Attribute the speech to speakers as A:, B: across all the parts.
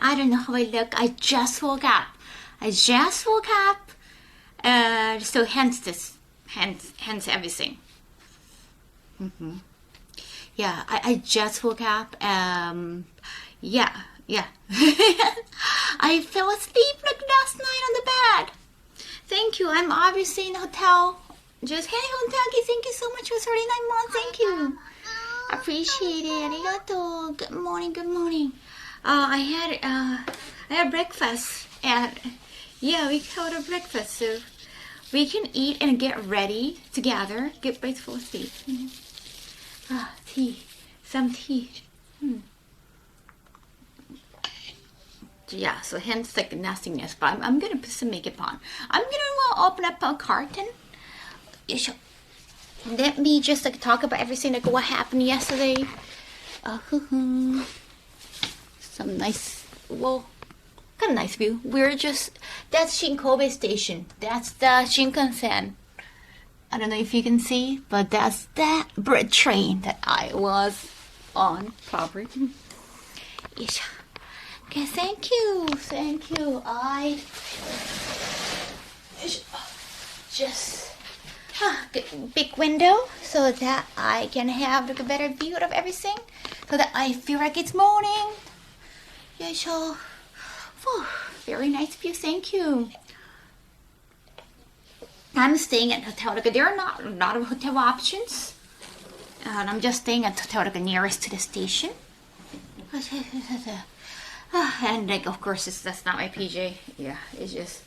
A: I don't know how I look. I just woke up. So hence this, hence everything. Yeah, I just woke up. Yeah. I fell asleep like last night on the bed. Thank you. I'm obviously in a hotel. Just, hey, Hontaki, thank you so much for 39 months. Thank you. Appreciate it. Arigato. Good morning. I had breakfast. And yeah, we had a breakfast. So we can eat and get ready together. Get ready for sleep. Tea. Some tea. Yeah, so hence like nothingness. But I'm gonna put some makeup on. I'm gonna open up a carton. Let me just like talk about everything like what happened yesterday. Some nice, well, kind of nice view. That's Shinkobe Station. That's the Shinkansen. I don't know if you can see, but that's that bread train that I was on property. Okay, thank you. I just big window so that I can have like a better view of everything, so that I feel like it's morning. Very nice view. Thank you. I'm staying at hotel. Like, there are not a lot of hotel options, and I'm just staying at hotel like nearest to the station. And like, of course, that's not my PJ. Yeah, it's just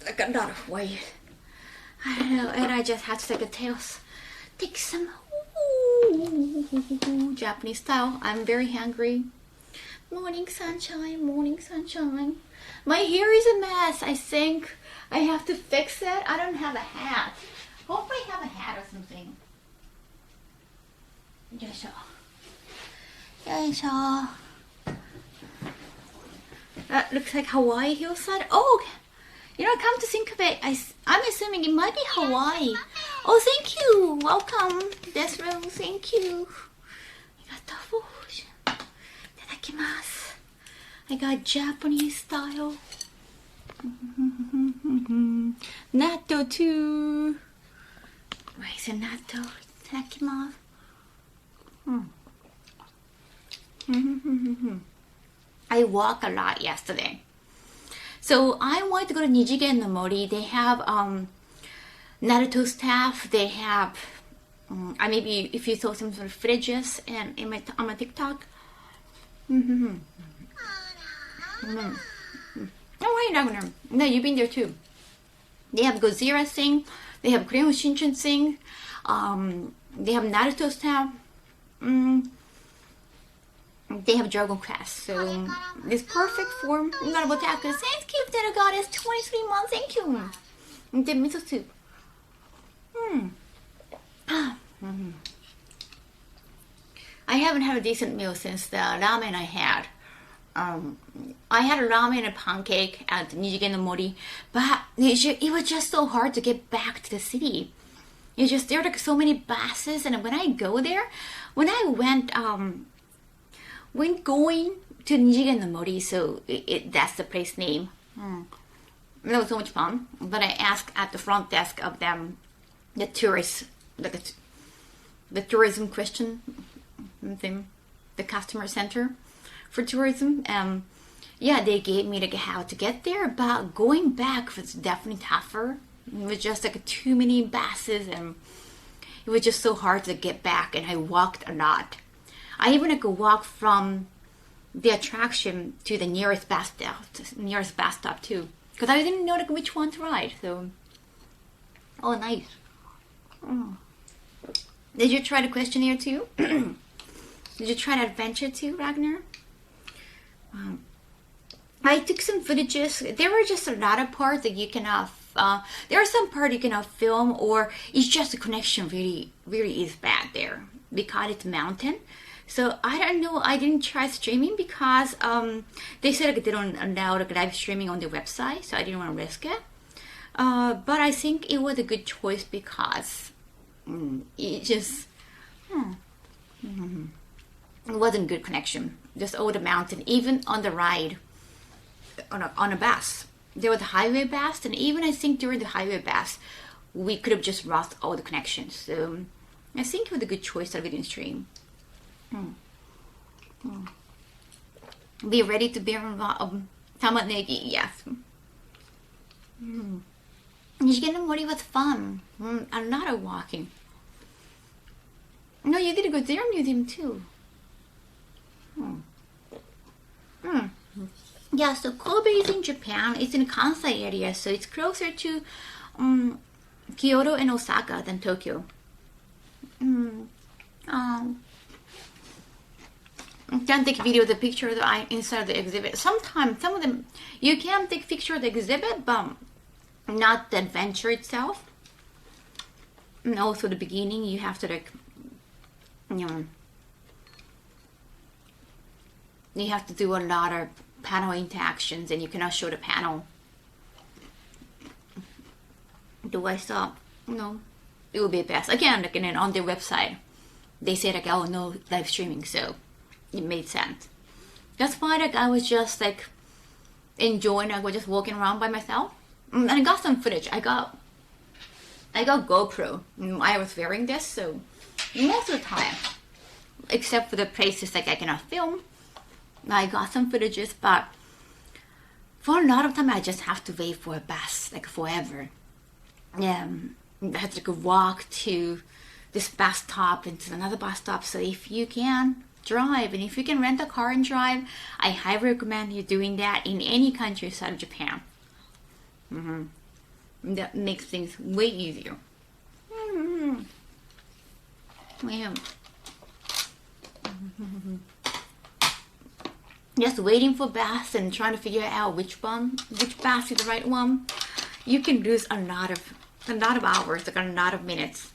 A: like a lot of weight. I don't know, and I just had to take some Japanese style. I'm very hungry. Morning sunshine. My hair is a mess. I think I have to fix it. I don't have a hat. Hope I have a hat or something. That looks like Hawaii hillside. Oh, come to think of it, I'm assuming it might be Hawaii. Oh, thank you. Welcome. Death Row, thank you. Itadakimasu. I got Japanese style. Natto too. Where is it, natto? Itadakimasu. I walked a lot yesterday. So I wanted to go to Ijinkan-Gai. They have Naruto staff. They have maybe if you saw some sort of footages and on my TikTok. Oh, right, Ragnar. No, you've been there too. They have Gojira thing. They have Crayon Shinchan thing. They have Naruto staff. They have Dragon Quest, so it's perfect for Nunobiki. Thank you, Little Goddess. 23 months, thank you. And the miso soup. I haven't had a decent meal since the ramen I had. I had a ramen and a pancake at Ijinkan-Gai, but it was just so hard to get back to the city. There were like so many buses, and when I go there, when I went, when going to Ijinkan-Gai, so that's the place name. That was so much fun. But I asked at the front desk of them, the tourist, the tourism question thing, the customer center for tourism. Yeah, they gave me like how to get there, but going back was definitely tougher. It was just like too many buses, and it was just so hard to get back. And I walked a lot. I even like walk from the attraction to the nearest bus stop too, because I didn't know like which one to ride. So, oh, nice. Did you try the questionnaire too? Did you try the adventure too, Ragnar? I took some footages. There were just a lot of parts that you cannot. There are some parts you cannot film, or it's just the connection really is bad there because it's mountain. So I don't know. I didn't try streaming because they said like, they don't allow like, live streaming on their website, so I didn't want to risk it. But I think it was a good choice because it just it wasn't good connection just over the mountain, even on the ride on a bus. There was a highway bus, and even I think during the highway bus, we could have just lost all the connections. So I think it was a good choice of video stream. Be ready to bear tamanegi, yes. Nijinkan-Gai was fun. A lot of walking. No, you did go to their museum too. Yeah, so Kobe is in Japan. It's in Kansai area, so it's closer to Kyoto and Osaka than Tokyo. I can't take video of the picture of the inside of the exhibit. Sometimes some of them you can take picture of the exhibit, but not the adventure itself. And also the beginning, you have to like, you have to do a lot of panel interactions, and you cannot show the panel. Do I stop? No, it would be best. Again, like on their website, they say like, oh, no live streaming, so it made sense. That's why like I was just like enjoying. I was just walking around by myself, and I got some footage. I got GoPro. I was wearing this, so most of the time, except for the places like I cannot film, I got some footages. But for a lot of time, I just have to wait for a bus like forever. I had to walk to this bus stop and to another bus stop. So if you can drive, and if you can rent a car and drive, I highly recommend you doing that in any country outside of Japan. That makes things way easier. Just waiting for bus and trying to figure out which bus is the right one. You can lose a lot of hours, like a lot of minutes.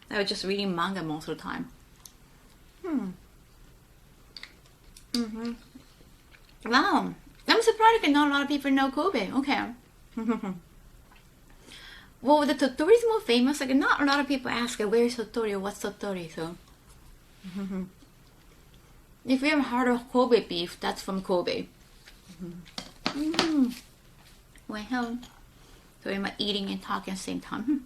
A: I was just reading manga most of the time. Wow, I'm surprised that not a lot of people know Kobe. Okay. Well, the Tottori is more famous. Like not a lot of people ask, where's Tottori or what's Tottori? So, if you haven't heard of Kobe beef, that's from Kobe. Well, so am I eating and talking at the same time?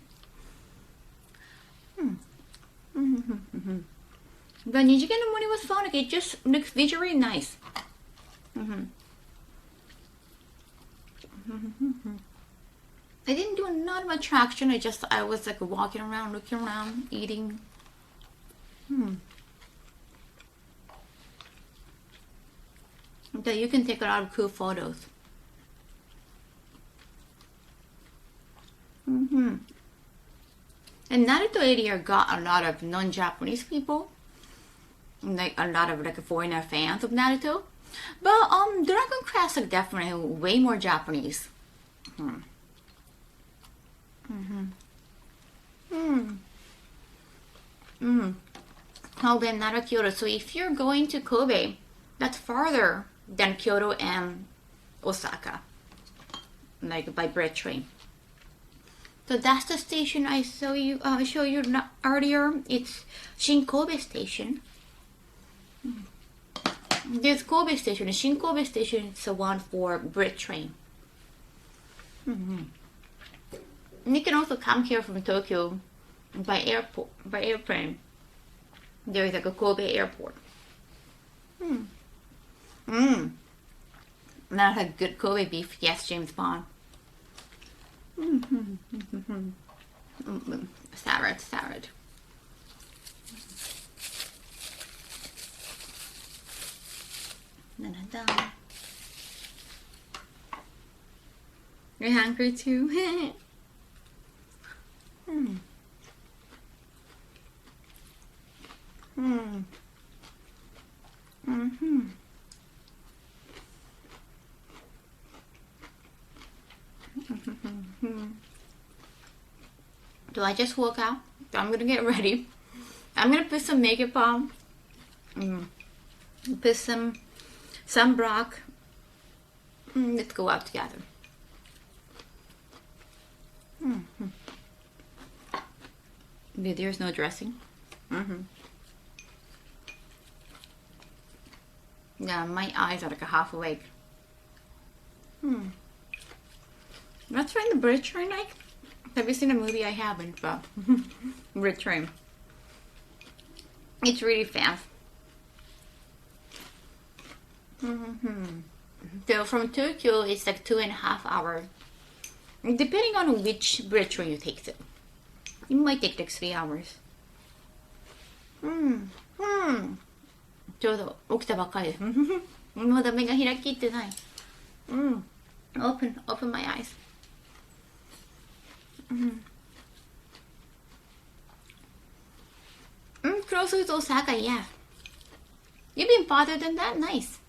A: The Nijinkan-Gai was fun. Like, it just looks visually nice. I didn't do a lot of attraction. I was like walking around, looking around, eating. Okay, you can take a lot of cool photos. And Naruto area got a lot of non-Japanese people, like a lot of like foreigner fans of Naruto. But Dragon Quest are definitely way more Japanese. Kobe and not Kyoto. So if you're going to Kobe, that's farther than Kyoto and Osaka, like by bread train. So that's the station I show you earlier. It's Shin-Kobe Station. There's Kobe Station. The Shin-Kobe Station is the one for bread train. And you can also come here from Tokyo by airplane. There is like a Kobe airport. Not a good Kobe beef. Yes, James Bond. Salad. You're hungry too? So I just woke up. So I'm gonna get ready. I'm gonna put some makeup on. Put some sunblock. Let's go out together. There's no dressing. Yeah, my eyes are like a half awake. Let's try the bridge train. Like, have you seen a movie? I haven't, but bridge train. It's really fast. So from Tokyo, it's like 2.5 hours. Depending on which bridge train you take, it might take like 3 hours. ちょうど起きたばっかりです。まだ目が開きってない。Open my eyes. Closer to Osaka, yeah. You've been farther than that? Nice.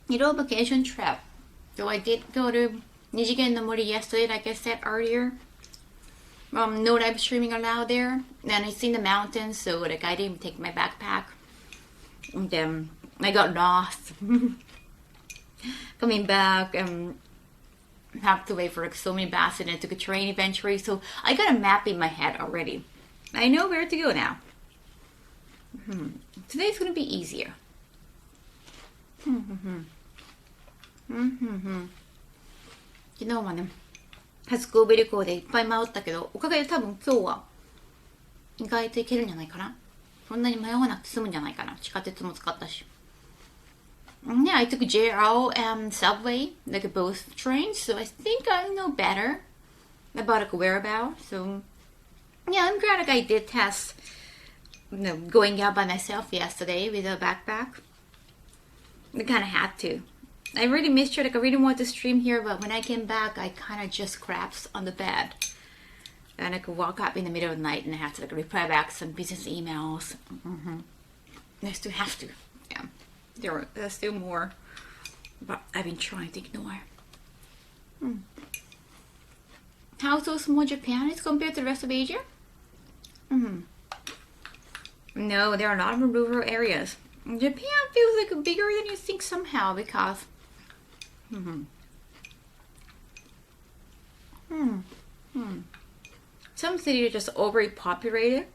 A: Little vacation trip. So I did go to Ijinkan-Gai yesterday, like I said earlier. No live streaming allowed there. And it's in the mountains, so like I didn't take my backpack. And then I got lost. Coming back, have to wait for like so many buses, and I took a train eventually. So I got a map in my head already. I know where to go now. Today's gonna be easier. 昨日はね、初神戸旅行でいっぱい迷ったけど、おかげで多分今日は意外と行けるんじゃないかな。そんなに迷わなくて済むんじゃないかな。地下鉄も使ったし。Yeah, I took JR and subway, like both trains, so I think I know better about like whereabouts. So yeah, I'm glad like I did test, going out by myself yesterday with a backpack. I kind of had to. I really missed it. Like I really wanted to stream here, but when I came back, I kind of just collapsed on the bed, and I could walk up in the middle of the night, and I had to like reply back some business emails. I still have to. Yeah. There's still more, but I've been trying to ignore. How so small Japan is compared to the rest of Asia? No, there are a lot of rural areas. Japan feels like bigger than you think somehow because some cities are just overly populated.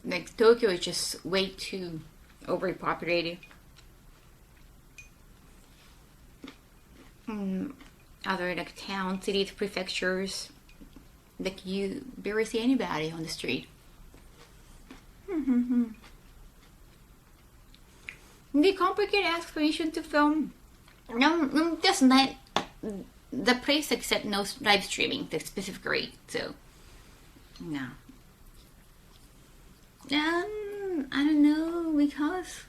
A: Like Tokyo is just way too overly populated. Other like towns, cities, prefectures, like you barely see anybody on the street. The complicated explanation to film. No, just not the place accept no live streaming, the specific rate. So no. I don't know, because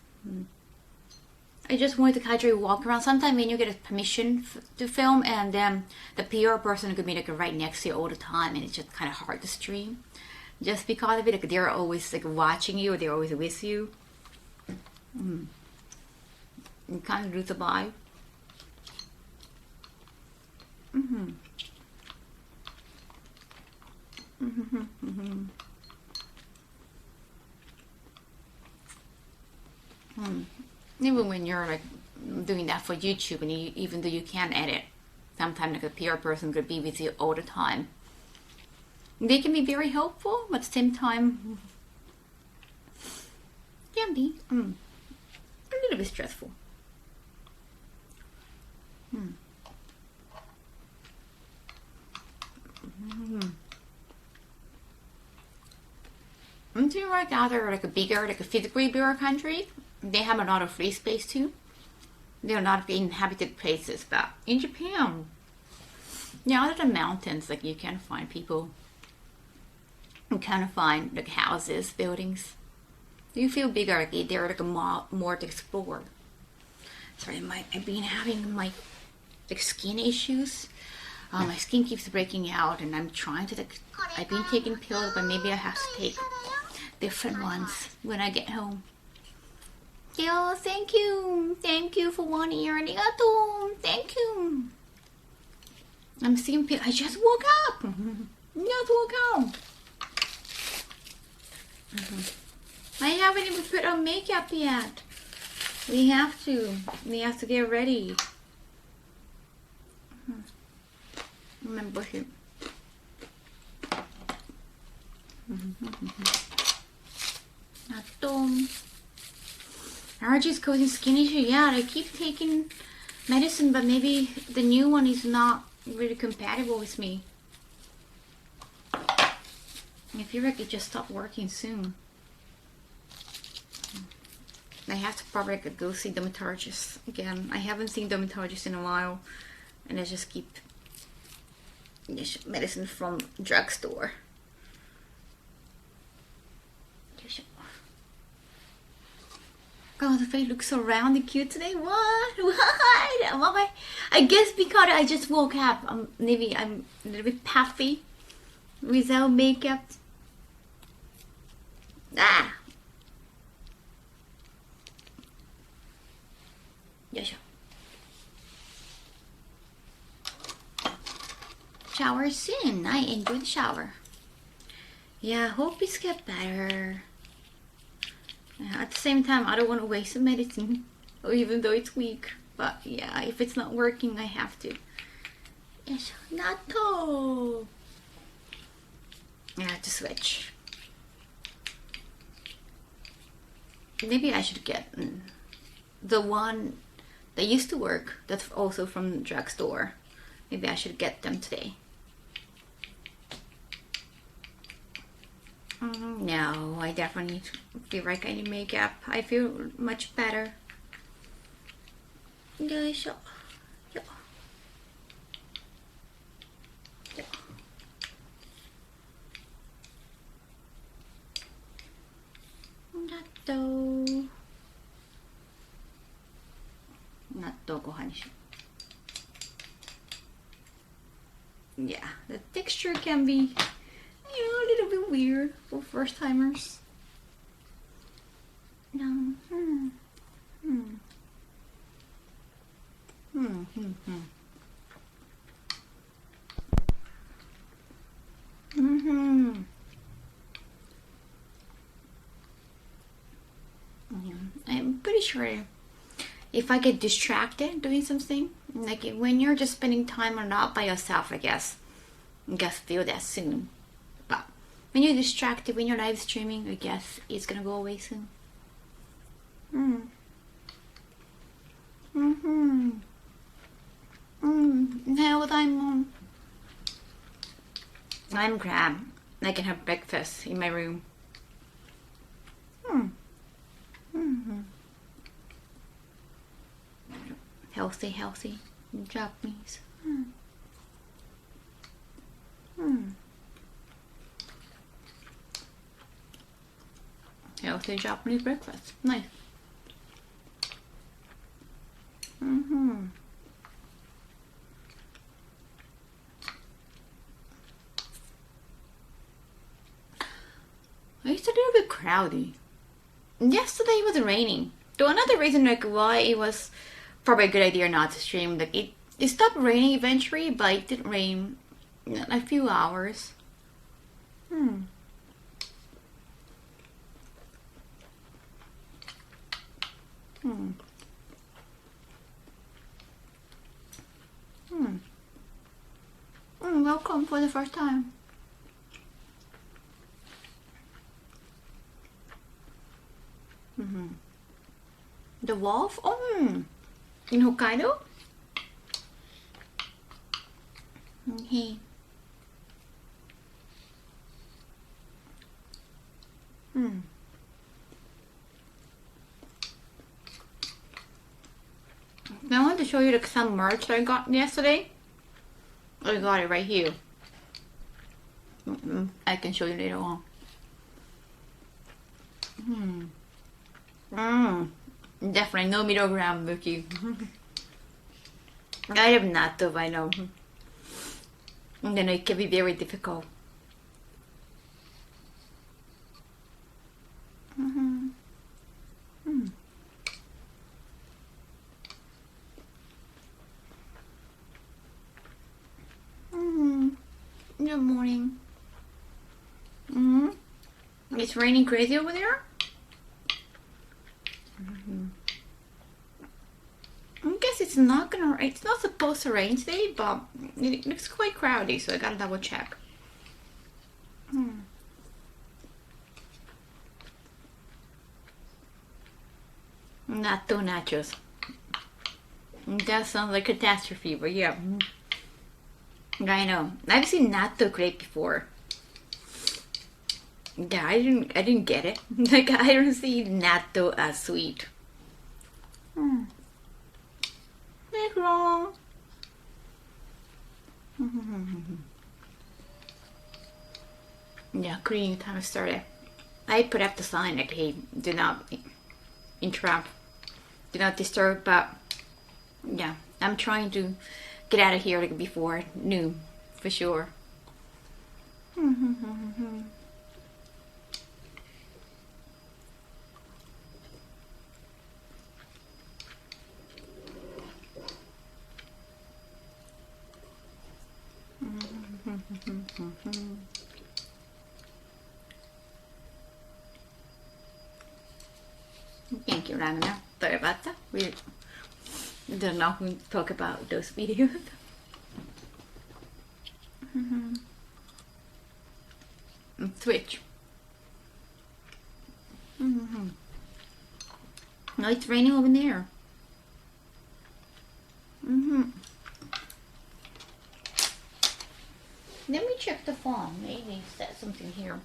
A: I just wanted to casually walk around. Sometimes when you get a permission to film, and then the PR person could be like right next to you all the time, and it's just kind of hard to stream. Just because of it, like they're always like watching you, or they're always with you. You kind of lose the vibe. Even when you're like doing that for YouTube, and even though you can edit, sometimes like a PR person could be with you all the time. They can be very helpful, but at the same time, can be a little bit stressful. I'm doing like other like a bigger, like a physically bigger country. They have a lot of free space too. There are a lot of inhabited places, but in Japan, other than mountains, like you can find people. You can find like houses, buildings. You feel bigger, like they're like more to explore. Sorry, I've been having my like skin issues. My skin keeps breaking out, and I'm trying to like. I've been taking pills, but maybe I have to take different ones when I get home. Yo, thank you for 1 year. Arigato. Thank you. I'm seeing pills. I just woke up. I haven't even put on makeup yet. We have to get ready. remember him. Allergies causing skin issue. Yeah, I keep taking medicine, but maybe the new one is not really compatible with me. I feel like it just stopped working soon. I have to probably go see dermatologist again. I haven't seen dermatologist in a while, and I just keep medicine from drugstore. God, the face looks so round and cute today. What? Why? I guess because I just woke up. Maybe I'm a little bit puffy without makeup. Ah. Yes. Shower soon. I enjoy the shower. Yeah, I hope it's get better. At the same time, I don't want to waste the medicine, even though it's weak. But yeah, if it's not working, I have to. Yes, natto. I have to switch. Maybe I should get the one that used to work. That's also from the drugstore. Maybe I should get them today. No, I definitely feel like I need makeup. I feel much better. Natto. Natto gohan. Yeah, the texture can be a little bit weird for first timers. No. I'm pretty sure if I get distracted doing something, like when you're just spending time or not by yourself, I guess feel that soon. But when you're distracted, when you're live streaming, I guess it's gonna go away soon. Now that I'm glad I can have breakfast in my room. Healthy Japanese. Healthy Japanese breakfast. Nice. It's a little bit cloudy. Yesterday it was raining. So another reason like why it was probably a good idea not to stream. Like it stopped raining eventually, but it didn't rain in a few hours. Welcome for the first time. The wolf? In Hokkaido? Okay. I want to show you like some merch that I got yesterday. I got it right here. I can show you later on. Definitely no middle ground, Mookie. I have natto by now. And then it can be very difficult. Good morning. It's raining crazy over there? I guess it's not gonna. It's not supposed to rain today, but it looks quite cloudy, so I gotta double check. Natto nachos. That sounds like catastrophe, but yeah. I know. I've seen natto crepe before. Yeah, I didn't get it. Like, I don't see natto as sweet. What's wrong? Yeah, cleaning time started. I put up the sign like, hey, do not interrupt, do not disturb, but yeah, I'm trying to get out of here like before noon, for sure. Thank you, Ramana. Sorry about that. We don't know who talk about those videos. Twitch. No, it's raining over there. Let me check the phone. Maybe it said something here.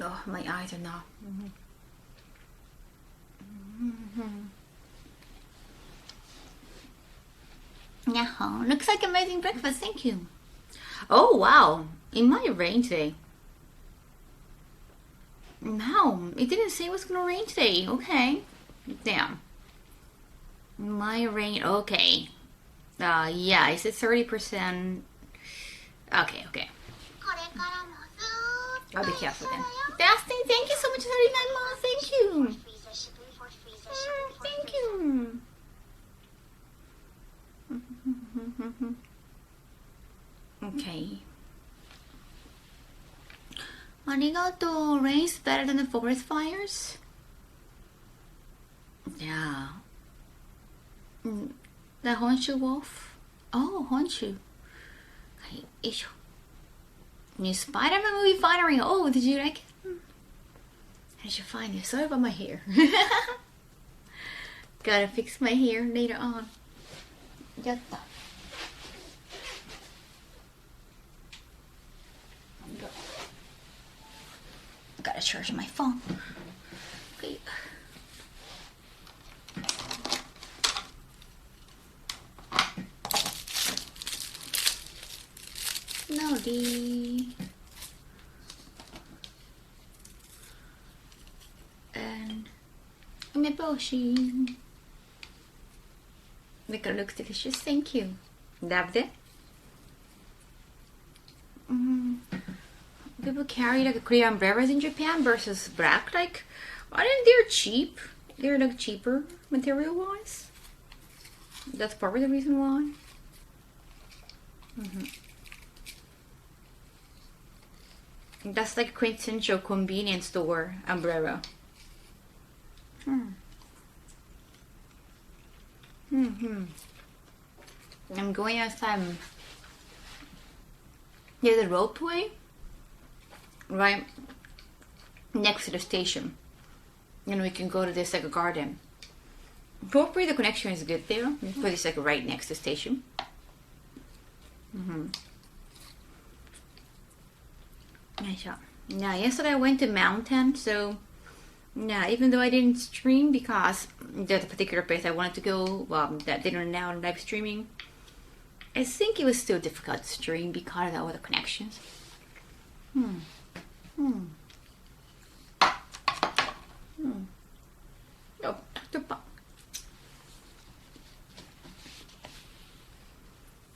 A: Oh, my eyes are not. Yeah, looks like amazing breakfast. Thank you. Oh wow, it might rain today. No, it didn't say it was gonna rain today. Okay, damn. Might rain. Okay. Yeah, it's at 30%. Okay. I'll be careful then. Fasting, thank you so much for 39 months. Thank you. Thank you. Okay. Arigato. Rain's better than the forest fires? Yeah. The Honshu wolf? Oh, Honshu. Okay, isho. New Spider-Man movie finally. Oh, did you like it? How did you find it? Sorry about my hair. Gotta fix my hair later on. Yatta. Gotta charge my phone. Okay. Nodi. And umeboshi. Make it look delicious. Thank you. Loved it. People carry like clear umbrellas in Japan versus black. Like, I think they're cheap. They're like cheaper material wise. That's probably the reason why. That's like quintessential convenience store umbrella. I'm going outside. There's a Ropeway right next to the station, and we can go to this like a garden. Hopefully the connection is good there, because it's like right next to the station. Yeah, yesterday I went to mountain, so yeah, even though I didn't stream because there's a particular place I wanted to go that didn't allow live streaming, I think it was still difficult to stream because of all the connections. Oh,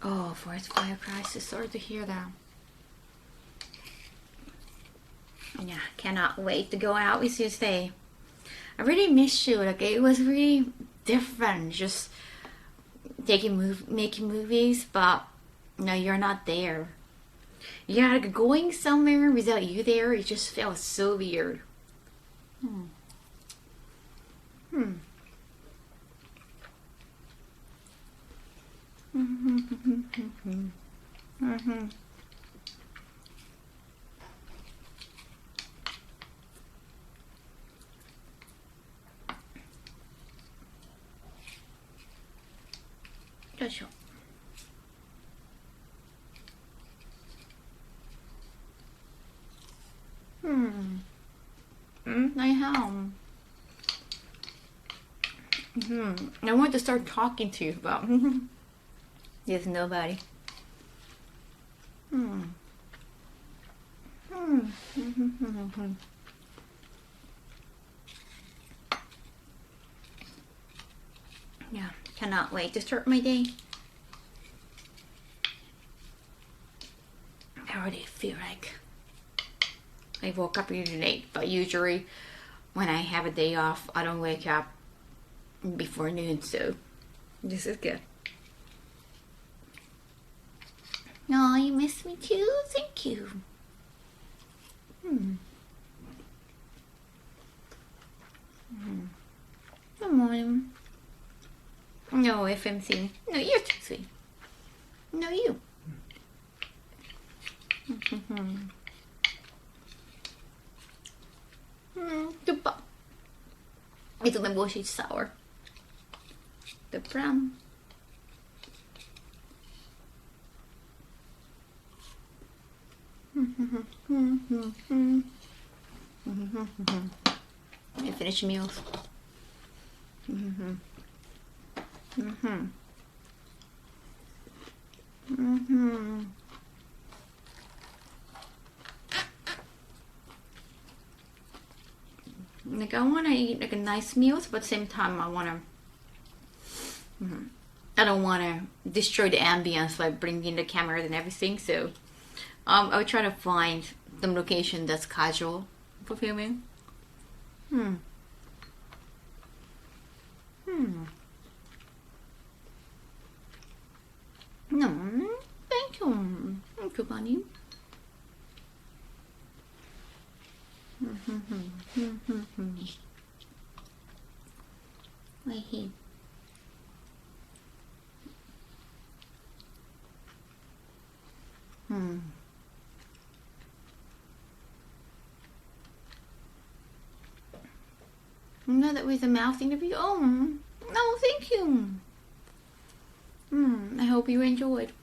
A: oh, forest fire crisis. Sorry to hear that. Yeah, cannot wait to go out with you today. I really miss you. Like, it was really different just making movies, but no, you're not there. Yeah, like going somewhere without you there, it just felt so weird. Hmm. Hmm. Mm-hmm. よいしょ。I have. I want to start talking to you, but there's nobody. Yeah, cannot wait to start my day. I already feel like I woke up really late, but usually when I have a day off, I don't wake up before noon, so this is good. Oh, you miss me too? Thank you. Good morning. No, FMC. No, you're too sweet. No, you. Dupa. Ito na bullshit sour. The brown. I finish meals. Like I want to eat like a nice meals, but at the same time I want to. I don't want to destroy the ambience by bringing the cameras and everything. So I would try to find some location that's casual for filming. No, thank you. Thank you, bunny. Right here. No, that was a mouth interview. Oh, no, thank you. I hope you enjoyed.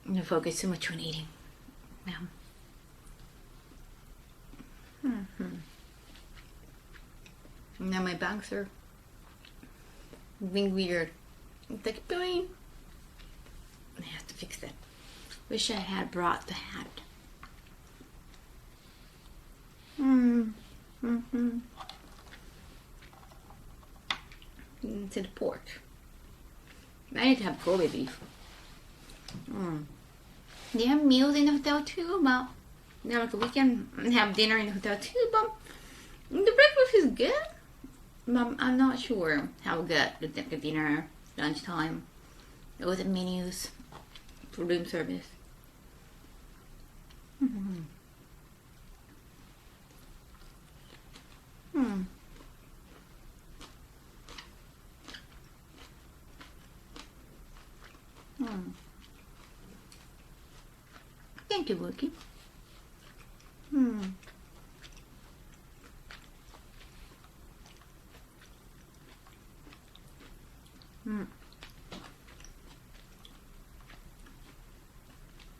A: I focus too much on eating. Now my bangs are being weird. It's like, boing. I have to fix that. Wish I had brought the hat. To the pork. I need to have Kobe beef. They have meals in the hotel too, but yeah, like we can have dinner in the hotel too, but the breakfast is good. But I'm not sure how good the dinner, lunchtime, those menus for room service. Thank you, Wookie.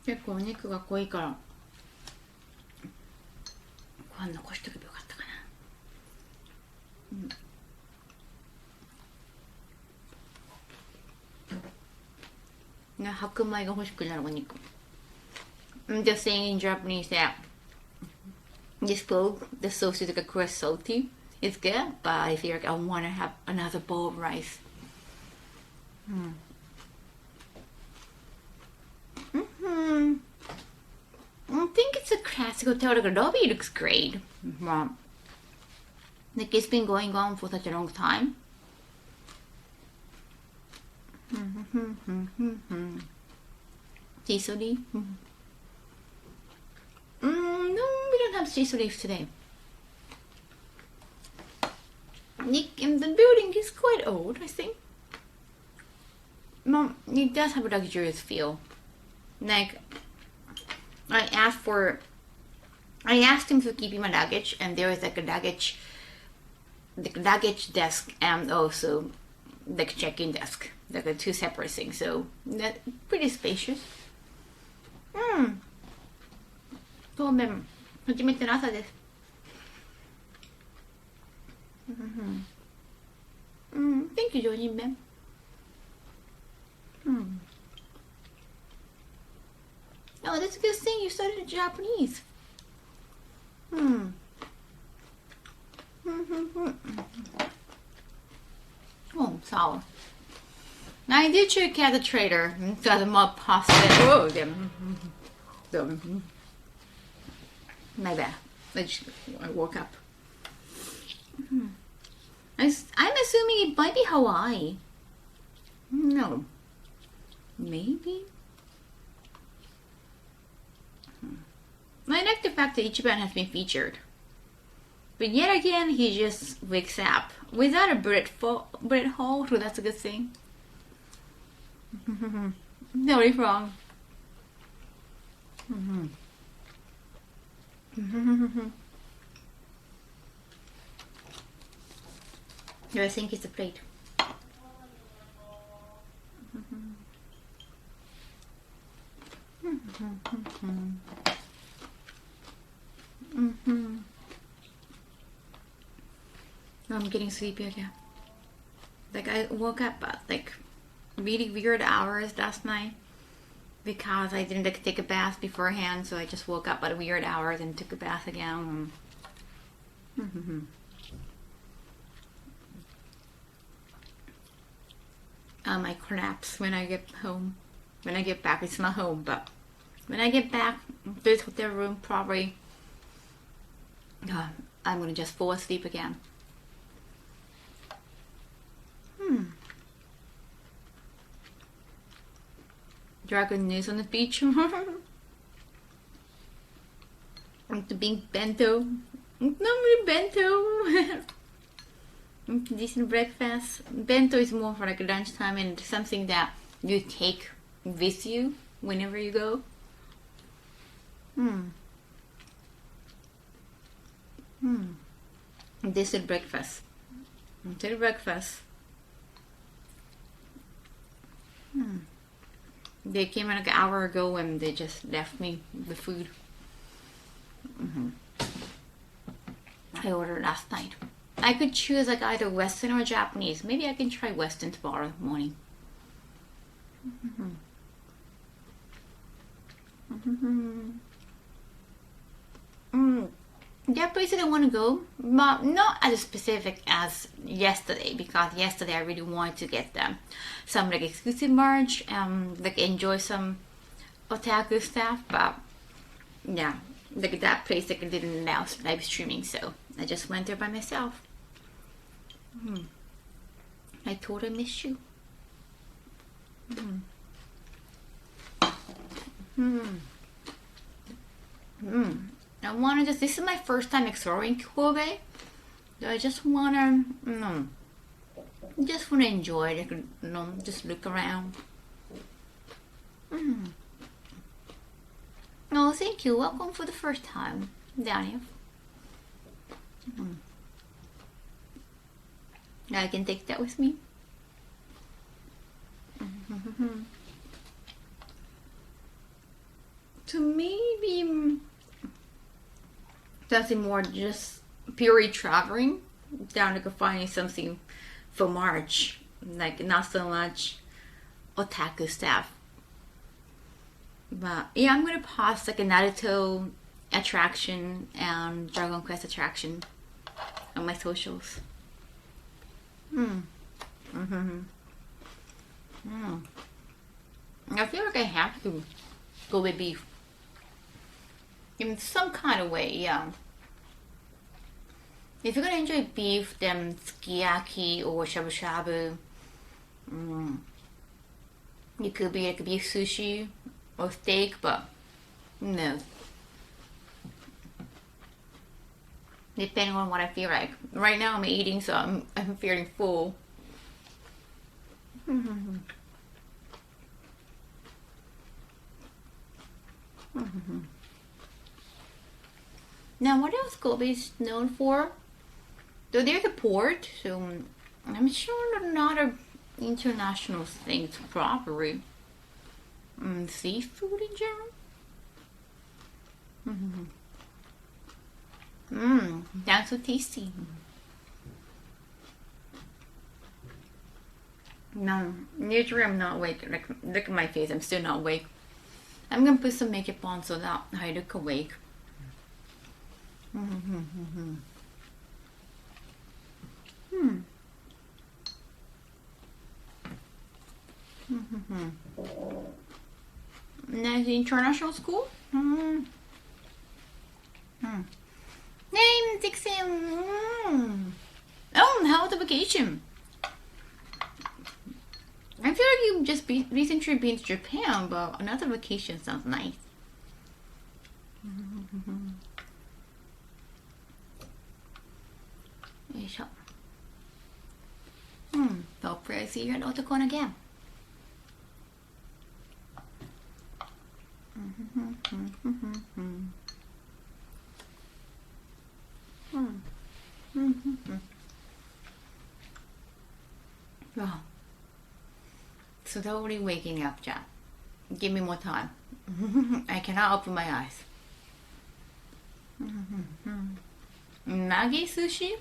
A: 結構お肉が濃いからご飯残しとけばよかったかな。ね、白米が欲しくなるお肉。I'm just saying in Japanese that this food, the sauce is like a crust salty. It's good, but I feel like I want to have another bowl of rice. I think it's a classic hotel. Like the lobby looks great. Like it's been going on for such a long time. Shiso leaf. No, we don't have shiso leaf today. Nick, and the building is quite old, I think. Mom, it does have a luxurious feel. Like, I asked him to keep my luggage, and there was like a luggage desk, and also like check-in desk, like a two separate things. So that's pretty spacious. そうめん、初めての朝です。Thank you, Johnny Ben. Oh, that's a good thing you studied Japanese. Oh, sour. Now I did check at the trader. Got them up pasta. Oh, them. My bad. I woke up. I'm assuming it might be Hawaii. No. Maybe. I like the fact that Ichiban has been featured. But yet again, he just wakes up without a bread hole, so that's a good thing. Nobody wrong. I think it's a plate. I'm getting sleepy again. Like I woke up at like really weird hours last night because I didn't like take a bath beforehand, so I just woke up at weird hours and took a bath again. I collapse when I get home. When I get back, it's not home, but when I get back to the hotel room, probably I'm gonna just fall asleep again. Dragon news on the beach. The big bento. Not really bento. Decent breakfast. Bento is more for like lunchtime and something that you take with you whenever you go. This is breakfast. Until breakfast. They came like an hour ago and they just left me the food. I ordered last night. I could choose like either Western or Japanese. Maybe I can try Western tomorrow morning. There are places I want to go, but not as specific as yesterday, because yesterday I really wanted to get some like exclusive merch, like enjoy some otaku stuff, but yeah, like that place like didn't allow live streaming, so I just went there by myself. I told I miss you. I want to this is my first time exploring Kobe, so I just want to, enjoy it, just look around. Oh, thank you. Welcome for the first time, Daniel. I can take that with me. To maybe something more just purely traveling down to finding something for March, like not so much otaku stuff. But yeah, I'm gonna post like a Naruto attraction and Dragon Quest attraction on my socials. I feel like I have to go with beef in some kind of way, yeah. If you're gonna enjoy beef, then sukiyaki or shabu shabu, It could be sushi or steak, but no. Depending on what I feel like. Right now I'm eating, so I'm feeling full. Now, what else Kobe is known for? So there's a port, so I'm sure there are not international things properly. Seafood in general. That's so tasty. No, usually I'm not awake. Like, look at my face, I'm still not awake. I'm gonna put some makeup on so that I look awake. Nice international school. Name Dixon. Oh, how was the vacation? I feel like you just recently been to Japan, but another vacation sounds nice. Hopefully I see you at Otakon again. Oh. Slowly waking up, Jack. Give me more time. I cannot open my eyes. Maggie sushi?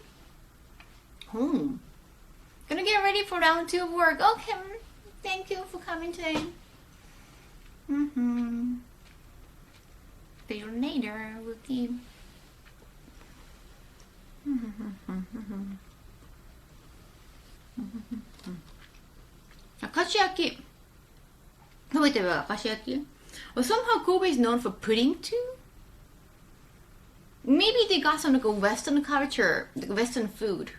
A: Gonna get ready for round 2 of work. Okay, thank you for coming today. See you later with you. 明石焼き。食べてる明石焼き? Well, somehow Kobe is known for pudding too. Maybe they got some like a Western culture, like Western food,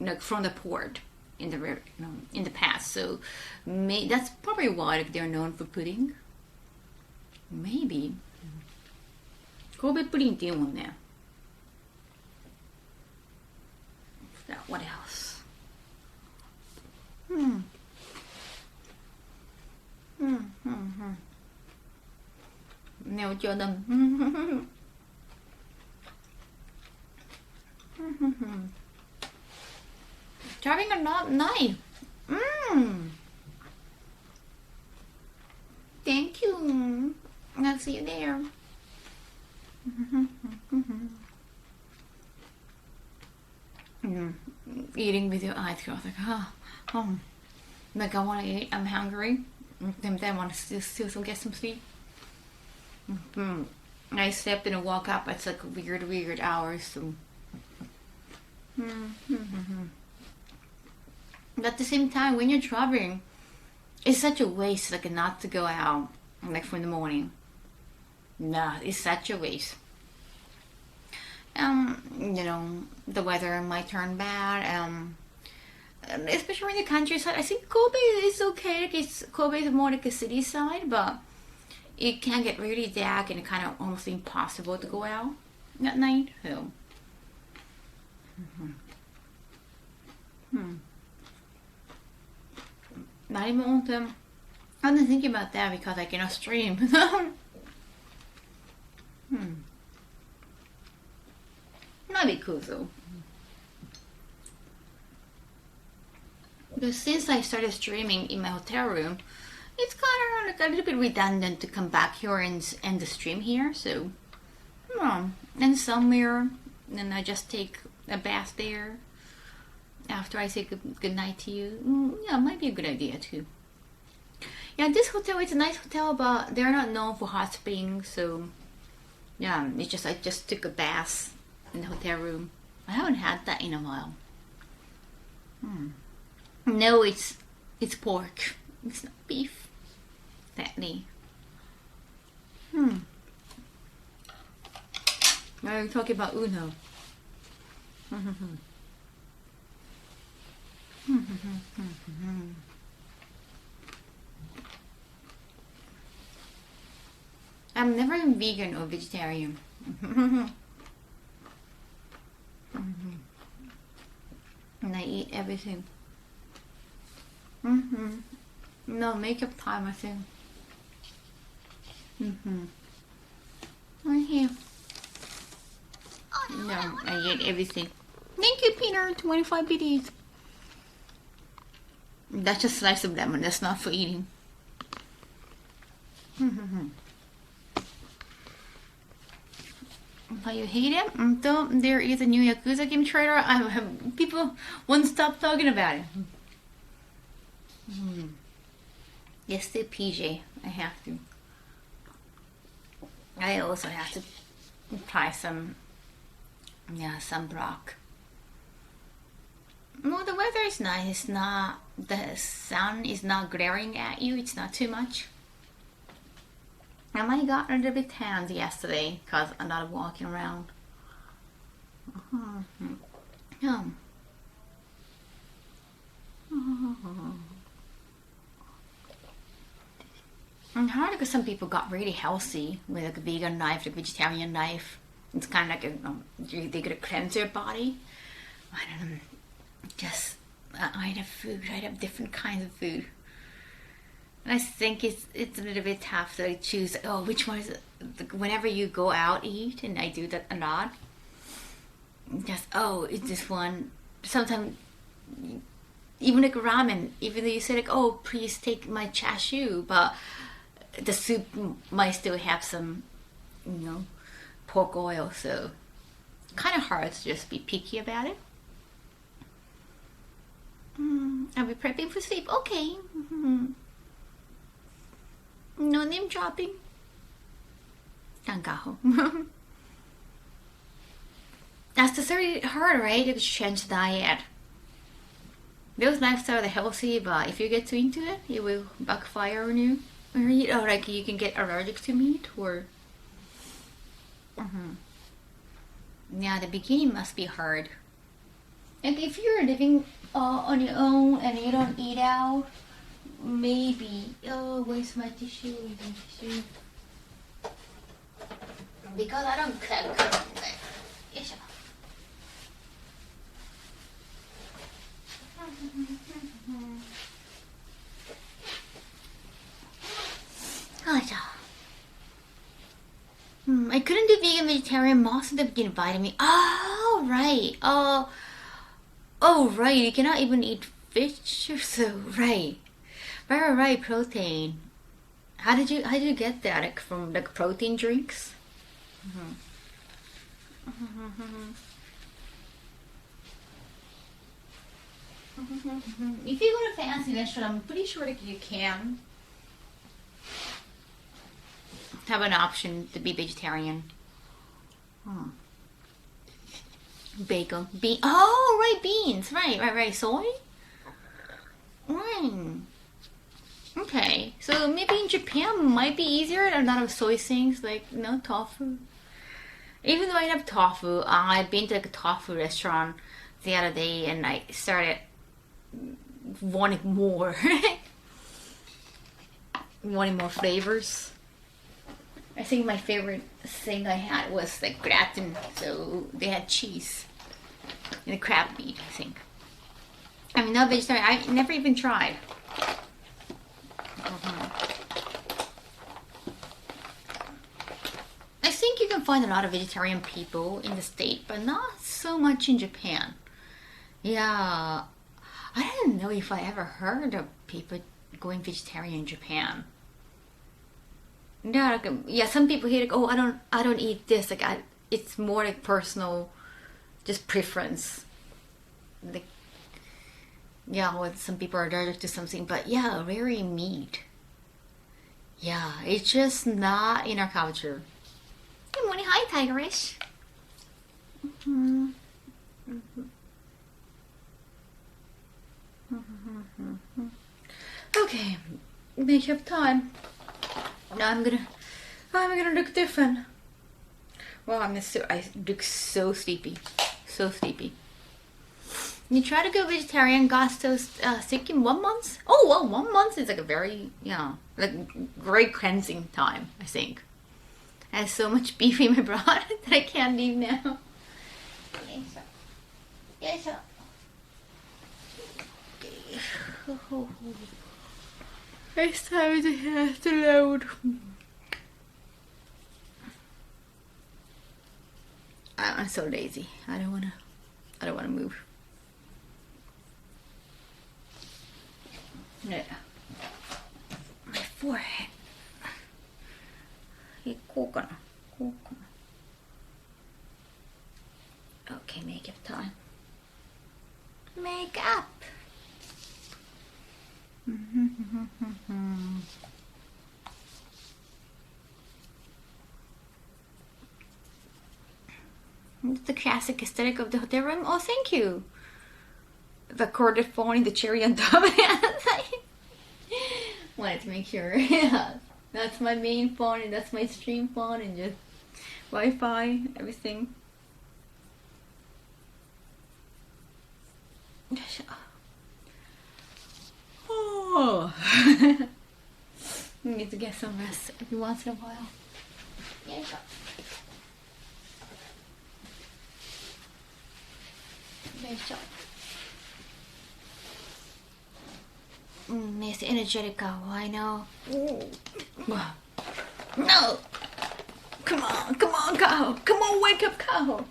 A: like from the port in the past. So that's probably why they're known for pudding. Maybe. Kobe pudding って言うもんね。What else? Nêu cho them. Driving a not nice. Thank you. I'll see you there. Eating with your eyes closed, like, like I want to eat, I'm hungry, then I want to still get some sleep. I slept and I woke up at like weird hours. So. But at the same time, when you're traveling, it's such a waste, like not to go out, like from the morning. Nah, it's such a waste. The weather might turn bad. Especially in the countryside. I think Kobe is okay. Kobe is more like a city side, but it can get really dark and kind of almost impossible to go out at night. So. Not even want them. I've been thinking about that because I cannot stream. Might be cool though. But since I started streaming in my hotel room, it's kind of like a little bit redundant to come back here and end the stream here. So, and somewhere, and I just take a bath there after I say good night to you. Yeah, it might be a good idea too. Yeah, this hotel is a nice hotel, but they're not known for hot springs. So, yeah, I just took a bath in the hotel room. I haven't had that in a while. No, it's pork. It's not beef. Sadly. Now we're talking about Uno. I'm never been vegan or vegetarian. And I eat everything. No, makeup time, I think. Right here. No, I eat everything. Thank you, Peter. 25 BDs. That's just a slice of lemon. That's not for eating. But you hate it? So there is a new Yakuza game trailer. People won't stop talking about it. Yes, the PJ. I have to. I also have to try some sunblock. Well, the weather is nice. It's not, the sun is not glaring at you. It's not too much. I might got a little bit tanned yesterday because I'm not walking around. And hard because some people got really healthy with like a vegan life, like vegetarian life. It's kind of like they could cleanse their body. I don't know. Just I have food. I have different kinds of food. And I think it's a little bit tough to like choose. Oh, which one is it? Whenever you go out eat, and I do that a lot. Just it's this one. Sometimes even like ramen. Even though you say like, oh, please take my chashu, but the soup might still have some, pork oil. So kind of hard to just be picky about it. Are we prepping for sleep? Okay. No name dropping. Kaho. That's the very hard, right? To change diet. Those lifestyles are healthy, but if you get too into it, it will backfire on you. Or like you can get allergic to meat, or the beginning must be hard. Like if you're living on your own and you don't eat out, maybe. Oh, where's my tissue? Because I don't cook. Yes. I couldn't do vegan vegetarian most of the beginning vitamin. Oh right. Oh right. You cannot even eat fish or so. Right. Right. Protein. How did you get that? Like from like protein drinks? If you go to a fancy restaurant, I'm pretty sure that you can have an option to be vegetarian. Bacon, beans, right, soy, right. Okay, so maybe in Japan might be easier. A lot of soy things like tofu. Even though I love tofu, I've been to like a tofu restaurant the other day and I started wanting more. Wanting more flavors. I think my favorite thing I had was like gratin, so they had cheese and a crab meat, I think. I mean, not vegetarian. I've never even tried. I think you can find a lot of vegetarian people in the States, but not so much in Japan. Yeah, I don't know if I ever heard of people going vegetarian in Japan. Yeah, some people here like, oh, I don't eat this. Like, it's more like personal, just preference. Like, well, some people are allergic to something, but very meat. Yeah, it's just not in our culture. Good morning, hi, Tigerish. Okay, makeup time. Now I'm gonna look different. Well, I look so sleepy, You try to go vegetarian, got so sick in 1 month. Oh well, 1 month is like a very like great cleansing time, I think. I have so much beef in my blood that I can't leave now. Yes, sir. It's time to have to load. I'm so lazy. I don't wanna move. Yeah. My forehead. こうかな。Okay, makeup time. Makeup. The classic aesthetic of the hotel room. Oh, thank you. The corded phone in the cherry on top. Wanted to make sure. Yeah, that's my main phone and that's my stream phone and just Wi-Fi, everything. Oh. Need to get some rest every once in a while. Yeah. It's energetic, Kaho, I know. No! Come on, Kaho! Come on, wake up, Kaho!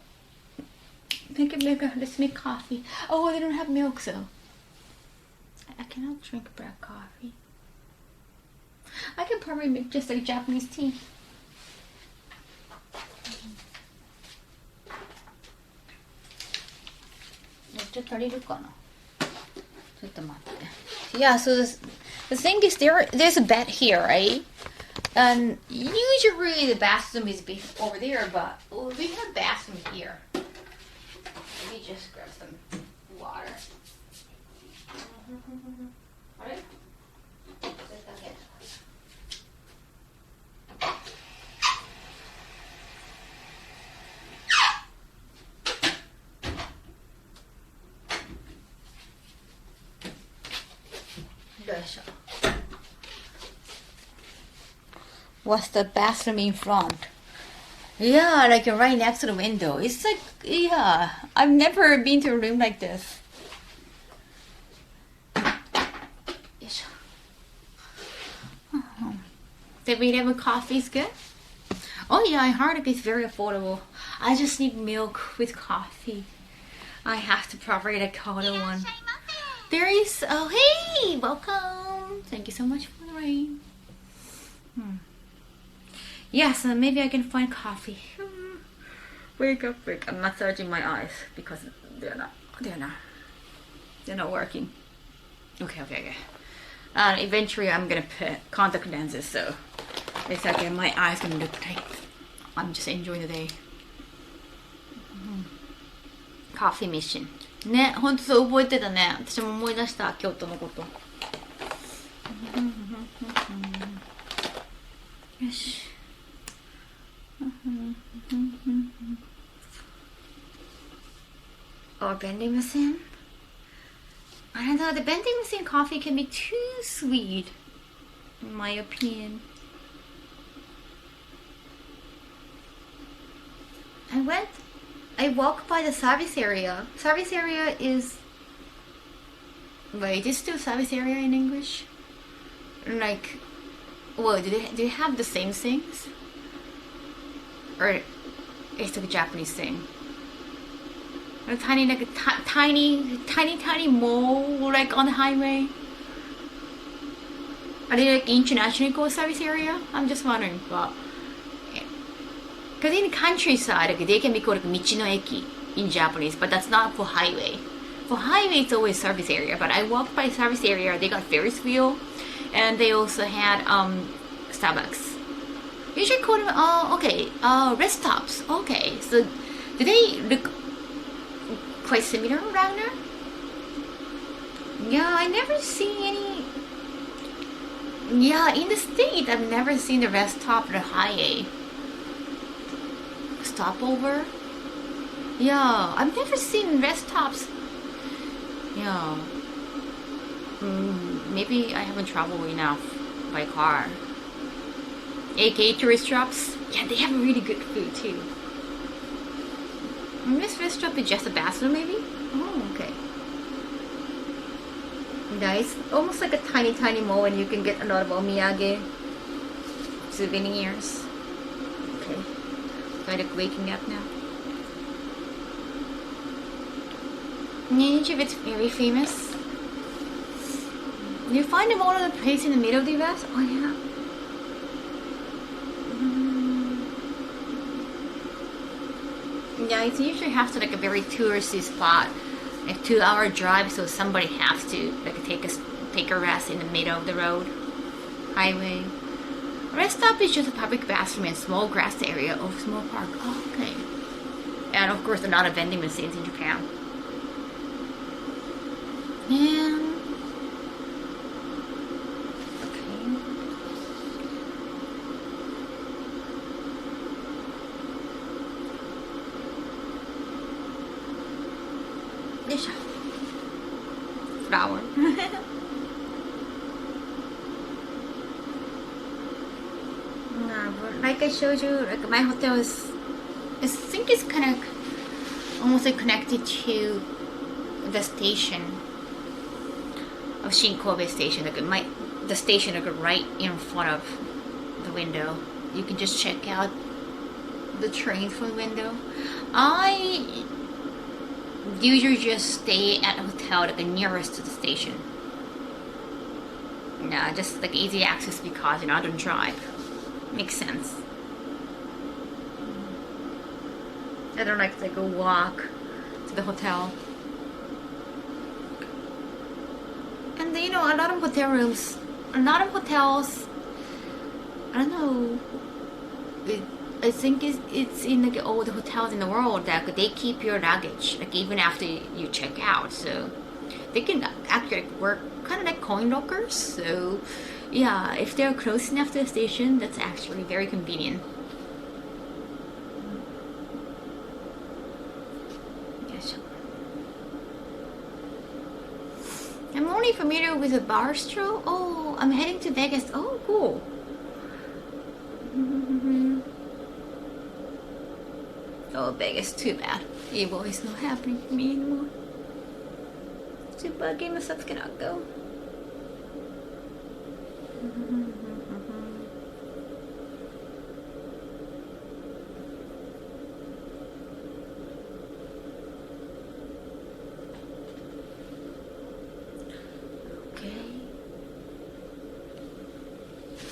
A: Make up, let's make coffee. Oh, they don't have milk, so I cannot drink black coffee. I can probably make just like Japanese tea. Yeah, so the thing is there's a bed here, right? And usually the bathroom is over there, but we have a bathroom here. Let me just grab some water. Alright? What's the bathroom in front? Yeah, like right next to the window. It's like, yeah, I've never been to a room like this. Yes. The 7-Eleven coffee is good? Oh yeah, I heard it's very affordable. I just need milk with coffee. I have to probably like order one. There is, oh hey, welcome. Thank you so much for the rain. Yeah, so maybe I can find coffee. Wake up. I'm massaging my eyes because they're not working. Okay. Eventually I'm gonna put contact lenses, so it's like my eyes gonna look tight. I'm just enjoying the day. Coffee mission. ね、ほんとそう覚えてたね。私も思い出した京都のこと。よし。Or vending machine? I don't know, the vending machine coffee can be too sweet, in my opinion. I walked by the service area. Service area is... Wait, is still service area in English? Like, well, do they have the same things? Or it's like a Japanese thing? A tiny, like a tiny mall, like on the highway. Are they like internationally called service area? I'm just wondering, but because in the countryside, like, they can be called like 道の駅 in Japanese, but that's not for highway. For highway, it's always service area. But I walked by service area. They got Ferris wheel, and they also had Starbucks. Usually call them rest stops. Okay, so do they look quite similar around there? Yeah, I never see any. Yeah, in the state, I've never seen the rest stop or the highway. Stopover? Yeah, I've never seen rest stops. Yeah. Maybe I haven't traveled enough by car. AK tourist traps? Yeah, they have really good food too. And this restaurant is just a bathroom, maybe? Oh, okay. Yeah, it's almost like a tiny mall, and you can get a lot of omiyage, souvenirs. Okay, kind of waking up now. Egypt, it's very famous. You find them all over the place in the middle of the US? Oh yeah. Yeah, it usually has to like a very touristy spot, like 2-hour drive, so somebody has to like take a rest in the middle of the road, highway. Rest stop is just a public bathroom and small grass area of small park. Oh, okay. And of course, a lot of vending machines in Japan. And flower. Like I showed you, like my hotel is, I think it's kind of almost like connected to the station of Shinkobe station. Like the station like right in front of the window. You can just check out the train from the window. I usually just stay at a hotel like the nearest to the station. Nah, just like easy access because I don't drive. Makes sense. I don't like to take a walk to the hotel. And a lot of hotel rooms, a lot of hotels, I don't know, I think it's in like all the hotels in the world that they keep your luggage like even after you check out, so they can actually work kind of like coin lockers. So yeah, if they're close enough to the station, that's actually very convenient. Yes. I'm only familiar with the Barstow. Oh, I'm heading to Vegas. Oh, cool. Oh, Vegas, too bad. Evo is not happening for me anymore. Too bad Game of Subs cannot go. Okay.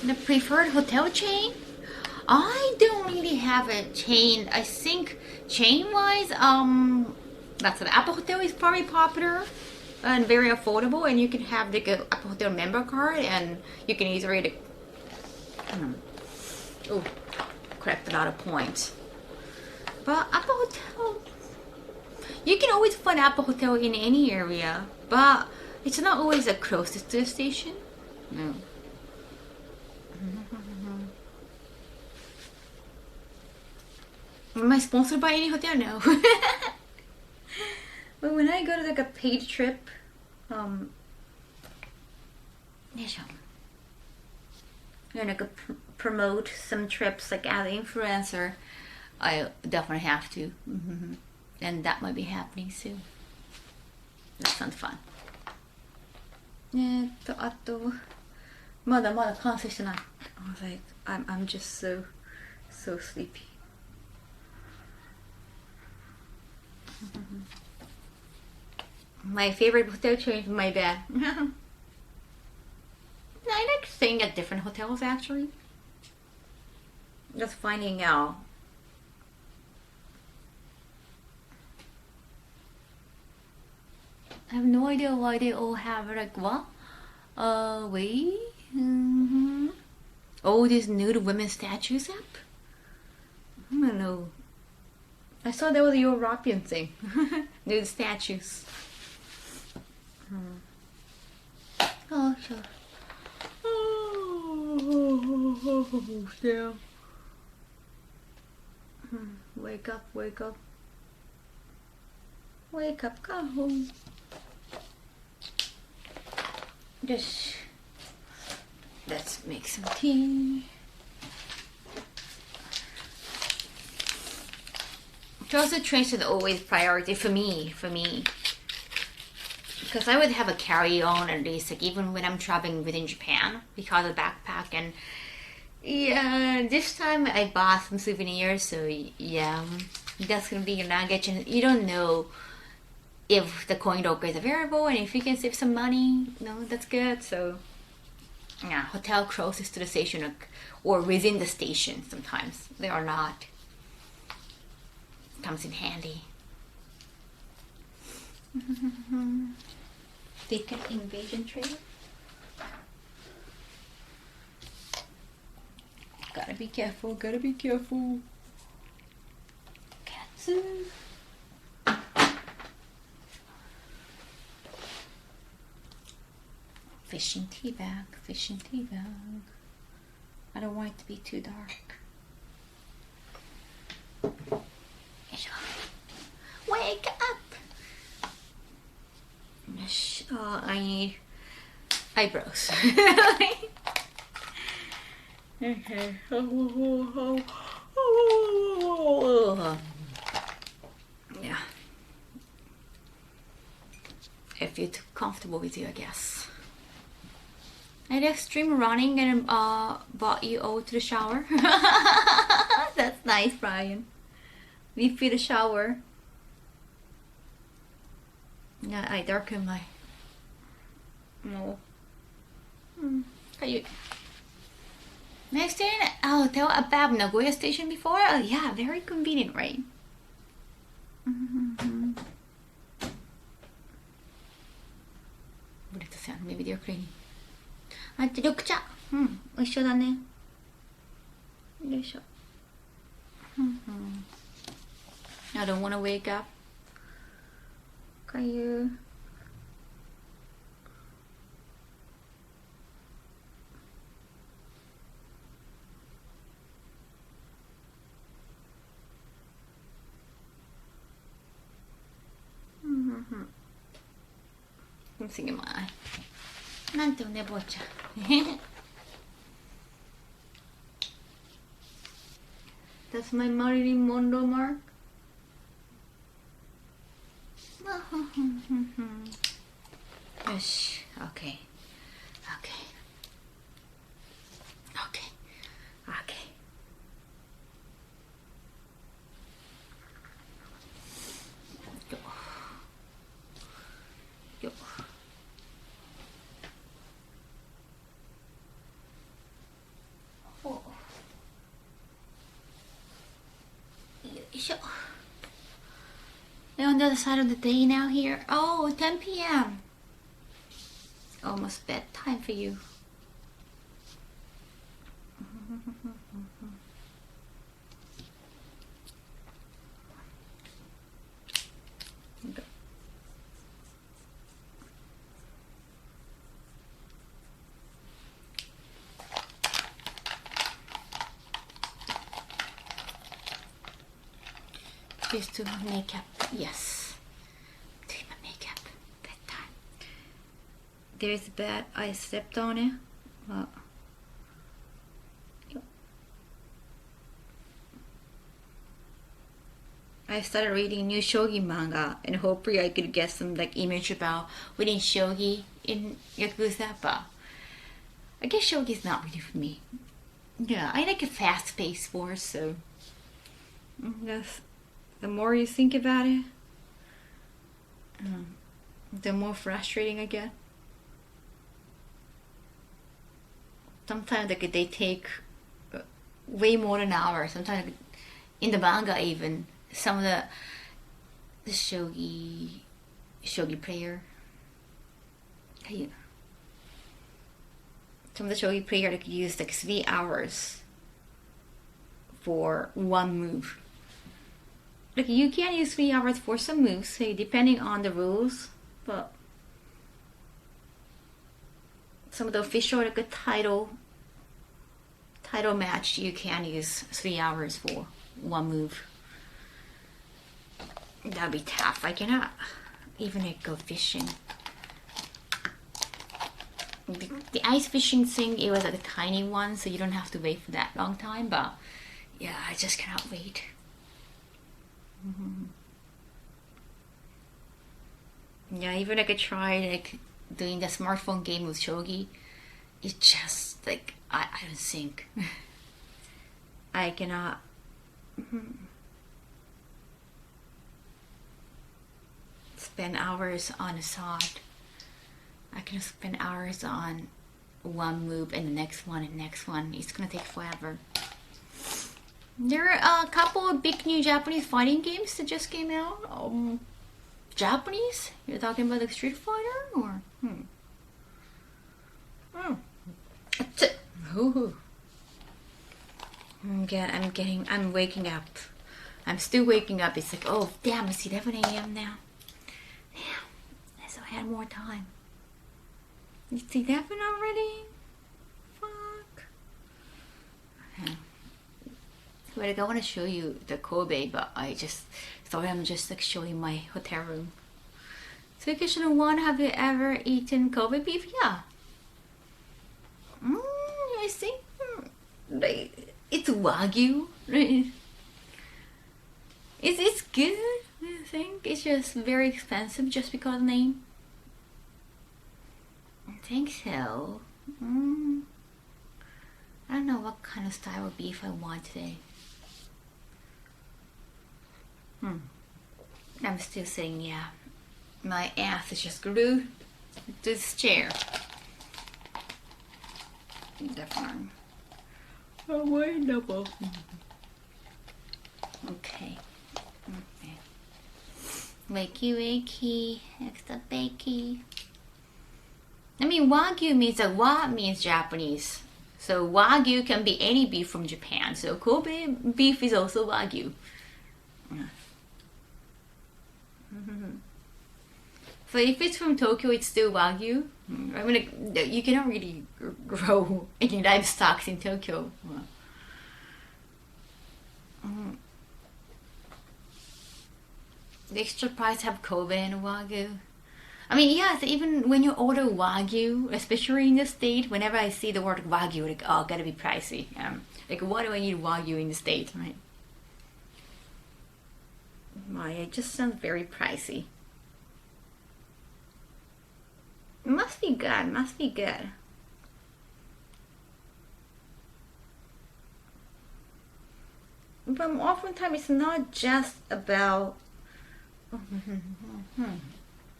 A: The preferred hotel chain? I don't really have a chain. I think chain-wise, that's the Apple Hotel is probably popular and very affordable, and you can have like a Apple Hotel member card, and you can easily like, collect a lot of points. But Apple Hotel, you can always find Apple Hotel in any area, but it's not always the closest to the station. No. Am I sponsored by any hotel? No. But when I go to like a paid trip, like promote some trips like as an influencer, I definitely have to. And that might be happening soon. That sounds fun. あとまだ完成してない。I was like, I'm just so sleepy. My favorite hotel chain is my bed. I like staying at different hotels actually. Just finding out. I have no idea why they all have like what? Wait. Oh, these nude women statues up? I don't know. I saw that was a European thing. Nude statues. Oh, sure. Oh, yeah. Wake up, wake up. Wake up, Kaho. Just let's make some tea. Toasted trains are always priority for me. Because I would have a carry-on at least, like even when I'm traveling within Japan, because of the backpack. And yeah, this time I bought some souvenirs, so yeah, that's gonna be your luggage. And you don't know if the coin locker is available, and if you can save some money, no, that's good. So yeah, hotel closest to the station or within the station, sometimes they are not. Comes in handy. Thicket invasion trailer. Gotta be careful, gotta be careful. Katsu. Fishing tea bag, fishing tea bag. I don't want it to be too dark. Wake up! Oh, I need eyebrows. Okay. Yeah. If you're too comfortable with you, I guess. I had extreme running and brought you over to the shower. That's nice, Brian. We feel the shower. Yeah, I darken my. No. Kayu. Next day, I'll tell about Nagoya Station before. Oh, yeah, very convenient, right? Maybe they're cleaning. あっち緑茶。一緒だね。よいしょ。I don't want to wake up. Can you? Something in my eye. なんておねぼうちゃん。That's my Marilyn Monroe mark. Yosh. Okay. Okay. Okay. Okay. Go. Go. Oh. They're on the other side of the day now here. Oh, 10 p.m. Almost bedtime for you. Okay. Please do my makeup. Yes. Do my makeup. Bedtime. There's a bed. I stepped on it. I started reading new shogi manga, and hopefully I could get some like image about winning shogi in Yakuza, but I guess shogi is not really for me. Yeah, I like a fast-paced sport, so that's. The more you think about it, the more frustrating I get. Sometimes like they take way more than an hour. Sometimes in the manga even some of the shogi player. Some of the shogi player like use like 3 hours for one move. Like you can use 3 hours for some moves, say depending on the rules, but some of the official like a title match you can use 3 hours for one move. That'd be tough. I cannot even like go fishing. The ice fishing thing, it was like a tiny one, so you don't have to wait for that long time, but yeah, I just cannot wait. Yeah, even like I tried like doing the smartphone game with shogi. It's just like I don't think I cannot. Spend hours on a sod. I can spend hours on one move and the next one and the next one. It's gonna take forever. There are a couple of big new Japanese fighting games that just came out. Japanese? You're talking about the Street Fighter or? Ooh. I'm waking up. I'm still waking up. It's like, oh damn, it's 11 a.m. now. Damn, so I had more time. It's 11 already? Fuck. Okay. Like I want to show you the Kobe, but I just thought I'm just like showing my hotel room. So question one, have you ever eaten Kobe beef? Yeah. I see. Like, it's Wagyu. It's good. I think it's just very expensive just because of the name. I think so. I don't know what kind of style of beef I want today. I'm still saying yeah. My ass is just glued to this chair. Definitely. Oh, wonderful. Okay. Wakey wakey, extra bakey. I mean, Wagyu means that wa means Japanese. So Wagyu can be any beef from Japan. So Kobe beef is also Wagyu. So if it's from Tokyo, it's still Wagyu. I mean, you cannot really grow any livestock in Tokyo. The extra price have Kobe and Wagyu. I mean, yes, even when you order Wagyu, especially in the state, whenever I see the word Wagyu, like, oh, gotta be pricey. Like, why do I need Wagyu in the state, right? Why, it just sounds very pricey. It must be good, must be good. But oftentimes it's not just about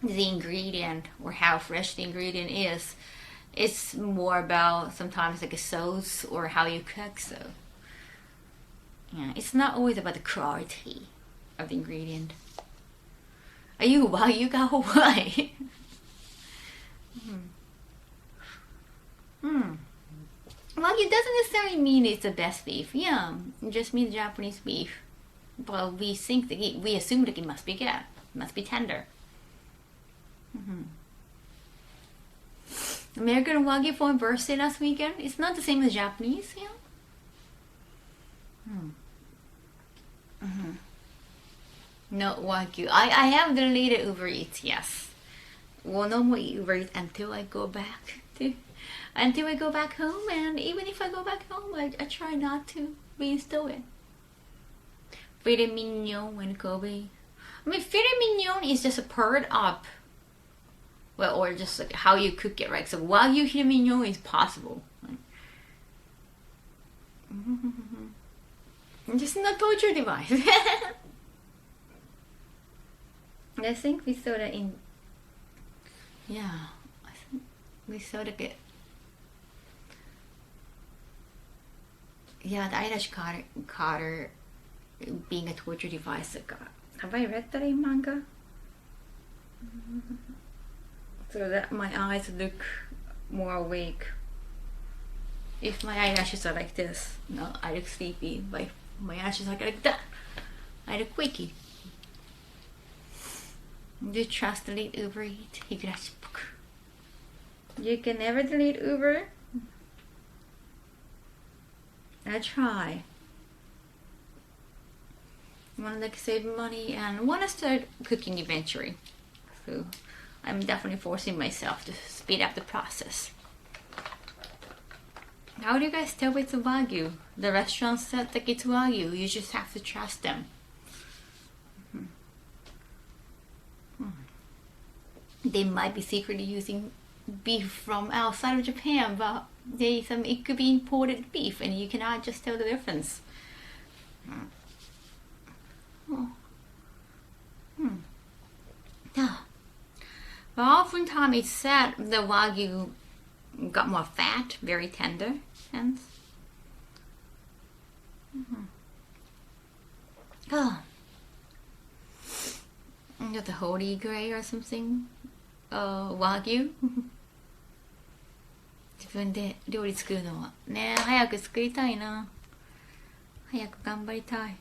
A: the ingredient or how fresh the ingredient is. It's more about sometimes like a sauce or how you cook. So yeah, it's not always about the quality of the ingredient. Are you Wagyu Kaho? Why? Wagyu doesn't necessarily mean it's the best beef. Yeah, it just means Japanese beef. Well, we think that we assume that it must be good. It must be tender. American Wagyu for my birthday last weekend. It's not the same as Japanese, yeah. No Wagyu. I have deleted Uber Eats. Yes. Well, no more Uber Eats until I go back home. And even if I go back home, I try not to reinstall it. Filet mignon and Kobe. I mean, filet mignon is just a part of, well, or just like how you cook it, right? So Wagyu filet mignon is possible. Right? Just not torture device. I think we saw that in, yeah, I think we saw that. Yeah, the Irish Carter being a torture device. Have I read that in manga? So that my eyes look more awake. If my eyelashes are like this, no, I look sleepy. My eyelashes are like that, I look quaky. Do you trust delete Uber Eats? You can never delete Uber. I try. I want to like save money and want to start cooking eventually. So I'm definitely forcing myself to speed up the process. How do you guys tell it's a Wagyu? The restaurant said that it's Wagyu. You just have to trust them. they might be secretly using beef from outside of Japan, but it could be imported beef, and you cannot just tell the difference. Oh. Yeah. But oftentimes it's said the Wagyu got more fat, very tender, hence. Oh. Got the holy grail or something. Wagyu. 自分で料理作るのはね、早く作りたいな。早く頑張りたい。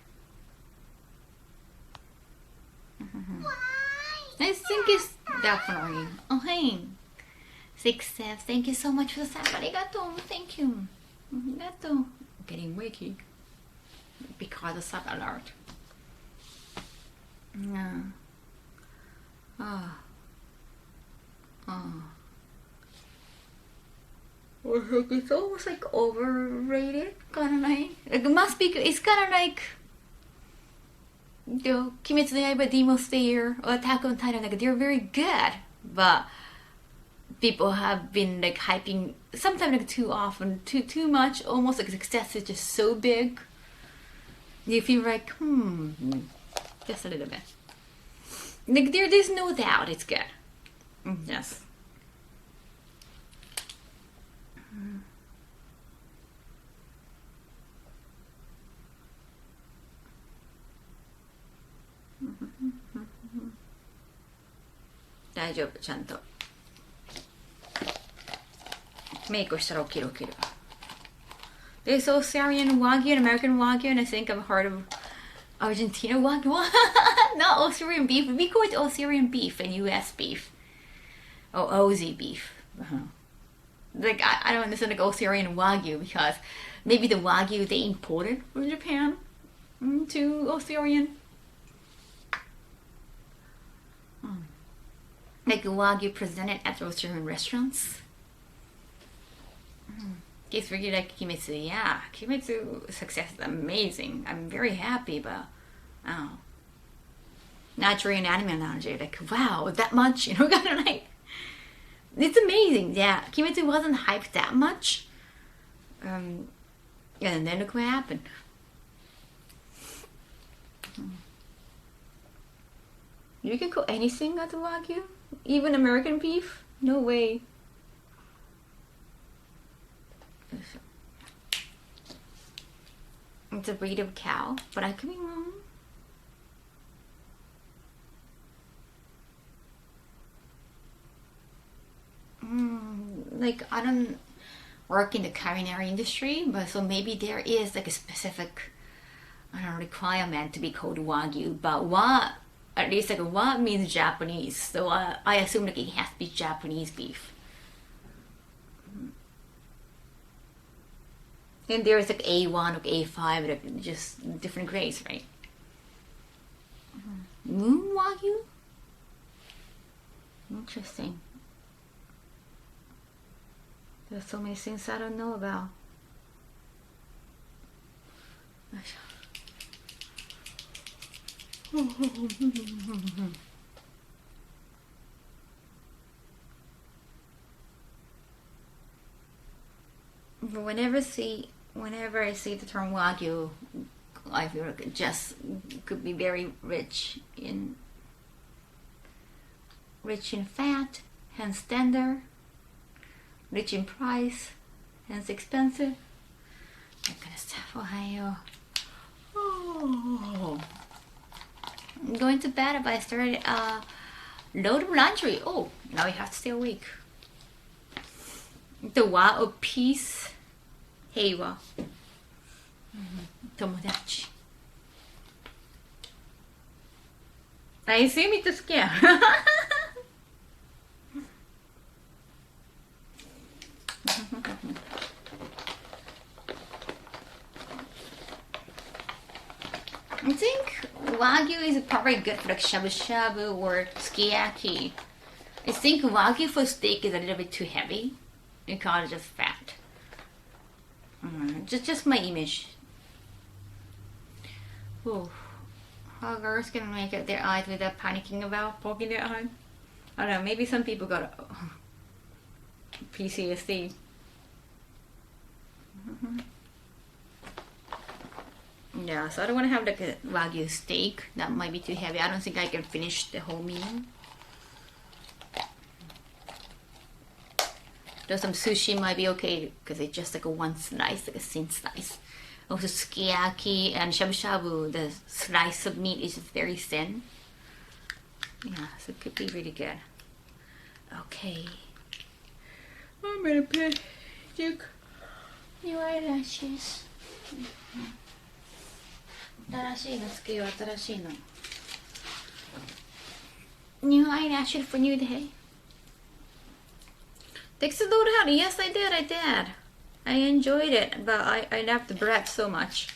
A: I think it's definitely. Oh, hey. Success. Thank you so much for the sub. Arigato. Thank you. Arigato. Getting wakey. Because of sub alert. Yeah. It's almost like overrated, kind of like it must be. It's kind of like the Kimetsu no Yaiba, Demon Slayer, or Attack on Titan. Like they're very good, but people have been like hyping sometimes like too often, too much, almost like success is just so big. You feel like just a little bit. Like there's no doubt it's good. Yes. Daijoubu, ちゃんとメイクしたら起きる。There's Australian Wagyu and American Wagyu, and I think I've heard of Argentina Wagyu. Not Australian beef. We call it Australian beef and US beef. Oh, Aussie beef. Like I don't understand like Australian Wagyu because maybe the Wagyu they imported from Japan to Australian. Like Wagyu presented at Australian restaurants. It's really like Kimetsu. Yeah, Kimetsu success is amazing. I'm very happy, but naturally an anime analogy, like wow, that much, kind of like it's amazing. Yeah, Kimetsu wasn't hyped that much. And then look what happened. You can cook anything as a Wagyu, even American beef. No way. It's a breed of cow, but I could be wrong. Like I don't work in the culinary industry, but so maybe there is like a specific, requirement to be called Wagyu. But what, at least like what means Japanese, so I assume like it has to be Japanese beef. And there's like A1 or A5, like just different grades, right? Moon Wagyu? Interesting. There's so many things I don't know about. But whenever I see the term Wagyu, I feel like it just could be very rich in fat, hence tender, rich in price, hence expensive. That kind of stuff. Ohio. Oh. I'm going to bed, but I started a load of laundry. Oh, now we have to stay awake. The wa of peace, heiwa. Tomodachi. I assume it's a scam. I think Wagyu is probably good for like shabu shabu or sukiyaki. I think Wagyu for steak is a little bit too heavy because it's just fat. Just my image. Oh, how girls can make up their eyes without panicking about poking their eye? I don't know, maybe some people got PTSD. Yeah, so I don't want to have like a Wagyu steak. That might be too heavy. I don't think I can finish the whole meal. Though some sushi might be okay because it's just like a one slice, like a thin slice. Also sukiyaki and shabu shabu, the slice of meat is just very thin. Yeah, so it could be really good. Okay. I'm gonna put new eyelashes. 新しいのつけよう、新しいの。New eyelashes for new day. Texas honey. Yes, I did. I enjoyed it, but I love the bread so much.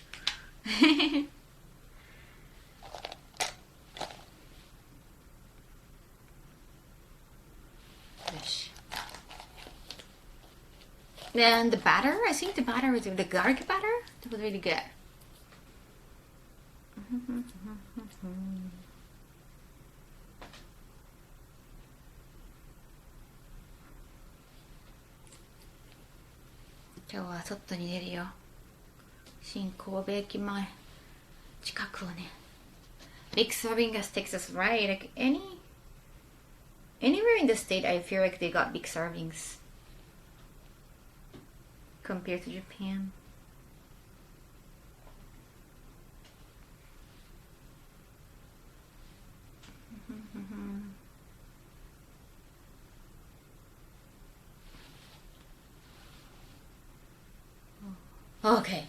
A: Then the batter, I think the batter was the garlic batter. That was really good. Todayは外に出るよ。新神戸駅前近くをね。Big serving as Texas, right? Like anywhere in the state, I feel like they got big servings compared to Japan. Okay.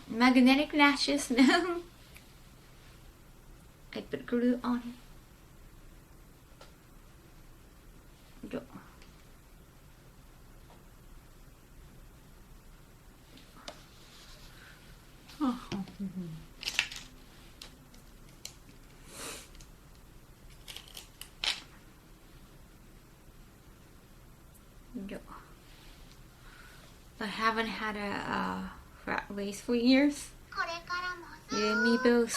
A: Magnetic lashes, no. I put glue on it. Go. Oh. Go. I haven't had a frat waist for years. You and me both.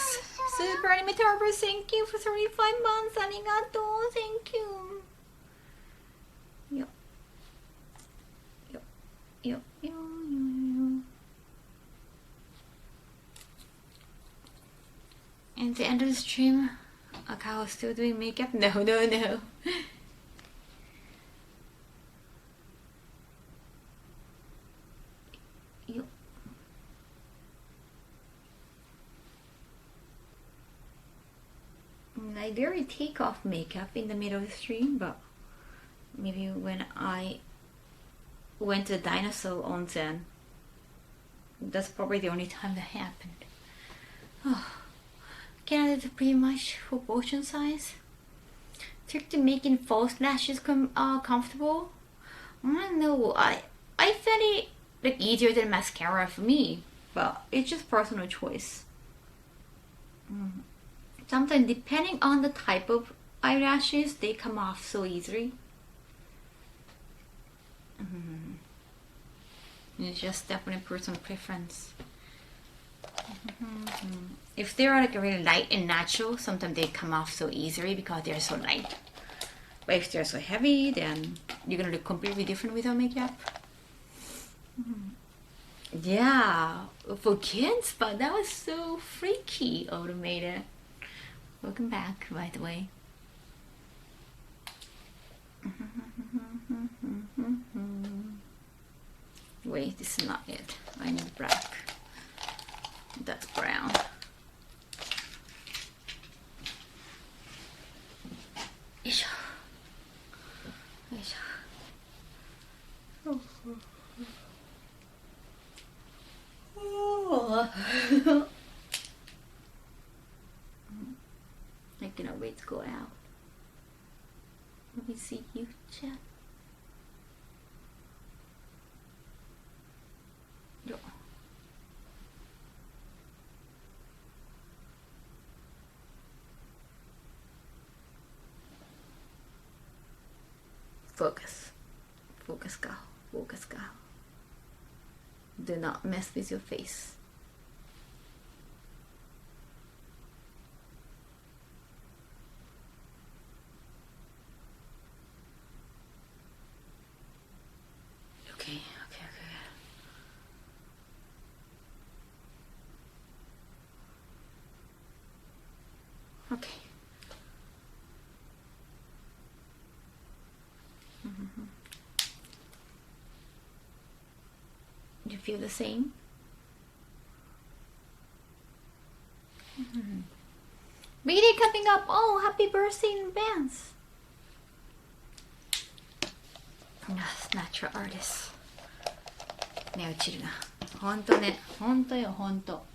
A: Super Anime Tarver, thank you for 35 months. Arigato, thank you. Yo. Yo. Yo. Yo. Yo. And the end of the stream, Kaho still doing makeup? No. I rarely take off makeup in the middle of the stream, but maybe when I went to Dinosaur Onsen, that's probably the only time that happened. Oh, Canada's pretty much proportion size. Trick to making false lashes comfortable. I don't know. I found it like easier than mascara for me, but it's just personal choice. Sometimes, depending on the type of eyelashes, they come off so easily. It's just definitely personal preference. If they're like really light and natural, sometimes they come off so easily because they're so light. But if they're so heavy, then you're gonna look completely different without makeup. Yeah, for kids, but that was so freaky, automated. Welcome back, by the way. Wait, this is not it. I need black. That's brown. Isha. Isha. Oh. I cannot wait to go out. Let me see you, chat. Yo. Focus. Focus, Kaho. Focus, Kaho. Do not mess with your face. You feel the same? B-Day coming up. Oh, happy birthday in advance. Natural artist. ね、落ちるな。ほんとね。ほんとよ、ほんと。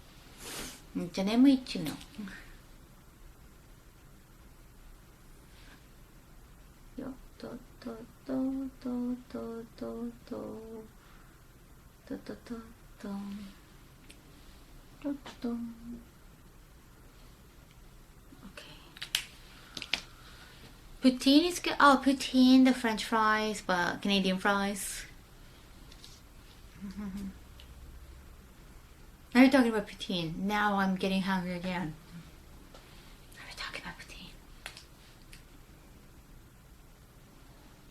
A: めっちゃ眠いっちゅうの。よっとっとっとっとっとっとっとっとっとっとっとっと。Poutine is good. Oh, poutine, the French fries, but Canadian fries. Are you talking about poutine? Now I'm getting hungry again. Are we talking about poutine?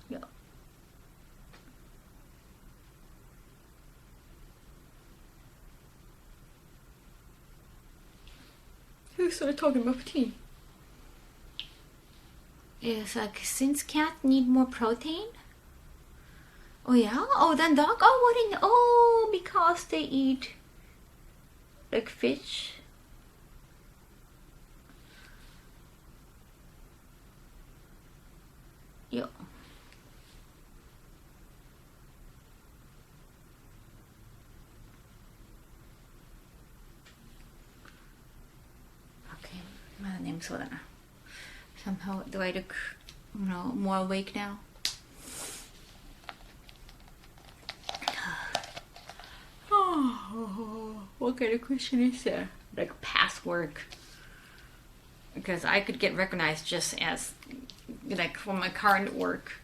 A: Yeah. Who started talking about poutine? It's like, since cats need more protein. Oh yeah? Oh, then dog? Oh, what in? Oh, because they eat like fish. Yeah. Okay, まだ眠そうだな。Somehow, do I look, more awake now? Oh, what kind of question is that? Like past work? Because I could get recognized just as, like, from my current work.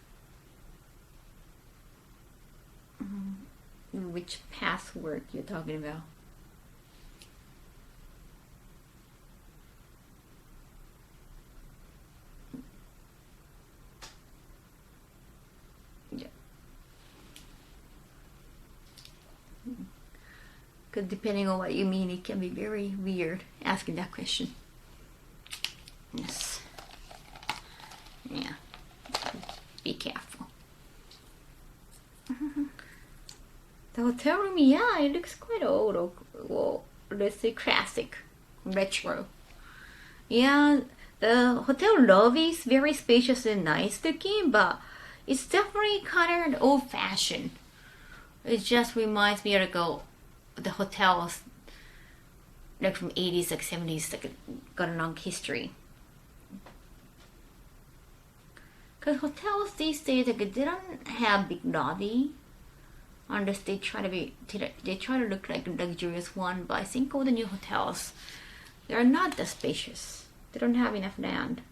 A: Which past work you're talking about? Because depending on what you mean, it can be very weird asking that question. Yes. Yeah. Be careful. The hotel room, yeah, it looks quite old. Or, well, let's say classic, retro. Yeah, the hotel lobby is very spacious and nice looking, but it's definitely kind of old-fashioned. It just reminds me of the hotels like from 80s, like 70s, like got a long history. Because hotels these days, like, they don't have big lobby unless they try to look like a luxurious one. But I think all the new hotels, they're not that spacious. They don't have enough land.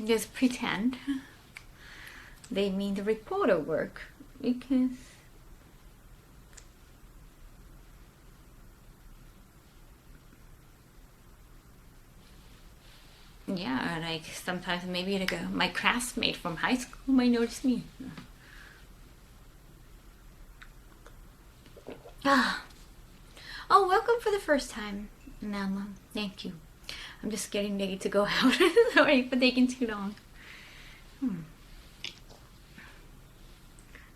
A: Just pretend they mean the reporter work, because yeah, like sometimes maybe like my classmate from high school might notice me. Oh, welcome for the first time, Nama. Thank you. I'm just getting ready to go out. Sorry for taking too long.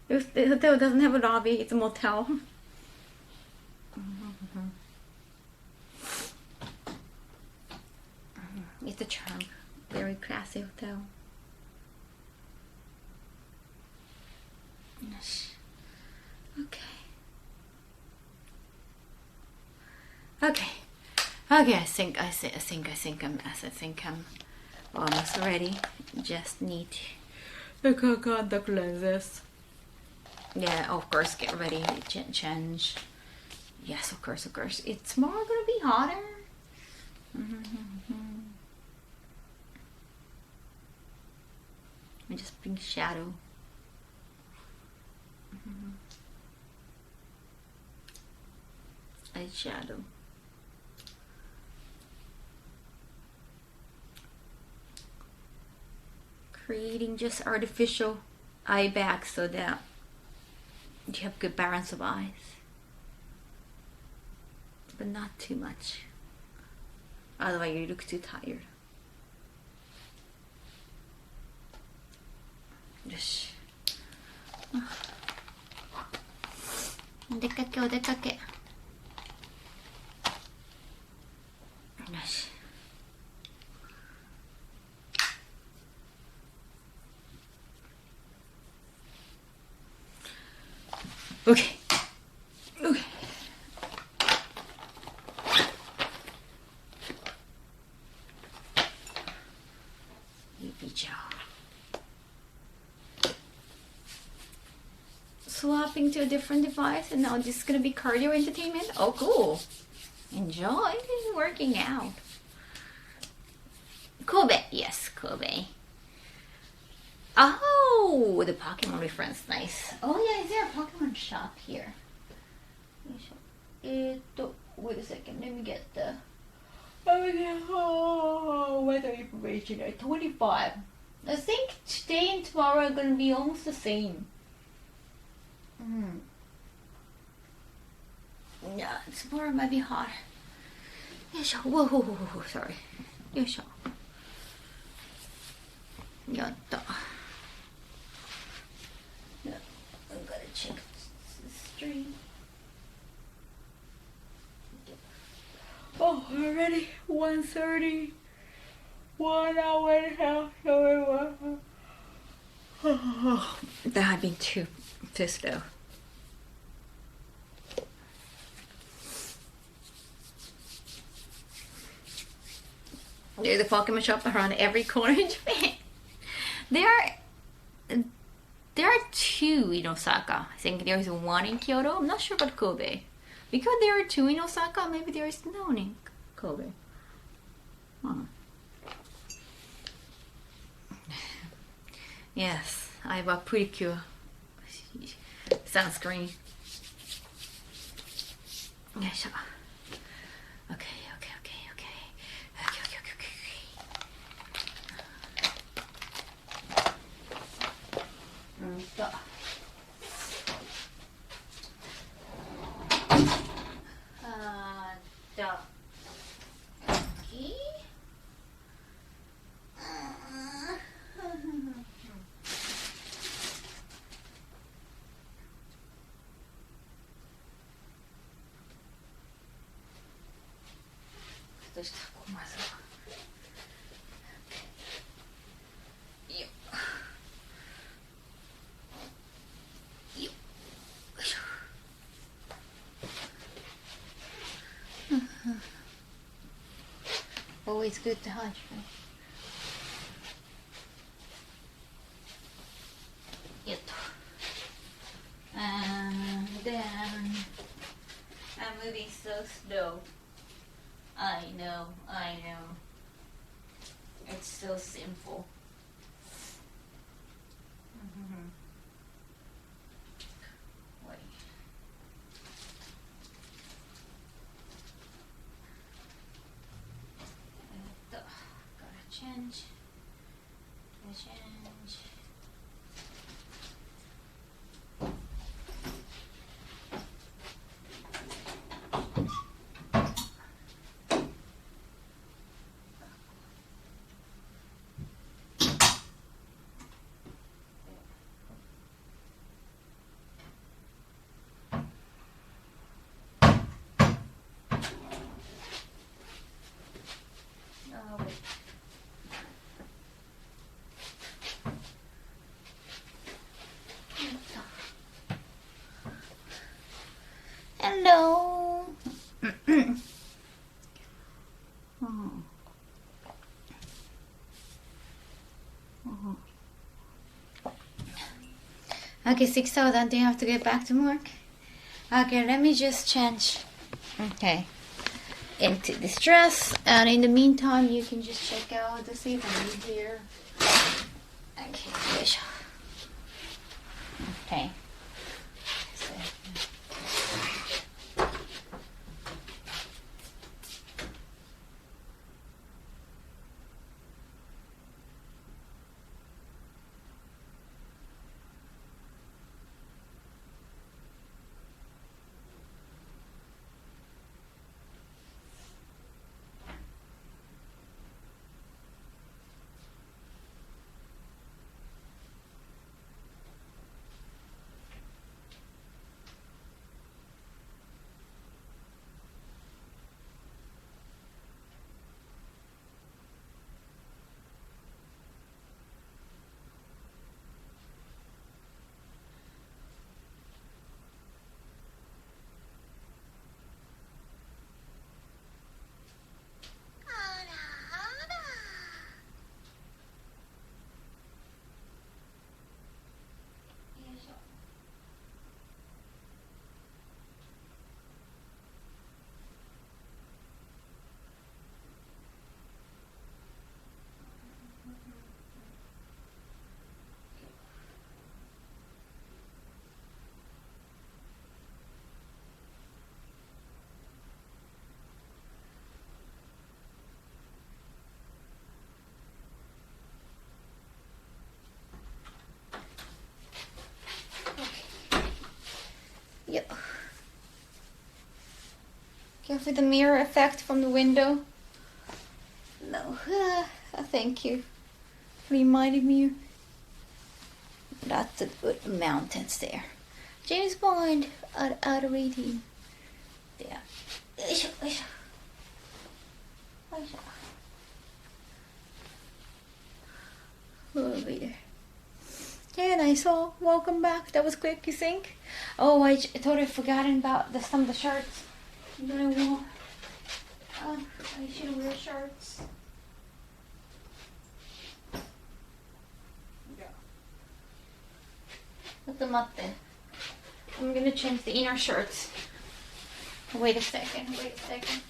A: The hotel doesn't have a lobby, it's a motel. It's a charm. Very classy hotel. Yes. Okay. I think I'm almost ready. Just need the contact lenses. Yeah, of course, get ready, change. Yes, of course. It's more gonna be hotter. I just bring shadow. Eyeshadow. Creating just artificial eye bags so that you have good balance of eyes, but not too much. Otherwise, you look too tired. よし。お出かけお出かけ。よし。OK。OK。いいじゃん。Swapping to a different device, and now this is gonna be cardio entertainment. Oh, cool! Enjoy working out. Kobe, yes, Kobe. Oh, the Pokemon reference, nice. Oh yeah, is there a Pokemon shop here? Wait a second, let me get the. Oh, weather information at 25. I think today and tomorrow are gonna be almost the same. Yeah, tomorrow might be hot. Whoa, whoa, whoa, whoa, sorry. よいしょ。やった。I'm gonna check the stream. Oh, already 1:30. 1 hour and a half. That had been too slow. There's a Pokemon shop around every corner in Japan. There are 2 in Osaka. I think there is 1 in Kyoto. I'm not sure about Kobe. Because there are 2 in Osaka, maybe there is none in Kobe. Yes, I have a pretty cool sunscreen. Okay. Always good to hydrate. And then I'm moving so slow. I know. It's so simple. Wait. Gotta change. Hello. Okay, 6 hours and then you have to get back to work. Okay, let me just change. Okay. Into this dress, and in the meantime you can just check out the scenery here. Okay, okay. Careful the mirror effect from the window. No, thank you. Reminded me. Lots of good mountains there. James Bond out of rating. There. Over there. And I saw welcome back. That was quick, you think? Oh, I totally forgotten about some of the shirts that I wore. I should wear shirts. I'm gonna change the inner shirts. Wait a second. Yes.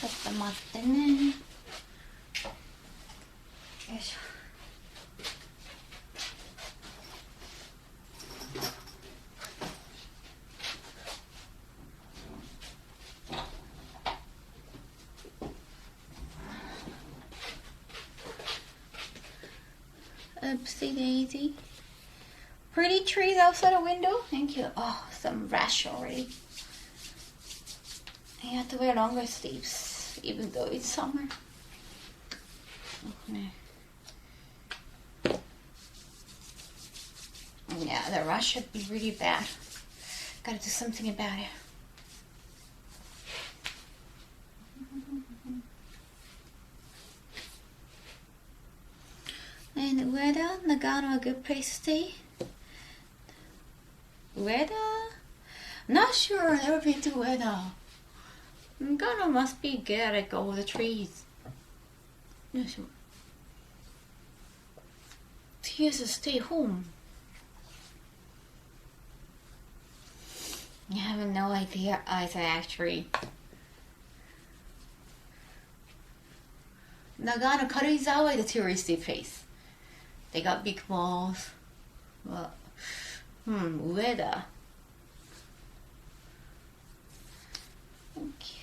A: ちょっと待ってね。よいしょ。Oopsie daisy. Pretty trees outside the window. Thank you. Oh, some rash already. I have to wear longer sleeves, even though it's summer. Okay. Yeah, the rash should be really bad. Gotta do something about it. And the weather, Nagano, a good place to stay. Weather? Not sure. Never been to weather. Nagano must be good at all the trees. Here's a stay home. I have no idea either, actually. Nagano, Karuizawa is a touristy place. They got big malls. Well, weather. Okay.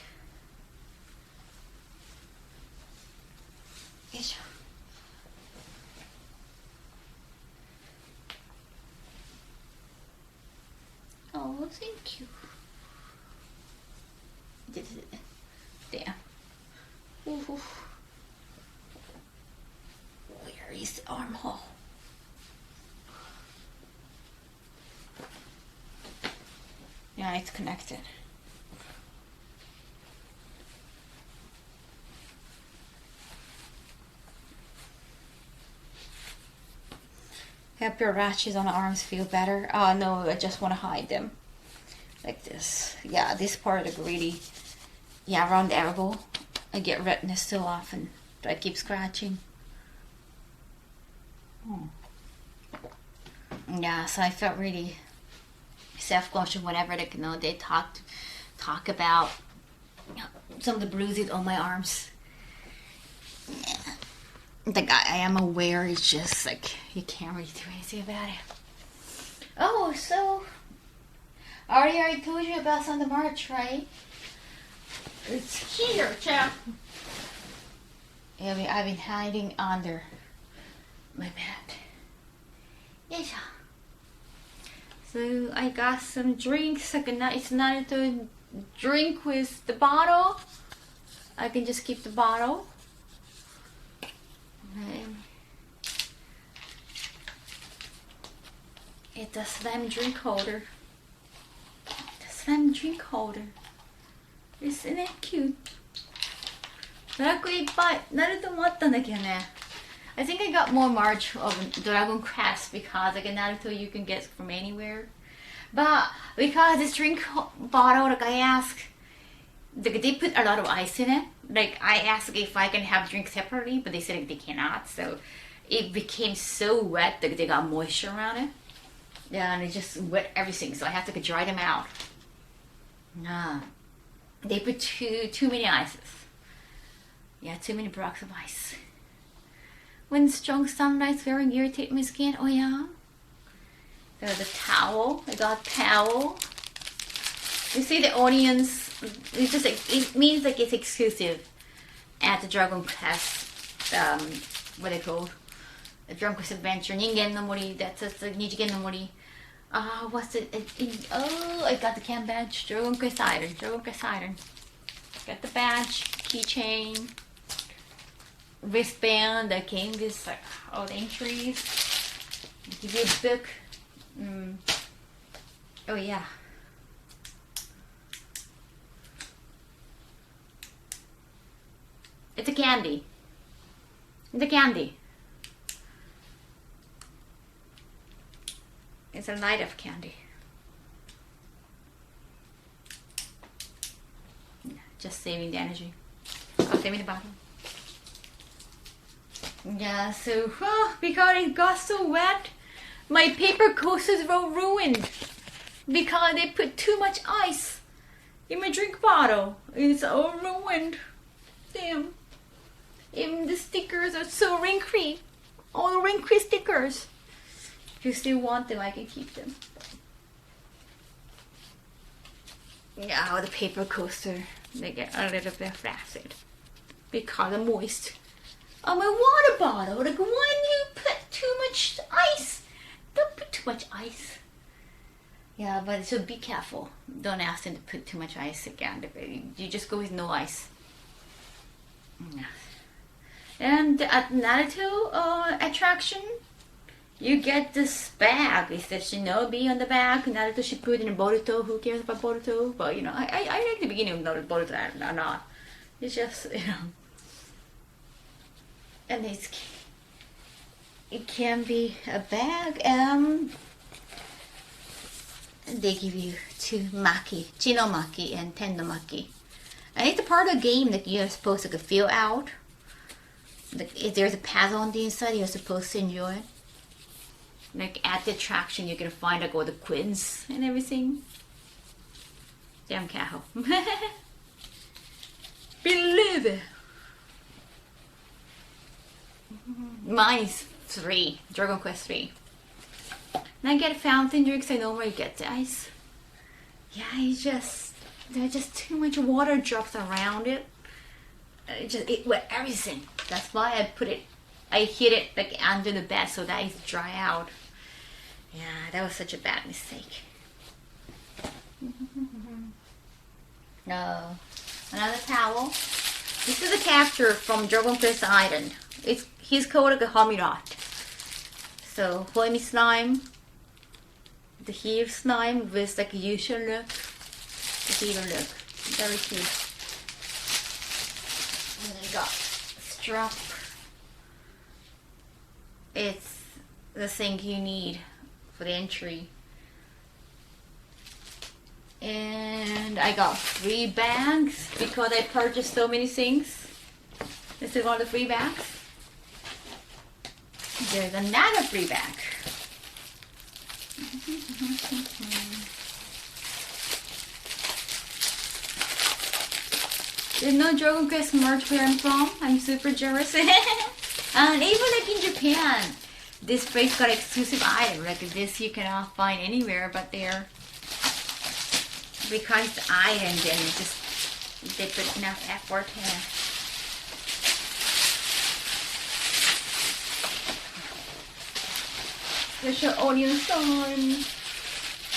A: Yes. Oh, thank you. There. Ooh. Where is the armhole? Yeah, it's connected. Help your rashes on the arms feel better. Oh no, I just want to hide them. Like this. Yeah, this part of really, yeah, around the elbow. I get redness so often. I keep scratching. Yeah, so I felt really self-conscious whenever they talk about some of the bruises on my arms. Yeah. The guy I am aware is just like you can't really do anything about it. Oh, so I told you about Sunday March, right? It's here, chap. Yeah, I've been hiding under my bed. Yes. So I got some drinks. It's not to drink with the bottle. I can just keep the bottle. It's a slim drink holder. The slim drink holder. Isn't it cute? ドラクエいっぱいナルトもあったんだけどね。I think I got more March of Dragon Quest because like in Naruto you can get from anywhere. But because this drink bottle, like I asked, like they put a lot of ice in it. Like I asked if I can have drink separately, but they said like, they cannot. So it became so wet that they got moisture around it. Yeah, and it just wet everything. So I have to dry them out. Nah, they put too many ices. Yeah, too many blocks of ice. When strong sunlight's very irritate my skin. Oh yeah. There's a towel. I got a towel. You see the onions? It's just like it means like it's exclusive at the Dragon Quest. What are they called? The Dragon Quest Adventure. Ningen-no-Mori. That's the Nijigen-no-Mori. What's it? Oh, I got the camp badge. Dragon Quest Iron. Dragon Quest Iron. Got the badge, keychain, wristband that came with like all the entries. Give you a book. Oh yeah. It's a candy. It's a candy. It's a light of candy. Just saving the energy. Oh, saving the bottle. Yeah, so because it got so wet, my paper coasters were ruined because they put too much ice in my drink bottle. It's all ruined. Damn. Even the stickers are so wrinkly. All the wrinkly stickers. If you still want them, I can keep them. Yeah, the paper coaster, they get a little bit flaccid because they're moist. Oh, my water bottle, like why do you put too much ice? Don't put too much ice. Yeah, but so be careful. Don't ask them to put too much ice again. You just go with no ice. Yeah. And at Naruto attraction, you get this bag. It says Shinobi on the back. Naruto should put in Boruto. Who cares about Boruto? But you know, I like the beginning of Boruto or not. It's just, you know. And it can be a bag. They give you two maki, Chinomaki and Tennomaki. And it's a part of the game that you're supposed to fill out. Like, if there's a puzzle on the inside, you're supposed to enjoy it. Like at the attraction, you're gonna find like all the quiz and everything. Damn Kaho. Believe it. Mine is 3, Dragon Quest 3. And I get fountain drinks. I normally get the ice. Yeah, there's just too much water drops around it. It wet everything. That's why I hid it like under the bed so that it dry out. Yeah, that was such a bad mistake. No, another towel. This is a character from Dragon Quest Island. He's called like a Hamirat. So Hoemi slime, the heel slime with like a usual look, the heel look, very cute. And then got strap. It's the thing you need for the entry. And I got 3 bags because I purchased so many things. This is one of the 3 bags. There's another 3 bag. There's no Dragon Quest merch where I'm from. I'm super jealous. And even like in Japan, this place got exclusive items. Like this you cannot find anywhere but there. Because it's island and just they put enough effort here. Special onion time.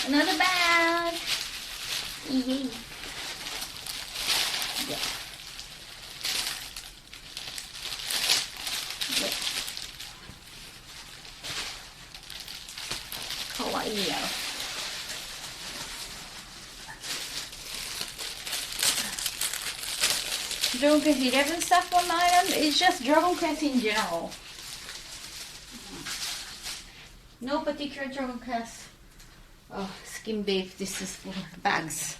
A: Another bag. Yay. Yeah. Yeah. Kawaii. Dragon Quest 11 stuff one item. It's just Dragon Quest in general. No particular Dragon Quest. Oh, skim beef. This is for bags.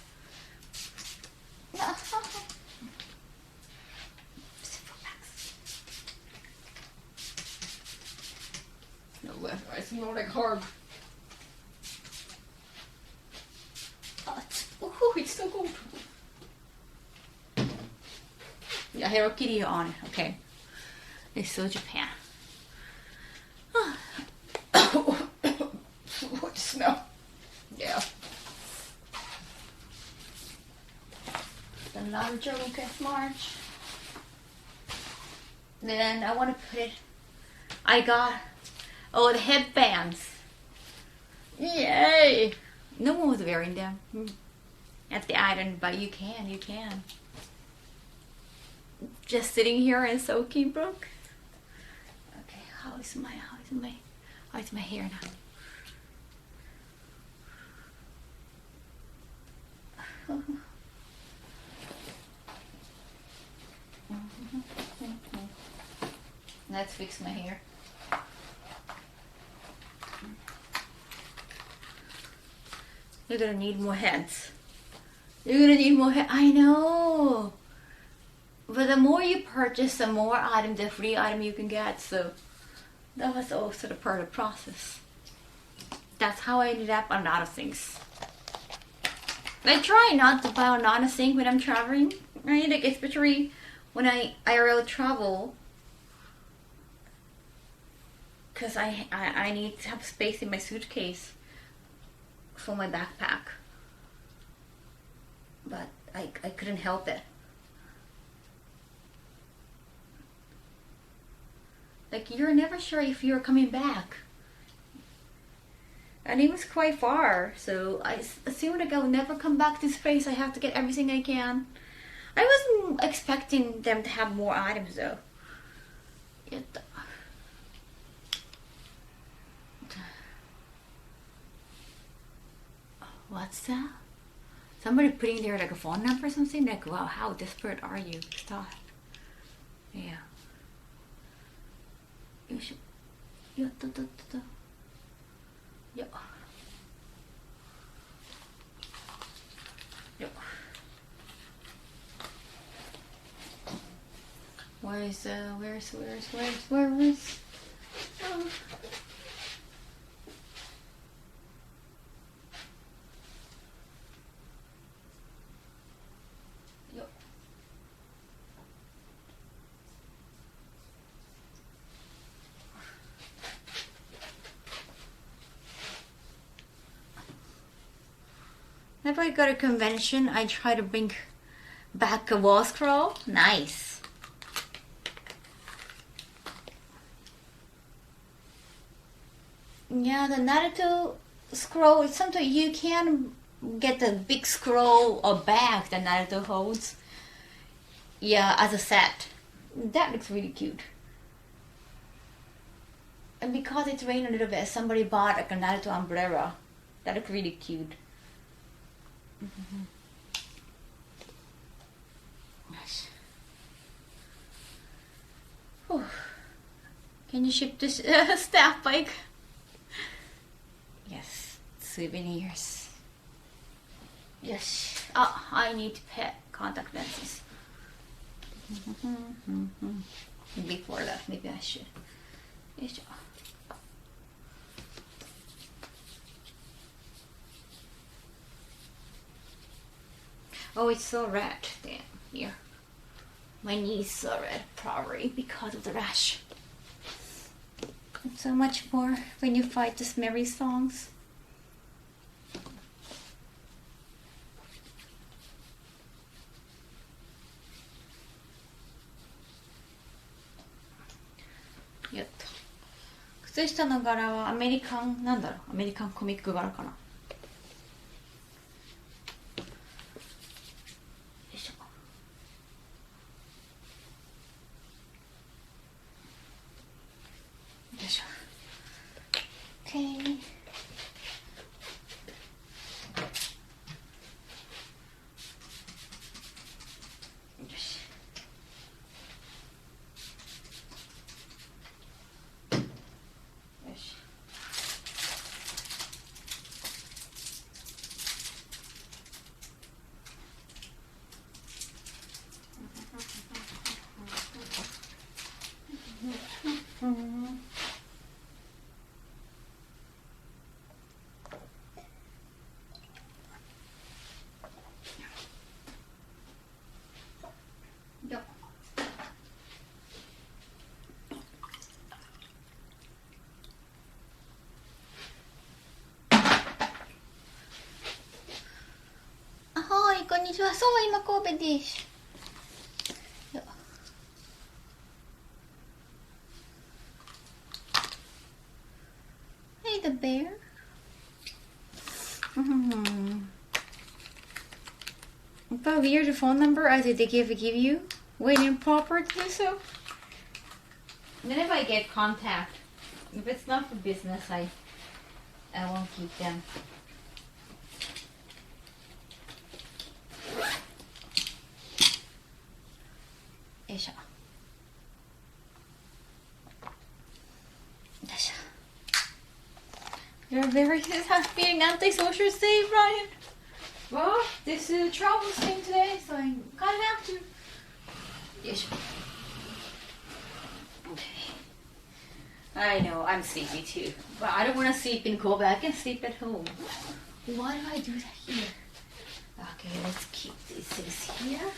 A: No, I smell like herb. Oh, it's so cold. Yeah, Hello Kitty on it. Okay. It's so Japan. What smell? Yeah. Another Dragon Quest March. Then I want to put it. I got the headbands. Yay! No one was wearing them at the island, but you can. Just sitting here and soaking brook. Okay, how is my hair now? Let's fix my hair. You're gonna need more heads. I know. But the more you purchase, the more item, the free item you can get. So that was also the part of the process. That's how I ended up on a lot of things. I try not to buy a lot of things when I'm traveling, right? Like especially when I IRL travel, because I need to have space in my suitcase for my backpack. But I couldn't help it. Like, you're never sure if you're coming back. And it was quite far, so I assumed like I'll never come back to this place. I have to get everything I can. I wasn't expecting them to have more items though. What's that? Somebody putting there like a phone number or something? Like, wow, how desperate are you? Stop. Yeah. Yo. Where's oh. Whenever I go to a convention, I try to bring back a wall scroll. Nice. Yeah, the Naruto scroll is something you can get the big scroll or bag that Naruto holds. Yeah, as a set. That looks really cute. And because it's raining a little bit, somebody bought like a Naruto umbrella. That looks really cute. Nice. Whew. Can you ship this staff bike? Yes, souvenirs. Yes. Oh, I need to pet contact lenses. Before that, maybe I should. Yes. Oh, it's so red there, here. My knee's so red, probably because of the rash. It's so much more when you fight the merry songs.やった。靴下の柄はアメリカン、なんだろう、アメリカンコミック柄かな。よいしょ。よいしょ。OK。よし。そう、今神戸です。Hey, the bear. If I weird the phone number, did they give you when improper to do so? Then if I get contact, if it's not for business, I won't keep them. You're very being antisocial today, Brian. Well, this is a travel thing today, so I kind of have to. Yes. Okay. I know, I'm sleepy too. But I don't want to sleep in Kobe. I can sleep at home. Why do I do that here? Okay, let's keep these things here.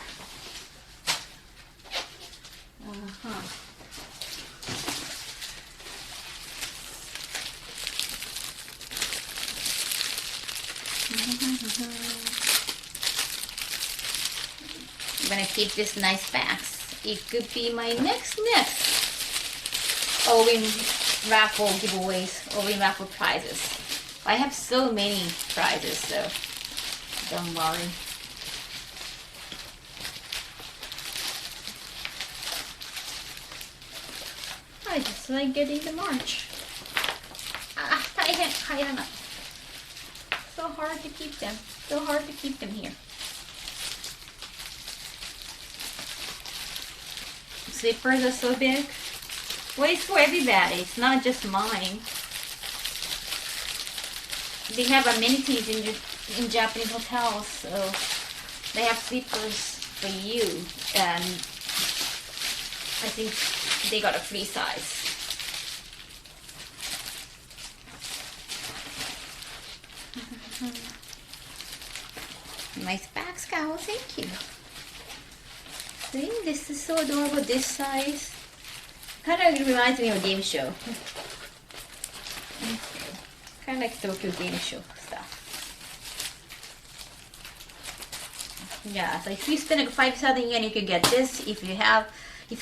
A: I'm gonna keep this nice box. It could be my next Owing raffle giveaways, Owing raffle prizes. I have so many prizes, so don't worry. I just like getting the March. So hard to keep them. So hard to keep them here. Zippers are so big. Well, it's for everybody. It's not just mine. They have amenities in Japanese hotels, so they have sleepers for you, and I think they got a free size. Nice back, Kaho. Thank you. See, this is so adorable. This size kind of reminds me of a game show. Okay. Kind of like Tokyo game show stuff. Yeah, so if you spend like 5,000 yen, you can get this. If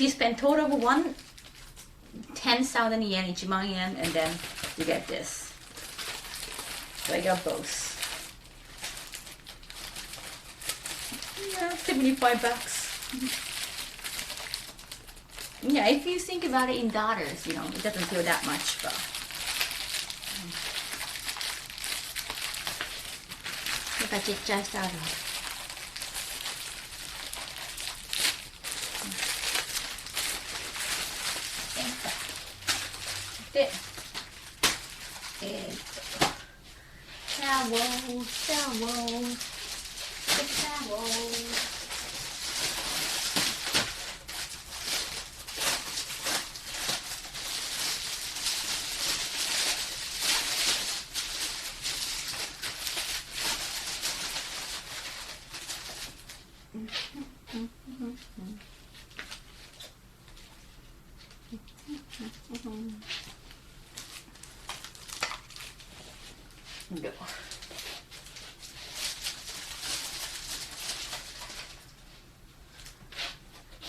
A: you spend total of 10,000 yen, 1,000,000 yen, and then you get this. So I got both. Yeah, 75 bucks. Yeah, if you think about it in dollars, it doesn't feel that much, but. Look at it just out of. No.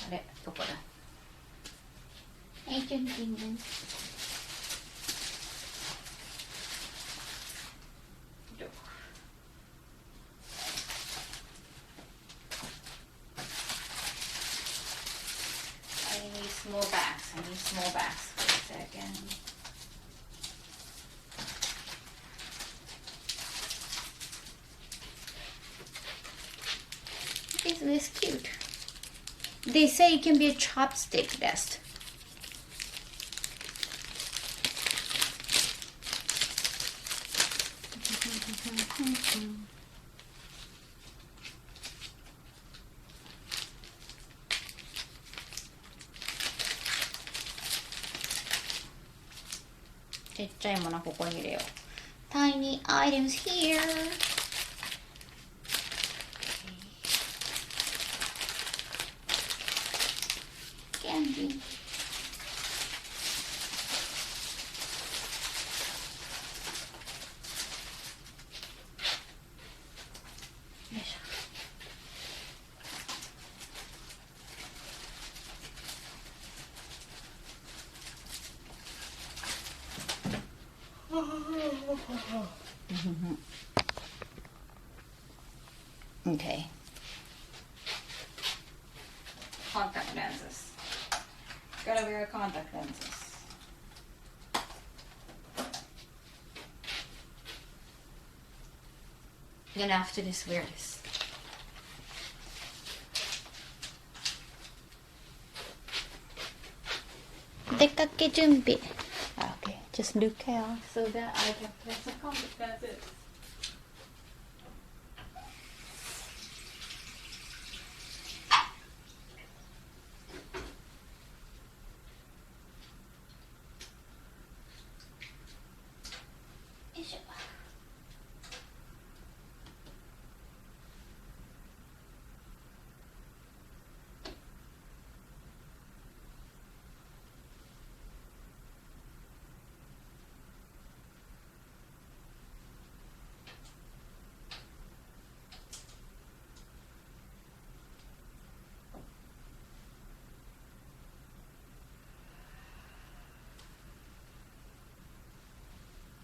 A: あれどこだ Ijinkan-Gai. I need small bags. For a second. Isn't this cute? They say it can be a chopstick vest. Tiny items here. Candy. Okay. Contact lenses. Gotta wear contact lenses. Then after this, wear this. Dekake junbi. Okay, just look out so that I can place some contact lenses.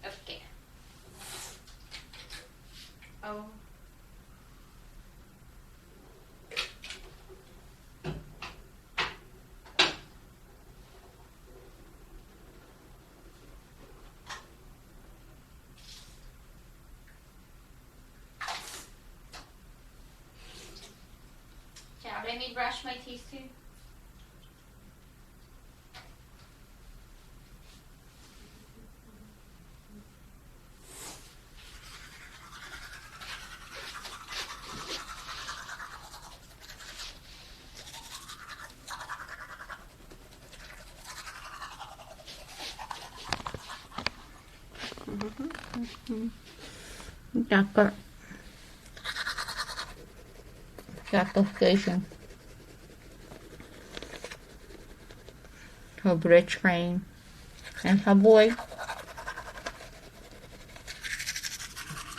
A: Okay. Oh. Now let me brush my teeth too. Got the station. Her bridge train and her boy.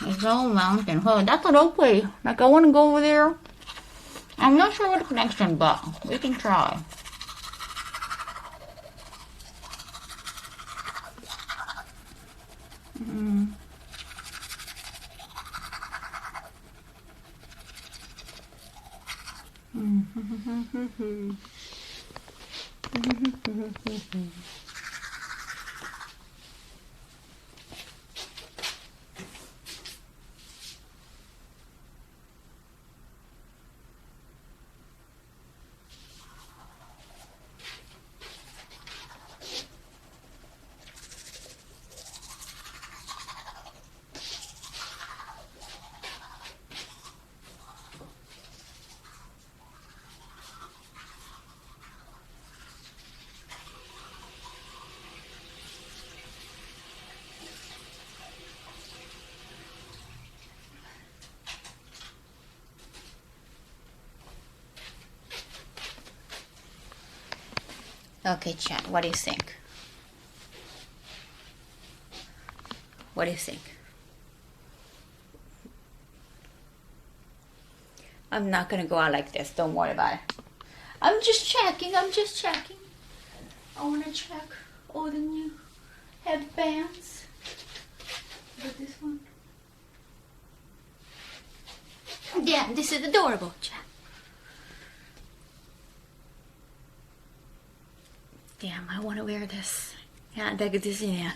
A: It's all mountain. Oh, that's a Ropeway. Like I want to go over there. I'm not sure what the connection, but we can try. Okay, chat, what do you think? What do you think? I'm not gonna go out like this, don't worry about it. I'm just checking. I wanna check all the new headbands. But this one. Yeah, this is adorable, chat. Damn, I want to wear this. Yeah, like a Disneyland.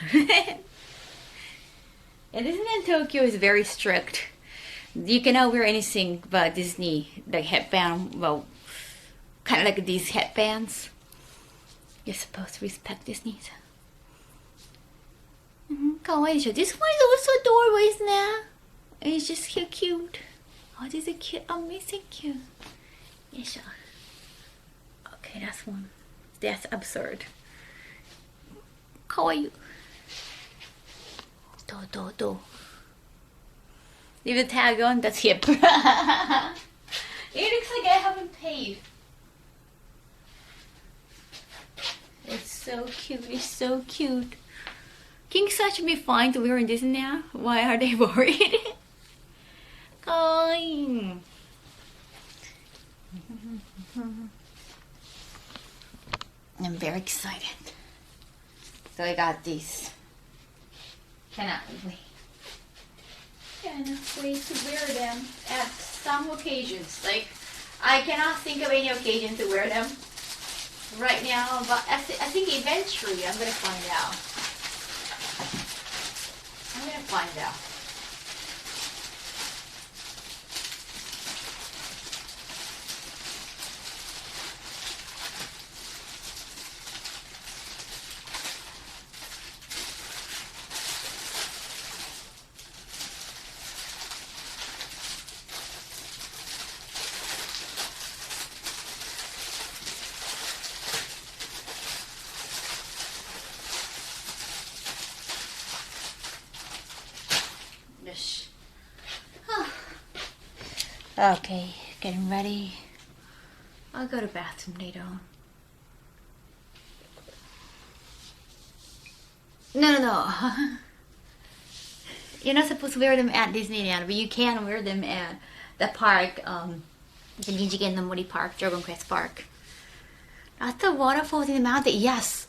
A: And Disneyland Tokyo is very strict. You cannot wear anything but Disney, like headband, well, kind of like these headbands. You're supposed to respect Disney. Kawaii. This one is also adorable, isn't it? It's just so cute. Oh, this is cute, amazing cute. Yes. Okay, that's one. That's absurd. Kawaii. Do. Leave the tag on, that's hip. It looks like I haven't paid. It's so cute. King size should be fine to wear in Disney now. Why are they worried? Kawaii. I'm very excited. So I got these. Cannot wait. and ways to wear them at some occasions. Like, I cannot think of any occasion to wear them right now, but I think eventually I'm gonna find out. I'm gonna find out. Okay, getting ready. I'll go to bathroom later on. No. You're not supposed to wear them at Disneyland, but you can wear them at the park, the Ijinkan-Gai Park, Dragon Quest Park. That's the waterfalls in the mountain. Yes.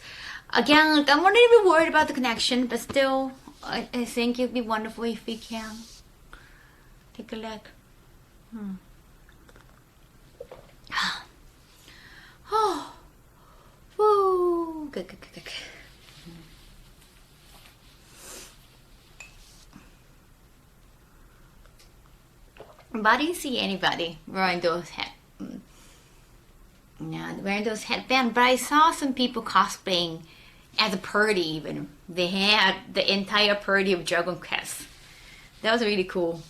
A: Again, I'm a little bit worried about the connection, but still, I think it'd be wonderful if we can. Take a look. Oh, woo! Good. But I didn't see anybody wearing those headbands. But I saw some people cosplaying as a party. Even they had the entire party of Dragon Quest. That was really cool.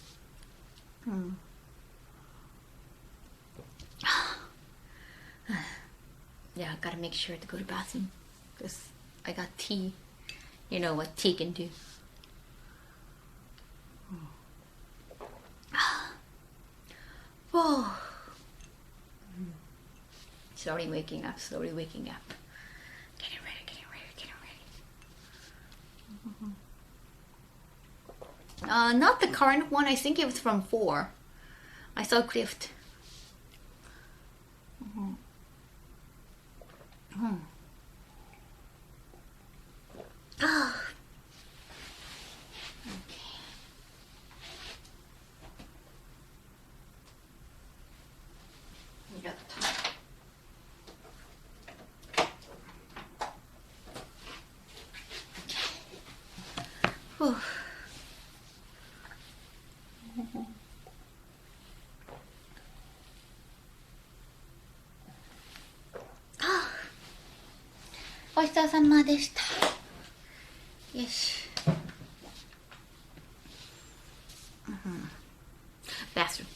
A: Yeah, I gotta make sure to go to the bathroom because I got tea. You know what tea can do. Whoa. Slowly waking up. Getting ready. Not the current one. I think it was from 4. I saw Clift. Yes. Bathroom.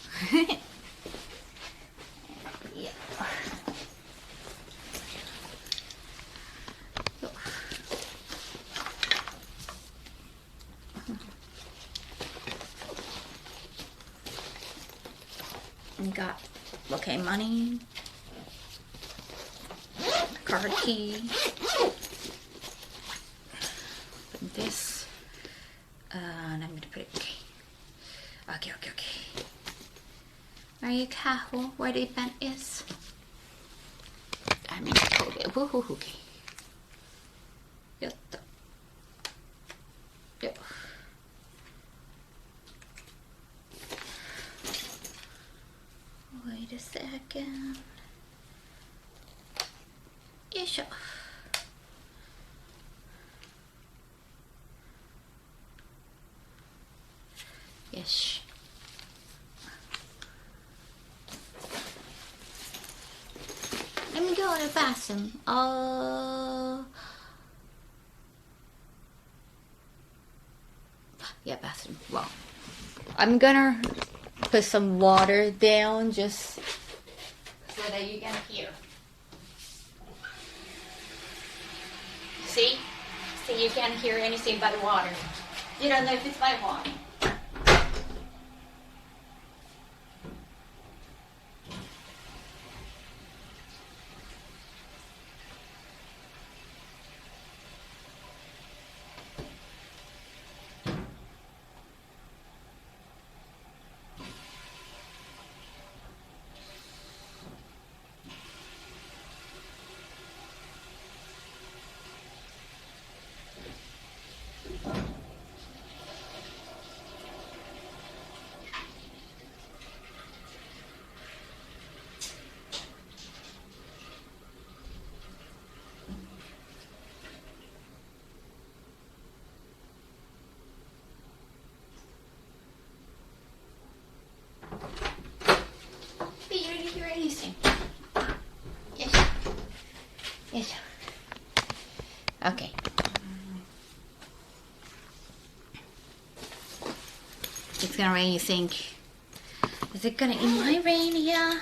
A: Yeah. Got money, card key, put this, and I'm gonna put it. Okay. Are you Kaho where the event is? I'm in Kobe. Woohoo, okay. Yep. Wait a second. Yes. Yes. Let me go to the bathroom. Yeah, bathroom. Well, I'm gonna put some water down just so that you can hear. See, you can't hear anything but water. You don't know if it's my water. Yes. Okay. It's gonna rain, you think? Is it gonna, it might rain, yeah.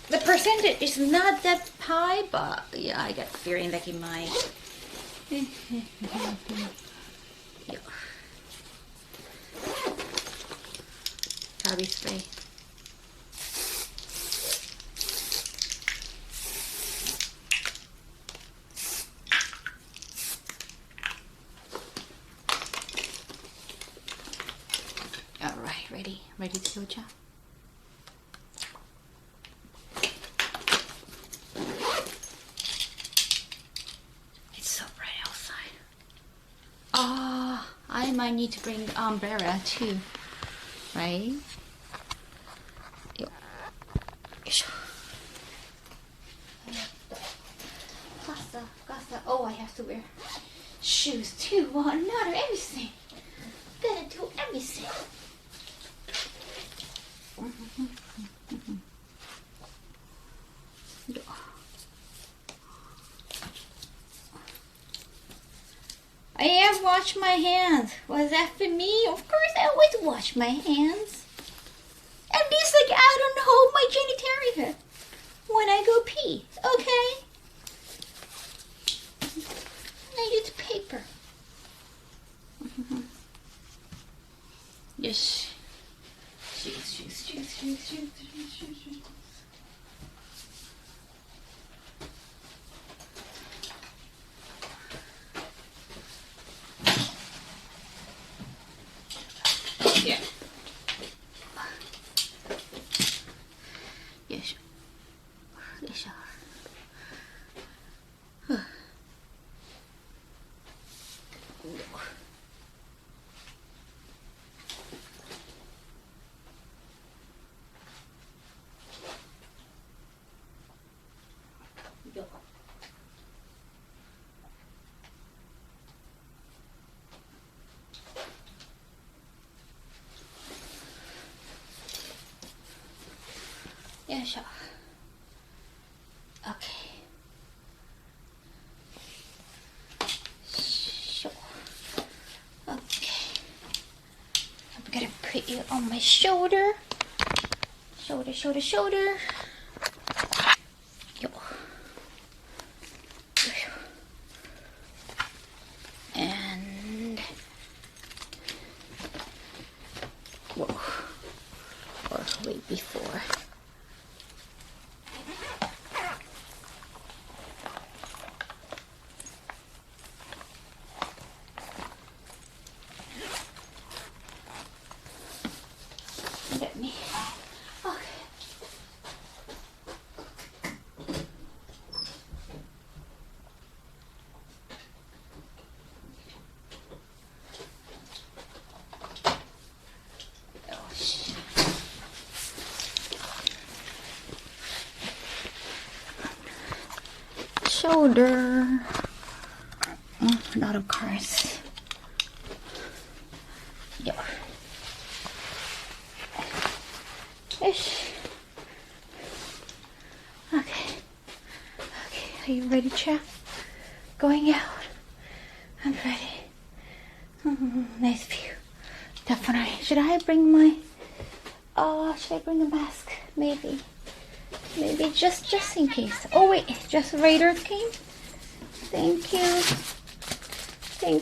A: The percentage is not that high, but yeah, I got a feeling that it might. Yeah. Probably spray. Alright, ready? Ready to go, Cha? It's so bright outside. Oh, I might need to bring the umbrella too. Right? Oh, I have to wear shoes too. Well, not everything. Gotta do everything. I have washed my hands. Was that for me? Of course, I always wash my hands. At least, like, I don't hold my genitalia when I go pee. Okay? I use paper. Yes. Shoes. Yeah. Yes. Yes. Yeah, sure. Okay. Sure. Okay. I'm gonna put you on my shoulder. Shoulder. Yo. And whoa. Or wait before. Let me. Okay. Oh, shit. Shoulder. Oh, a lot of cars. Yeah. Ish. Okay. Are you ready, Chap? Going out. I'm ready. Nice view. Definitely. Should I bring my? Should I bring a mask? Maybe just in case. Oh wait, just Raider came. Thank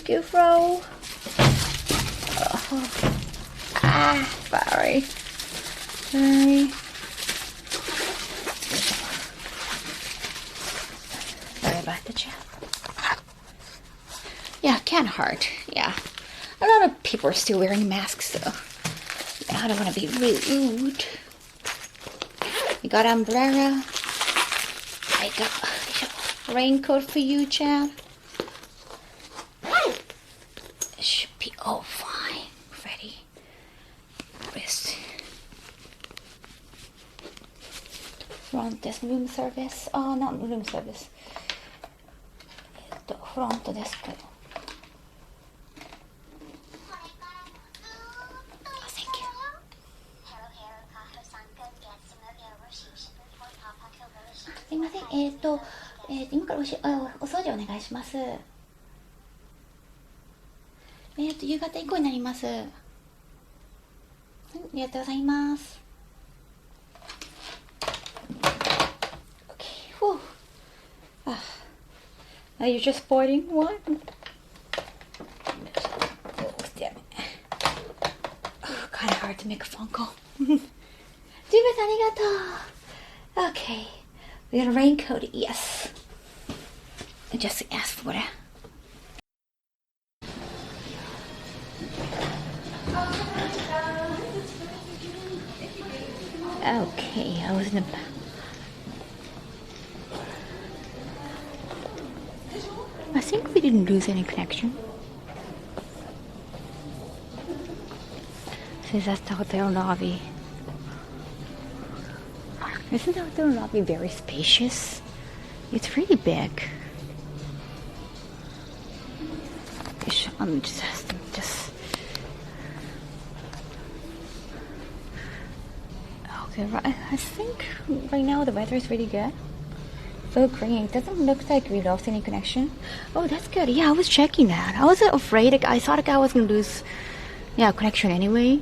A: you, Fro. Sorry. Sorry about the chat. Yeah, kind of hard. Yeah, a lot of people are still wearing masks, so yeah, I don't want to be rude. You got umbrella. I got a raincoat for you, Chad. It should be all fine. Ready? Wrist. Front desk room service. Oh, not room service. The front desk. 今からお掃除お願いします。夕方以降になります。ありがとうございます。Okay. Whew. Are you just pouring one? Oh, damn it. Oh, kind of hard to make a phone call. ジュベさんありがとう。Okay. We got a raincoat. Yes. I just asked for it. Okay, I was in the back. I think we didn't lose any connection. Since that's the hotel lobby. Isn't the hotel lobby very spacious? It's really big. I'm just okay, right. I think right now the weather is really good. So green. It doesn't look like we lost any connection. Oh, that's good. Yeah, I was checking that. I was afraid. I thought I was gonna lose, connection anyway.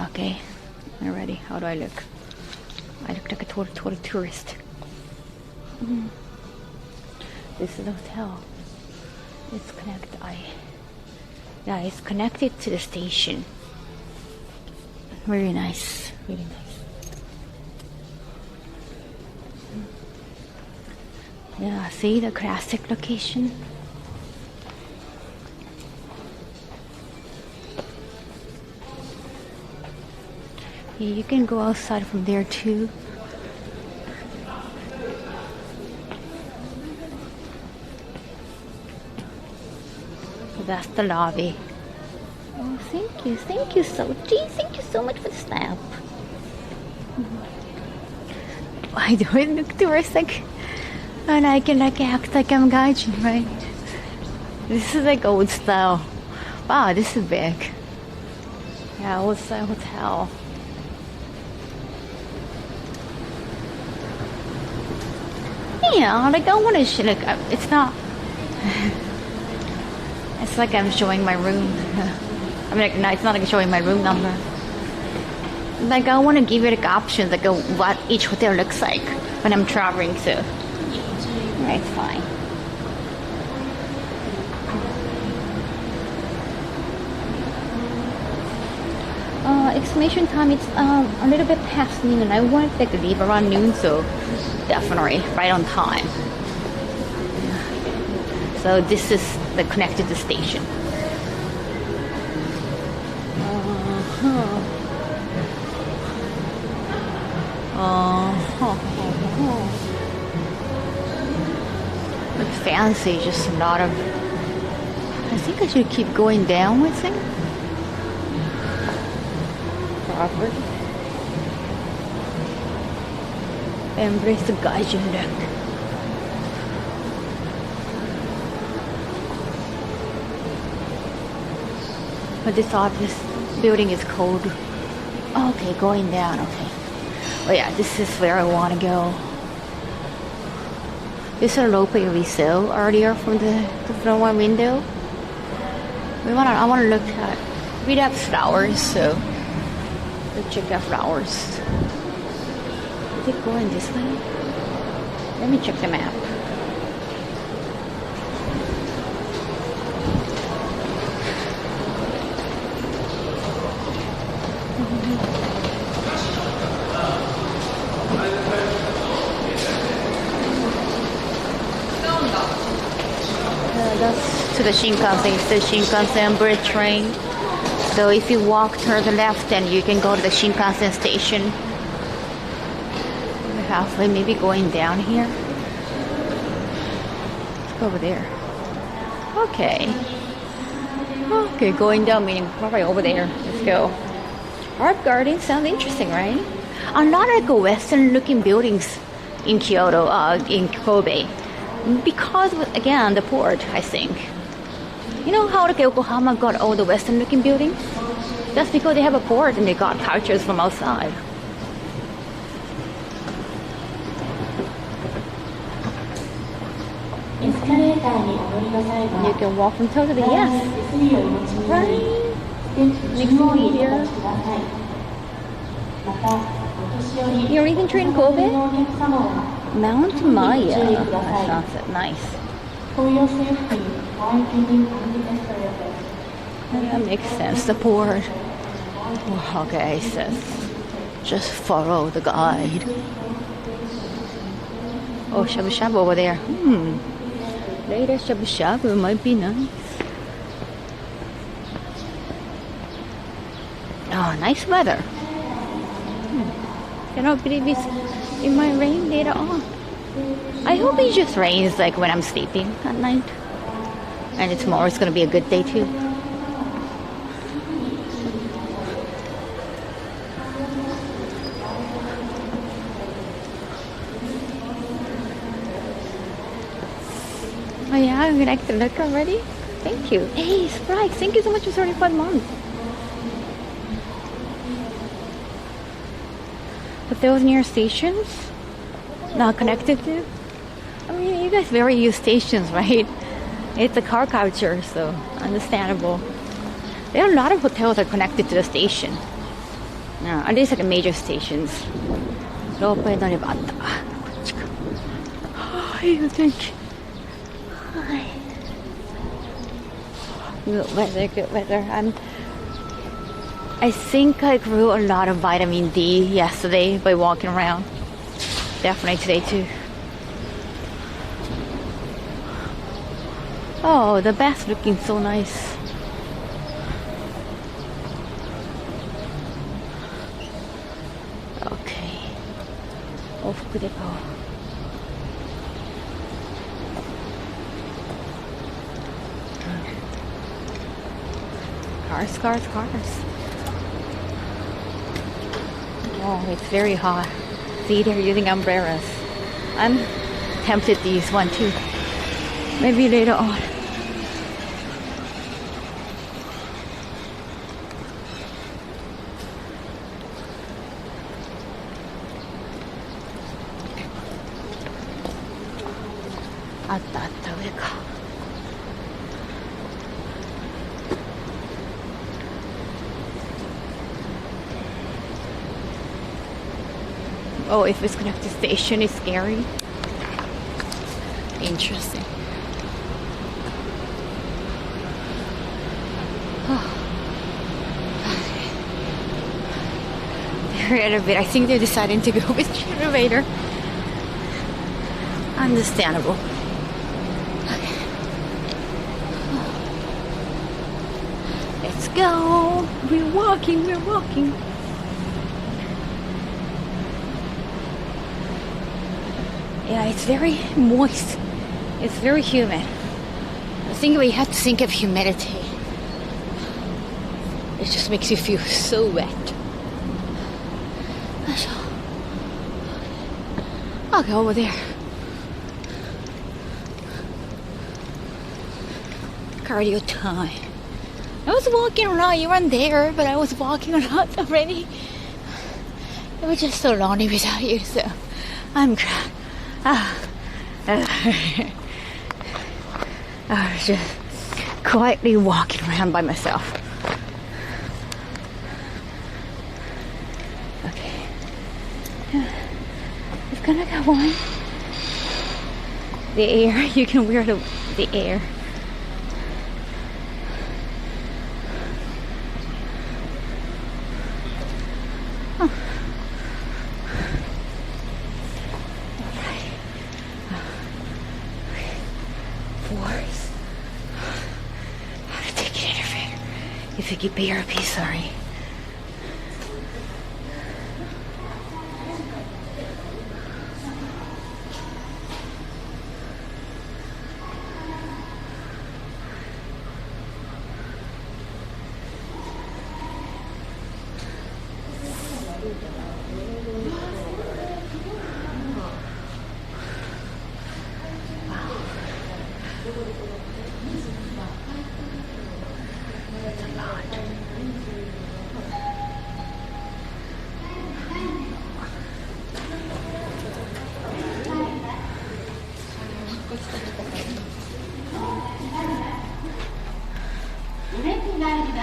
A: Okay, I'm ready. How do I look? I look like a total tourist. This is the hotel. It's connected. It's connected to the station. Very nice. Really nice. Yeah, see the classic location? Yeah, you can go outside from there too. So that's the lobby. Oh, thank you so much for the snap. Why do I look touristic? And I can act like I'm gaijin, right? This is like old style. Wow, this is big. Yeah, old style hotel. Yeah, like I want to look. It's not. It's like I'm showing my room. I mean, no, it's not like showing my room number. Like I want to give you like options, like what each hotel looks like when I'm traveling to. Right, fine. Exclamation time, it's a little bit past noon and I want to leave around noon, so definitely right on time. So this is the connected to the station. It's fancy, just a lot of. I think I should keep going down with it. Proper. Embrace the gaijin look. But this building is cold. Okay, going down. Okay. Oh yeah, this is where I want to go. This is a Ropeway we saw earlier from the front one window. I want to look at. We have flowers, so let's check out flowers. Is it going this way? Let me check the map. That's to the Shinkansen. It's the Shinkansen bridge train. So if you walk to the left, then you can go to the Shinkansen station. We're halfway, maybe going down here. Let's go over there. Okay. Okay, going down, meaning probably over there. Let's go. Art garden sounds interesting, right? A lot of Western-looking buildings in Kyoto, in Kobe. Because, again, the port, I think. You know how like Yokohama got all the Western-looking buildings? That's because they have a port and they got cultures from outside. You can walk from totally, yes. Right? Next to me here. You're even train Kobe? Mount Maya. That sounds nice. That makes sense. The port. Okay, it says just follow the guide. Oh, shabu shabu over there. Later shabu shabu might be nice. Oh, nice weather. Cannot believe it might rain later on. I hope it just rains like when I'm sleeping at night. And tomorrow it's gonna be a good day too. Oh yeah, I'm gonna actually look already. Thank you. Hey, Sprite, thank you so much for 35 months. But those near stations, not connected to. I mean, you guys very use stations, right? It's a car culture, so understandable. There are a lot of hotels that are connected to the station. At least like major stations. Ropeway乗り場あった。Hi, thank you. Hi. Good weather, good weather. I think I grew a lot of vitamin D yesterday by walking around. Definitely today too. Oh, the bath's looking so nice. Okay. 往復で買おう。Cars, cars, cars. Oh, it's very hot. See, they're using umbrellas. I'm tempted to use one too. Maybe later on. Oh, if it's connected to station, it's scary. Interesting. Their elevator. I think they're deciding to go with the elevator. Understandable. Okay. Let's go. We're walking. We're walking. Yeah, it's very moist. It's very humid. I think we have to think of humidity. It just makes you feel so wet. I'll go over there. Cardio time. I was walking around. You weren't there, but I was walking around already. It was just so lonely without you, so I'm glad. I was just quietly walking around by myself. Okay. It's gonna go on. The air, you can wear the air. Figgy BRP, sorry.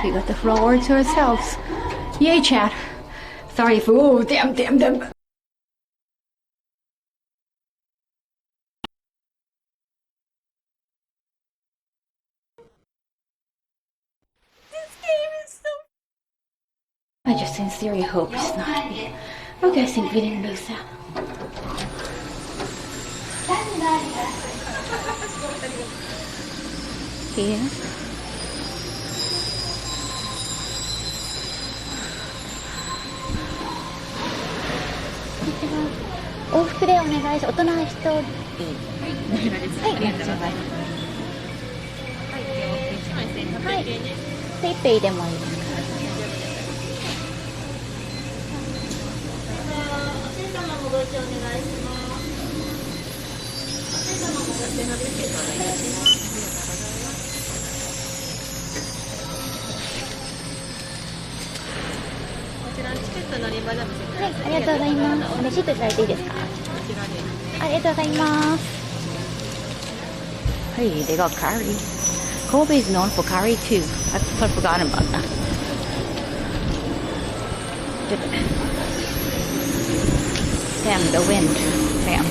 A: We got the floor to ourselves. Yay, chat. Sorry for, oh, damn. This game is so... I just sincerely hope it's not me. Okay, I think we didn't lose that. Here.往復でお願いします。大人1人。はい、ありがとうございます。はい、ペイペイでもいいですか。おせ様もご一緒お願いします。おせ様もご一緒のビスケットお願いします。こちらチケット乗り場でもはい、ありがとうございます。レシートいただいていいですか。ありがとうございます。Hey, they got curry. Kobe is known for curry too. I've forgotten about that. Damn, the wind. Damn.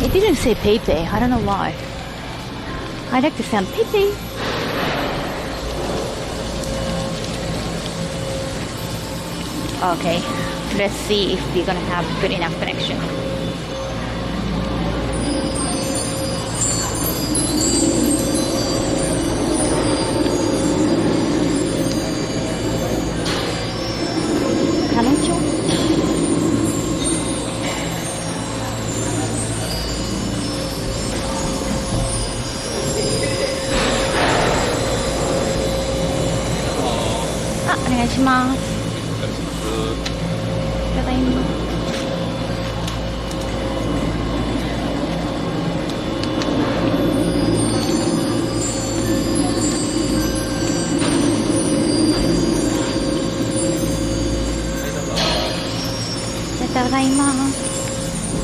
A: It didn't say Pepe. I don't know why. I like to sound Pepe. Okay, let's see if we're gonna have good enough connection.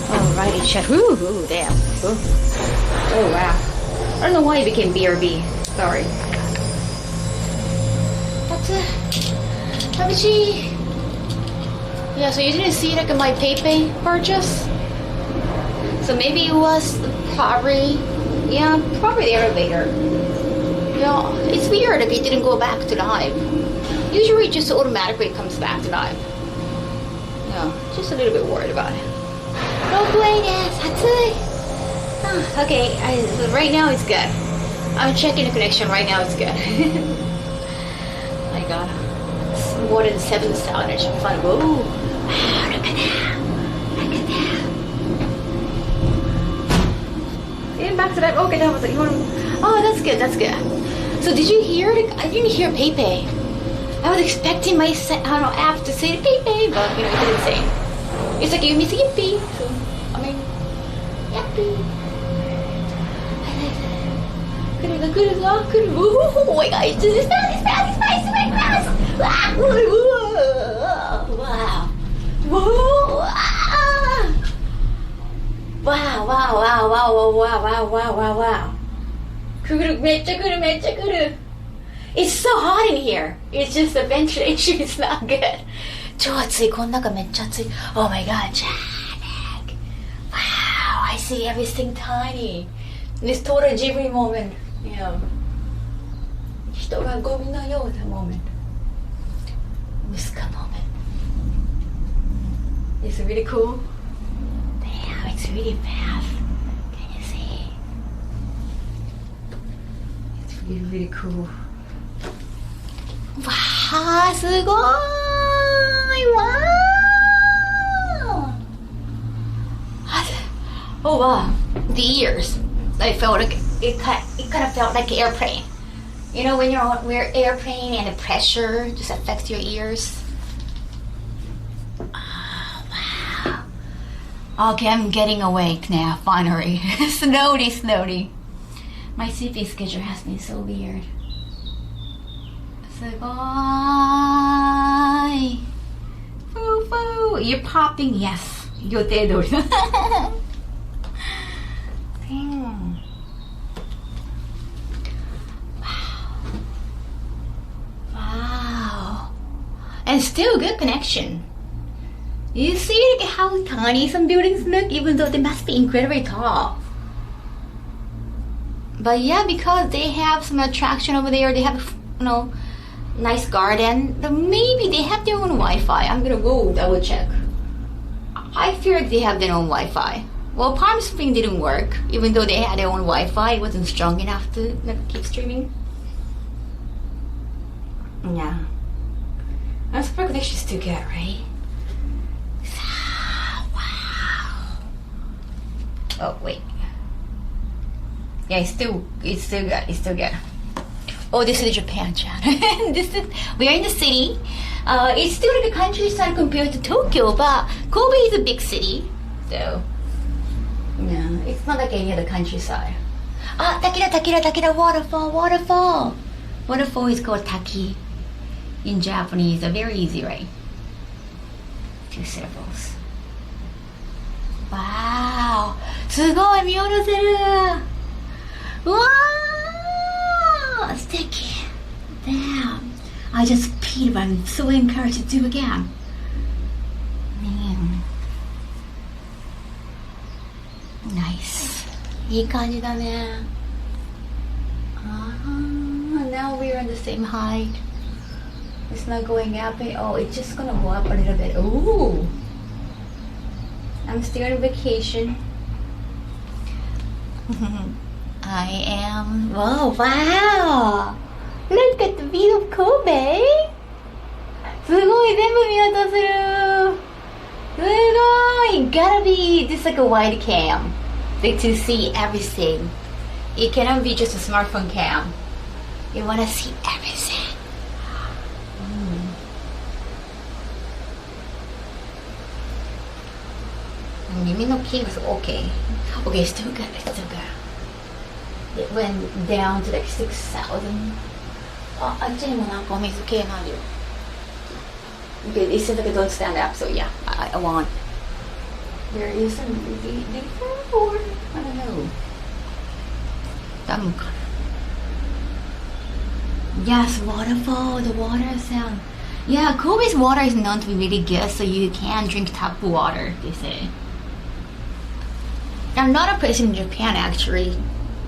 A: Alrighty, chat. Ooh, damn. Oh, wow. I don't know why it became BRB. Sorry. That's it. Yeah, so you didn't see like my PayPay purchase? So maybe it was probably the elevator. Yeah, it's weird if it didn't go back to live. Usually it just automatically comes back to live. Yeah, just a little bit worried about it. Ropeway, yes, okay, so right now it's good. I'm checking the connection. Right now it's good. My God, it's more than 7 stars. It's fun. Whoa, wow, look at that. Getting back to that. Okay, that was like, oh, that's good. So did you hear it? I didn't hear PayPay. I was expecting my app to say PayPay, but it didn't say. It's like you're missing a P. So I mean, yappy. Oh my God! It's fast! Wow! めっちゃ来る It's so hot in here. It's just the ventilation is not good. 超暑い。この中めっちゃ暑い。Oh my God, Jack. Wow, I see everything tiny. This total Ghibli moment. Yeah. 人がゴミのような moment. Muska moment. It's really cool. Damn, it's really fast. Can you see? It's really cool. Wow, すごい Wow. Oh wow, the ears. I felt like it kind of felt like an airplane. You know when we're airplane and the pressure just affects your ears. Oh, wow. Okay, I'm getting awake now, finally. slowly. My sleeping schedule has been so weird. すごい Foo. You're popping, yes. 予定通りだ。Damn. Wow. And still good connection. You see like how tiny some buildings look, even though they must be incredibly tall. But yeah, because they have some attraction over there, they have, you know, nice garden. Maybe they have their own Wi-Fi. I'm gonna go double check. I feel like they have their own Wi-Fi. Well, Palm Springs didn't work, even though they had their own Wi-Fi. It wasn't strong enough to keep streaming. Yeah. And super connection is still good, right? Wow. Oh wait. Yeah, it's still good. Oh, this is Japan, chat. We are in the city. It's still like a countryside compared to Tokyo, but Kobe is a big city, so yeah, it's not like any other countryside. Ah, Takira, waterfall. Waterfall is called Taki in Japanese. Very easy, right? 2 syllables. Wow, すごい見下ろせる。うわー、素敵。Damn, I just peed, but I'm so encouraged to do again. Man. Nice. いい感じだね。Now we're on the same height. It's not going up. Oh, it's just gonna go up a little bit. Ooh. I'm still on vacation. I am. Whoa, wow. Look at the view of Kobe. すごい、全部見渡せる。すごい。Gotta be this like a wide cam, like to see everything. It cannot be just a smartphone cam. You wanna see everything. Mimino King was okay. Okay, it's still good. It went down to like 6,000. あっちにもなんかお水系があるよ。Okay, it says like don't stand up, so yeah, I want. There is a movie before. I don't know. ダムかな。Yes, waterfall, the water sound. Yeah, Kobe's water is known to be really good, so you can drink tap water, they say. I'm not a place in Japan actually.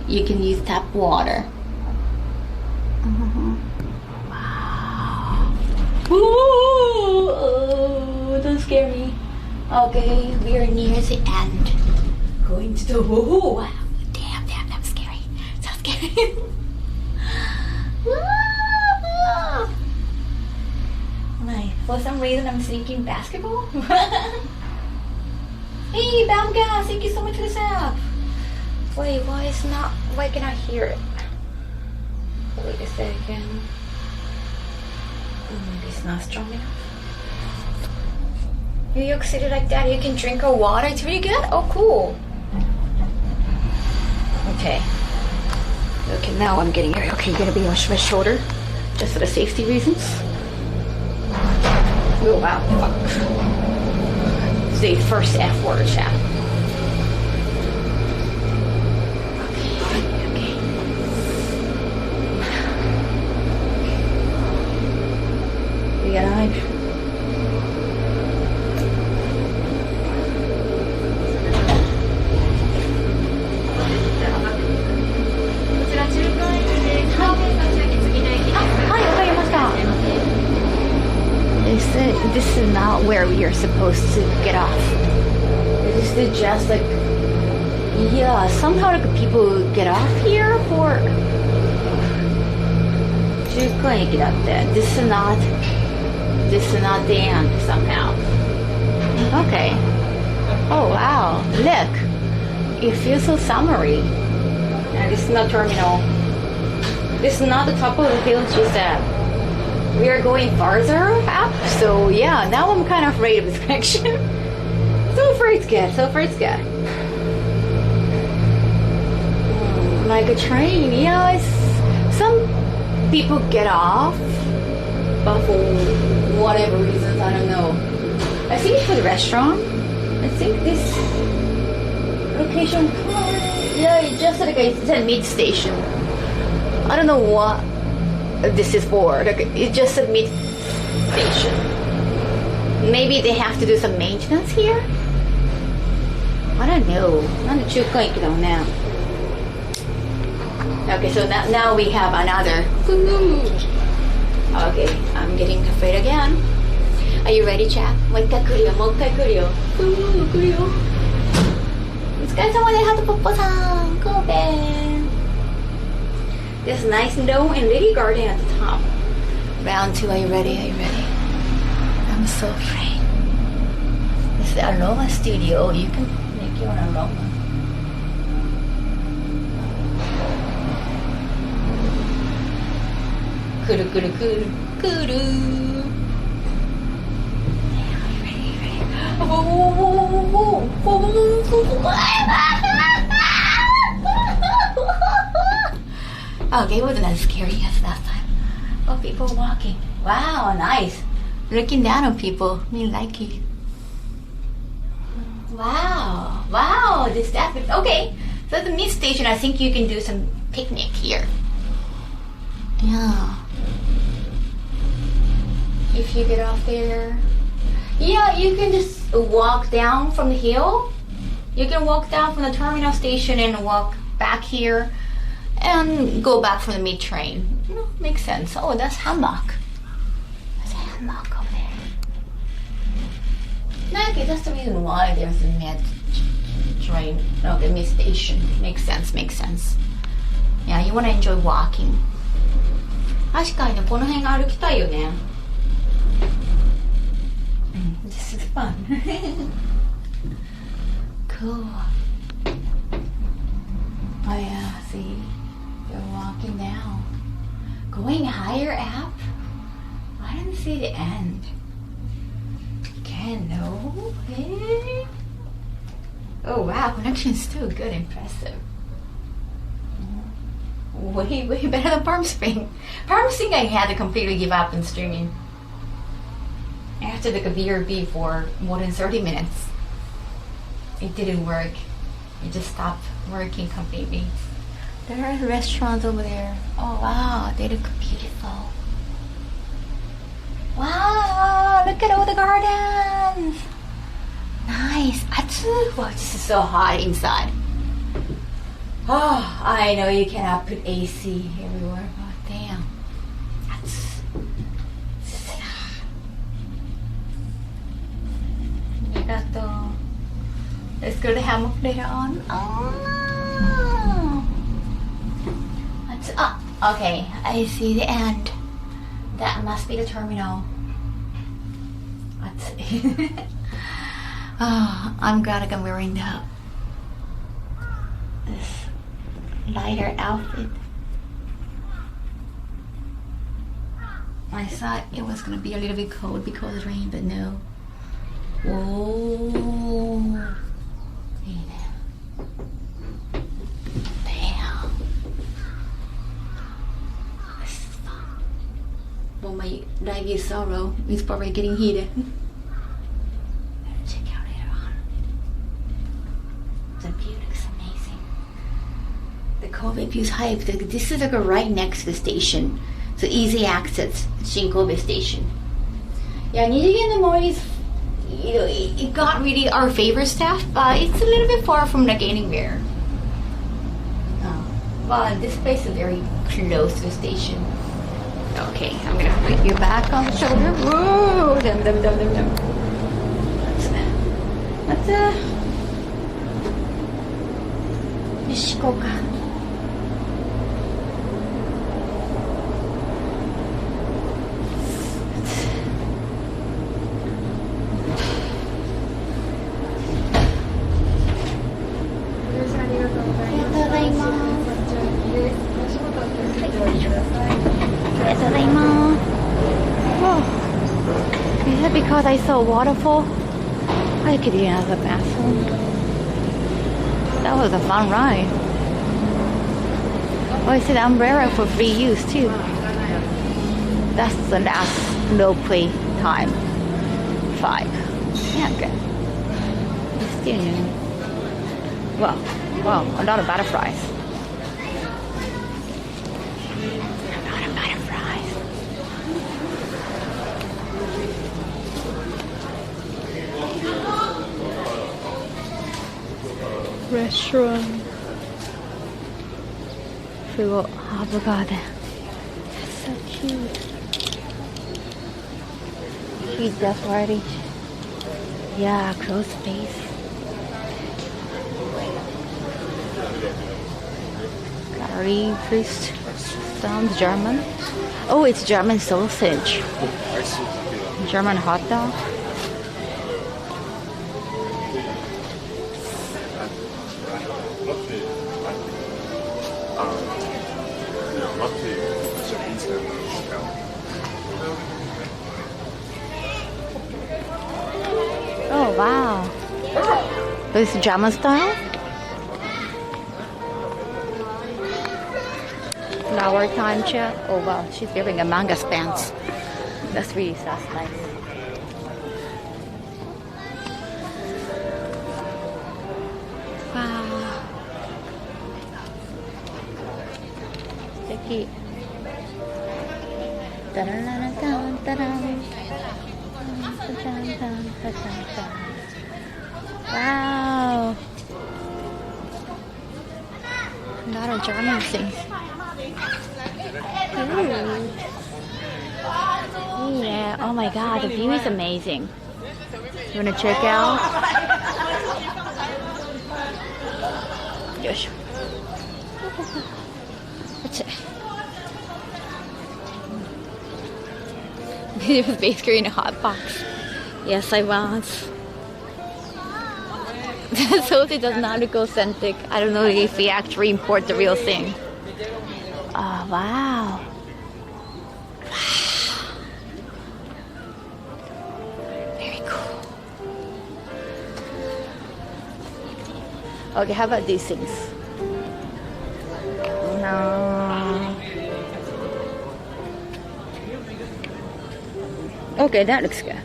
A: You can use tap water. Wow. Ooh, oh, don't scare me. Okay, we are near the end. Going to the wow. Damn, that's scary. So scary. Nice. For some reason I'm thinking basketball. Hey, Bamga, thank you so much for the sub. Wait, why can I hear it? Wait a second. Maybe it's not strong enough. New York City like that, you can drink our water. It's really good. Oh, cool. Okay. Okay, now I'm getting it. Okay, you're gonna be on my shoulder, just for the safety reasons. Oh wow, fuck. The first F word, chat. Okay. We got a This is not where we are supposed to get off. This is just like, yeah, somehow like people get off here for 10回駅だって。This is not the end somehow. Okay. Oh wow, look. It feels so summery. And this is not terminal. This is not the top of the hill, she said. We are going farther up, so yeah, now I'm kind of afraid of this connection. So far it's good. Like a train, yeah, some people get off, but for whatever reasons, I don't know. I think it's for the restaurant. I think this location, yeah, it's just like it's a mid station. I don't know what this is for. Like, it's just a mid station. Maybe they have to do some maintenance here? I don't know. なんで中華駅だろうね. Okay, so now we have another. Okay, I'm getting afraid again. Are you ready, chat? もう一回来るよ、もう一回来るよ。来るよ。お疲れ様でハトポッポさん。神戸。This nice dome and lily garden at the top. Round 2, are you ready? Are you ready? I'm so afraid. This is the aroma studio. You can make your own aroma. Kuru kuru kuru kuru. Okay, it wasn't as scary as last time. Oh, people walking. Wow, nice. Looking down on people. Me like it. Wow. Wow, this definitely. Okay, so at the mid station, I think you can do some picnic here. Yeah. If you get off there. Yeah, you can just walk down from the hill. You can walk down from the terminal station and walk back here and go back from the mid train. Makes sense. Oh, that's hammock. There's a hammock over there. Okay, that's the reason why there's a mid train. No, the mid station. Makes sense, makes sense. Yeah, you want to enjoy walking. 確かにね、この辺が歩きたいよね。This is fun. Cool. Oh yeah, see, you're walking down. Going higher up? I didn't see the end. Can no? Hey. Oh wow, connection's still good, impressive. Way better than Palm Spring. Palm Spring I had to completely give up on streaming. After the BRB for more than 30 minutes. It didn't work. It just stopped working completely. There are restaurants over there. Oh wow, they look beautiful. Wow, look at all the gardens. Nice. Wow, this is so hot inside. Oh, I know you cannot put AC everywhere. Oh, damn. Let's go to hammock later on. Okay, I see the end. That must be the terminal. Oh, I'm glad I'm wearing this lighter outfit. I thought it was gonna be a little bit cold because of rain, but no. Whoa. Damn. This is fun. Well, my live view sorrow is probably getting heated. Check out later on. The view looks amazing. The Kobe view's hype. This is like right next to the station. So easy access, Shin-Kobe station. Yeah, Nijinkan-Gai is, it got really our favorite stuff, but it's a little bit far from like anywhere. Well, this place is very close to the station. Okay, I'm gonna put you back on the shoulder. Whoa, dum. Let's Nishikoka. Because I saw a waterfall, I could use the bathroom. That was a fun ride. Oh, I said umbrella for free use too. That's the last Ropeway time. 5. Yeah, good. Still new. Well, a lot of butterflies. restaurant. 그리고 Harbor Garden. That's so cute. He's just riding. Yeah, close space. Curry fish. Sounds German. Oh, it's German sausage. German hot dog. Oh, wow. This is German style? Flower time chair. Oh, wow. She's wearing a manga pants. That's really nice. Wow. Sticky. Wow. A lot of German things. Yeah. Oh my God, the view is amazing. You wanna check out? Yes. That's it. He was basically in a hot box. Yes, I was. The sausage does not look authentic. I don't know if we actually import the real thing. Oh, wow. Very cool. Okay, how about these things? No. Okay, that looks good.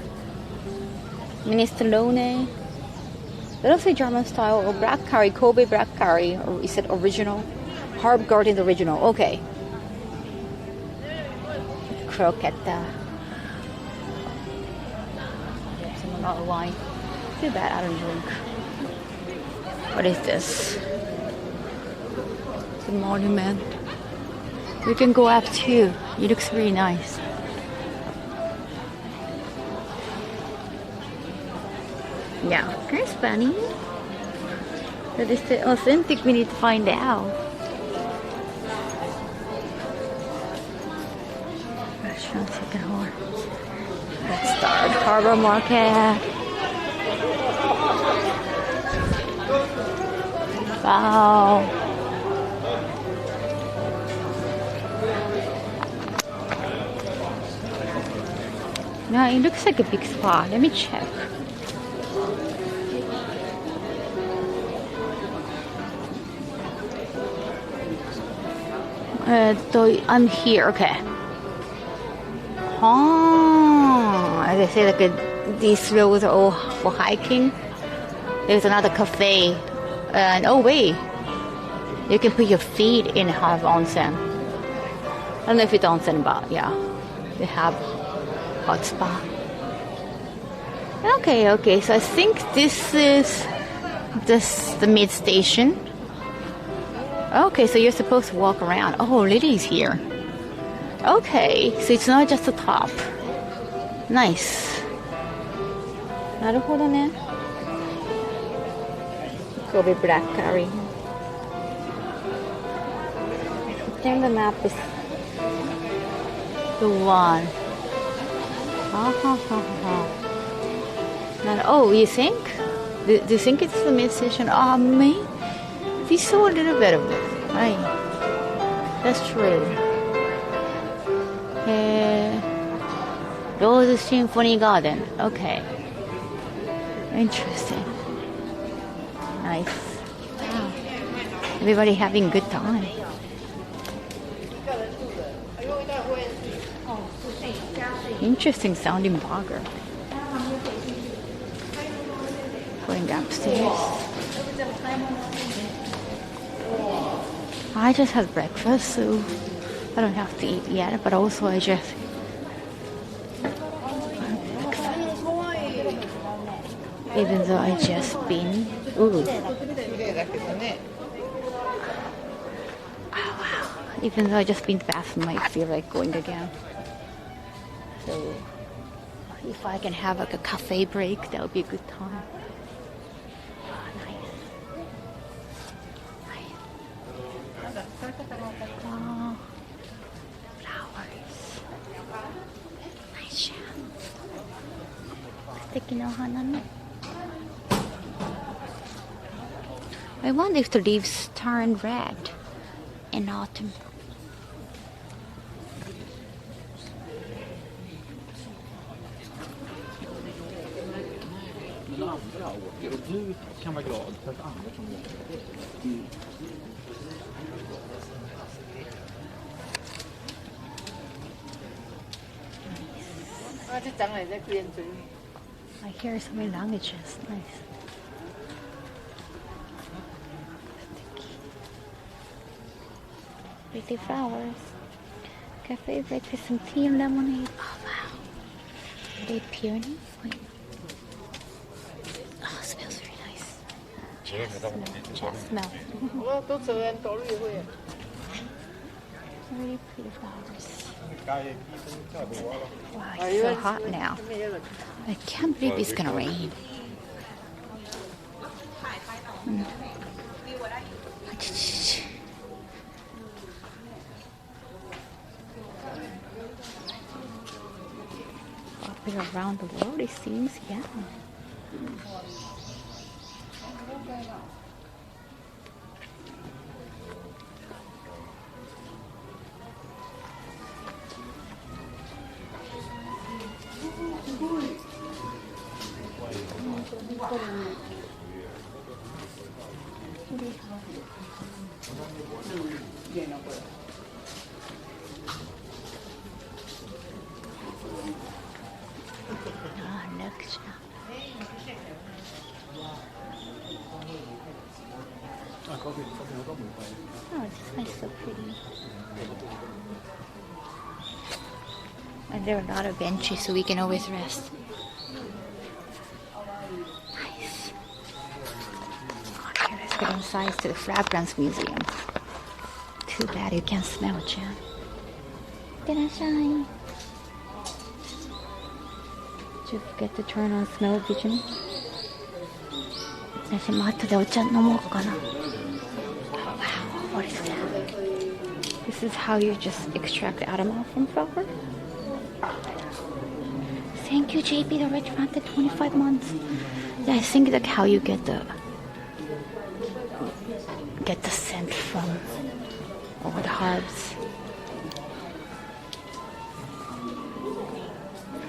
A: Minestrone. They don't say German style or black curry, Kobe black curry, or is it original? Herb Garden original. Okay. Croqueta. Some another wine. Too bad I don't drink. What is this? It's a monument. We can go up too. It looks really nice. Yeah, that's funny. But is it authentic? We need to find out. Restaurant second floor. Let's start Harbor Market. Wow. No, it looks like a big spot. Let me check. I'm here, okay. Oh, as I say, like these roads are all for hiking. There's another cafe. And oh wait, you can put your feet in hot onsen. I don't know if it's onsen, but yeah, they have hot spa. Okay, so I think this is the mid station. Okay, so you're supposed to walk around. Oh, Lily's here. Okay, so it's not just the top. Nice. なるほどね。Kobe black curry. I think the map is the one. Oh, you think? Do you think it's the mid station? Oh, me? We saw a little bit of it. Right. That's true. Rose Symphony Garden. Okay. Interesting. Nice. Wow. Everybody having a good time. Interesting sounding burger. Going upstairs. I just had breakfast, so I don't have to eat yet, but also I just even though I just been Even though I just been to the bathroom, I feel like going again. So if I can have like a cafe break, that would be a good time. Oh, nice. Oh, flowers. Nice. 素敵なお花ね。I wonder if the leaves turn red in autumn.
B: Du kan vara glad för att andra kan vara
A: I hear so many languages. Nice. Pretty flowers. Cafe break with some tea and lemonade. Oh wow. Are they peony? Wait. Oh, it smells very nice. Just smell. Very pretty flowers. Wow, it's so hot now. I can't believe it's gonna rain. Popular around the world, it seems, yeah. Oh, this smells so pretty. And there are a lot of benches so we can always rest. Nice. Okay, let's get inside to the Fragrance Museum. Too bad you can't smell it, Jan. Did I shine? Did you forget to turn on smell vision? 私も後でお茶飲もうかな。Wow, what is that? This is how you just extract the aroma from flower? Thank you, JP, the Rich Fountain, 25 months. Yeah, I think that's how you get the scent from all the herbs.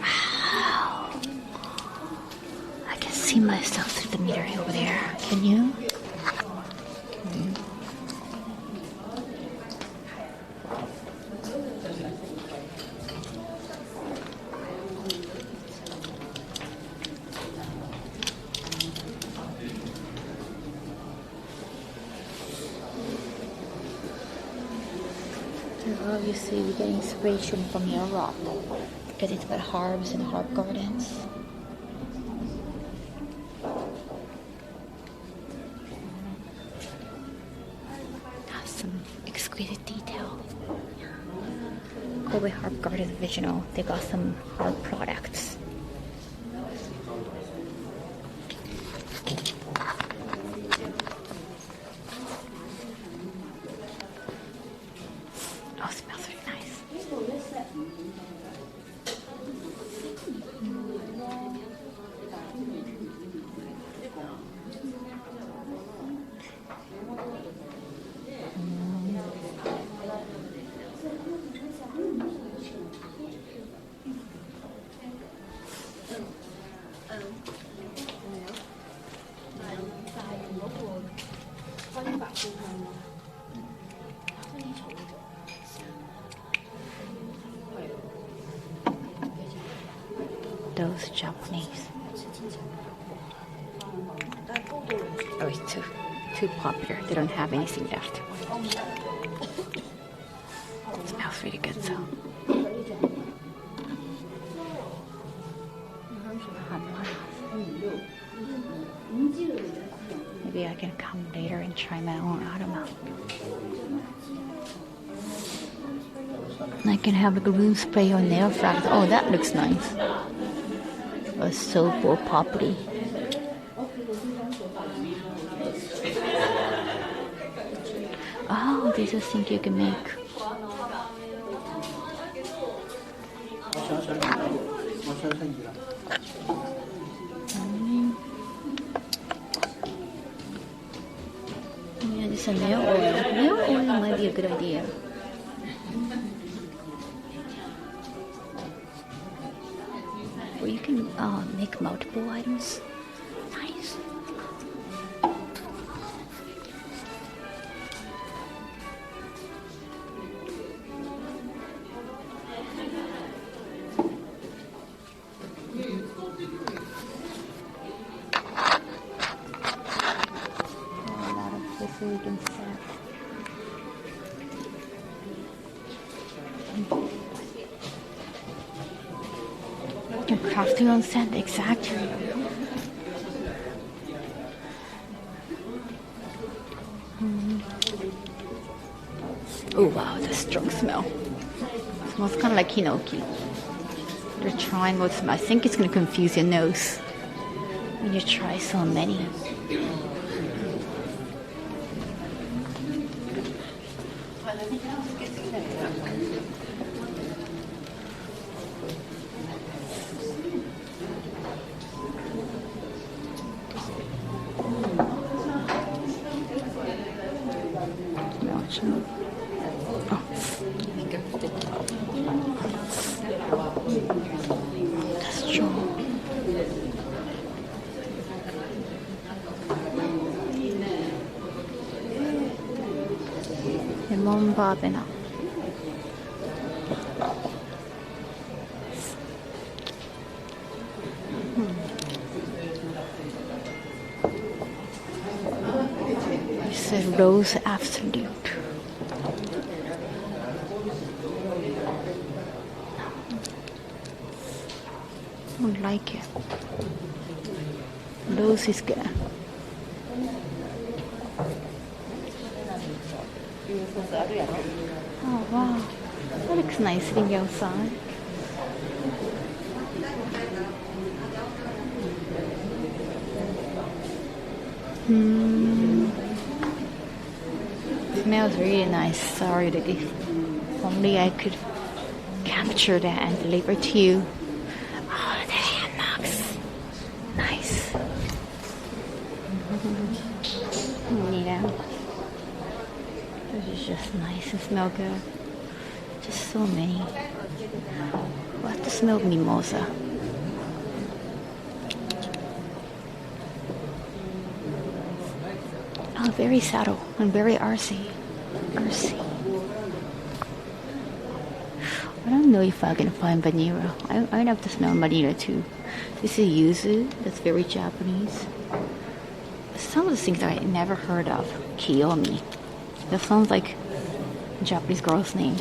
A: Wow. I can see myself through the mirror over there. Can you? Obviously, we get inspiration from Europe because it's got herbs and herb gardens. Has some exquisite detail. Kobe Herb Garden Original. They got some herb products. Oh, it smells very nice. Those Japanese. Oh, it's too popular. They don't have anything left. It smells really good, so. Maybe I can come later and try my own aroma. I can have like a room spray or nail fracture. Oh, that looks nice. A soap or poppy. Oh, these are things you can make. Yeah, this is a nail oil. Nail oil might be a good idea. Or you can make multiple items. Nice. So you can set. You can craft your own scent, exactly. Oh wow, the strong smell. It smells kind of like hinoki. The triangle smell. I think it's going to confuse your nose when you try so many. Lemon verbena. It's a rose absolute. I don't like it. Rose is good. Oh wow, that looks nice sitting outside. Smells really nice. Sorry that if only I could capture that and deliver to you. Oh, the hand marks. Nice. This is just nice and smell good. Just so many. We'll have to smell mimosa. Oh, very subtle and very earthy. I don't know if I can find vanilla. I'd have to smell vanilla too. This is yuzu. That's very Japanese. Some of the things I never heard of. Kiyomi. That sounds like a Japanese girl's name.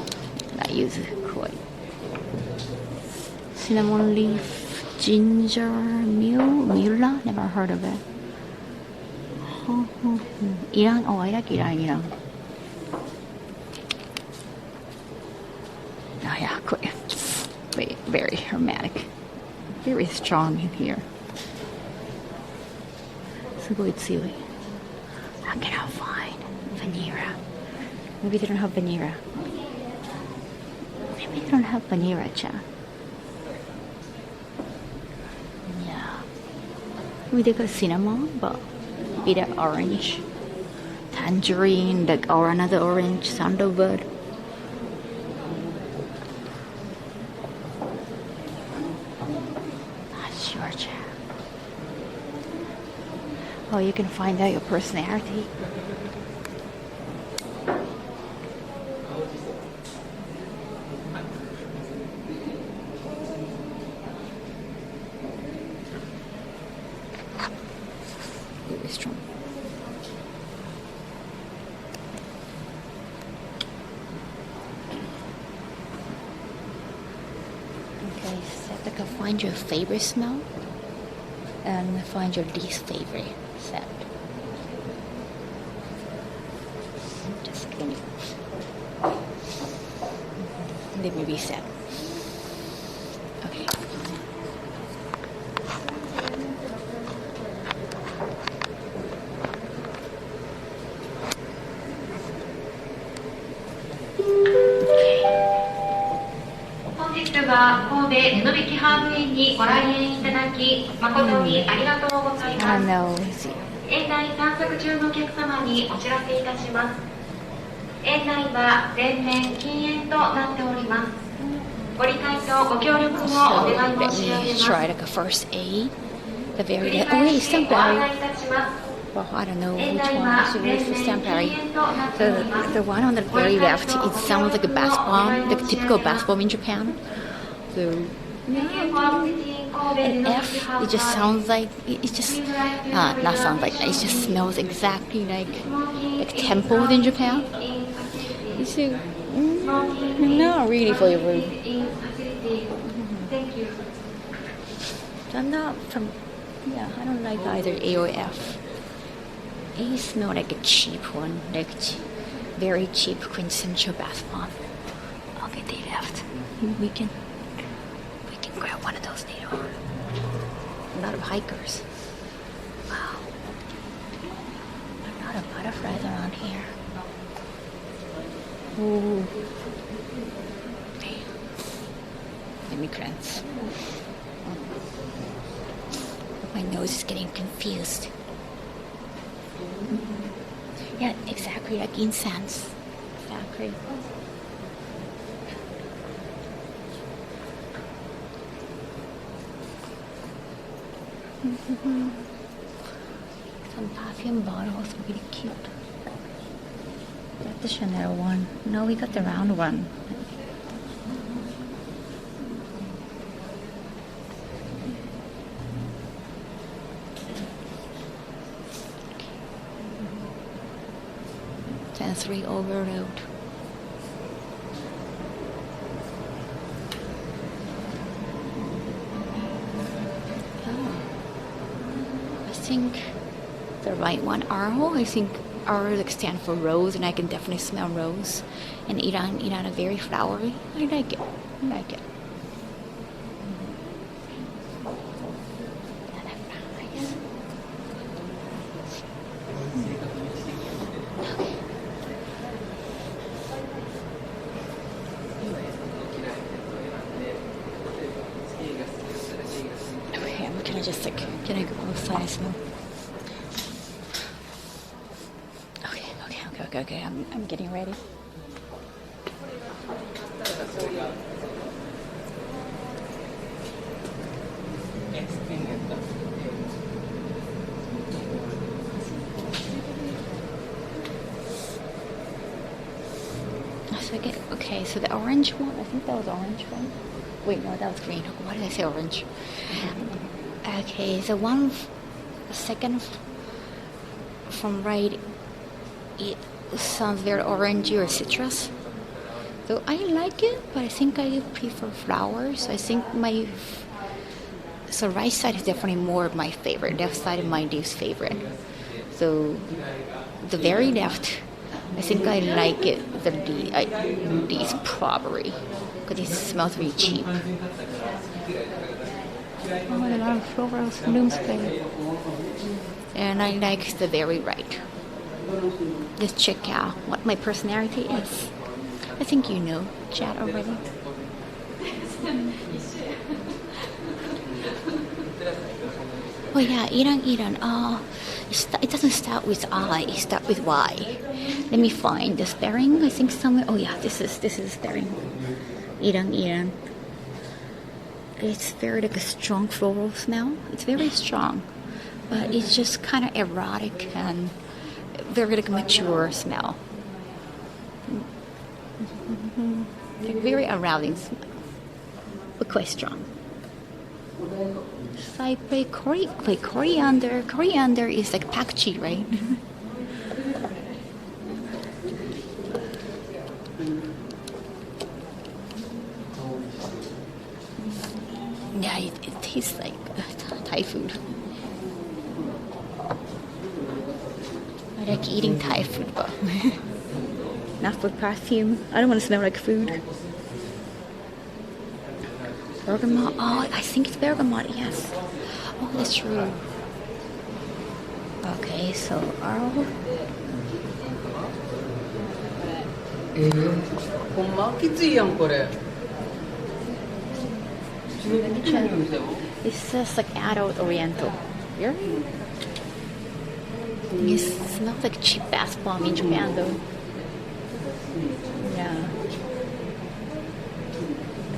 A: Not yuzu. Koi. Cinnamon leaf. Ginger mula. Never heard of it. Iran. Oh, I like Iran. Oh yeah, quite very aromatic, very strong in here. Sugoi tsui. How can I find vanilla? Maybe they don't have vanilla. Maybe they don't have vanilla, chan. Yeah. Maybe they got cinnamon, but maybe they're orange. Tangerine, like or another orange, sandalwood. Oh, you can find out your personality. Very strong. Okay, so I can find your favorite smell and find your least favorite scent. second. Let me reset. Okay. I don't know. Let's see. 園内散策中のお客様にお知らせいたします。園内は全面禁煙となっております。ご理解とご協力をお願い申し上げます。Try like a first aid. The very oh wait, Stamperry. Well, I don't know which one actually is the Stamperry. The one on the very left, it sounds like a bath bomb, like a typical bath bomb in Japan. So and F, it just sounds like it just not sounds like it just smells exactly like temples in Japan. So not really for your room. I'm not from I don't like either A or F. A smells like a cheap one, like very cheap quintessential bath bomb. Okay, they left. We can grab one of those later on. A lot of hikers. Wow. A lot of butterflies around here. Ooh. Immigrants. My nose is getting confused. Yeah, exactly like incense. Exactly. Some perfume bottles, really cute. Got the Chanel one. No, we got the round one. Sensory overload. I think the right one, Arho. I think Arho like stand for rose, and I can definitely smell rose. And Iran are very flowery. I like it. I like it. Can I go outside as well? Okay. I'm getting ready. Okay, so the orange one, I think that was orange one. Wait, no, that was green. Why did I say orange? Okay, so second from right, it sounds very orangey or citrus. So I like it, but I think I prefer flowers. I think so right side is definitely more of my favorite. Left side is my least favorite. So the very left, I think I like it the least probably because it smells really cheap. Oh, a lot of florals, bloom spray. And I like the very right. Let's check out what my personality is. I think you know, chat already. Oh yeah, Iran. It doesn't start with I. It starts with Y. Let me find the spelling. I think somewhere. Oh yeah, this is spelling. Iran. It's very like a strong floral smell. It's very strong, but it's just kind of erotic and very like mature smell. Like very arousing smell, but quite strong. So I play coriander. Coriander is like pakchi, right? Yeah, it tastes like Thai food. I like eating Thai food, but Not for perfume. I don't want to smell like food. Bergamot. Oh, I think it's bergamot, yes. Oh, that's true. Okay, so Earl.
C: ほんまきついやんこれ。
A: It says like adult oriental. Really? It smells like cheap bath bomb in Japan though. Yeah.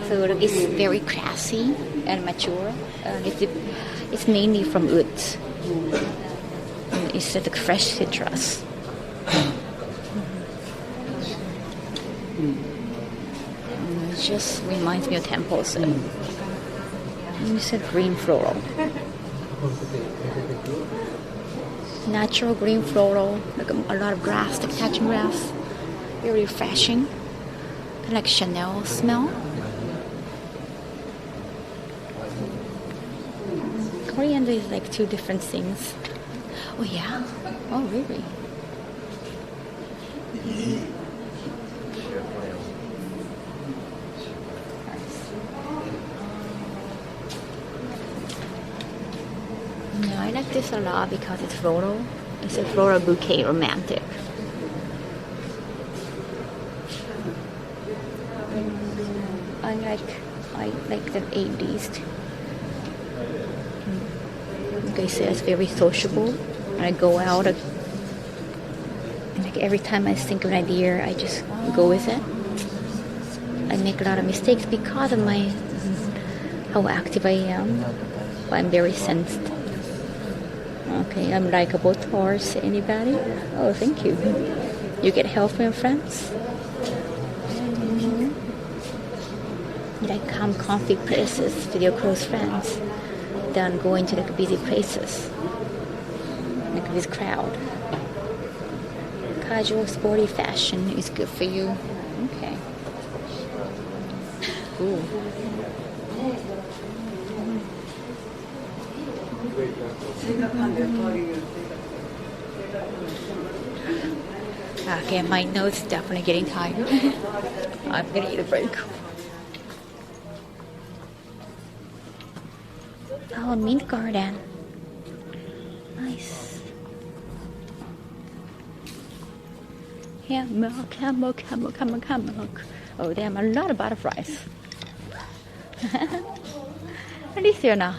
A: So it's very classy and mature. It's mainly from wood. It's like fresh citrus. It just reminds me of temples. You said green floral. Natural green floral, like a lot of grass, like touching grass. Very refreshing. Kind of like Chanel smell. Coriander is like two different things. Oh yeah? Oh really? No, I like this a lot because it's floral. It's a floral bouquet, romantic. I like the 80s. Like I said, it's very sociable. When I go out, and like every time I think of an idea, I just go with it. I make a lot of mistakes because of how active I am. But I'm very sensed. Okay, I'm likable towards anybody. Oh, thank you. You get help from your friends. You like come comfy places with your close friends than going to like busy places, like this crowd. Casual, sporty fashion is good for you. Okay. Ooh. Okay, my nose is definitely getting tired. I'm gonna eat a break. Oh, mint garden. Nice. Hammock. Oh, damn, a lot of butterflies. What is here now?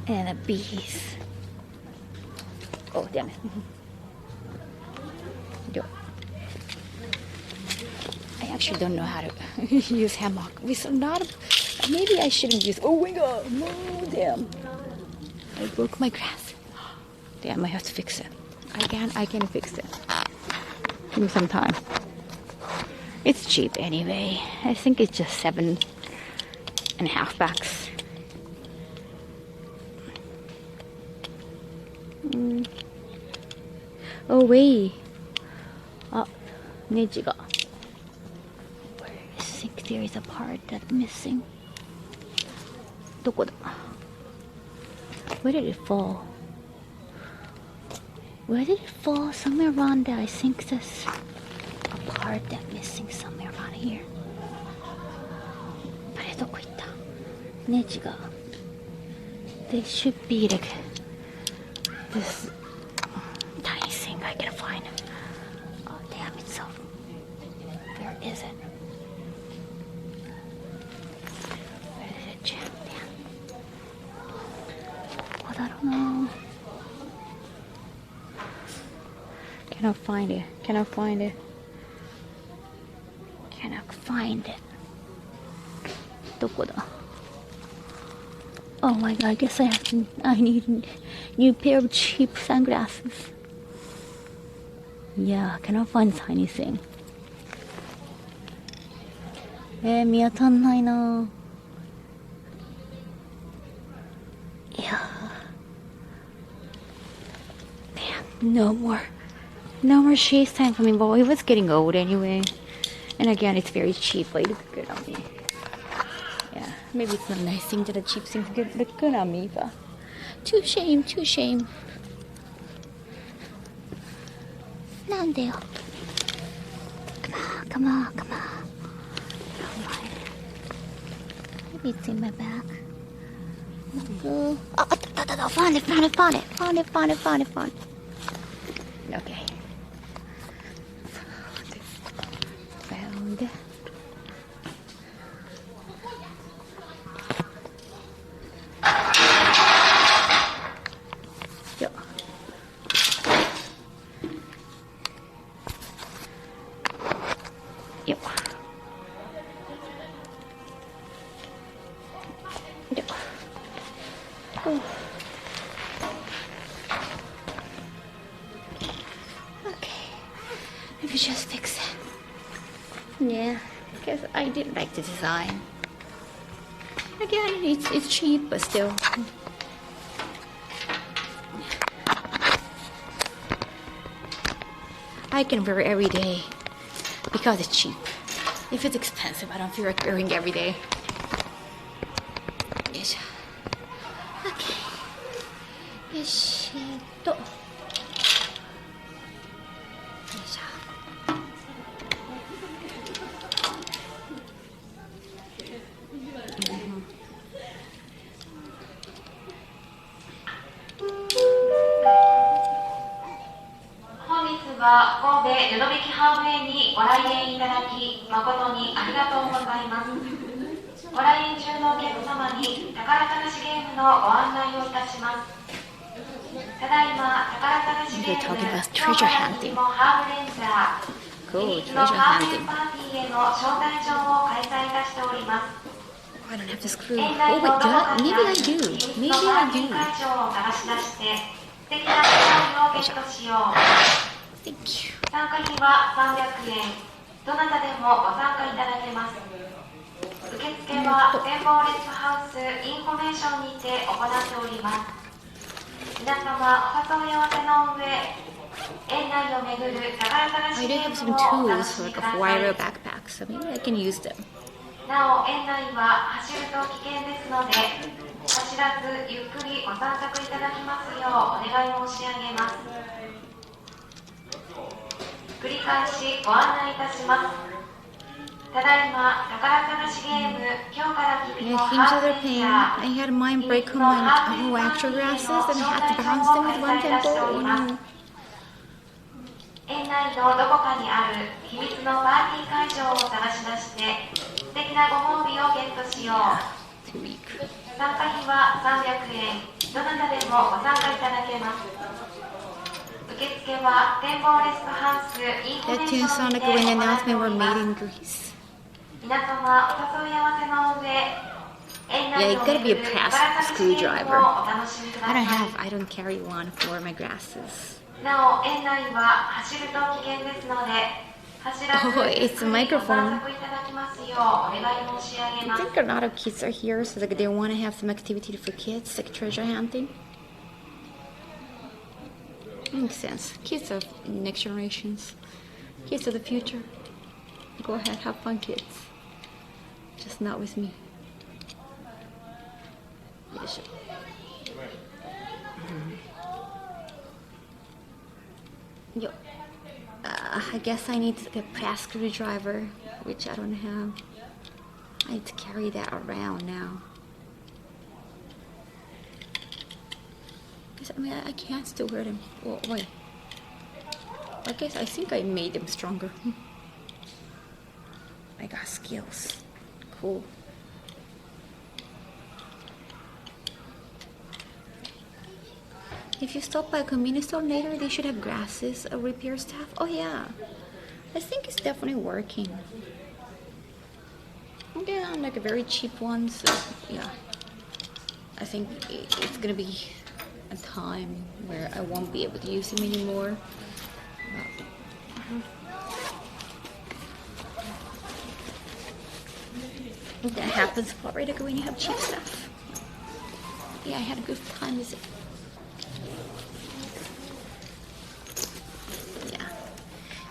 A: And the bees. Oh, damn it. I actually don't know how to use hammock with a lot of. Maybe I shouldn't use. Oh my god! No, damn! I broke my glass. Damn! I have to fix it. I can fix it. Give me some time. It's cheap anyway. I think it's just $7.50. Oh wait. Nejiga. I think there is a part that's missing. どこだ? Where did it fall? Where did it fall? Somewhere around there. I think there's a part that's missing somewhere around here. あれどこ行った? Nejiga. There should be like this tiny thing I can find. Oh damn it! So where is it? Where is it, champion? What I don't know. Cannot find it. Cannot find it. Cannot find it. どこだ? Oh my god, I guess I need a new pair of cheap sunglasses. Yeah, I cannot find tiny thing. 見当たんないな。Yeah. Damn, no more shades time for me. Well, it was getting old anyway. And again, it's very cheap, but it looks good on me. Yeah, maybe it's not a nice thing that a cheap thing to look good on me, but too shame. なんでよ。Come on. Don't mind. Maybe it's in my bag. Oh, found it. Okay. Found it. Yo. Yo. Yo. Oh. Okay. Let me just fix it. Yeah, because I did like the design. Again, it's cheap, but still. I can wear it every day because it's cheap. If it's expensive, I don't feel like wearing it every day. Yes. Okay. Yes.
D: は神戸布引ハーブ園にご来園いただき誠にありがとうございます。ご来園中のお客様に宝探しゲームのご案内をいたします。ただいま宝探しゲーム今日からのハーブレンジャー秘密のハーブレンパーティーへの招待状を開催いたしております。
A: I don't have to screw. Oh wait, maybe I do. Maybe I do. Thank you.
D: 参加費は300円。どなたでもご参加いただけます。受付は展望レッドハウスインフォメーションにて行っております。皆様お誘い合わせの上、園内を巡る宝探しゲームをお楽しみください。
A: backpack, so maybe I can use them.
D: なお園内は走ると危険ですので、走らずゆっくりご散策いただきますようお願い申し上げます。繰り返しご案内いたします。ただいま宝探しゲーム今日から君のハーブレンジャー
A: I had mine break on my actual grasses and I had to bounce them with one tempo.
D: 園内のどこかにある秘密のパーティー会場を探し出して素敵なご褒美をゲットしよう。参加費は300円。どなたでもご参加いただけます。受付は展望レストハウスインフォメーションにて行っております。皆様お誘い合わせの上、園内を巡る宝探しゲームをお楽しみください。
A: I don't carry one for my grasses.
D: なお園内は走ると危険ですので、走らずゆっくりご散策いただきますようお願い申し上げます。
A: I think a lot of kids are here, so like they want to have some activity for kids, like treasure hunting. Makes sense. Kids are next generations. Kids are the future. Go ahead, have fun, kids. Just not with me. Yes. Yo. I guess I need a brass screwdriver, which I don't have. I need to carry that around now. I mean, I can't still wear them. Oh, wait. I guess I think I made them stronger. I got skills. Cool. If you stop by a convenience store later, they should have grasses, a repair staff. Oh yeah, I think it's definitely working. Yeah, like a very cheap one, so yeah. I think it's gonna be a time where I won't be able to use them anymore. That happens already when you have cheap stuff. Yeah, I had a good time with it.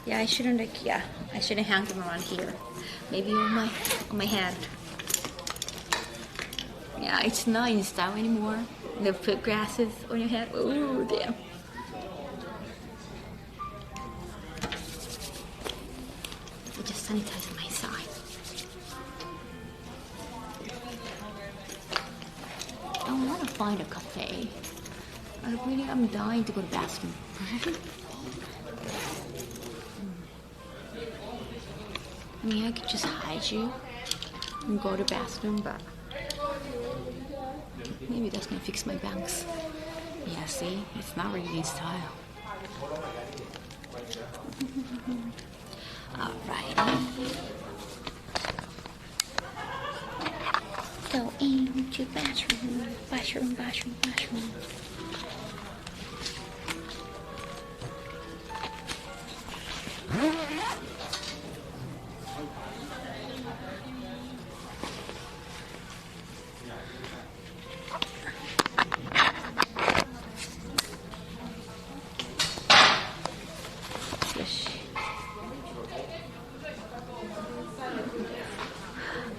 A: Yeah, I shouldn't hang them around here. Maybe on my head. Yeah, it's not in style anymore. They put grasses on your head. Oh damn. I just sanitize my side. I want to find a cafe. I'm dying to go to the bathroom. I mean, I could just hide you and go to the bathroom, but maybe that's gonna fix my bangs. Yeah, see? It's not really in style. Alright. Go into bathroom.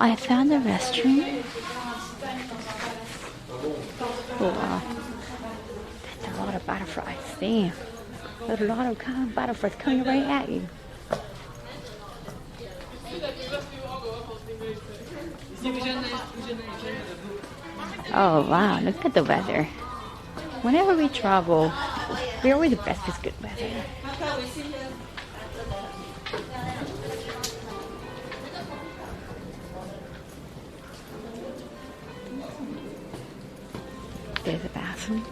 A: I found the restroom. Oh wow. That's a lot of butterflies. Damn. There's a lot of butterflies coming right at you. Oh wow, look at the weather. Whenever we travel, we're always blessed with good weather. There's a bathroom.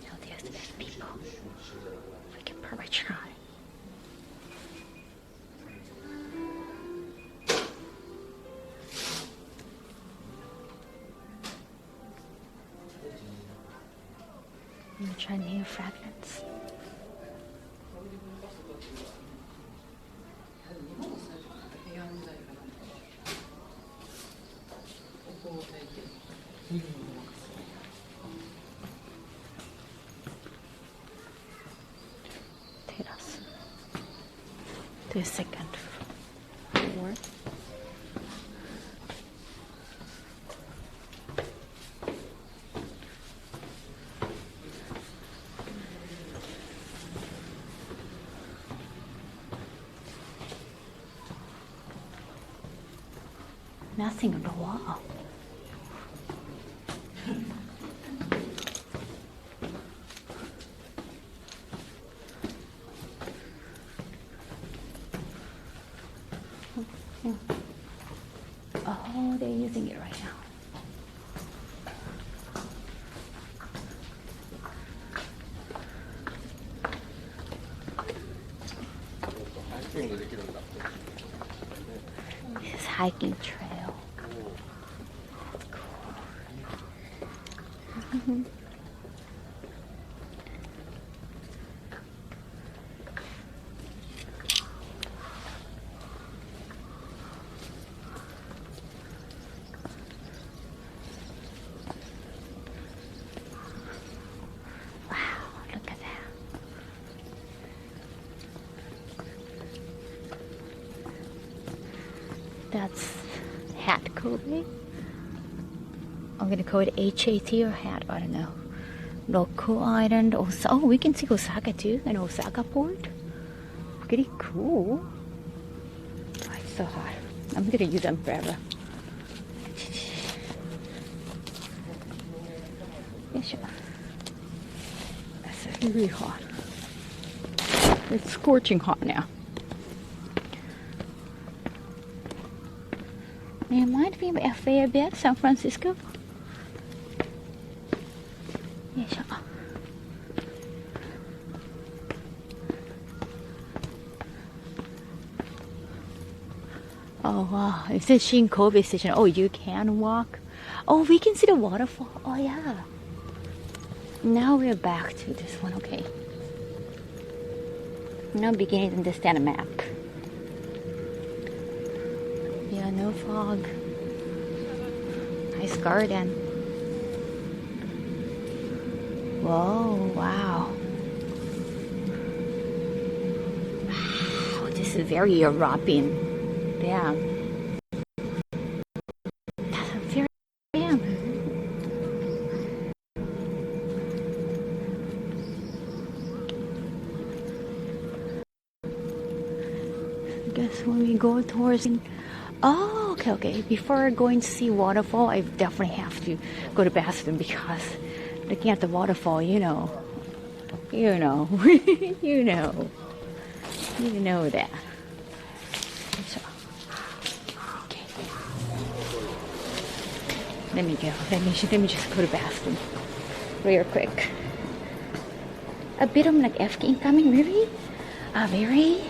A: Oh, there's the people. We can probably try. I'm gonna try nail fragments. Terrace. The second floor. Nothing on the wall. Oh, they're using it right now. This is hiking trail. That's cool. That's Hat Kobe. I'm gonna call it HAT or Hat, I don't know. Roku Island, oh, we can see Osaka too, and Osaka port. Pretty cool. Oh, it's so hot. I'm gonna use umbrella. That's really hot. It's scorching hot now. It reminds me of a bit, San Francisco. Oh wow, it says Shin-Kobe station. Oh, you can walk. Oh, we can see the waterfall. Oh yeah. Now we're back to this one, okay. Now I'm beginning to understand a map. Yeah, no fog. Nice garden. Whoa, wow. Wow, this is very European. Yeah. go towards. Oh, okay. Before going to see waterfall, I definitely have to go to bathroom because looking at the waterfall, you know, you know that. So, okay. Let me go. Let me just go to bathroom real quick. A bit of like FK incoming, really? Very?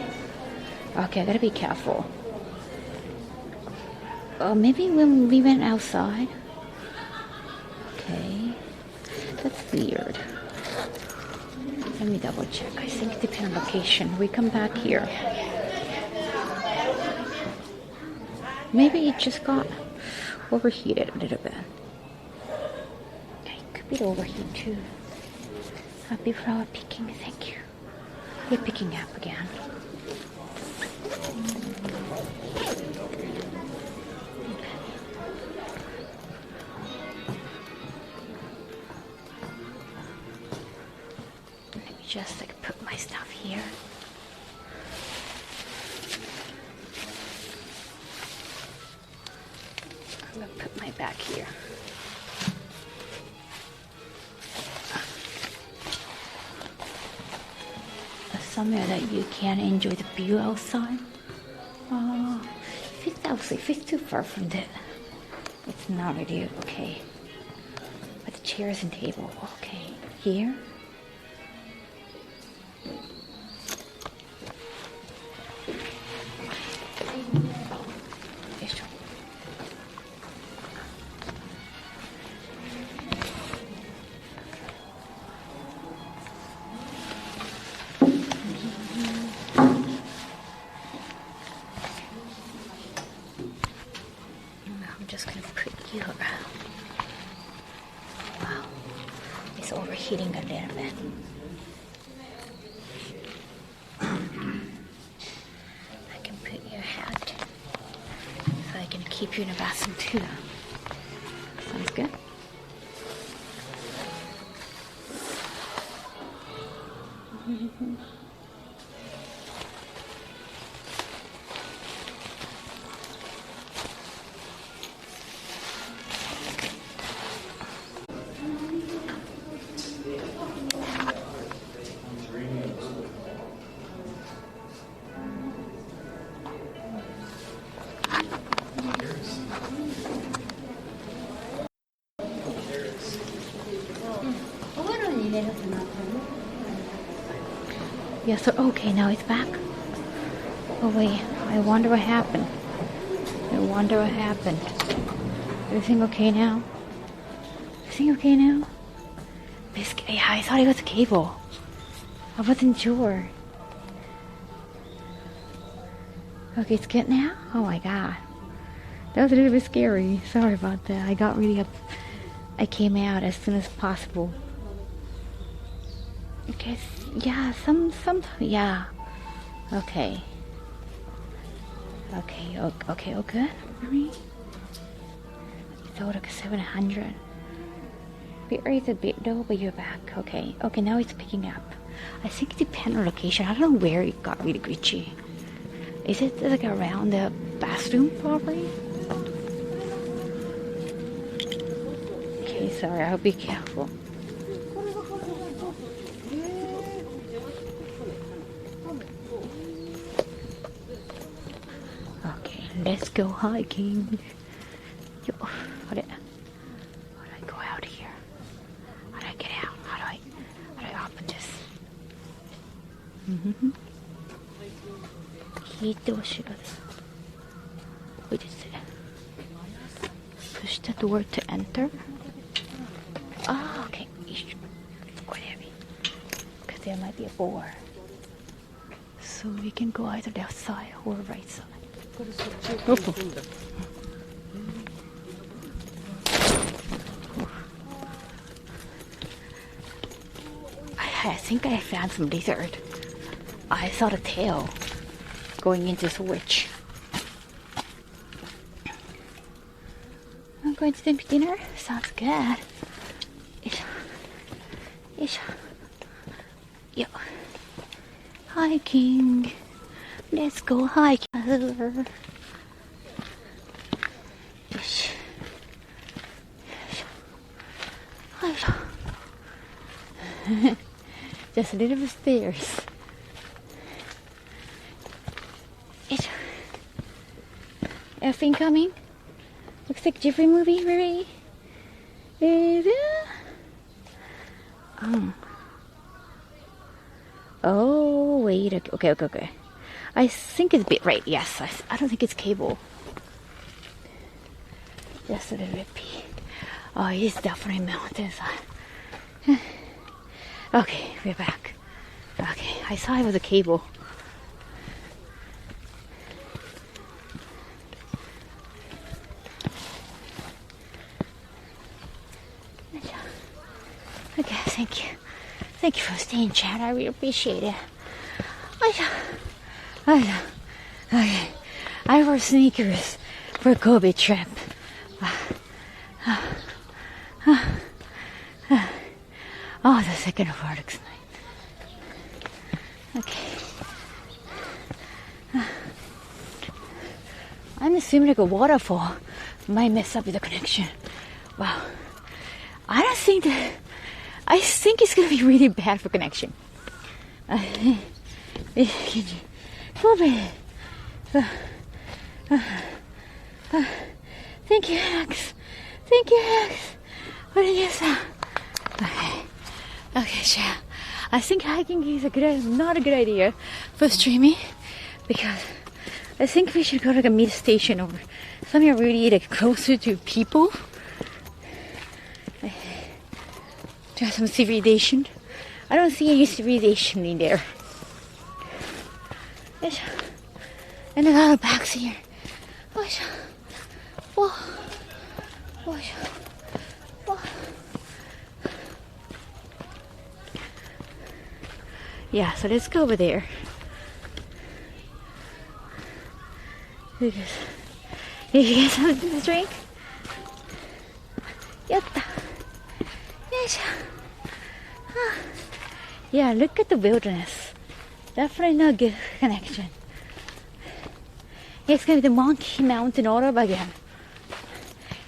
A: Okay, I gotta be careful. Maybe when we went outside. Okay, that's weird. Let me double check. I think it depends on location. We come back here. Maybe it just got overheated a little bit. Okay, could be overheat too. Happy flower picking, thank you. We're picking up again. Let me just like put my stuff here. I'm gonna put my bag here. Somewhere that you can enjoy the view outside. If it's too far from that, it's not ideal. Okay, but the chairs and table. Okay, here. I'm just gonna put you around. Wow, it's overheating a little bit. I can put your hat so I can keep you in a bathroom too. Sounds good. Yeah, so okay, now it's back. Oh wait, I wonder what happened. Everything okay now? Everything okay now? Yeah, I thought it was a cable. I wasn't sure. Okay, it's good now? Oh my god. That was a little bit scary. Sorry about that. I got really up. I came out as soon as possible. Okay, yeah, yeah. Okay, oh good, Marie? It's all like 700. It's a bit low, but you're back. Okay, now it's picking up. I think it depends on location. I don't know where it got really glitchy. Is it like around the bathroom probably? Okay, sorry, I'll be careful. Okay, let's go hiking. Yo, how do I go out here? How do I get out? How do I open this? What is it? Push the door to enter. Oh, okay. It's quite heavy because there might be a board. So we can go either left side or right side. I think I found some lizard. I saw the tail going into the switch. I'm going to drink dinner. Sounds good. Yo. Hiking. Let's go hiking. Just a little bit stairs. Everything coming? Looks like Ghibli movie, really? Oh, wait. Okay. I think it's a bit right. Yes, I don't think it's cable. Just a little bit pee. Oh, it is definitely mountainside. Okay, we're back. Okay, I saw it was a cable. Okay, thank you. Thank you for staying, chat. I really appreciate it. Okay, I wore sneakers for a Kobe trip. Oh, the second part looks nice. Okay. I'm assuming like a waterfall might mess up with the connection. Wow. I think it's gonna be really bad for connection. Thank you, Max. What did you say? Okay, chat. I think hiking is not a good idea for streaming because I think we should go to like a meet station or somewhere really like closer to people. To have some civilization. I don't see any civilization in there. And a lot of bags here. Yeah, so let's go over there. Did you get something to drink? Yatta. Yeah, look at the wilderness. Definitely not good connection. It's gonna be the Monkey Mountain all over again.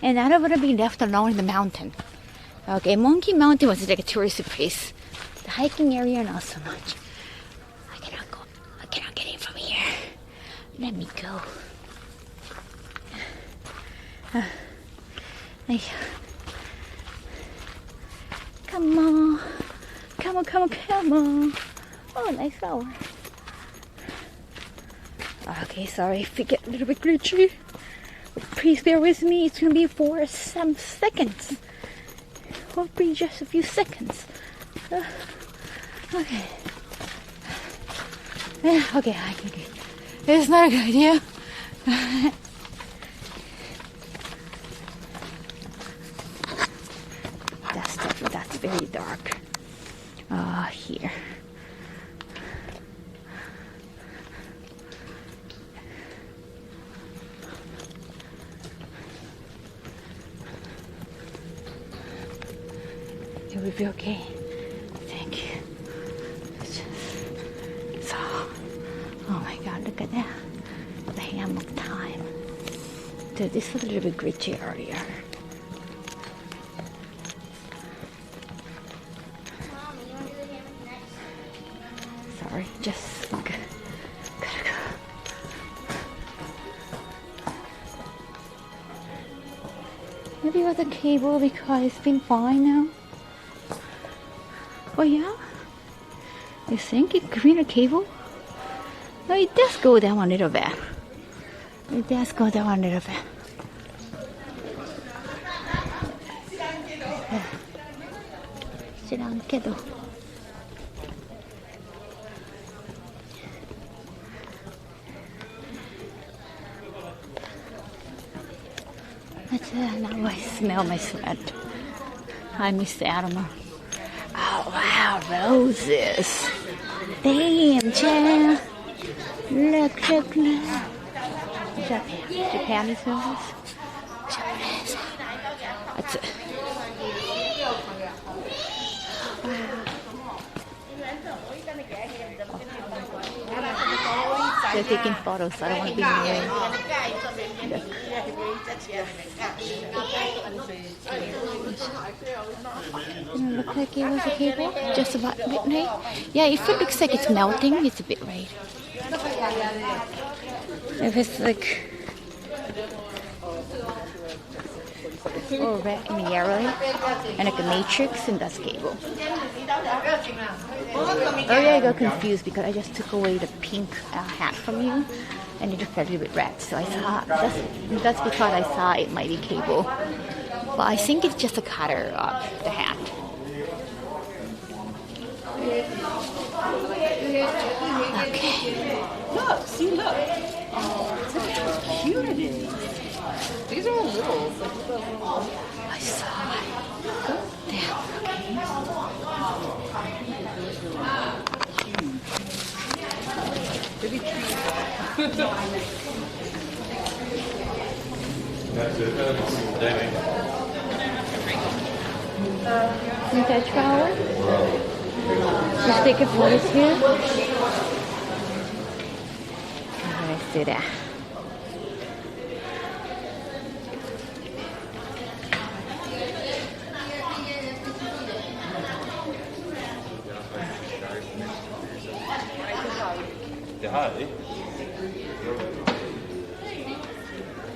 A: And I don't want to be left alone in the mountain. Okay, Monkey Mountain was like a tourist place. The hiking area, not so much. I cannot get in from here. Let me go. Come on. Oh, nice flower. Okay, sorry if it get a little bit glitchy. Please bear with me. It's gonna be for some seconds. Hopefully just a few seconds. Okay. Yeah, okay. It's not a good idea. That's very dark. Here. It will be okay. Thank you. So, oh my God, look at that. The hammock time. Dude, this was a little bit glitchy earlier. Sorry, just gotta go. Maybe with the cable because it's been fine now. Oh yeah? You think it could be a cable? No, it does go down a little bit. It does go down a little bit. 지랑께도. Now I smell my sweat. I miss the animal. Oh wow, roses. Damn, Chan. Look. Japanese roses. Japanese. That's it. Wow. They're taking photos, so I don't want to be in the way. Look like it was a cable, just about a bit right. Yeah, if it looks like it's melting, it's a bit right. If it's like red and yellow and like a matrix, and that's cable. Earlier I got confused because I just took away the pink hat from you and it looked a little bit red, so I thought that's because I thought it might be cable, but I think it's just the color of the hat. Okay.
C: Look, see, look. Look how cute it is. These are little.
A: I saw it. Can I try it? Just take a photo here. Let's do that.
B: Alright.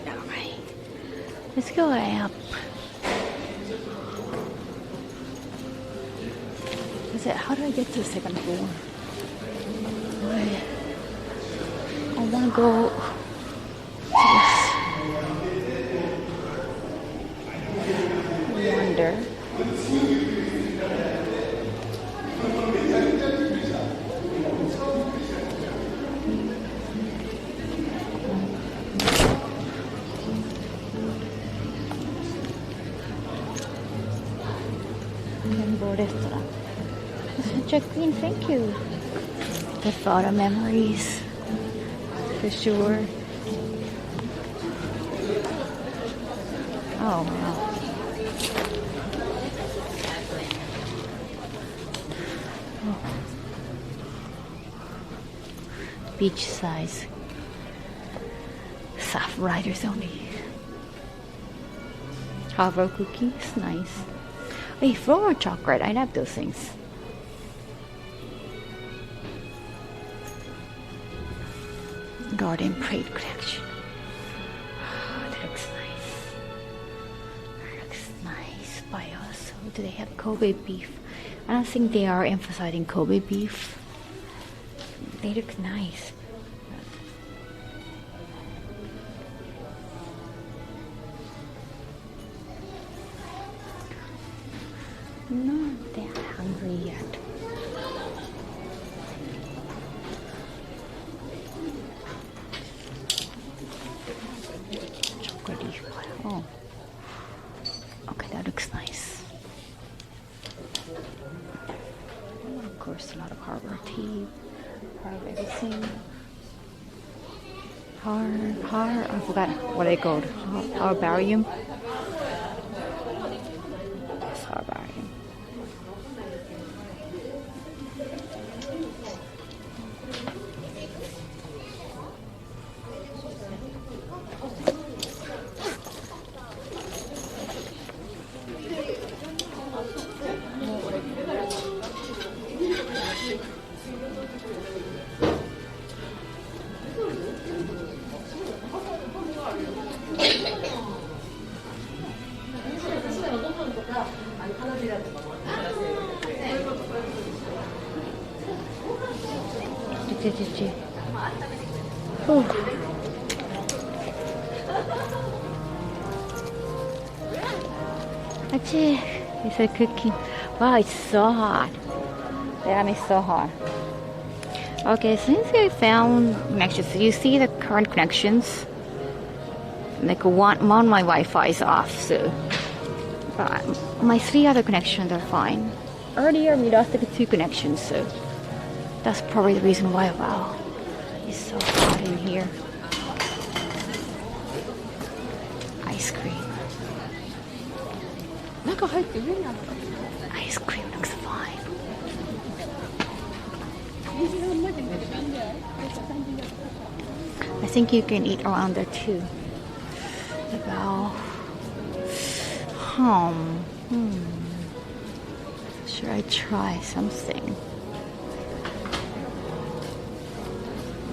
A: Alright. Let's go up. How do I get to the second floor? I want to go to this yonder. Rainbow restaurant. Such a clean, thank you. The photo memories, for sure. Oh wow. Beach size. Soft riders only. Hover cookies, nice. Hey, floral chocolate, I love those things. Garden Plate collection. Oh, that looks nice. That looks nice. By also, do they have Kobe beef? I don't think they are emphasizing Kobe beef. They look nice. Not that hungry yet. Oh, okay, that looks nice. Of course, a lot of harbor tea, part of everything. I forgot what they called. Herbarium. Yes, herbarium. It's a cooking. Wow, it's so hot. Damn, it's so hot. Okay, since I found connections, you see the current connections? Like one my Wi-Fi is off, so my 3 other connections are fine. Earlier we lost like 2 connections, so that's probably the reason why. Wow, it's so hot in here. Ice cream. Ice cream looks fine. I think you can eat around there too. About should I try something?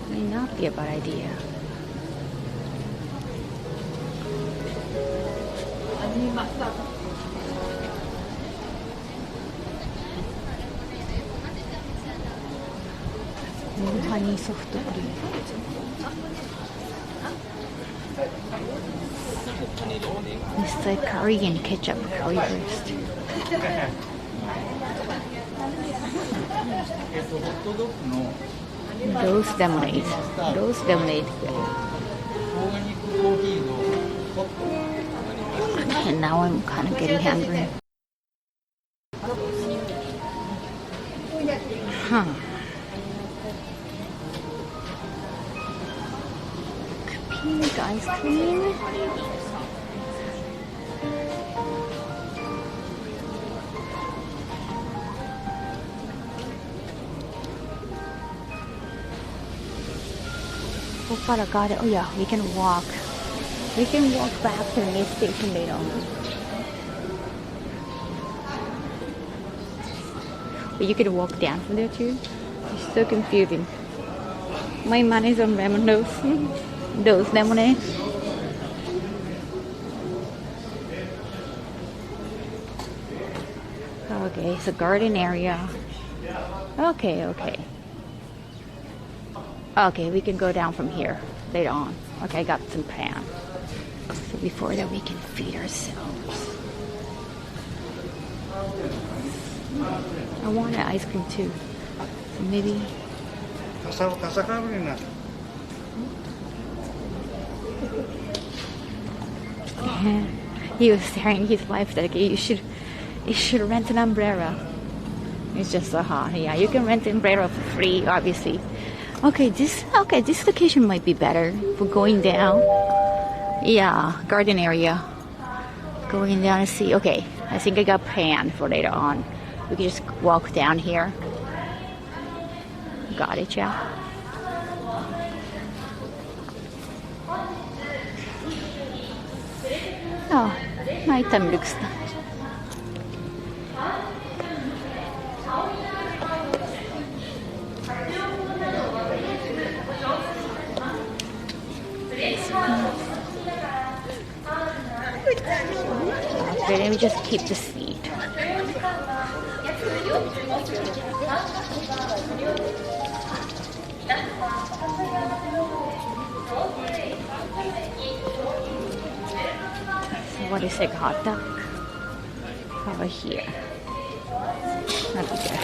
A: May not be a bad idea. Honey soft cream. It's like curry and ketchup curry burst. Rose lemonade. Rose lemonade. And now I'm kind of getting hungry. Pink ice cream. Got it. Oh yeah, we can walk. We can walk back to the next station later on. But you could walk down from there too. It's so confusing. My money's on lemon those lemonade. Okay, it's a garden area. Okay. Okay, we can go down from here later on. Okay, I got some pan. So before that we can feed ourselves. I want an ice cream too. So maybe... He was telling his wife that you should rent an umbrella. It's just so hot. Yeah, you can rent an umbrella for free, obviously. Okay, this location might be better for going down. Yeah, garden area. Going down and see. Okay, I think I got pan for later on. We can just walk down here. Got it, yeah. Oh, nighttime looks nice. Okay, let me just keep the seat. So what is it, hot dog? Over here. That'd be good.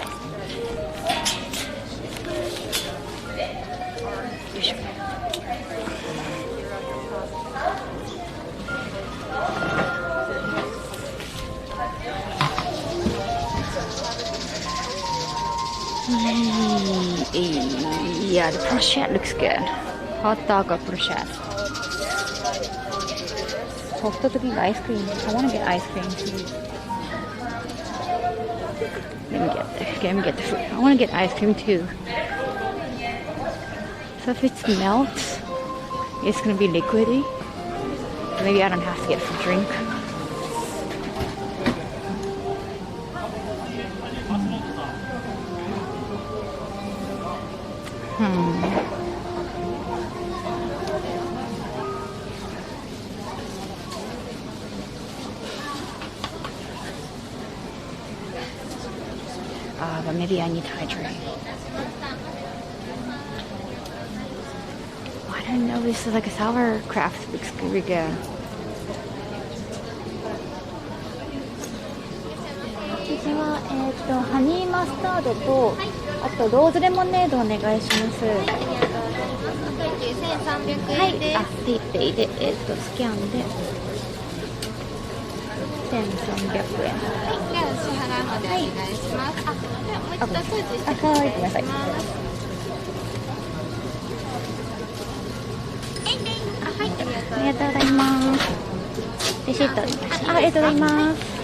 A: Yeah, the bruschetta looks good. Hot dog or bruschetta. Soft to get ice cream. I want to get ice cream too. Let me get the food. I want to get ice cream too. So if it melts, it's gonna be liquidy. Maybe I don't have to get it for drink. But maybe I need to hydrate. I don't know, this is like a sauerkraut. Looks really good. 私はハニーマスタードとあとローズレモネードお願いします。はい、あ、ペイペイでスキャンで1300円。
C: じゃあ支払いまでお願いします。ではもう一度通知してください。
A: ごめんなさい。はい、ありがとうございます。レシートありがとうございます。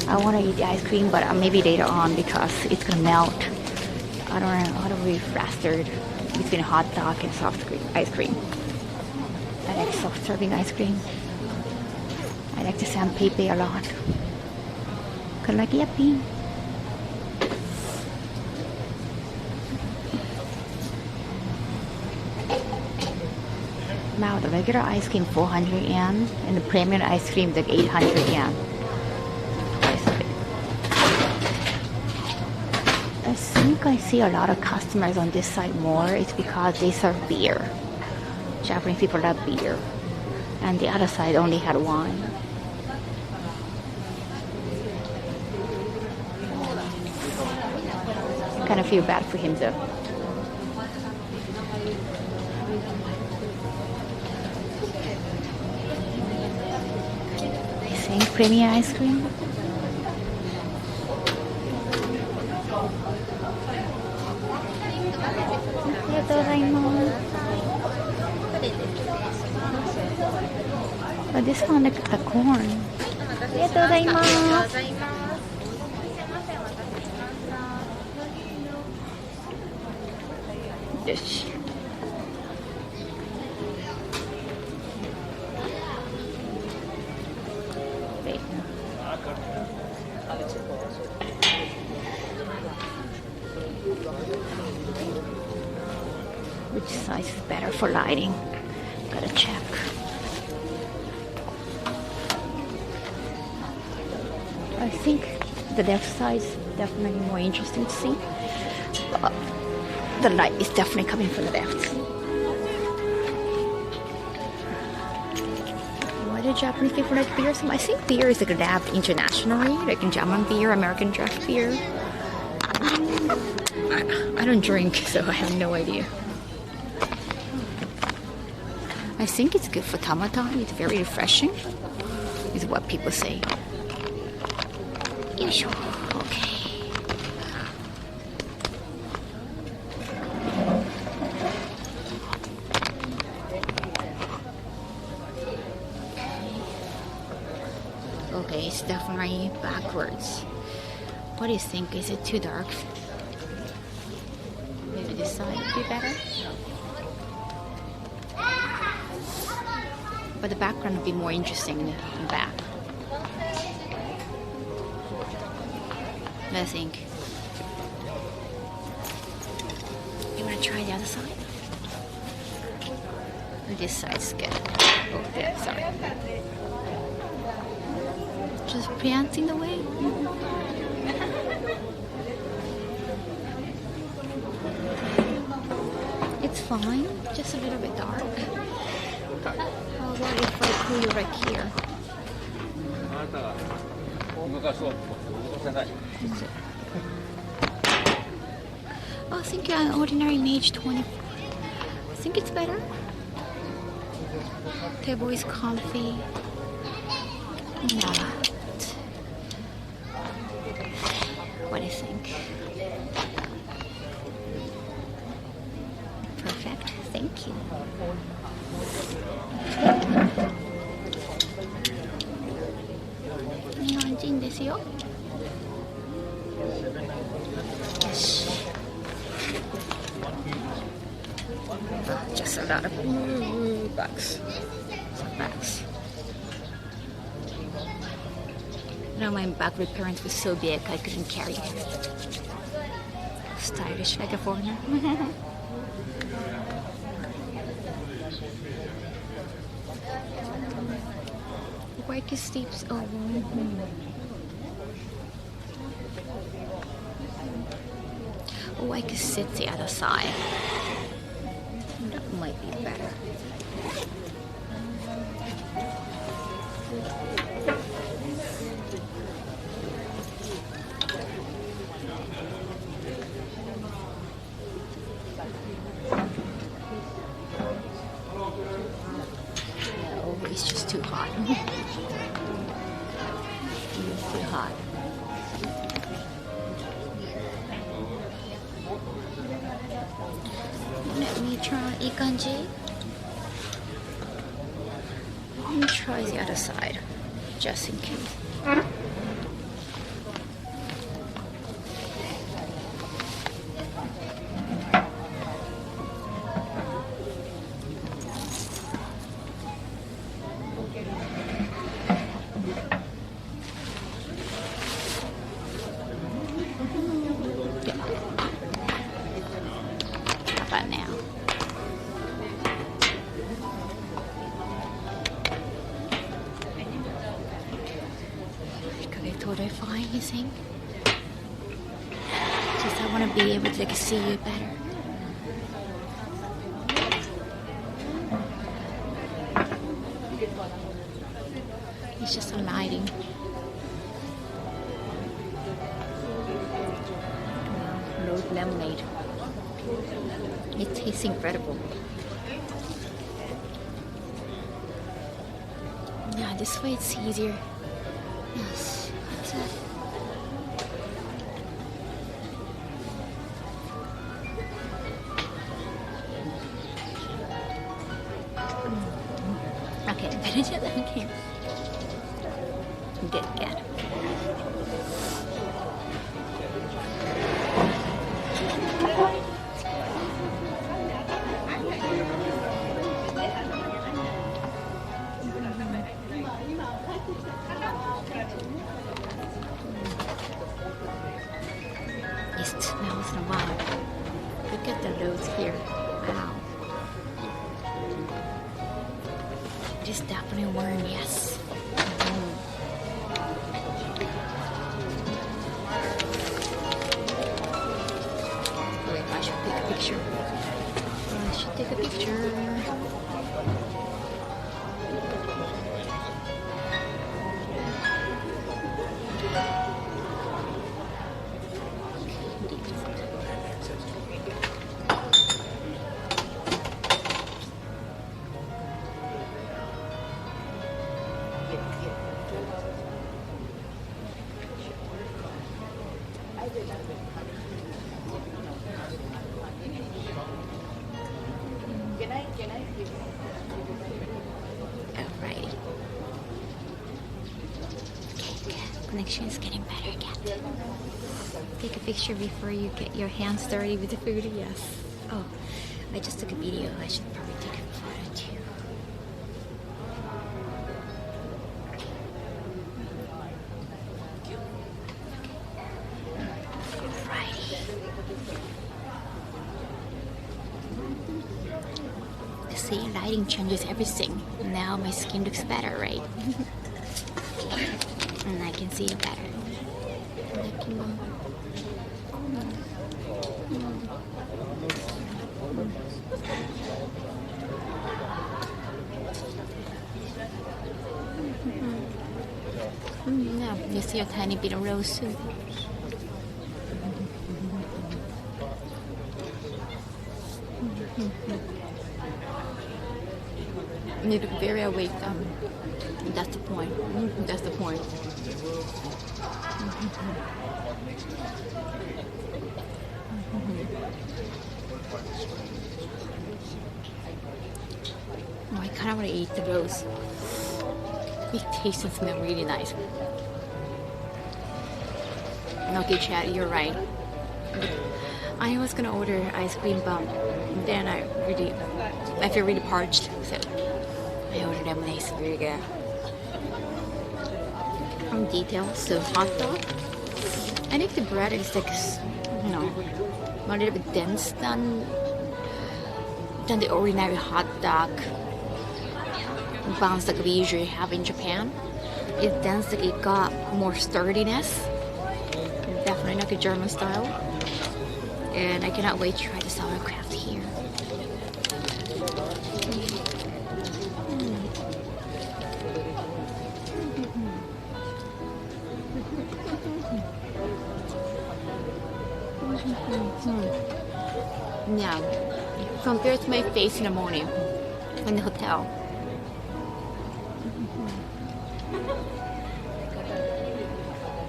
A: I want to eat the ice cream, but maybe later on because it's gonna melt. I don't know. I don't really flustered. between hot dog and ice cream. I like soft serving ice cream. I like the San Pepe a lot. Kalaki yapi. Wow, the regular ice cream 400 yen and the premium ice cream like 800 yen. I think I see a lot of customers on this side more. It's because they serve beer. Japanese people love beer. And the other side only had wine. Kind of feel bad for him though. I think premium ice cream. Oh, this one like the corn. This. Wait. Which size is better for lighting? Gotta check. I think the left side is definitely more interesting to see. But the light is definitely coming from the left. Why do Japanese people like beer? I think beer is like loved internationally, like in German beer, American draft beer. I don't drink, so I have no idea. I think it's good for tamata. It's very refreshing, is what people say. Yoisho. Okay. Okay, it's definitely backwards. What do you think? Is it too dark? Maybe this side would be better? But the background would be more interesting in the back. I think. You want to try the other side? This side's good. Oh, yeah, sorry. Just preempting the way. It's fine, just a little bit dark. How about if I pull you right here? Oh, I think you're an ordinary mage 20. I think it's better. Table is comfy. Not. What do you think? Perfect. Thank you. Just a lot of bucks. Some bucks. Now my back reparent was so big I couldn't carry it. Stylish like a foreigner. Work sleeps over. Oh, I could sit the other side. That might be better. No, it's just too hot. It's too hot. Let me try Ijinkan-Gai. Let me try the other side, just in case. How about now? Okay, totally fine, you think? Just I want to be able to see you better. It's just the lighting. Road lemonade. It tastes incredible. Yeah, this way it's easier. Yes, that's it. Okay, finish it. Okay. Good. It smells so wow. Look at the rose here. Wow. It is definitely warm, yes. Wait, I should take a picture. Alrighty. Okay, connection is getting better again. Take a picture before you get your hands dirty with the food. Yes. Oh, I just took a video. I should probably take a photo too. See, lighting changes everything. Now my skin looks better, right? And I can see it better. Yeah, you see a tiny bit of rose too. You look very awake. That's the point. That's the point. Oh, I kind of want to eat the rose. It tastes and smells really nice. Okay, Chad, you're right. I was gonna order ice cream, but then I feel really parched, so I ordered lemonade. It's very good. From details, so hot dog. I think the bread is like, you know, a little bit dense than the ordinary hot dog buns that we usually have in Japan. It's dense, like it got more sturdiness. Definitely like a German style. And I cannot wait to try the sauerkraut here. Yeah, compared to my face in the morning in the hotel.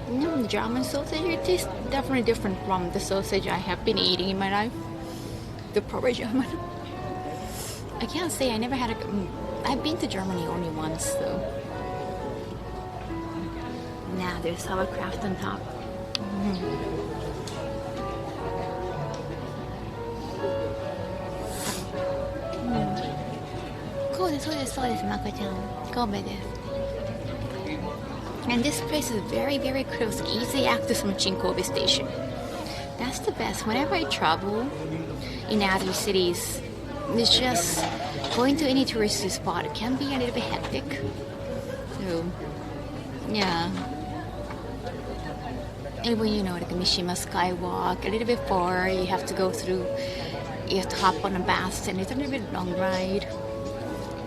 A: The German sausage, it tastes definitely different from the sausage I have been eating in my life. The proper German. I can't say I never had I've been to Germany only once, so. Now there's sauerkraut on top.そうです、そうです、そうです、まこちゃん。神戸です。And this place is very, very close, easy access from Chinkobe station. That's the best. Whenever I travel in other cities, it's just going to any touristy spot. It can be a little bit hectic. So, yeah. And when like Mishima Skywalk, a little bit far, you have to go through, you have to hop on a bus, and it's a little bit long ride.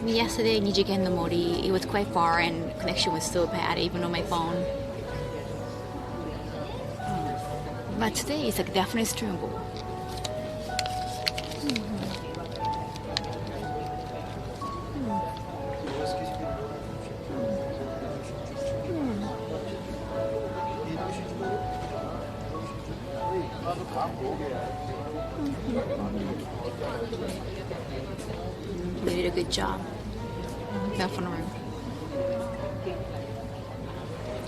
A: Yesterday, Ijinkan-Gai, it was quite far and connection was so bad, even on my phone. But today, it's like definitely streamable. They did a good job. Definitely.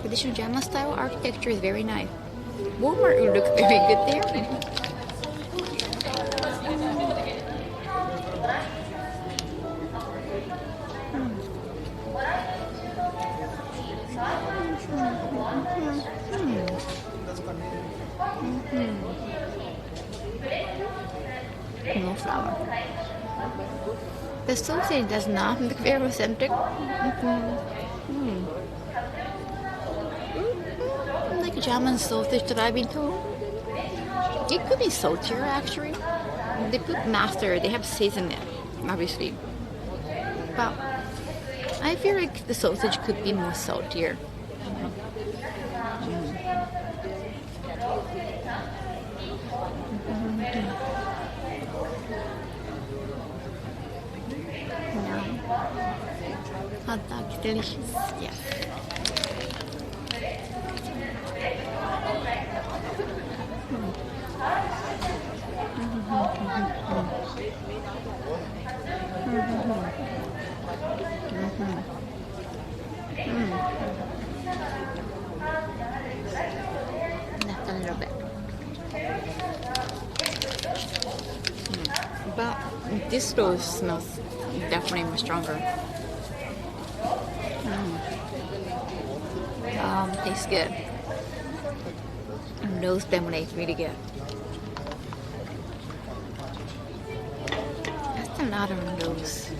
A: Traditional Japanese style architecture is very nice. Walmart will look very good there. No flower. The sausage does not look very authentic. Like German sausage that I've been told. It could be saltier actually. They put mustard, they have seasoned it, obviously. But I feel like the sausage could be more saltier. Hot dog, delicious. Yeah. Just a little bit. But this roast smells definitely more stronger. Tastes good. And roast lemonade really good. That's a lot of roast.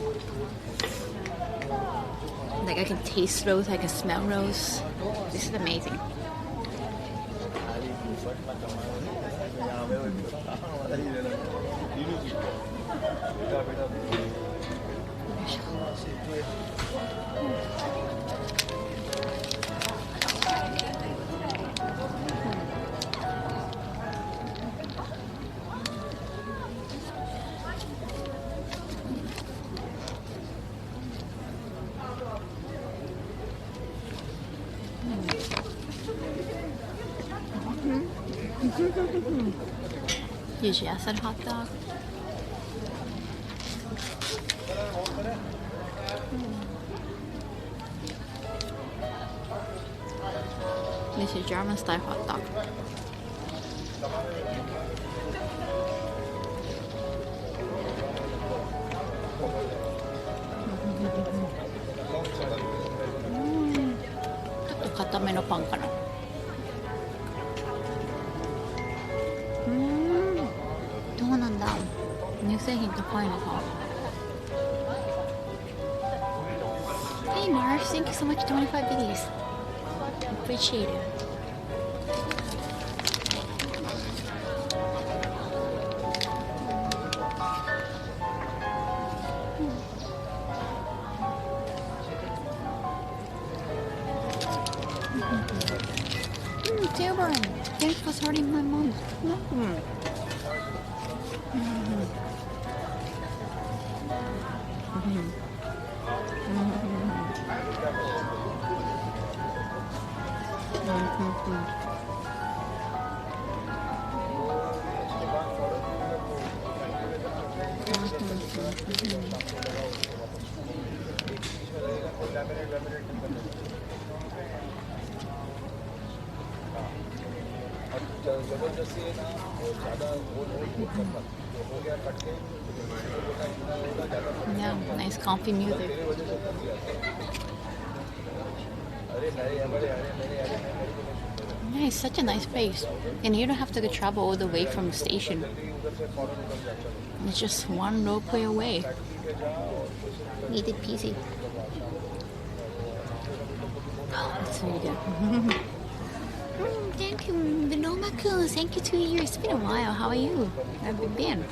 A: Like I can taste roast, I can smell roast. This is amazing. Usually I said hot dog. This is German style hot dog.ちょっと固めのパンかな。どうなんだ。乳製品高いのか。Hey Marsh, thank you so much for 25 videos. Appreciate it. Tailburn, thanks for starting my mom. Yeah, nice comfy music. Yeah, it's such a nice place. And you don't have to travel all the way from the station. It's just one ropeway away. Easy peasy. Oh, that's really good. Thank you, Vinoma-kun. Thank you, 2 years. It's been a while. How are you? How have you been?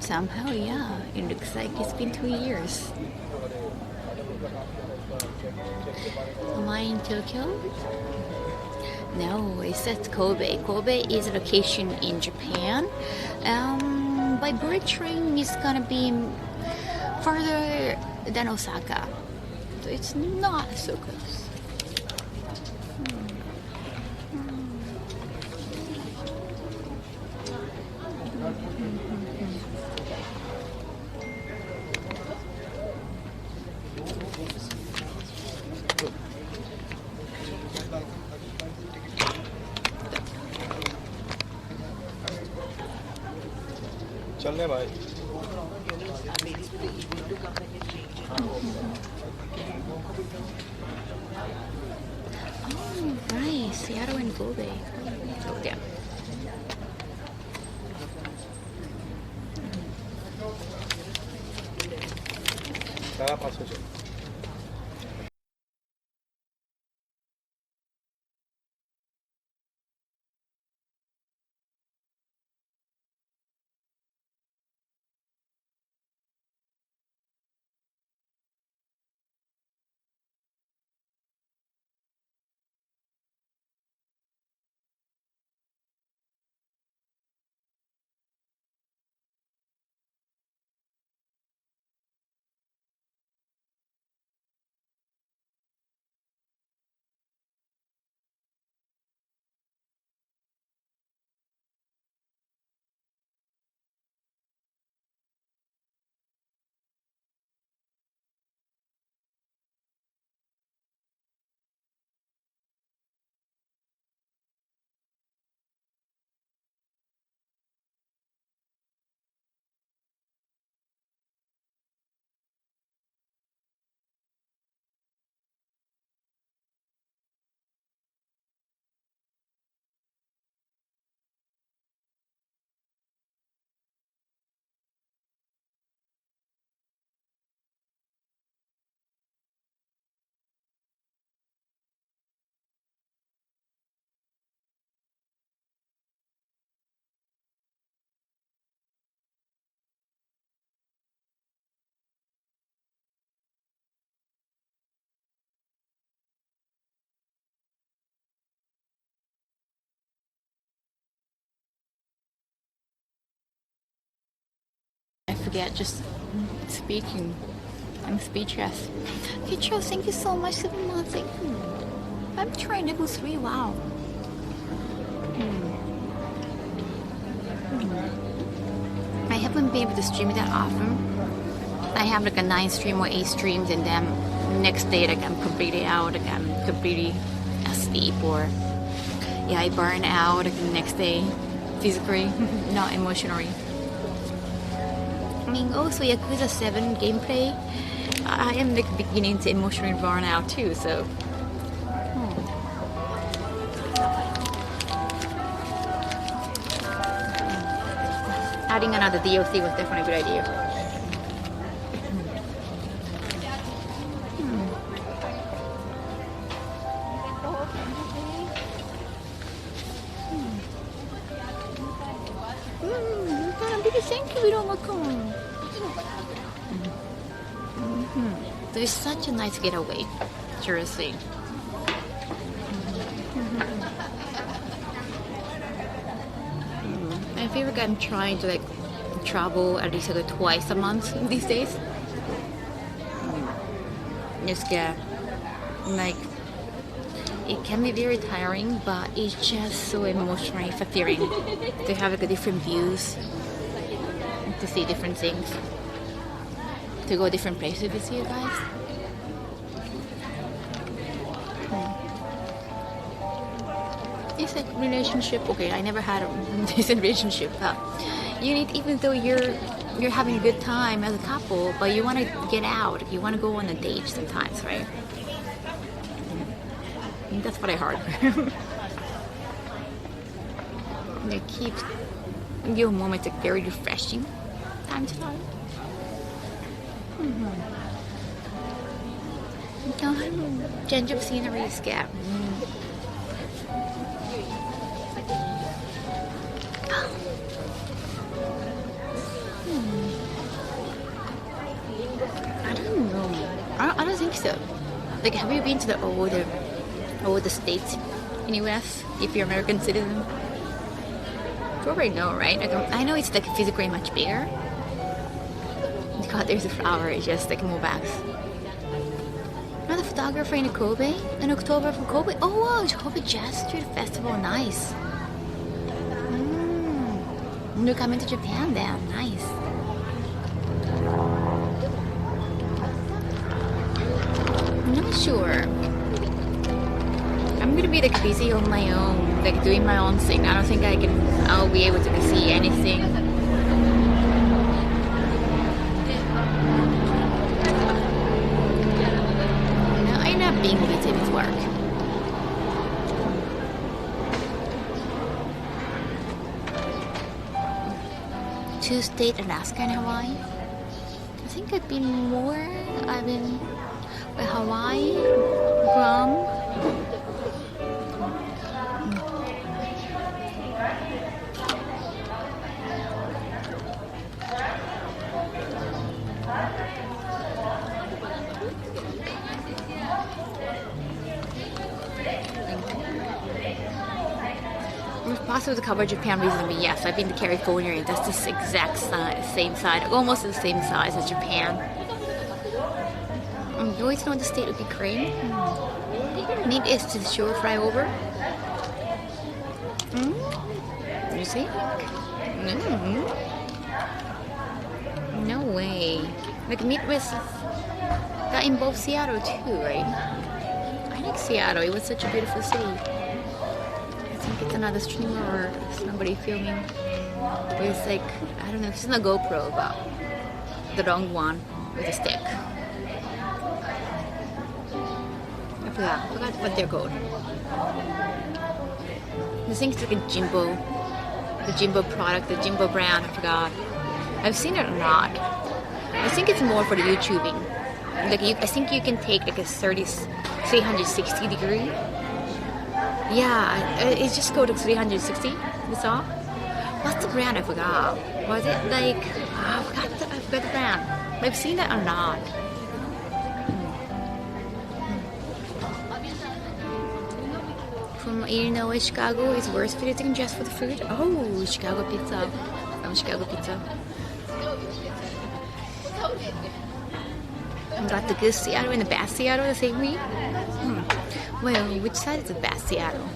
A: Somehow, yeah. It looks like it's been 2 years. Am I in Tokyo? No, it's at Kobe. Kobe is a location in Japan. By bullet train, it's gonna be further than Osaka. So it's not so close.
B: चलने भाई
A: Oh, right. Seattle and Kobe. Oh, yeah.
B: सारा पास हो जाए
A: I forget just speaking. I'm speechless. Kicho, thank you so much, Superman. Thank you. I'm trying level 3. Wow. I haven't been able to stream that often. I have like a 9 stream or 8 streams, and then next day like I'm completely out, like I'm completely asleep, or yeah, I burn out like the next day, physically, not emotionally. I mean, also Yakuza 7 gameplay, I am like beginning to emotionally burn out too, so. Adding another DLC was definitely a good idea. Thank you, Viroma-kun. So it's such a nice getaway, seriously. I feel like I'm trying to like travel at least like twice a month these days. Just like it can be very tiring, but it's just so emotionally fulfilling to have like different views, to see different things, to go different places with you guys. It's like relationship. Okay, I never had a decent relationship, but you need, even though you're having a good time as a couple, but you want to get out, you want to go on a date sometimes, right? That's what I heard. It keeps your moments like very refreshing time to time. Change of scenery is good. I don't know. I don't think so. Like, have you been to the older states in US if you're American citizen? Probably no, right? Like, I know it's like physically much bigger. God, there's a flower. It's just like more bags. Another photographer in Kobe in October from Kobe. Oh wow, it's Kobe Jazz Street Festival. Nice. You're coming to Japan then. Nice. I'm not sure. I'm gonna be like busy on my own, like doing my own thing. I don't think I'll be able to see anything. No, I'm not being busy with work. Two states, Alaska and Hawaii. I think I've been with Hawaii, Guam. It's possible to cover Japan reasonably, yes. I've been to California and that's the exact same side, almost the same size as Japan. You always know the state would be great. Maybe it's to the shore flyover. You see? No way. Like Midwest got in both Seattle too, right? I like Seattle. It was such a beautiful city. I think it's another streamer or somebody filming. It's like, I don't know, it's not a GoPro, but the wrong one with a stick. I forgot what they're called. I think it's like a Jimbo. The Jimbo product, the Jimbo brand, I forgot. I've seen it a lot. I think it's more for the YouTubing. Like I think you can take like a 360 degree. Yeah, it just go to 360. That's all. What's the brand? I forgot. Was it like? I forgot the brand. I've seen it a lot. From Illinois, Chicago is worth visiting just for the food. Oh, Chicago pizza. Chicago pizza. Got the good Seattle and the bad Seattle the same week. Well, which side is the bad Seattle?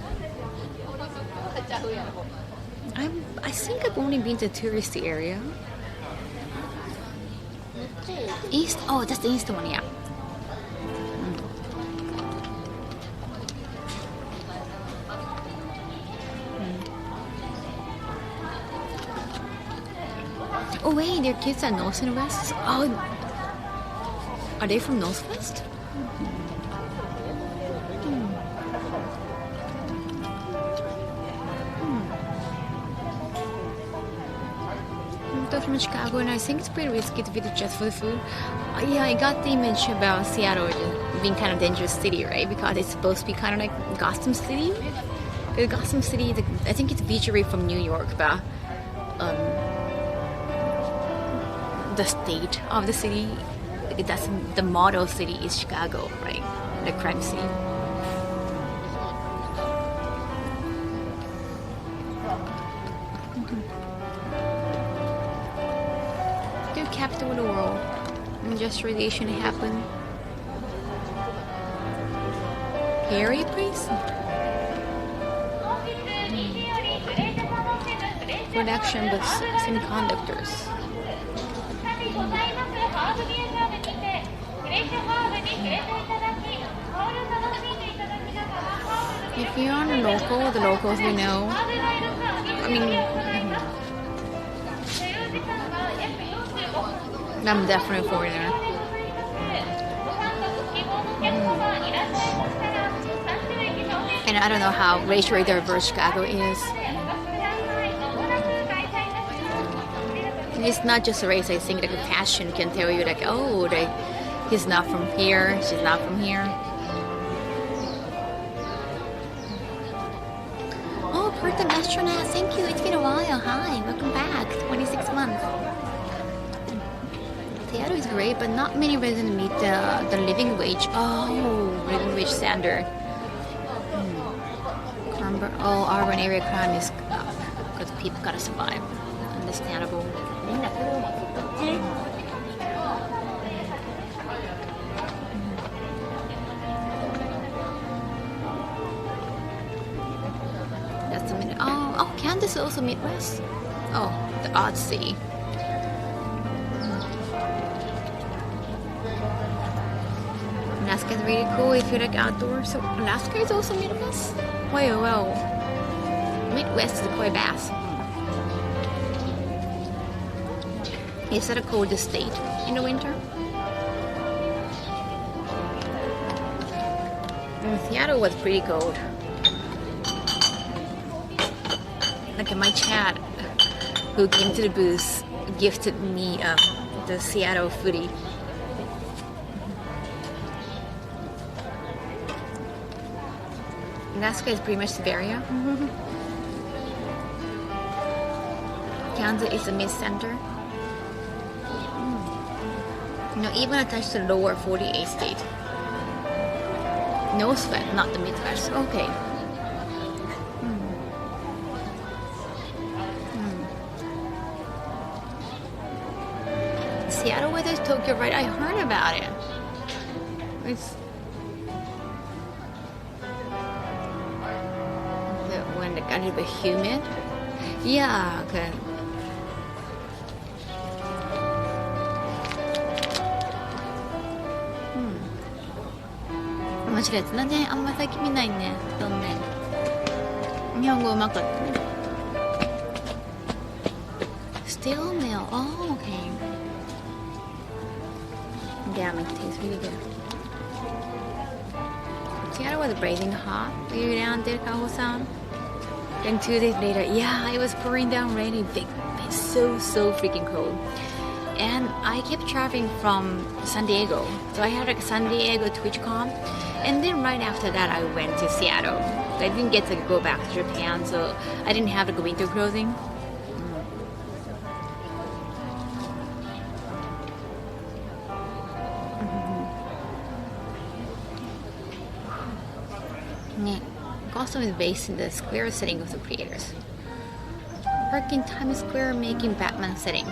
A: I think I've only been to the touristy area. East? Oh, that's the east one, yeah. Oh wait, their kids are North and West? Oh, are they from Northwest? I'm from Chicago and I think it's pretty risky to visit just for the food. Yeah, I got the image about Seattle being kind of dangerous city, right? Because it's supposed to be kind of like Gotham City. Gotham City, I think it's beach away from New York, but the state of the city, that's the model city is Chicago, right? The crime city. The capital of the world. Industrialization happened. Harry place? Production with semiconductors. If you're on a local, the locals we know. I mean, I'm definitely a foreigner. I don't know how racially diverse Chicago is. It's not just a race. I think like a fashion can tell you like, oh, he's not from here, she's not from here. Oh, Perth astronaut, thank you. It's been a while. Hi, welcome back. 26 months. Seattle is great, but not many residents meet the living wage. Oh, living wage standard. Oh, urban area crime is up because people gotta survive. Understandable. That's the minute. Oh, Kansas is also Midwest. Oh, the odd city. Alaska is really cool if you like outdoors. So Alaska is also Midwest. Well, Midwest is quite vast. Is that a cold state in the winter? Seattle was pretty cold. Like my chat who came to the booth gifted me the Seattle foodie. Alaska is pretty much Siberia. Kansas is the mid-center. Even attached to the lower 48 state. Northwest, not the Midwest. Okay. Seattle weather is Tokyo, right? I heard about it. It's when it got a little bit humid. Yeah, okay. 面白いやつだね。あんま最近見ないね。どんね。日本語うまかったね。Steel mill. Oh, okay. Damn, it tastes really good. Seattle was blazing hot. Were you down there, Kaho-san? Then 2 days later, yeah, it was pouring down raining. Big, so freaking cold. And I kept traveling from San Diego. So I had like a San Diego TwitchCon. And then right after that, I went to Seattle. I didn't get to go back to Japan, so I didn't have like winter clothing. Gotham is based in the square setting of the creators. Work in Times Square making Batman setting.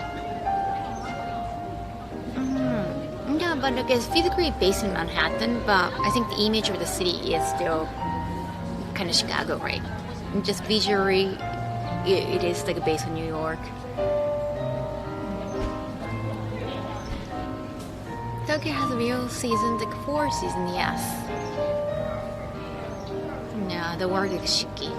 A: Yeah, but like it's physically based in Manhattan, but I think the image of the city is still kind of Chicago, right? And just visually, it is like based in New York. Tokyo has a real season, like 4 seasons, yes. No, the word is shiki.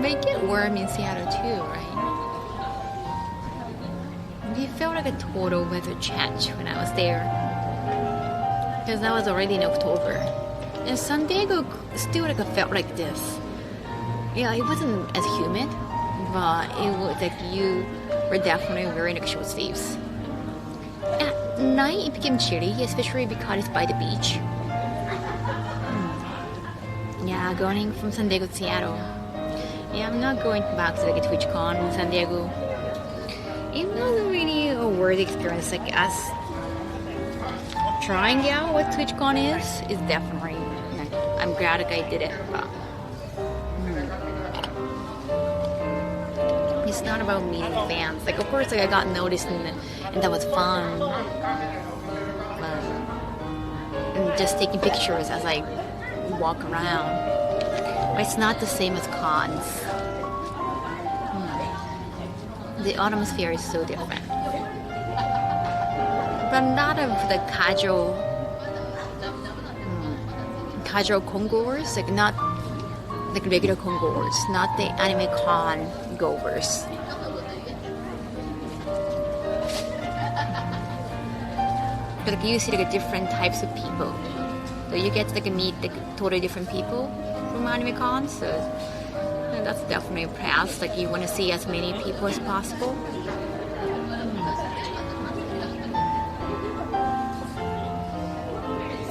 A: But it get warm in Seattle too, right? It felt like a total weather change when I was there. Because that was already in October. And San Diego still like felt like this. Yeah, it wasn't as humid, but it was like you were definitely wearing like short sleeves. At night it became chilly, especially because it's by the beach. Yeah, going from San Diego to Seattle. Yeah, I'm not going back to like a TwitchCon in San Diego. It wasn't really a worthy experience. Like us trying out what TwitchCon is definitely. I'm glad like I did it, but it's not about meeting fans. Like of course, like I got noticed and that was fun. And just taking pictures as I walk around. But it's not the same as cons. The atmosphere is so different. But a lot of the casual con-goers, like not like regular con-goers, not the anime con goers. like you see like different types of people. So you get to like meet like totally different people from anime cons. So that's definitely a plus. Like you want to see as many people as possible.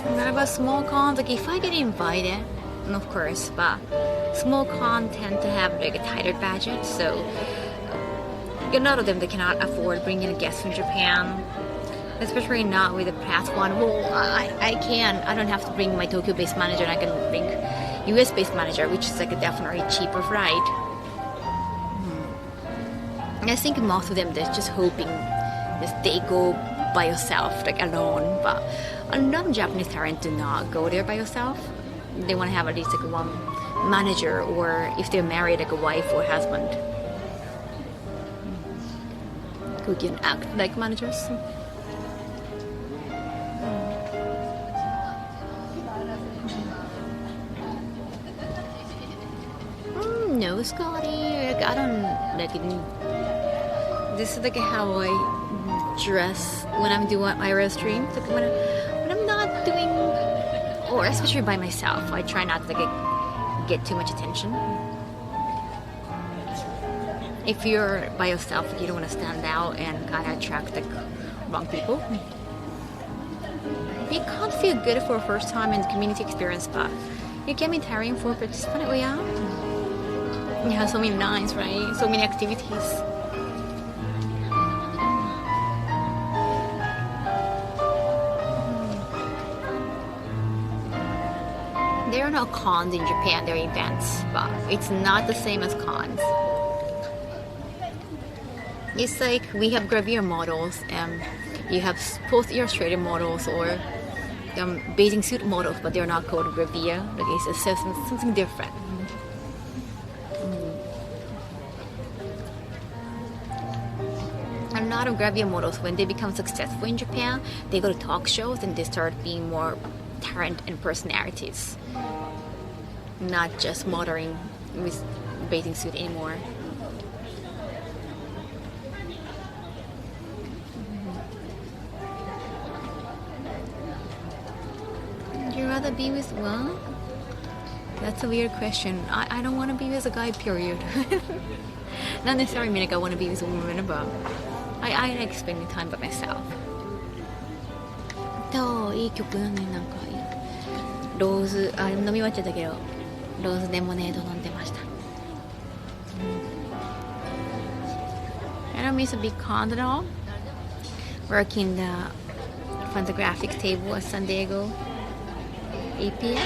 A: And about small cons, like if I get invited, and of course, but small cons tend to have like a tighter budget, so a lot of them they cannot afford bringing a guest from Japan, especially not with the past one. Well, I can. I don't have to bring my Tokyo-based manager. I can bring US-based manager, which is like a definitely cheaper flight. I think most of them they're just hoping that they go by yourself, like alone. But a lot of Japanese parents do not go there by yourself. They want to have at least like one manager, or if they're married, like a wife or husband who can act like managers. No, Scotty, like, I don't like it. This is like how I dress when I'm doing my real streams. Like when I'm not doing, or especially by myself, I try not to like get too much attention. If you're by yourself, you don't want to stand out and kind of attract like wrong people. It can't feel good for a first time in the community experience, but it can be tiring for participants. Oh yeah. You have so many lines, right? So many activities. There are no cons in Japan, there are events, but it's not the same as cons. It's like we have gravure models, and you have post-illustrated models or bathing suit models, but they're not called gravure. Like it's something different. A lot of gravure models, when they become successful in Japan, they go to talk shows and they start being more talent and personalities, not just modeling with bathing suit anymore. Would you rather be with one? That's a weird question. I don't want to be with a guy, period. Not necessarily mean like I want to be with a woman, but I like spending time by myself. いい曲だね、なんかローズ、あれ飲み終わっちゃったけど、ローズレモネード飲んでました。I don't miss a big con at all. Working the photographic table at San Diego APX.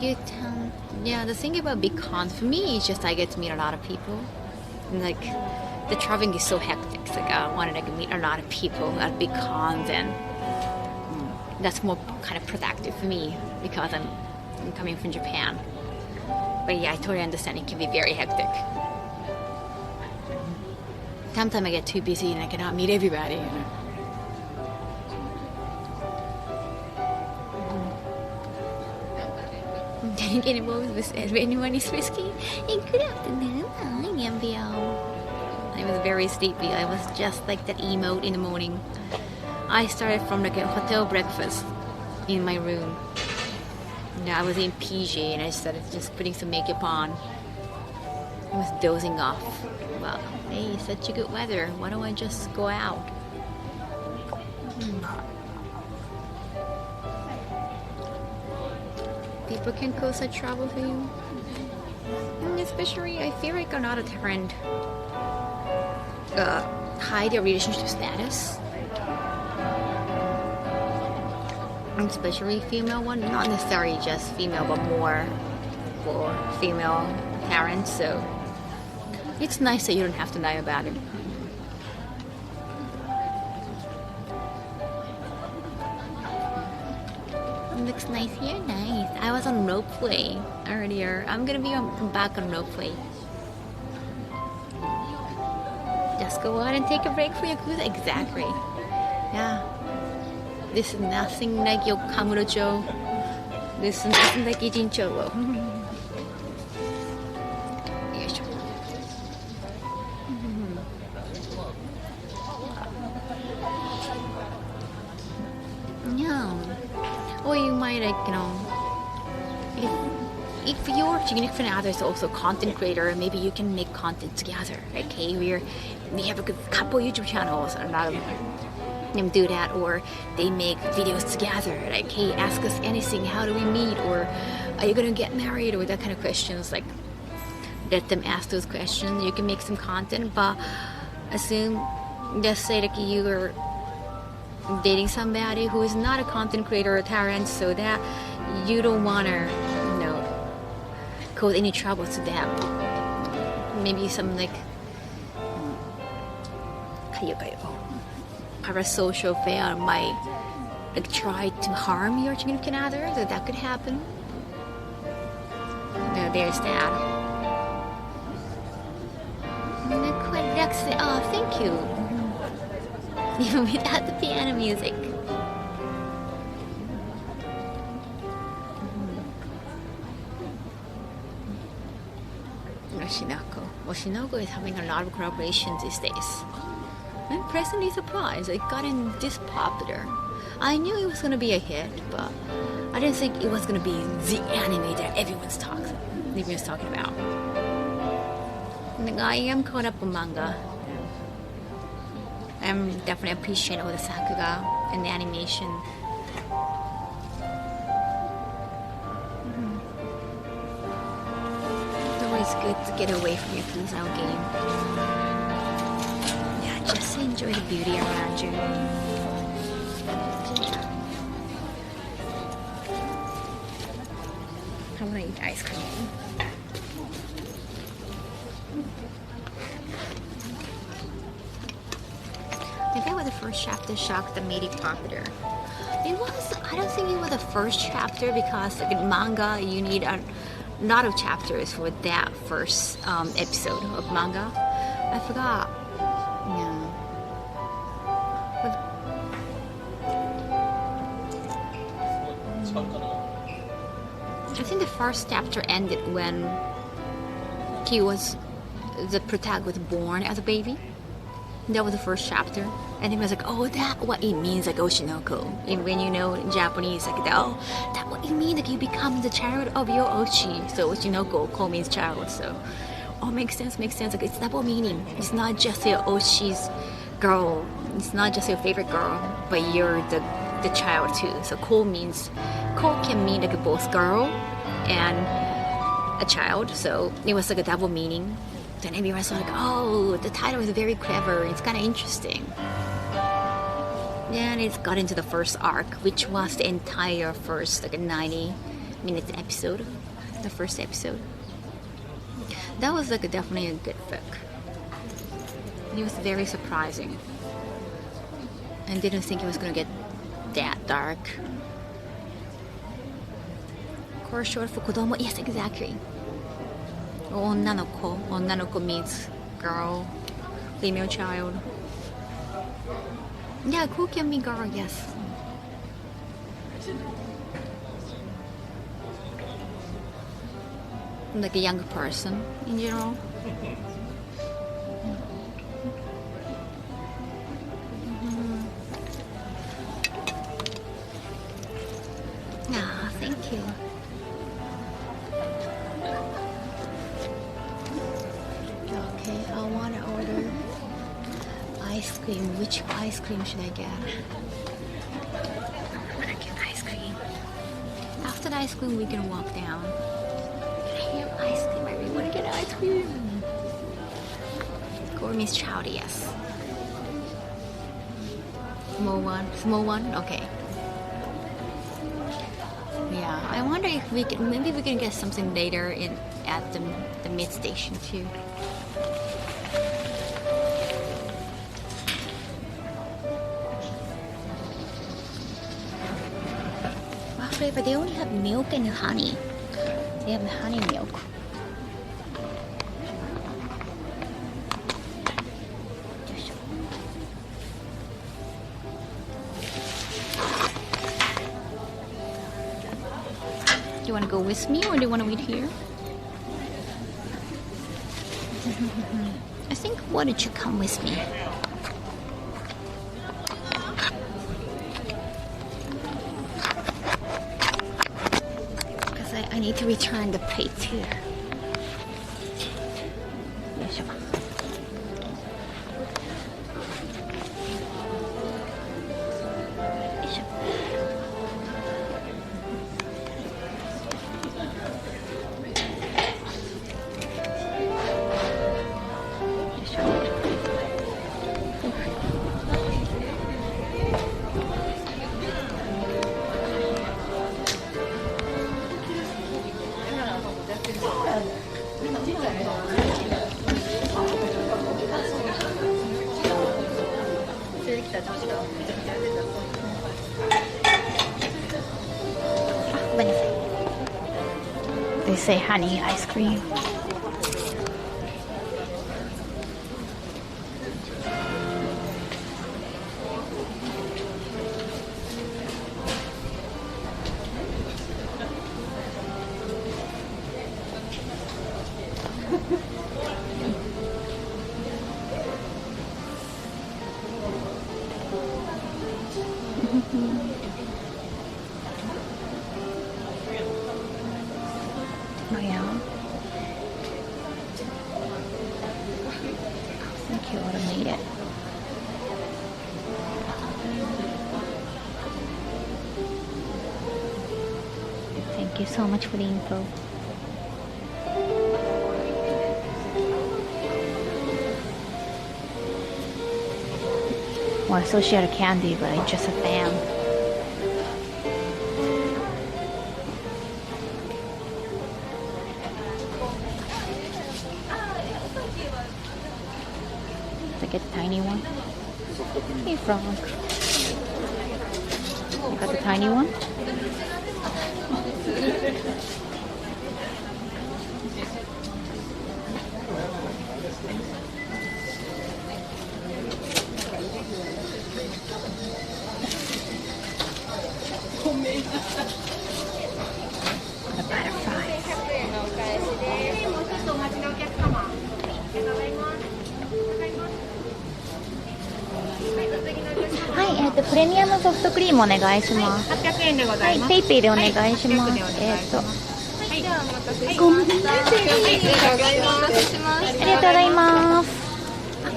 A: Good time. Yeah, the thing about big cons for me is just I get to meet a lot of people. And like the traveling is so hectic. It's like I want to like meet a lot of people at big cons, and that's more kind of productive for me because I'm coming from Japan. But yeah, I totally understand it can be very hectic. Sometimes I get too busy and I cannot meet everybody. Get involved with anyone is risky. Hey, good afternoon. Hi, MBO. I was very sleepy. I was just like that emote in the morning. I started from like a hotel breakfast in my room. Yeah, I was in PJ and I started just putting some makeup on. I was dozing off. Well, hey, such a good weather. Why don't I just go out? People can cause such trouble for you. And especially, I feel like a lot of trend hide their relationship status. Especially female one, not necessarily just female, but more for female parents. So it's nice that you don't have to lie about it. Looks nice here, nice. I was on Ropeway earlier. I'm gonna be back on Ropeway. Just go out and take a break for your cruise. Exactly. Yeah. This is nothing like your Kamurocho. This is nothing like Ijinkan-Gai. like, if your significant other is also a content creator, maybe you can make content together. Like, hey, we have a couple YouTube channels, and a lot of them do that, or they make videos together. Like, hey, ask us anything. How do we meet? Or are you gonna get married? Or that kind of questions. Like, let them ask those questions. You can make some content, but assume, let's say, like you are dating somebody who is not a content creator or talent, so that you don't wanna, cause any trouble to them. Maybe some like parasocial affair might like try to harm your significant other, so that could happen. There's that. Oh, thank you. Even without the piano music. Oshinoko is having a lot of collaborations these days. I'm pleasantly surprised it gotten this popular. I knew it was gonna be a hit, but I didn't think it was gonna be the anime that everyone's talking about. And I am caught up on manga. I'm definitely appreciating all the sakuga and the animation. It's good to get away from your Fusao game. Yeah, just enjoy the beauty around you. I want to eat ice cream. I think with the first chapter shocked that made it popular. I don't think it was the first chapter, because like in manga you need a lot of chapters for that first episode of manga. I forgot. Yeah. I think the first chapter ended when the protagonist was born as a baby. That was the first chapter. And he was like, oh, that's what it means, like Oshinoko. And when you know in Japanese, like, oh, that's what it means, like you become the child of your Oshi. So Oshinoko, ko means child. So, oh, makes sense. Like it's double meaning. It's not just your Oshi's girl. It's not just your favorite girl, but you're the child too. So ko can mean like both girl and a child. So it was like a double meaning. Then everyone's like, oh, the title is very clever. It's kind of interesting. Then it got into the first arc, which was the entire first, like a 90-minute episode, the first episode. That was like definitely a good book. It was very surprising. I didn't think it was gonna get that dark. Of course, short for kodomo. Yes, exactly. 女の子 means girl, female child. Yeah, ko can mean girl, yes. Like a young person in general. Ah, thank you. Okay, I want to order ice cream. Which ice cream should I get? I'm gonna get ice cream. After the ice cream, we can walk down. I have ice cream. I really want to get ice cream. Gourmet's child, yes. Small one? Okay. Yeah, I wonder if maybe we can get something later at the mid station too. What flavor? They only have milk and honey. They have honey milk. Do you want to go with me or do you want to wait here? I think, why don't you come with me? need to return the plates here. よいしょ。They say honey ice cream. Oh yeah. I think you ought to made it. Thank you so much for the info. Well, associated candy, but I'm just a fan. Get the tiny one. Hey, frog. You got the tiny one? The butterflies. はい、プレミアムソフトクリームお願いします。
E: 800円でございます。
A: はい、ペイペイでお願いします。
E: はい、ではお待たせしました。
A: ごめんなさい。
E: はい、お待たせしました。
A: ありがとうございます。
E: こ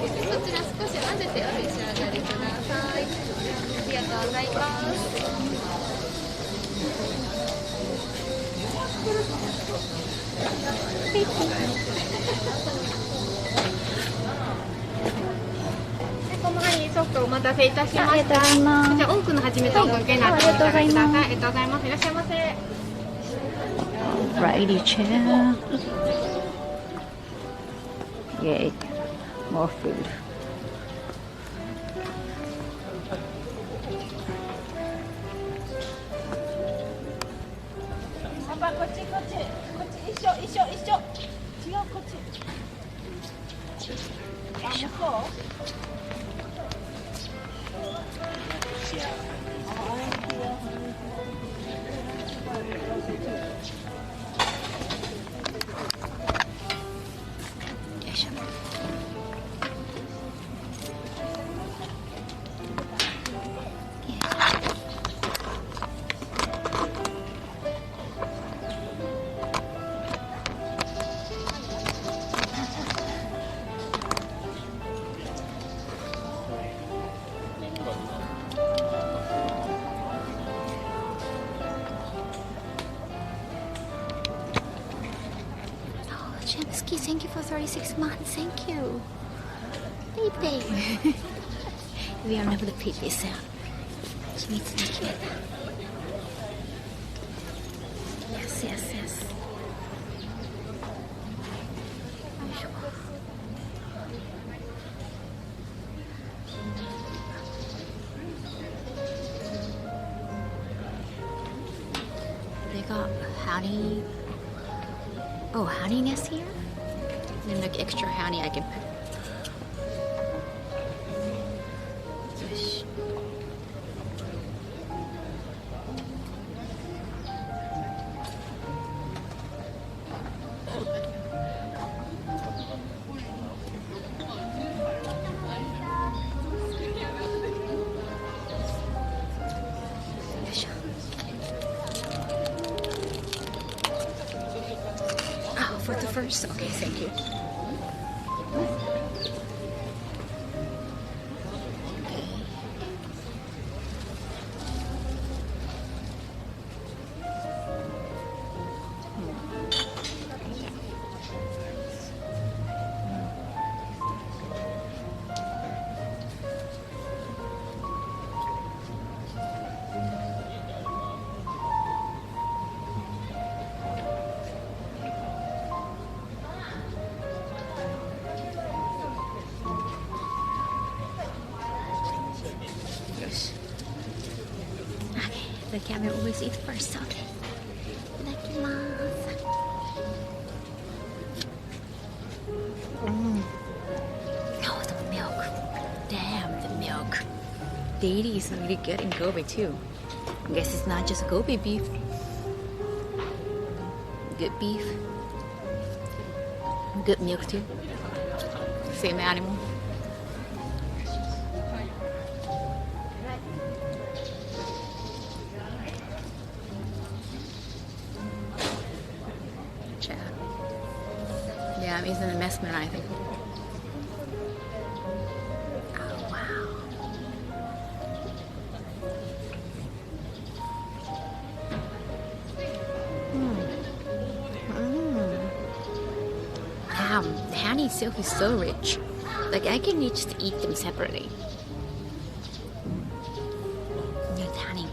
E: ちら少し混ぜてお召し上がりください。ありがとうございます。小回りソフトお待たせいたしました。
A: ありがとうございます。
E: じゃあ多くの初めておかけになってお召し上がりください。ありがとうございます。いらっしゃいませ。
A: Righty chair. Yay. More food. Jamski, thank you for 36 months. Thank you. PayPay. We are never the PayPay sound. 秘密に決めた。Yes, yes, yes. よいしょ。They got honey. Oh, honeyness here? And then like extra honey I can put. first. Okay, thank you. Okay, the camera always eats first. Okay. Oh, the milk. Damn, the milk. Daily is really good in Kobe too. I guess it's not just Kobe beef. Good beef. Good milk too. Same animal. Yeah, I'm using the Messman, I think. Oh, wow. Wow, the honey itself is so rich. Like, I can just eat them separately. That's honey.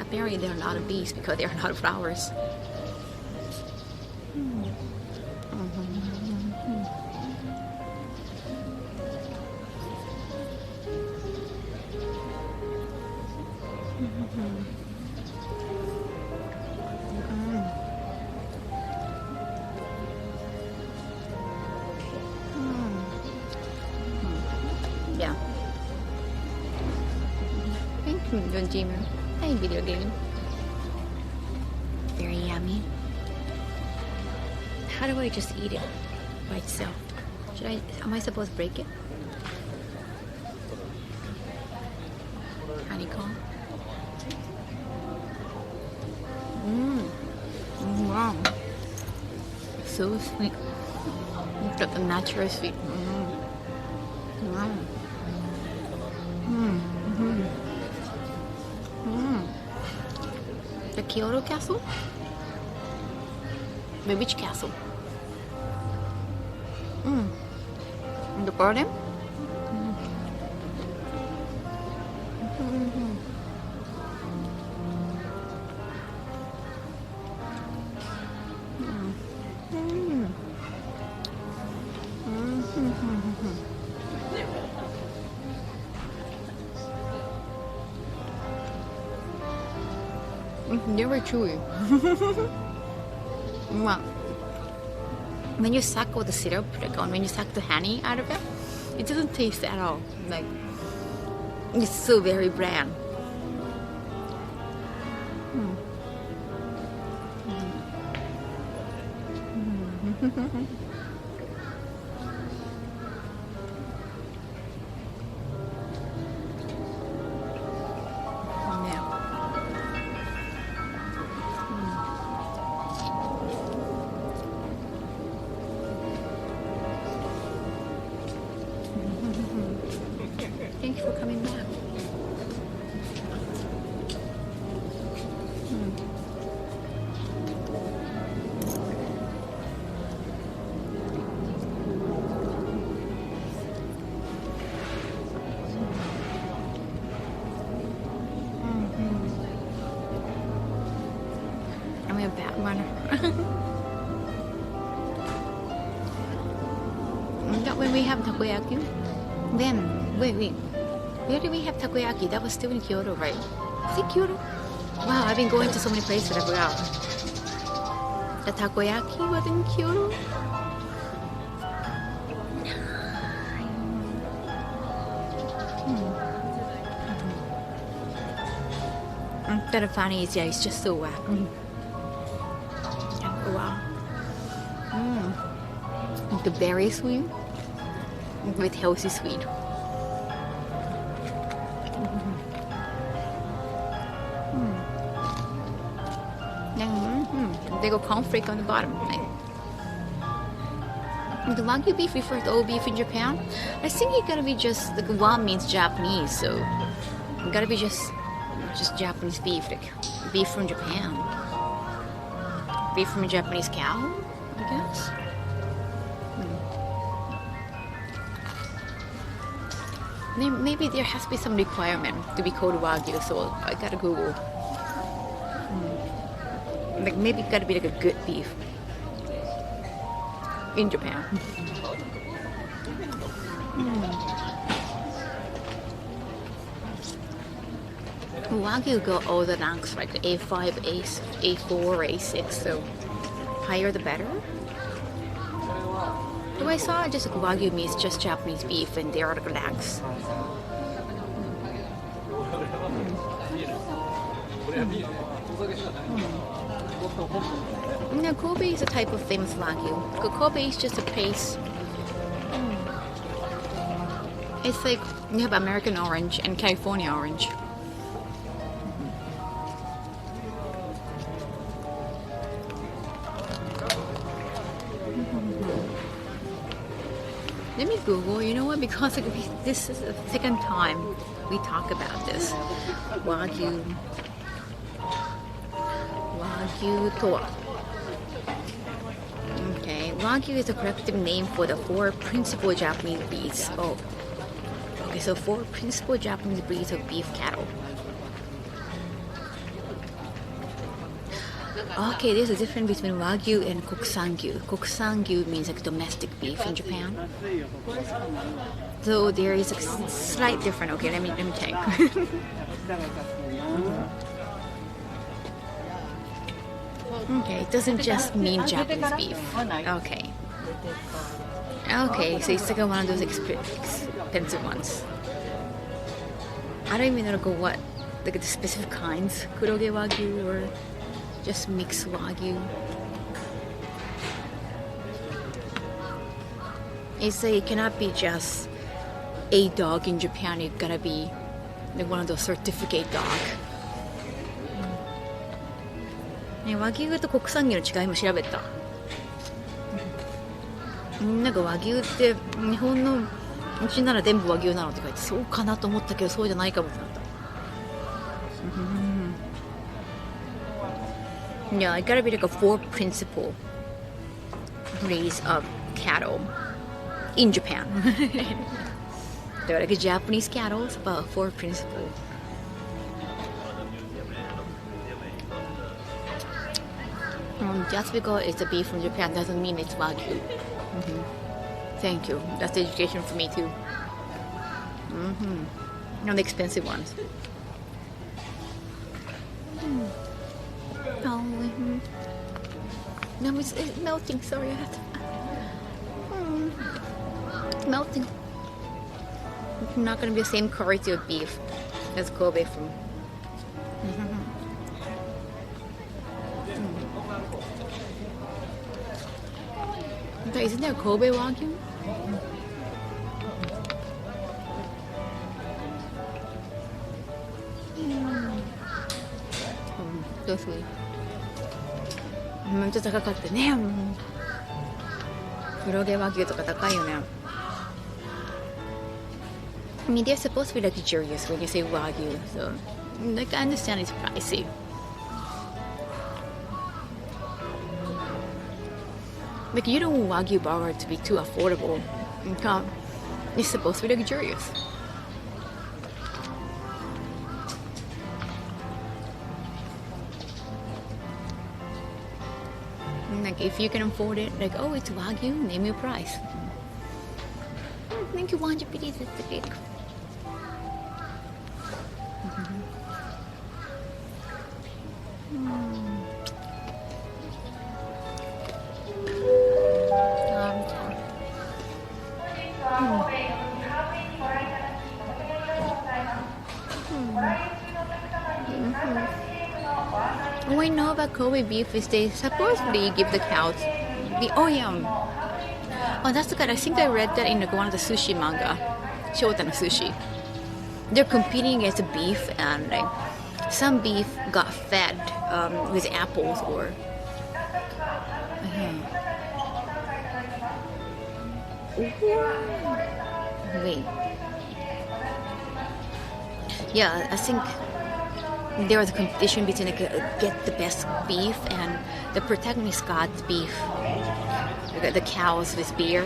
A: Apparently, there are a lot of bees because there are a lot of flowers. Yeah. Thank you, Junjimu. Hi, video game. Very yummy. How do I just eat it by itself? Am I supposed to break it? Honeycomb. Wow. So sweet. It's got the natural sweet. Wow. The Kyoto castle? The which castle? The garden? Very chewy. Wow. When you suck all the syrup, like when you suck the honey out of it, it doesn't taste at all. Like, it's so very bland. Thank you for coming back. I'm a bad runner. That when we have takoyaki, then wait. Where did we have takoyaki? That was still in Kyoto, right? Is it Kyoto? Wow, I've been going to so many places I forgot. The takoyaki was in Kyoto? That funny is, yeah, it's just so wow. Wow. The berry sweet with healthy sweet. they go conflict on the bottom. The Wagyu beef refers to all beef in Japan. I think it gotta be just like Wa means Japanese, so it gotta be just Japanese beef, like beef from Japan, beef from a Japanese cow, I guess. Maybe there has to be some requirement to be called Wagyu, so I gotta Google. Like maybe it gotta be like a good beef in Japan. Wagyu go all the ranks, like A5, A4, A6, so higher the better. The way I saw it, just like Wagyu means just Japanese beef, and there are the ranks. Now, Kobe is a type of famous Wagyu. Kobe is just a paste. It's like you have American orange and California orange. Let me Google, you know what, because this is the second time we talk about this. Wagyu to. Okay, Wagyu is a collective name for the 4 principal Japanese breeds. Oh, okay, so 4 principal Japanese breeds of beef cattle. Okay, there's a difference between Wagyu and Kokusangyu. Kokusangyu means like domestic beef in Japan. So there is a slight difference. Okay, let me check. Okay, it doesn't just mean Japanese beef. Okay. Okay, so it's like one of those expensive ones. I don't even know what, like the specific kinds. Kuroge Wagyu or just mixed Wagyu. It's like it cannot be just a dog in Japan. It gotta be like one of those certificate dog. ね、和牛と国産牛の違いも調べた。なんか和牛って日本のうちなら全部和牛なのって書いてそうかなと思ったけどそうじゃないかもってなった。Yeah, it gotta be like a 4 principal breeds of cattle in Japan. They're like a Japanese cattle, it's about 4 principal. Just because it's a beef from Japan doesn't mean it's Wagyu. Thank you. That's education for me too. Not the expensive ones. Oh, no, it's melting. Sorry, I have to. Melting. It's not gonna be the same quality of beef as Kobe from. Isn't there Kobe Wagyu? So sweet. ちょっと高かったね。黒毛和牛とか高いよね。I mean, they're supposed to be luxurious when you say Wagyu, so like I understand it's pricey. Like you don't want Wagyu burger to be too affordable. It's supposed to be luxurious. Like if you can afford it, like oh it's Wagyu, name your price. Thank you, 100 pieces is the cake. What I know about Kobe beef is they supposedly give the cows the oh that's good. I think I read that in one of the sushi manga, Shota no Sushi. They're competing against the beef, and like some beef got fed with apples or Wait. Yeah, I think there was a competition between get the best beef, and the protagonist got beef, the cows with beer,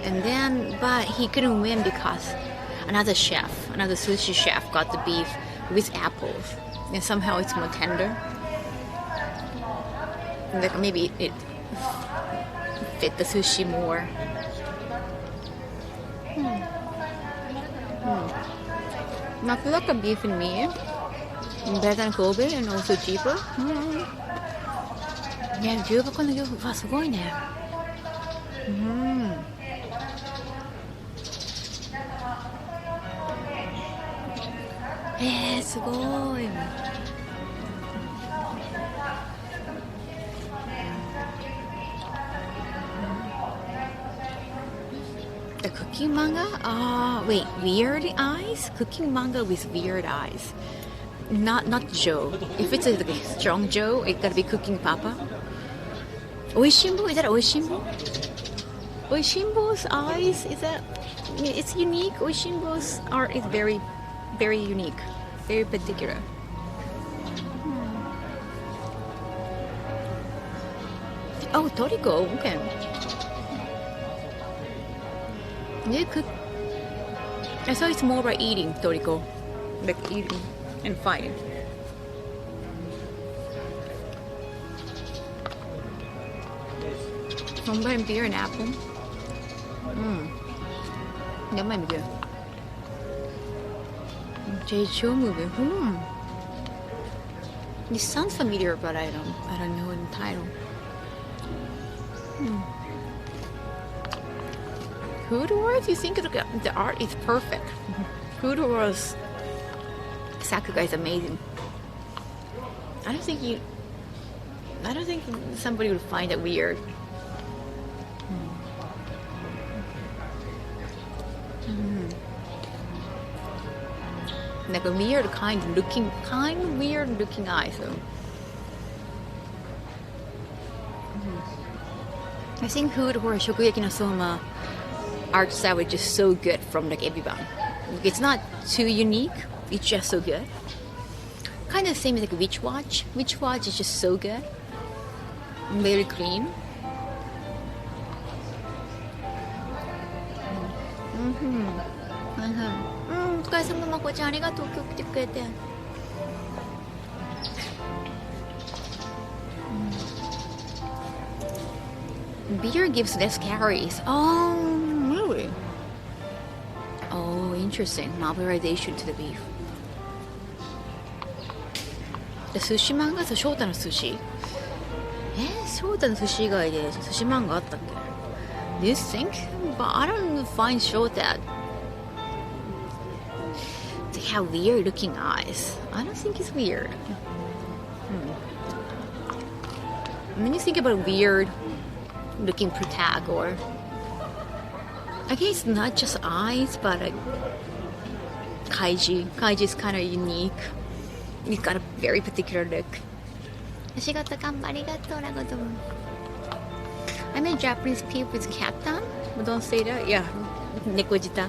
A: and then but he couldn't win because another sushi chef got the beef with apples, and somehow it's more tender. Like maybe it fit the sushi more. I feel like a beef in me better than Kobe and also cheaper. ね、牛箱の牛はすごいね。すごい。The cooking manga? Wait, weird eyes? Cooking manga with weird eyes. Not Joe. If it's a strong Joe, it gotta be cooking Papa. Oishimbo? Is that Oishimbo? Oishimbo's eyes, is that... It's unique. Oishimbo's art is very, very unique. Very particular. Oh, Toriko. Okay. They cook. I thought it's more about eating, Toriko. Like eating and fighting. Combine beer and apple. That might be good. J-Cho movie. This sounds familiar, but I don't know the title. Food Wars? You think the art is perfect. Food Wars. Sakuga is amazing. I don't think somebody would find it weird. Like a weird kind of weird looking eye. So I think Food Wars Shokugeki no Soma art style is just so good from like everyone. It's not too unique, it's just so good. Kind of the same as like Witch Watch. Witch Watch is just so good. Very clean. Beer gives less calories. Oh, really? Oh, interesting. Modification to the beef. The sushi manga? So, Shota no sushi. Shota no sushi以外で寿司漫画あったっけ? Do you think? But I don't find Shota to have weird looking eyes. I don't think it's weird. When you think about weird looking protag, or I guess not just eyes, but like Kaiji. Kaiji is kind of unique. He's got a very particular look. I met Japanese people with katan. Don't say that. Yeah, nekojita.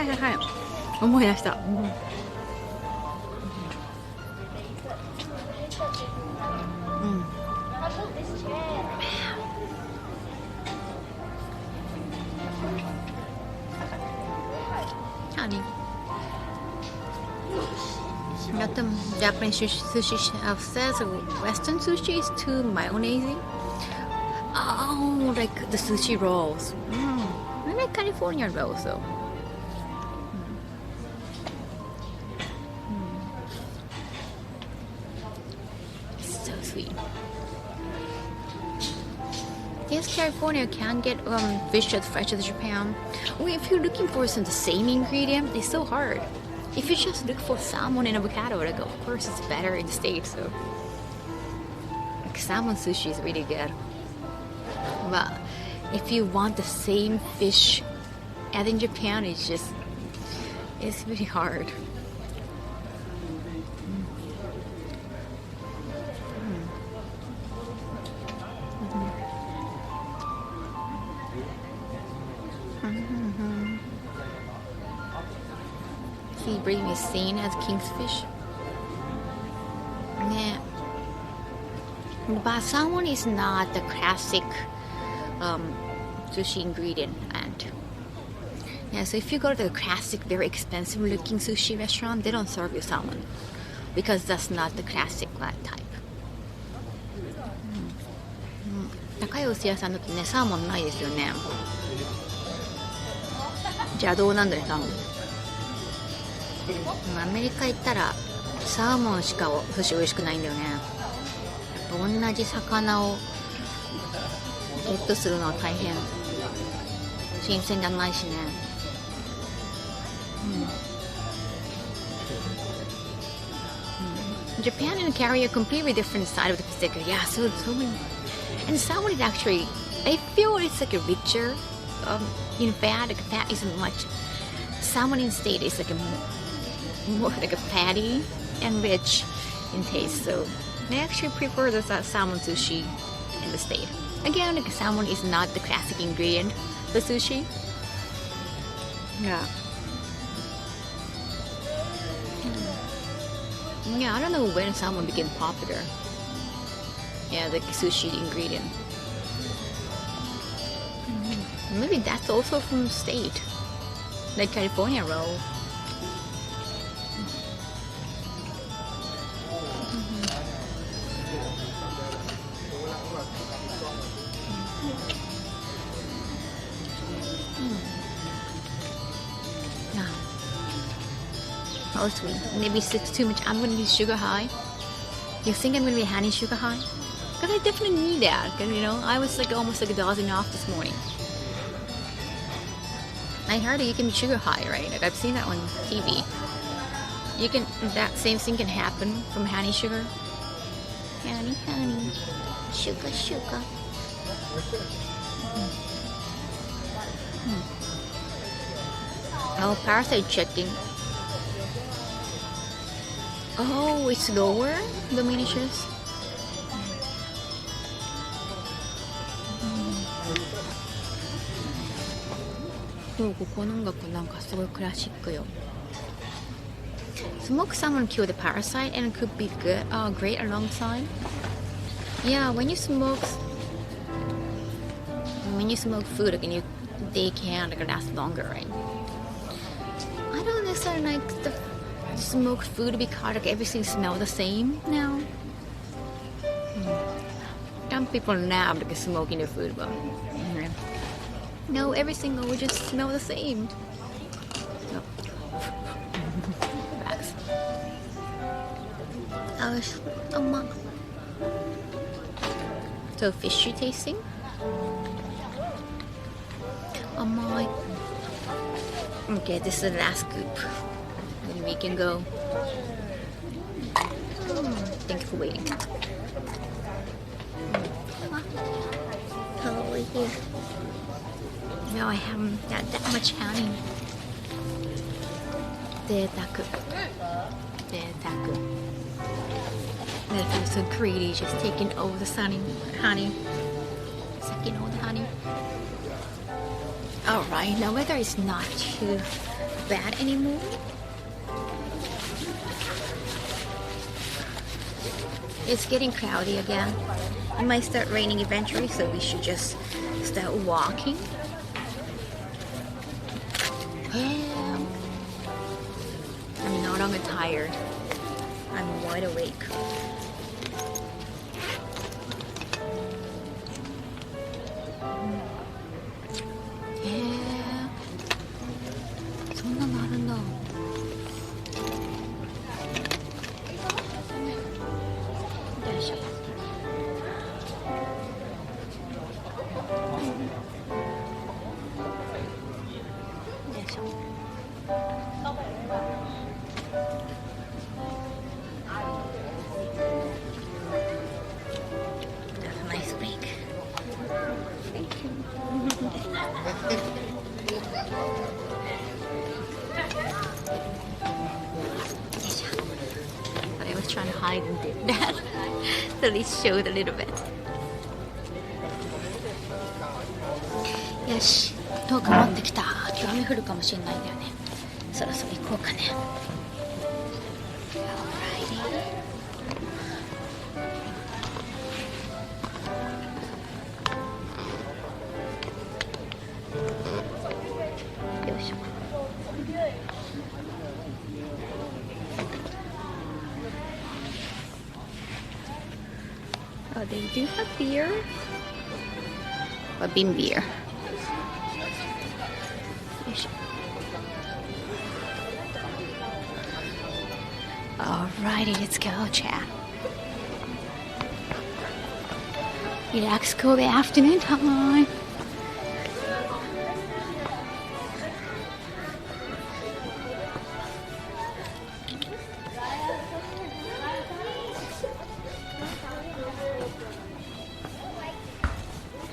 A: はいはい、思い出した。Honey. Not the Japanese sushi chef says Western sushi is too mayonnaise. Oh, like the sushi rolls. I like California rolls though. It's so sweet. Yes, California can get fish as fresh as Japan. Well, if you're looking for the same ingredient, it's so hard. If you just look for salmon and avocado, like of course it's better in the States. So, like salmon sushi is really good. But if you want the same fish as in Japan, it's really hard. See, breeding is seen as king's fish. Yeah. But salmon is not the classic sushi ingredient. And yeah, so if you go to the classic, very expensive looking sushi restaurant, they don't serve you salmon because that's not the classic type. 高いお寿司屋さんだとね、サーモンないですよね。邪道なんだよ、サーモン。アメリカ行ったらサーモンしか寿司美味しくないんだよね。同じ魚をゲットするのは大変。新鮮じゃないしね。Japan and Korea are completely different side of the Pacific. Yeah, so many. And salmon is actually, I feel it's like a richer in fat. Like fat isn't much. Salmon in state is like a more like a fatty and rich in taste. So I actually prefer the salmon sushi in the state. Again, like salmon is not the classic ingredient for sushi. Yeah. Yeah, I don't know when salmon became popular. Yeah, the sushi ingredient. Maybe that's also from the state, like California roll. Oh, sweet. Maybe it's too much. I'm going to be sugar high. You think I'm going to be honey sugar high? Because I definitely need that. Cause, you know, I was like almost like dozing off this morning. I heard that you can be sugar high, right? Like I've seen that on TV. You can, that same thing can happen from honey sugar. Honey, honey, sugar, sugar. Oh, parasite checking. Oh, it's lower, the miniatures. Oh, ここの音楽なんかすごいクラシックよ。Smoked salmon kill the parasite and it could be good, great alongside. Yeah, when you smoke food, like, they can like last longer, right? I don't necessarily like the smoked food because like everything smells the same now. Some people now like smoking their food, but no, everything will just smell the same. No. So fishy tasting. Oh my. Okay, this is the last scoop. Then we can go. Thank you for waiting. Over here. No, I haven't got that much honey. Deitaku. That feels so greedy, just taking over the honey. Sucking all the honey. Alright, now weather is not too bad anymore. It's getting cloudy again. It might start raining eventually, so we should just start walking. Well, I'm no longer tired. I'm wide awake. Yeah. そんなのあるんだ。よいしょ。よいしょ。Have a nice week. Thank you. But I was trying to hide and did that. So at least showed a little bit. よし、遠く持ってきた。今日雨降るかもしれないんだよね。そろそろ行こうかね。よいしょ。Oh, they do have beer. A bean beer. Alrighty, let's go, chat. Relax, cool the afternoon time.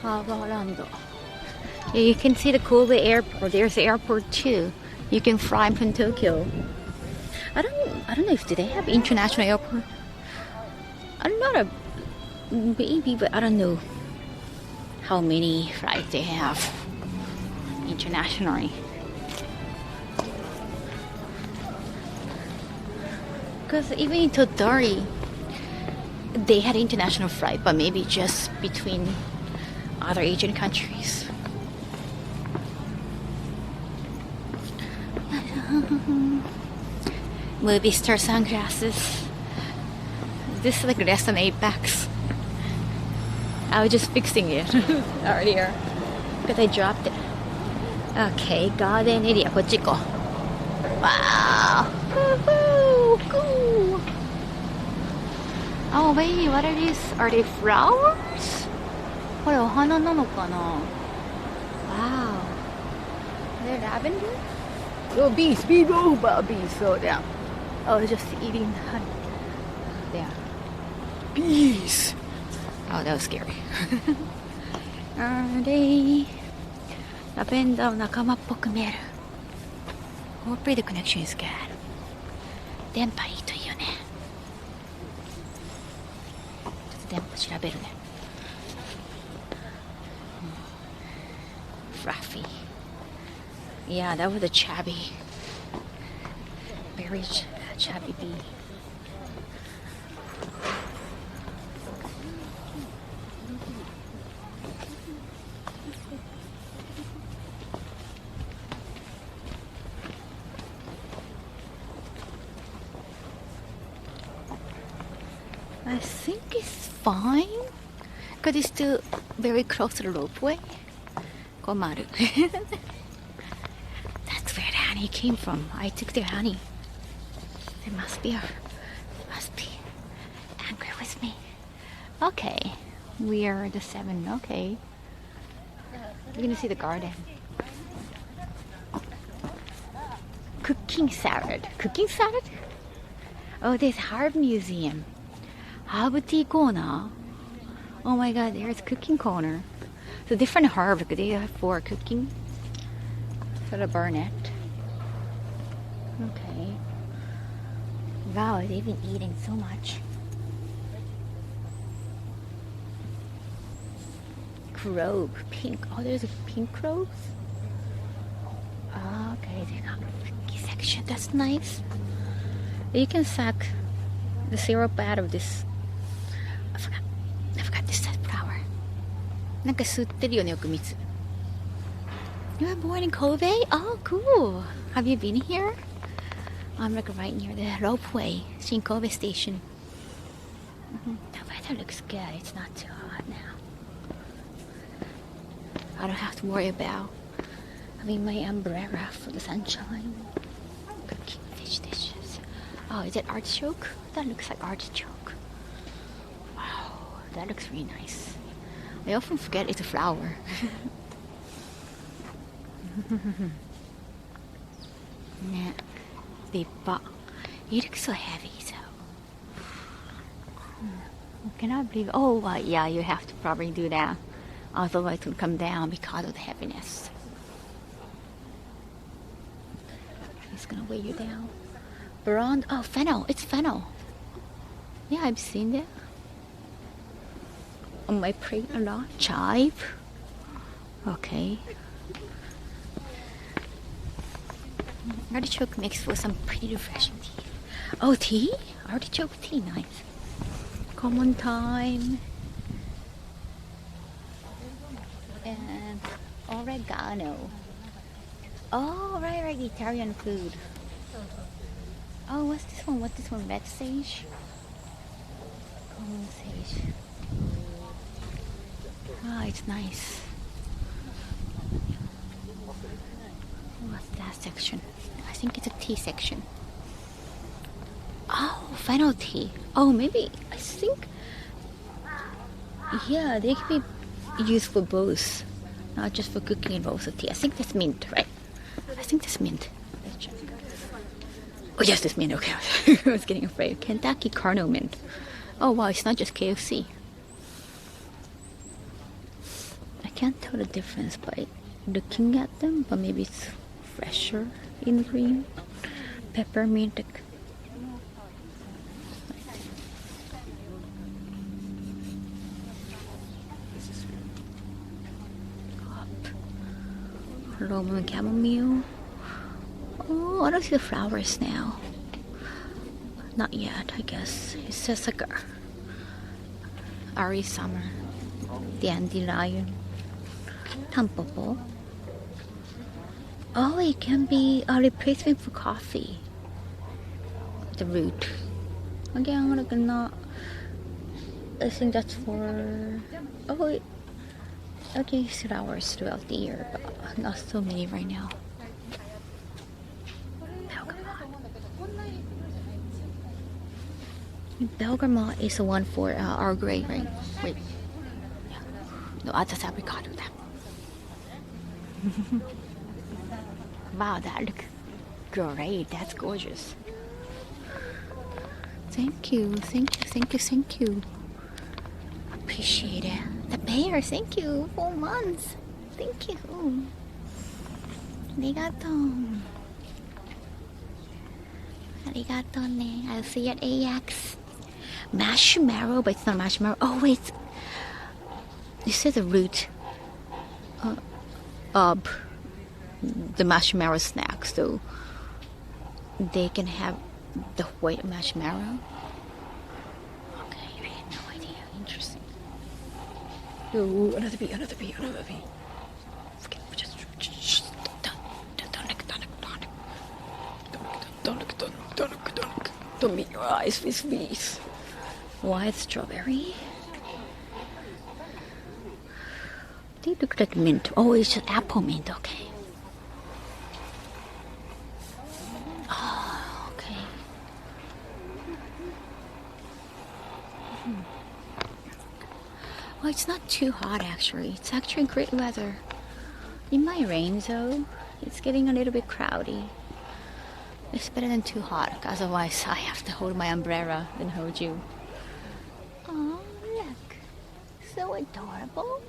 A: Havarando. Yeah, you can see the Kobe airport. There's the airport too. You can fly from Tokyo. I don't know if they have international airport. I'm not a baby, but I don't know how many flights they have internationally. Because even in Todori, they had international flight, but maybe just between other Asian countries. Movie star sunglasses. This is like less than $8. I was just fixing it earlier because I dropped it. Okay, garden area. こっち行こう. Wow. Woohoo! Cool. Oh wait, what are these? Are they flowers? これお花なのかな? Wow. Are they lavender? Oh, bees, bees, oh, bees, slow down. Oh, just eating honey. There. Bees. Oh, that was scary. Are they? ラベンダーを仲間っぽく見える。Hopefully the connection is good. 電波いいといいよね。ちょっと電波調べるね。Fluffy. Yeah, that was a chubby. Very chubby bee. I think it's fine because it's still very close to the ropeway. Komaru. That's where the honey came from. I took their honey. They must be angry with me. Okay, we are the 7. Okay, we're gonna see the garden. Cooking salad. Cooking salad? Oh, there's herb museum. Herb tea corner. Oh my god, there's cooking corner. So different herbs they have for cooking. For the burnet. Okay. Wow, they've been eating so much. Clove, pink. Oh, there's a pink cloves. Okay, they got a section. That's nice. You can suck the syrup out of this. I forgot this type of flower. なんか吸ってるよね、よく蜜。You were born in Kobe? Oh, cool. Have you been here? I'm like right near the Ropeway, Kobe station. The weather looks good. It's not too hot now. I don't have to worry about having my umbrella for the sunshine. Cooking fish dishes. Oh, is it artichoke? That looks like artichoke. Wow, that looks really nice. I often forget it's a flower. Yeah, but it looks so heavy, so I cannot believe. Oh, yeah, you have to probably do that, otherwise it will come down because of the heaviness. It's gonna weigh you down. Bronze. Oh, fennel. It's fennel. Yeah, I've seen that on my plate a lot. Chive. Okay. Artichoke mixed for some pretty refreshing tea. Oh, tea? Artichoke tea, nice. Common thyme. And oregano. Oh, right, Italian food. Oh, what's this one? Red sage? Common sage. Ah, it's nice. What's that section? I think it's a tea section. Oh, fennel tea. Oh, maybe, I think, yeah, they can be used for both, not just for cooking and also tea. I think that's mint, right? I think that's mint. Let's check. Oh, yes, that's mint. Okay, I was getting afraid. Kentucky Carno mint. Oh, wow, it's not just KFC. I can't tell the difference by looking at them, but maybe it's fresher in green. Peppermint. Roman chamomile. Oh, I don't see the flowers now. Not yet, I guess. It's just like early summer. Dandelion. Tampoko. Oh, it can be a replacement for coffee. The root. Again, like not. I think that's for. Oh, okay, flowers throughout the year, but not so many right now. Bergamot is the one for our Grey, right? Wait. Yeah. No, that's avocado. Wow, that looks great. That's gorgeous. Thank you. Appreciate it. The bear, thank you. 4 months. Thank you. Arigato. Arigato ne. I'll see you at AX. Marshmallow, but it's not marshmallow. Oh, wait. It says a root of the marshmallow snack, so they can have the white marshmallow. Okay, I had no idea. Interesting. Oh, another bee. Don't meet your eyes with bees. White strawberry. They look like mint. Oh, it's just apple mint. Okay. Oh, okay. Well, it's not too hot actually. It's actually great weather. It might rain though. It's getting a little bit cloudy. It's better than too hot, otherwise I have to hold my umbrella and hold you. Oh, look. So adorable.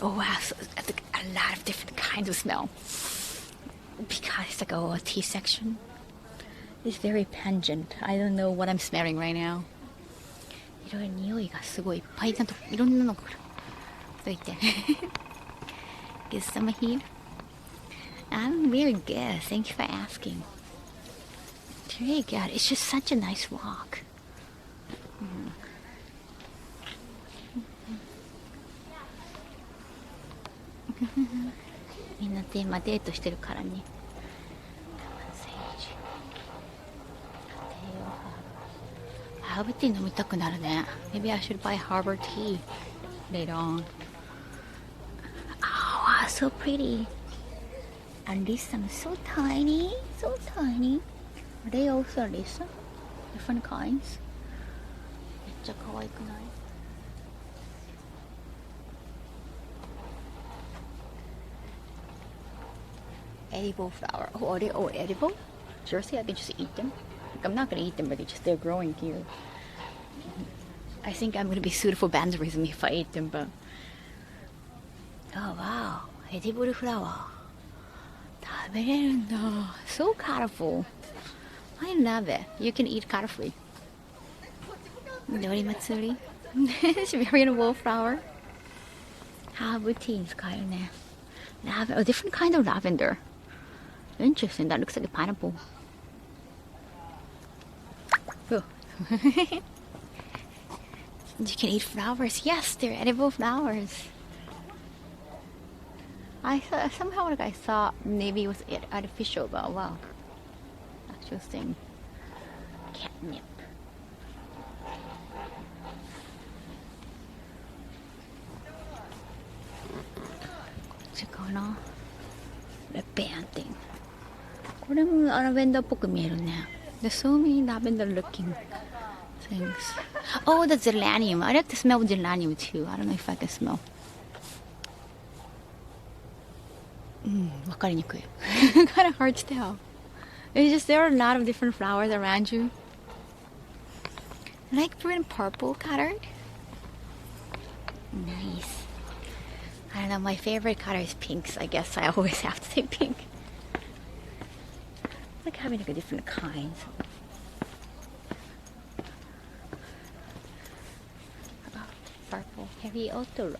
A: Oh wow, so a lot of different kinds of smell. Because it's like a tea section. It's very pungent. I don't know what I'm smelling right now. いろいろ匂いがすごいいっぱいちゃんといろんなのが来る。どういって Get some heat. I'm really good. Thank you for asking. Very good. It's just such a nice walk. Mm. みんなテーマデートしてるからね。ハーブティー飲みたくなるね。Maybe I should buy harbor tea later on. Oh, wow, so pretty. And this one is so tiny, so tiny. Are they also Lisa? Different kinds? めっちゃ可愛くない？ Edible flower. Oh, are they all edible? Seriously, I can just eat them? Like, I'm not gonna eat them, but they're growing here. I think I'm gonna be suitable for banderism if I eat them, but... Oh, wow. Edible flower. 食べれるんだ. So colorful. I love it. You can eat colorfully. Nori Matsuri. It's very edible flower. Herb tea 使えるね. A different kind of lavender. Interesting. That looks like a pineapple. Oh. You can eat flowers. Yes, they're edible flowers. I thought maybe it was artificial, but wow. Actual thing. Catnip. The painting. これもラベンダーっぽく見えるね。There's so many lavender looking things. Oh, the geranium. I like to smell geranium too. I don't know if I can smell. わかりにくい。Kind of hard to tell. It's just there are a lot of different flowers around you. Like blue and purple colored. Nice. I don't know, my favorite color is pinks. I guess I always have to say pink. I like having like a different kinds. Oh, purple. Heavy Otolope.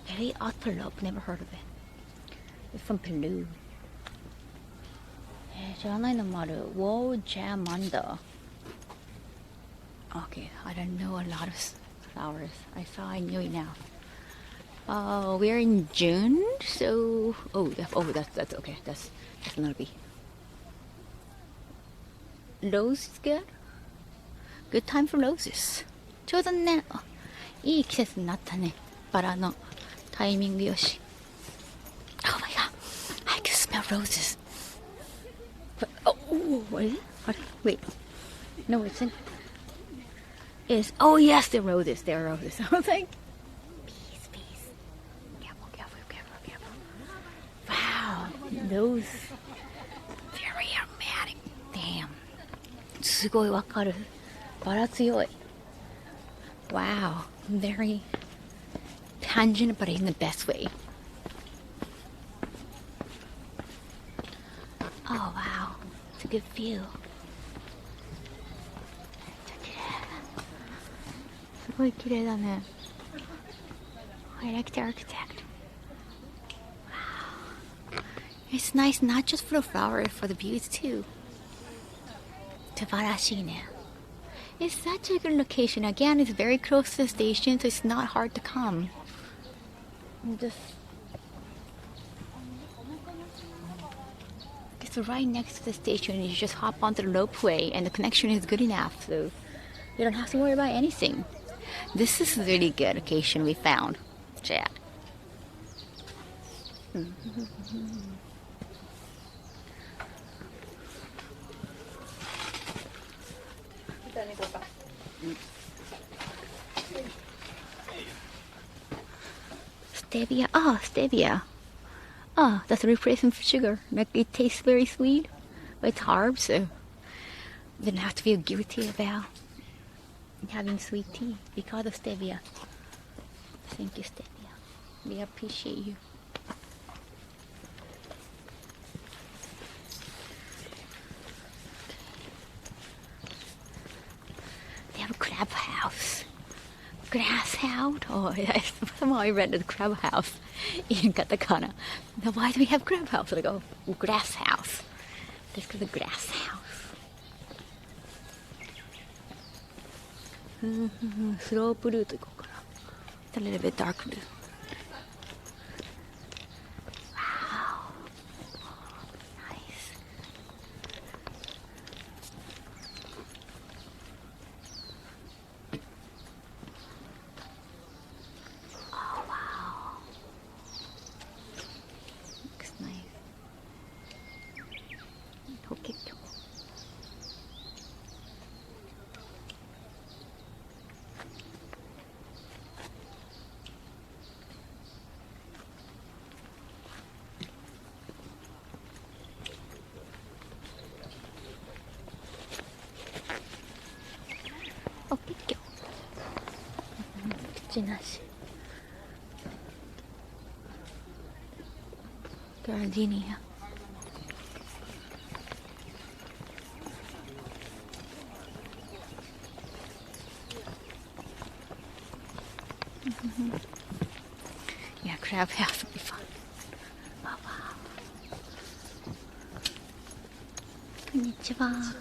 A: Heavy Otolope. Never heard of it. It's from Peru. 知らないのもある. Wojamanda. Okay, I don't know a lot of flowers. I thought I knew it now. We're in June, so that's okay. That's Nunobiki. Rose is good. Good time for roses. ちょうどね、いい季節になったね。バラのタイミングよし。Oh my god, I can smell roses. What is it? Wait. No, it's in. Oh yes, they're roses. They're roses. I was like, peace. Careful. Wow, those very aromatic. Damn. すごいわかる。バラ強い。Wow, very pungent, but in the best way. Oh wow, it's a good view. すごい綺麗だね。I like the architect. Wow. It's nice not just for the flowers, for the views too. 素晴らしいね. It's such a good location. Again, it's very close to the station, so it's not hard to come. It's right next to the station. You just hop onto the Ropeway, and the connection is good enough, so you don't have to worry about anything. This is a really good location we found, Chad. Stevia. Oh, stevia. Oh, that's a replacement for sugar. Like, it tastes very sweet, but it's hard, so you don't have to feel guilty about having sweet tea because of stevia. Thank you, stevia. We appreciate you. They have a crab house. Grass house? Oh, yes. Somehow I read the crab house. in katakana. Now, why do we have crab house? Like, oh, grass house. Let's go to the grass house. Slow blue to go. It's a little bit dark blue. Wow. Nice. Oh, wow. Looks nice. 도깨교. 도깨교. 지나시. Gardenia. Yeah, crab house would be fun. Oh, wow. Konnichiwa.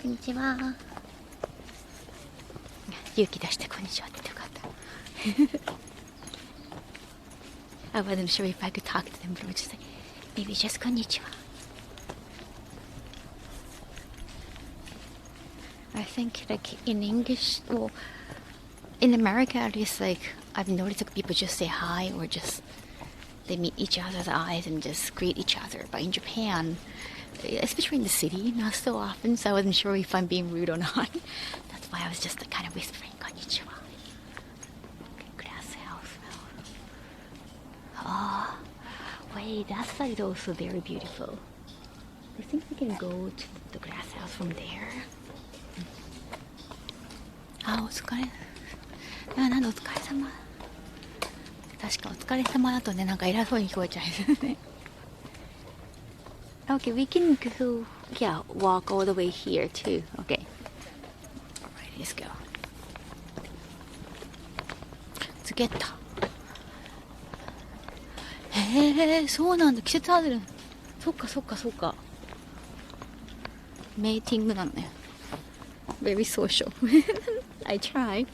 A: Konnichiwa. 勇気出してこんにちはって言ってよかった。I wasn't sure if I could talk to them, but I would just say, maybe just konnichiwa. I think like in English, well, in America at least, like I've noticed like people just say hi or just they meet each other's eyes and just greet each other. But in Japan, especially in the city, not so often. So I wasn't sure if I'm being rude or not. That's why I was just kind of whispering konnichiwa. Grass house. Oh, wait, that side is also very beautiful. I think we can go to the grass house from there. あ、お疲れ。なんでお疲れ様。確かお疲れ様だとね、なんか偉そうに聞こえちゃうね。Okay, we can go, yeah, walk all the way here too. Okay. Alright, let's go. つけた。へえ、そうなんだ。季節外れ。そっかそっかそっか。メイティングなのね。Very social. I try.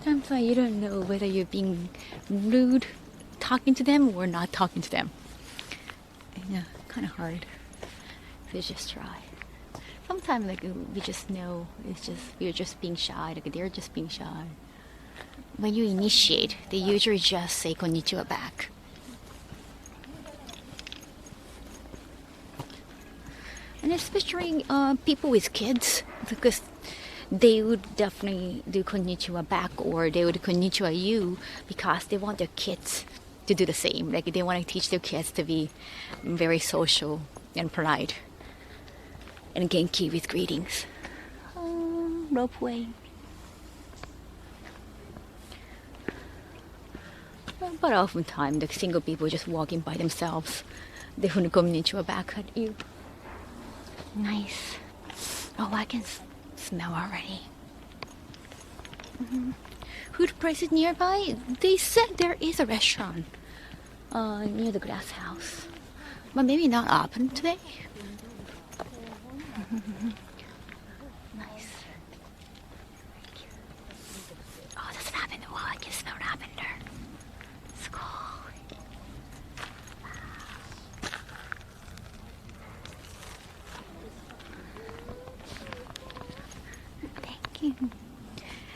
A: Sometimes you don't know whether you're being rude talking to them or not talking to them. Yeah, kind of hard. So just try. Sometimes like we just know it's just we're just being shy. Like they're just being shy. When you initiate, they usually just say konnichiwa back. And especially people with kids, because they would definitely do konnichiwa back or they would konnichiwa you because they want their kids to do the same. Like they want to teach their kids to be very social and polite and genki with greetings. Ropeway. But oftentimes the single people just walking by themselves, they wouldn't konnichiwa back at you. Nice. Oh, I can smell already. Food prices nearby? They said there is a restaurant near the glass house, but maybe not open today. Nice. Oh, that's lavender. Oh, I can smell lavender. It's cool.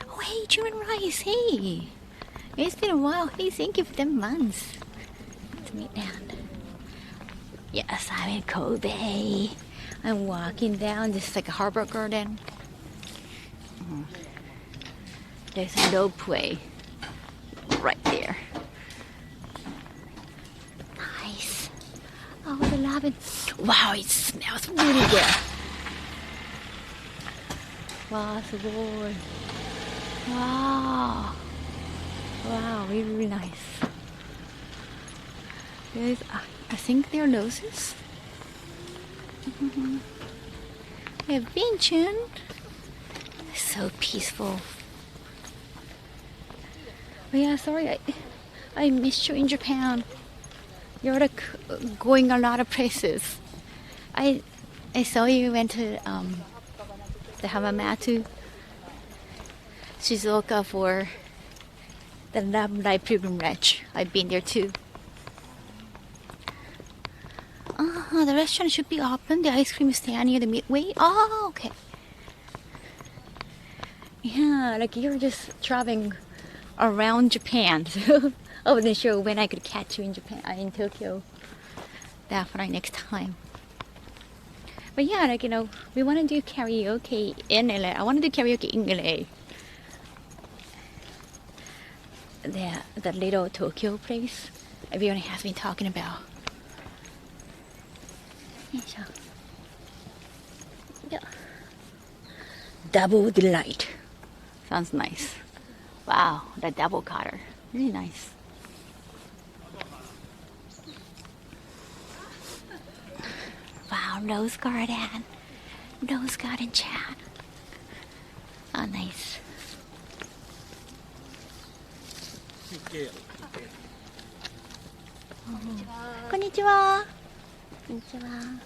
A: Oh, hey, German rice. Hey, it's been a while. Hey, thank you for 10 months. Let's meet down. Yes, I'm in Kobe. I'm walking down this like a harbor garden. There's a Ropeway right there. Nice. Oh, the lavender. Wow, it smells really good. Wow, so good. Wow. Wow, really nice. There's, I think they're noses. Hey, Vincent. So peaceful. But yeah, sorry, I missed you in Japan. You're like going a lot of places. I saw you went to the Hamamatsu, Shizuoka for the Love Life Pilgrimage. I've been there too. The restaurant should be open. The ice cream stand near the midway. Oh, okay. Yeah, like you're just traveling around Japan. So I wasn't sure when I could catch you in Japan, in Tokyo. Definitely next time. But yeah, like, you know, we want to do karaoke in LA. I want to do karaoke in LA. The little Tokyo place everyone has been talking about. Yeah. Double delight. Sounds nice. Wow, the double cutter. Really nice. Wow, Rose Garden. Rose Garden chat. Oh, nice. Konnichiwa. Konnichiwa.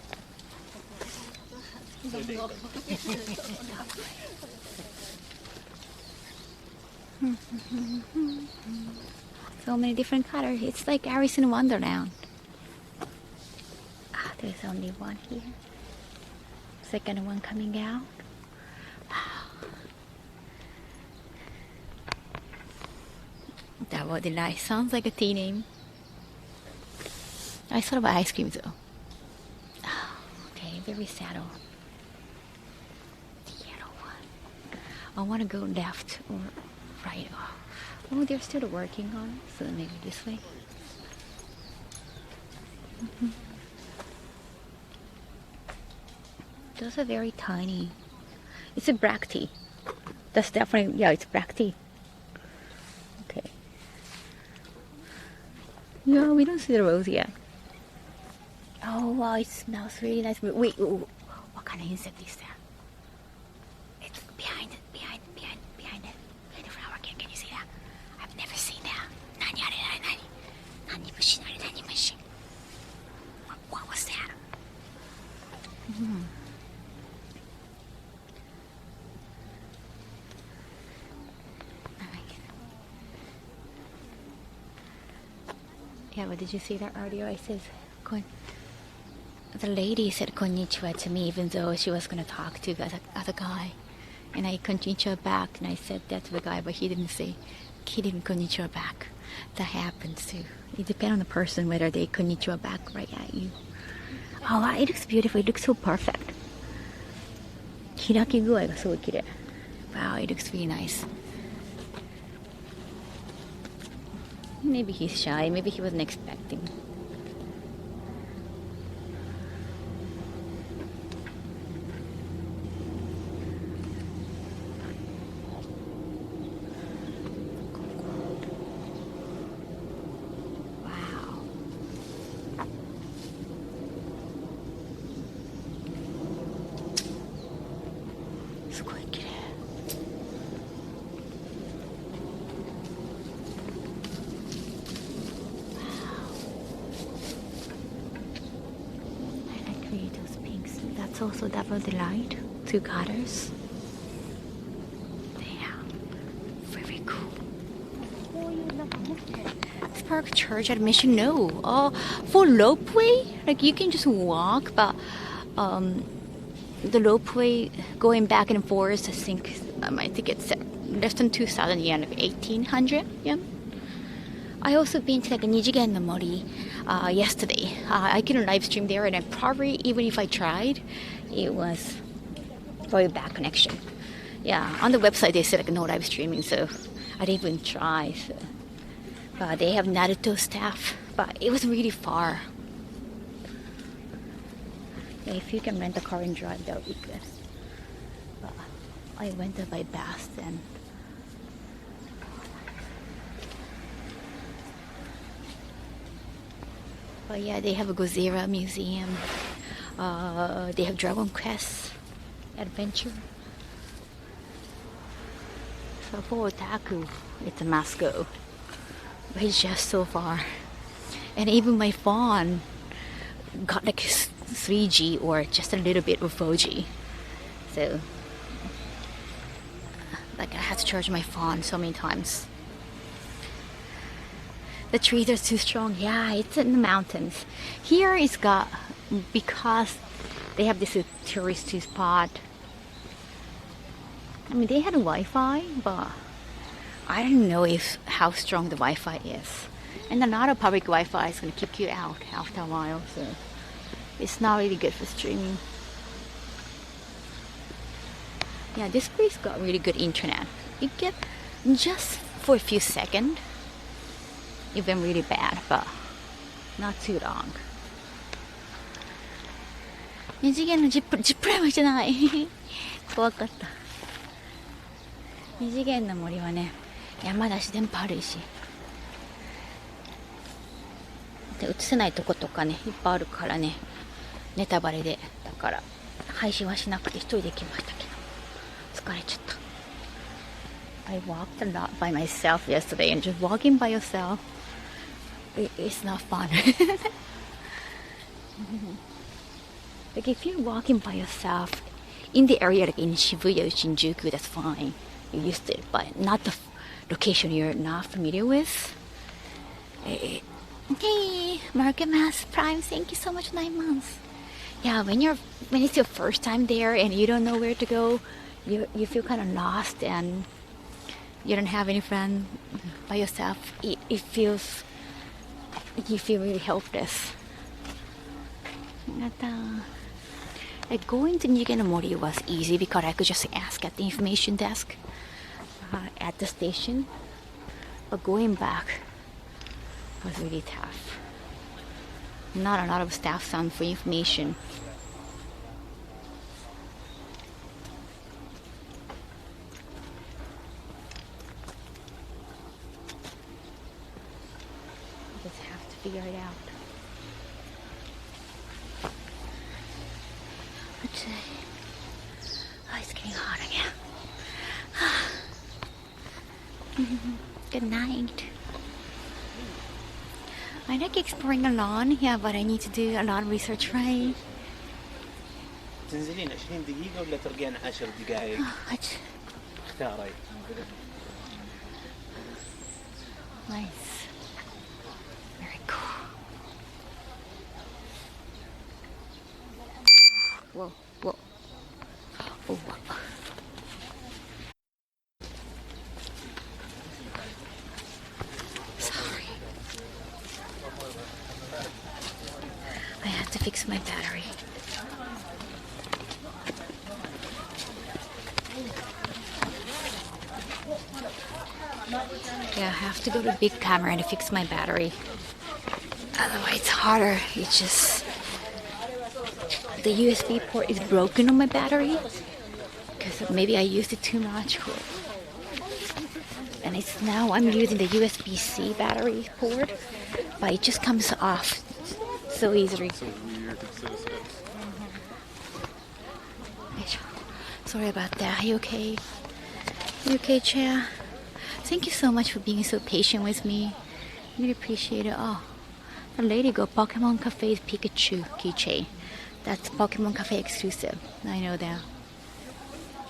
A: So many different colors. It's like Alice in Wonderland. There's only one here. Second one coming out. Double Delight sounds like a tea name. I thought about ice cream though. Okay, very saddle. The yellow one. I want to go left or right. Oh, they're still working on it, so maybe this way. Those are very tiny. It's a black tea. That's definitely, yeah, it's black tea. Okay. Yeah, we don't see the rose yet. Oh, wow, it smells really nice. Wait, what kind of insect is that? It's behind it, behind the flower. Can you see that? I've never seen that. Nani? What was that? Yeah, but did you see that earlier? I said, the lady said konnichiwa to me, even though she was going to talk to the other guy. And I konnichiwa back, and I said that to the guy, but he didn't konnichiwa back. That happens too. It depends on the person whether they konnichiwa back right at you. Oh, wow, it looks beautiful. It looks so perfect. Hiraki guai ga so kirei. Wow, it looks really nice. Maybe he's shy. Maybe he wasn't expecting. Wow. That's also Double Delight, 2 colors. Damn, very cool. Spark Church admission? No. For Ropeway, like you can just walk, but the Ropeway going back and forth, I think it's less than 2,000 yen, like 1,800 yen. I also been to like Ijinkan-Gai yesterday. I couldn't live stream there, and I probably, even if I tried, it was very bad connection. Yeah, on the website they said like no live streaming, so I didn't even try. So. But they have Naruto staff, but it was really far. Yeah, if you can rent a car and drive, that would be good. But I went there by bus and. But yeah, they have a Gozera museum. They have Dragon Quest adventure. So for otaku, it's a must go. but it's just so far. And even my phone got like 3G or just a little bit of 4G. So like I had to charge my phone so many times. The trees are too strong. Yeah, it's in the mountains. Here it's got, because they have this tourist spot. I mean, they had Wi-Fi, but I don't know if how strong the Wi-Fi is. And a lot of public Wi-Fi is going to kick you out after a while, so it's not really good for streaming. Yeah, this place got really good internet. You get just for a few seconds. It went really bad, but not too long. 二次元のジップラインはしてない怖かった。二次元の森はね、山だし電波悪いしで映せないとことかねいっぱいあるからね、ネタバレでだから配信はしなくて一人で来ましたけど疲れちゃった。I walked a lot by myself yesterday, and just walking by yourself, it's not fun. Like if you're walking by yourself in the area like in Shibuya or Shinjuku, that's fine. You're used to it, but not the location you're not familiar with. Hey, Market Mass Prime, thank you so much, 9 months. Yeah, when it's your first time there and you don't know where to go, you feel kind of lost and you don't have any friend by yourself. It feels, you feel really helpless. Like going to Nigen-Mori was easy because I could just ask at the information desk at the station. But going back was really tough. Not a lot of staff found for information. You just have to figure it out. Oh, it's getting hot again. Good night. I like exploring alone, yeah, but I need to do a lot of research, right?
B: تنزلين 20 دقيقة ولا ترجعين 10 دقائق؟ اختاري.
A: Nice. Very cool. Whoa, whoa. Oh, whoa. Sorry. I have to fix my battery. Yeah, I have to go to a big camera and fix my battery. Otherwise it's harder. It's just the USB port is broken on my battery because maybe I used it too much. And it's now I'm using the USB-C battery port, but it just comes off so easily. Sorry about that. Are you okay? You okay, Chair? Thank you so much for being so patient with me. Really appreciate it. Oh, the lady got Pokemon Cafe's Pikachu keychain. That's Pokemon Cafe exclusive. I know that.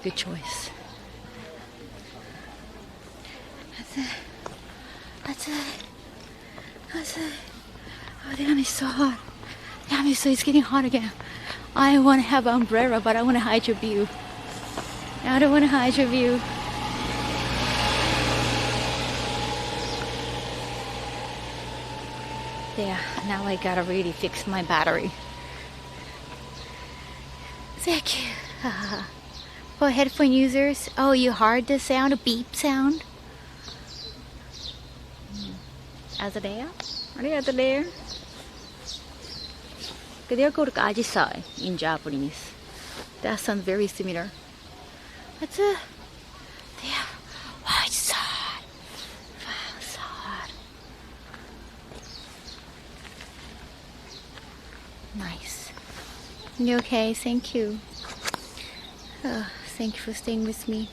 A: Good choice. That's it. Oh, damn, it's so hot. Damn, it's getting hot again. I want to have an umbrella, but I want to hide your view. I don't want to hide your view. Yeah, now I gotta really fix my battery. Thank you. For headphone users, oh, you heard the sound, a beep sound? Are they there? Are they there? They're called ajisai in Japanese. That sounds very similar. What's it? Yeah. Oh, it's so hot. Wow, so hot. Nice. You okay? Thank you. Thank you for staying with me.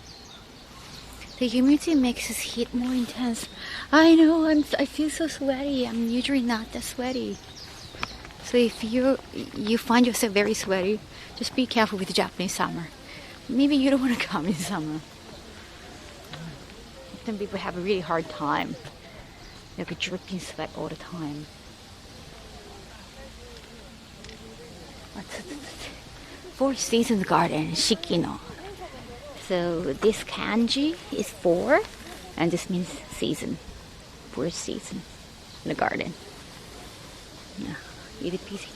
A: The humidity makes this heat more intense. I know, I feel so sweaty. I'm usually not that sweaty. So if you find yourself very sweaty, just be careful with the Japanese summer. Maybe you don't want to come in summer. Some people have a really hard time. Like a dripping sweat all the time. Four Seasons Garden, Shikino. So this kanji is 4, and this means season. 4 season in the garden. Yeah, easy peasy.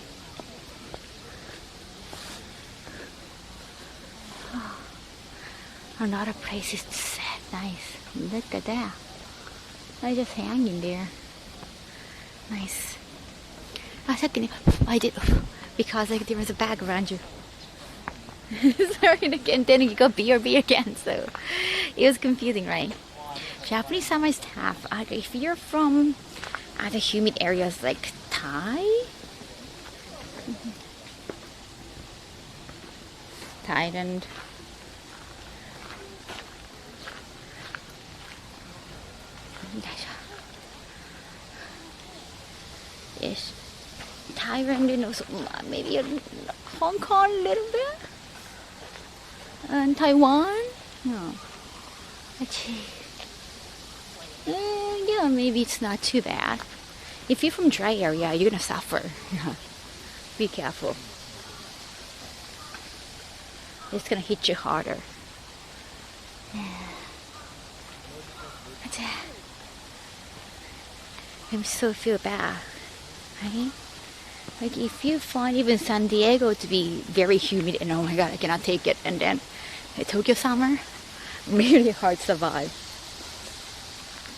A: Oh, another place is set. Nice. Look at that. I just hanging there. Nice. I did because like there was a bag around you. Sorry again, then you go BRB again, so it was confusing, right? Japanese summer is tough. If you're from other humid areas like Thailand, yes, Thailand and also maybe Hong Kong a little bit. And Taiwan? No. Actually, yeah, maybe it's not too bad. If you're from dry area, you're gonna suffer. Be careful. It's gonna hit you harder. I so feel bad, right? Like if you find even San Diego to be very humid and oh my god, I cannot take it, and then Tokyo summer, really hard to survive.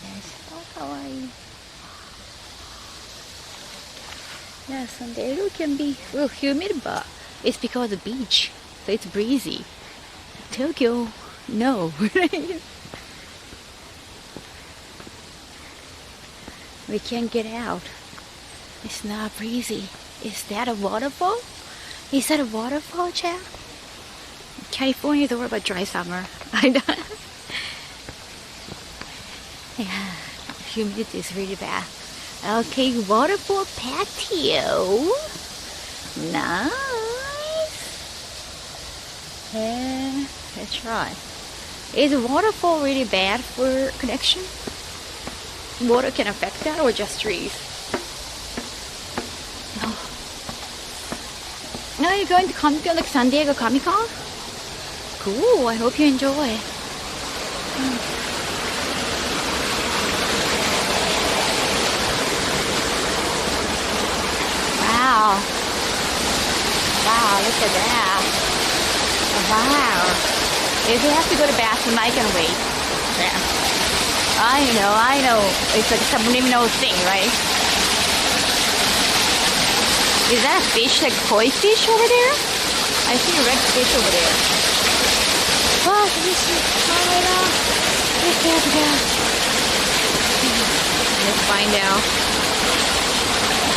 A: Yes, oh, kawaii. Yeah, San Diego can be real humid, but it's because of the beach, so it's breezy. Tokyo, no. We can't get out. It's not breezy. Is that a waterfall? Is that a waterfall, Chad? California is all about dry summer. I don't. Yeah, humidity is really bad. Okay, waterfall patio. Nice. Yeah, that's right. Is waterfall really bad for connection? Water can affect that or just trees? Now you're going to Comic-Con, like San Diego Comic-Con? Cool, I hope you enjoy. Wow. Wow, look at that. Wow. If you have to go to the bathroom, I can wait. Yeah. I know. It's like a subliminal thing, right? Is that a fish, like koi fish over there? I see a red fish over there. Oh, this is Let's find out.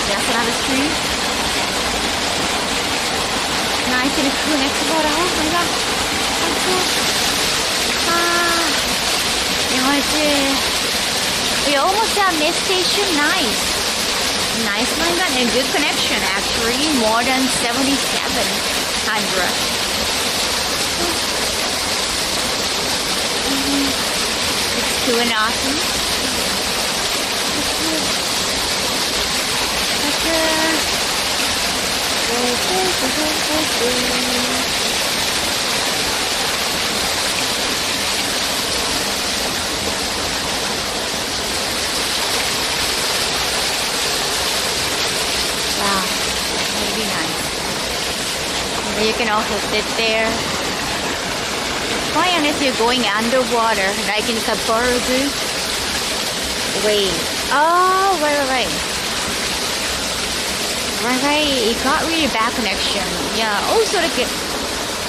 A: That's another stream. Nice and cool next to water. Oh my god. That's cool. We almost at next station. Nice one and good connection actually, more than 7,700. It's too awesome. Really nice. And you can also sit there. Why unless you're going underwater, like in Sapporo? Wait. Oh, right. Right. It got really bad connection. Yeah. Also, like,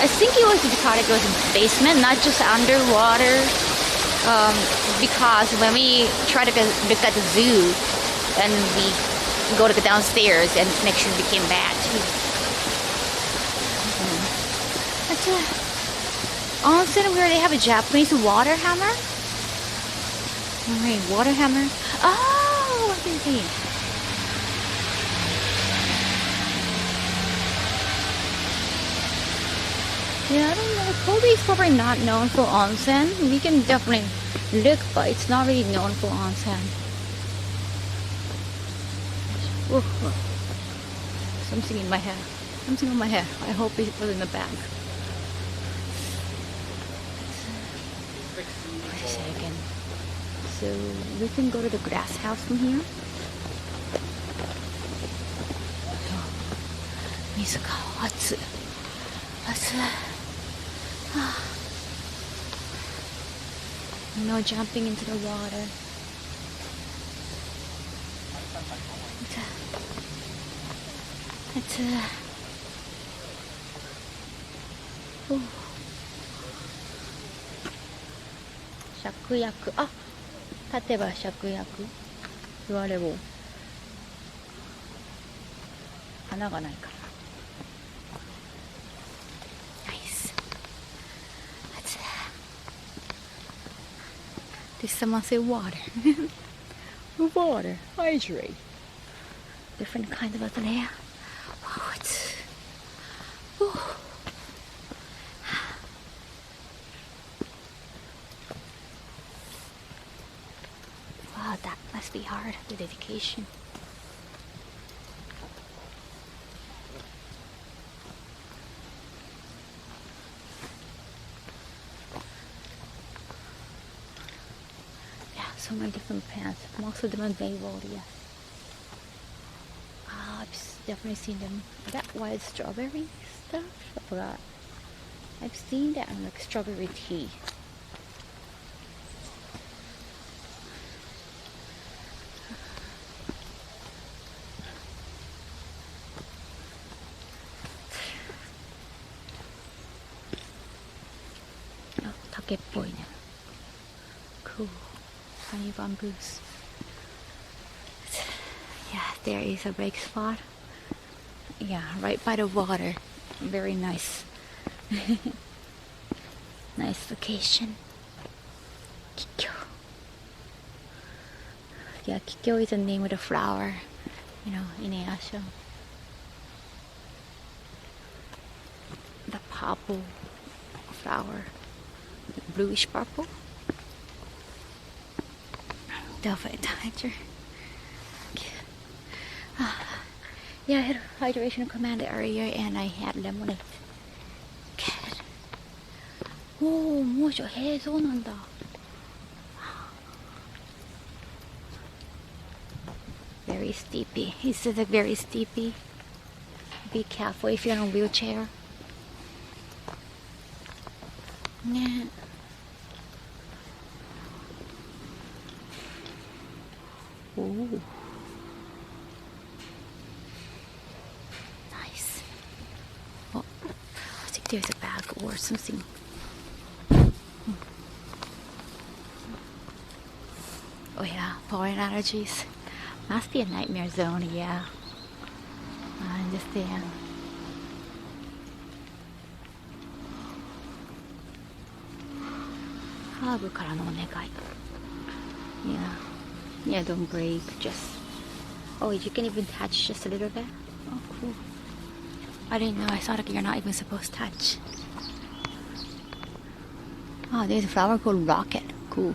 A: I think it was because it was basement, not just underwater. Because when we try to look at the zoo, and we go to the downstairs and connection became bad too. That's onsen where they have a Japanese water hammer. Alright, water hammer. Oh, what is it? Yeah, I don't know. Kobe is probably not known for onsen. We can definitely look, but it's not really known for onsen. Ooh, something in my hair. Something on my hair. I hope it was in the bag. Wait a second. So we can go to the grass house from here. Oh, 水が熱い。熱い。No jumping into the water. It's oh. 芍薬。あ、立てば芍薬。言われぼ。花がないから。Nice. That's Did someone say water? Water. Hydrate. Different kind of water there. Wow, it's. Whew. Wow, that must be hard. The dedication. Yeah, so many different plants. Most of them are navel, yes. I've definitely seen them. That wild strawberry stuff? I forgot. I've seen that in like strawberry tea. Oh, take-っぽいね. Cool. Tiny bamboos. Yeah, there is a break spot. Yeah, right by the water. Very nice. Nice location. Kikyo. Yeah, Kikyo is the name of the flower, you know, in Asia. The purple flower. Bluish purple. Definitely tiger. Yeah, I had hydration command earlier and I had lemonade. Good. Oh, 猛暑。へえ、そうなんだ。Very steepy. He said that very steepy. Be careful if you're in a wheelchair. Yeah. Ooh. Nice. Oh, I think there's a bag or something. Oh yeah, pollen allergies. Must be a nightmare zone, yeah. I understand. Kaho からのお願い. Yeah. Yeah, don't break, just... Oh, you can even touch just a little bit? Oh, cool. I didn't know, I thought like you're not even supposed to touch. Oh, there's a flower called Rocket. Cool.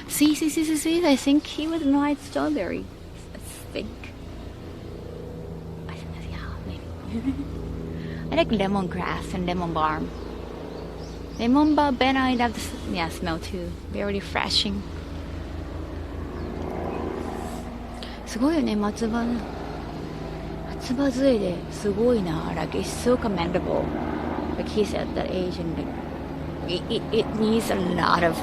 A: See, I think he was white strawberry. I think. Yeah, maybe. I like lemongrass and lemon balm. Lemon balm, Ben, I love the smell too. Very refreshing. すごいよね、松葉杖ですごいな。Like it's so commendable. Like he's at that age and like it needs a lot of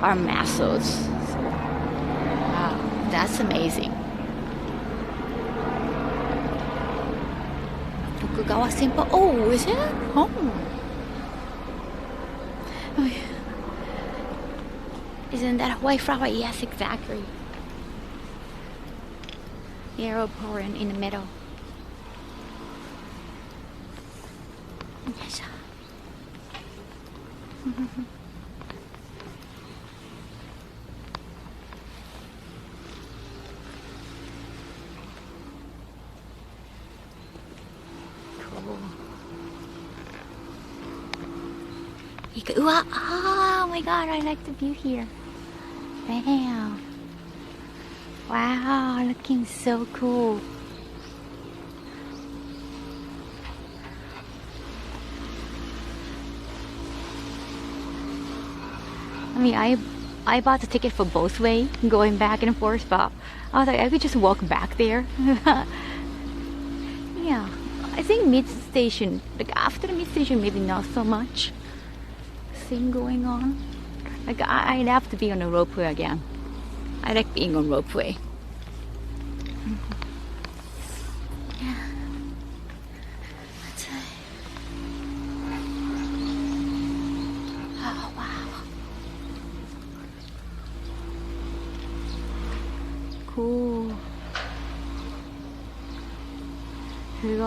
A: our muscles. So, wow, that's amazing. Tokugawa Senpai. Oh, is it? Oh. Oh yeah. Isn't that a white flower? Yes, exactly. Arrow pouring in the middle. Yes. Oh my god, I like the view here. Bam. Wow, looking so cool. I mean, I bought the ticket for both way, going back and forth, but I was like, I could just walk back there. Yeah, I think mid station, like after the mid station, maybe not so much thing going on. Like I'd have to be on a ropeway again. I like being on ropeway. Yeah. Oh wow. Cool. すご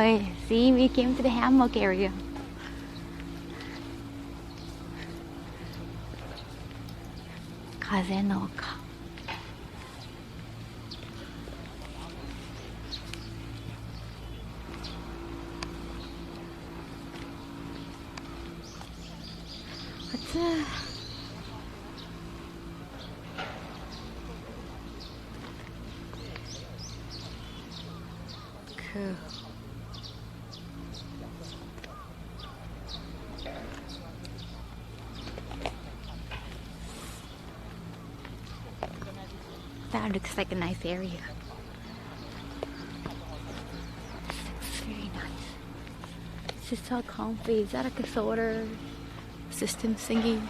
A: い. See, we came to the hammock area. Kaze no Oka. Cool. That looks like a nice area. This looks very nice. This is so comfy. Is that like a solar system thingy?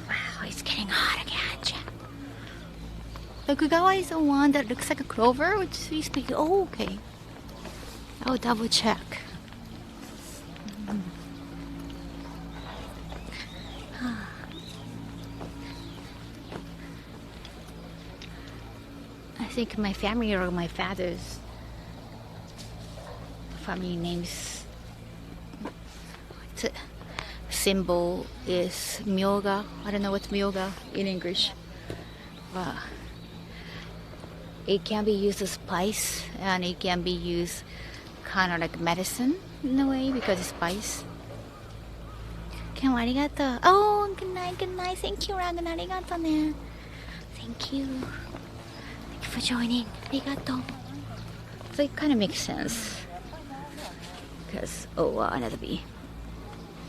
A: Wow, it's getting hot again. Tokugawa is the one that looks like a clover, which we speak. Oh, okay. I'll double check. I think my family or my father's family names symbol is myoga. I don't know what's myoga in English, but it can be used as spice and it can be used kind of like medicine in a way because it's spice. Ken, arigato. Oh, good night, good night. Thank you, Ragan. Arigato ne. Thank you. Thank you for joining. Arigato. So it kind of makes sense because that'll be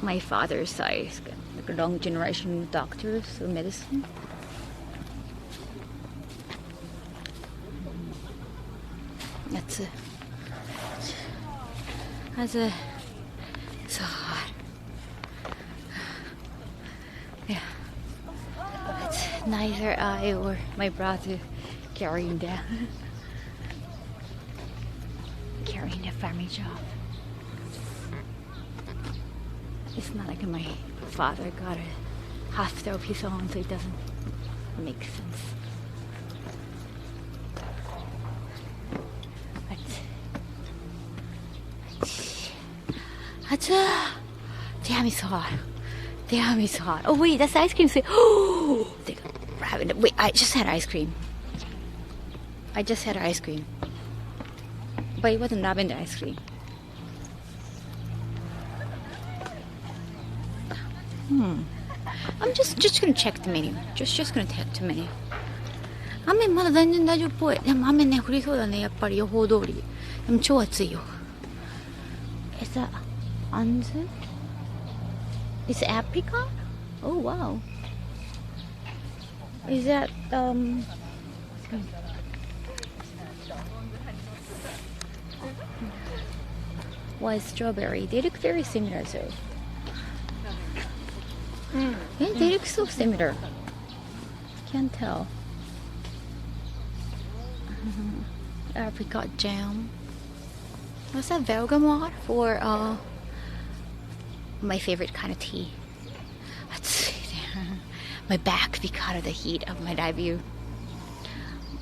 A: my father's side, like a long generation of doctors of medicine. So hot. Yeah. It's neither I or my brother carrying the family job. It's not like my father got a hospital of his own, so it doesn't make sense. Damn, it's hot. Damn, it's hot. Oh, wait, that's ice cream. Oh, wait, I just had ice cream. But it wasn't lavender ice cream. I'm just gonna check the menu. Just gonna check the menu. 雨まだ全然大丈夫っぽい。でも雨ね、降りそうだね、やっぱり予報通り。でも超暑いよ。Is that anzu? Is it apricot? Oh wow. Is that why strawberry? They look very similar, so. Yeah, they look so similar. Can't tell. Apricot jam. What's that, bergamot for my favorite kind of tea? Let's see. My back because of the heat of my debut.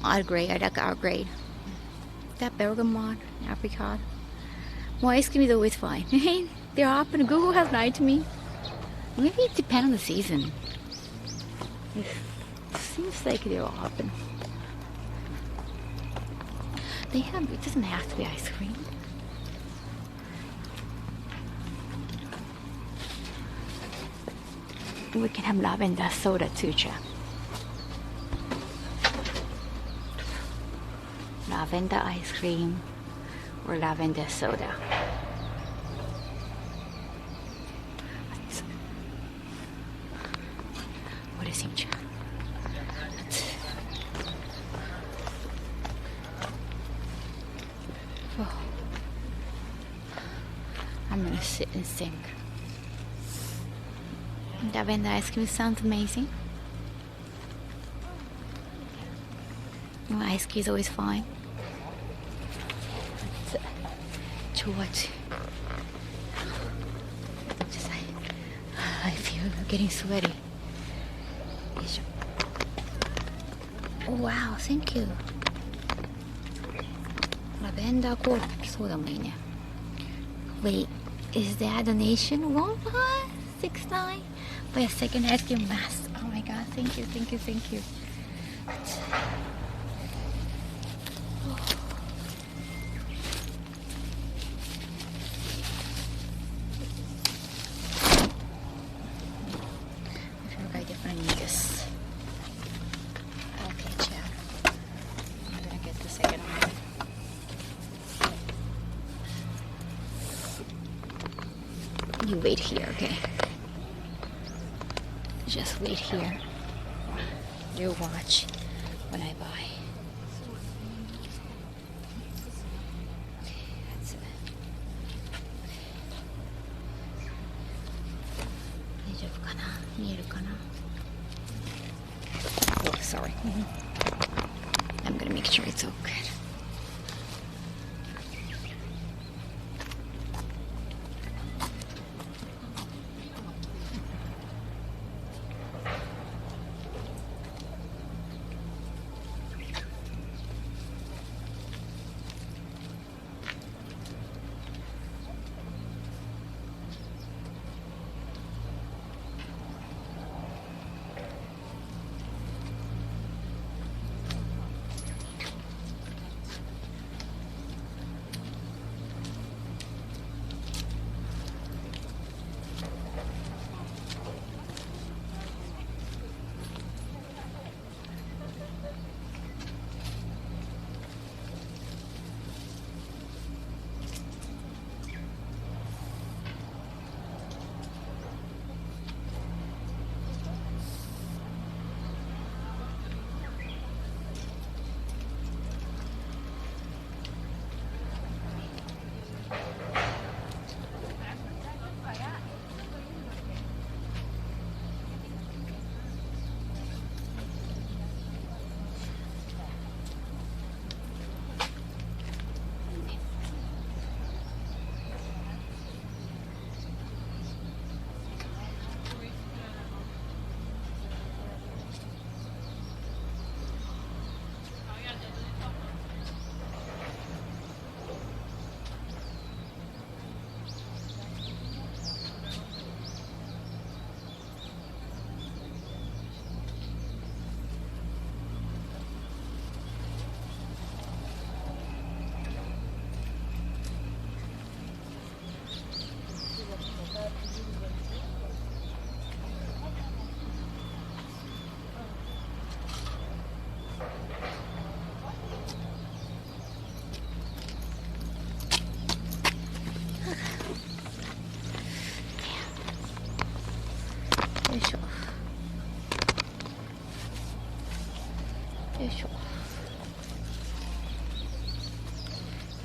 A: Earl Grey, I like Earl Grey. That bergamot, apricot. Well, ice cream is always fine. They're up and Google has lied to me. Maybe it depends on the season. It seems like they're all open. They have, it doesn't have to be ice cream. We can have lavender soda too, Jack. Lavender ice cream or lavender soda. What is it, Jack? Oh. I'm gonna sit and sing. Lavender ice cream sounds amazing. You know, ice cream is always fine. 좋아지. Just I feel getting sweaty. Oh wow, thank you. Lavender cold sodaもいいね. Wait, is that a donation? 1569 for a second ice cream mask. Oh my god, thank you, thank you, thank you. I definitely need this. Okay, Chad. I'm gonna get the second one. You wait here, okay? Just wait here. You watch when I buy. Okay, that's it. Oh, sorry. I'm gonna make sure it's all good.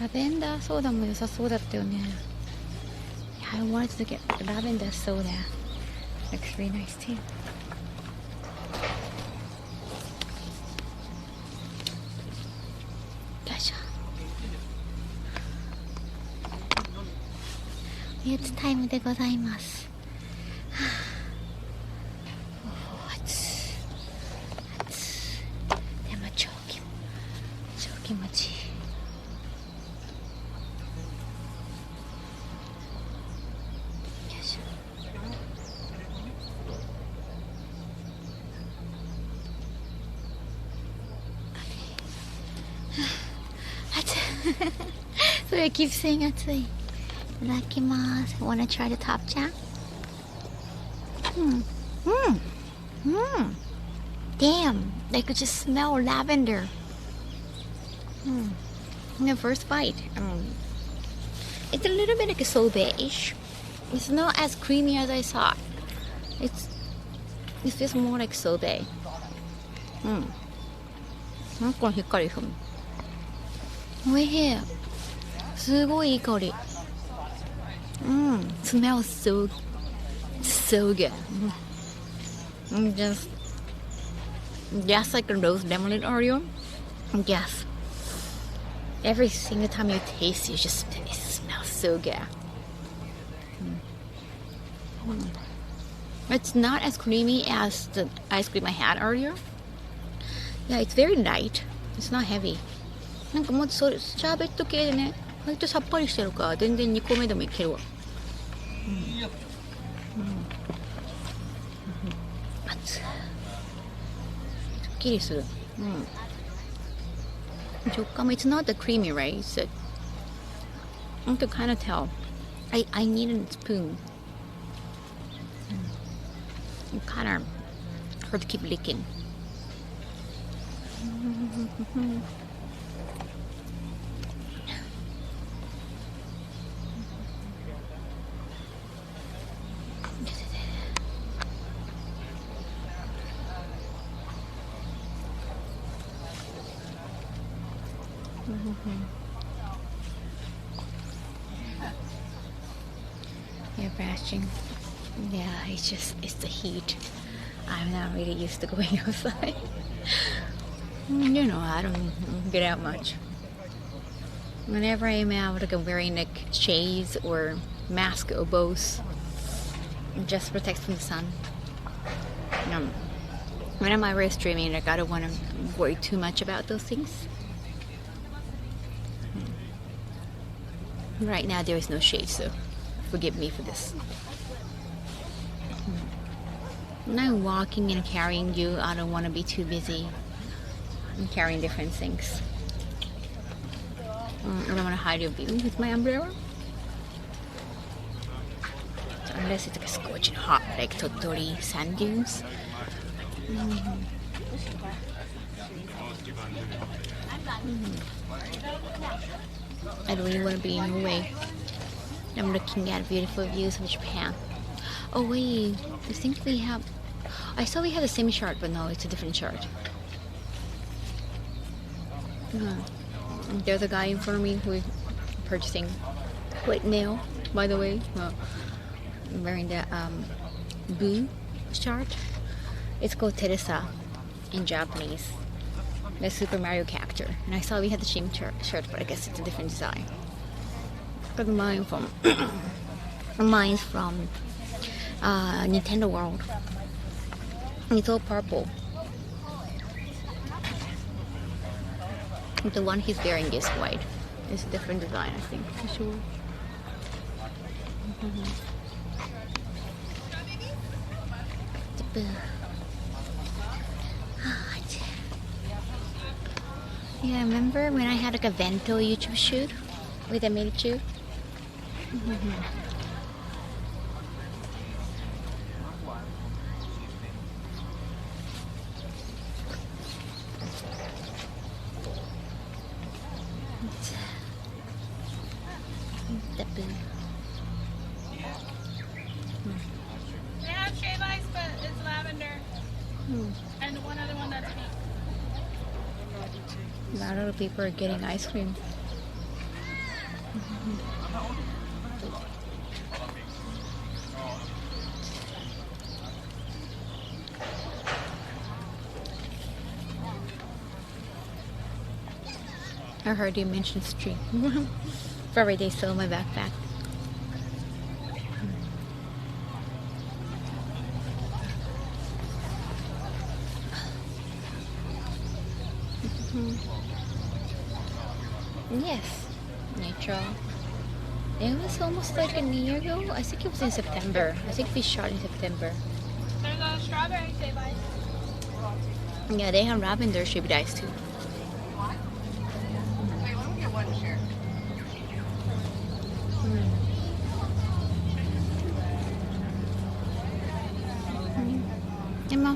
A: Lavender soda も良さそうだったよね。I wanted to get lavender soda. Looks really nice too. よいしょ。おやつタイムでございます。でも超気持ちいい。So I keep saying atsui. Itadakimasu. Wanna try the top jam? Damn, I could just smell lavender. The first bite. It's a little bit like a sorbet-ish. It's not as creamy as I thought. It feels more like sorbet. なんかしっかりする。おいしい。すごいいい香り。Smells so good. Just like a rose lemonade Oreo. Yes. Every single time you taste it, it smells so good. It's not as creamy as the ice cream I had earlier. Yeah, it's very light. It's not heavy. なんかもうシャーベット系でね、割とさっぱりしてるから全然2個目でもいけるわ。熱い。すっきりする。食感も it's not the creamy, right? It's I can kind of tell. I need a spoon. It kind of hard to keep licking. Yeah, bashing. Yeah, it's the heat. I'm not really used to going outside. You know, I don't get out much. Whenever I'm out, like I'm wearing like shades or mask or both, just protect from the sun. When I'm out streaming, like I don't want to worry too much about those things. Right now there is no shade, so forgive me for this. When I'm walking and carrying you, I don't want to be too busy. I'm carrying different things. I don't want to hide your view with my umbrella. So unless it's like a scorching hot, like Totori sand dunes. I don't really want to be in your way. I'm looking at beautiful views of Japan. Oh wait, I think we have... I saw we had the same shirt, but no, it's a different shirt. There's a guy in front of me who is purchasing white nail, by the way. Wearing the Boo shirt. It's called Teresa in Japanese. The Super Mario character. And I saw we had the same shirt, but I guess it's a different design. Got mine from mine's from Nintendo World. It's all purple. The one he's wearing is white. It's a different design, I think, for sure. Yeah, remember when I had like a Vento YouTube shoot with a Milichu?
E: They have shave ice, but it's lavender. And one other one that's pink.
A: A lot of people are getting ice cream. I heard you mention street. Probably they stole my backpack. Yes, neutral. It was almost like a year ago. I think it was in September. I think we shot in September.
E: There's a strawberry shave ice.
A: Yeah, they have lavender shaved ice too.
C: Wait, why don't we get one share?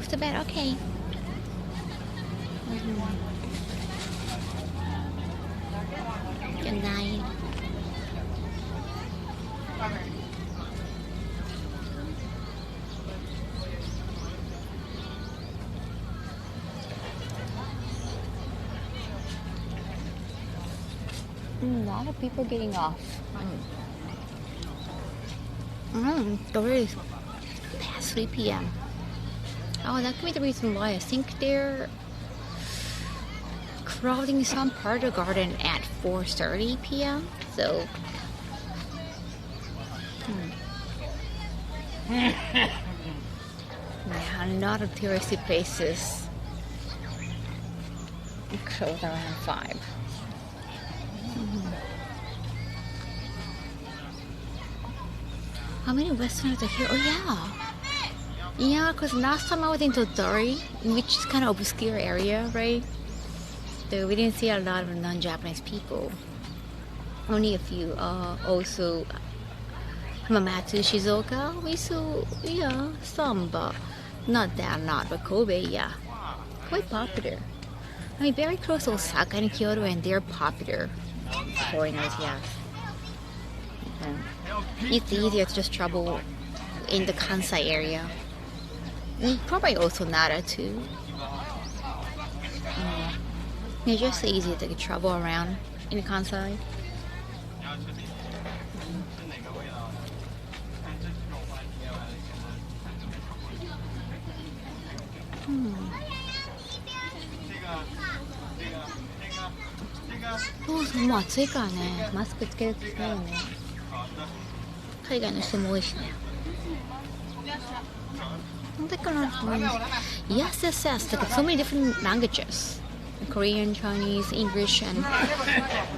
A: Goes to bed. Okay. Good night. A lot of people getting off. It's already past 3 p.m. Oh, that could be the reason why. I think they're crowding some part of the garden at 4:30 p.m. So, yeah, a lot of touristy places close around 5. How many Westerners are here? Oh yeah. Yeah, because last time I was in Tottori, which is kind of obscure area, right? So we didn't see a lot of non-Japanese people. Only a few. Also, Hamamatsu, Shizuoka, we saw, yeah, some, but not that lot. But Kobe, yeah, quite popular. I mean, very close to Osaka and Kyoto, and they're popular. Foreigners, yeah. It's easier to just travel in the Kansai area. And probably also Nara too. It's just easy to travel around in Kansai. Oh, もう暑いからね。マスクつける機会よね。海外の人も多いしね。だから、yes, yes, yes. Like so many different languages. Korean, Chinese, English, and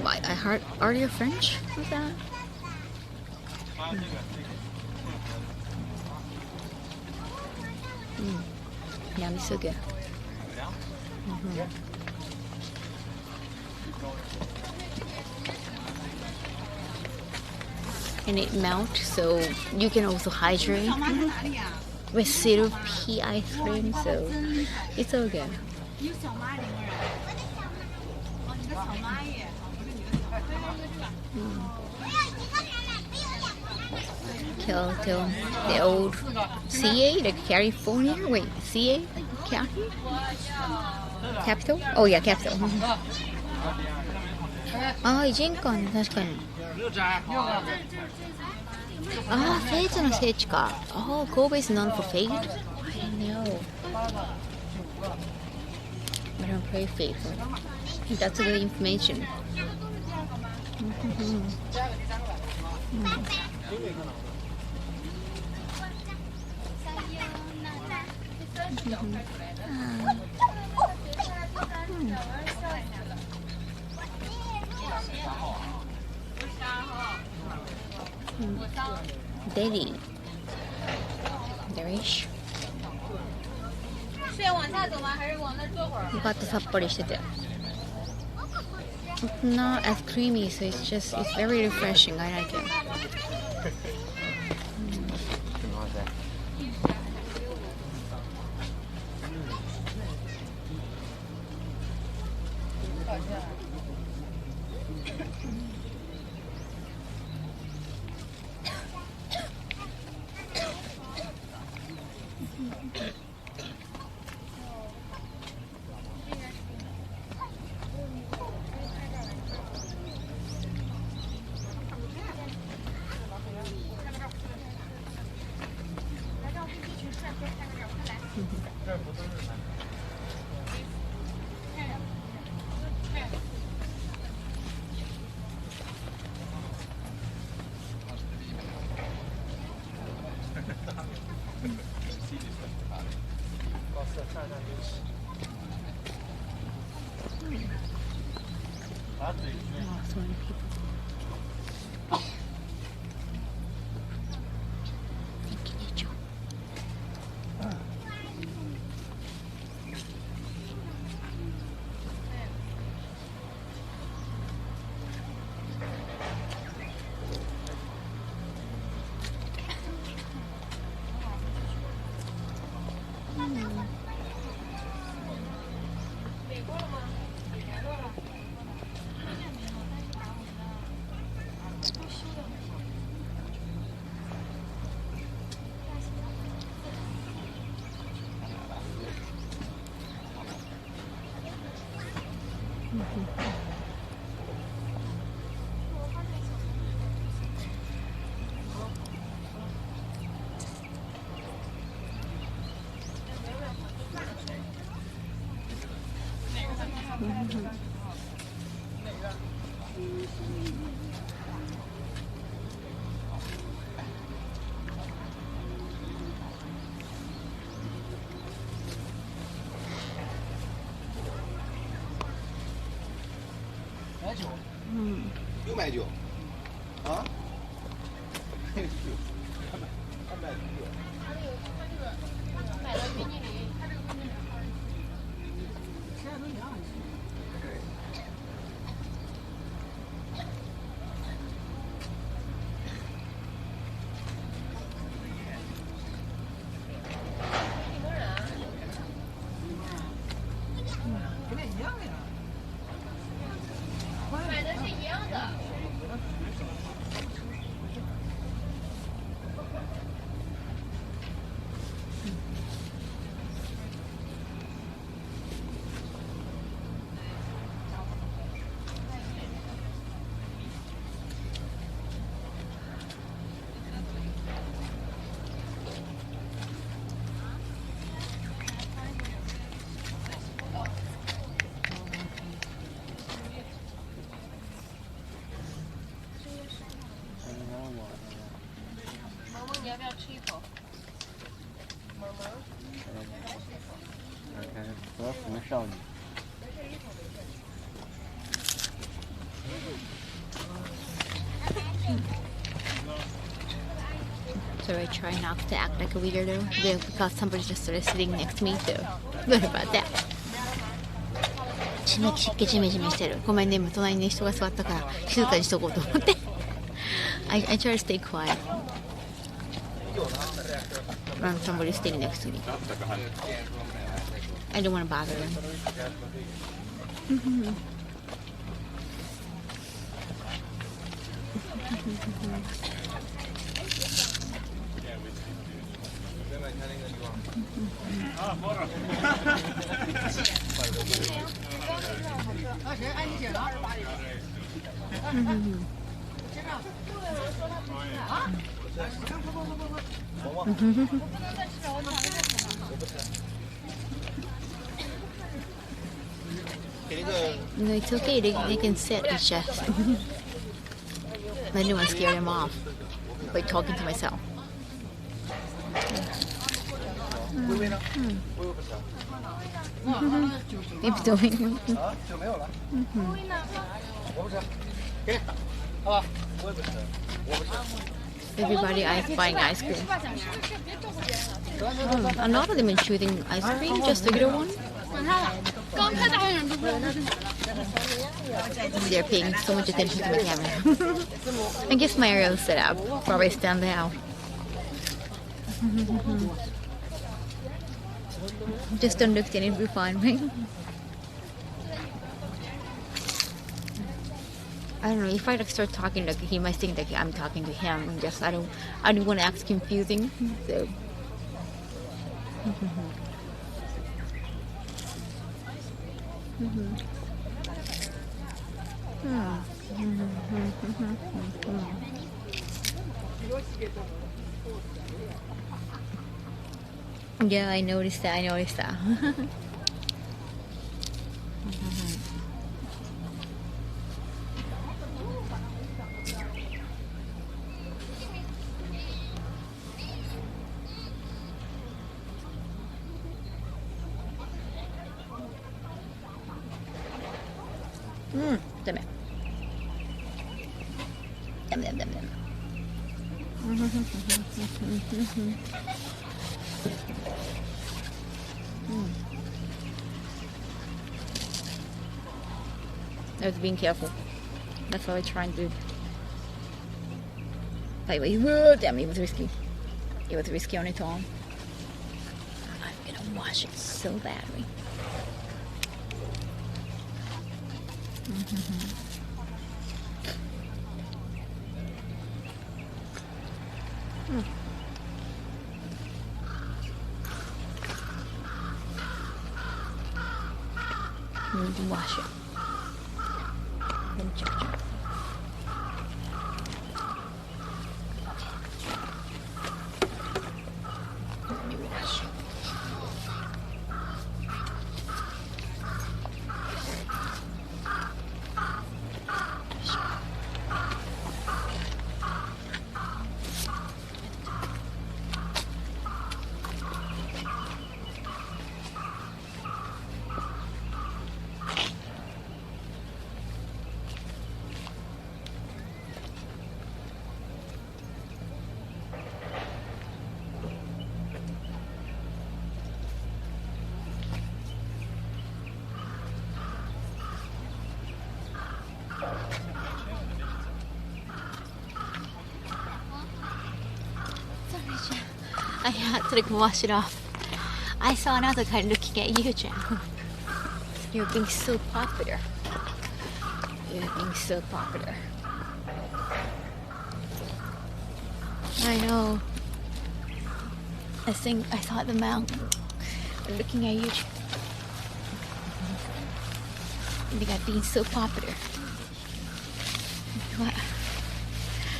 A: I heard earlier French. What's that? Yummy, so good. And it melts, so you can also hydrate with syrup ice cream, so it's all good. Till the old CA, the California, wait, CA county? Capital? Oh yeah, capital. Ijinkan, 確かに。フェイトの聖地か。Kobe is known for fate? I didn't know. But I'm very faithful. That's good information. Delhi. Delish.
E: 是要往下走吗？还是往那坐会儿？
A: よかったさっぱりしてて。It's not as creamy, so it's very refreshing. I like it. So many people. Thank you, Nicho.
B: 又买酒啊？
E: 买的是一样的。萌萌，你要不要吃一口？萌萌，
B: 看和服少女。
A: So I try not to act like a weirdo because somebody just started sitting next to me, so what about that? 湿気ジメジメしてる。ごめんね、今隣に人が座ったから静かにしとこうと思って。I try to stay quiet. Somebody sitting next to me. I don't want to bother them. No, it's okay. They can sit. It's just I didn't want to scare them off by talking to myself. Keep doing.
B: 酒没有了。我不吃，给你，好吧？我也不吃，我不吃。
A: Everybody buying ice cream. A lot of them are shooting ice cream, just regular one. They're paying so much attention to my camera. I guess my aerial setup probably stand out. Just don't look at it, it'll be fine, right? I don't know, if I like start talking, like he might think that I'm talking to him. And just I don't want to act confusing. So. Yeah, I noticed that. Dame. I was being careful. That's what I was trying to do. By the way, whoa, damn, it was risky. It was risky on its own. I'm gonna wash it so badly. Need to wash it. I had to like wash it off. I saw another guy looking at you, Jan. You're being so popular. You're being so popular. I know. I thought the man looking at you. The guy being so popular. What?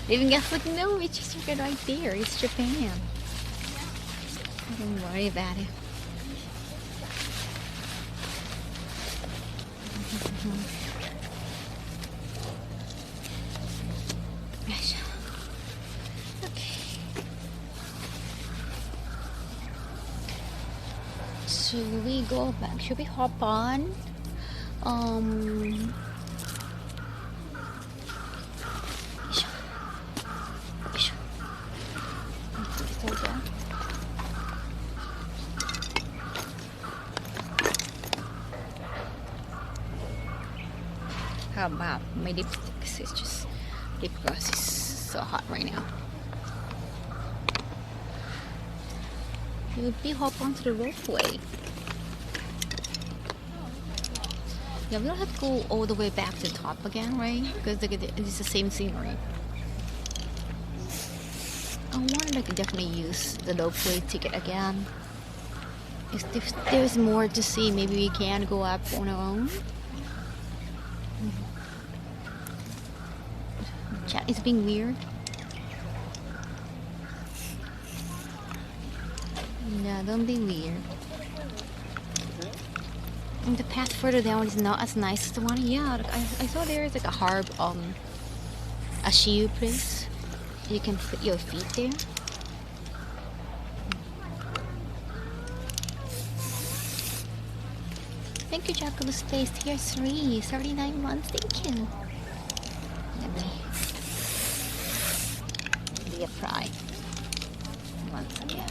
A: Even guess like no, it's just right there. It's Japan. Don't worry about it. Should we go back? Should we hop on? How about my lipsticks? It's just lip gloss is so hot right now. We hop onto the Ropeway. Yeah, we don't have to go all the way back to the top again, right? Because it's the same scenery. I want to definitely use the Ropeway ticket again. If there's more to see, maybe we can go up on our own. Chat is being weird. No, don't be weird. And the path further down is not as nice as the one. Yeah, look, I saw there is like a harb, a shiu place. You can put your feet there. Thank you, Jackal Space. Tier 3, 39 months. Thank you. Let me reapply once again.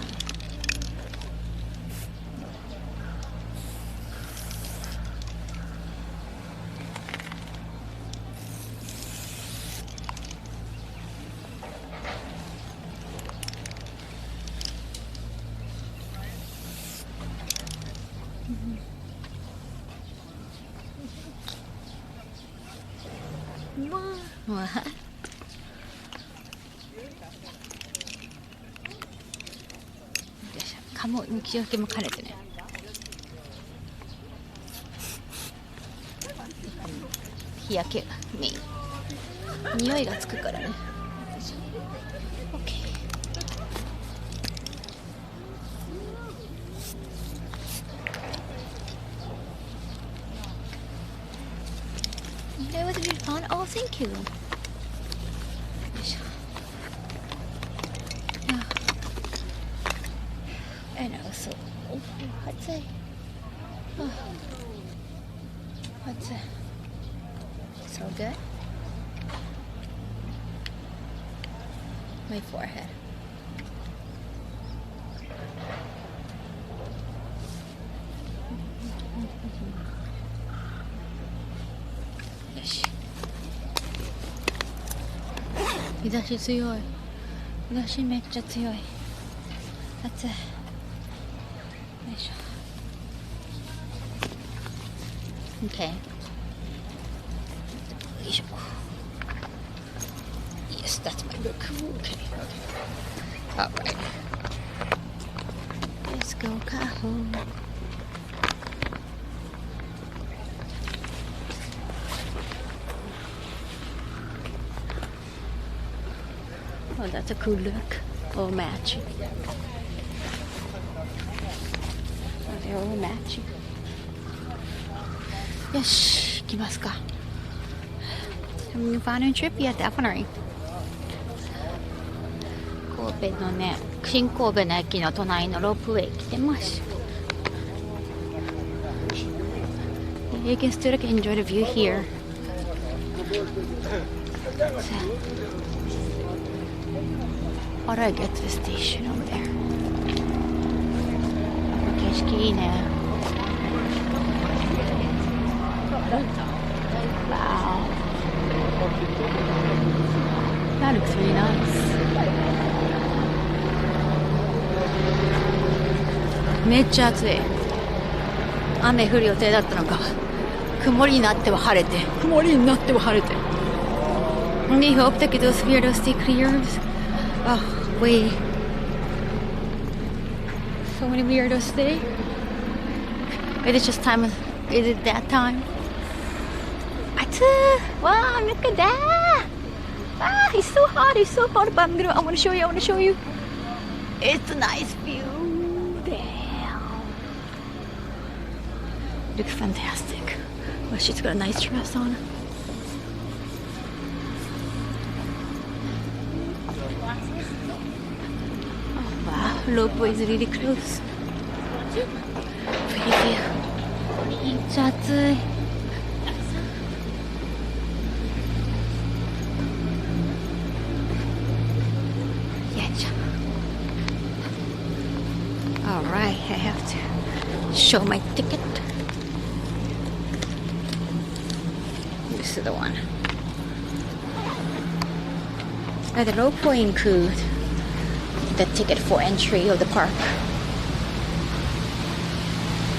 A: What?日焼けも兼ねてね。日焼けメイン。匂いがつくからね。OK。That was really fun. Oh, thank you. And also, what's it? Oh, what's it? So good. My forehead. Yes. 日差し強い。日差しめっちゃ強い。暑い。よいしょ。Okay. よいしょ。Yes, that's my look. Okay. Alright. Let's go, Kaho. Oh, that's a cool look. All matching. Oh, they're all matching. Yes, 行きますか。Having a fun trip? Yeah, definitely. 神戸のね、新神戸の駅の隣のロープウェイ来てます。You can still enjoy the view here. How do I get to the station over there? 景色いいね。Wow. That looks really nice. めっちゃ暑い。雨降る予定だったのが曇りになっては晴れて、曇りになっては晴れて。We hope that those weirdos stay clears. Oh, wait. So many weirdos today. It is just time. Is it that time? Wow, look at that. Ah, it's so hot. It's so hot. But I want to show you. I want to show you. It's a nice view. Damn. Looks fantastic. Well, she's got a nice dress on. Oh, wow. Ropeway is really close. Pretty view. めっちゃ暑い。Alright, I have to show my ticket. This is the one. The Ropeway include the ticket for entry of the park.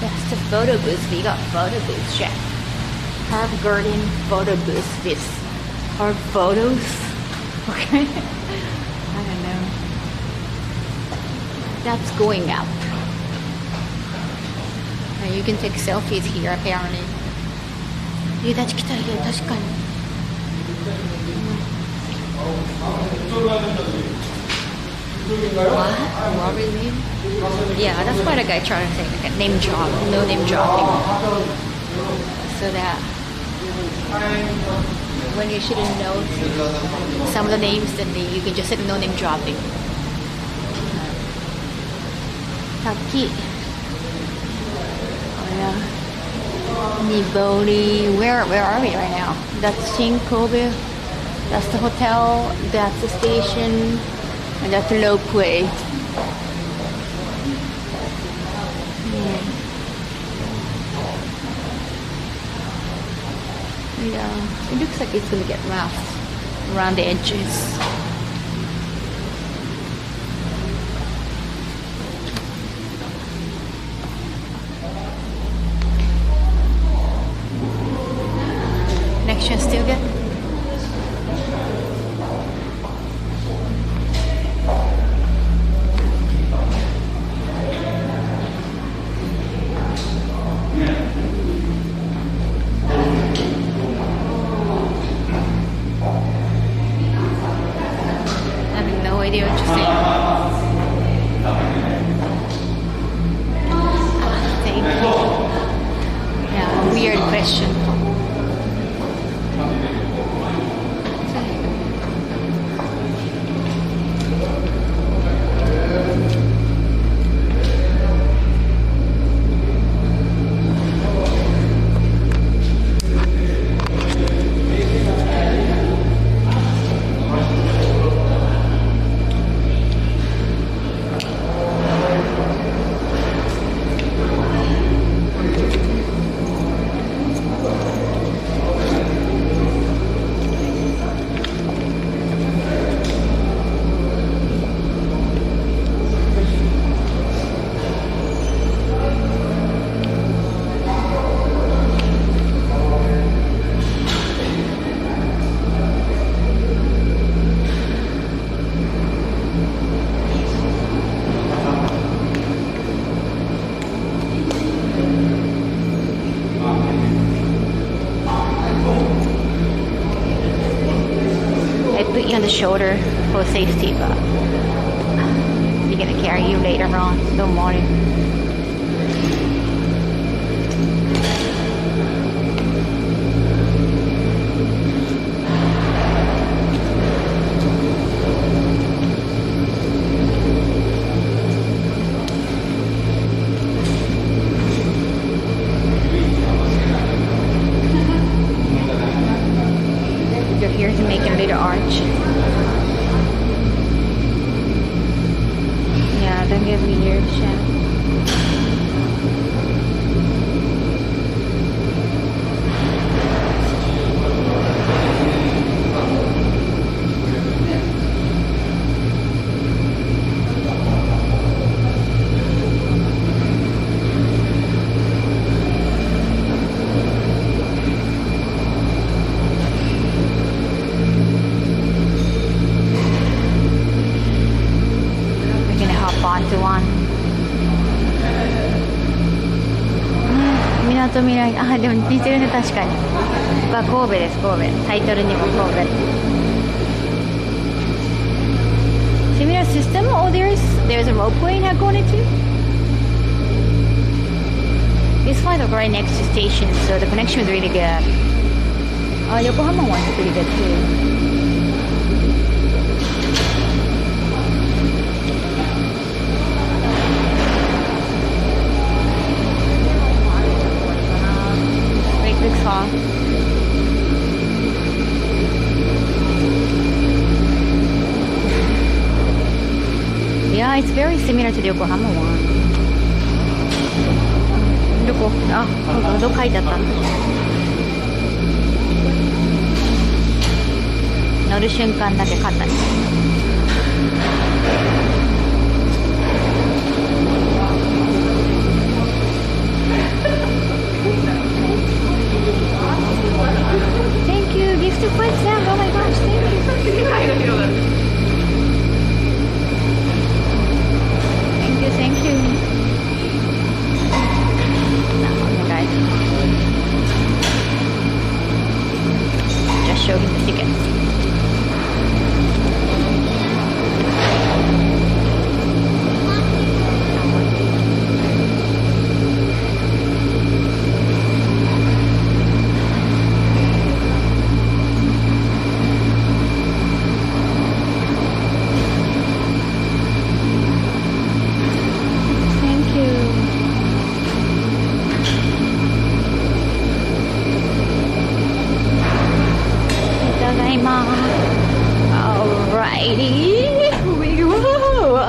A: That's the photo booth. We got photo booth check. Herb Garden photo booth with our photos. Okay. I don't know. That's going up. You can take selfies here apparently. 夕立来たら確かに。What really? Yeah, that's why the guy tried to say like a name drop, no name dropping. So that when you shouldn't know some of the names, then you can just say no name dropping. Taki. Oh yeah. Nibori. Where are we right now? That's Shinkobe. That's the hotel. That's the station. And that's the Ropeway. Yeah, it looks like it's gonna get rough around the edges. Connection still good? Idea what you're saying. Thank you. Yeah, weird question. On the shoulder for safety, but we're gonna carry you later on. Don't worry. You're here to make a little arch. Yeah, don't get weird, Chef. 1 みなとみらい、あ、でも似てるね、確かに。神戸です、神戸。タイトルにも神戸。Similar system? Oh, there's a ropeway now going into? This flight is right next to station, so the connection is really good. Yokohama one's pretty good too. Looks off. Yeah, it's very similar to the Yokohama one. どこ？あ、どこ書いてあった？乗る瞬間だけ肩に。Thank you, gift to Fred Sam. Oh my gosh, thank you. Thank you. Okay, guys. Just show him the ticket.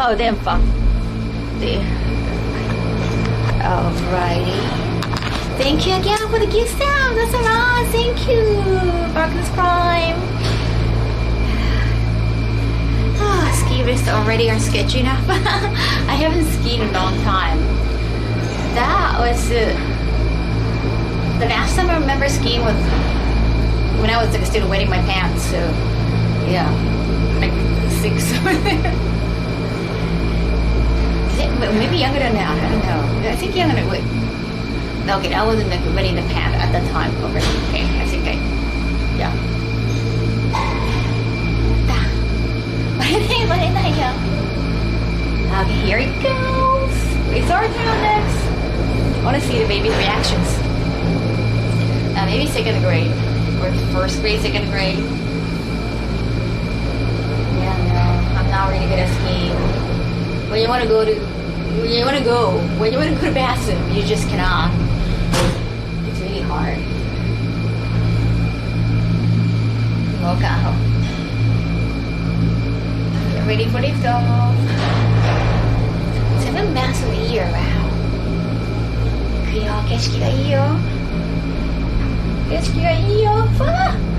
A: Oh, damn fuck. Alrighty. Thank you again for the gift sound. That's a lot. Thank you, Barkins Prime. Oh, ski wrists already are sketchy enough. I haven't skied in a long time. That was the last time I remember skiing was when I was like still wetting my pants. So yeah, like 6 or maybe younger than that. I don't know. I think younger than wait. No, okay, I wasn't like wetting the pants at that time already. Okay, I think yeah. Okay, here it goes. It's our turn next. I want to see the baby's reactions. Maybe 2nd grade or 1st grade, 2nd grade. Yeah, no, I'm not really good at skiing. When you want to go to the bathroom, you just cannot. It's really hard. Kaho. Get ready for lift off. 7 months of the year, wow. 行くよ、景色がいいよ。景色がいいよ。ファー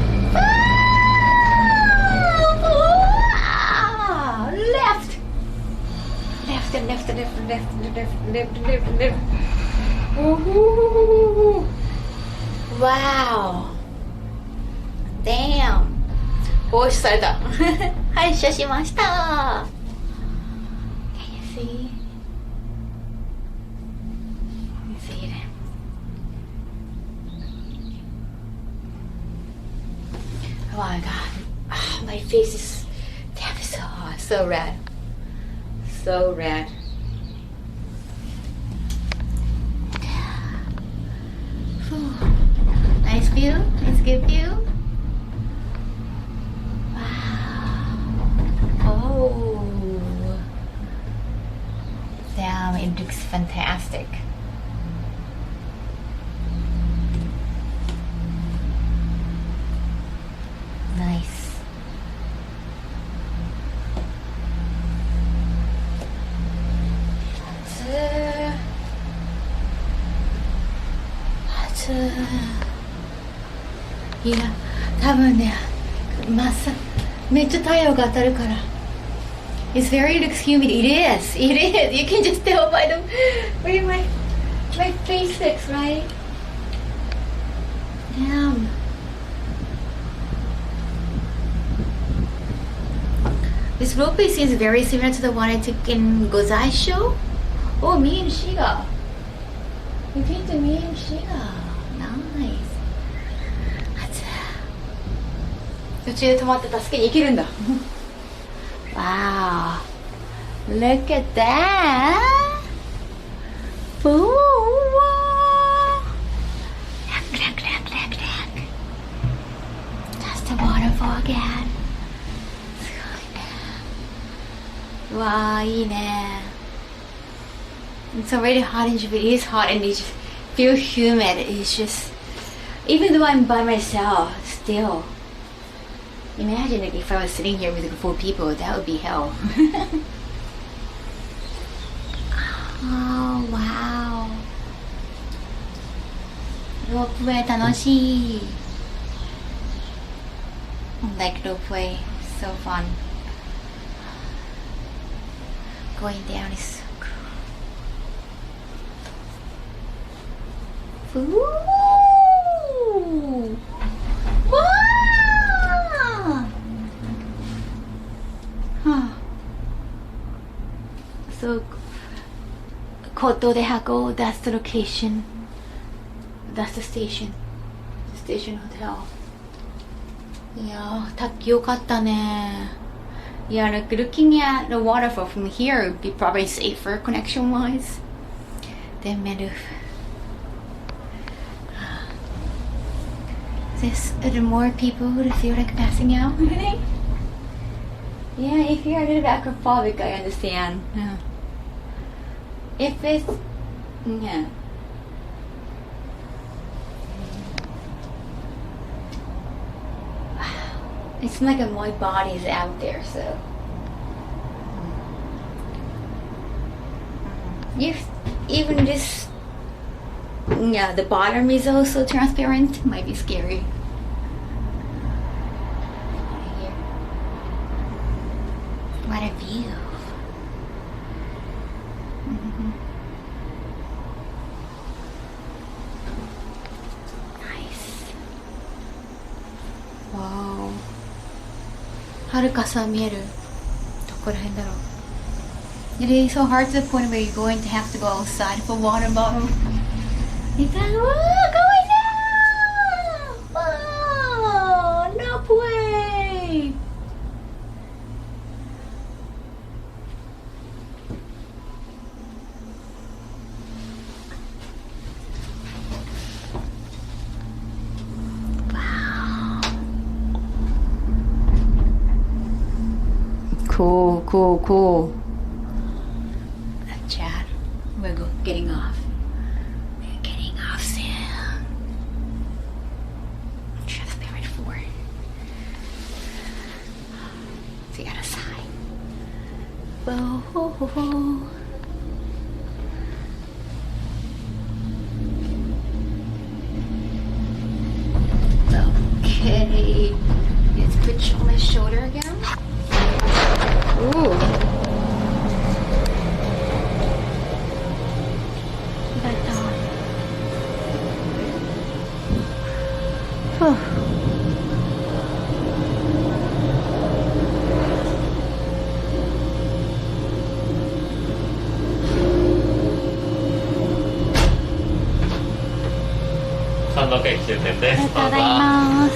A: left. Ooh. Wow. Damn. 放出された。発射しました。Can you see? See it. Oh my god. Oh, my face is damn so hot. So red. So red. Whew. Nice view. Nice good view. Wow. Oh. Damn, it looks fantastic. Nice.いや、多分ね、めっちゃ太陽が当たるから。It's very looks humid. It is. It is. You can just tell by the way my face looks, right? Damn. This ropeway seems very similar to the one I took in Gozai show. Oh, me and Shiga. We painted me and Shiga. Nice. 途中で止まって助けに行けるんだ。Wow. Look at that. Ooh. Look. That's the waterfall again. すごいね。わあ、いいね。It's already hot in Japan. It is hot and it just feels humid. It's just, even though I'm by myself, still. Imagine like, if I was sitting here with 4 people, that would be hell. Oh, wow. Ropeway 楽しい. Like ropeway, so fun. Going down is so cool. Ooh! Wow! Huh. So, Koto de Hako, that's the location. That's the station. The station hotel. Yeah, 滝よかったね. Yeah, like looking at the waterfall from here would be probably safer connection wise than Meru. There's more people who feel like passing out. Yeah, if you're a little bit acrophobic, I understand. Yeah. If it's, yeah. It's like my body is out there, so. If even this, yeah, the bottom is also transparent, might be scary. What a view. Nice. Wow. はるかさ見える。どこら辺だろう。It is so hard to the point where you're going to have to go outside for water bottle. It's like, whoa, going down! Oh, no way! Cool. Chad, we're getting off. We're getting off soon. Transparent 4. So you got a sign. Whoa. Okay. Let's put you on my shoulder again. Ooh. Huh.300
B: 円終点です。
A: ありがとうございます。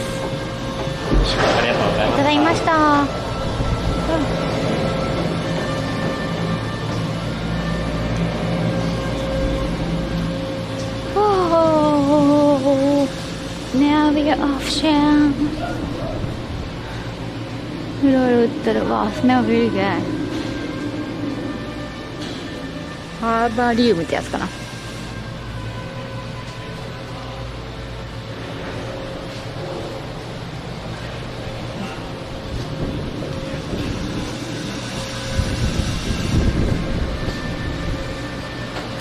B: ありがとうございました。
A: いただきました。Now we are ocean. いろいろ売ってるわ。Smell really good. ハーバリウムってやつかな。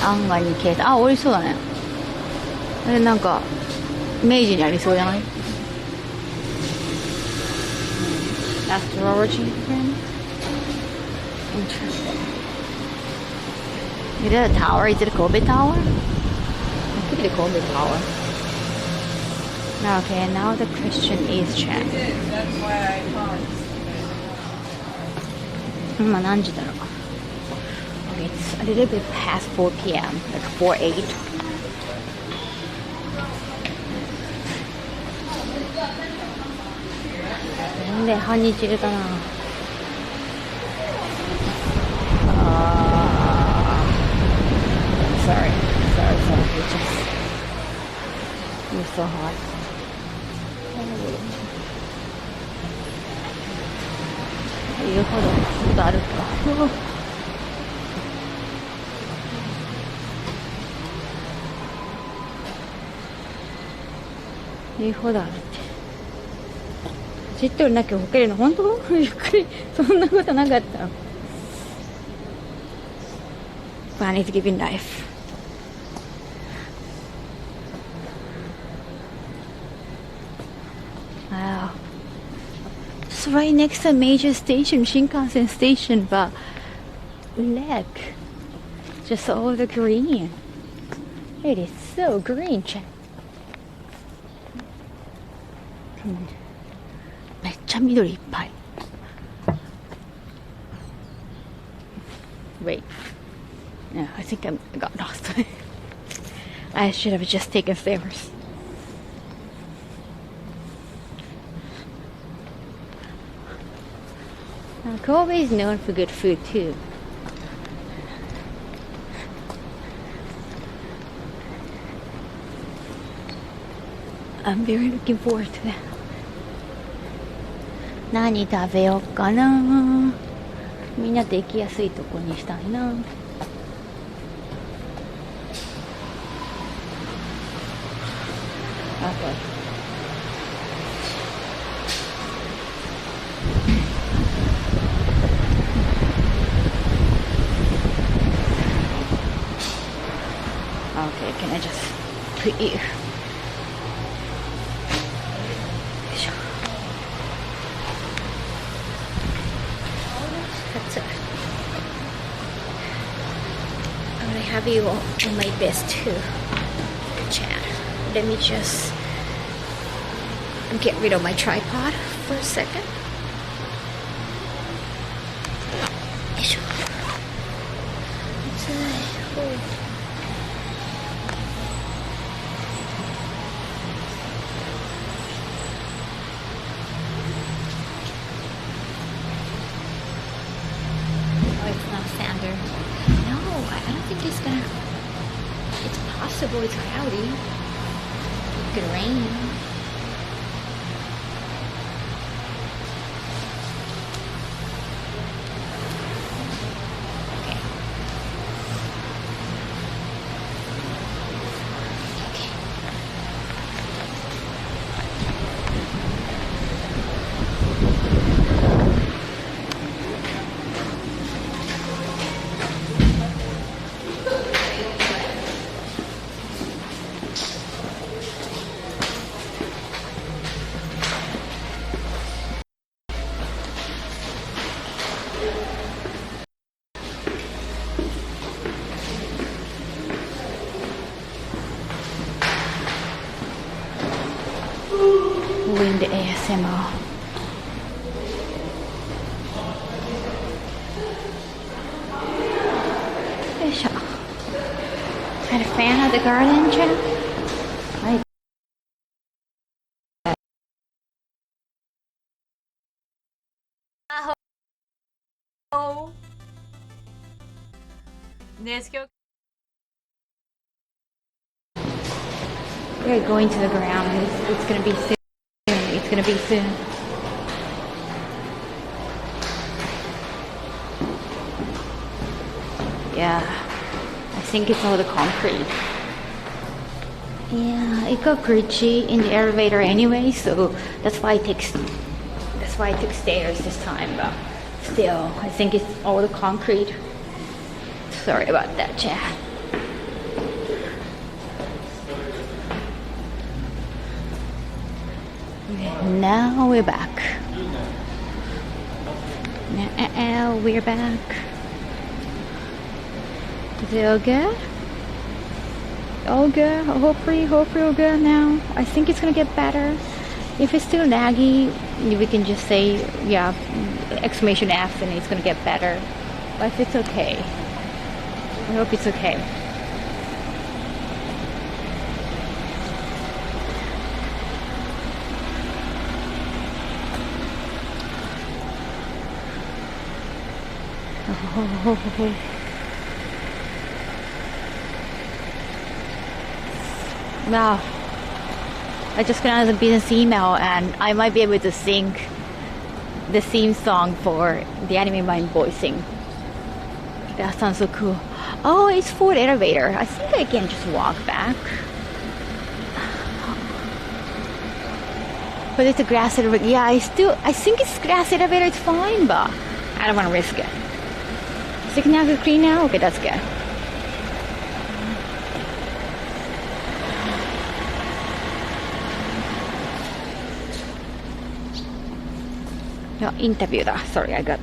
A: 案外に消えた。あ、美味しそうだね。なんか明治にありそうじゃない？ Astrology friend? Interesting. Is it a tower? Is it a Kobe tower? It could be the Kobe tower. Okay, now the Christian East check.
C: That's why I paused.
A: 今何時だろう。Okay, it's a little bit past 4 p.m. like 4:08. 근데 한이 찔까나. Sorry. It's just it's so hot. 이거 나를까. 이거だじっとりなきゃほけるの本当ゆっくりそんなことなかった。But I need to give you a knife. Wow. It's right next to a major station, Shinkansen station, but look, just all the green. It is so green, check. めっちゃ緑いっぱい。Wait. No, I think I got lost. I should have just taken stairs. Kobe is known for good food too. I'm very looking forward to that. 何食べようかな。みんなで行きやすいとこにしたいな。Okay. Okay, can I just put you? That's it. I'm gonna have you on my best too, Chad. Let me just get rid of my tripod for a second. It's possible it's cloudy. It could rain. Okay. Wind ASMR. Had a fan of the garden, Chad? We're going to the ground. It's gonna be soon. It's gonna be soon. Yeah, I think it's all the concrete. Yeah, it got glitchy in the elevator anyway, so that's why I took stairs this time. But still, I think it's all the concrete. Sorry about that, Chad. Now we're back. Now we're back. Is it all good? All good? Hopefully all good now. I think it's gonna get better. If it's still laggy, we can just say, yeah, exclamation F and it's gonna get better. But if it's okay, I hope it's okay. Wow. I just got out of the business email and I might be able to sing the theme song for the anime I'm voicing. That sounds so cool. Oh, it's for the elevator. I think I can just walk back. But it's a grass elevator. Yeah, I think it's grass elevator. It's fine, but I don't want to risk it. So you can have the screen now? Okay, that's good. No, interview da. Sorry, I got...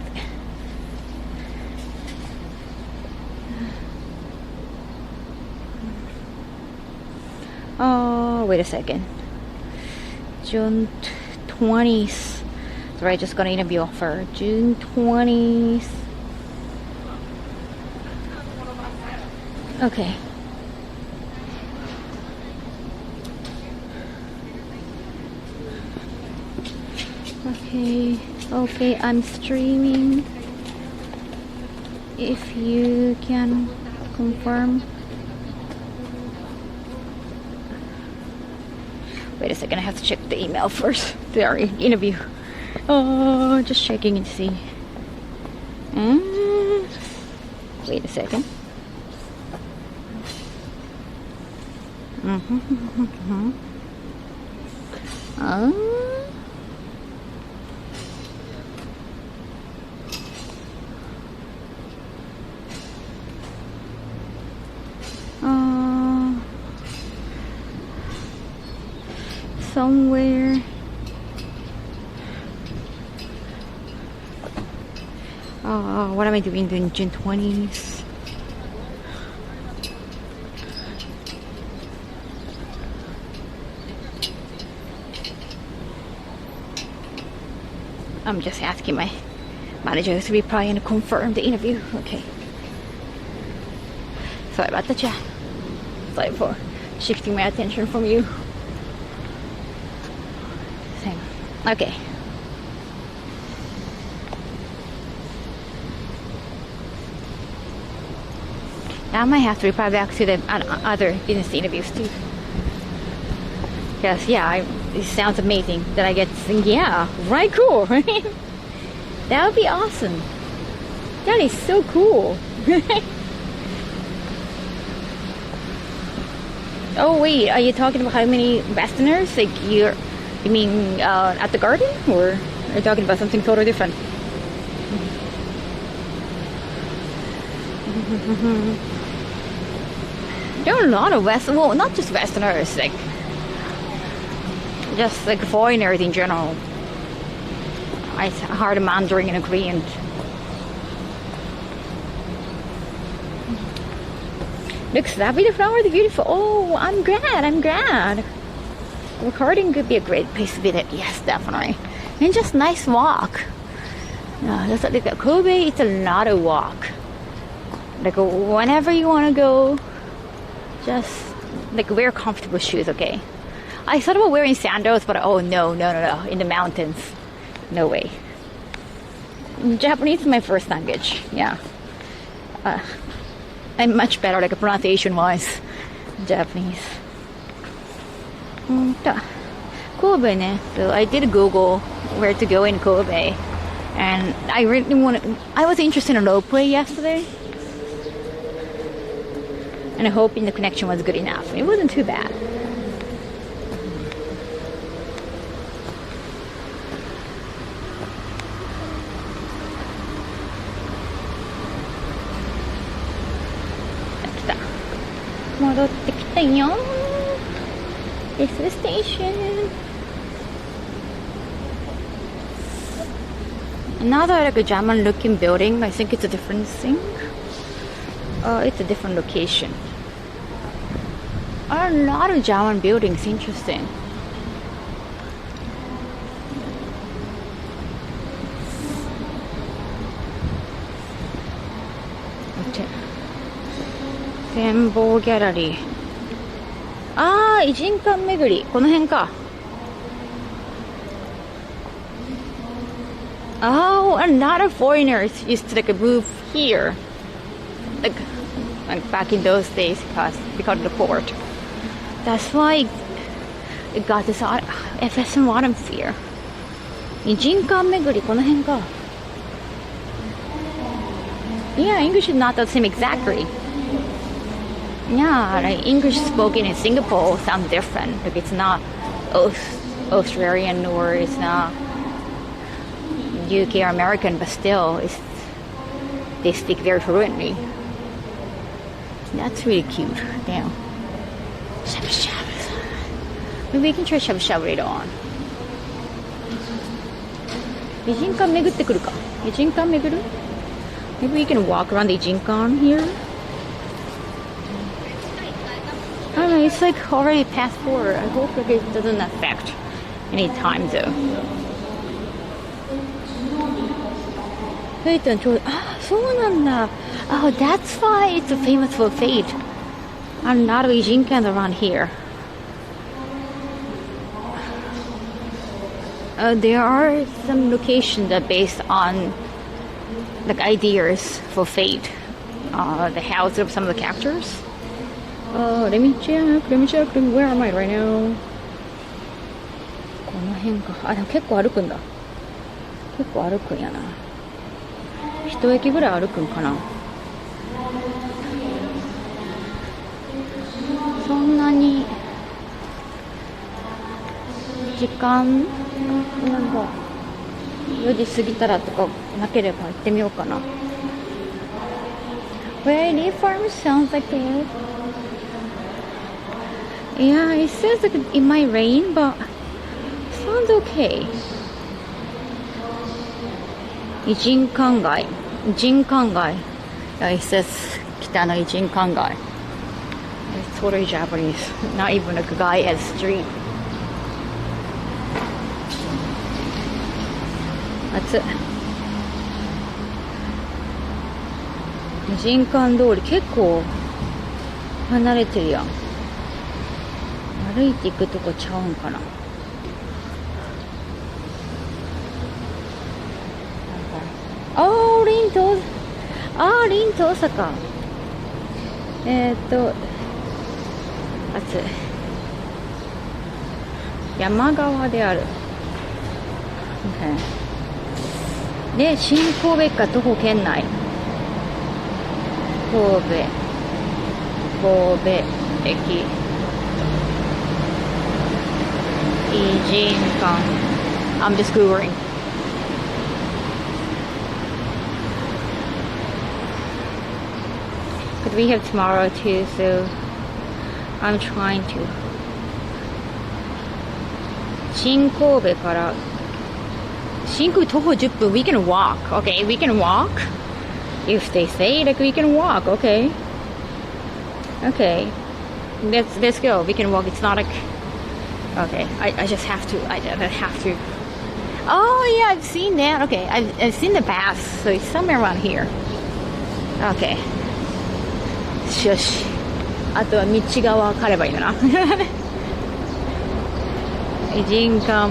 A: Oh, wait a second. June 20th. Sorry, I just got an interview offer. June 20th. Okay. Okay, I'm streaming. If you can confirm. Wait a second, I have to check the email first. Sorry, interview. Oh, just checking and see. Wait a second. Somewhere. What am I doing during June 20th? I'm just asking my manager to be probably gonna confirm the interview. Okay. Sorry about the chat. Sorry for shifting my attention from you. Same. Okay. Now I might have to reply back to the other business interviews too. Because yeah, it sounds amazing that I get to sing. Yeah, right, cool. That would be awesome. That is so cool. Oh wait, are you talking about how many Westerners? Like you mean at the garden, or are you talking about something totally different? There are a lot of well, not just Westerners, like just like foreigners in general. It's hard Mandarin and Korean. Looks lovely, the flowers are beautiful. Oh, I'm glad. Recording could be a great place to visit. Yes, definitely. And just nice walk. That's like Kobe, it's a lot of walk. Like whenever you want to go, just like wear comfortable shoes, okay? I thought about wearing sandals, but oh no, in the mountains, no way. Japanese is my first language, yeah. I'm much better, like pronunciation wise, Japanese. Kobe ne. So I did Google where to go in Kobe, and I really I was interested in Ropeway yesterday, and I'm hoping the connection was good enough. It wasn't too bad. This is the station. Another like a German looking building. I think it's a different thing. It's a different location. A lot of German buildings. Interesting. 展望ギャラリー。ああ、異人館巡り。この辺か。Oh, a lot of foreigners used to like move here, like back in those days because of the port. That's why it got this FSM atmosphere. 異人館巡り、この辺か。Yeah, English is not the same exactly. Yeah, like English spoken in Singapore sounds different. Like it's not Australian or it's not UK or American, but still, they speak very fluently. That's really cute. Damn. Shabu shabu. Maybe we can try shabu shabu later on. 異人館巡ってくるか。異人館巡る? Maybe we can walk around the Ijinkan here. I don't know, it's like already past 4. I hope it doesn't affect any time though. フェイトのちょうど、あ、そうなんだ。Oh, that's why it's famous for fate. A lot of Ijinkan around here. There are some locations that are based on like ideas for fate. The house of some of the characters. Let me check. Where am I right now? この辺か。あ、でも結構歩くんだ。結構歩くんやな。一駅ぐらい歩くんかな。そんなに時間なんか4時過ぎたらとかなければ行ってみようかな。Where I live farm sounds like that. Yeah, it says like it might rain, but sounds okay. Ijinkan-Gai. Ijinkan-Gai. It says Kitano Ijinkan-Gai. It's totally Japanese. Not even a guy as street. That's it. 人間通り結構離れてるやん。歩いていくとこちゃうんかな。林と大阪。山側である。で、新神戸か徒歩圏内。神戸駅。Ijinkan. I'm just Googling. But we have tomorrow too, so I'm trying to. 新神戸から新神戸徒歩10分 we can walk. Okay, we can walk. If they say like we can walk, okay. Okay. Let's go. We can walk. It's not like okay. I just have to. I have to. Oh yeah, I've seen that. Okay, I've seen the path, so it's somewhere around here. Okay. よし。あとは道が分かればいいんだな。異人館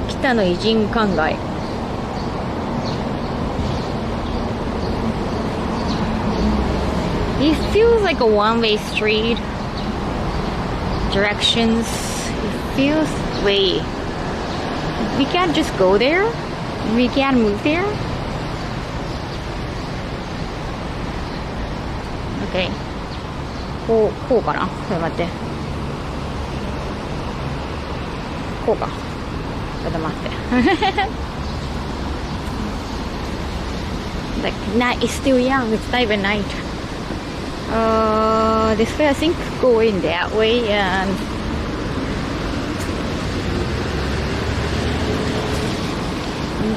A: 北の異人館街。It feels like a one-way street. Directions. It feels way. We can't just go there. We can't move there. Okay. こうかな。ちょっと待って。こうか。ちょっと待って。Like night is still young. It's not even night. This way I think going that way and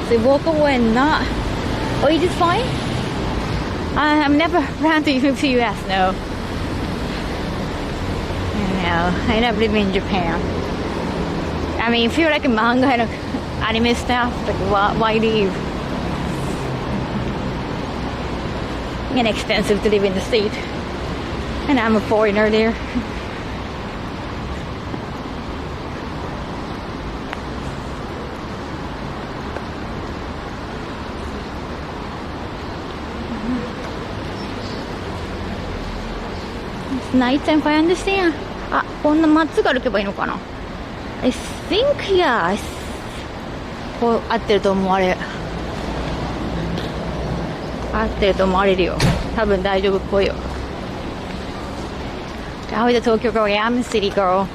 A: they walk away and not. Oh, you just fine? I've never ran to the US. No. No, I never lived in Japan. I mean, feel like a manga and anime stuff. Like, why leave? and expensive to live in the state. And I'm a foreigner there. It's nighttime if I understand. あ、こんな松が歩けばいいのかな? I think, yeah. こう合ってると思われる。合ってると思われるよ。多分大丈夫っぽいよ。How is the Tokyo girl? Yeah, I'm a city girl.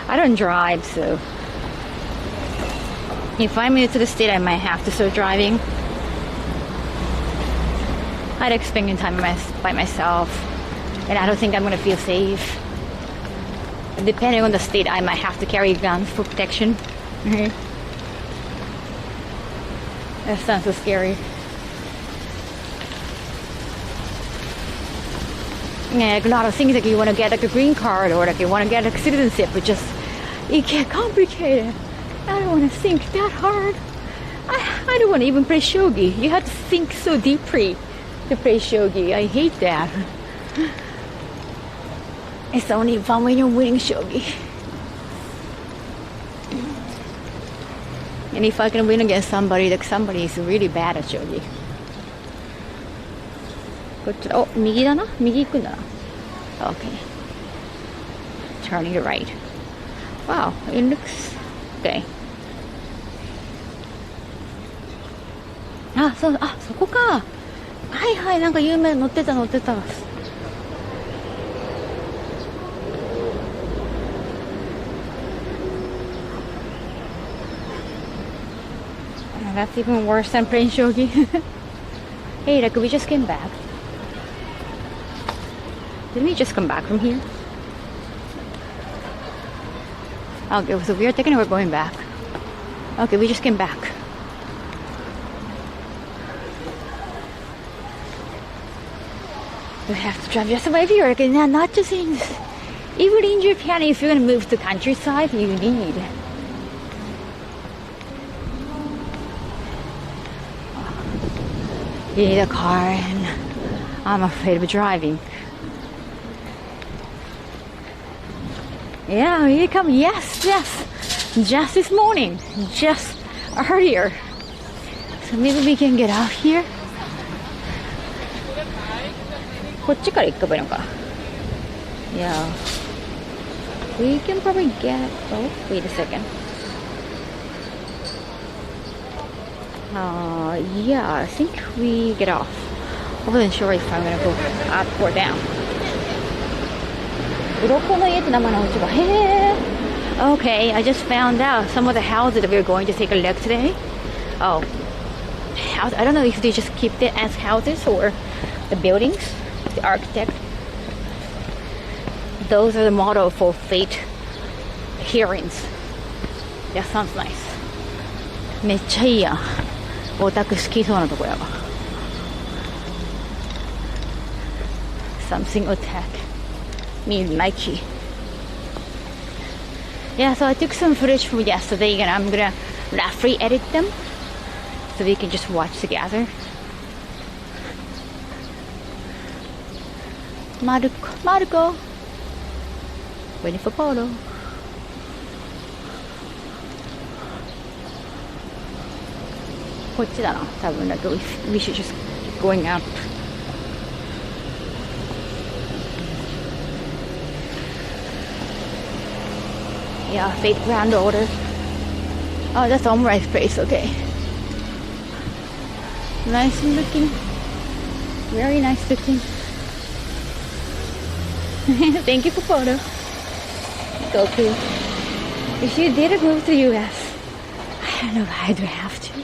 A: I don't drive, so if I'm new to the state, I might have to start driving. I like spending time by myself, and I don't think I'm gonna feel safe. Depending on the state, I might have to carry guns for protection. That sounds so scary. Yeah, like a lot of things, like you want to get like a green card or like you want to get like citizenship, but just it get complicated. I don't want to think that hard. I don't want to even play shogi. You have to think so deeply to play shogi. I hate that. It's only fun when you're winning shogi. And if I can win against somebody, like somebody is really bad at shogi. こっちだ。お、右だな。右行くんだな。Okay. Turning to right. Wow, it looks okay. あ、そう、あ、そこか。はいはい、なんか有名乗ってた。That's even worse than playing shogi. Hey, like we just came back. Didn't we just come back from here? Okay, so we are thinking we're going back. Okay, we just came back. We have to drive just away here. Okay, not just in... Even in Japan, if you're going to move to countryside, you need... You need a car, and I'm afraid of driving. Yeah, here come. Yes. Just this morning. Just earlier. So maybe we can get out here. こっちから行けばいいのか。Yeah. We can probably get... Oh, wait a second. Yeah, I think we get off. I wasn't sure if I'm gonna go up or down. 鱗の家って名前のお家が。へー。Okay, I just found out some of the houses that we're going to take a look today. Oh, house. I don't know if they just keep it as houses or the buildings, the architect. Those are the model for fate hearings. That sounds nice. めっちゃいいやん。オタク好きそうなとこやわ。Something attack me Nike. Yeah, so I took some footage from yesterday and I'm gonna roughly edit them so we can just watch together. Marco. Waiting for photo. We should just keep going up. Yeah, fate granddaughter. Oh, that's Omuri's face, okay. Nice looking. Very nice looking. Thank you for photo. Goku. If you did move to US, I don't know why I do have to.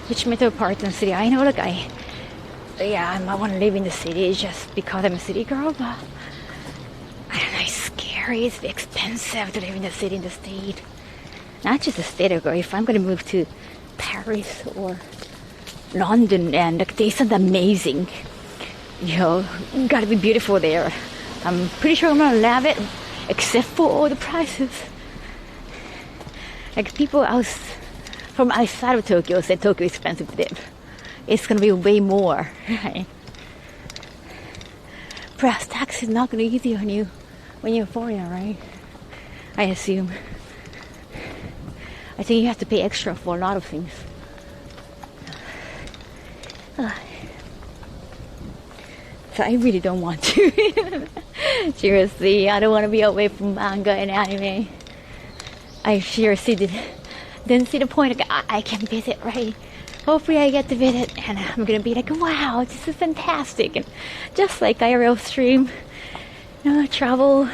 A: Which metropolitan city? I know, like I might want to live in the city just because I'm a city girl, but I don't know, it's scary, it's expensive to live in the city, in the state. Not just the state, girl. If I'm going to move to Paris or London, and like, they sound amazing. You know, gotta be beautiful there. I'm pretty sure I'm going to love it, except for all the prices. Like, people from outside of Tokyo said Tokyo is expensive to live. It's gonna be way more, right? brass tax is not going to be easy on you when you're a foreigner, right? I assume. I think you have to pay extra for a lot of things. So I really don't want to. Seriously, I don't want to be away from manga and anime. I seriously didn't see the point. Like, I can visit, right? Hopefully I get to visit and I'm gonna be like, wow, this is fantastic. And just like IRL stream, travel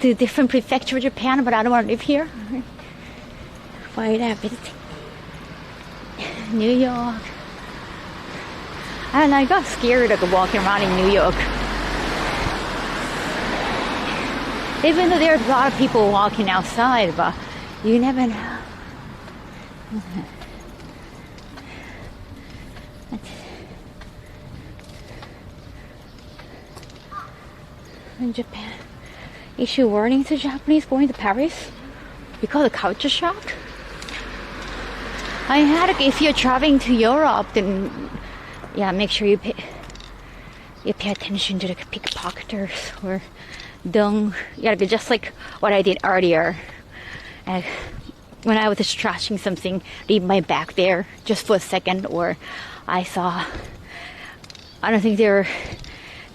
A: to different prefecture of Japan, but I don't want to live here. Why that visiting? New York. I don't know, I got scared like walking around in New York. Even though there are a lot of people walking outside, but you never know. In Japan, issue warning to Japanese going to Paris because of culture shock. I had, if you're traveling to Europe, then yeah, make sure you pay attention to the pickpocketers or don't, just like what I did earlier. When I was just trashing something, leave my bag there just for a second, or I don't think they're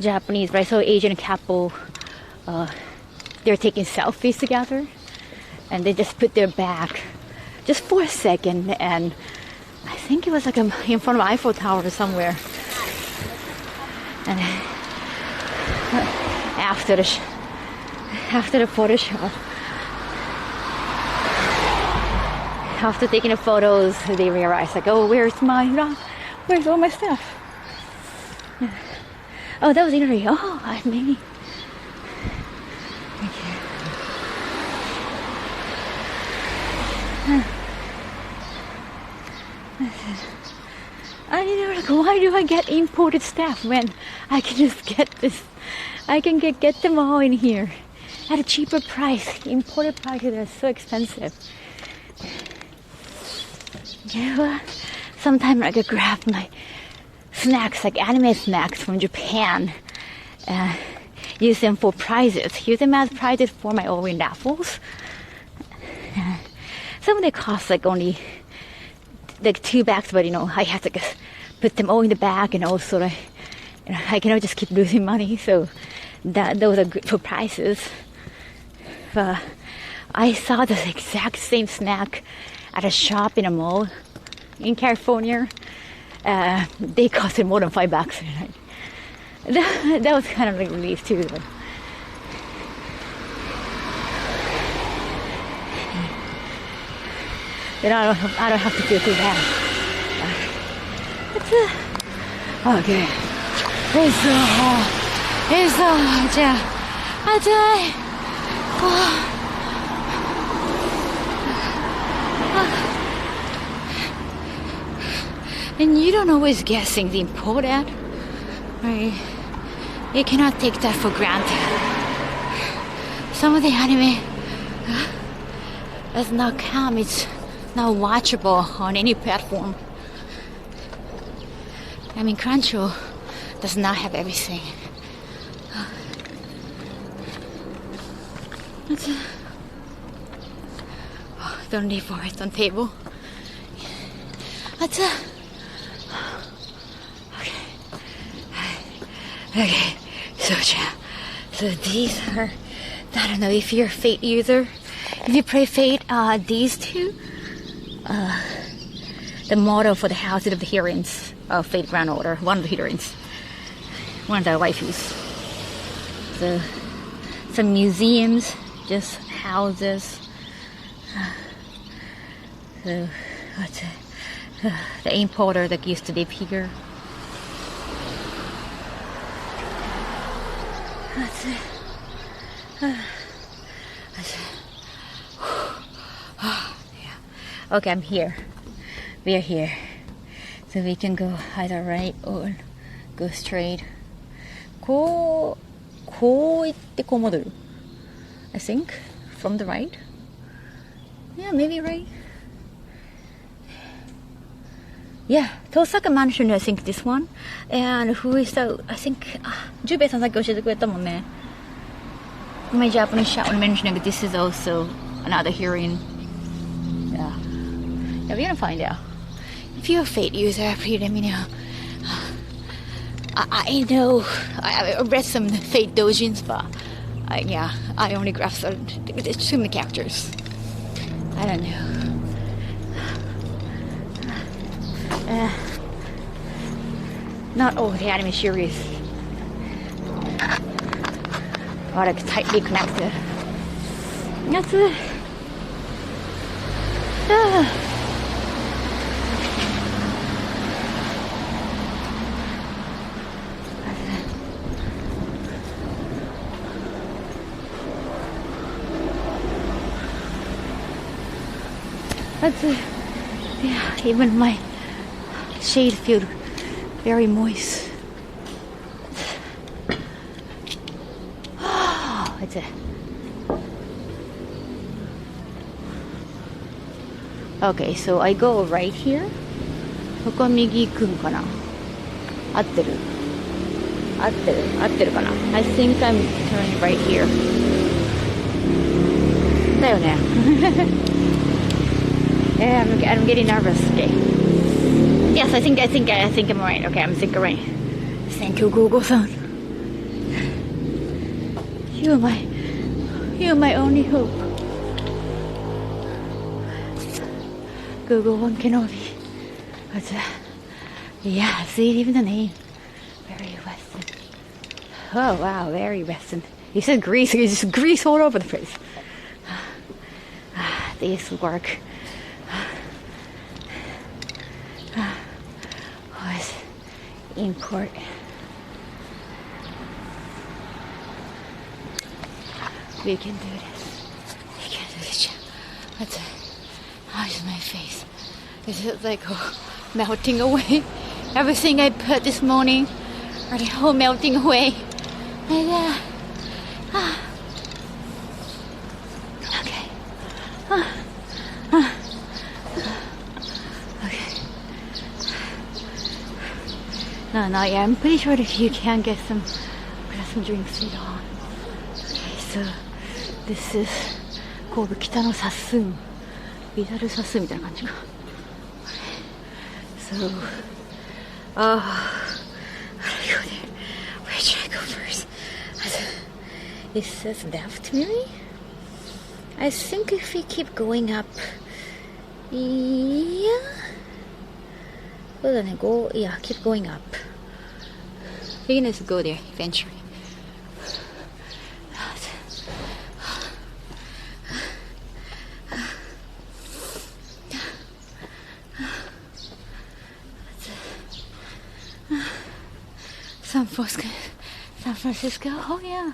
A: Japanese, but I saw Asian couple, they're taking selfies together, and they just put their bag just for a second, and I think it was like in front of Eiffel Tower somewhere. And after the photo shot, after taking the photos, they realized like, oh, where's all my stuff? Oh, that was Italy. Oh, maybe. Okay. Why do I get imported stuff when I can just get this? I can get them all in here at a cheaper price. Imported prices are so expensive. Yeah, sometimes I could grab my snacks, like anime snacks from Japan, use them for prizes. Use them as prizes for my own raffles. Some of them cost like only like $2, but I have to put them all in the bag, and also I cannot just keep losing money. So those are good for prizes. But I saw the exact same snack at a shop in a mall in California. They costed more than $5. That was kind of like relief too. But then I don't have to feel too bad. Okay. It's so hot. 자, and you don't always guessing the important, right? You cannot take that for granted. Some of the anime does not come. It's not watchable on any platform. I mean, Crunchyroll does not have everything. Don't leave for it on table. Okay. So these are, I don't know if you're a Fate user. If you play Fate, these two, the model for the houses of the heroines of Fate Grand Order, one of the heroines, one of the waifus. So some museums, just houses. So what's it? The importer that used to live here. That's it. Okay, I'm here. We are here. So we can go either right or go straight. こう行ってこう戻る. I think from the right. Yeah, maybe right. Yeah, Tosaka Mansion, I think this one. And who is the, I think, Jubei-san さっき教えてくれたもんね. My Japanese chat when mentioning this is also another hearing. Yeah. Yeah, we're gonna find out. If you're a Fate user, please let me know. I know, I read some Fate doujins, but I only grasped there's too many characters. I don't know. Not all the anime series are like tightly connected. That's it. That's it. Yeah, even my shade feels very moist. That's it. Okay, so I go right here. ここ右行くんかな? 合ってるかな? I think I'm turning right here. だよね. Yeah, I'm getting nervous. Okay. Yes, I think I'm right. Okay, I'm thinking right. Thank you, Google-san. You're my only hope. Google One Kenobi. What's that? Yeah, see, even the name. Very Western. Oh wow, very Western. He said Greece. He's just Greece all over the place. This work. Was import. We can do this. We can do this. What's that? How's my face? Is it like melting away? Everything I put this morning are the whole melting away. And okay. Okay. No, yeah, I'm pretty sure that you can get some drinks later on. Okay, so this is called Kitano Sassoon. ビダルサスみたいな感じか。So, how do I go there? Where should I go first? It says left, maybe? I think if we keep going up, yeah. Keep going up. We're gonna go there eventually. San Francisco. Oh yeah.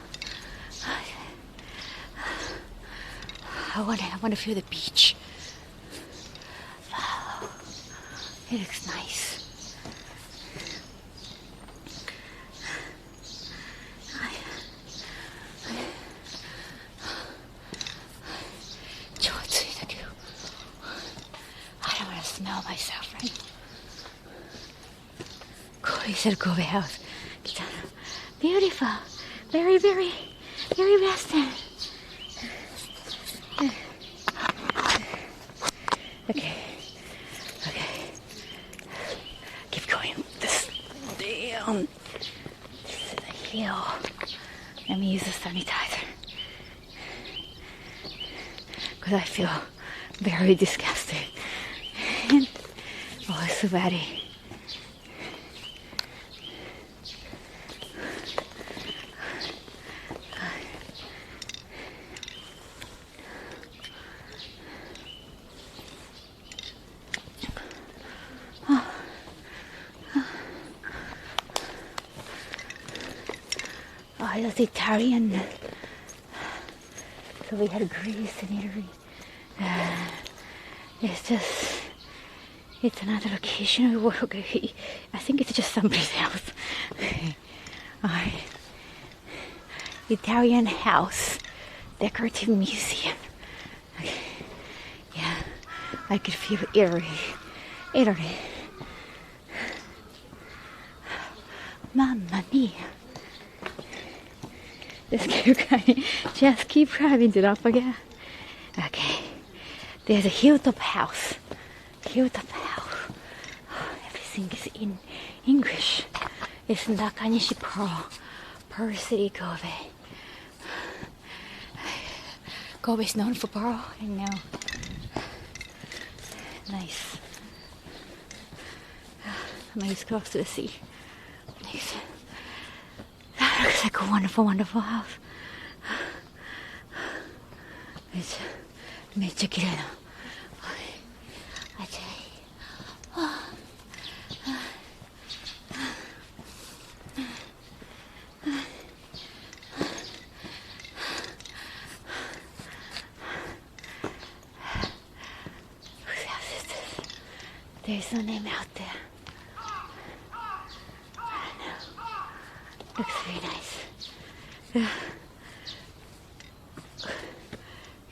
A: I want to feel the beach. Wow, it looks nice. I don't want to smell myself, right? He said Kobe house. Beautiful. Very, very, very Western. Okay. Keep going. This is the hill. Let me use the sanitizer. Because I feel very disgusted. And sweaty. It's Italian. So we had Greece and Italy. It's another location. I think it's just somebody's house. Italian house, decorative museum. Okay. Yeah, I could feel Italy. Just keep driving it up again. Okay. There's a hilltop house. Hilltop house. Everything is in English. It's Nakanishi Pearl City, Kobe. Kobe is known for pearl, and now nice. Nice close to the sea. Nice. That looks like a wonderful, wonderful house. めっちゃ綺麗な。あちゃい。There's no name out there. I don't know. Looks very nice.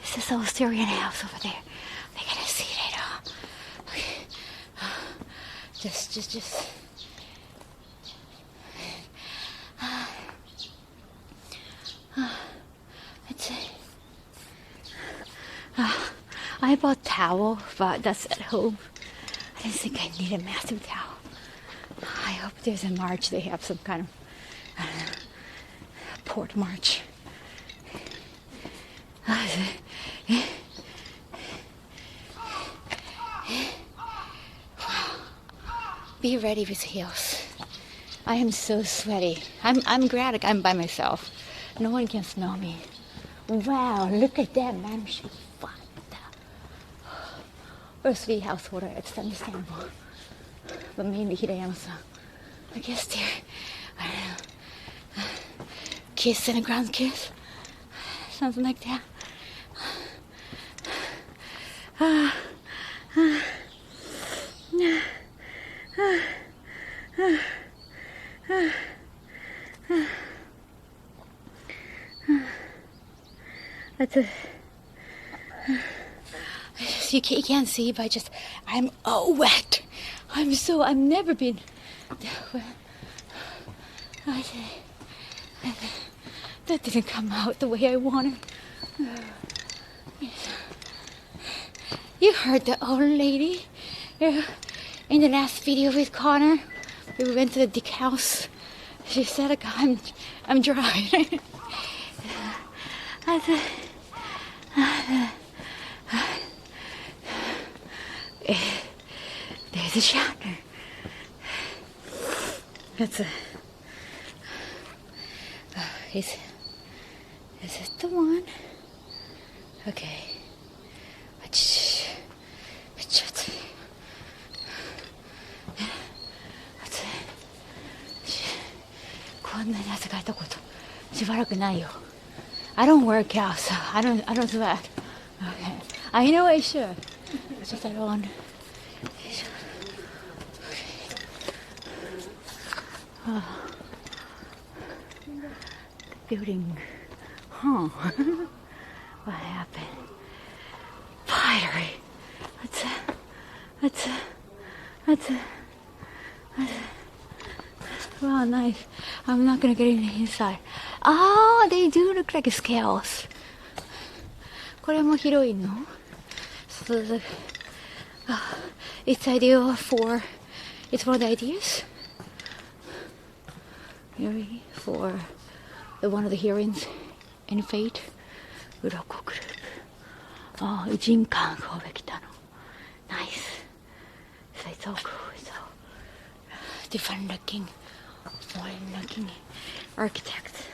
A: It's this Australian house over there. I gotta see it all. Okay. Just. Let's see. I bought towel, but that's at home. I didn't think I need a massive towel. I hope there's a march. They have some kind of, I don't know, port march. Be ready with heels. I am so sweaty. I'm glad I'm by myself. No one can smell me. Wow, look at that, man. Or 3 householder, it's understandable. But mainly Hirayama-san. I guess they're, I don't know, kids and grandkids. Something like that. That's a... You can't see, but I'm all wet. I've never been that wet. That didn't come out the way I wanted. You heard the old lady in the last video with Connor. We went to the Dick house. She said, I'm dry. There's a shower. That's a... is it the one? Okay. I don't work out, so I don't sweat. Okay. I know I should. Just I don't. Building. Huh. What happened? Pottery. That's it. Wow, nice. I'm not gonna get in the inside. Oh, they do look like scales. これも広いの? So it's ideal for, it's one of the ideas really for one of the heroines in Fate. Ropeway group. Oh, Ijinkan-Gai Kitano. Nice. So it's all cool. It's all different looking, foreign looking architect.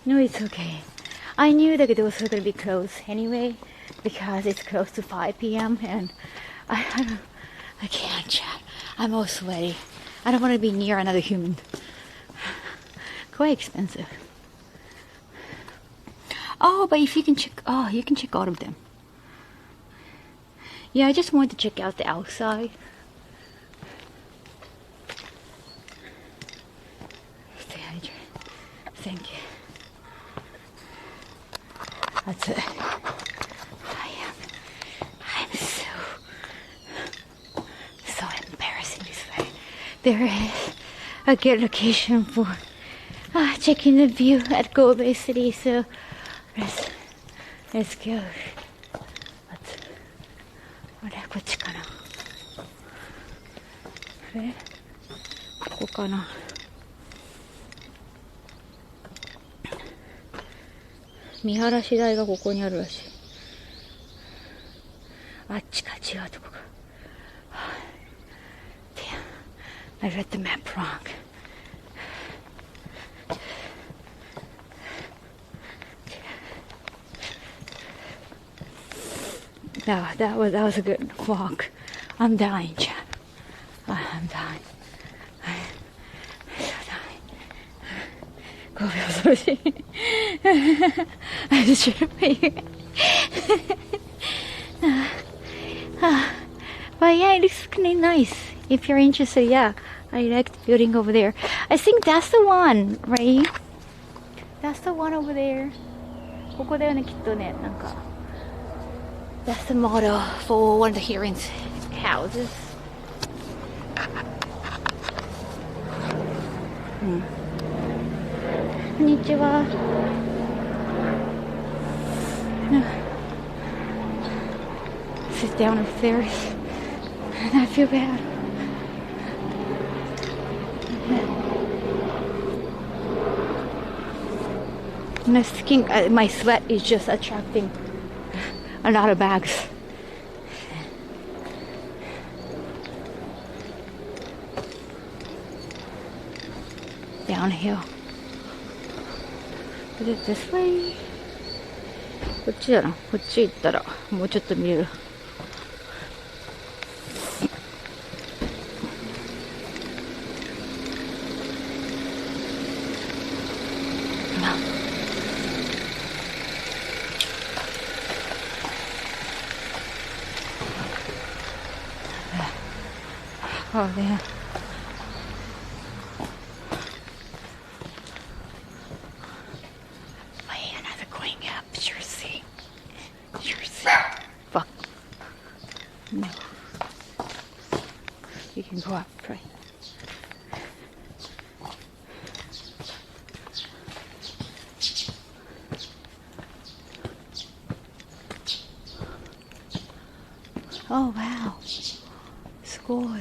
A: No, it's okay. I knew that it was going to be closed anyway because it's close to 5 p.m. and I can't chat. I'm all sweaty. I don't want to be near another human. Quite expensive. Oh, but if you can check, you can check all of them. Yeah, I just wanted to check out the outside. Stay hydrated. Thank you. That's it. I'm so embarrassing this way. There is a good location for checking the view at Kobe City. So let's go. あれこっちかな。あれここかな。見晴らし台がここにあるらしい。あっちか違うとこか。Damn, I read the map wrong. No, that was a good walk. I'm dying, Chad. I'm dying. I'm so dying. 5秒恐ろしい。I should be. But yeah, it looks kind of nice. If you're interested, yeah, I like the building over there. I think that's the one, right? That's the one over there. ここだよね、きっとね、なんか。That's the model for one of the hearings houses. こんにちは。Sit down upstairs. I feel bad. And I was thinking my sweat is just attracting a lot of bags. Downhill. Is it this way? こっちだな。こっち行ったらもうちょっと見える。Oh, yeah. Wait, another going up. Jersey. Fuck. No. You can go up, right? Oh, wow. すごい。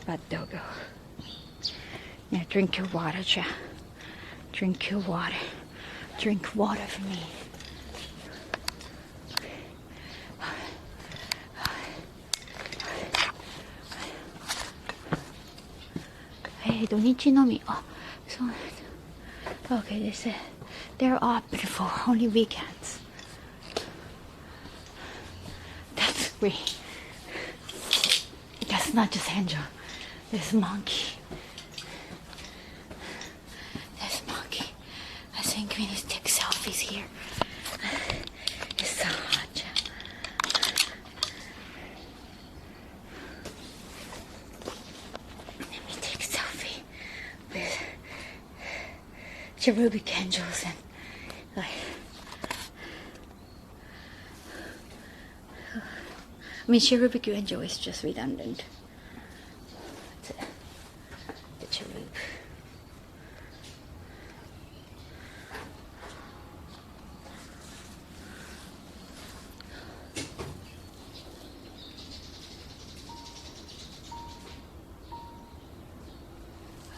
A: But don't go. Now drink your water, Cha. Drink your water. Drink water for me. Hey, 土日のみ。あ、そうなんだ。Okay, they said they're open for only weekends. That's great. That's not just Angel. There's monkey. There's monkey. I think we need to take selfies here. It's so hot. Let me take a selfie with cherubic angels and like. I mean, cherubic angel is just redundant. That's it. The cherub.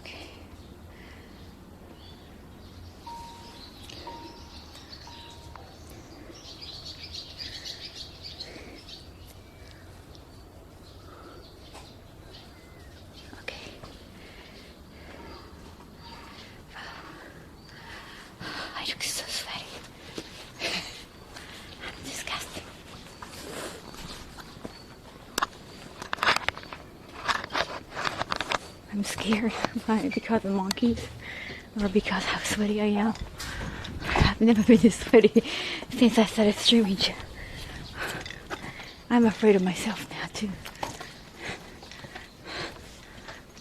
A: Okay. I look so sweaty. I'm disgusting. I'm scared because of monkeys or because how sweaty I am. I've never been this sweaty since I started streaming. I'm afraid of myself now too.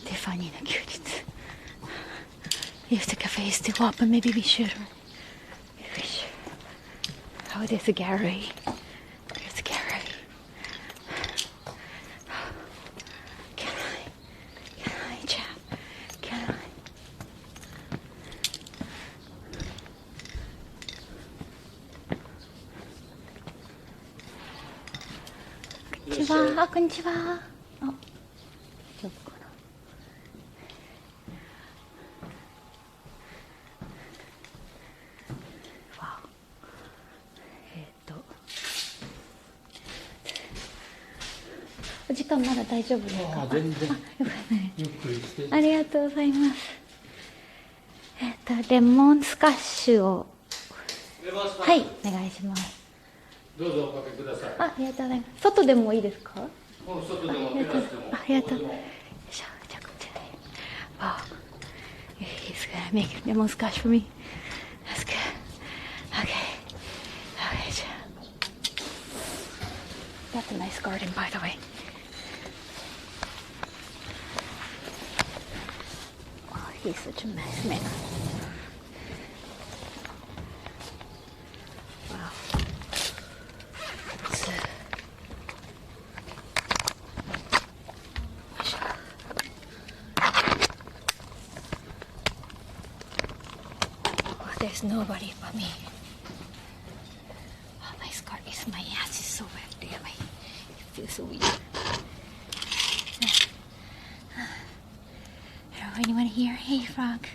A: Tiffanyの休日. If the cafe is still open, maybe we should. Maybe we should. Oh, there's a gallery. こんにちは。あ、こんにちは。あ、大丈夫かな。わお。お時間まだ大丈夫ですか？
B: 全然。
A: よかったね。
B: ゆっくりして。
A: ありがとうございます。レモンスカッシュを。はい、お願いします。
B: どうぞおかけください。
A: ありがとうございます。外でもいいですか？
B: 外でもテラスでも。
A: ありがとう。よいしょ、じゃあこっちで。わお。He's gonna make lemon squash for me. That's good. Okay. Okay, じゃあ。That's a nice garden, by the way. Oh, he's such a nice man. Wow. There's nobody but me. Oh, my scarf is, my ass is so wet. Damn, it feels so weird. Hello, anyone here? Hey, Frog.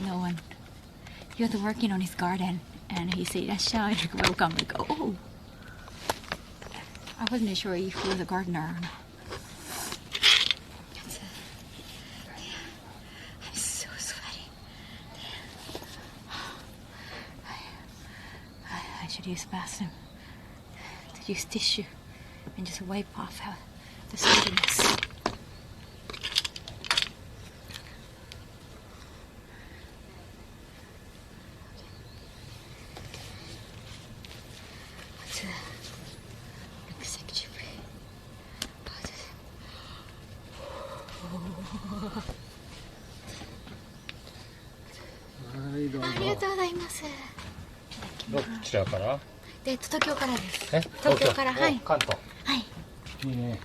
A: No one. He was working on his garden, and he said, welcome. I go, oh. I wasn't sure if he was a gardener or not. I should use bathroom to use tissue and just wipe off the sweatiness. Arigatou
B: どちらから？
A: 東京からです。
B: え？
A: 東京から、はい。
B: 関東。
A: はい。
B: いいね。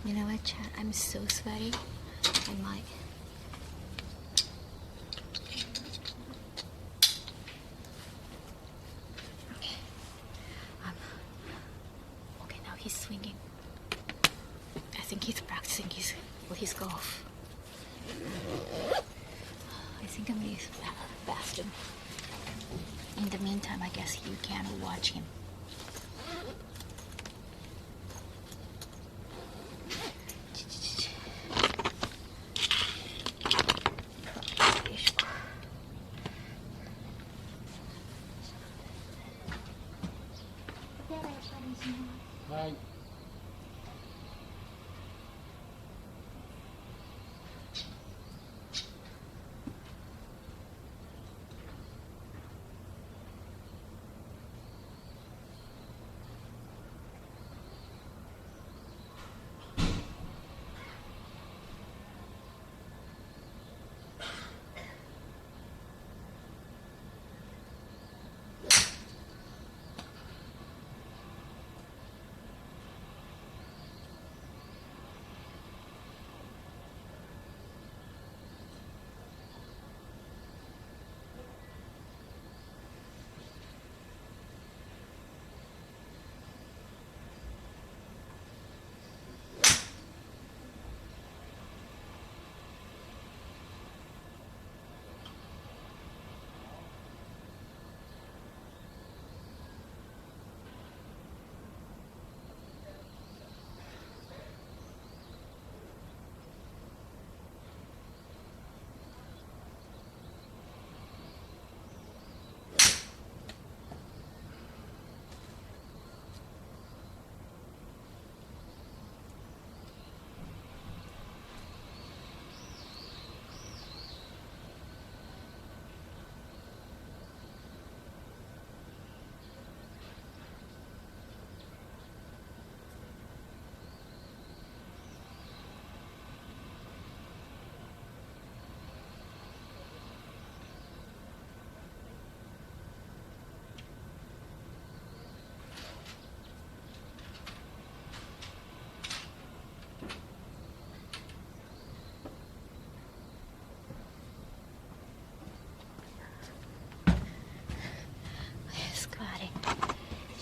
A: You know what, chat? I'm so sweaty. I might. Okay. Okay, now he's swinging. I think he's practicing his golf. I think I'm gonna use Bastion. In the meantime, I guess you can watch him.
B: Bye.
A: 「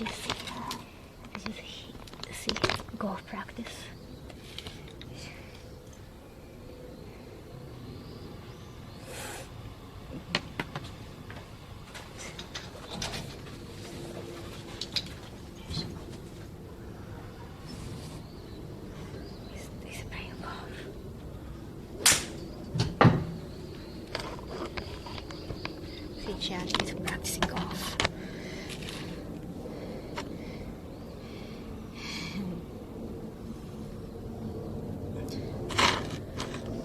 A: you see? Did you see golf practice? He's playing golf. See, Chad is practicing golf.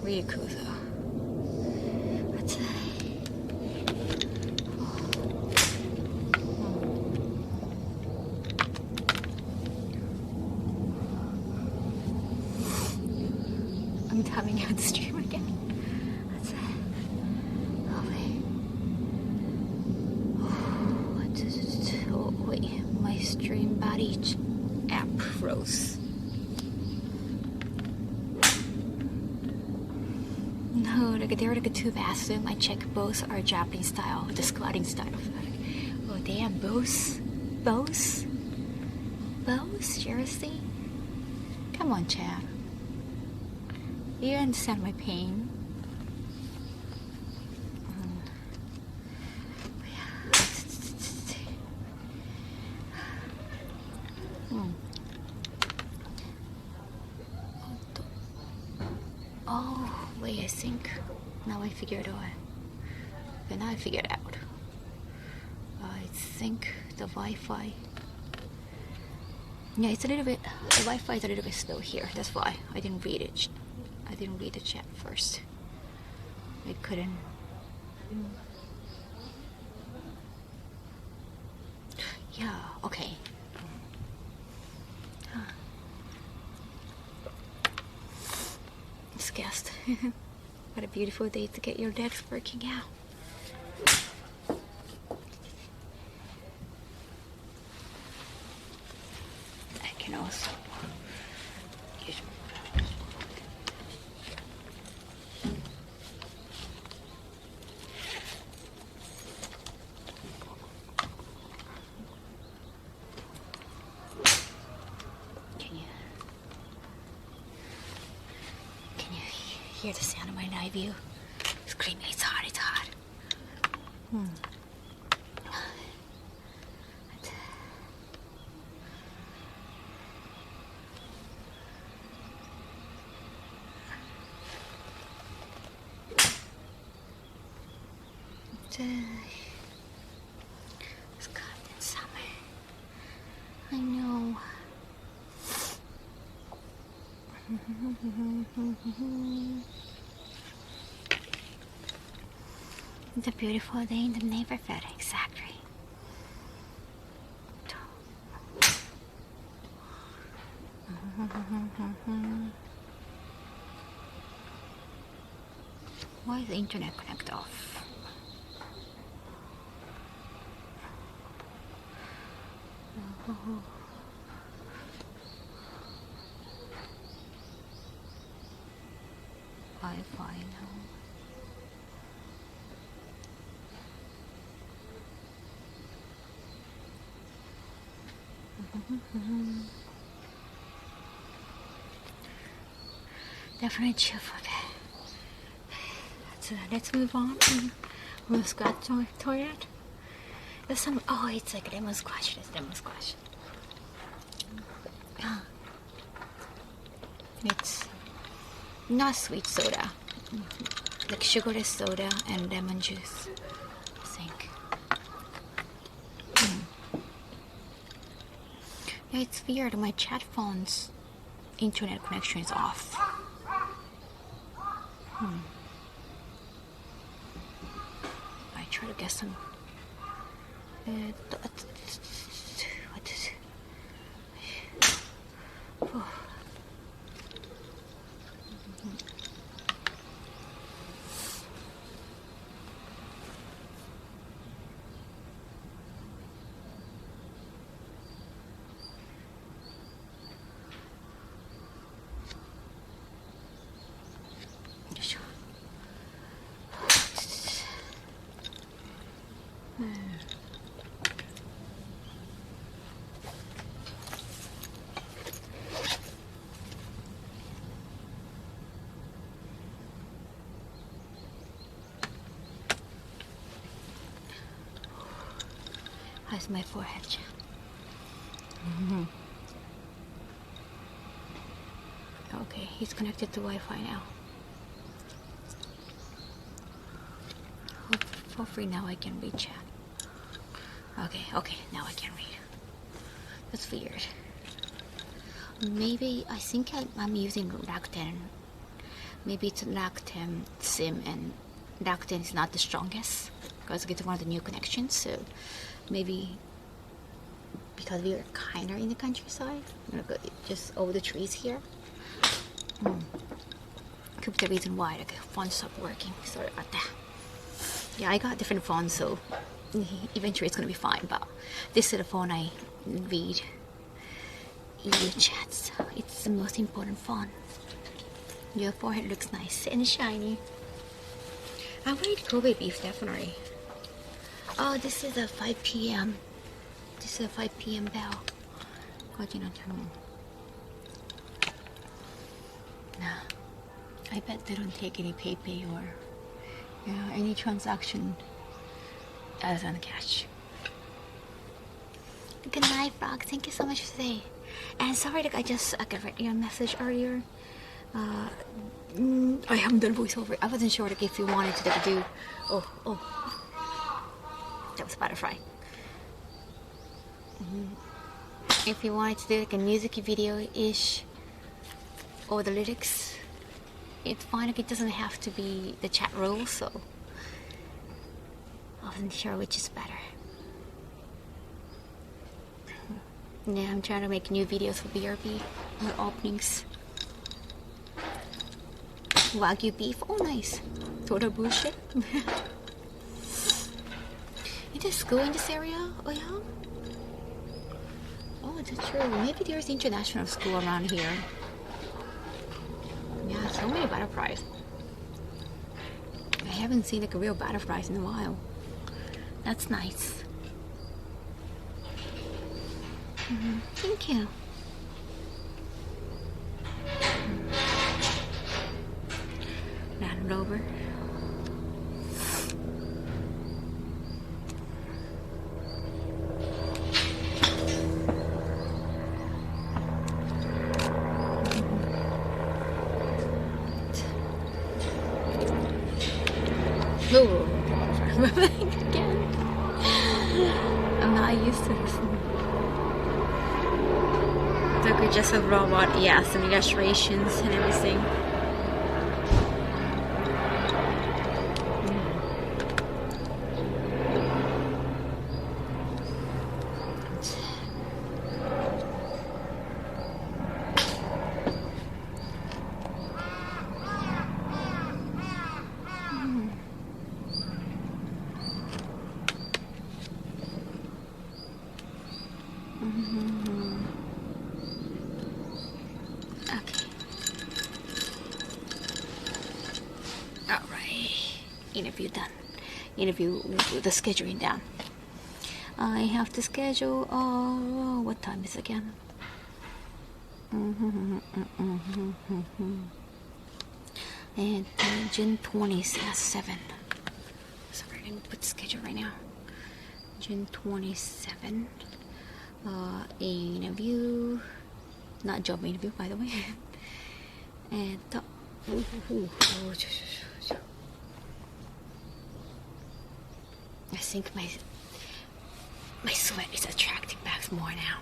A: Really cool though. What's that? I'm tapping out the stream again. What's that? Oh wait. Oh wait, my stream body app froze. No, there are like two bathrooms. I check both are Japanese style, the squatting style. Oh damn, both? Seriously? Come on, Chad. You understand my pain. Oh, wait, I think now I figured out. Okay, now I figured out. I think the Wi-Fi. Yeah, it's a little bit. The Wi-Fi is a little bit slow here. That's why I didn't read it. I didn't read the chat first. I couldn't. Yeah. Okay. It's guessed. What a beautiful day to get your legs working out. I can also use Can you hear the sound of my live view? Screaming, it's hot, it's hot. It's goddamn summer. I know. It's a beautiful day in the neighborhood, exactly. Why is the internet connect off? Wi-Fi now. Definitely chill for that. Let's move on to the squat toilet. There's some. Oh, it's like lemon squash. There's lemon squash. It's not sweet soda, like sugarless soda and lemon juice, I think. Yeah, it's weird. My chat phone's internet connection is off. I try to get some. What is it? Oh. How's my forehead, chat? Okay, he's connected to Wi-Fi now. Hopefully now I can read chat. Okay, now I can read. That's weird. Maybe, I think I'm using Rakuten. Maybe it's Rakuten SIM, and Rakuten is not the strongest because it's one of the new connections, so maybe because we are kinda in the countryside, just all the trees here. Could be the reason why the phone stopped working. Sorry about that. Yeah, I got different phones, so eventually it's gonna be fine. But this is the phone I read EU chats. It's the most important phone. Your forehead looks nice and shiny. I will eat Kobe beef, definitely. Oh, this is a 5 p.m. This is a 5 p.m. bell. Nah, I bet they don't take any PayPay or any transaction as on cash. Good night, Frog. Thank you so much for today. And sorry that I got read your message earlier. I haven't done voiceover. I wasn't sure if you wanted to do. Oh, that was a butterfly. If you wanted to do like a music video-ish or the lyrics, it's fine. Like, it doesn't have to be the chat rules, so I wasn't sure which is better. Yeah, I'm trying to make new videos for BRB or openings. Wagyu beef, oh nice. Total bullshit. You just school in this area? Oh yeah? Oh, that's true. Maybe there's international school around here. Yeah, so many butterflies. I haven't seen like a real butterflies in a while. That's nice. Thank you. Land Rover. Again. I'm not used to this. Look, we're just a robot. Yeah, some illustrations and everything. Interview done. Interview with the scheduling down. I have to schedule. What time is it again? And June 20th at 7. Sorry, I didn't put the schedule right now. June 27. Interview. Not job interview, by the way. And I think my sweat is attracting back more now.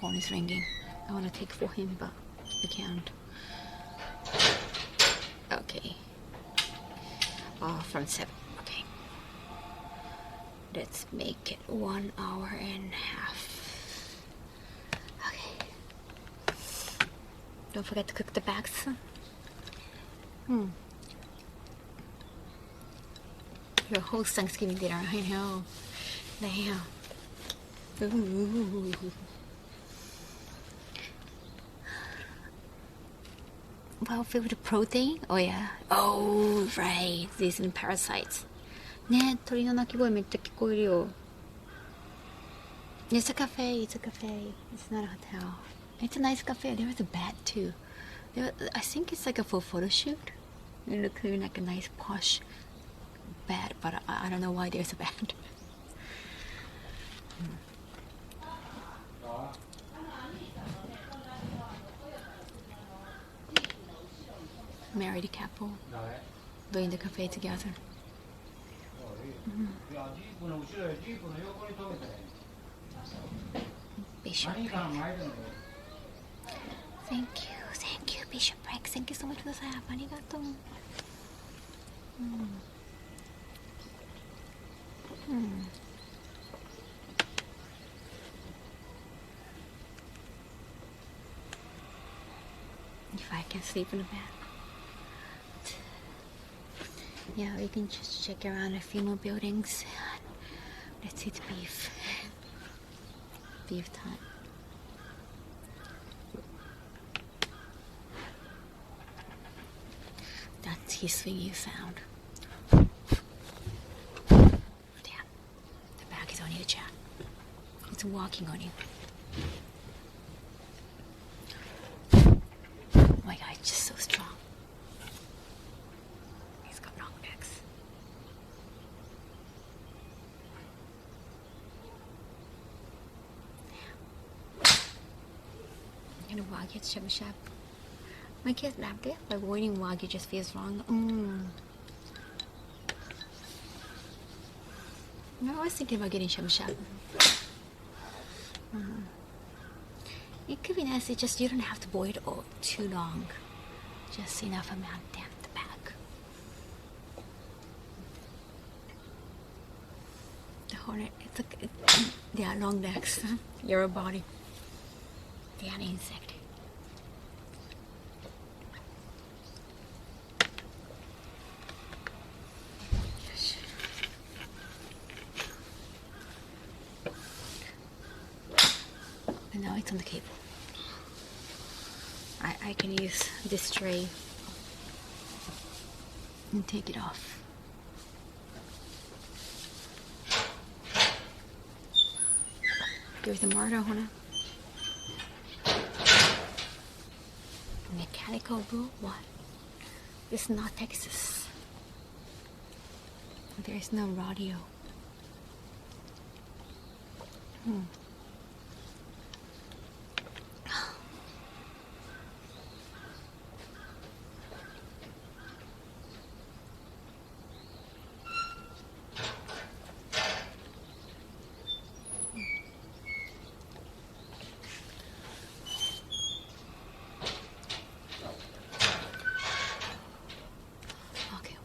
A: Phone is ringing. I want to take for him, but I can't. Okay. From 7. Okay. Let's make it 1 hour and a half. Okay. Don't forget to cook the bags. Your whole Thanksgiving dinner, I know. Damn. Ooh. well filled with protein. Oh yeah. Oh right. These are parasites. ね、鳥の鳴き声めっちゃ聞こえるよ。It's a cafe. It's a cafe. It's not a hotel. It's a nice cafe. There was a bed too. I think it's like a full photo shoot. It looks like a nice posh bed, but I don't know why there's a bed. Married couple doing the cafe together. Bishop Break. Thank you, Bishop Break. Thank you so much for the sap. Arigato. If I can sleep in a bed. Yeah, we can just check around a few more buildings. Let's eat beef. Beef time. That's his swinging sound. Damn. The bag is on you, Chad. It's walking on you. Oh my god, it's just so strong. He's got long legs. I'm gonna walk it, shab. My kids laughed it. By avoiding wagyu just feels wrong. I was thinking about getting shabu-shabu. It could be nice. It's just you don't have to boil it all too long. Just enough amount. Damn the bag. The hornet. It's like they are long legs. Your body. They are an insect. And now it's on the cable. I can use this tray and take it off. There's the mortar, Hona. Mechanical bull? What? This is not Texas. There is no radio.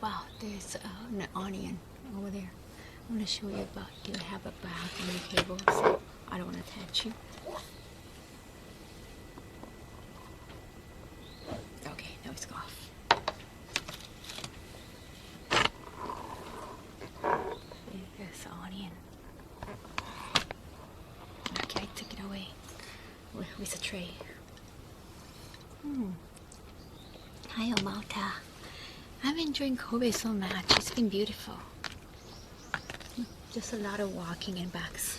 A: Wow, there's an onion over there. I want to show you, but you have a bag on your cable, so I don't want to touch you. Okay, now it's off. There's the onion. Okay, I took it away with a tray. Hi, Omata. I'm enjoying Kobe so much. It's been beautiful. Just a lot of walking and backs.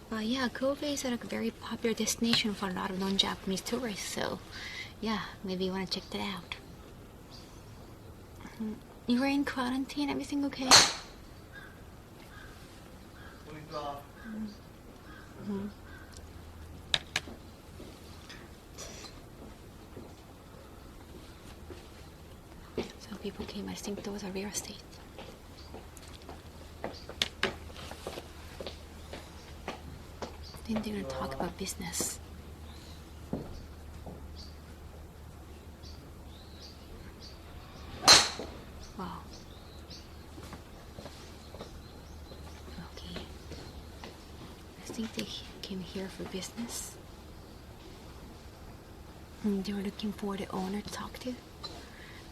A: But yeah, Kobe is a very popular destination for a lot of non-Japanese tourists. So yeah, maybe you want to check that out. You were in quarantine. Everything okay? Some people came. I think those are real estate. Then they're gonna talk about business. Wow. Okay. I think they came here for business. They were looking for the owner to talk to.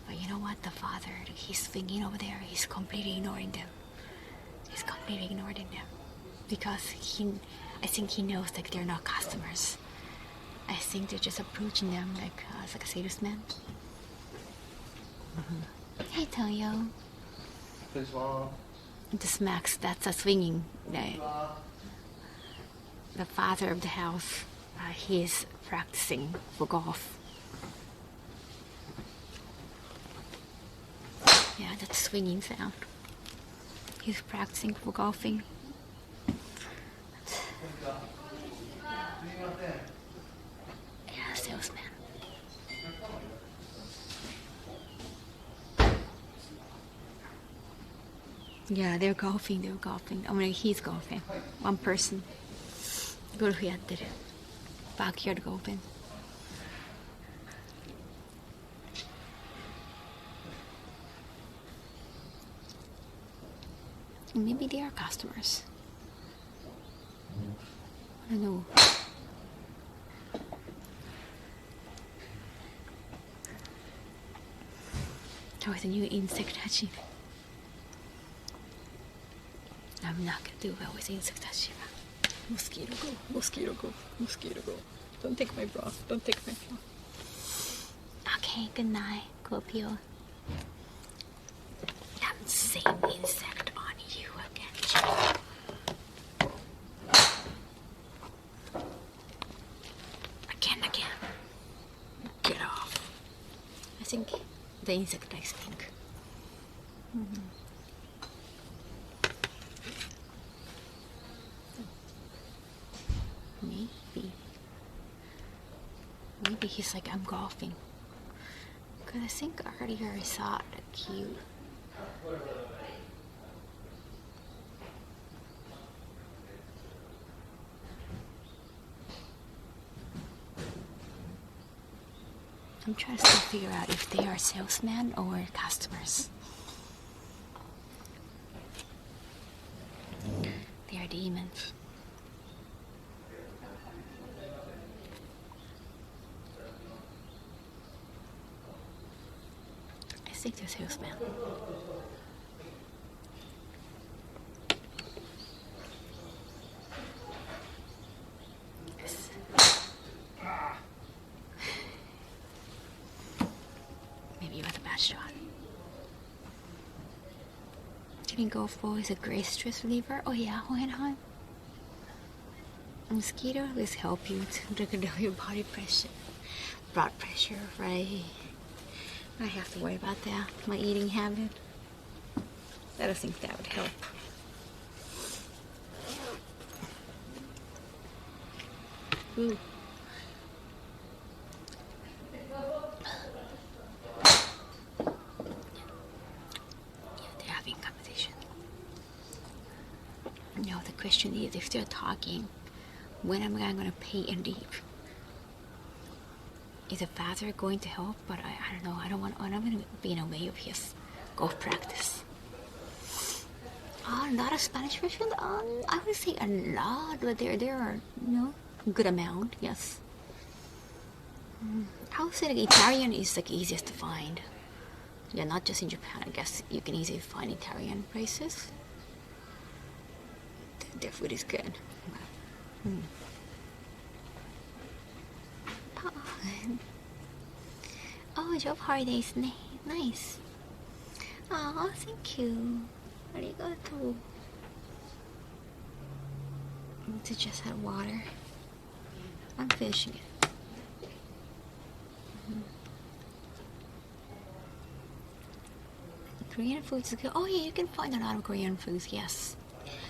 A: But you know what? The father, he's thinking over there. He's completely ignoring them. He's completely ignoring them. Because I think he knows that they're not customers. I think they're just approaching them like it's like a salesman. Hey, Toyo. This Max, that's a swinging. The father of the house, he's practicing for golf. Yeah, that's swinging sound. He's practicing for golfing. Yeah, salesman. Yeah, they're golfing. I mean, he's golfing. One person. 골프やってる. Backyard golfing. Maybe they are customers. I don't know. Oh, it's a new insect hatching. I'm not gonna do well with insect hatching. Mosquito go, mosquito go, mosquito go. Don't take my bra, don't take my bra. Okay, good night, Scorpio. Same insect on you again. Again. Get off. I think the insect likes pink. Maybe he's like, I'm golfing. Because I think earlier I saw it cute. I'm trying to still figure out if they are salesmen or customers. They are demons. I think they're salesmen. Yes. Maybe it was a bad shot. Getting golf ball is a great stress reliever. Oh yeah, Hohenheim. Mosquito will help you to regulate your body pressure. Blood pressure, right? I have to worry about that. My eating habit. I don't think that would help. Ooh. They're having competition. Now the question is, if they're talking, when am I going to pay and leave? Is the father going to help? But I don't know. I'm not going to be in a way of his golf practice. A lot of Spanish version. I would say a lot, but there are good amount. Yes. I would say like Italian is like easiest to find. Yeah, not just in Japan. I guess you can easily find Italian places. Their food is good. Oh, job holidays, nice. Oh, thank you. Arigato. To just have water. I'm finishing it. Korean foods is good. Oh yeah, you can find a lot of Korean foods. Yes,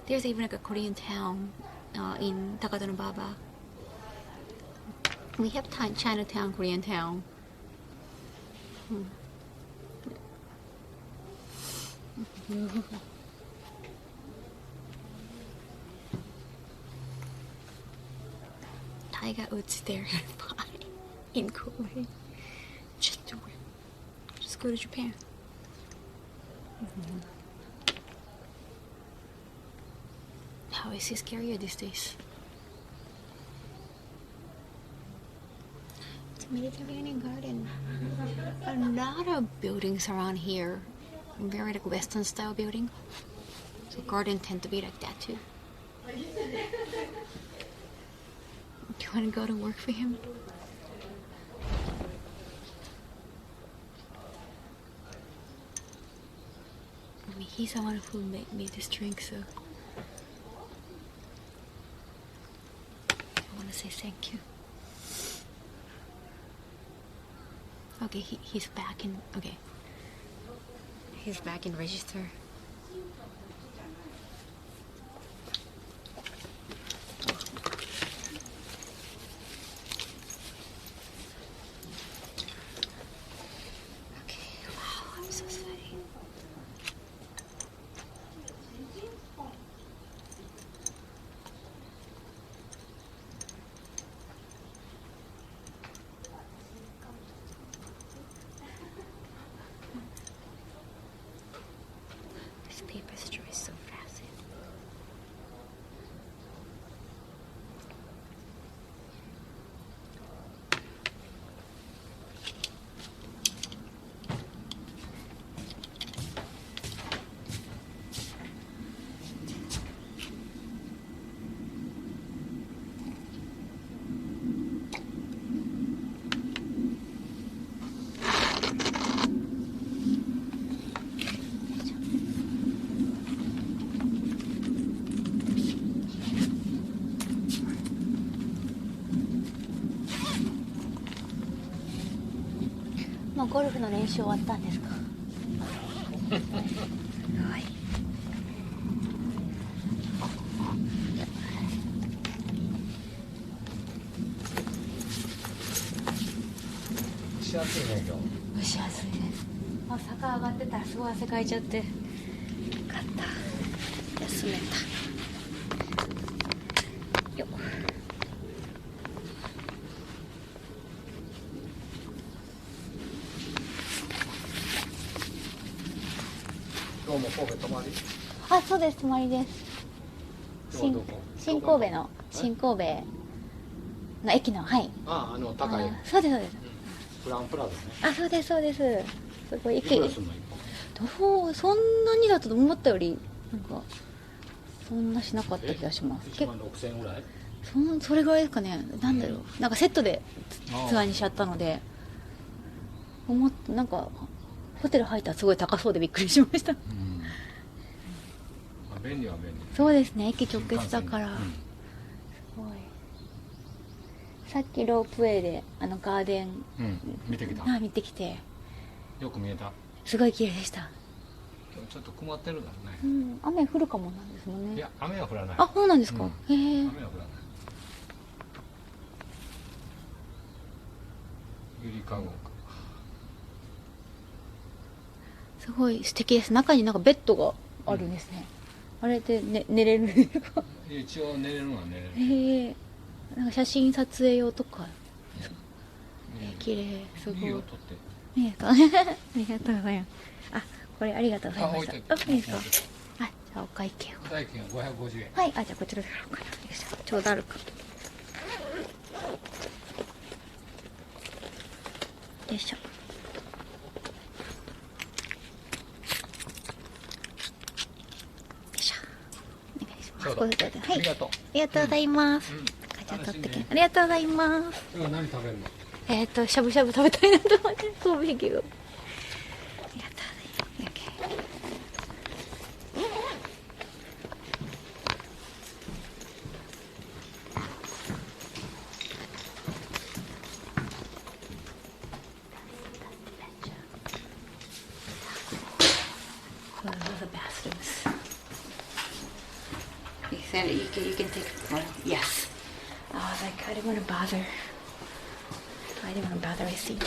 A: there's even like a Korean town in Takadanobaba. We have Chinatown, Korean town. Tiger Woods there in Korea. Just do it. Just go to Japan. How is he scarier these days? Mediterranean garden. A lot of buildings around here, very like Western style building. So garden tend to be like that too. want to go to work for him? I mean, he's the one who made me this drink, so I want to say thank you. Okay, he's back in. Okay, he's back in register. Paper destroys so fast.もうゴルフの練習終わったんですか？はい。
B: 蒸し暑いね今日。
A: 蒸し暑いです。あ、坂上がってたらすごい汗かいちゃって。よかった。休めた。よっ。
B: 今日も神戸泊まり？
A: あ、そうです。泊まりです。
B: 今日はどこ？
A: 新神戸の新神戸の駅の、はい。
B: あ、高い。
A: そうですそうです。
B: フランプラザね。
A: あ、そうですそうです。すごい
B: いくらすんの
A: どうそんなにだったと思ったよりなんかそんなしなかった気がします。
B: 1万6000円ぐらい？
A: それぐらいですかね。なんだろう。なんかセットでツアーにしちゃったので、なんかホテル入ったらすごい高そうでびっくりしました。
B: まあ、便利は便利。
A: そうですね。駅直結だから。すごい。さっきロープウェイでガーデン、
B: 見てきた。
A: 見てきて。
B: よく見えた。
A: すごい綺麗でした。
B: 今日ちょっと曇ってるからね。
A: 雨降るかもなんですもんね。
B: いや、雨は降らない。
A: あ、そうなんですか。へえ。
B: 雨は降らない。ゆりかごか。
A: すごい素敵です。中になんかベッドがあるんですね。あれで、寝れるんですか？
B: 一応寝れるのは寝れる。
A: へえ。なんか写真撮影用とか。綺麗。すごい。
B: いいよ、撮って。
A: いいですか？ありがとうございます。あ、これありがとうございました。あ、いいですか？あ、じゃあお会計を。
B: お代金は550円。
A: はい、あ、じゃあこちらでやろうかな。よいしょ。ちょうどあるか。よいしょ。よいしょ。お願いします。はい。
B: ありがとう。
A: ありがとうございます。じゃあ取ってきて。ありがとうございます。
B: 今日は何食べるの？
A: しゃぶしゃぶ食べたいなと思って、そうべきど。ありがとうございます。What are the bathrooms? You said you can take one. Yes. I was like, I didn't want to bother. I didn't want to bother. I see.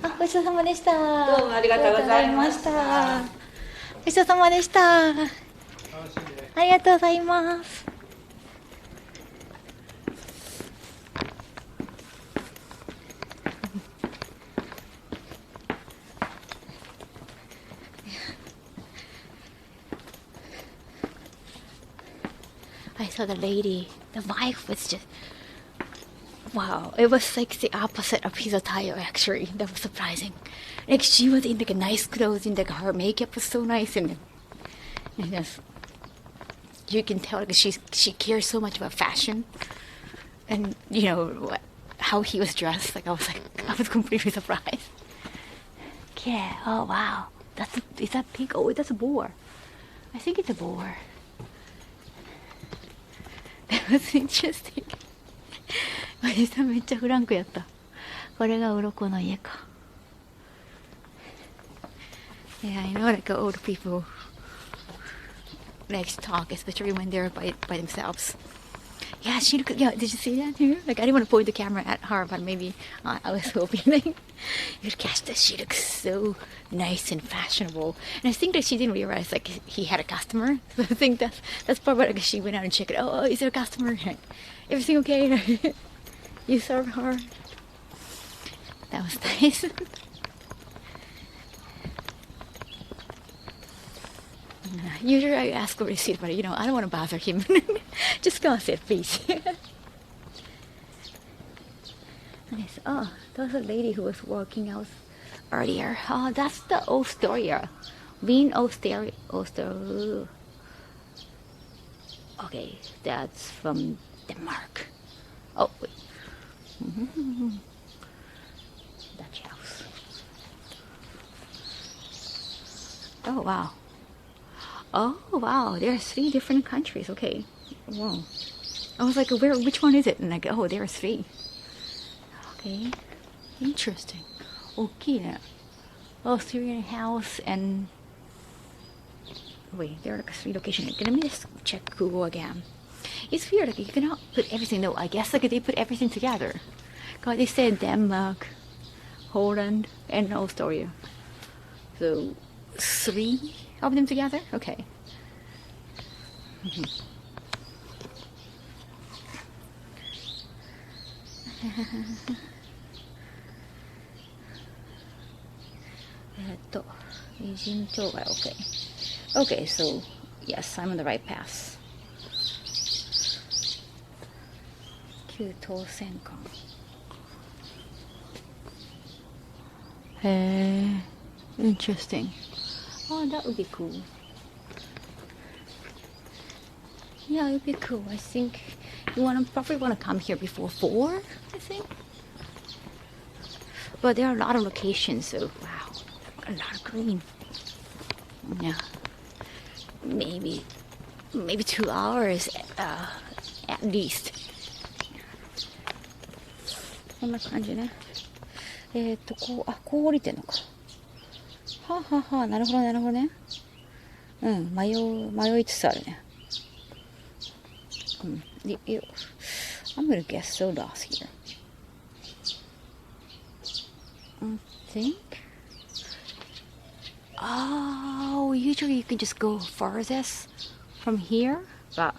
A: あ、ごちそうさまでした。
C: どうもありがとうございました。
A: ごちそうさまでした。ありがとうございます。I saw the lady. The wife was just wow, it was like the opposite of his attire actually. That was surprising. Like she was in like a nice clothes, and like her makeup was so nice, and just, you can tell like she cares so much about fashion, and you know how he was dressed. Like I was completely surprised. Yeah. Oh wow. Is that pig? Oh, that's a boar. I think it's a boar. That was interesting. おじさんめっちゃフランクやった。これが鱗の家か。Yeah, I know like old people like to talk, especially when they're by themselves. Yeah, she looked. Yeah, did you see that too? Like I didn't want to point the camera at her, but maybe I was hoping like you'd catch that. She looks so nice and fashionable, and I think that she didn't realize like he had a customer. So I think that's probably like she went out and checked it. Oh, is there a customer? Everything okay? You serve her. That was nice. Usually I ask for a receipt, but you know I don't want to bother him. Just go and sit, please. Nice. Oh, that was a lady who was working out earlier. Oh, that's the Osteria. Bean Osteria. Okay, that's from Denmark. Oh, wait. Dutch house. Oh, wow. Oh, wow. There are 3 different countries. Okay. Wow. I was like, which one is it? And like, oh, there are 3. Okay. Interesting. Okay. Australian house and... Wait, there are like 3 locations. Let me just check Google again. It's weird, like you cannot put everything, no, I guess like they put everything together. God, they said Denmark, Holland, and Austria. So, 3 of them together? Okay. Ijinkan-Gai, okay. Okay, so, yes, I'm on the right path. 旧当選館 interesting. Oh, that would be cool. Yeah, it would be cool. I think you probably want to come here before 4, I think. But there are a lot of locations, so wow, a lot of green. Yeah, maybe 2 hours at least. こんな感じね。こう降りてんのか。はあ、はあはあ、なるほどなるほどね。うん、迷いつつあるね。うん。I'm gonna get so lost here. I think. Oh, usually you can just go farthest from here, but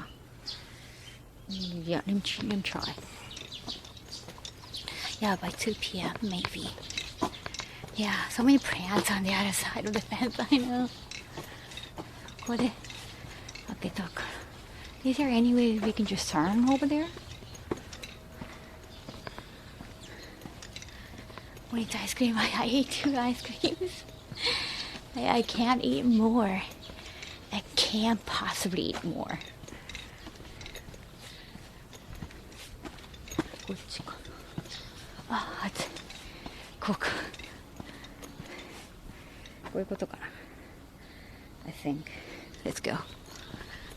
A: yeah, let me try. Yeah, by 2 p.m. maybe. Yeah, so many plants on the other side of the fence, I know. ここで開けたから。Is there any way we can just turn over there? What is ice cream? I ate 2 ice creams. I can't eat more. I can't possibly eat more. こっちかな。あ、暑い。こうか。こういうことかな。I think. Let's go.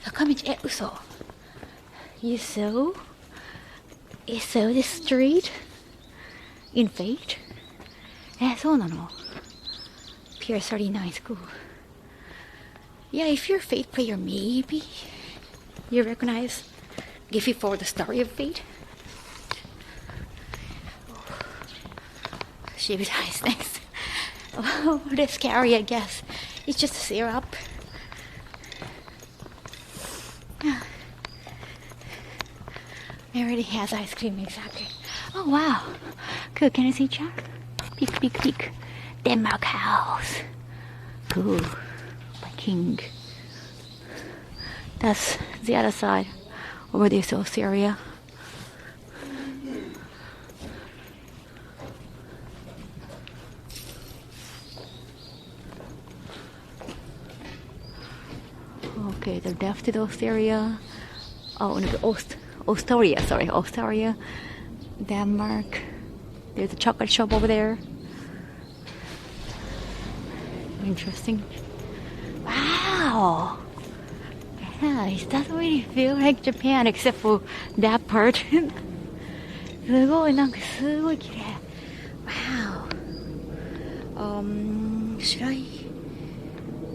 A: 坂道、嘘。You saw this street in Fate? そうなの Pier 39 School. Yeah, if you're a Fate player, maybe you recognize Giffy for the story of Fate. Shibuya is next. Oh, that's scary, I guess. It's just syrup. It already has ice cream, exactly. Oh, wow. Cool, can I see Chuck? Peek, peek, peek. Denmark house. Cool. My king. That's the other side. Over there, so Syria. Okay, the left is Australia. Oh, no, Australia, sorry, Australia, Denmark. There's a chocolate shop over there. Interesting. Wow! Yeah, it doesn't really feel like Japan except for that part. すごい、なんかすごい綺麗。Wow. Should I?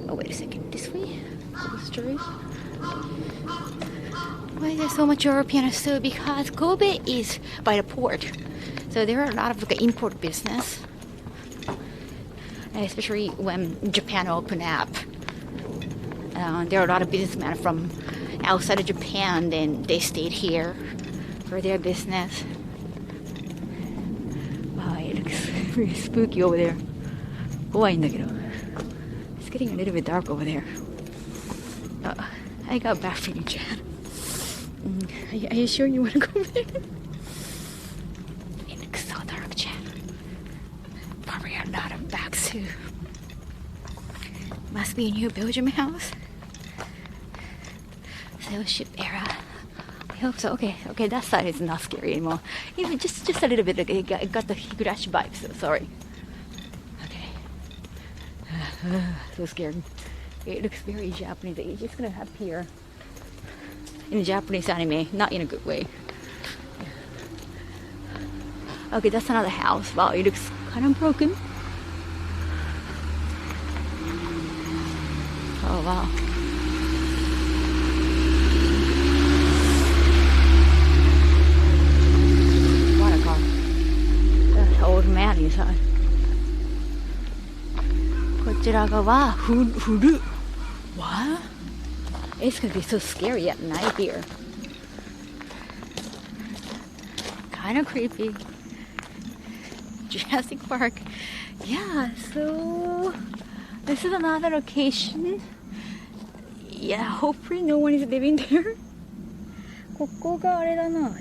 A: Oh, wait a second. This way? This street? Why is there so much European? So because Kobe is by the port, so there are a lot of like, import business, and especially when Japan opened up. There are a lot of businessmen from outside of Japan, then they stayed here for their business. Wow, it looks really spooky over there. 怖いんだけど. It's getting a little bit dark over there. I got bad feeling, Chad. Are you sure you want to go there? It looks so dark, Chad. Probably a lot of bags too. Must be a new Belgium house. Sailship era. I hope so. Okay, that side is not scary anymore. Even just a little bit. Like, it got the Higurashi vibe. So sorry. Okay. So scared. It looks very Japanese. It's just gonna appear in Japanese anime, not in a good way. Okay, that's another house. Wow, it looks kind of broken. Oh wow. What a car. That's an old man inside. こちらが古。What? It's gonna be so scary at night here. Kind of creepy. Jurassic Park. Yeah, so this is another location. Yeah, hopefully no one is living there. ここがあれだな。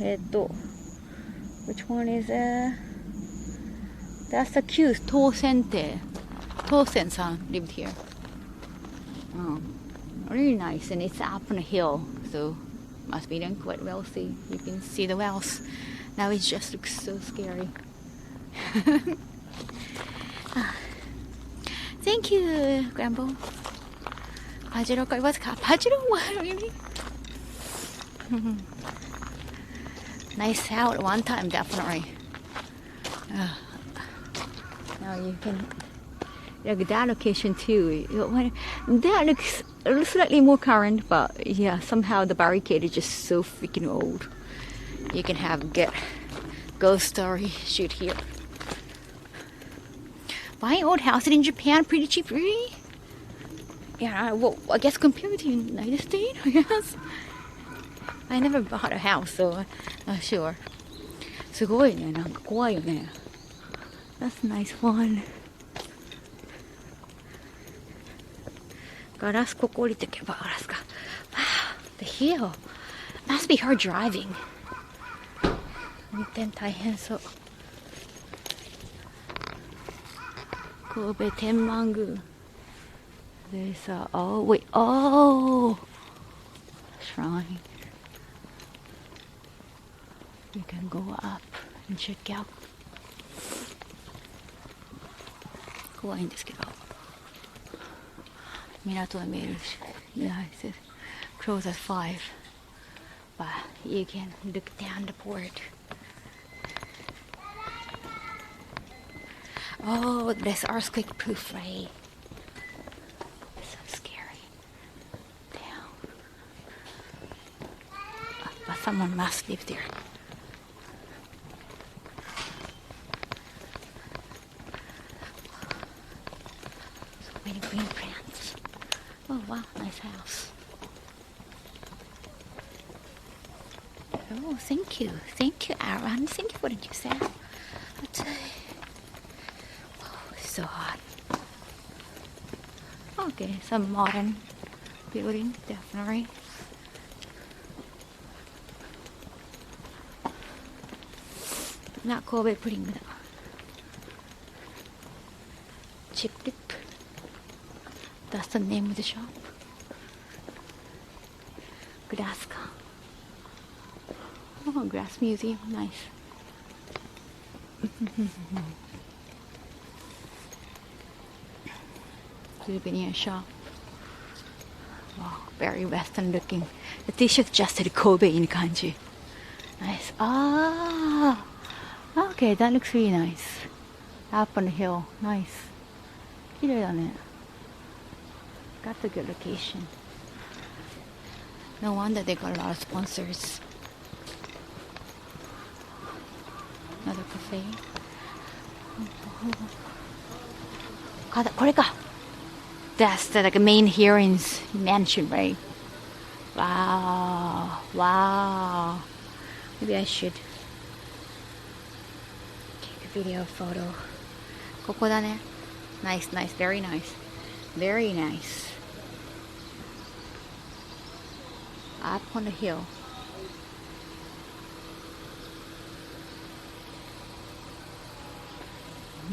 A: Which one is that's the cute Tosen-san lived here. Oh, really nice, and it's up on a hill, so must be done quite wealthy. You can see the wells. Now it just looks so scary. Thank you, Grandpa. Pajero, what's called Pajero? What really? Nice out one time, definitely. Now you can like that location too. That looks slightly more current, but yeah, somehow the barricade is just so freaking old. You can get ghost story shoot here. Buying old houses in Japan pretty cheap, really? Yeah, well, I guess compared to the United States, I guess. I never bought a house, so I'm not sure. すごいね、なんか怖いよね. That's a nice one. ガラスここ降りてけばガラスが. Wow, the hill. Must be hard driving. 運転大変そう. 神戸天満宮. There's shrine. You can go up and check out. 怖いんですけど。港が見えるし。Yeah, it says close at 5. But you can look down the port. Oh, this earthquake-proof, right? So scary. Damn. But someone must live there. So many green plants. Oh wow, nice house. Oh, thank you, Aaron. Thank you for the new set. So hot. Okay, some modern building, definitely. Not Kobe putting Chip Dip. That's the name of the shop. Grass か。Oh, grass museum, nice. Souvenir shop. Wow, very western looking. The t-shirt just said Kobe in kanji. Nice. Ah, okay, that looks really nice. Up on the hill, nice. 綺麗だね. Got a good location. No wonder they got a lot of sponsors. Another cafe. これか. That's the like main heroine's mansion, right? Wow, wow. Maybe I should take a video photo. ここだね. Nice, nice, very nice, very nice. Up on the hill.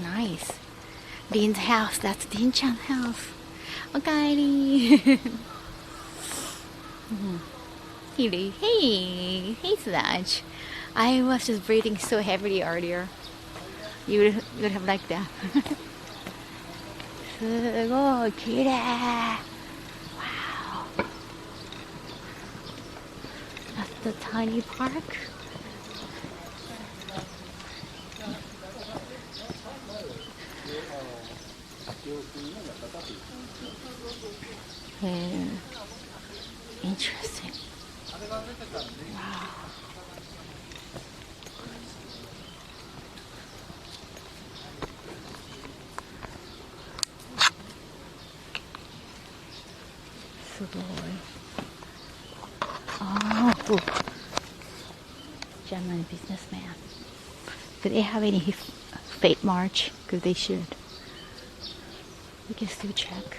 A: Nice. Dean's house. That's Dean-chan's house. Okay. Hey, hey, Sludge. I was just breathing so heavily earlier. You would have liked that. すごい綺麗. Wow. That's the tiny park. Interesting. Wow. Oh, German businessman. Do they have any fate march? Because they should. We can still check.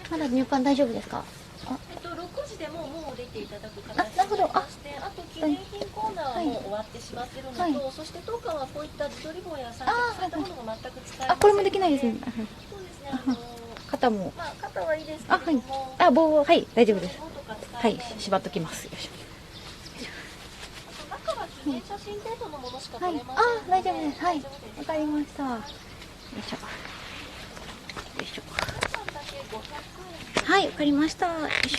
A: まだ入館大丈夫ですか？6
F: 時でもう出ていただく形に
A: なるほど。
F: なりまして、あと記念品コーナーはもう終わってしまっているのと、
A: はい
F: そして当館はこういった自撮り棒や三脚そういったものも全く使えませんので。
A: これもできないですね。
F: そうですね。
A: 肩も。
F: まあ肩はいいですけれども。
A: はい。棒ははい大丈夫です。
F: 棒とか使
A: はい
F: えないので
A: 縛っときます。よいしょ。
F: 中は記念写真程度のものしか撮
A: はい。
F: れませんので。
A: 大丈夫です。はい。
F: 大丈夫です
A: わかりました。よいしょ。よいしょ。
F: 当館だけ500円。
A: はい、わかりました。よいしょ。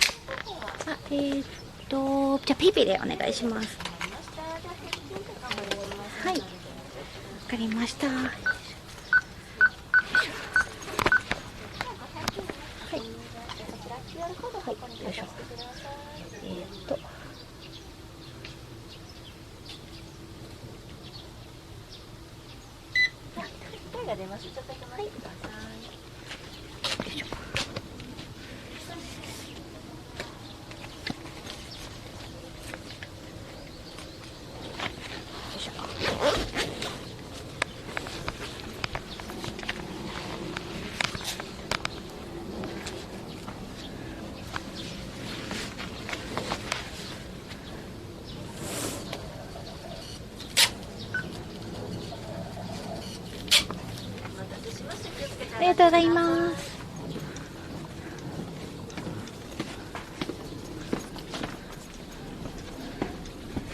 A: じゃあピピでお願いします。はい。わかりました。はい。はい、よいしょ。
F: 声が出ます。ちょっとだけ待ってください。
A: よいしょ。ありがとうございます。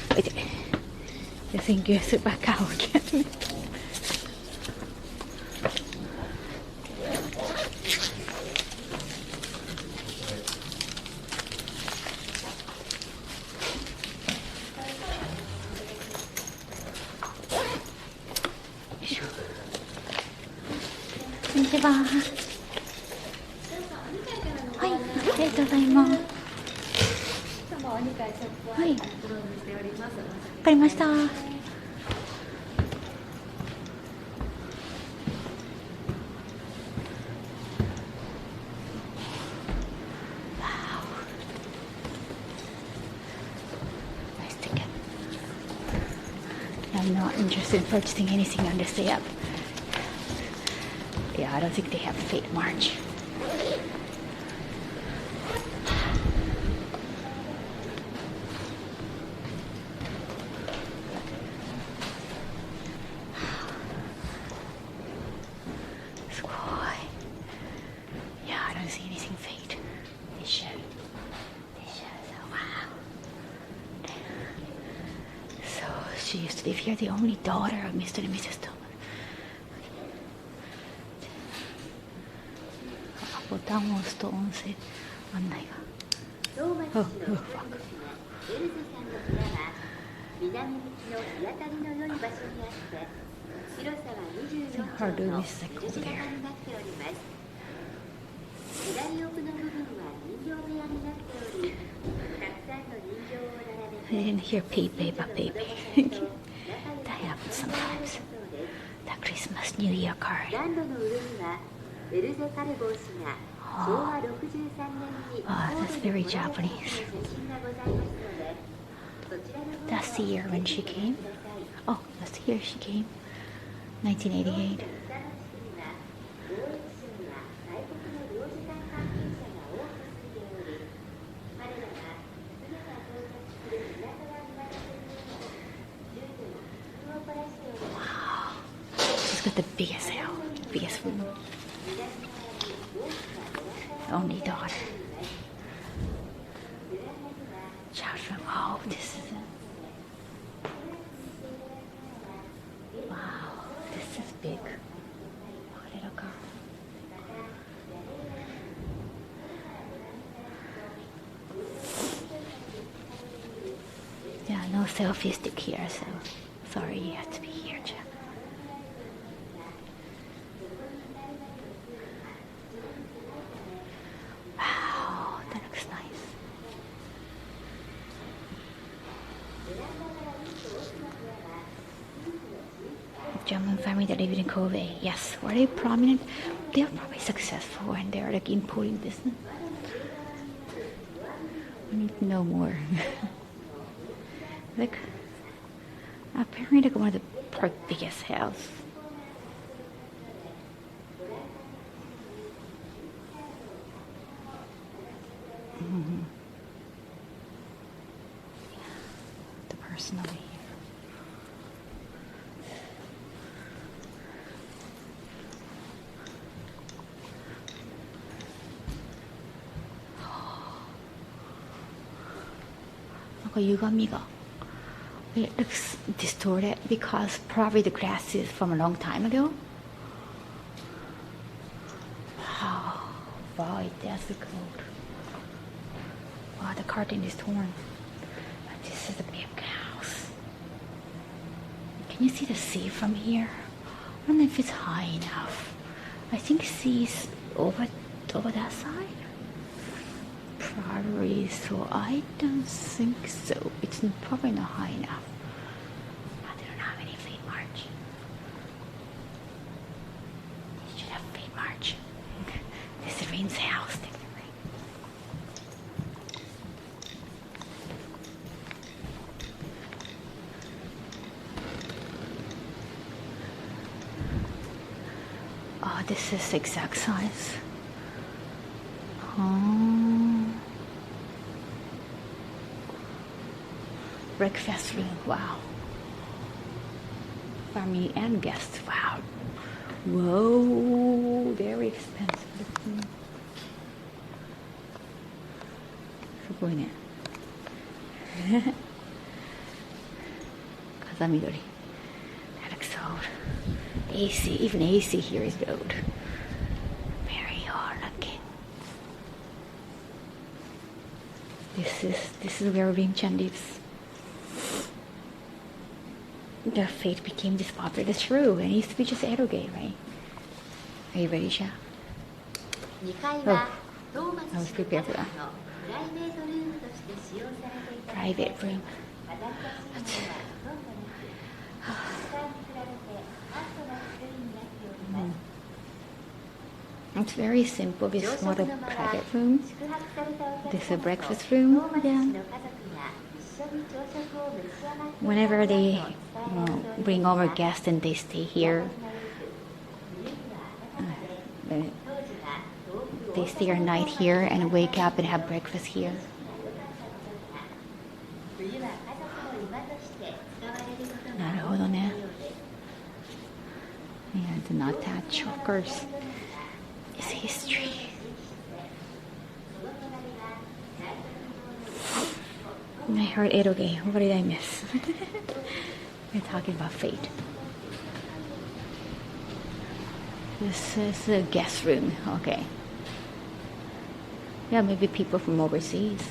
A: Okay. I think you sit back out again. Konnichiwa. はい、ありがとうございます。はい、わかりました。Nice ticket. I'm not interested in purchasing anything on this app. Yeah, I don't think they have Fate March. Yeah, I don't see anything Fate. They should. Wow. So she used to live here, the only daughter of Mr. and Mrs. Thomas. ボタンを押すと音声案内が。Her room is like over there. 左奥の部分は人形部屋になっており、たくさんの人形を並べて I didn't hear Pepe, but Pepe. That happens sometimes. The Christmas New Year card. Oh, that's very Japanese. That's the year when she came. Oh, that's the year she came. 1988. Wow. She's got the biggest house, biggest room. Only daughter. Children. Oh, this is it. Wow, this is big. Oh, little girl. Yeah, no selfie stick here, so sorry you have to be here, Jack. Wow, that looks nice. German family that lived in Kobe. Yes, were they prominent? They were probably successful and they're like importing business. We need to know more. Like, apparently like one of the biggest house. The person over here. It looks distorted because probably the glass is from a long time ago. Wow, wow, it does look old. Wow, the curtain is torn. But this is a big house. Can you see the sea from here? I don't know if it's high enough. I think sea is over that side. Probably, so I don't think so. It's probably not high enough. They don't have any Fate March. They should have Fate March. This is Rain's house, technically. Oh, this is exact size. Breakfast room, wow. Family and guests, wow. Whoa, very expensive. すごいね。風緑。That looks old. AC, even AC here is old. Very old looking. This is where Rin-chan lives. The Fate became this popular. That's true. It used to be just Eroge, right? Are you ready, Sha? Oh, I was prepared for that. Private room. It's very simple. This is not a private room. This is a breakfast room. Yeah. Whenever they bring over guests and they stay here, they stay a night here and wake up and have breakfast here. And not touch, of course. It's history. I heard eroge. What did I miss? We're talking about fate. This is a guest room. Okay. Yeah, maybe people from overseas.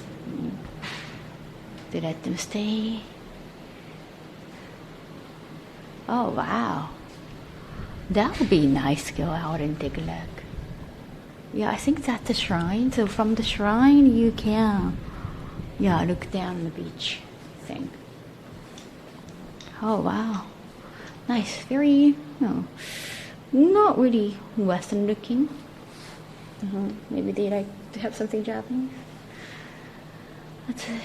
A: They let them stay. Oh, wow. That would be nice to go out and take a look. Yeah, I think that's the shrine. So from the shrine, you can, look down the beach, I think. Oh, wow. Nice. Very, not really Western looking. Maybe they like to have something Japanese. That's it.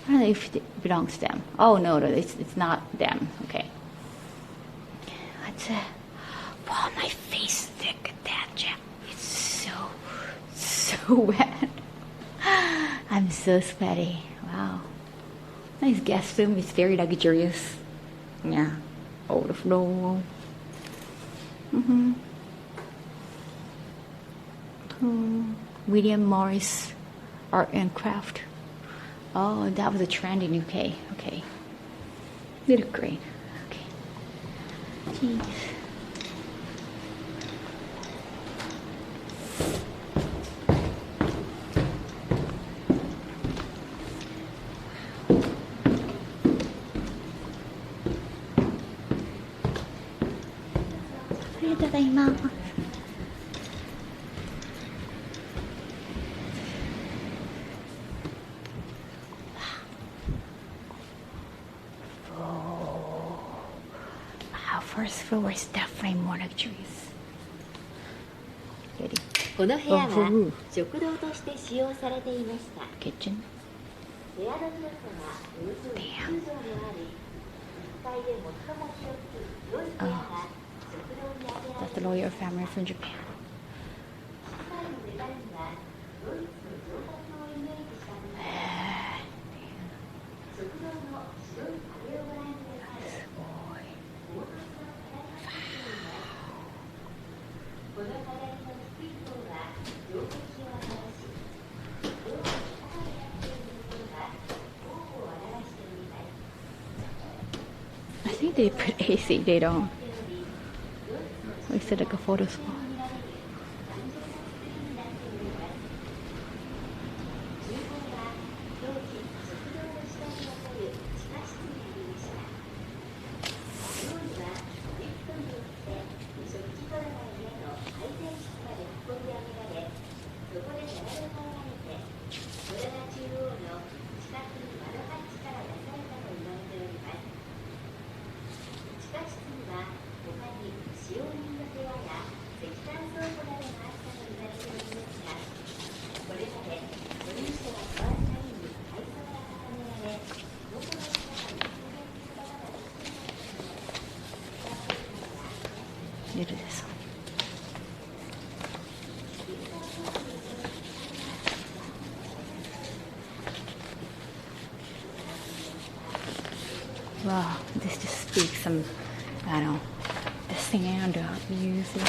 A: I don't know if it belongs to them. Oh, no, it's not them. Okay. That's it. Wow, my face, look at that, Jack. It's so wet. I'm so sweaty. Wow. Nice guest room. It's very luxurious. Yeah. Overflow. William Morris Art and Craft. Oh, that was a trend in UK. Okay. They look great. Okay. Jeez. First floor is definitely more luxurious.
F: この部屋は食堂として使用されていました。
A: Kitchen.
F: 部屋の広さはおよそ10畳もあり、1階で最も広く良い部屋が食堂に挙げられ
A: That's the lawyer family from Japan.
F: 室内のデザインはドイツの上達をイメージしたもので、食堂の白い壁をご覧ください。この飾りの低い方は城壁を表し、ドアの高くなっているところが王を表しています。
A: I think they put AC. They don't. We said like a photo spot. Look at this. Wow, this just speaks some, I don't know, the sound of music.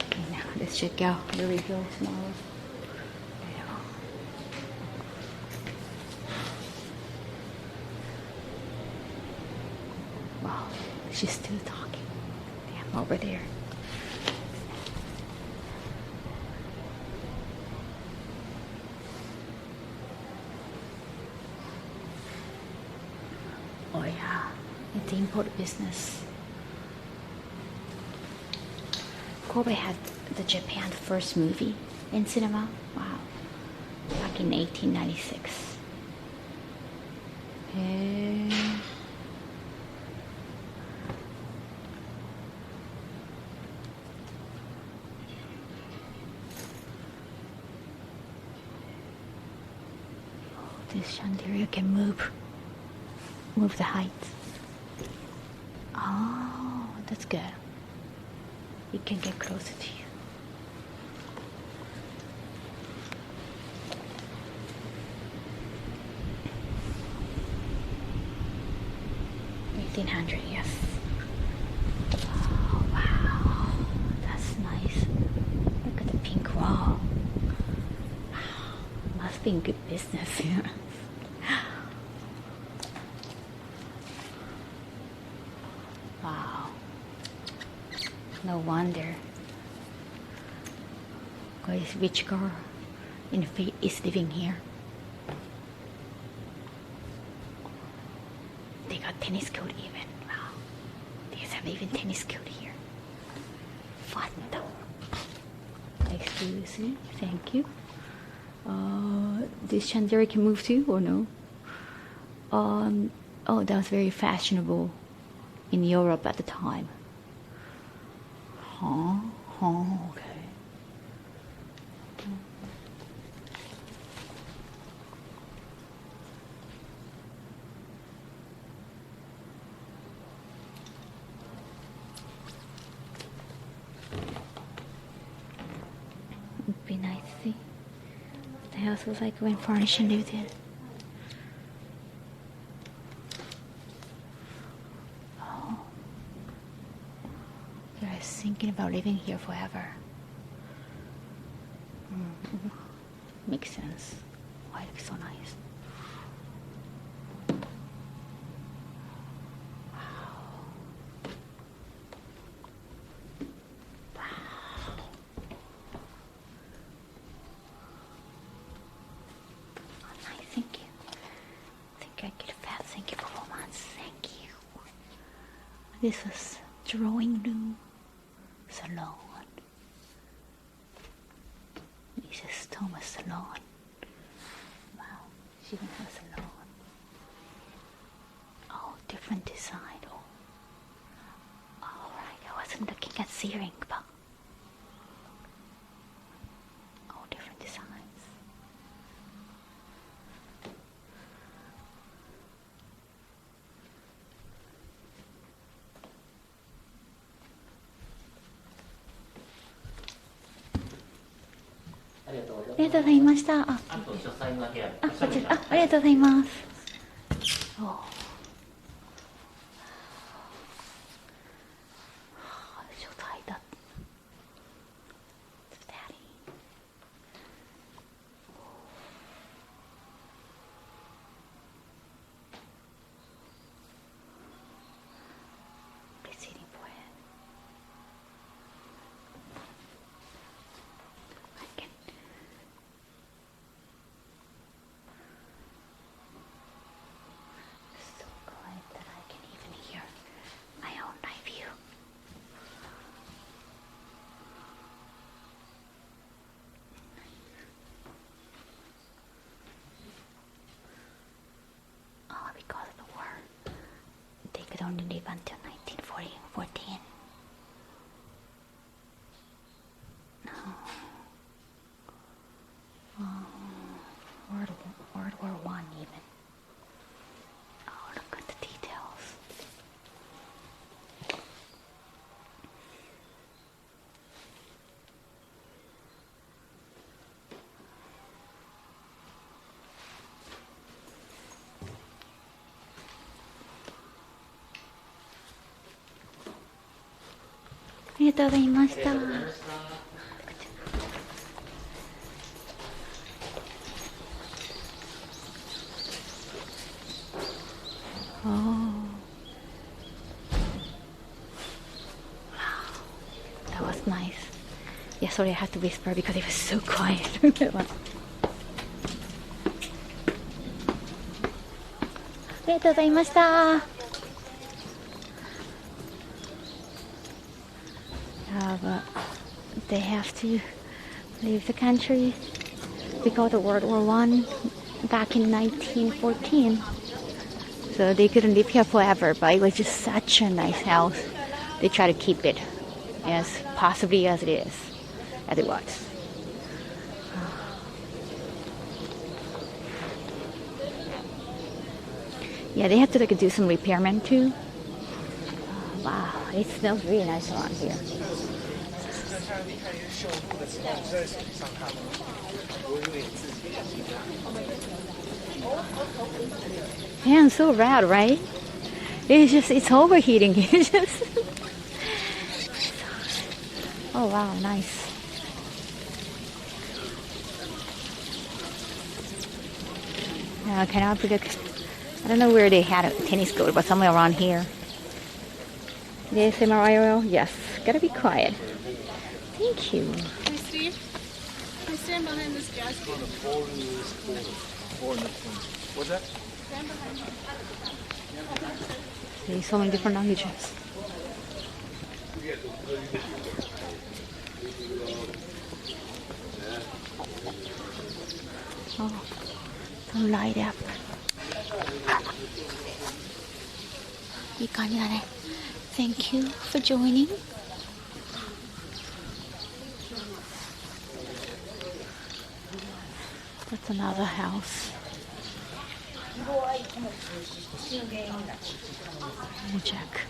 A: Okay, now let's check out where we go tomorrow. Wow, she's still talking. Damn, over there. Oh yeah, it's the import business. Kobe had the Japan's first movie in cinema. Wow, back in 1896. Hey. This chandelier can move. move the height. Oh, that's good. It can get closer to you. $1,800, yes. Oh, wow, that's nice. Look at the pink wall. Wow, must be in good business here. Wow, no wonder. This rich girl in faith is living here. They got tennis court even. Wow. They have even tennis court here. Fun though. Excuse me. Thank you. This chandelier can move too or no? Oh, that was very fashionable in Europe at the time. Huh? Okay. It'd be nice to see what the house was like when Farnation lived in. Oh, you're thinking about living here forever. Makes sense. Why it looks so nice. Thank you. I think I get a fat thank you performance. Thank you. This is drawing room salon. Mrs. Thomas salon. Wow, she even has a salon. Oh, different design. Oh, all right. I wasn't looking at ceiling, but all different designs.ありがとうございました。あ、こちら、ありがとうございます。Oh. So tight up. Daddy. Preceding forehead. I can. So quiet that I can even hear my own night view. Oh, because of the war, they could only live until 1914. No. World War I even. Oh, look at the details. A りがとうございました。That was nice. Yeah, sorry, I had to whisper because it was so quiet. ありがとうございました。But they have to leave the country because of World War I back in 1914. So they couldn't live here forever, but it was just such a nice house. They try to keep it as possibly as it was. Yeah, they have to like do some repairment too. Wow, it smells really nice around here. Man, so rad, right? It's overheating. It's just. Oh wow, nice. I cannot predict. I don't know where they had a tennis court, but somewhere around here. Yes, MRI? Yes. Gotta be quiet. Thank you.
E: Hi, Steve. I stand behind this jazz kid.
B: What's that?
E: Stand behind him.
A: There's so many different languages. Oh, some light up. いい感じだね. Thank you for joining. That's another house. Let me check.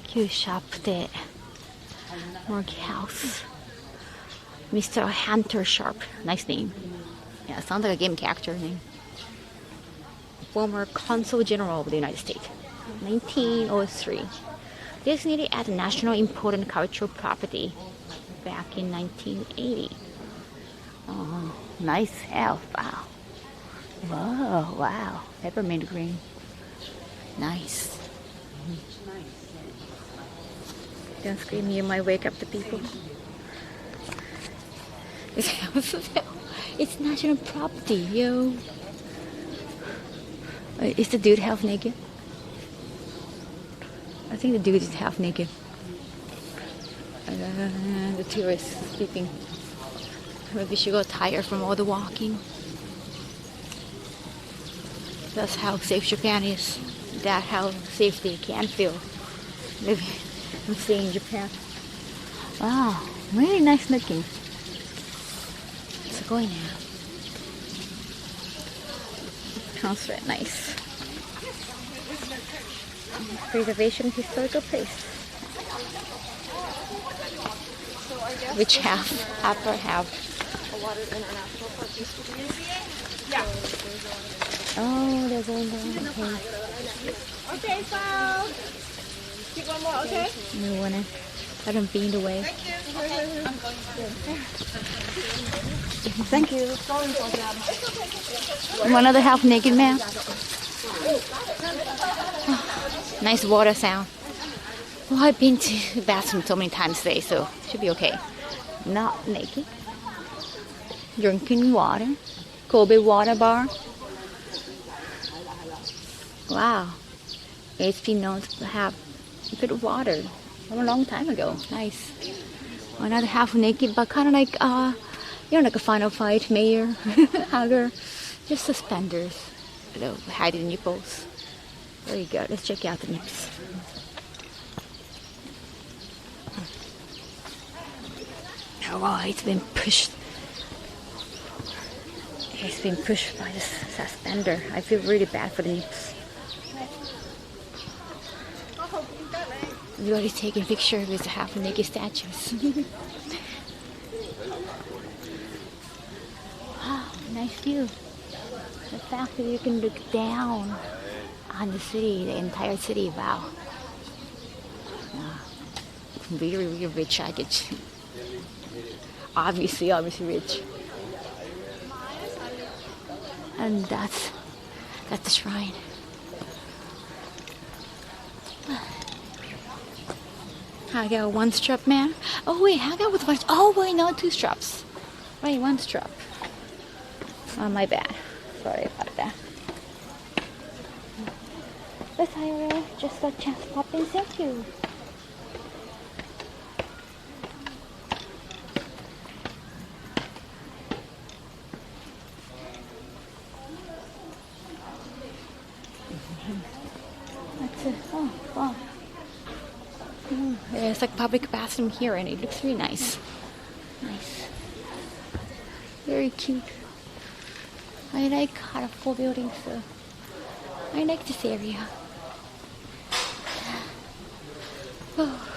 A: Q shop de work house. Mr. Hunter Sharp. Nice name. Yeah, sounds like a game character name. Former Consul General of the United States. 1903. Designated as a national important cultural property back in 1980. Oh, nice house. Wow. Whoa, wow. Peppermint green. Nice. Don't scream, you might wake up the people. This house, it's national property, yo. Is the dude half naked? I think the dude is half naked. The tourist is sleeping. Maybe she got tired from all the walking. That's how safe Japan is. That's how safe they can feel. Living and staying in Japan. Wow, really nice looking. It's going now. Sounds very nice. Preservation historical place. Which half? Upper half.
E: Yeah.
A: Oh, they're going down. Okay.
E: Okay, so keep one more, okay?
A: You wanna let them be in the way? Thank you. One other half naked man. Nice water sound. Well, I've been to the bathroom so many times today, so should be okay. Not naked. Drinking water. Kobe water bar. Wow. It's been known to have good water from a long time ago. Nice. Another half naked, but kind of like, like a final fight mayor, hugger. Just suspenders. Hiding nipples. Very good. Let's check out the nips. Oh, wow, it's been pushed. It's been pushed by the suspender. I feel really bad for the nips. You already taking pictures with the half naked statues. Wow, nice view. The fact that you can look down on the city, the entire city, wow. Really, really rich package. Obviously rich. And that's the shrine. I got one strap, man. Oh wait, I got with one. Oh wait, no, two straps. Wait, one strap. Oh, my bad. Sorry about that. Let's hire just a chance pop in. Thank you. That's it. Oh, wow. There's like public bathroom here, and it looks really nice. Nice. Very cute. I like colorful buildings. So I like this area. Oh.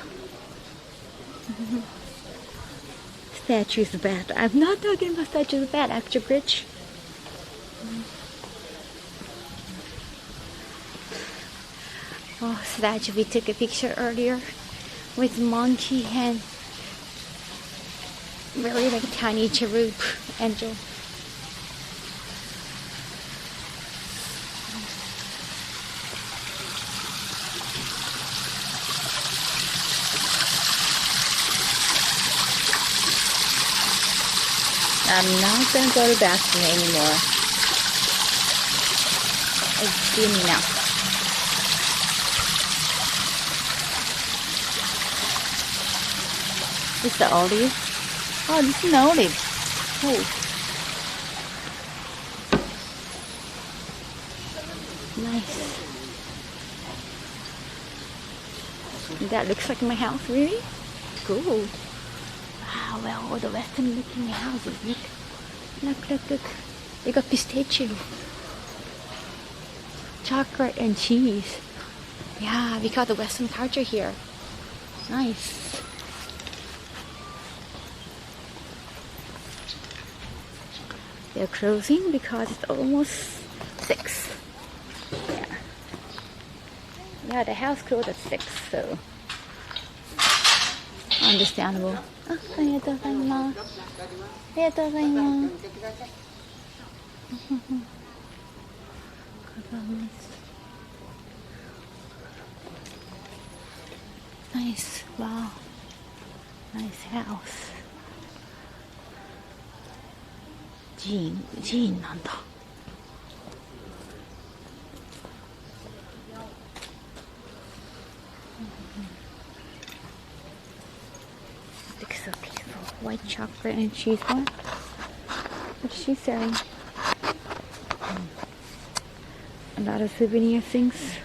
A: Statues bad. I'm not talking about statues bad, actual bridge. Oh, statue. We took a picture earlier with monkey and really like a tiny cherub angel. I'm not gonna go to the bathroom anymore. It's steamy now. It's the olive. Oh, this is an olive. Oh. Nice. That looks like my house, really? Cool. Wow, well, all the western looking houses. Look. Look, look, look. They got pistachio. Chocolate and cheese. Yeah, we got the western culture here. Nice. They're closing because it's almost 6. Yeah. Yeah, the house closed at 6, so understandable. Ah, ありがとうございます。ありがとうございます。Nice. Wow. Nice house. 寺院なんだ。Looks so beautiful. White chocolate and cheese one. What's she selling? A lot of souvenir things.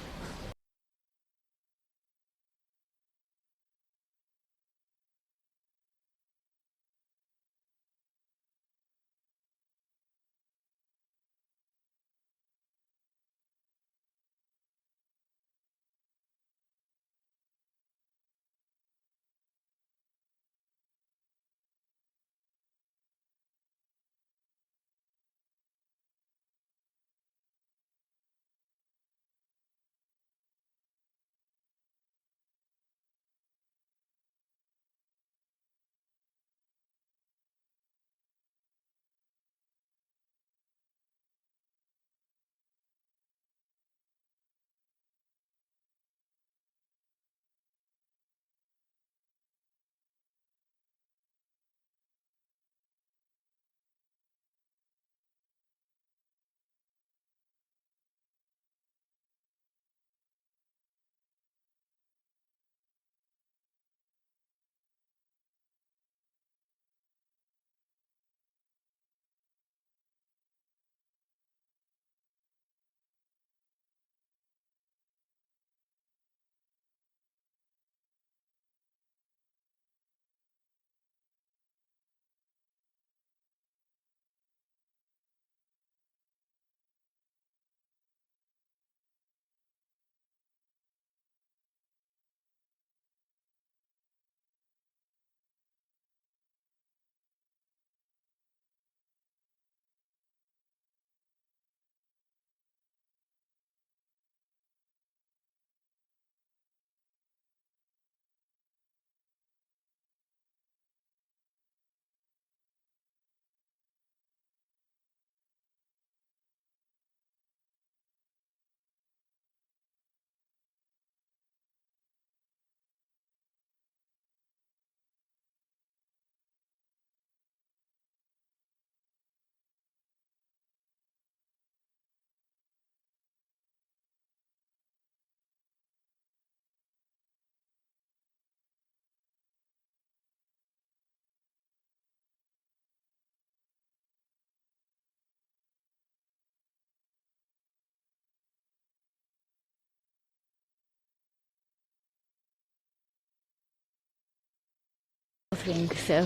A: So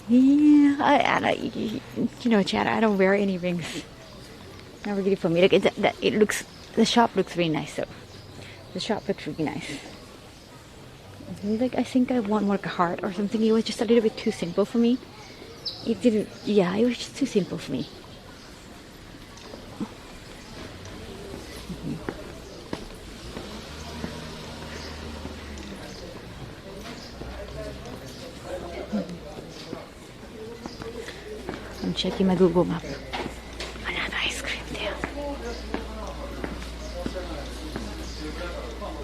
A: yeah, I you know, Chad, I don't wear any rings. Not really for me. Like it looks. The shop looks really nice though. The shop looks really nice. Like I think I want more like a heart or something. It was just a little bit too simple for me. It didn't. Yeah, it was just too simple for me. I'm checking my Google map. Another ice cream there.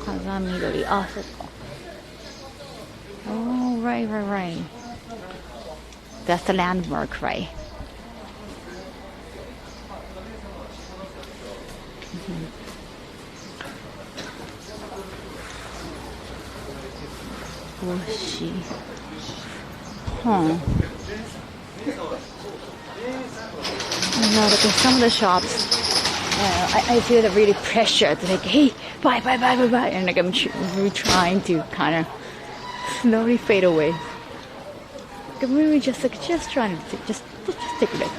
A: Kazamidori. Ah, so. Oh, right. That's the landmark, right? Oshi. Huh. No, because some of the shops, I feel they're really pressured. They're like, hey, buy. And like I'm really trying to kind of slowly fade away. Like I'm really just trying to just take a look.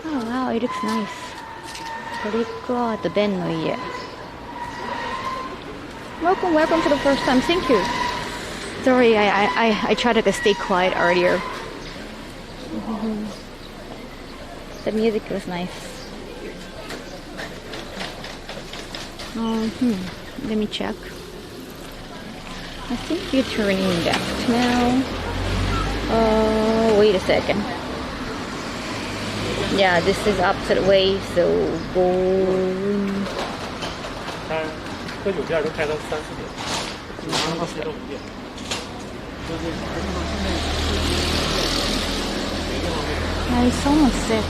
A: Oh wow, it looks nice. Welcome for the first time. Thank you. Sorry, I tried to stay quiet earlier. The music was nice. Let me check. I think we're turning left now. Wait a second. Yeah, this is opposite way, so going.
B: 喝酒店都开到3、4点，然后开到5点。
A: It's almost 6.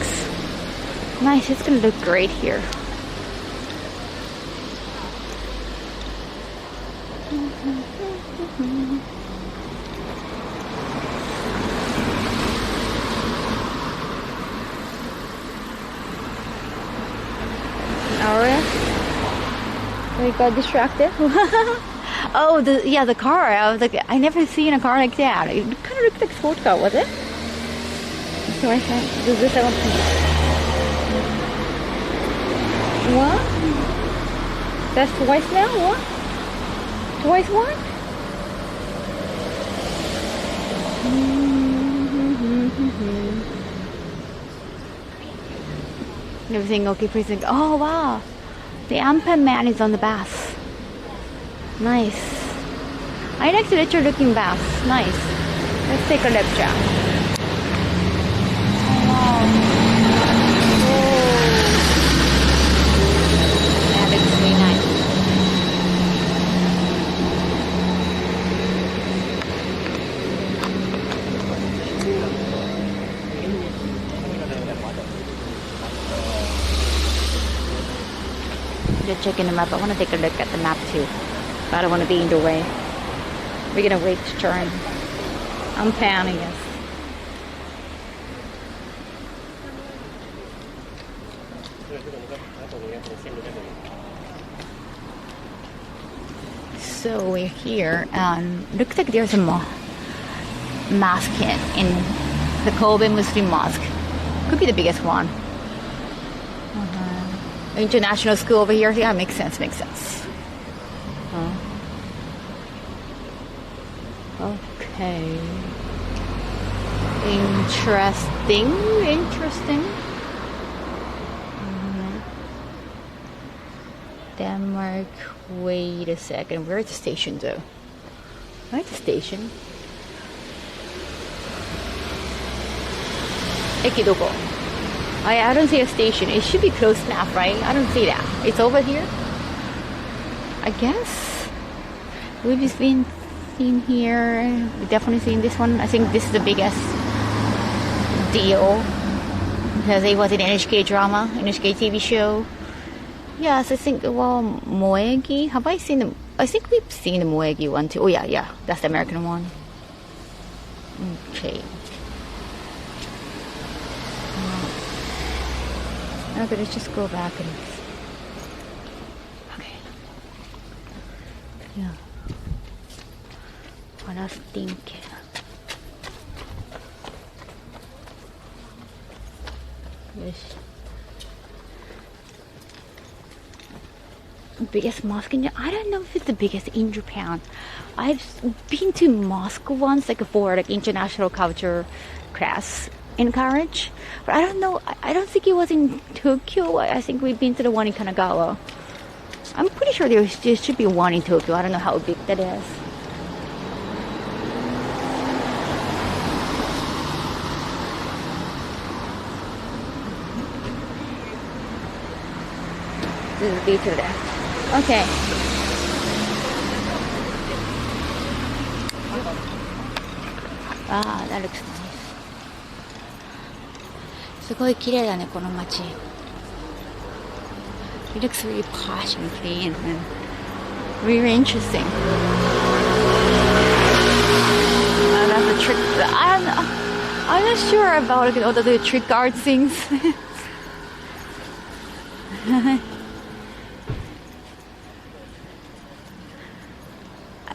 A: Nice, it's gonna look great here. Alright. We got distracted. Oh, the car. I was like, I never seen a car like that. It kind of looked like a sport car, was it? So I thought, does this have what? That's twice now? What? Twice what? Everything okay, please? Oh wow, the Ampan man is on the bus. Nice. I like the richer looking bus. Nice. Let's take a look, Jack. Just checking the map. I want to take a look at the map too. But I don't want to be in the way. We're gonna wait to turn. I'm panning, yes. So we're here, and looks like there's a mosque in the Kobe Muslim Mosque. Could be the biggest one. International school over here. Yeah, makes sense. Okay. Interesting. Denmark. Wait a second. Where's the station though? Where's the station? Ekidoko. I don't see a station. It should be close enough, right? I don't see that. It's over here? I guess. We've just been seen here. We've definitely seen this one. I think this is the biggest deal. Because it was an NHK drama, NHK TV show. Yes, I think, well, Moegi. Have I seen them? I think we've seen the Moegi one too. Oh yeah. That's the American one. Okay. Okay, let's just go back and... Okay. Yeah. What I was thinking. Biggest mosque in Japan? I don't know if it's the biggest in Japan. I've been to Moscow once, like for like international culture class in college, but I don't know. I don't think it was in Tokyo. I think we've been to the one in Kanagawa. I'm pretty sure there should be one in Tokyo. I don't know how big that is. This is the beach over there. Okay. Ah, that looks nice. すごい綺麗だね、この街。It looks really posh and clean and really interesting. That's a trick. I'm not sure about all the trick art things.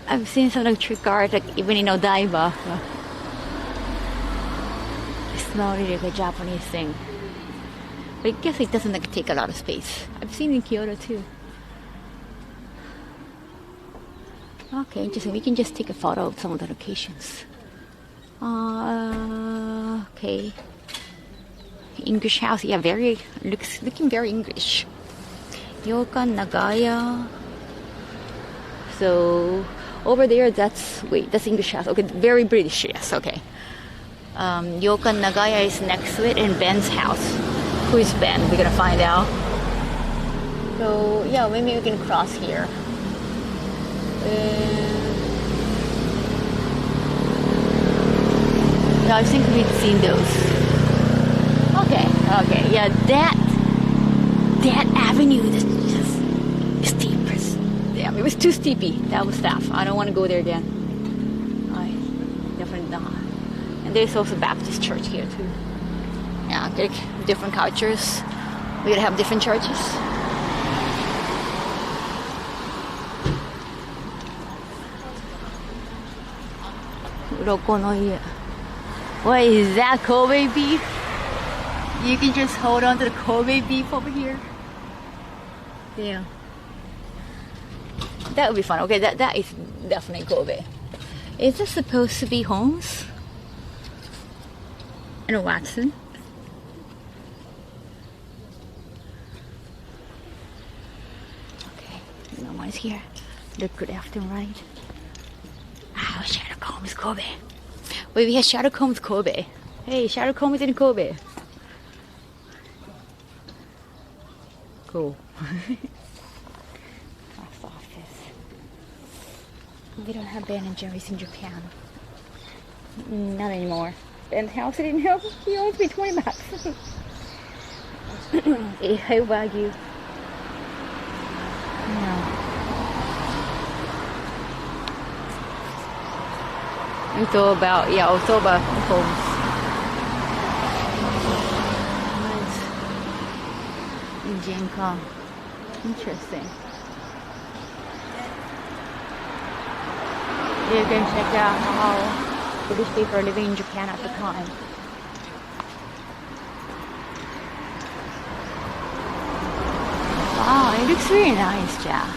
A: I've seen some like trick art, like even in Odaiba. It's not really like a Japanese thing. But I guess it doesn't like take a lot of space. I've seen in Kyoto too. Okay, interesting. We can just take a photo of some of the locations. Okay. English house, yeah, looking very English. Ijinkan-Gai. So over there, that's English house. Okay, very British, yes, okay. Ijinkan-Gai is next to it, and Ben's house. Who is Ben? We're gonna find out. So yeah, maybe we can cross here. Yeah, I think we've seen those. Okay, yeah, that avenue is just steep. Damn, it was too steepy. That was tough. I don't want to go there again. I definitely not. And there's also a Baptist church here too. Yeah, like different cultures. We're gonna have different churches. What is that, Kobe beef? You can just hold on to the Kobe beef over here. Yeah. That would be fun. Okay, that is definitely Kobe. Is this supposed to be Holmes? And Watson? Okay, no one's here. Look good left and right. Oh, Sherlock Holmes Kobe. Wait, we have Sherlock Holmes Kobe. Hey, Sherlock Holmes in Kobe. Cool. Box office. We don't have Ben and Jerry's in Japan. Not anymore. Ben's house didn't help. He owes me $20. Hey, Wagyu. No. It's all about, homes. Ijinkan. Interesting. You can check out how British people are living in Japan at the time. Wow, it looks really nice, Jack.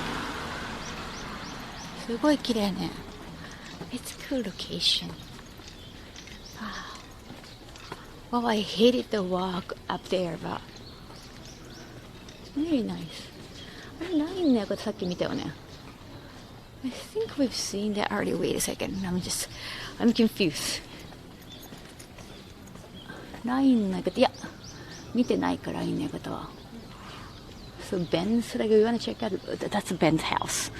A: すごい綺麗ね。It's a cool location. Wow. Well, I hated the walk up there, but it's really nice. I think we've seen that already. Wait a second. I'm confused. ないんだけど、いや、見てないからいいんだけど。So Ben's, like, we want to check out. That's Ben's house.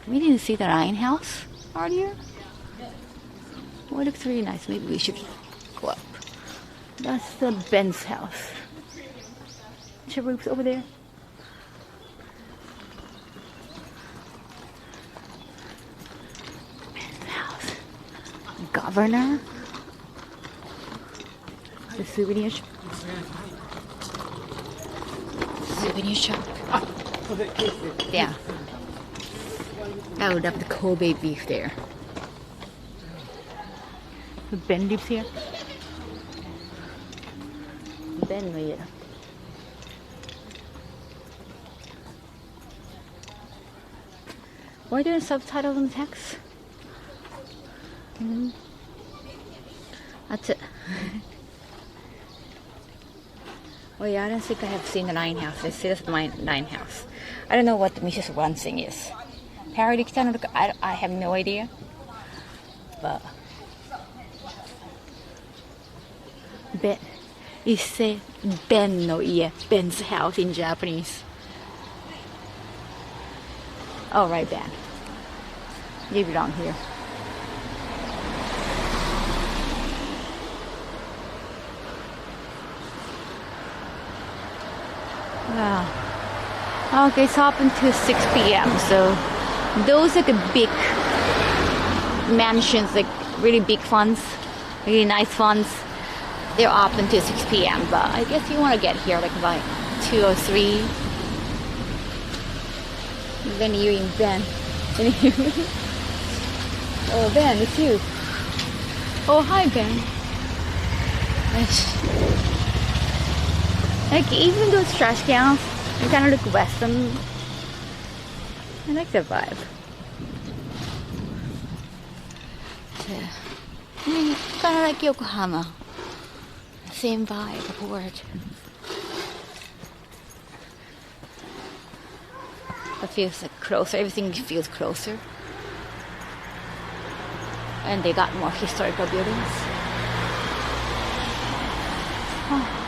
A: We didn't see the Ryan house earlier. Oh, it looks really nice. Maybe we should go up. That's the Ben's house. The roof's over there. Ben's house. Governor. The souvenir shop. Souvenir shop. Yeah. I would love the Kobe beef there. Ben lives here. ベンの家だ。Were there subtitles in text? That's it. Oh yeah, I don't think I have seen the Nine House. I see this is my Nine House. I don't know what the Mrs. One thing is. Parody Kitano, I have no idea. But Ben, you say Ben no ie, Ben's house in Japanese. Oh right, Ben. You belong here. Wow. Okay, it's open to 6 p.m. So those are the big mansions, like really big funds, really nice funds. They're open to 6 p.m. But I guess you want to get here like by 2 or 3. Then you're in Ben. Oh Ben, it's you. Oh hi Ben. Like even those trash cans, they kind of look Western. I like the vibe. Yeah. Kind of like Yokohama. Same vibe, port. It feels like closer. Everything feels closer. And they got more historical buildings. Oh.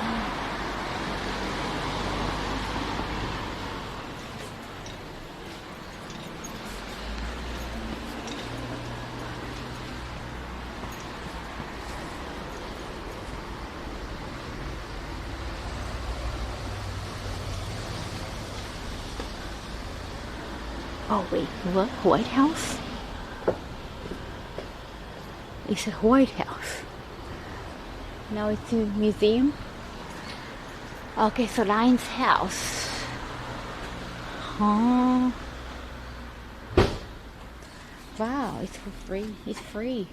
A: Oh wait, what? White House? It's a White House. Now it's a museum. Okay, so Line's house. Huh? Wow, it's for free. It's free.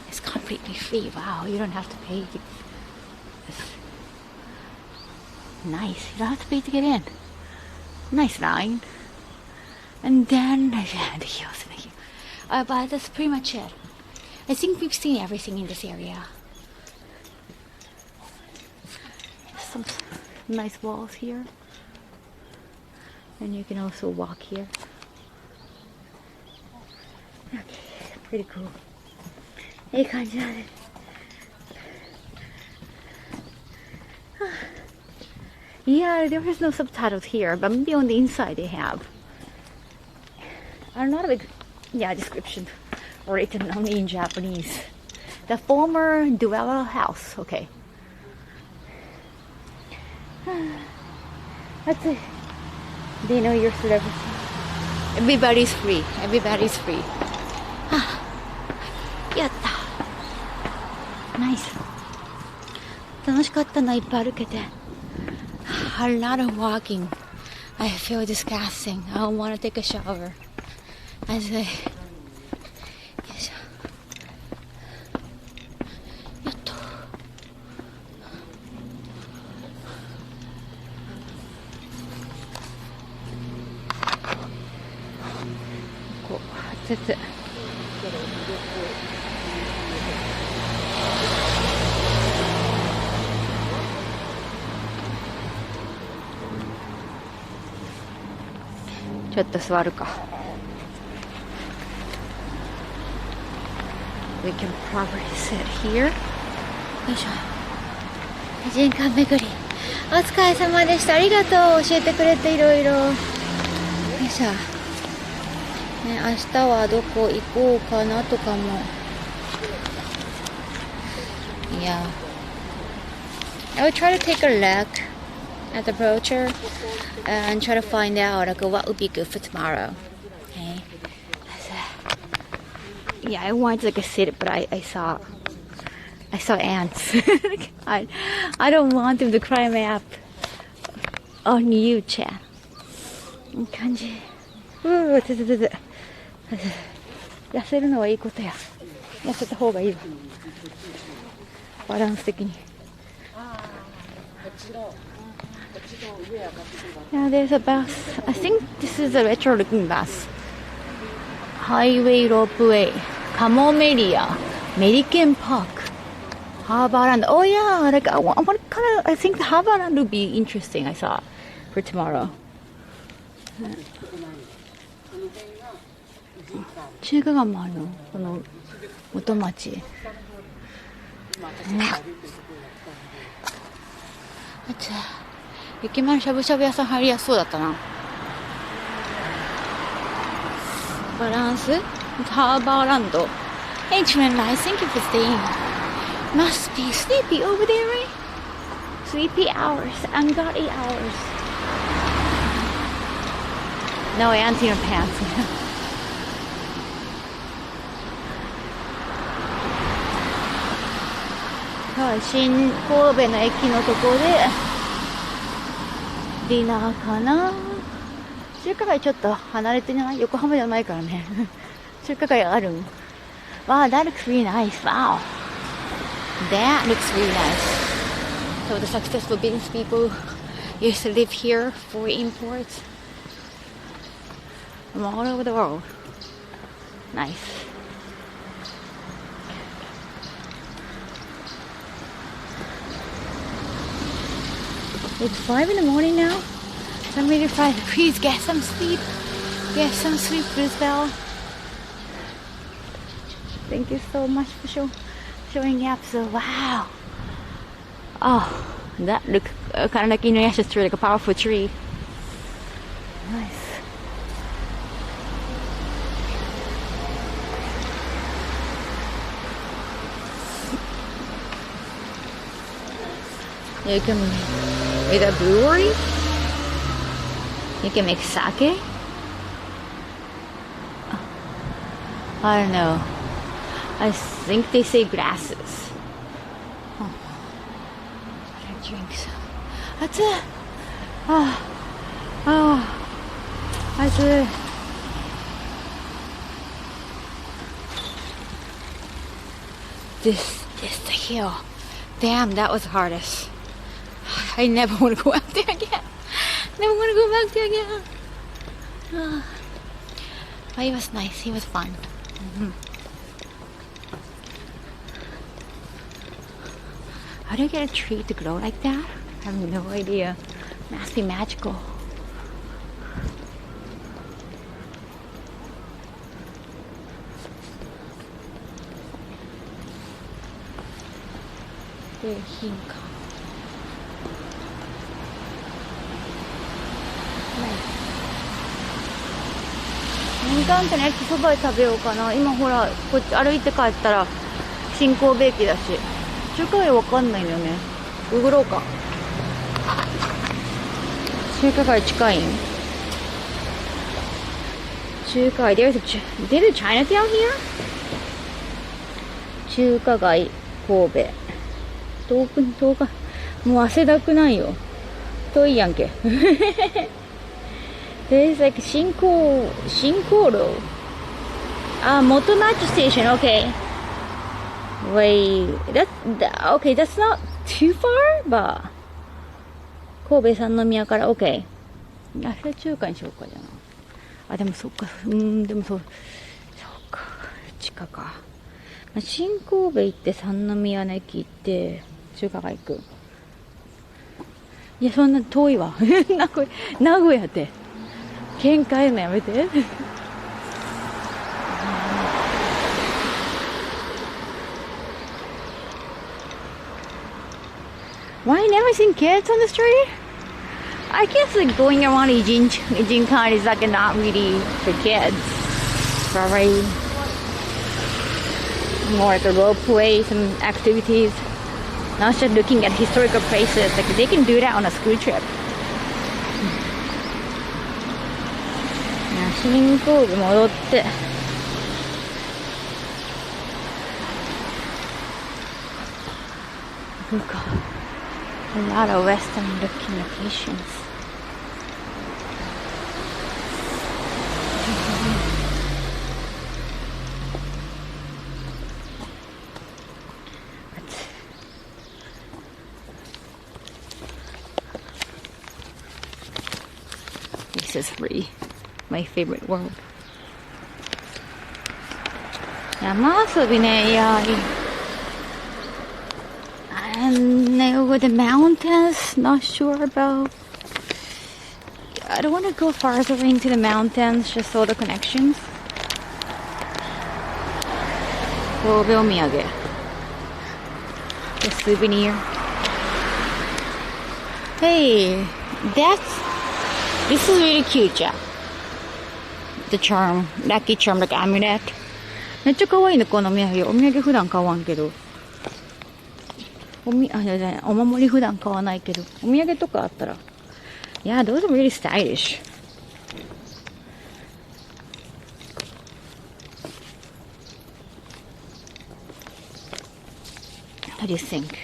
A: It's completely free. Wow, you don't have to pay. Nice. You don't have to pay to get in. Nice line. And then but that's pretty much it. I think we've seen everything in this area. Some nice walls here. And you can also walk here. Okay, pretty cool. いい感じだね。Yeah, there is no subtitles here, but maybe on the inside they have. Not a big, description written only in Japanese. The former dweller house. Okay. That's it. Do you know your celebrity? Everybody's free. Everybody's free. Yatta. Nice. 楽しかったな、いっぱい歩けて。A lot of walking. I feel disgusting. I don't want to take a shower. I say, yes. Yatto. Cool. That's it. We can probably sit here. よいしょ。人間巡り。お疲れ様でした。ありがとう。教えてくれていろいろ。よいしょ。ね、明日はどこ行こうかなとかも。Yeah. I would try to take a look at the brochure and try to find out like what would be good for tomorrow. Okay. Yeah, I wanted to like sit, but I saw ants. I don't want them to climb up on you, Chan. いい感じ。痩せるのはいいことや。痩せた方がいいわ。バランス的に。Now there's a bus. I think this is a retro looking bus. Highway Ropeway. Camellia. American Park. Harborland. Oh yeah, like I want kind of. I think the Harborland would be interesting. I thought for tomorrow. 中華街もあるのこの元町。駅前のしゃぶしゃぶ屋さん入りやすそうだったな。バランスハーバーランド。Ancient nice. Thank you for staying. Must be sleepy over there, right? Sleepy hours. And got 8 hours. No, Auntie in pants. 新神戸の駅のとこでディナーかな。中華街ちょっと離れてない。横浜じゃないからね。中華街あるん。Wow, that looks really nice. Wow. That looks really nice. So the successful business people used to live here for imports from all over the world. Nice. It's 5 in the morning now. So I'm really trying to please get some sleep. Get some sleep, Brisbane. Thank you so much for showing up. So wow. Oh, that looks kind of like Inuyasha's tree, like a powerful tree. Nice. You can make a brewery. You can make sake. I don't know. I think they say glasses. Oh. I drink some. That's it. That's it. This is the hill. Damn, that was the hardest. I never want to go out there again. Never want to go back there again. But he was nice. He was fun. Mm-hmm. How do you get a tree to grow like that? I have no idea. It must be magical. Ijinkan. Nice. 新幹線の駅そばで食べようかな。今ほらこっち歩いて帰ったら新神戸駅だし、中華街わかんないんだよね。ググろうか。中華街近いん？中華街 there's a Chinatown here? 中華街神戸。遠かもう汗だくないよ。遠いやんけ。There's like 新港路。元町 station, okay. Wait, okay, that's not too far, but 神戸三宮から OK。それ中華にしようかじゃな。でもそっか、でもそうか、地下か。新神戸行って三宮の駅行って中華街行く。いや、そんな遠いわ。名古屋って。喧嘩言うのやめて。Why I never seen kids on the street? I guess like going around Ijinkan is like not really for kids. Probably more like a Ropeway, some activities. Now just looking at historical places, like they can do that on a school trip. 新神戸戻って。そうか。A lot of western looking locations. is really my favorite world. 山遊びね、いや、and with the mountains, not sure about. I don't want to go farther into the mountains, just all the connections. 神戸お土産 The souvenir. Hey, this is really cute, Jack. The charm, lucky charm, like amulet. めっちゃ可愛いね、このお土産。お土産普段買わんけど。お守り普段買わないけど。お土産とかあったら。Yeah, those are really stylish. How do you think?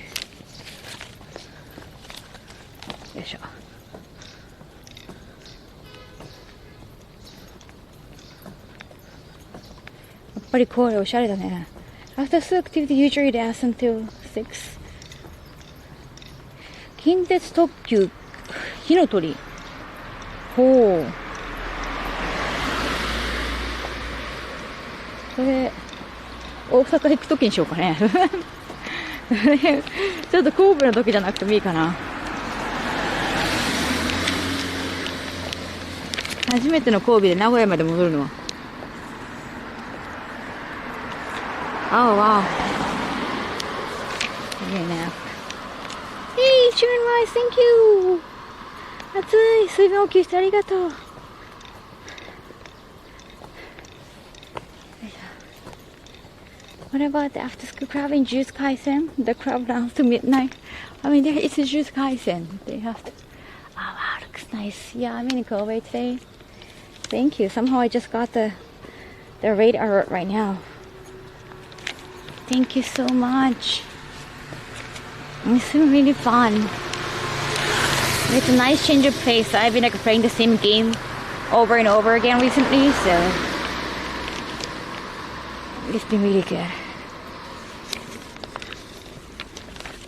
A: よいしょ。やっぱりこれおしゃれだね。After school activity usually lasts until 6. 近鉄特急火の鳥。ほう。これ、大阪行くときにしようかね。ちょっと神戸の時じゃなくてもいいかな。初めての神戸で名古屋まで戻るのは。Oh wow. Okay, now. Hey, chicken rice, thank you. 暑い。水分補給してありがとう。What about the after school crab in Juice Kaisen? The crab down to midnight. I mean, there is a Juice Kaisen. They have to. Oh wow, looks nice. Yeah, I'm in Kobe today. Thank you. Somehow I just got the rate alert right now. Thank you so much. It's been really fun. It's a nice change of pace. I've been like playing the same game over and over again recently, so it's been really good.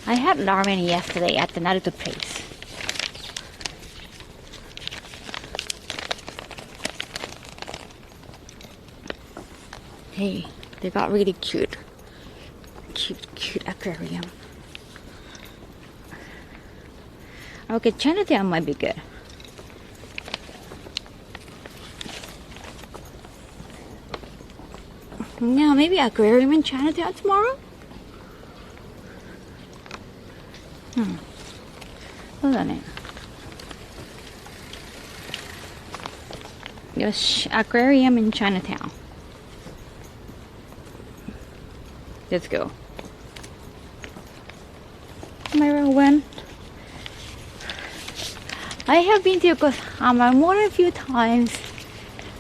A: I had ramen yesterday at the Naruto place. Hey, they got really cute aquarium. Okay, Chinatown might be good. Yeah, maybe aquarium in Chinatown tomorrow? そうだね。よし、aquarium in Chinatown. Let's go. Myra, when? I have been to Yokohama more than a few times.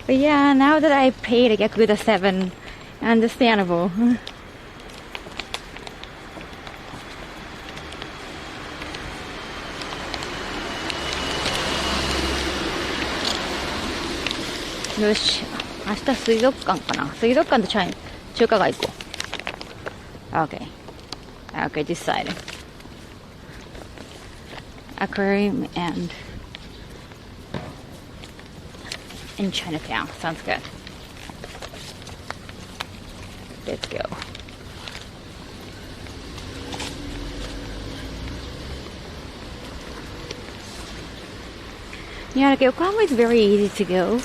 A: But yeah, now that I paid, I get good at 7. Understandable. Yoし、明日水族館かな。水族館と中華街行こう。Okay. Okay, decided. Aquarium and in Chinatown. Sounds good. Let's go. Yeah, like Yokohama is very easy to go.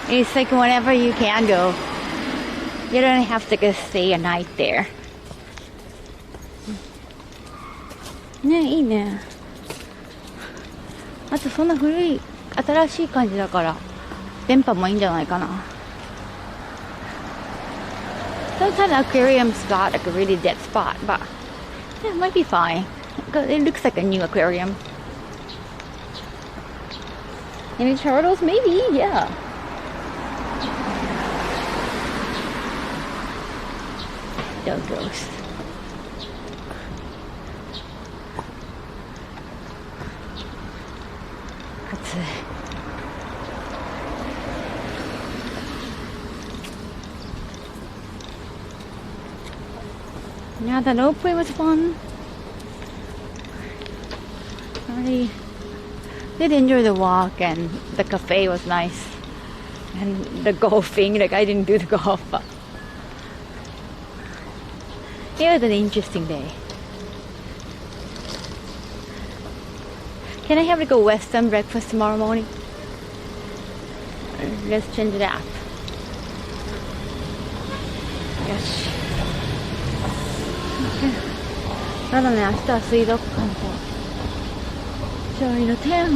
A: It's like whenever you can go. You don't have to stay a night there. ね、いいね。あとそんな新しい感じだから電波もいいんじゃないかな。Sometimes aquarium's got like a really dead spot, but yeah, it might be fine. It looks like a new aquarium. Any turtles? Maybe, yeah. Doggos. Yeah, the Ropeway was fun. Did enjoy the walk, and the cafe was nice. And the golfing, like I didn't do the golf, but it was an interesting day. Can I have like a Western breakfast tomorrow morning? Let's change that. Yes. Okay. ただね、明日は水族館とちょいの天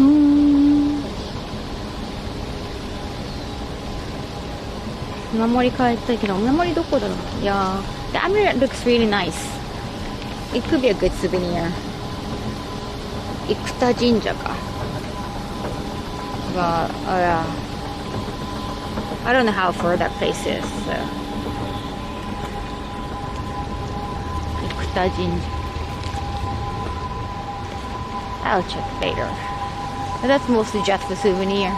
A: お守り帰ったいけど、お守りどこだろう。いやー、the amulet looks really nice. It could be a good souvenir. 生田神社か。But, I don't know how far that place is. So. 生田神社. I'll check later. But that's mostly just a souvenir.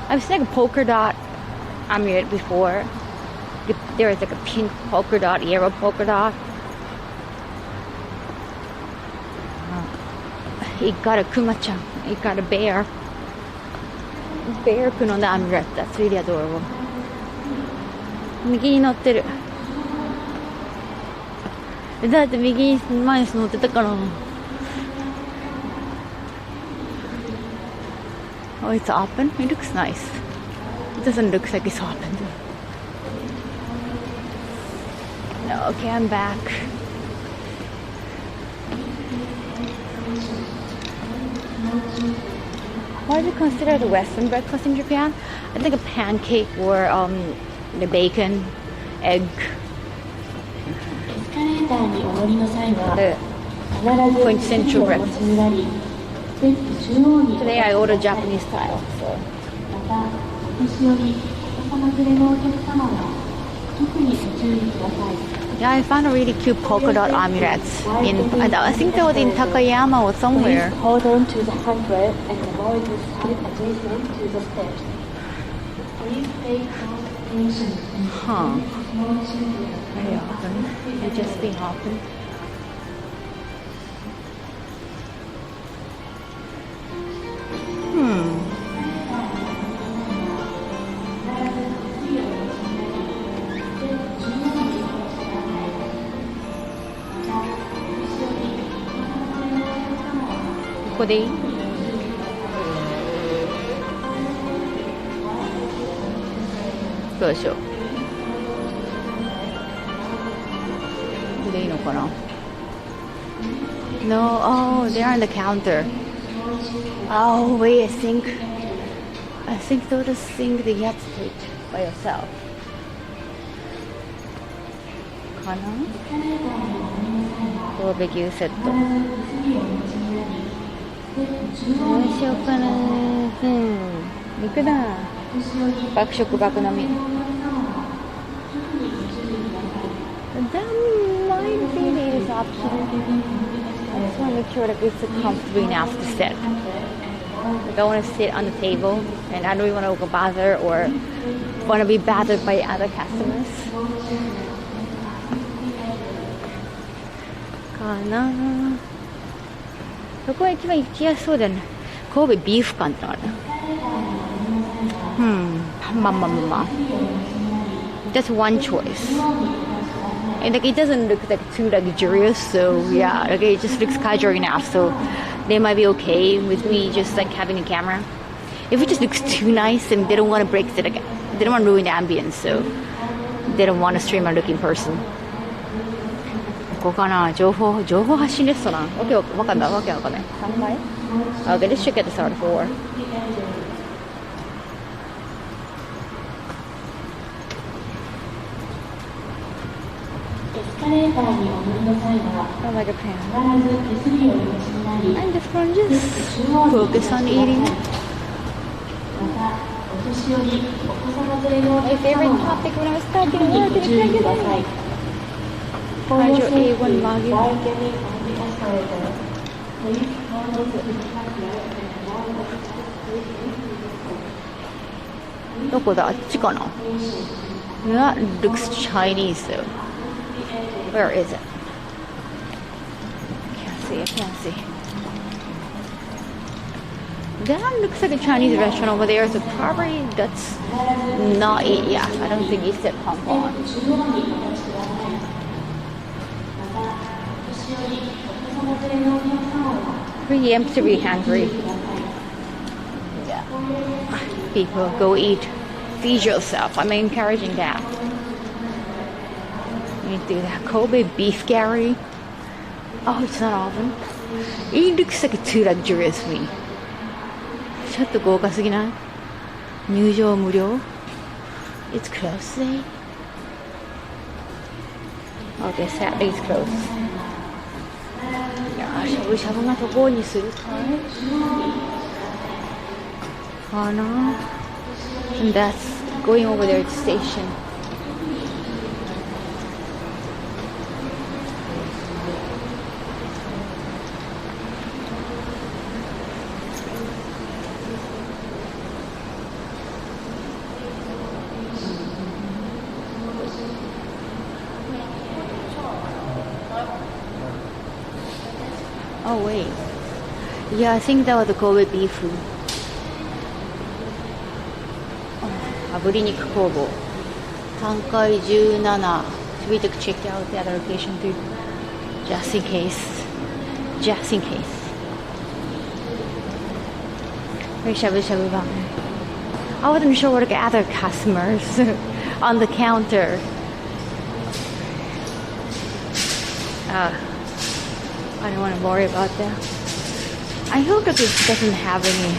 A: I've seen like a polka dot amulet before. There is like a pink polka dot, yellow polka dot. He got a kuma-chan. He got a bear. Bear put on the amulet. That's really adorable. 右に乗ってる。だって右に前に乗ってたから。Oh, it's open? It looks nice. It doesn't look like it's open. No, okay, I'm back. What do you consider the Western breakfast in Japan? I think a pancake or the bacon, egg. The quintessential breakfast. Today I ordered Japanese style. So. Yeah, I found a really cute polka dot amulets. I think that was in Takayama or somewhere.
F: Hold on to the handrail and avoid the side adjacent to the steps. Please pay close attention.
A: Huh. Very often. It just being often. What do you? Good show. No, oh, they're on the counter. Oh, wait, I think those are things that you have to take by yourself. Kana? Barbecue set. どうしようかな。肉だ。爆食爆飲み。That might be the easiest option. I just want to make sure that it's comfortable enough to sit. Like I want to sit on the table, and I don't even want to go bother or want to be bothered by other customers. かな。そこが一番行きやすそうだね。神戸ビーフ館ってのがある。まあ。That's one choice. And like it doesn't look like too luxurious, so yeah, like it just looks casual enough. So they might be okay with me just like having a camera. If it just looks too nice and they don't want to break it, like they don't want to ruin the ambience, so they don't want a streamer-looking person. ここかな、情報発信レストラン。わけわかんない。3階 Okay, let's check at the third floor. Oh, like a pan. And the front just focus on eating. My favorite topic when I was starting work in Canada. How's your A1 login? どこだ？あっちかな？ That looks Chinese though. Where is it? I can't see. That looks like a Chinese restaurant over there, so probably that's not it. Yeah, I don't think it's at Hong Kong. Preemptively hungry. Yeah. People go eat. Feed yourself. I'm encouraging that. You do that Kobe beef curry. Oh, it's not oven. It looks like too luxurious to me. ちょっと豪華すぎない？入場無料 It's closed today? Okay, Saturday's closed. いやー、しゃぶしゃぶなとこにするかな And that's going over there at the station. Oh wait. Yeah, I think that was the Kobe beef food. 炙り肉工房3階17 Should we check out the other location too? Just in case. Just in case. Very shabu shabu bar. I wasn't sure what the other customers on the counter. I don't want to worry about that. I hope that it doesn't have any.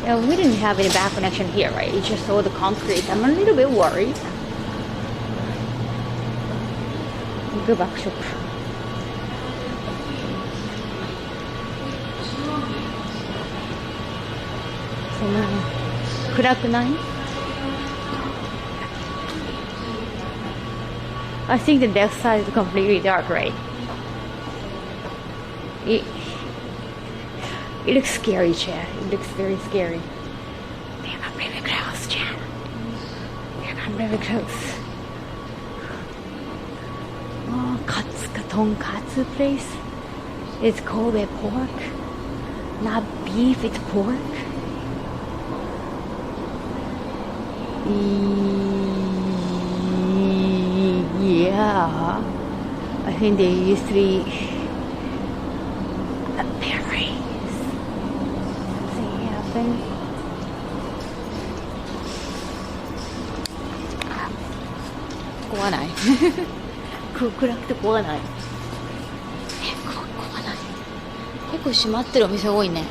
A: Yeah, we didn't have any back connection here, right? It's just all the concrete. I'm a little bit worried. Go back shop. So now, 暗くない? I think the left side is completely dark, right? It looks scary, Chad. It looks very scary. They're not really close, Chad. They're not really close. Oh, tonkatsu place. It's Kobe pork. Not beef, it's pork. Yeah. I think they used to be berries. Something happened.怖ない暗くて怖ない怖ない結構閉まってるお店多いね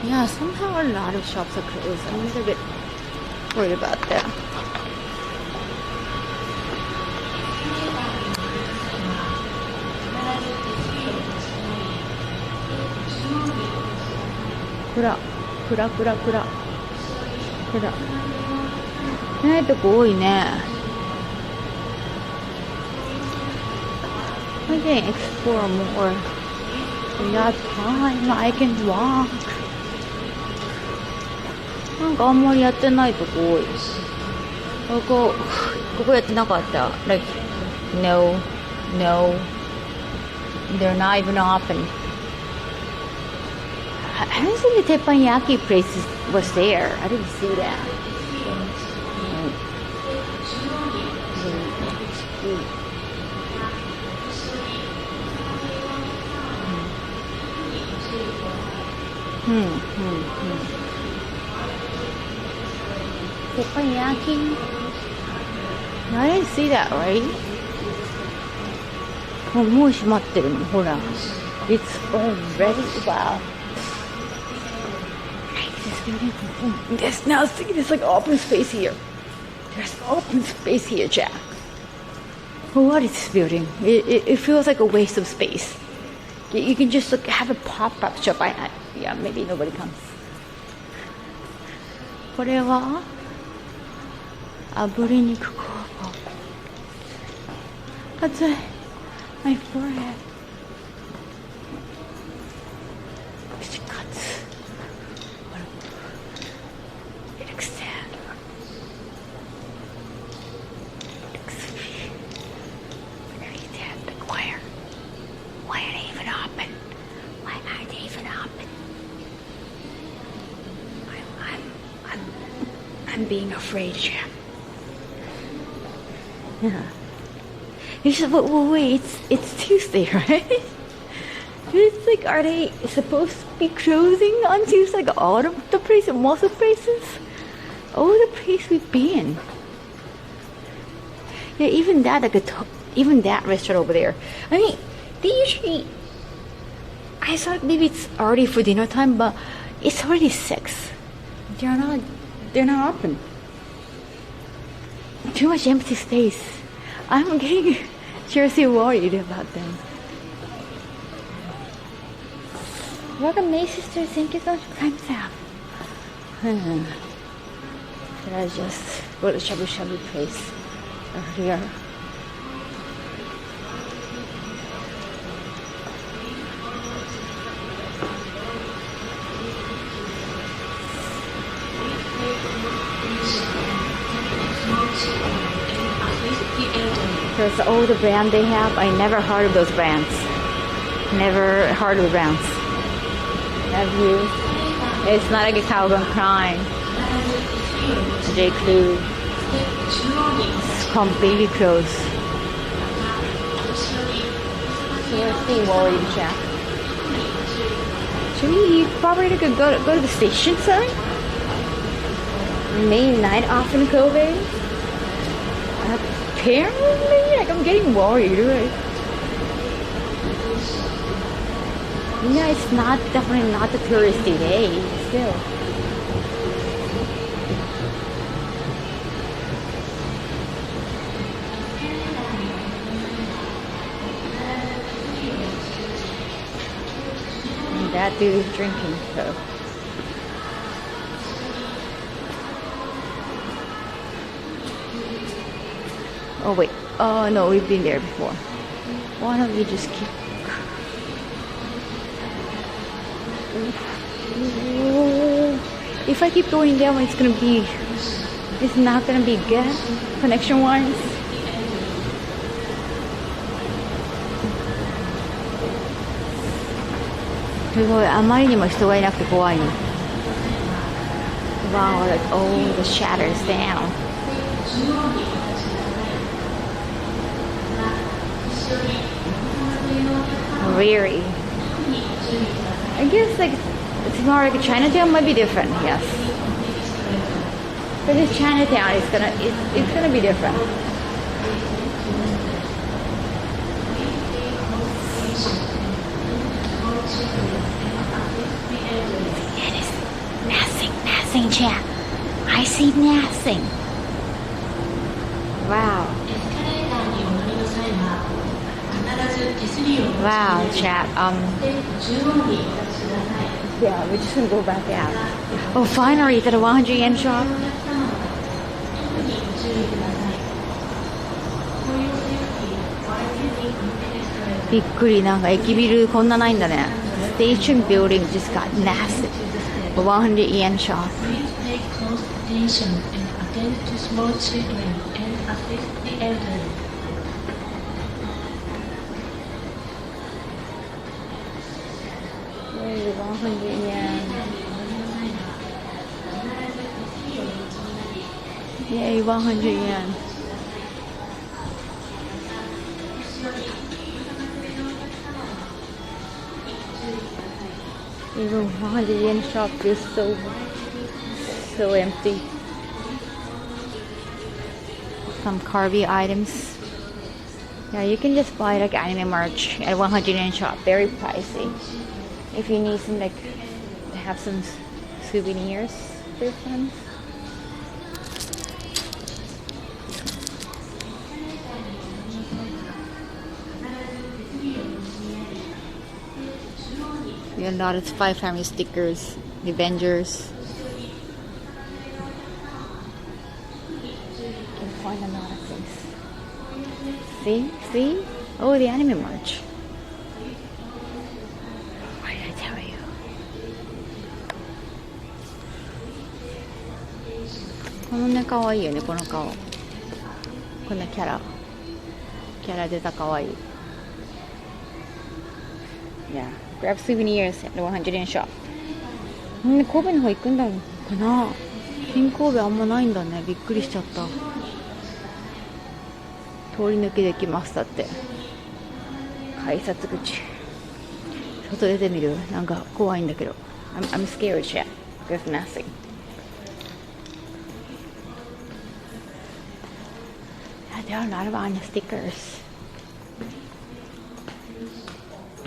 A: Yeah, somehow a lot of shops are closed. I'm a little bit worried about that. Kura. ないとこ多いね I can explore more. We got time. I can walk. なんかあんまりやってないとこ多いここやってなかった Like, no They're not even open. I don't think the teppanyaki place was there. I didn't see that. Teppanyaki? No, I didn't see that, right? もう閉まってるのほら It's already wow. There's nothing. There's like open space here. There's open space here, Jack. What is this building? It feels like a waste of space. You can just like have a pop-up shop. Yeah, maybe nobody comes. これは炙り肉工房 That's it. My forehead. It cuts. It looks sad. It looks very sad. Like where? Why are they even open? Why aren't they even open? I'm being afraid, champ. Yeah. You said, wait, it's Tuesday, right? It's like, are they supposed to be closing on Tuesday? Like all the places, most of the places? All the places we've been. Yeah, even that, even that restaurant over there. I mean, they usually, I thought maybe it's already for dinner time, but it's already 6. They're not open. Too much empty space. I'm getting seriously worried about them. Welcome, May sister. Thank you so much for Prime Sap. Should I just go to Shabu Shabu place earlier? Because all the brand they have, I never heard of those brands. Never heard of the brands. Have you? It's not like a Calvin Klein, J. Crew. It's completely closed. So you're still worried, Jack. Should we probably go to the station, sorry? Main night off in Kobe? Apparently, like I'm getting worried, right? Yeah, it's not definitely not the touristy day still. And that dude is drinking, so. Oh wait, oh no, we've been there before. Why don't we just keep... If I keep going down, it's not gonna be good connection wise. Wow, like all the shatters down. Really? I guess like it's more like a Chinatown might be different, yes. But this Chinatown is it's gonna be different. It is nothing, chat. I see nothing. Wow. Wow, chat. Yeah, we're just gonna go back out. Oh, finally, to the 100 yen shop. Bikkuri, なんか駅ビルこんなないんだね。Station building just got massive. 100 yen shop.
F: Take close attention and attend to small children and assist the elderly.
A: Yay, 100 yen. Yay, 100 yen. Even 100 yen shop is so empty. Some carvy items. Yeah, you can just buy like anime merch at 100 yen shop. Very pricey. If you need some like have some souvenirs for fun. You know, it's Spy Family stickers, the Avengers. You can find a lot of things. See? Oh, the anime merch. What did I tell you? This kawaiiよね、この顔。こんなキャラ出たカワイイ。Yeah. Grab souvenirs at the 100 yen shop. 神戸の方行くんだかな。新神戸あんまないんだね。びっくりしちゃった。通り抜けできます。だって改札口、外出てみる？なんか怖いんだけど。I'm scared, chat. There's nothing. There are a lot of on stickers.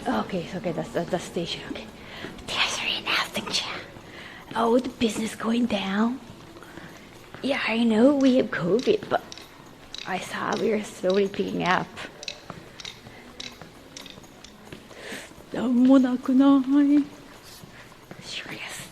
A: Okay, that's the station. Okay. There's really nothing, chat. Oh, the business going down. Yeah, I know we have COVID, but I thought we were slowly picking up. なんもなくない。Seriously.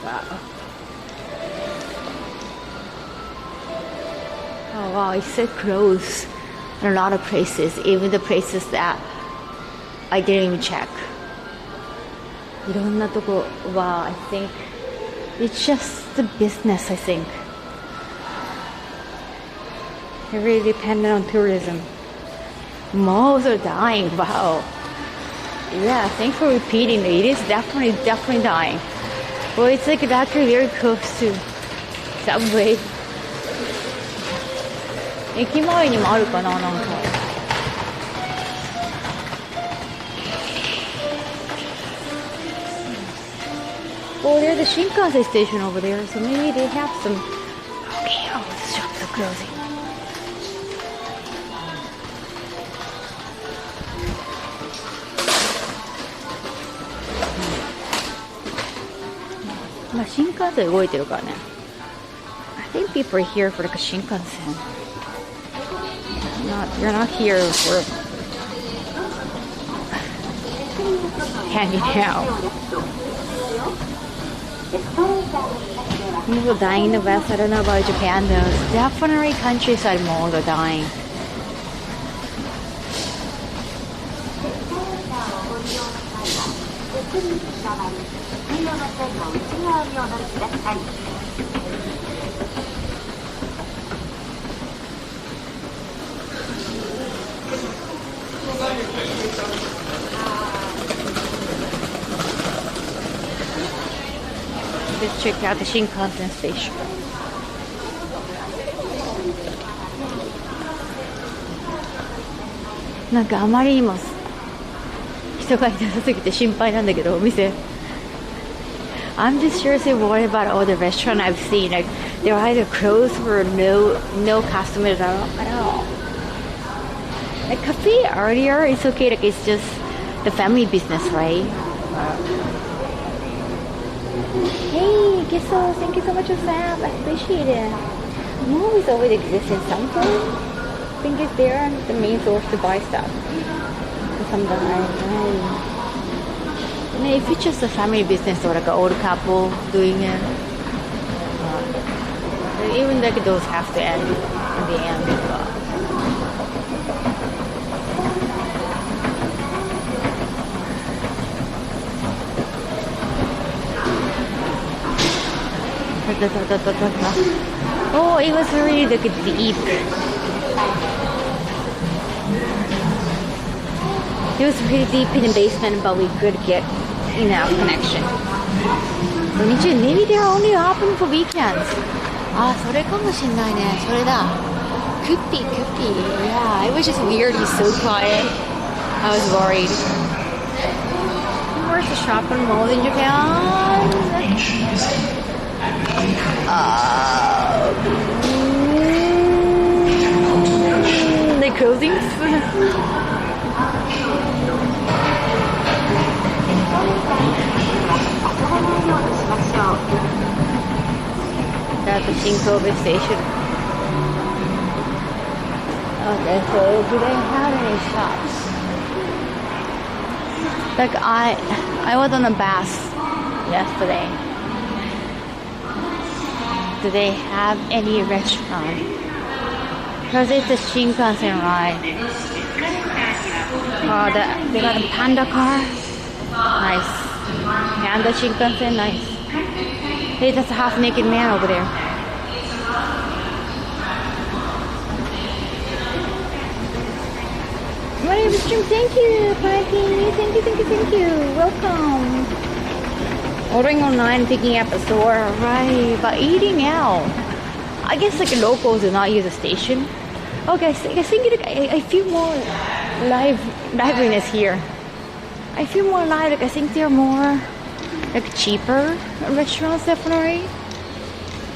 A: Wow. Oh wow, it said close in a lot of places, even the places that I didn't even check. いろんなとこは I think it's just the business. I think it really depended on tourism. Malls are dying. Wow. Yeah, thanks for repeating it. It is definitely dying. Well, it's like actually very close to subway. 駅前にもあるかな、なんか。Oh, there's a Shinkansen station over there, so maybe they have some. Okay, oh, the shops are closing. Shinkansen 動いてるからね。I think people are here for like a Shinkansen. You're not here for hanging out. People dying in the West. I don't know about Japan though. It's definitely countryside malls are dying. Let's check out the Shinkansen station. Like, あまりにも人がいなさすぎて心配なんだけど、お店。I'm just seriously worried about all the restaurants I've seen. Like, they're either closed or no customers at all. Like cafe earlier, it's okay. Like it's just the family business, right? Hey, Giso, thank you so much for that. I appreciate it. Movies always exist in some form. I think it's there the main source to buy stuff. Sometimes, I mean, if it's just a family business or like an old couple doing it, even like those have to end in the end. Oh, it was really like deep. It was really deep in the basement, but we could get enough connection. Maybe they're only open for weekends. あ、それかもしんないね。それだ。Could be. Yeah, it was just weird. He's so quiet. I was worried. Where's the shopping mall in Japan? They're closing. That's the Shinkansen station. Okay, so do they have any shops? Like I was on a bus yesterday. Do they have any restaurant? Because it's a Shinkansen ride. Oh, they got a panda car. Nice. Panda Shinkansen, nice. Hey, that's a half naked man over there. My name is Jim. Thank you, Parky. Thank you. Welcome. Ordering online, picking up at the store. Right, but eating out. I guess like locals do not use the station. Okay, I think I feel more liveliness here. I feel more live. Like I think they're more like cheaper restaurants, definitely.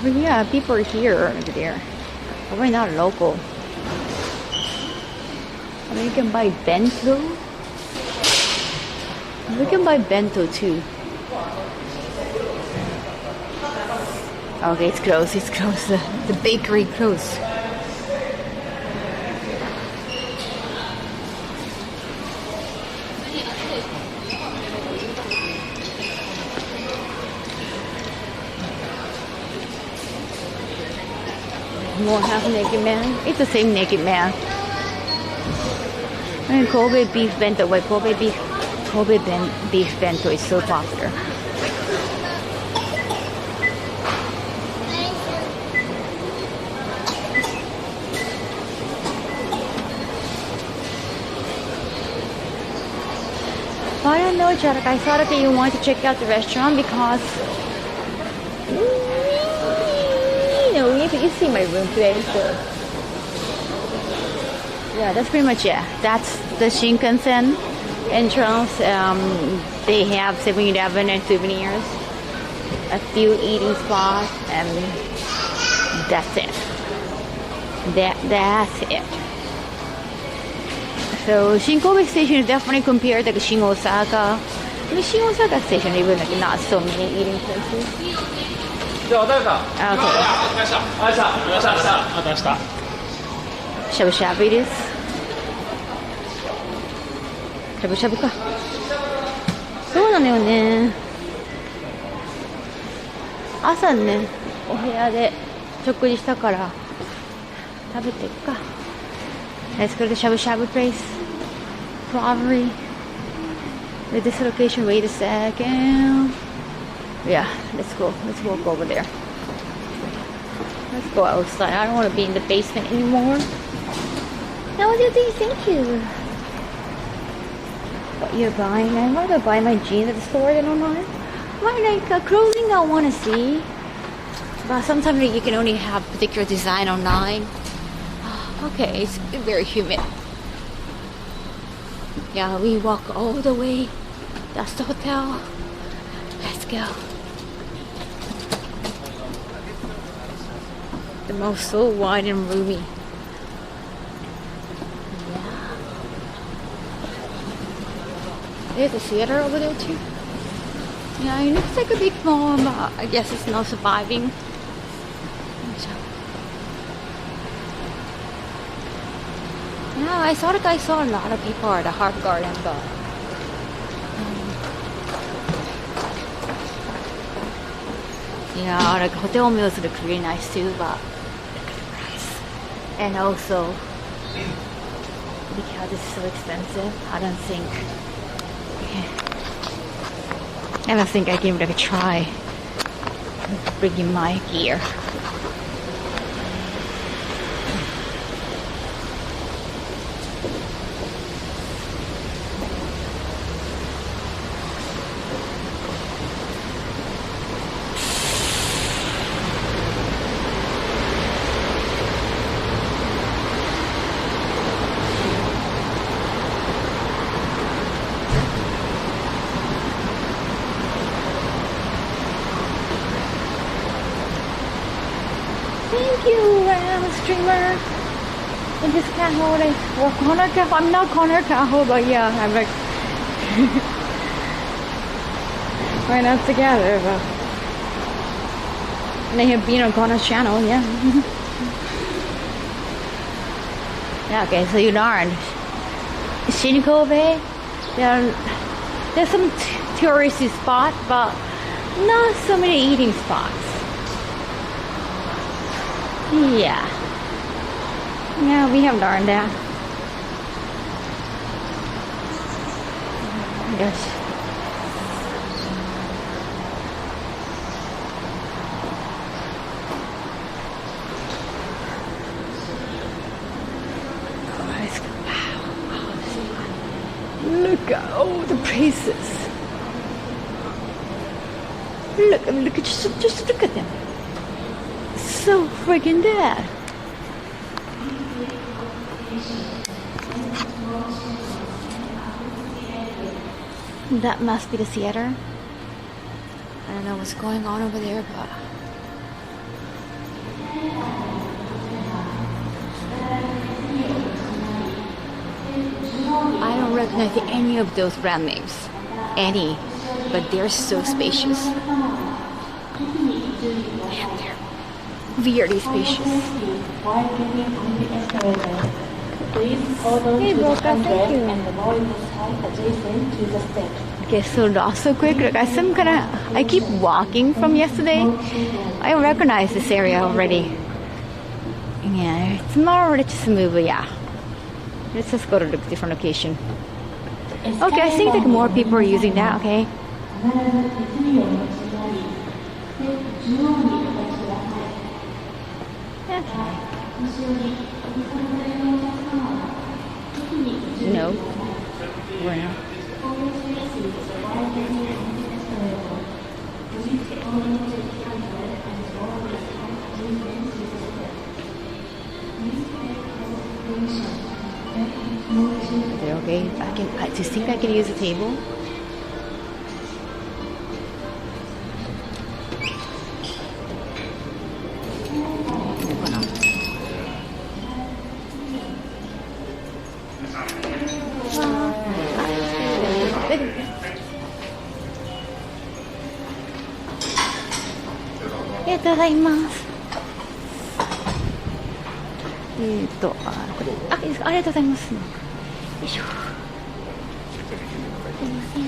A: But yeah, people are here over there. Probably not local. I mean, you can buy bento. We can buy bento too. Okay, it's closed. The bakery closed. More half naked man. It's the same naked man. And Kobe beef bento. Wait, Kobe beef bento is so popular. I don't know, Jarek. I thought that you wanted to check out the restaurant because you see my room today, so yeah, that's pretty much it. That's the Shinkansen entrance. They have 7-Eleven and souvenirs, a few eating spots, and that's it. That's it. So Shinkobe Station is definitely compared to Shin Osaka. I mean, Shin Osaka Station even like not so many eating places. Okay. しゃぶしゃぶです。しゃぶしゃぶか。そうなのよね。朝ね、お部屋で食事したから食べていくか。Let's go to the shabu shabu place. Probably. With this location, wait a second. Yeah, let's go. Let's walk over there. Let's go outside. I don't want to be in the basement anymore. How was your day? Thank you. What you're buying? I'd rather buy my jeans at the store than online. Like clothing I want to see. But sometimes you can only have particular design online. Okay, it's very humid. Yeah, we walk all the way. That's the hotel. Let's go. The mall's so wide and roomy. Yeah. There's a theater over there too. Yeah, it looks like a big mall, but I guess it's not surviving. Yeah, I saw a lot of people at the Harp Garden, but yeah, like hotel meals look really nice too, but price. And also because it's so expensive, I don't think I can give it a try bringing my gear. Streamer in his Kaho, or Connor Kaho. I'm not Connor Kaho, but yeah, I'm like we're not together, but they have been on Connor's channel, yeah. Yeah, okay, so you learned Shinkobe. There's some touristy spots, but not so many eating spots. Yeah, we have learned that. Yes. faces. Look, just look at them. So freaking dead. That must be the theater. I don't know what's going on over there, but I don't recognize any of those brand names. Any. But they're so spacious. And they're weirdly spacious. Hey, Broca, thank you. Okay, so lost so quick. Look, I keep walking from yesterday. I recognize this area already. Yeah, it's more just move, yeah. Let's just go to a different location. Okay, I think like more people are using that, okay? No. We're not. Okay, I just think I can use a table.ありがとうございます。よいしょ。すいません。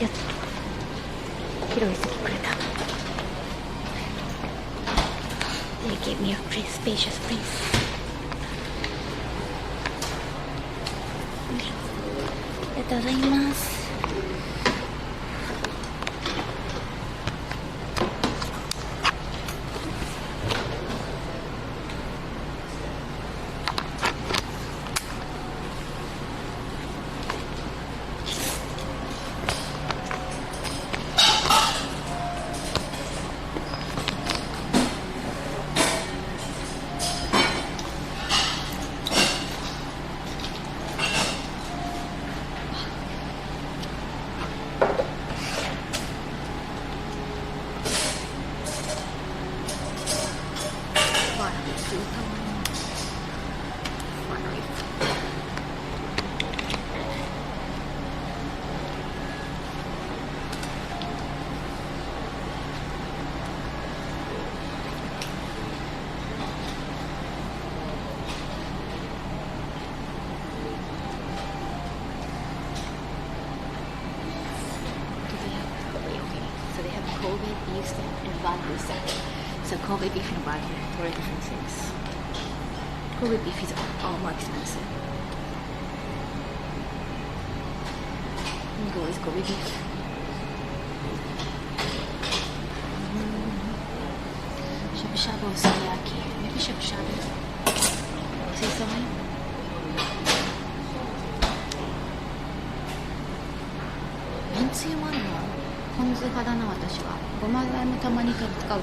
A: やっと広い席くれた。They gave me a pretty spacious place. ありがとうございます。So Kobe beef and wagyu, totally different things. Kobe beef is all more expensive. I'm going with Kobe beef. Shabu shabu or sukiyaki. Maybe shabu shabu. Say something. Mentsuyuもあるの？ポン酢派だな私は。ごまだれもたまに使うけど。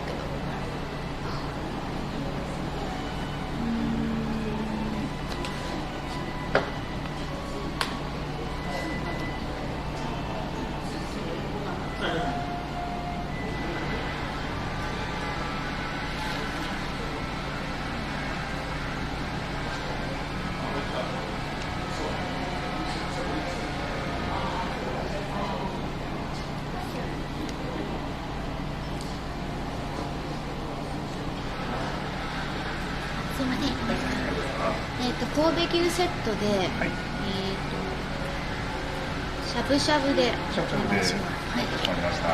A: すいません。神戸牛セットで、はい、しゃぶしゃぶでお願いします。はい。かしこまりました。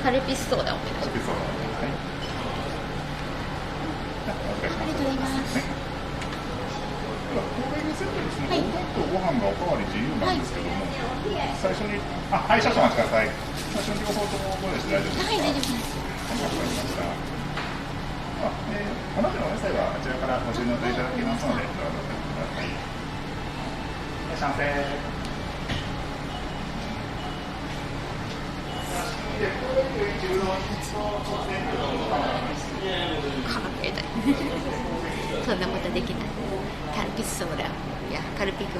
A: カルピスソーダお願いします。はい。ありがとうございます。神戸牛セットですね。はい、お弁当ご飯がおかわり自由なんですけども、最初にはい、少々お待ちください。最初に両方ともご用意して大丈夫ですか？はい、大丈夫です。
G: お鍋のお野菜はあちらからご注文いただけますので、どうぞください。いらっしゃいませ。
A: そんなことできない。カルピスソーダ。いや、カルピコ。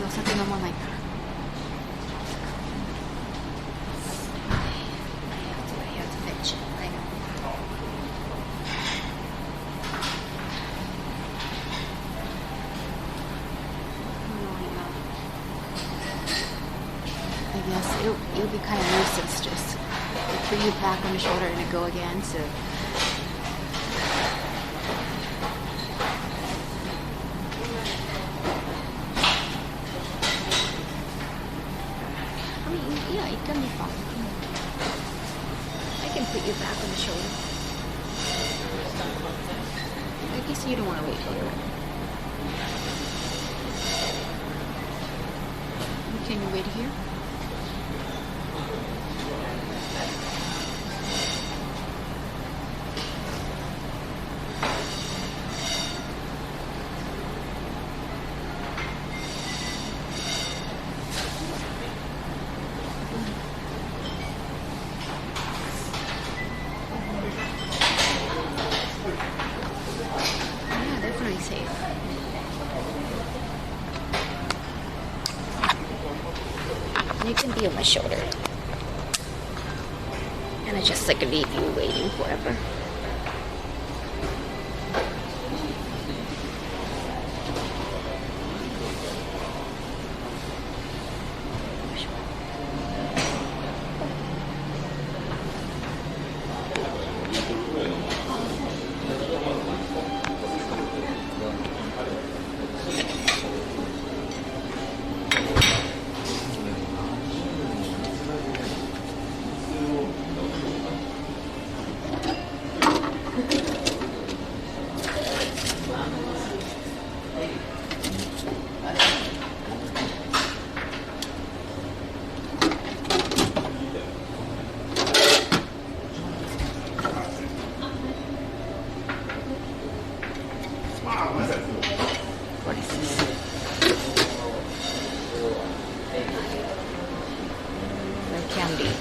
A: お酒飲まないから。I guess it'll be kind of nuisance just put you back on the shoulder and go again. So. I mean, yeah, it can be fun. I can put you back on the shoulder. I guess you don't want to wait here. Can you wait here? Yeah, definitely safe. You can be on my shoulder. And I just like leave you waiting forever. What is this? The candy.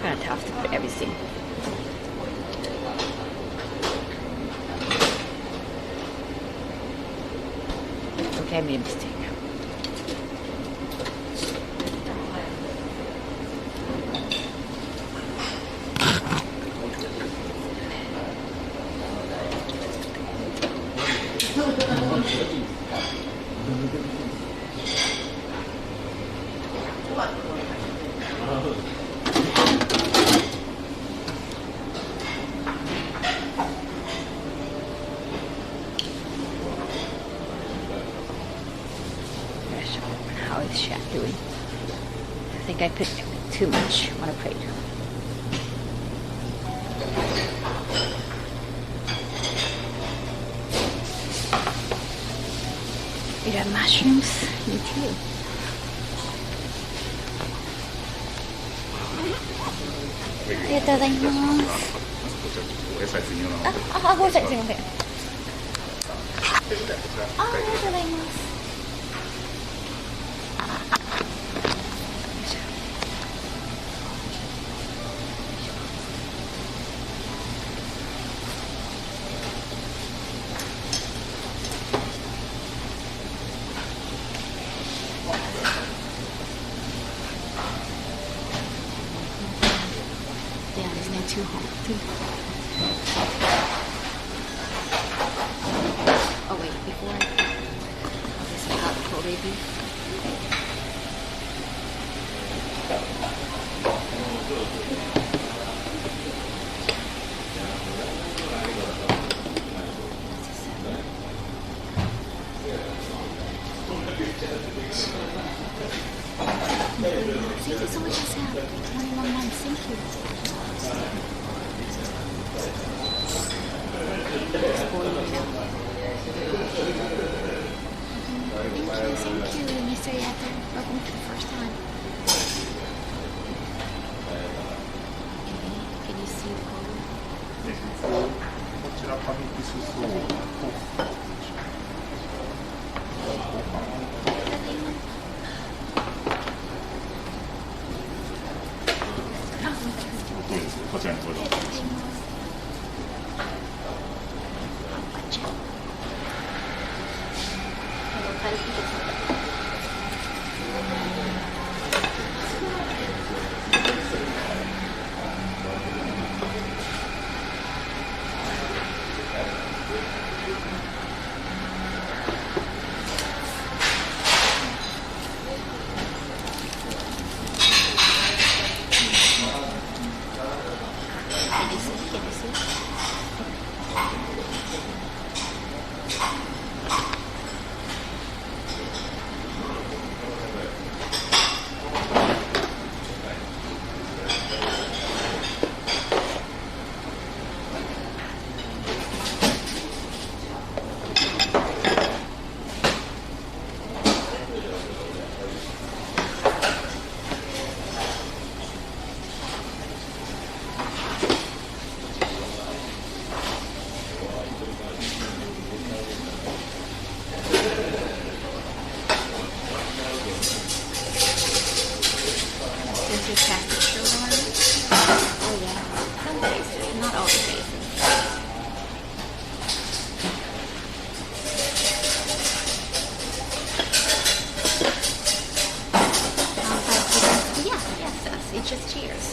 A: Kind of tough to put everything. Okay, I made a mistake. How is Shaq doing? I think I picked too much on a plate. You have mushrooms? Me too. ありがとうございます。
G: お野菜専用なので。
A: ごめんなさい、すみません。ありがとうございます。Too hot. Oh wait, before this is hot Kobe beef. Thank you so much, Sam. 21 months. Thank you. Thank you, Mr. Yato. Welcome for the first time. Can you see the color?
G: こちらカミキスソーダとどうですこちらにご用意します。
A: Just cheers.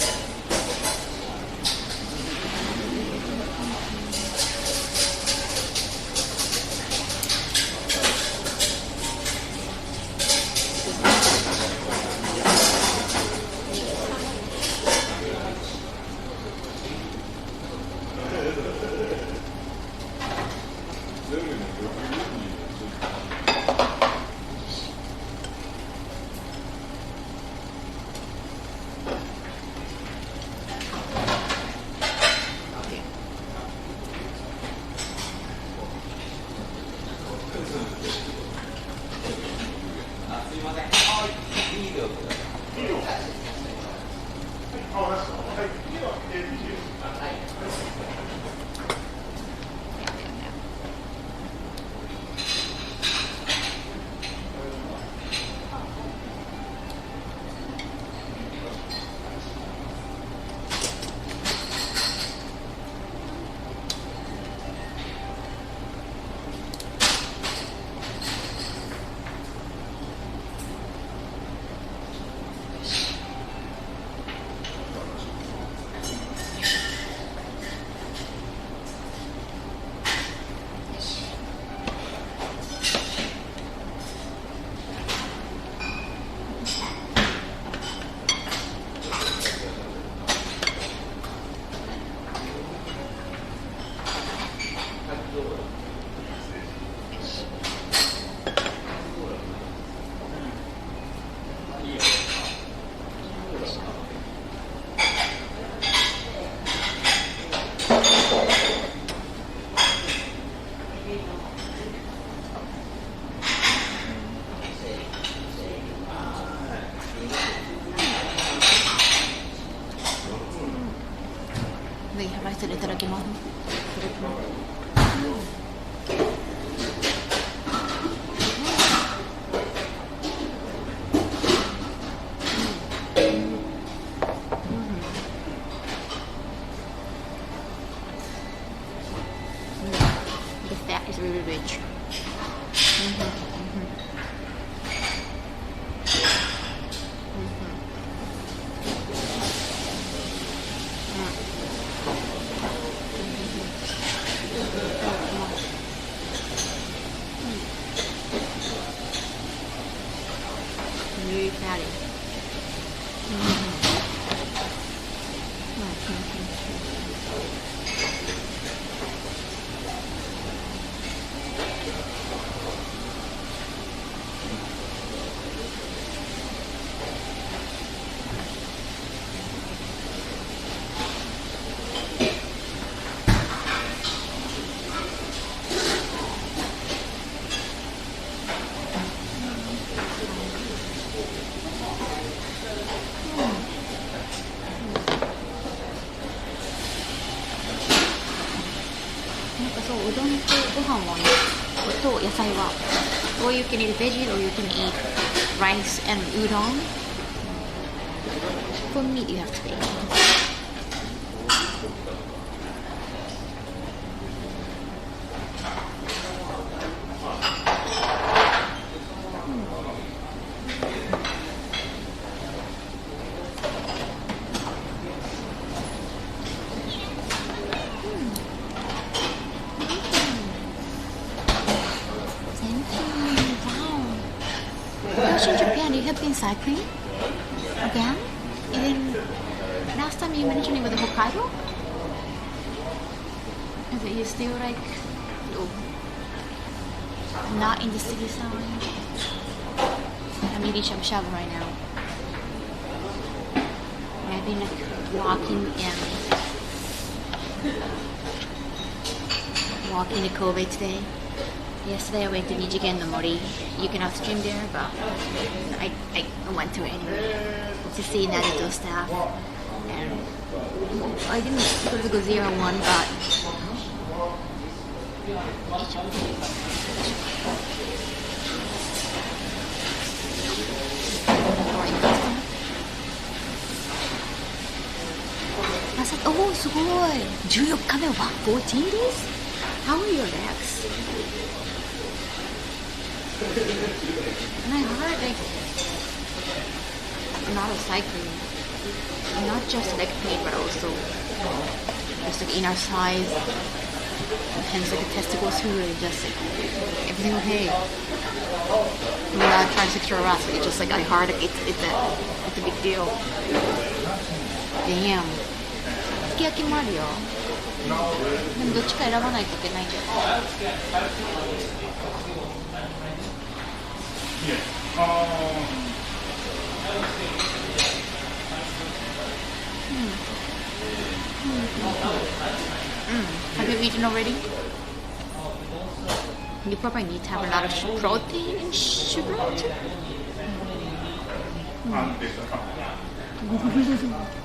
A: きます。The fat is really rich. Really fatty. So うどんとご飯はね、と野菜は or you can eat veggies or you can eat rice and udon. For meat you have to pay. In Japan, you have been cycling again? Even last time you mentioned it was Hokkaido? Is it you still like not in the city side? I'm eating shabu-shabu right now. I've been like walking to Kobe today. Yesterday I went to Ijinkan-Gai. You cannot stream there, but I went to it anyway to see Naruto stuff. And I didn't go to go 0-1, but I said, oh, すごい 14日目は 14 days? How are your legs? And I heard like a lot of cycling, not just leg pain but also just like inner thighs, hence like the testicles too, and just like everything okay. I'm not trying to secure a rest, it's just like I heard like it's a big deal. Damn. すき焼きもあるよ。でもどっちか選ばないといけないんだよ。Have you eaten already? You probably need to have a lot of protein and sugar.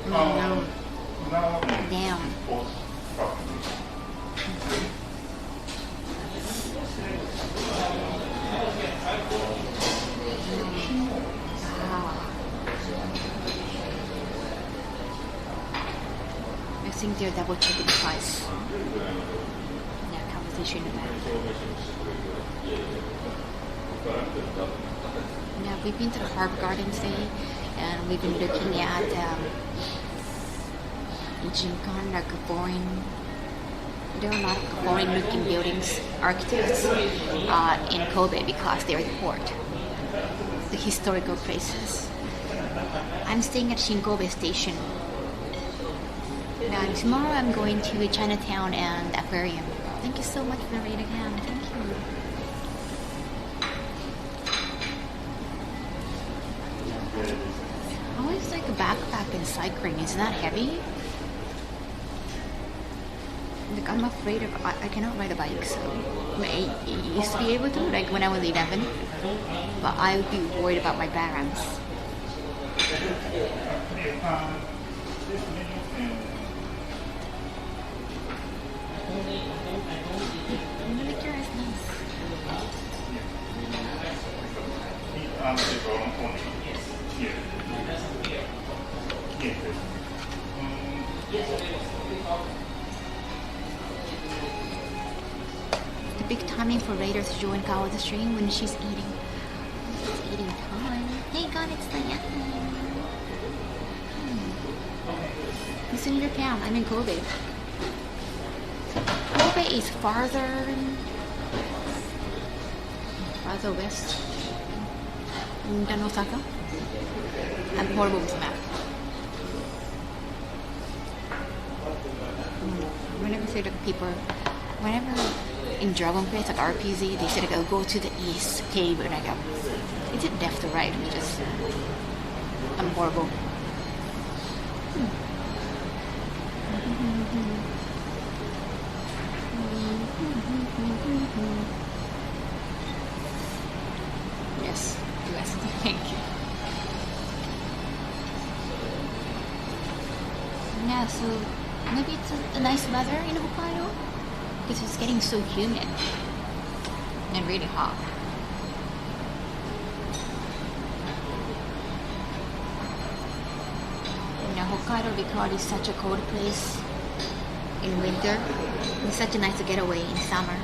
A: No. Damn. I think they're double checking the price. Yeah, conversation about it. Yeah, we've been to the Harvard Garden today, and we've been looking at Ijinkan, like boring. There are a lot of boring looking buildings, architects in Kobe because they're the port, the historical places. I'm staying at Shinkobe Station. Now tomorrow I'm going to Chinatown and the aquarium. Thank you so much for the raid again. Thank you. I always like a backpack and cycling. It's not heavy. Like I'm afraid of I cannot ride a bike, so I used to be able to, like when I was 11, but I would be worried about my balance.
G: 中の方に見えて見えて
A: The big timing for Raider to join Kaho the stream when she's eating. It's eating time. Hey God, it's Diana. He's in Japan. I'm in Kobe. Kobe is farther west than Osaka. I'm horrible with map. Whenever say like people, whenever in Dragon Quest like RPG, they say like, oh, go to the east cave, and I go, is it left or right? I'm horrible. Yes, west. Thank you. Yeah, so maybe it's a nice weather in Hokkaido because it's getting so humid and really hot. You know, Hokkaido because it's such a cold place in winter. It's such a nice getaway in summer.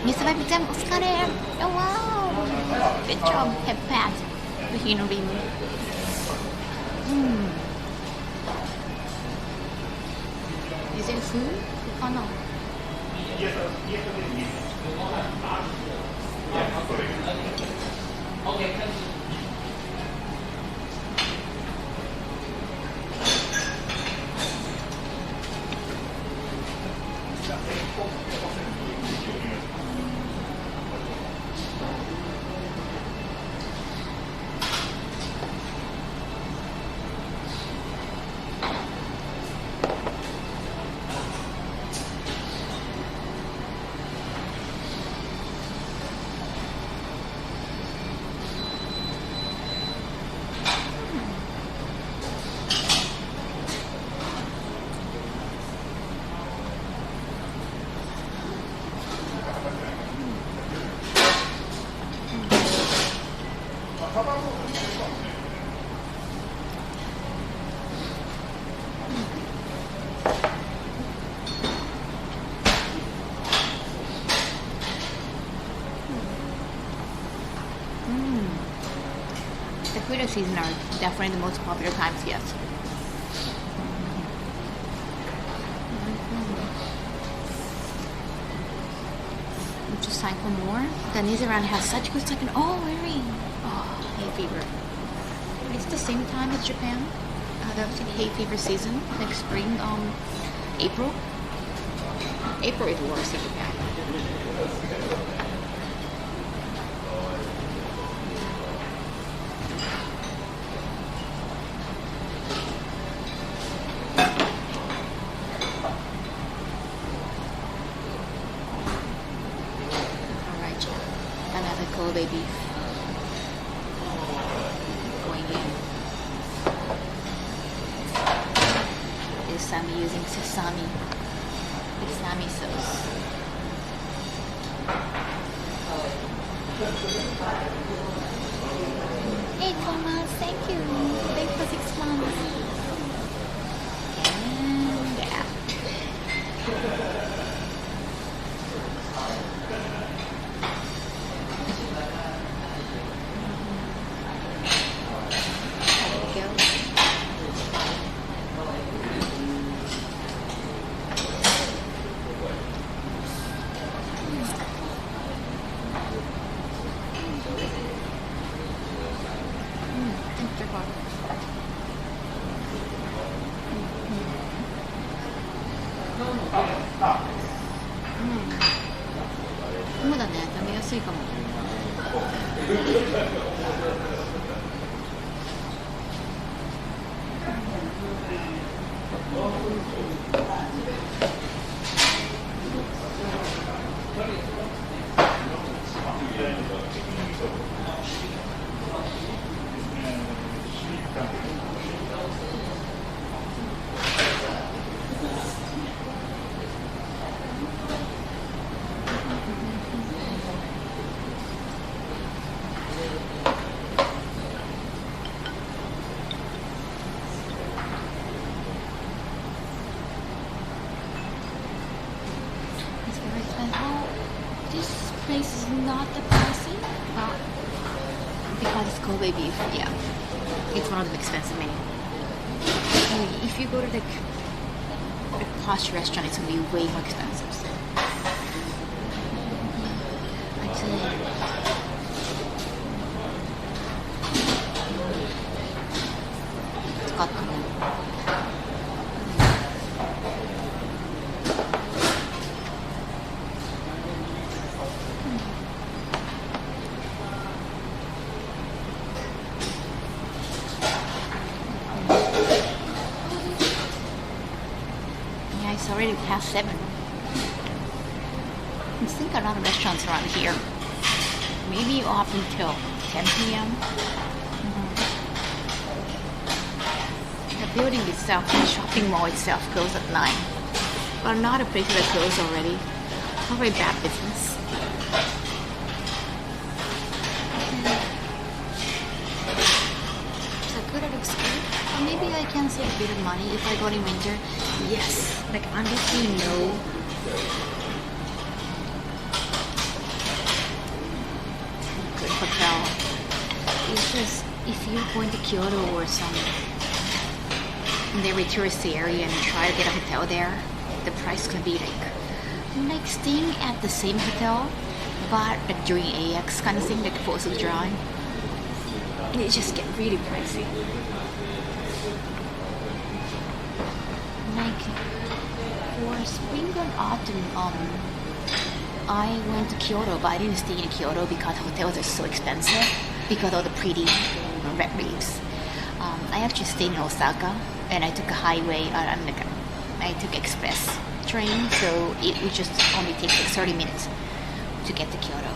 A: You survived exam, Oscar. Oh wow! Good job, have passed the Hinorim. Is it food? Oh no. The Twitter season are definitely the most popular times, yes. Just sign for more. The New Zealand has such good second. Oh, really? Oh, hay fever. It's the same time as Japan. That's the hay fever season, like spring, April. April is worse in Japan. Kobe beef going in. This I'm using sesame sauce. Hey Thomas, thank you. Thanks for 6 months. And yeah. そうだね、食べやすいかも。This place is not that pricey, but because it's Kobe beef, yeah, it's one of the expensive menu. If you go to the posh restaurant, it's gonna be way more expensive. So. Actually, it's got it's already past 7. I think a lot of restaurants around here. Maybe off until 10 p.m. The building itself, the shopping mall itself, closes at 9. But a lot of places are closed already. Probably bad business. Sakura looks good. Maybe I can save a bit of money if I go in winter. Yes, like honestly, no. Good hotel. It's just if you're going to Kyoto or some very touristy area and try to get a hotel there, the price could be like staying at the same hotel, but like during AX kind of thing, like Fossil Drive. It just get really pricey. Like for spring and autumn, I went to Kyoto, but I didn't stay in Kyoto because hotels are so expensive because of the pretty red leaves. I actually stayed in Osaka, and I took a highway. I took express train, so it would just only take like 30 minutes to get to Kyoto.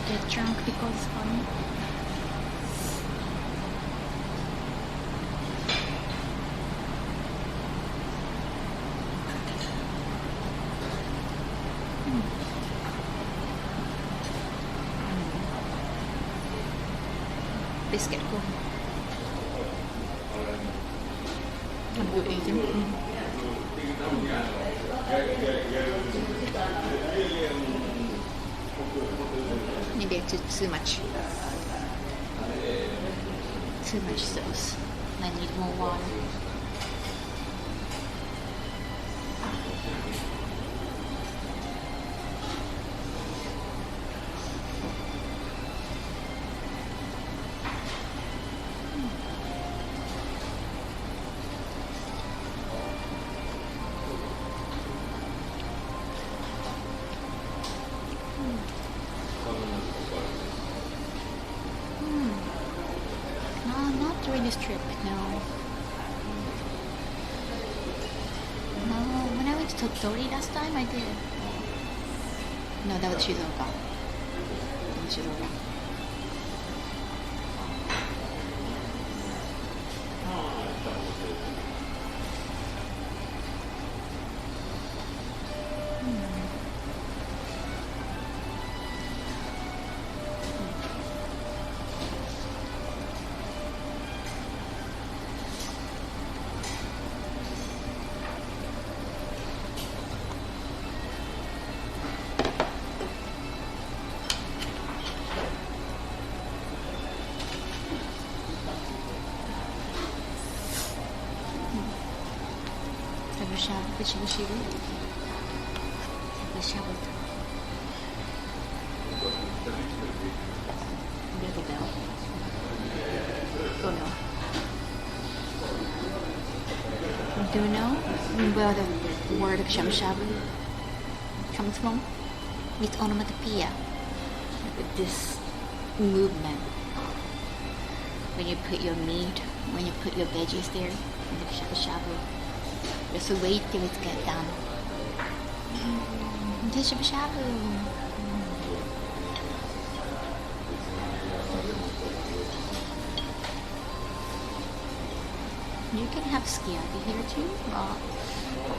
A: Get drunk because it's fun. Biscuit, cool. I'm good eating. Maybe I took too much sauce. I need more water. Not during this trip, no. No, when I went to Tottori last time, I did. No, that was Shizuoka. There's a bell. Oh no. Do you know where the word shabu-shabu comes from? It's onomatopoeia. This movement. When you put your meat, when you put your veggies there, in the shabu-shabu, just wait till it gets done. The shabu-shabu. You can have sukiyaki here too.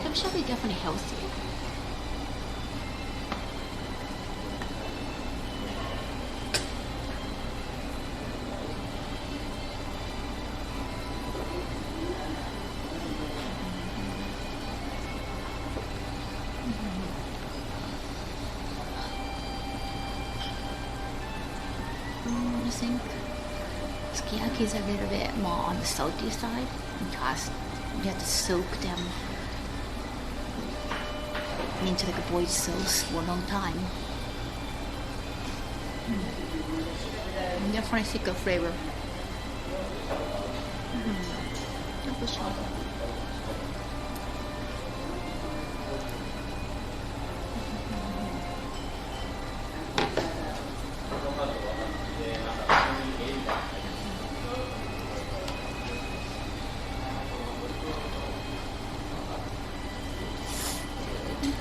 A: Shabu-shabu is definitely healthy. I think sukiyaki is a little bit more on the salty side because you have to soak them into like a boiled sauce for a long time. Definitely thicker flavor. Double shot.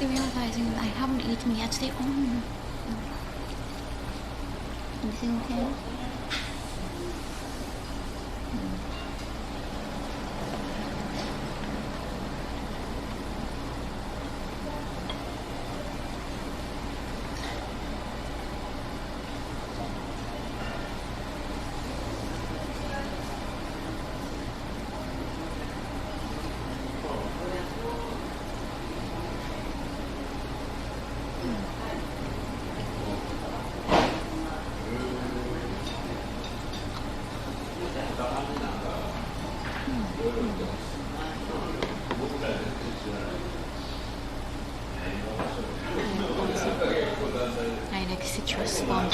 A: Realizing I haven't eaten yet today. Oh. Everything okay? I like citrus sponge.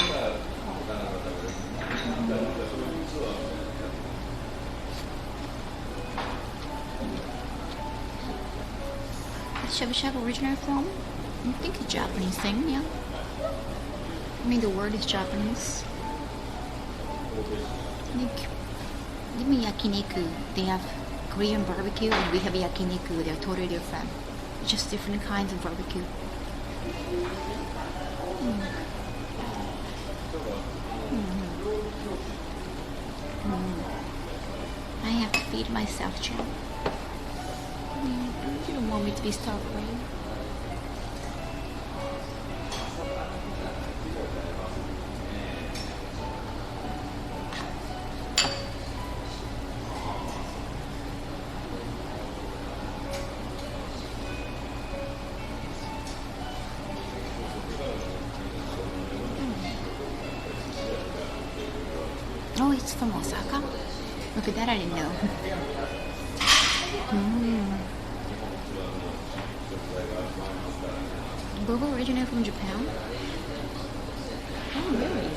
A: Shabu-shabu originally from? I think it's a Japanese thing, yeah. I mean the word is Japanese. Like, even yakiniku, they have Korean barbecue and we have yakiniku, they're totally different. Just different kinds of barbecue. I have to feed myself, Jim. You don't want me to be starved, right? Oh, it's from Osaka? Look at that, I didn't know. Boba originated from Japan? Oh, really?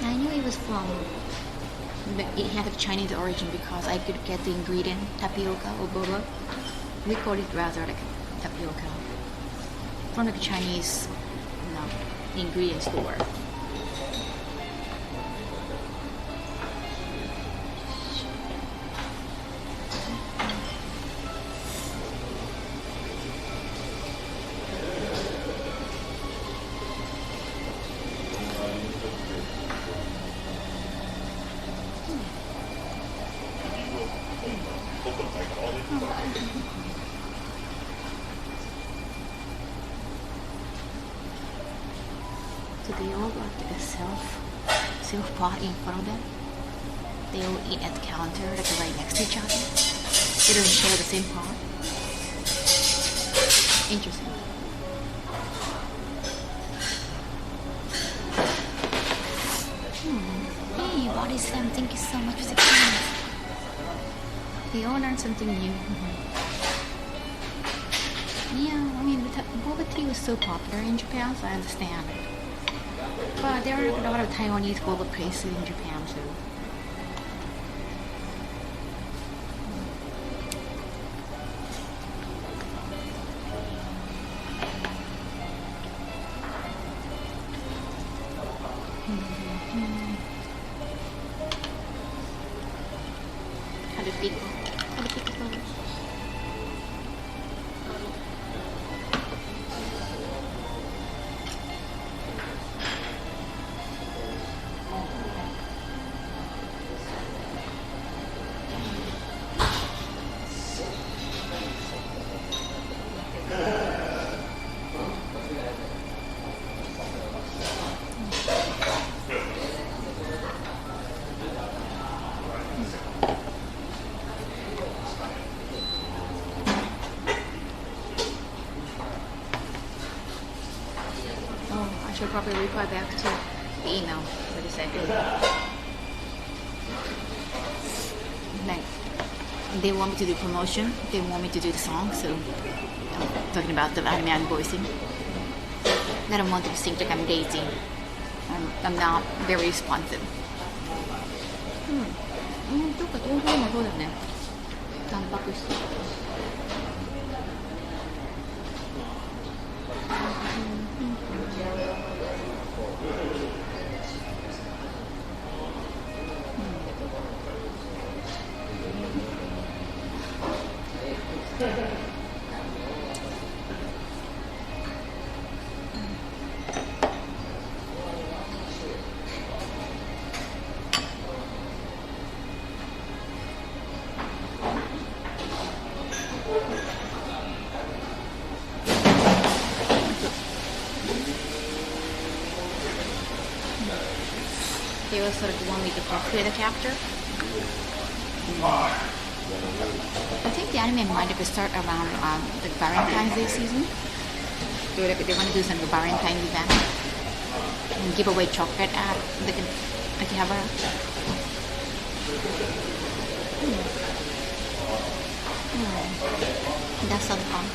A: I knew it was from, but it had a Chinese origin because I could get the ingredient tapioca or boba. We call it rather like tapioca. From like a Chinese ingredient store. So they all got like a self pot in front of them. They all eat at the counter, like right next to each other. They don't share the same pot. Interesting. Hey, Body Slam, thank you so much for 6 months. We all learned something new. Yeah, I mean, boba tea was so popular in Japan, so I understand. But there are a lot of Taiwanese boba places in Japan, so. I should probably reply back to the email. What is that? Like, they want me to do promotion. They want me to do the song. So I'm talking about the anime I'm voicing. I don't want them to think like I'm lazy. I'm not very responsive. どっか豆腐もそうだね。タンパク質。They will sort of want me to cosplay the character. I think the anime might have start around the Valentine's Day season. They want to do some Valentine's event and give away chocolate at the Akihabara. That sounds fun.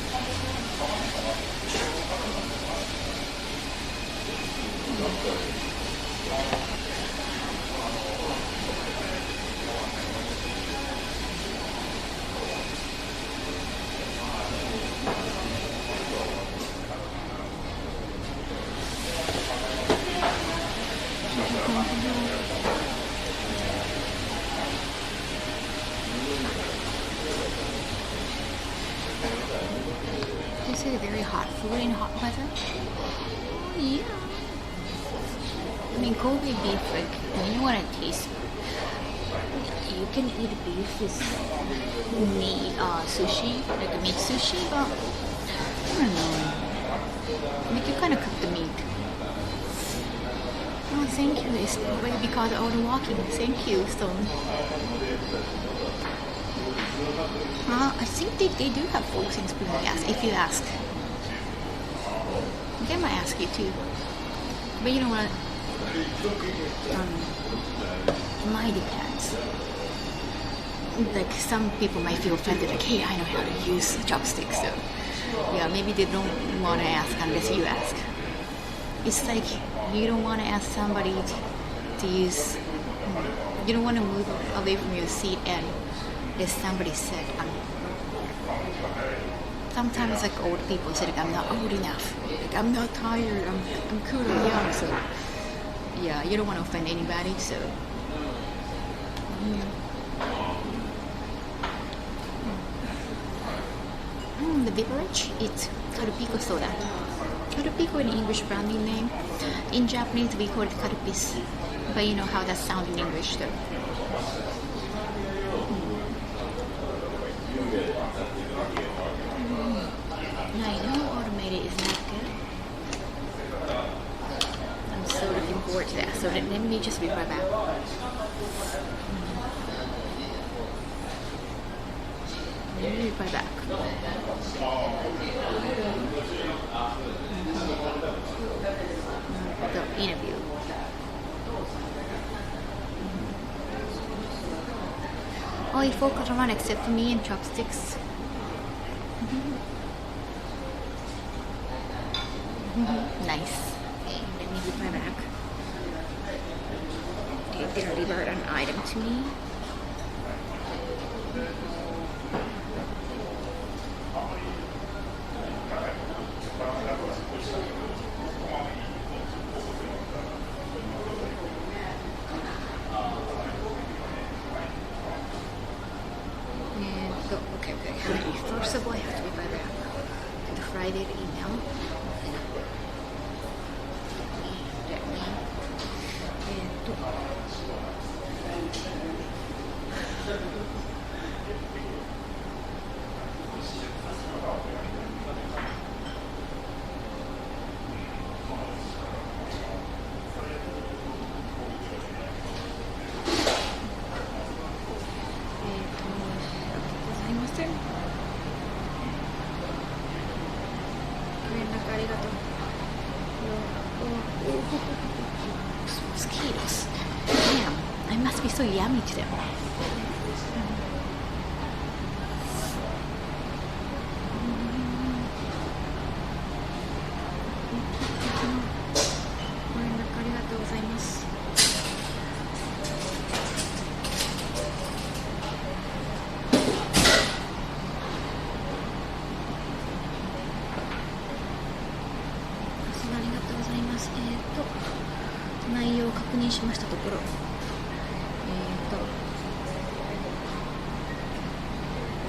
A: This is very hot food in hot weather. Oh, yeah. I mean, Kobe beef, like, you know what it tastes? You can eat beef with meat, sushi, like a meat sushi, but I don't know. Like, you kind of cook the meat. Oh, thank you. It's way because of all the walking. Thank you, Stone. I think they do have folks in Spring Gas, if you ask. They might ask you too. But you know what? It might depends. Like, some people might feel offended, like, hey, I know how to use chopsticks, so yeah, maybe they don't want to ask unless you ask. It's like you don't want to ask somebody to use, you don't want to move away from your seat and there's somebody said, sometimes like old people say, like, I'm not old enough, like, I'm not tired, I'm cool and young, so yeah, you don't want to offend anybody, so the beverage, it's Karupiko soda. Karupiko in English branding name. In Japanese we call it Karupis, but you know how that sounds in English though. I know automated is not good. I'm so looking forward to that. So let me just reply back. Let me reply back. The interview. Oh, you focus around except for me and chopsticks. Nice. Okay, let me reply back. Okay, deliver an item to me. And go. Okay. First of all, I have to reply back to the Friday email. Mosquitoes. Damn, I must be so yummy to them.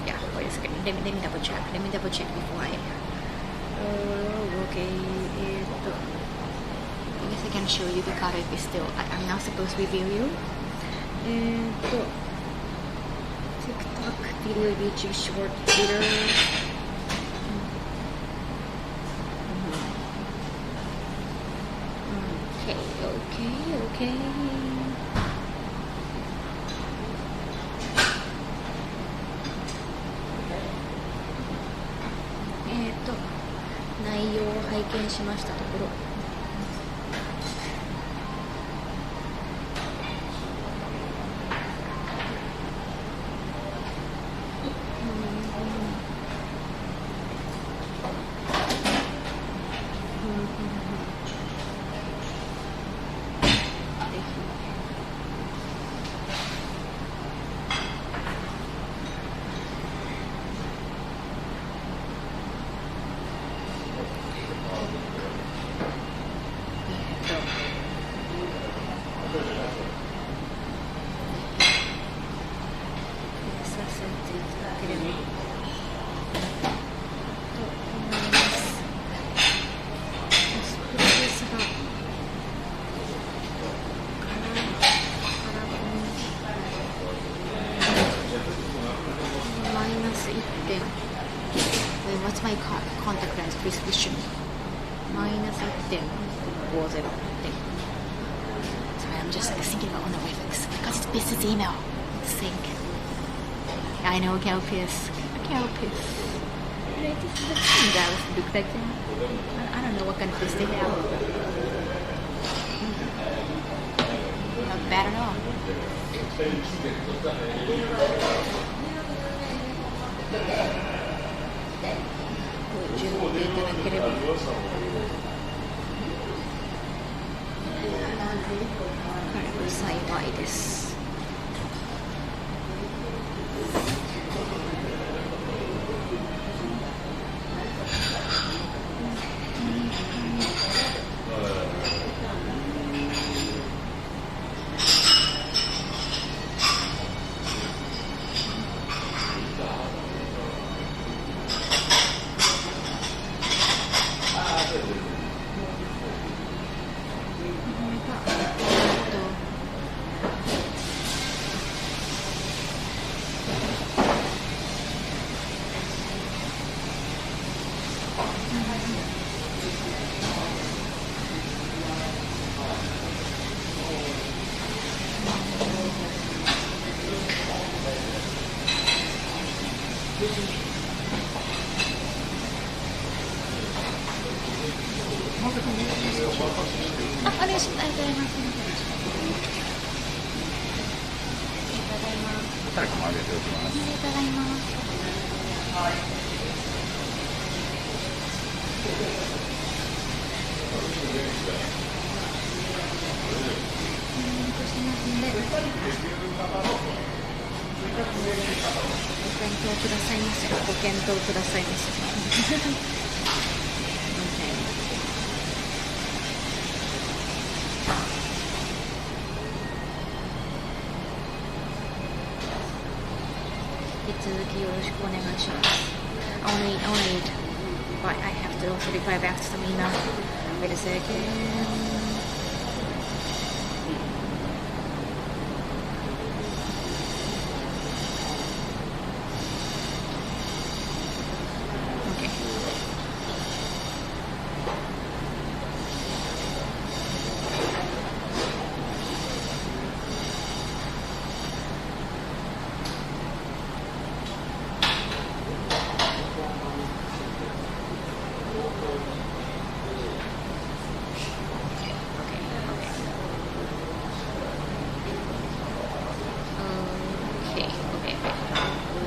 A: Yeah, wait a second. Let me double check. Let me double check before I. Okay. I guess I can show you the card if it's still. I'm not supposed to review you. TikTok video, YouTube short, Twitter. Okay. 内容を拝見しましたところ、What's my contact lens prescription? Minus 1.50. Sorry, I'm just thinking about on the way because it's business email. Sync. I know, Calpis. Guys look like that. I don't know what kind of fish they have. Not bad at all.幸いです。
E: してますので、ご検討くださいませ。ご検討くださいませ。引き続きよろしくお願いします。Only, but I have to also reply back to some email. Wait a second.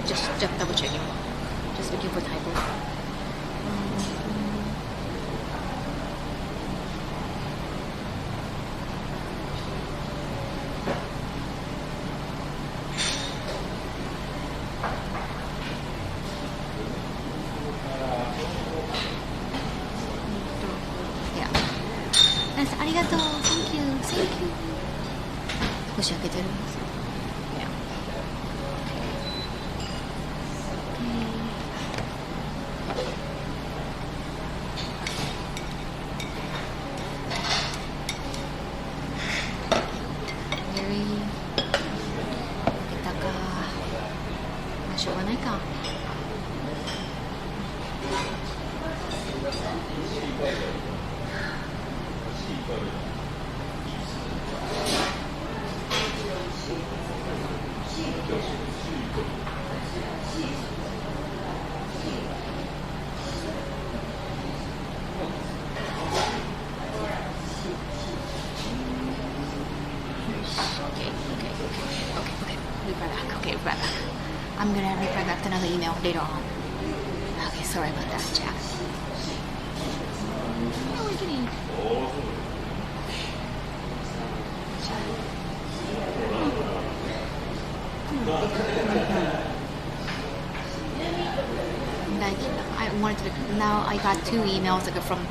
E: Just double checking. Just looking for typo. Yeah. Nice. ありがとう。Thank you. Thank you. 少し開けてるんですよ。しょうがないか。Okay. I'm gonna reply back to another email later on. Okay, sorry about that, chat. Oh, we're getting. I wanted to. Now I got 2 emails that are from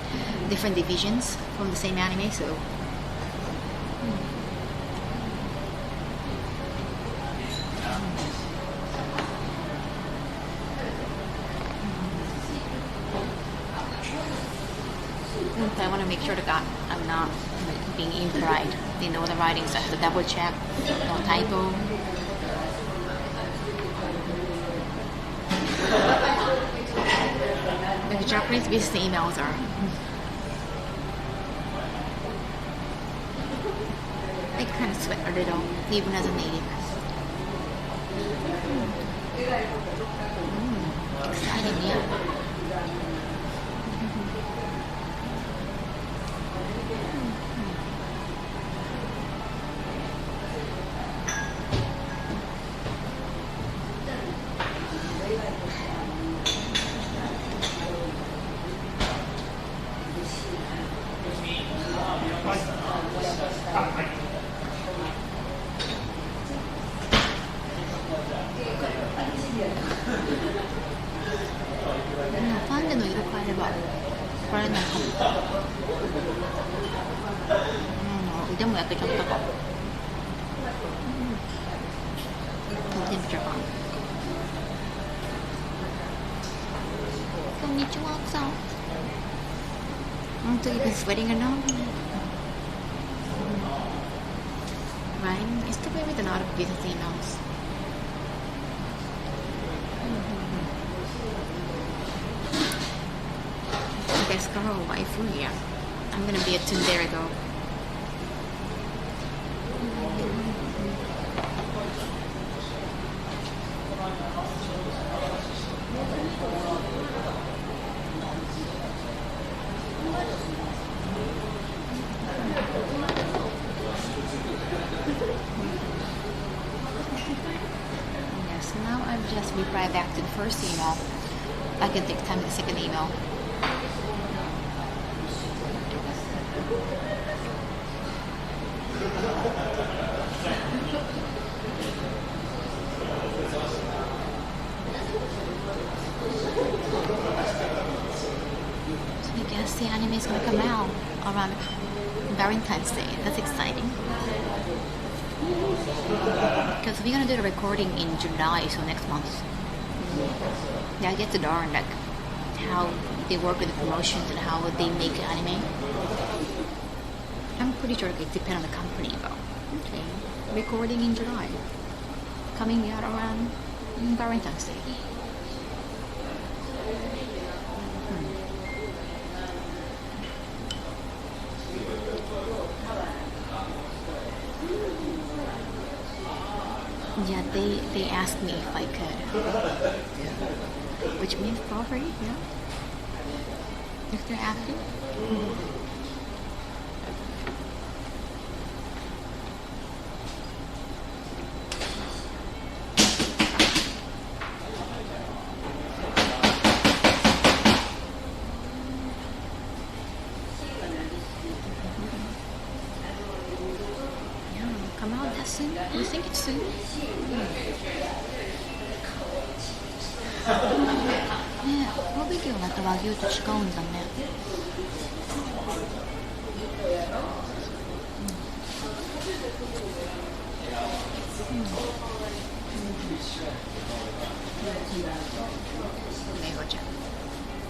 E: different divisions from the same anime, so. I want to make sure that I'm not being incorrect in all the writings. I have to double check, no typo. The Japanese business emails are. I kind of sweat a little, even as a native. Exciting, yeah. Sweating or not? Right? It's the way with a lot of business emails. Guess Kaho Shibuya. I'm gonna be a tsundere though. Just reply back to the first email. I can take time with the second email.
A: So I guess the anime is gonna come out around Valentine's Day. That's exciting. Because we're gonna do the recording in July, so next month. Yeah, I get to learn like how they work with the promotions and how they make anime. I'm pretty sure it depends on the company, but okay. Recording in July, coming out around Valentine's Day. Yeah, they asked me if I could. Which means probably, yeah. If they're asking. Yeah, come out that soon? You think it's soon?ねえ、バーベキューはまた和牛と違うんだね。Mango jam.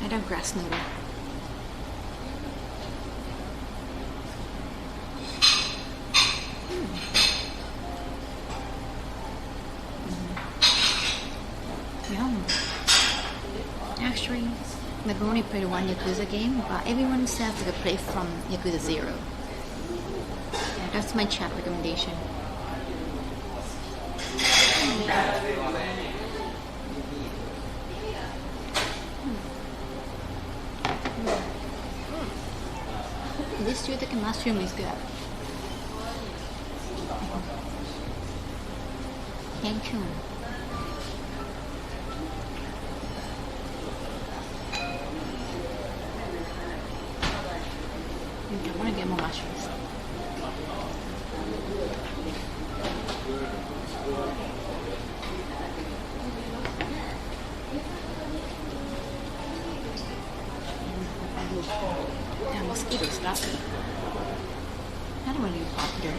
A: I love grass noodle. Yum. Actually, I've only played one Yakuza game, but everyone says to play from Yakuza 0. Yeah, that's my chat recommendation. This shiitake mushroom is good. Thank you. I want to get more mushrooms. Yeah, mosquito stuff. I don't want to be popular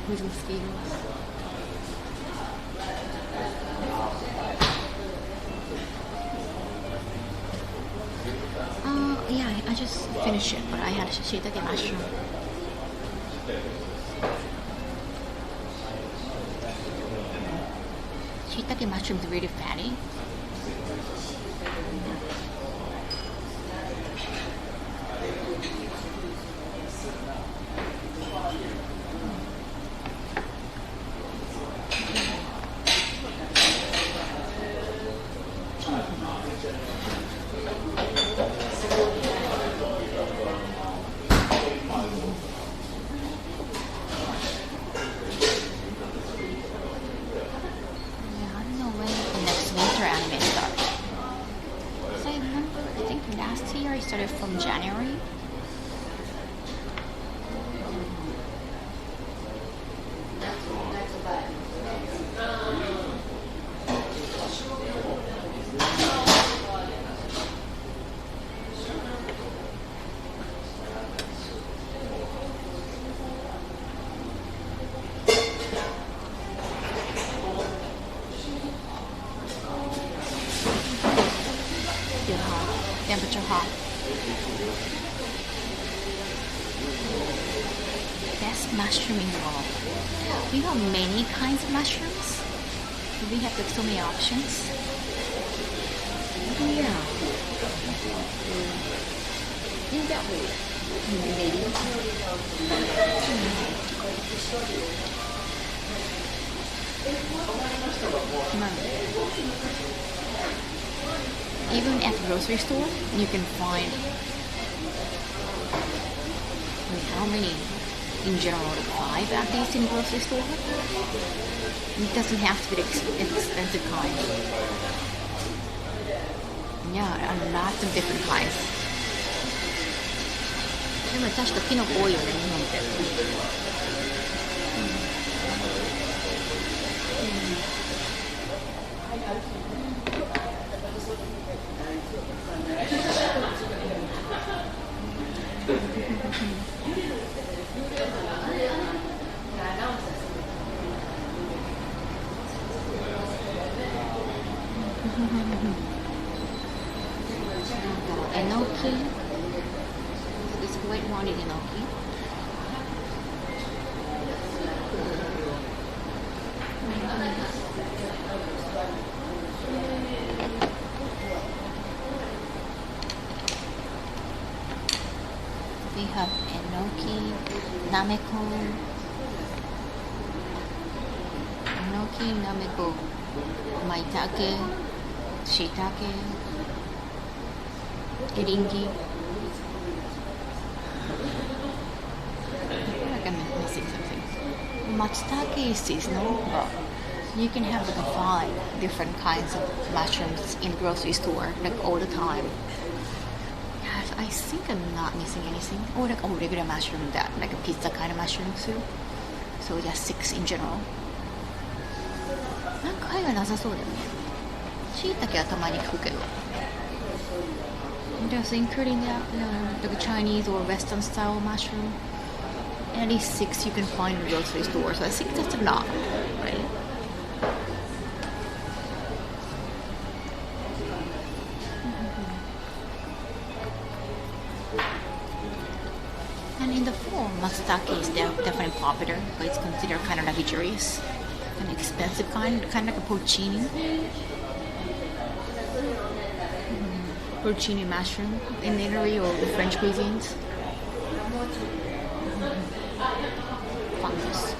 A: with mosquitoes. Yeah, I just finished it, but I had shiitake mushroom. Shiitake mushroom is really fatty. Started from January. Still hot, temperature hot. Best mushroom in the world. We have many kinds of mushrooms. We have like so many options.
C: Yeah. In that way. Maybe.
A: Even at the grocery store, you can find how many in general, 5 at least in grocery store. It doesn't have to be expensive kind. Yeah, and lots of different kinds. でも確かキノコ多いよね、日本って。えのき This white one is enoki. We have enoki, nameko, maitake, shiitake, eringi. I'm missing something. Matsutake is seasonal, but you can have like 5 different kinds of mushrooms in the grocery store, like all the time. Yes, I think I'm not missing anything. Or like a regular mushroom, that like a pizza kind of mushroom too. So just 6 in general. なんか貝はなさそうだよね。椎茸はたまに聞くけど。Just including that, like a Chinese or Western style mushroom. At least 6 you can find in grocery stores. So I think that's a lot, right? And in the fall, matsutake is definitely popular, but it's considered kind of luxurious, an expensive kind of like a porcini. Porcini mushroom in Italy or the French cuisines. Fungus.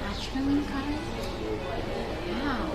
A: Mushroom kind? Wow.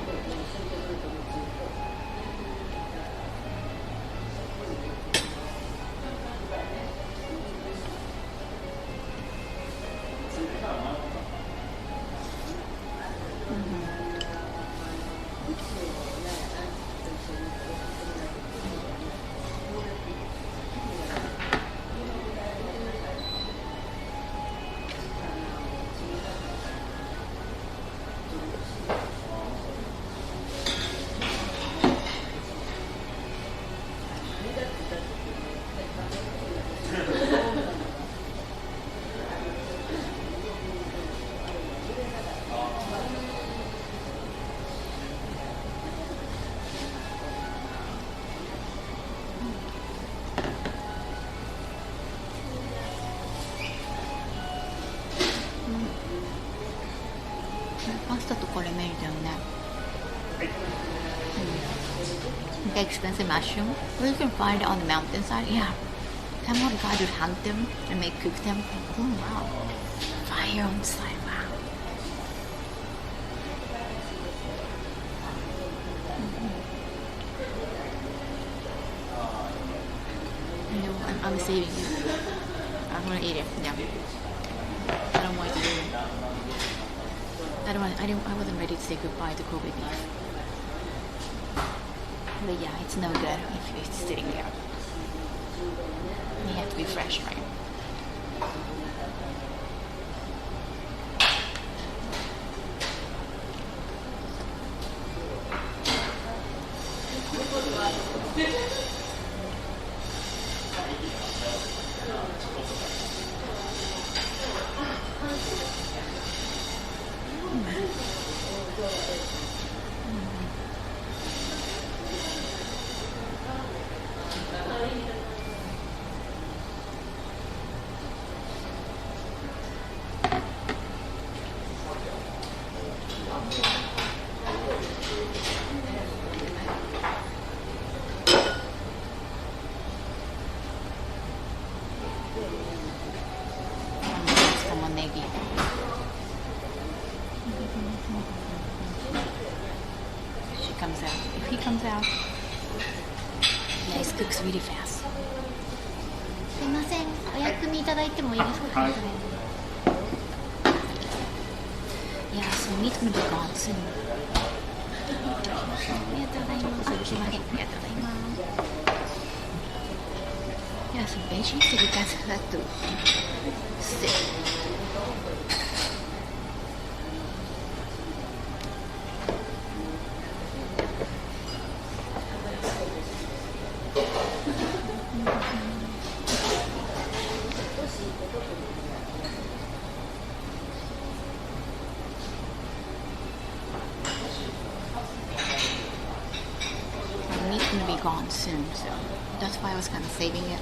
A: Pasta to kore made them now. The expensive mushroom, where you can find it on the mountainside. Yeah, someone guy would hunt them and cook them. Oh wow, fire on the side. Wow. You know, I'm saving it. I'm gonna eat it. Yeah. I don't want to eat it. I wasn't ready to say goodbye to Kobe beef. But yeah, it's no good if it's sitting there. You have to be fresh, right?
E: he comes out. If he comes out, yeah, he cooks really fast.
A: すいません、お薬味いただいてもいいですか？
G: はい。
E: Yeah, so meat's gonna be gone soon.
A: ありがとうございます。すいません、ありがとうございます。
E: Yeah, so basically you guys have to sit.
A: The meat's gonna be gone soon, so that's why I was kind of saving it.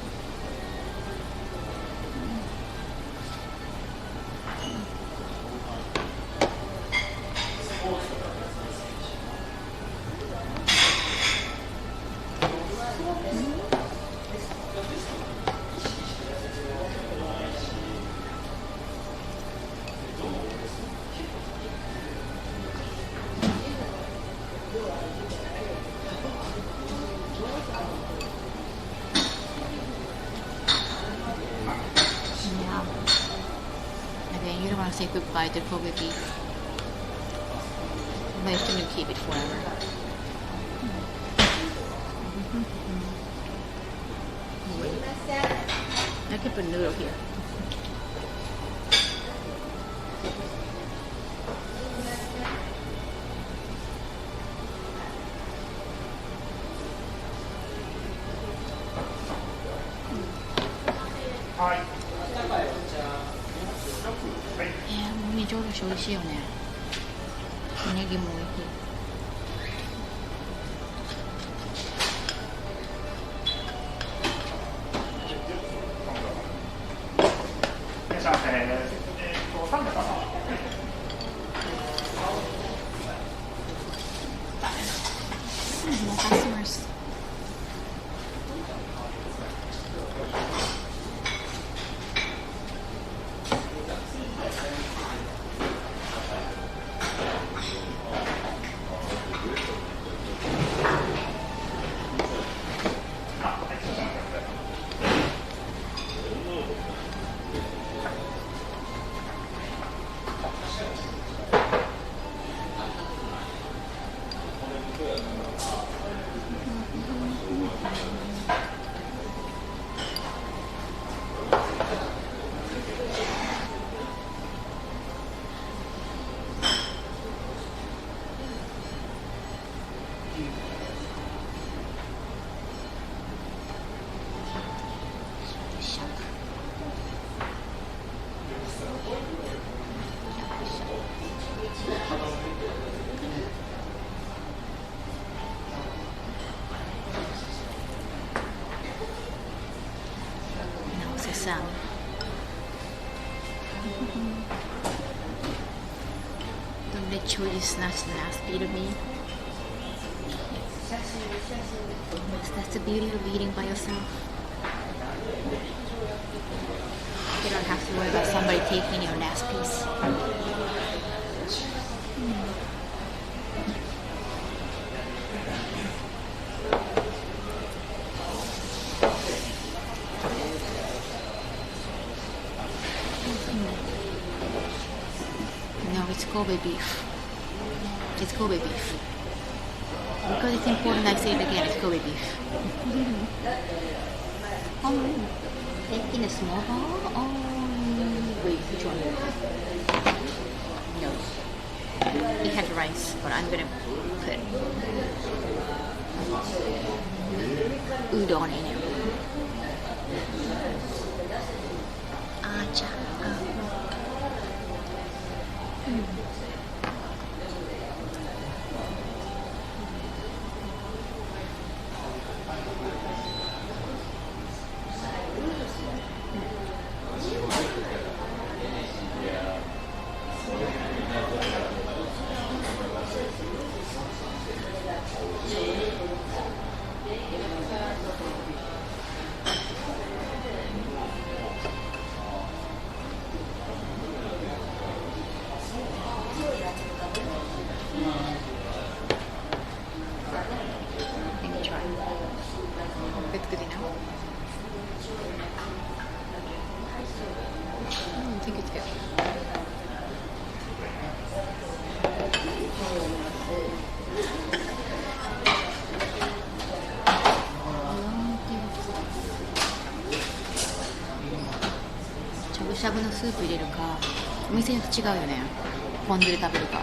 A: Yeah. Again, you don't want to say goodbye to Kobe beef. But you shouldn't keep it forever. I can put a noodle here. Yeah, もみじおろし美味しいよね。ネギも美味しい。
G: いらっしゃいませ。3名様。
A: More customers. Now sesame. Don't let Choji snatch the last beat of me. That's the beauty of eating by yourself. You don't have to worry about somebody taking your last piece. No, it's Kobe beef. It's Kobe beef. Because it's important, I say it again, it's Kobe beef. In a small bowl? Oh, wait, which one? No. It has rice, but I'm gonna put udon in it. Acha.
E: good. Shabu-shabu のスープ入れるか、お店によって違うよね。ポン酢で食べるか。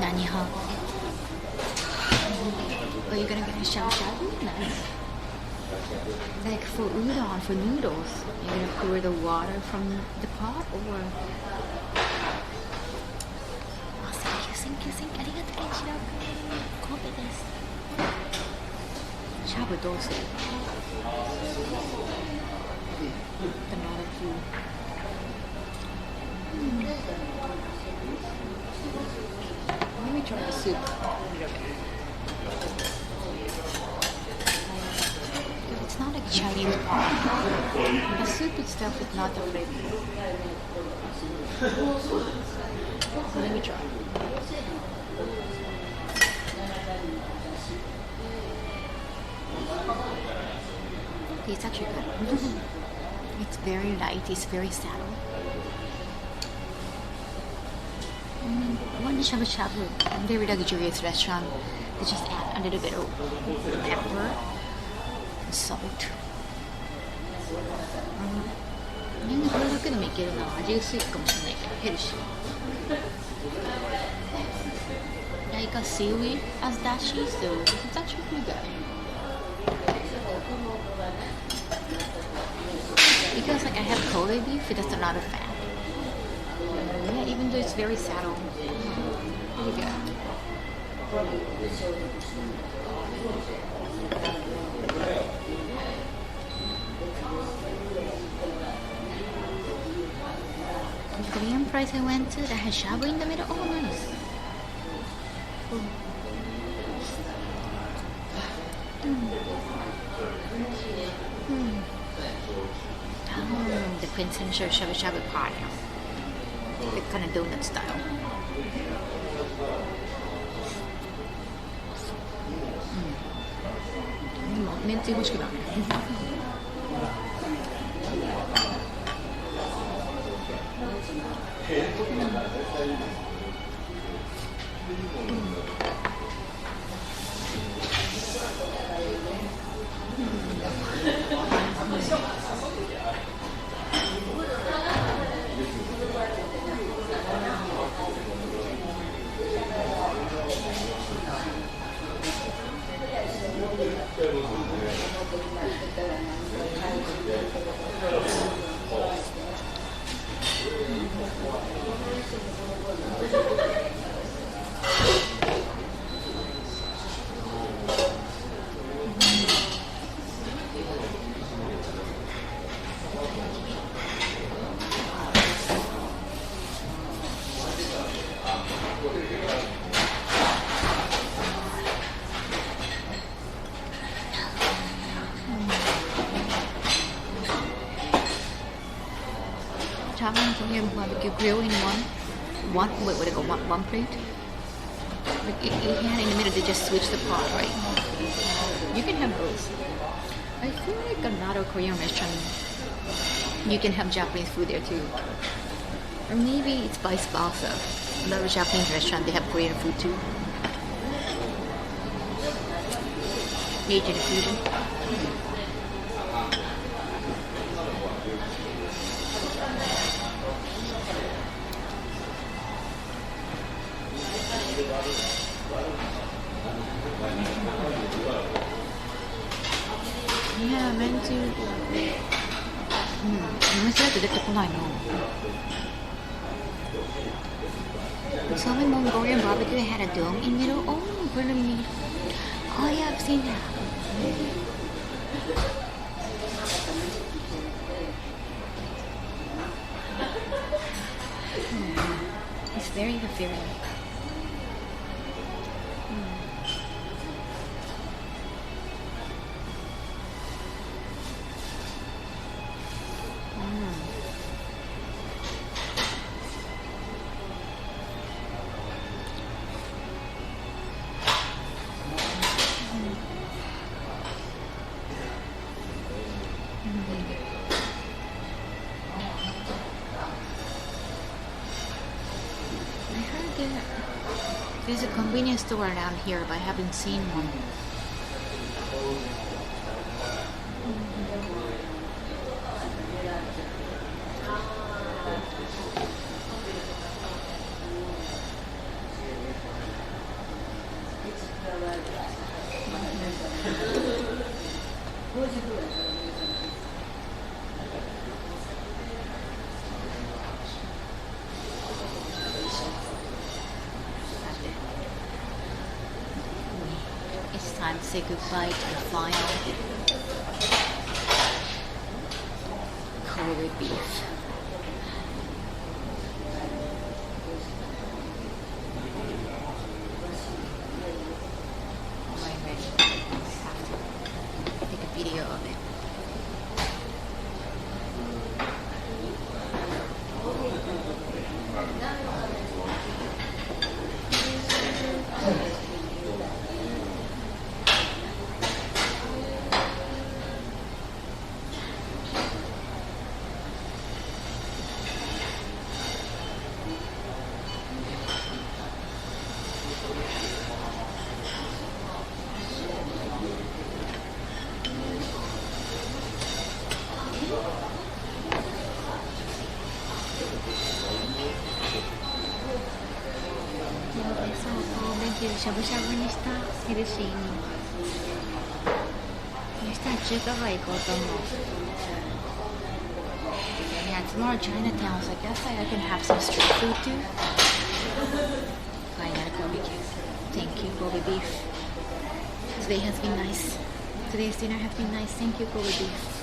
E: 何派? Are you gonna get a shabu-shabu? Nice. Like for udon, for noodles, you're gonna pour the water from the pot or? Oh, thank you. ありがとう、シラク。神戸です。シャブどうする? Banana food. Let me try the soup. It's not like Chinese pot. The soup itself is not the flavor. So let me try. It's actually good. It's very light, it's very subtle. One shabu-shabu, very luxurious restaurant. They just add a little bit of pepper and salt. これだけでもいけるな。味薄いかもしれないけどヘルシー。Like a seaweed as dashi, so it's actually pretty good. Because like I have Kobe beef, that's a lot of fat. Yeah, even though it's very subtle. Pretty good. The Korean place I went to that had shabu in the middle. Oh, nice. The quintessential shabu-shabu pot. The kind of donut style. Minty 欲しくなる。Thailand Korean barbecue grill in one plate. Like it had in the middle, they just switch the pot, right? You can have both. I feel like another Korean restaurant, you can have Japanese food there too. Or maybe it's vice versa. Another Japanese restaurant, they have Korean food too. Asian fusion. Yeah, I meant to. お店だと出てこないな。So my Mongolian barbecue had a dome in middle. Oh, really? Oh yeah, I've seen that. It's very ethereal. There's a convenience store around here, but I haven't seen one. It's time to say goodbye to the final Kobe beef. Am I ready? I have to take a video of it.しゃぶしゃぶにしたヘルシーに。そしたら中華街行こうと思う。Yeah, tomorrow Chinatown, so I guess I can have some street food too. I gotta Kobe beef. Thank you, Kobe beef. Today has been nice. Today's dinner has been nice. Thank you, Kobe beef.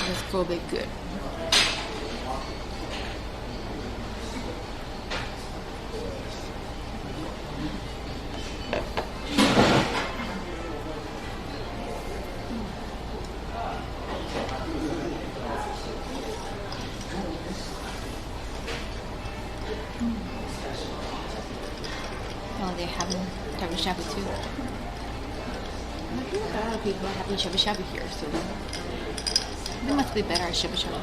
E: That's probably good. Oh, they're having shabu shabu too. I feel like a lot of people are having shabu shabu here, so they must be better at shabu shabu.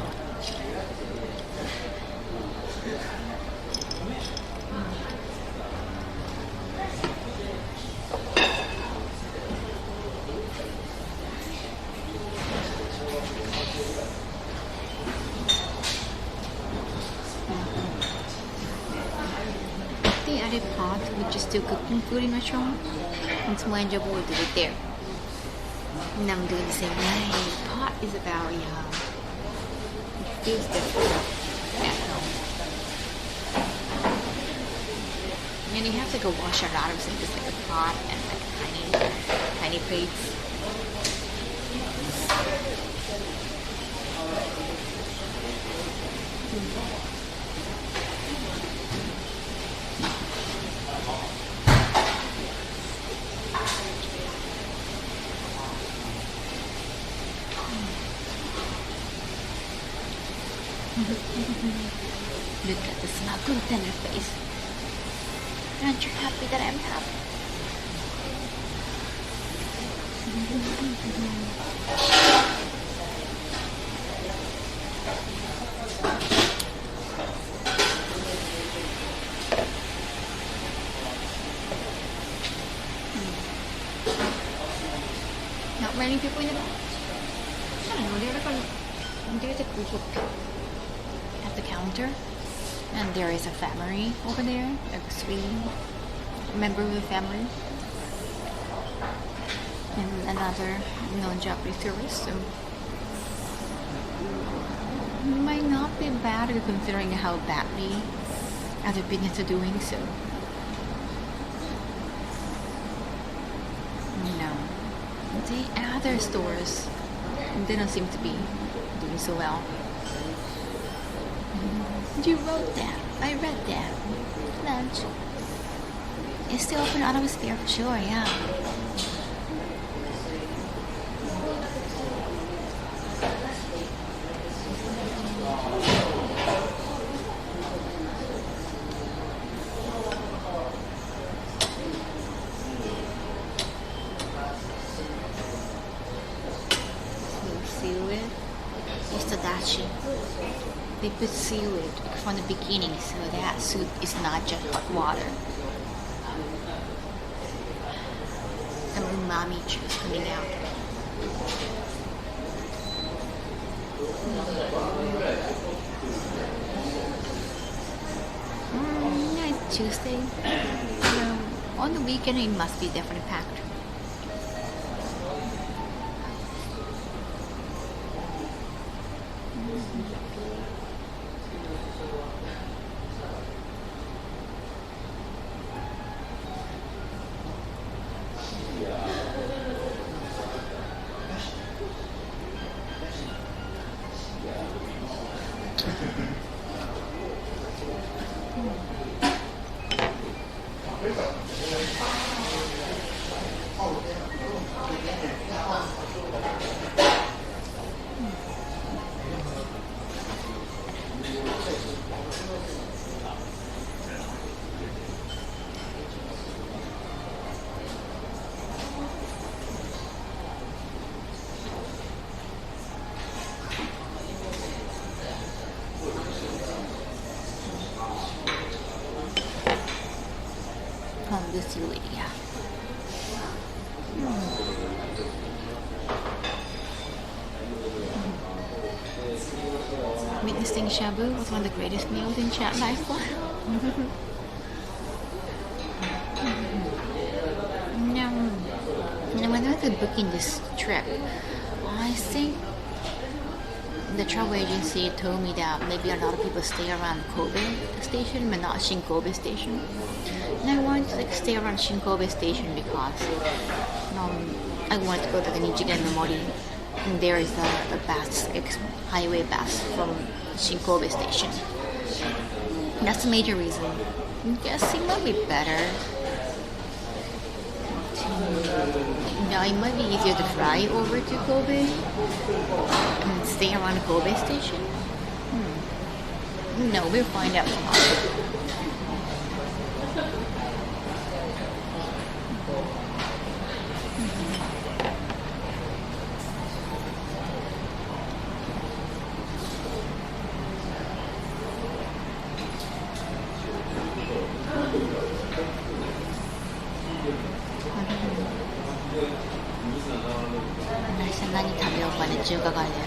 E: They added pot, which is still cooking food in restaurant. It's more enjoyable to do it there. And I'm doing the same way. Pot is about, it feels different at home. And you have to go wash a lot of things, just like a pot and like tiny plates. Look at the smile on her face. Aren't you happy that I'm happy? Not many people in the back. I don't know, there's a group of people at the counter, and there is a family over there, like a sweet member of the family, and another non-Japanese tourist. So it might not be bad considering how badly other business are doing. So the other stores didn't seem to be doing so well. You wrote that. I read that. Lunch. It's still open atmosphere for sure, yeah. dashi. They put seaweed from the beginning, so that soup is not just hot water. Some umami juice coming out. Yeah, it's Tuesday. On the weekend, it must be definitely packed. From the seaweed, yeah. Witnessing shabu was one of the greatest meals in chat life. Now, when I was booking this trip, I think the travel agency told me that maybe a lot of people stay around Kobe station, but not Shinkobe station. And I wanted to stay around Shinkobe station because I wanted to go to the Ijinkan-Gai. And there is a bus, highway bus from Shinkobe station. That's the major reason. I guess it might be better. It might be easier to fly over to Kobe and stay around Kobe station. No, we'll find out tomorrow. Ijinkan-Gaiで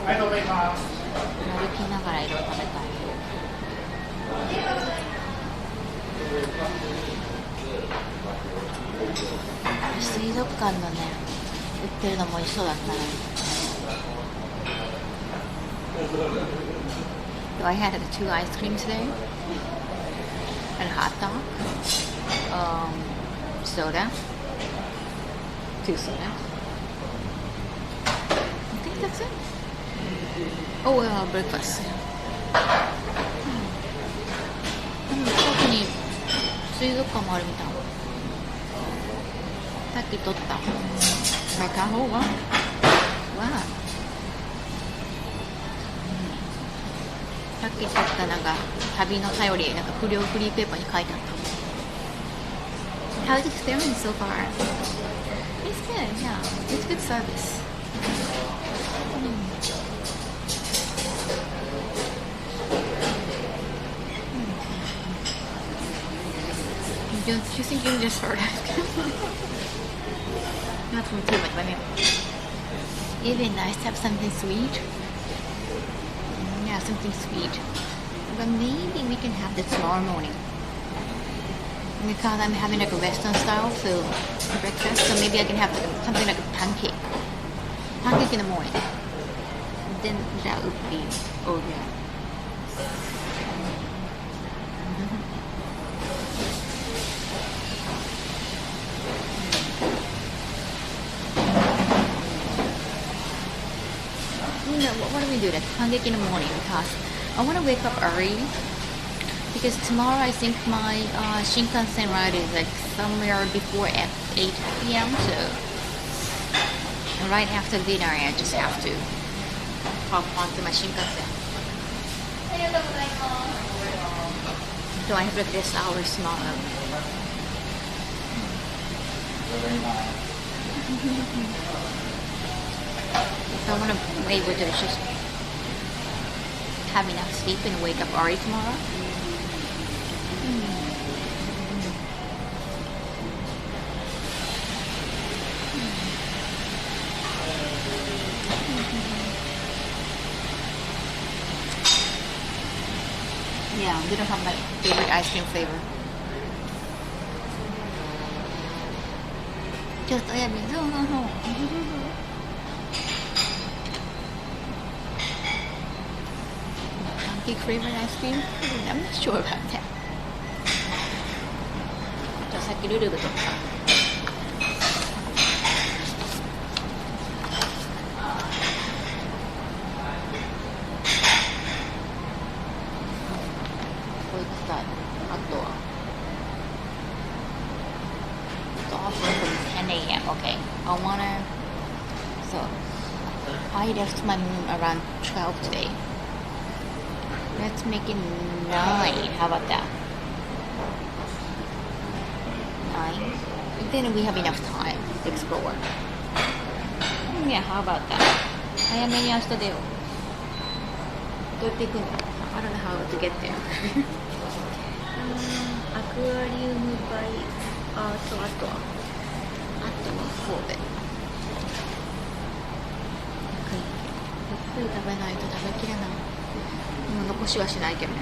E: 歩きながらいろいろ食べたい。水族館のね、売ってるのも美味しそうだったね。So I had 2 ice creams today and a hot dog, soda, 2 sodas. That's it. Oh, breakfast. 近くに水族館もあるみたい。さっき撮った。Kahoは？わあ。さっき撮ったなんか旅の頼りなんか不良フリーペーパーに書いてあった。How's the experience so far? It's good, yeah. It's good service. Do you think you can just start asking? Not from too much, but it'd be nice to have something sweet. Yeah, something sweet. But maybe we can have this tomorrow morning. Because I'm having like a Western style so breakfast, so maybe I can have something like a pancake. Pancake in the morning. Then that would be okay. What do we do? Like pancake in the morning because I want to wake up early because tomorrow I think my Shinkansen ride is like somewhere before at 8 p.m. So right after dinner I just have to hop onto my Shinkansen. So I have like this hour tomorrow.
A: If I want to be able to just have enough sleep and wake up early tomorrow. Yeah, we don't have my favorite ice cream flavor. Just pancake flavored ice cream? I'm not sure about that. じゃあさっきルルブとか。Okay, I wanna. So, I left my room around 12 today. Let's make it 9. How about that? 9. Then we have enough time to explore. Yeah, how about that? 早めに明日出よう。どうやって行くの？ I don't know how to get there. アクアリウムバイあとは神戸。ゆっくり食べないと食べきれない。もう残しはしないけどね。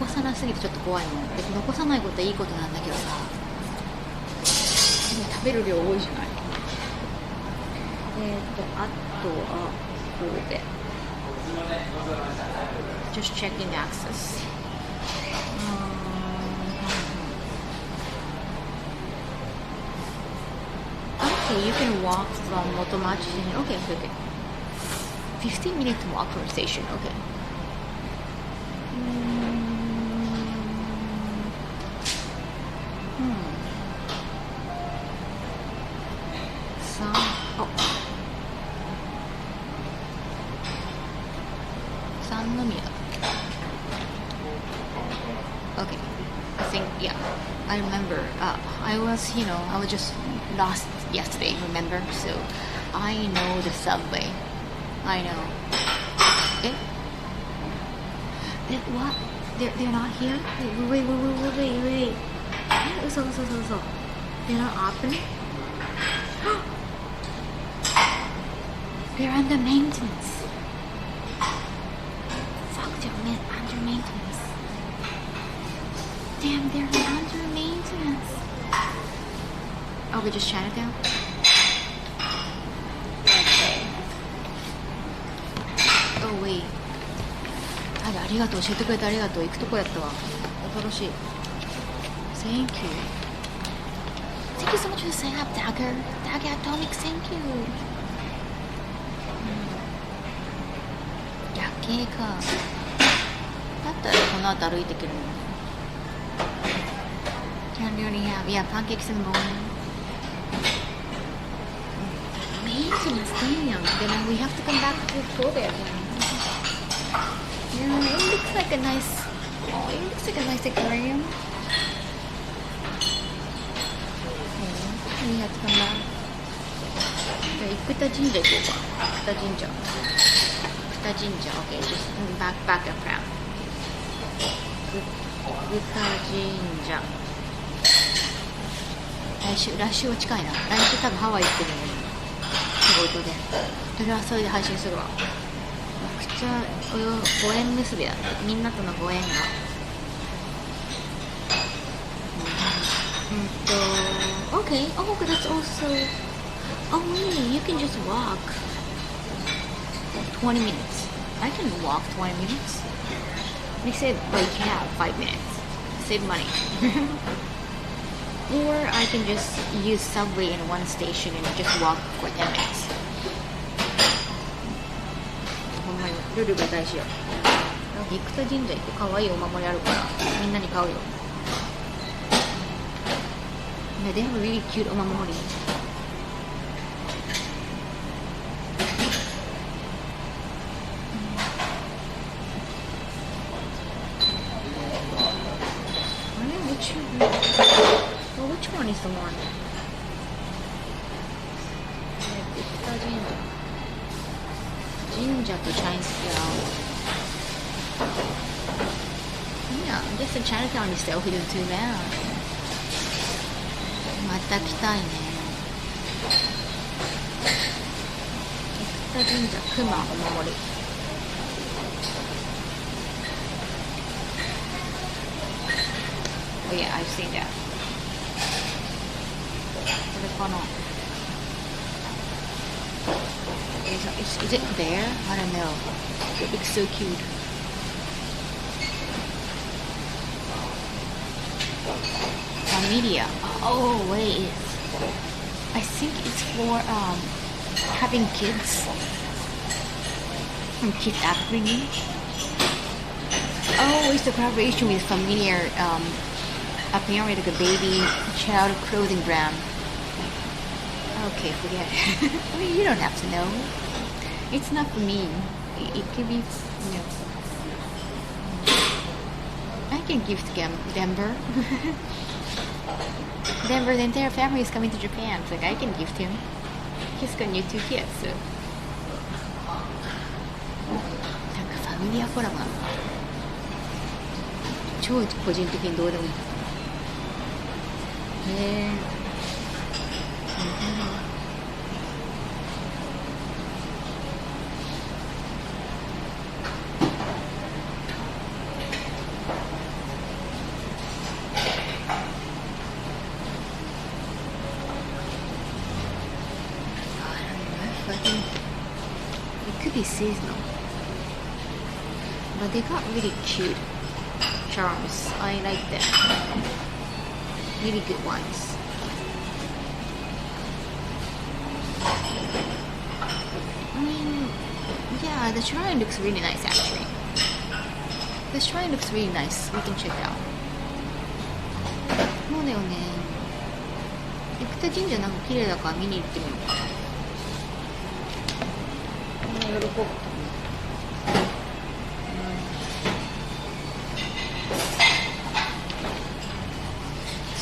A: 残さなすぎてちょっと怖いもん。別に残さないことはいいことなんだけどさ。でも食べる量多いじゃない。あとは神戸。Just checking the access. Okay, you can walk from Motomachi. Okay. 15-minute walk from station. Okay. Okay. I think, yeah. I remember. I was just lost yesterday, remember? So, I know the subway. I know. What? They're not here? Wait. So. They're not open? They're under maintenance. Fuck, they're under maintenance. Damn, they're under maintenance. Oh, we just shut it down? Okay. Oh, wait. ありがとう。教えてくれてありがとう。行くとこやったわ。恐ろしい。Thank you. Thank you so much for signing up, Dagger. Dagger Atomic, thank you. 夜景か。だったらこの後歩いていけるの。Can really have, yeah, pancakes in the morning. Maintenance, damn. Then we have to come back to go there again. Yeah, it looks like a nice aquarium. We have to come back. じゃあ生田神社行こうか。生田神社。Okay, just back up round. 生田神社。来週は近いな。来週多分ハワイ行ってるのに。仕事で。それはそれで配信するわ。めちゃくちゃご縁結びだった。みんなとのご縁が。Okay. Oh, that's also. Oh, really? You can just walk. 20 minutes. I can walk 20 minutes. They said, well, you can have 5 minutes. Save money. Or I can just use subway in one station and just walk for 10 minutes. ほんまにルールが大事よ。生田神社行く。かわいいお守りあるからみんなに買うよ。Yeah, they have a really cute お守り。Which one is the one?
E: 神社と Chinatown. Yeah, I guess the Chinatown itself isn't too bad. また来たいね。生田神社熊お守り。Oh yeah, I've seen that. これかな。Is it there? I don't know. It looks so cute. Media. Oh wait. I think it's for having kids. Kid upbringing. Oh, it's a collaboration with familiar apparently like a baby child clothing brand. Okay, forget it. I mean, you don't have to know. It's not for me. It could be, you know. I can gift Denver. Denver, the entire family is coming to Japan. It's like I can gift him. He's got new 2 kids, so. なんかファミリアコラボなのか。超個人的にどうでもいい。へえ。It could be seasonal, but they got really cute charms. I like them. Really good ones. I mean, yeah, the shrine looks really nice actually. The shrine looks really nice. We can check it out. そうだよね。生田神社なんか綺麗だから見に行ってみようかな。喜ぶ。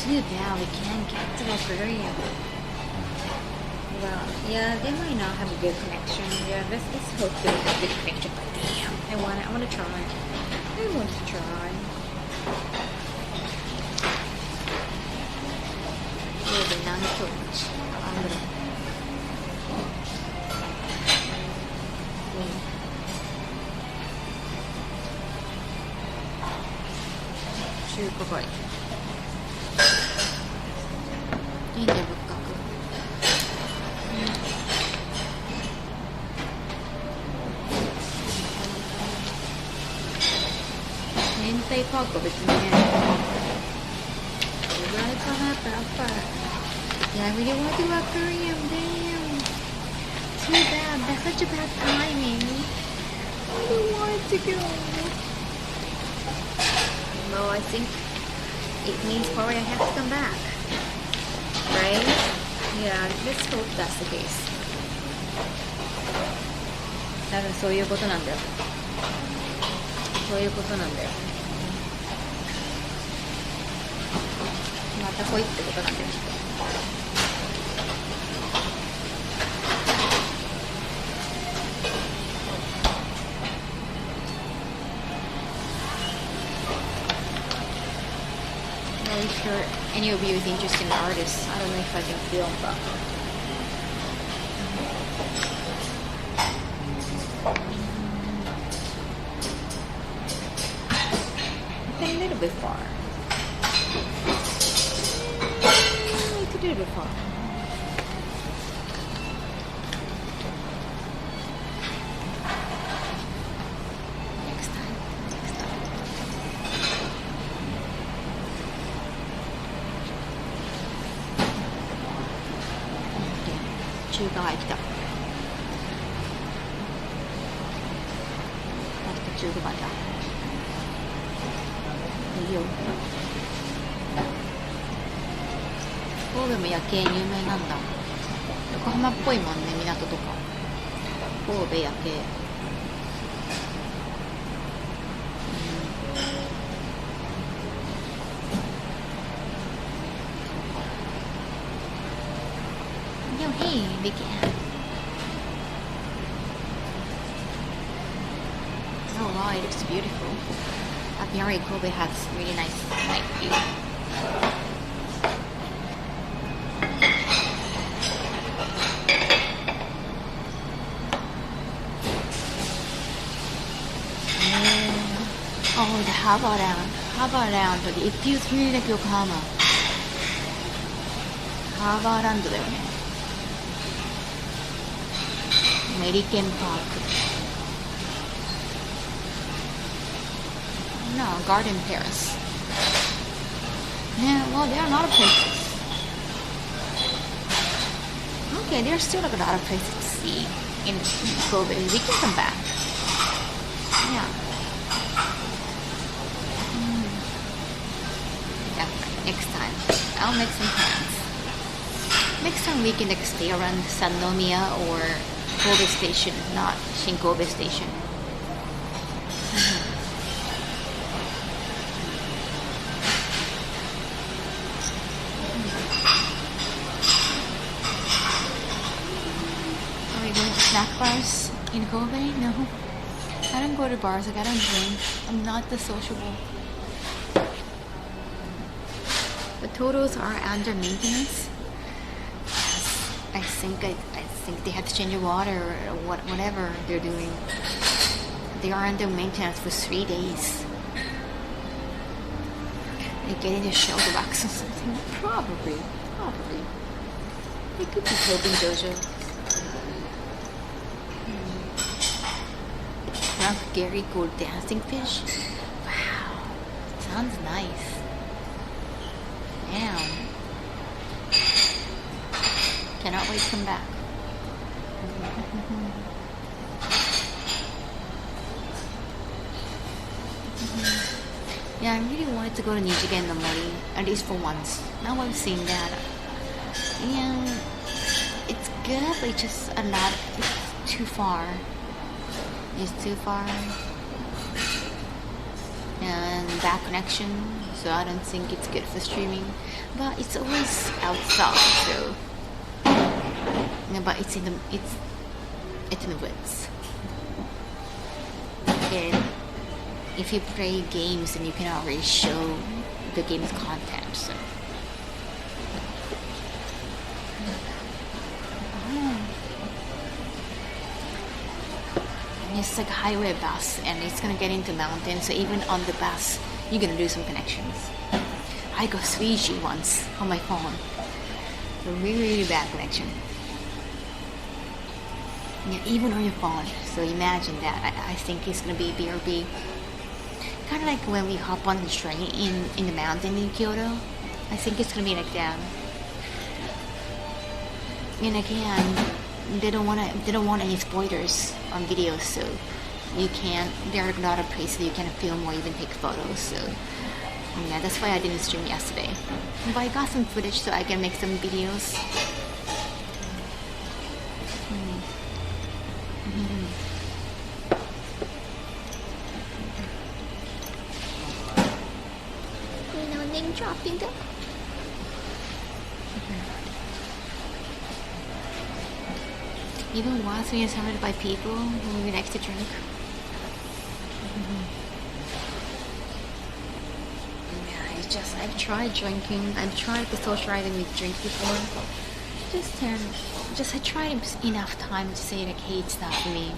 E: Too bad we can't get to the aquarium. Well, yeah, they might not have a good connection. Yeah, let's hope they have a good connection. But damn, I want to try. I want to try. Maybe not too much. I'm gonna. 中華街神社仏閣明太パークは別にねどれぐらいかなやっぱり Yeah, I really want to do aquarium, damn too bad, that's such a bad timing I don't want to go No, I think it means probably I have to come back. Right? Yeah, let's hope that's the case. 多分そういうことなんだよ。そういうことなんだよ。また来いってことなんだよ。Not sure any of you is interested in artists. I don't know if I can film, but it's a little bit far. It's a little bit far. Next time. 中華街来た。中華街だ。いいよ。神戸も夜景有名なんだ。横浜っぽいもんね、港とか。神戸夜景。Yo, hey, big cat. wow, it looks beautiful. Apparently Kobe has really nice night view. Oh, the harbor around. Harbor around. It feels really like Yokohama. Harbor around だよね。メリケンパーク。No, Garden Paris. Yeah, well, there are a lot of places. Okay, there's still like a lot of places to see in Kobe. We can come back. Yeah. Definitely. Next time. I'll make some plans. Next time we can like stay around Sannomiya or Kobe Station, not Shin-Kobe Station. Are we going to snack bars in Kobe? No. I don't go to bars, like I don't drink. I'm not the sociable. The totals are under maintenance. I think they had to change the water or whatever they're doing. They are under maintenance for 3 days. They're getting the shelter box or something. Probably. They could be helping JoJo. Drunk Gary Gold dancing fish. Wow, sounds nice. Damn. Cannot wait to come back. Yeah, I really wanted to go to Ijinkan-Gai, at least for once. Now I've seen that. Yeah, it's good, but it's just a lot. It's too far. It's too far. And bad connection, so I don't think it's good for streaming. But it's always outside, so. Yeah, but it's in the woods. And if you play games, then you can already show the game's content. So. It's like a highway bus, and it's gonna get into mountains. So even on the bus, you're gonna lose some connections. I got 3G once on my phone. A really bad connection. Yeah, even on your phone. So imagine that. I think it's gonna be BRB. Kind of like when we hop on the train in the mountain in Kyoto. I think it's gonna be like that. And again, they don't want any spoilers on videos, so you can't. There are a lot of places you can film or even take photos. So yeah, that's why I didn't stream yesterday. But I got some footage so I can make some videos. You know, name dropping them. Even once when you're surrounded by people who really like to drink. Yeah, it's just, I've tried drinking. I've tried the socializing with drink before. I tried enough time to say like, hey, it's not for me.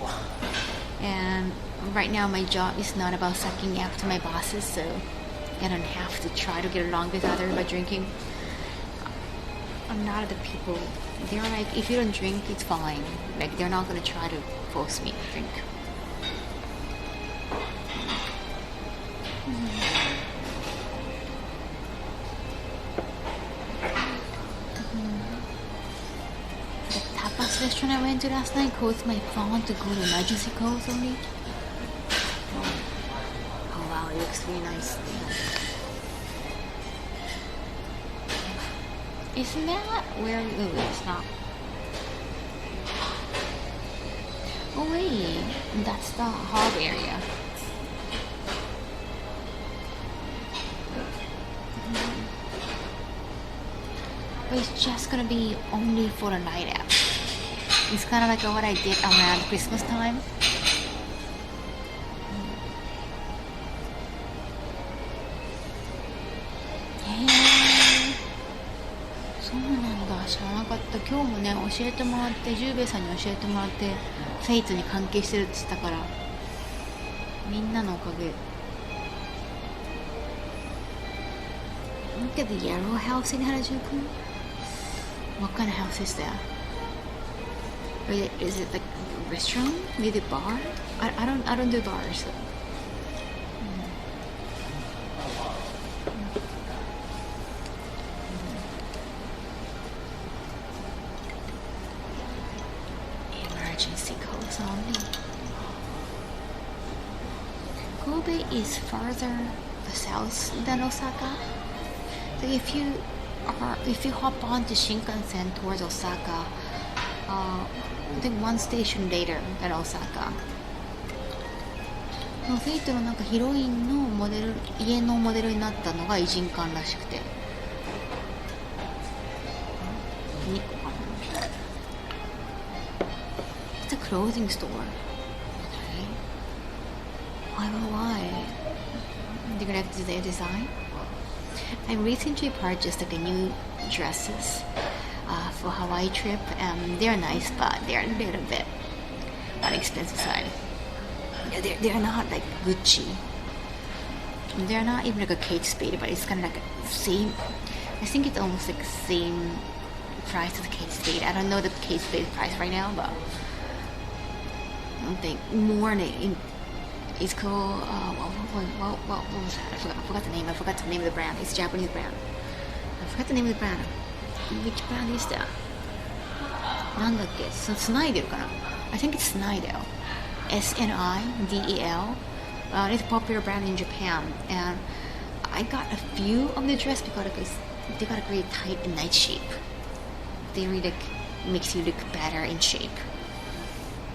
E: And right now my job is not about sucking up to my bosses, so I don't have to try to get along with others by drinking. A lot of the people, they're like, if you don't drink, it's fine. Like, they're not gonna try to force me to drink. The tapas restaurant I went to last night caused my phone to go to emergency calls only. Oh wow, it looks really nice. Isn't that where? Oh, it's not. Oh wait, that's the harbor area. But it's just gonna be only for the night out. It's kind of like what I did around Christmas time. 知らなかった。今日もね教えてもらって、十兵衛さんに教えてもらって、フェイトに関係してるって言ったから、みんなのおかげ。Look at the yellow house in Harajuku. What kind of house is that? Is it like a restaurant? Maybe a bar? I don't do bars. So. Emergency calls only. Kobe is further south than Osaka. So if you hop on to Shinkansen towards Osaka, I think one station later than Osaka. フェイトのなんかヒロインのモデル、家のモデルになったのがイジンカンらしくて。2個かな。It's a clothing store. Okay. Why? They're gonna have to do their design? I recently purchased like a new dresses for Hawaii trip. They're nice, but they're a little bit on the expensive side. They're not like Gucci. They're not even like a Kate Spade, but it's kind of like the same. I think it's almost like the same price as Kate Spade. I don't know the Kate Spade price right now, but I think more than. It's called, what was that? I forgot the name. I forgot the name of the brand. It's a Japanese brand. I forgot the name of the brand. Which brand is that? なんだっけ? Snidel かな? I think it's Snidel. S-N-I-D-E-L. It's a popular brand in Japan. And I got a few of the dress because they got a very tight and nice shape. They really like, makes you look better in shape.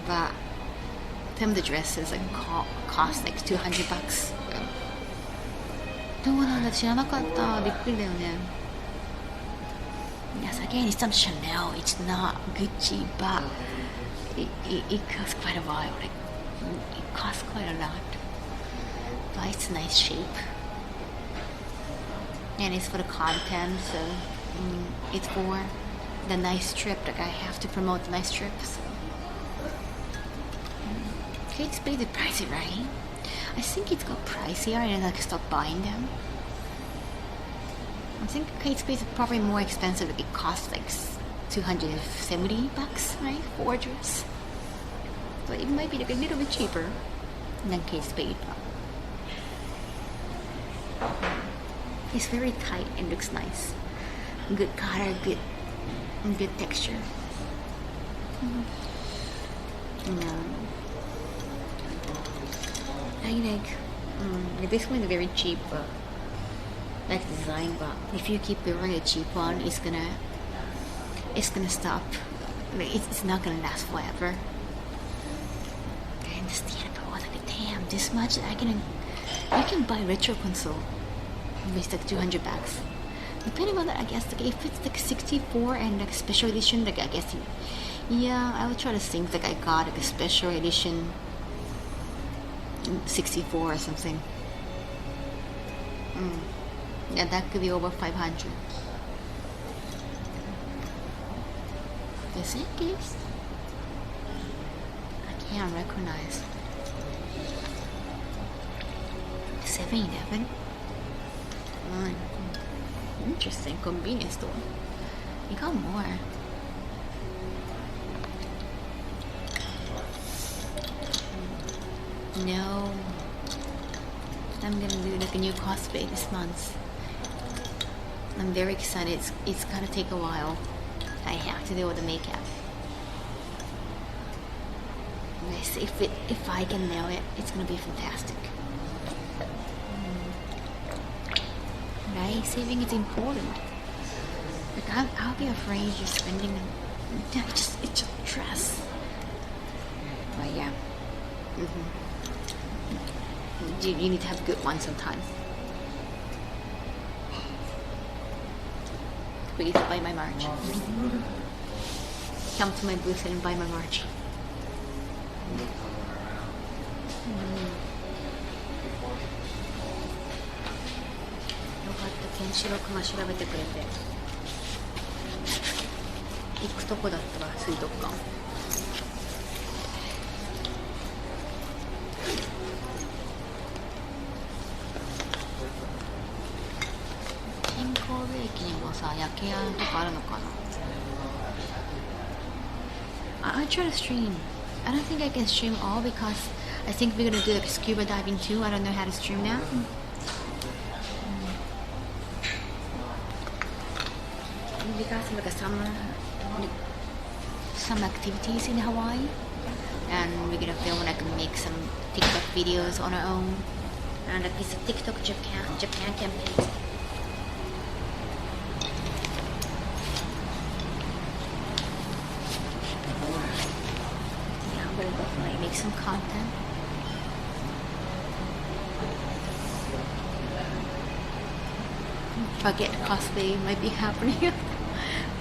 E: But some of the dresses like cost like $200. どうなんだ、知らなかった。びっくりだよね。Yes, again, it's some Chanel. It's not Gucci, but it costs quite a while. Like, it costs quite a lot. But it's a nice shape. And it's for the content, so it's for the nice trip. Like, I have to promote the nice trips. Kate Spade is pricey, right? I think it's got pricier and I stopped buying them. I think Kate Spade is probably more expensive. Like it costs like $270, right, for a dress. So it might be like a little bit cheaper than Kate Spade. It's very tight and looks nice. Good color, good texture. I like this one is very cheap, like design. But if you keep wearing a cheap one, it's gonna stop. Like, it's not gonna last forever. I understand, but I was like, damn, this much you can buy retro console with like $200. Depending on that, I guess like if it's like 64 and like special edition, like I guess yeah, I would try to think like I got like a special edition 64 or something. Yeah, that could be over 500. Is it this? I can't recognize. 7-Eleven? Interesting. Convenience store. You got more. No. I'm gonna do like a new cosplay this month. I'm very excited. It's gonna take a while. I have to do all the makeup. Let's see if I can nail it. It's gonna be fantastic. Right? Saving is important. Like I'll be afraid of spending. It's just a dress. But yeah. You need to have a good one sometime. Please buy my merch. Come to my booth and buy my merch. Kenshiro-kuma 調べてくれて。行くとこだったら水族館。新神戸駅にもさ、夜景あるとかあるのかな。I try to stream. I don't think I can stream all because I think we're gonna do like scuba diving too. I don't know how to stream that. We got some like a some activities in Hawaii, and we're gonna film like make some TikTok videos on our own, and like this TikTok Japan campaign. Yeah, I'm gonna definitely make some content. Baguette cosplay might be happening.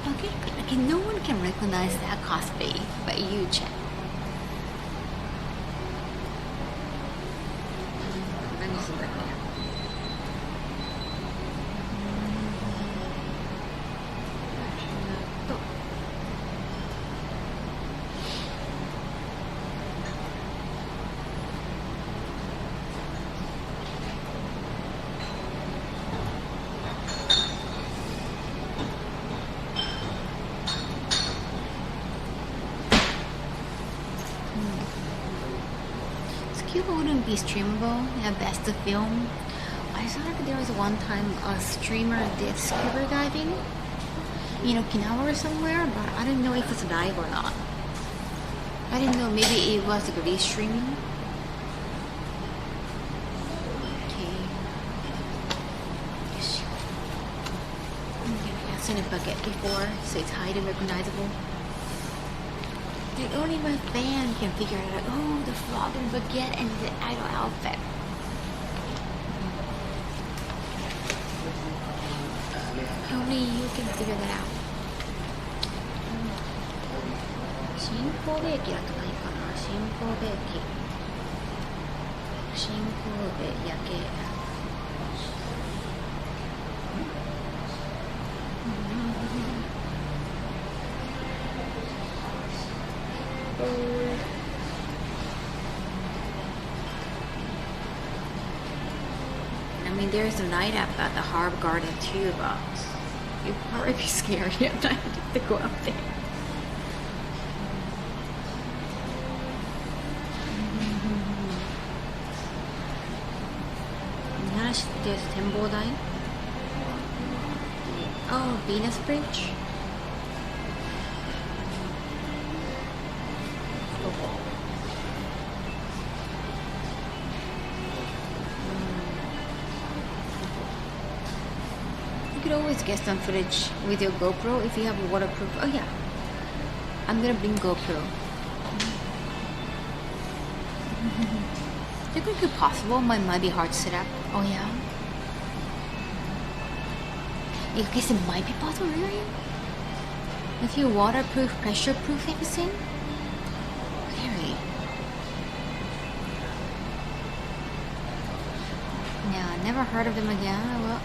E: Baguette, like, no one can recognize that cosplay but you, Chet. Scuba wouldn't be streamable, yeah, best to film. I saw like there was one time a streamer did scuba diving in Okinawa or somewhere, but I didn't know if it's live or not. I didn't know, maybe it was like restreaming. Okay. I've seen a baguette before, so it's highly recognizable. Like only my fan can figure it out. Oh, the frog and baguette and the idol outfit. Only you can figure that out. 新神戸駅だとないかな。新神戸駅。新神戸夜景。I mean, there's a light up at the Harb Garden too, but you'd probably be scared at night to go up there. There's Tembodai. Oh, Venus Bridge. You could always get some footage with your GoPro if you have a waterproof. Oh yeah, I'm gonna bring GoPro. Do you think it's possible? Might be hard to set up. Oh yeah. I guess it might be possible, really. If you waterproof, pressure-proof everything. Very. Yeah, never heard of them again. Well.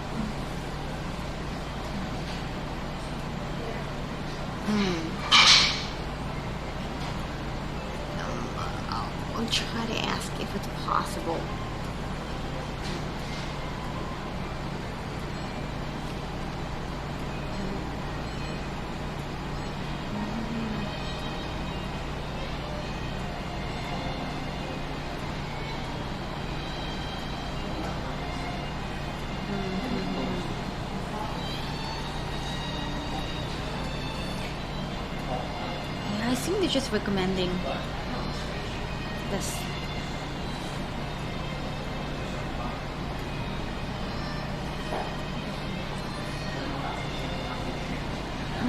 E: I'll try to ask if it's possible. I think they're just recommending this.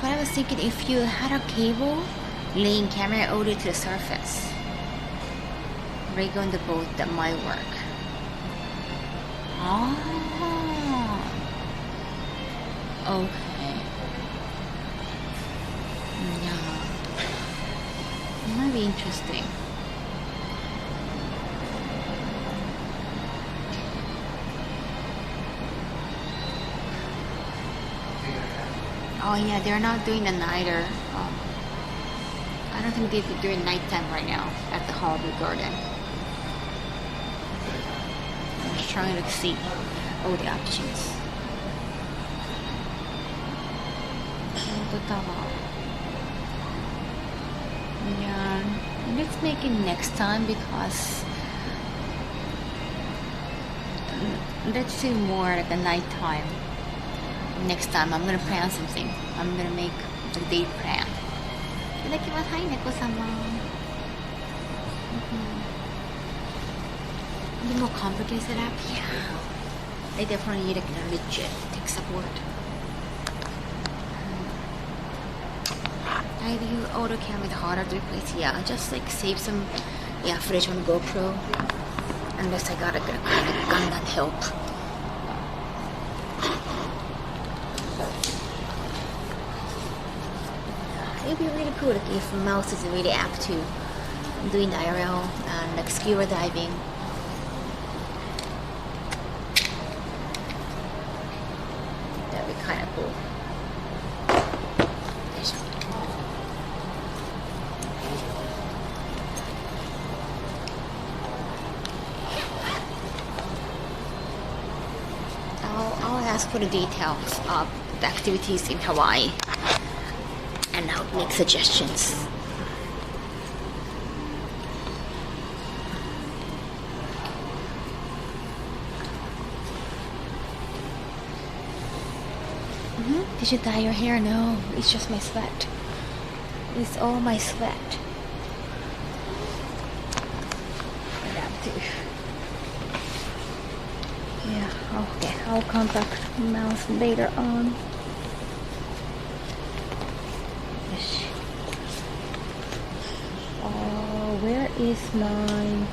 E: But I was thinking if you had a cable laying camera audio to the surface, rig on the boat, that might work. Oh, okay. Yeah. It might be interesting.
A: Oh yeah, they're not doing the nighter. I don't think they're doing nighttime right now at the Harbor Garden. I'm just trying to see all the options. The tower. Yeah, let's make it next time because let's see more like a nighttime. Next time I'm gonna plan something. I'm gonna make the date plan. いただきます。はい、猫様。The more complicated setup, yeah. They definitely need a legit tech support. I do auto cam with harder to replace. Yeah, just like save some footage on GoPro. Unless I gotta get a kind of Gundam help. It'd be really cool like, if mouse is really apt to doing IRL and like scuba diving. That'd be kind of cool. I'll ask for the details of the activities in Hawaii. And I'll make suggestions. Did you dye your hair? No, it's just my sweat. It's all my sweat. Adaptive. Yeah, okay. I'll contact mouse later on. Where is my...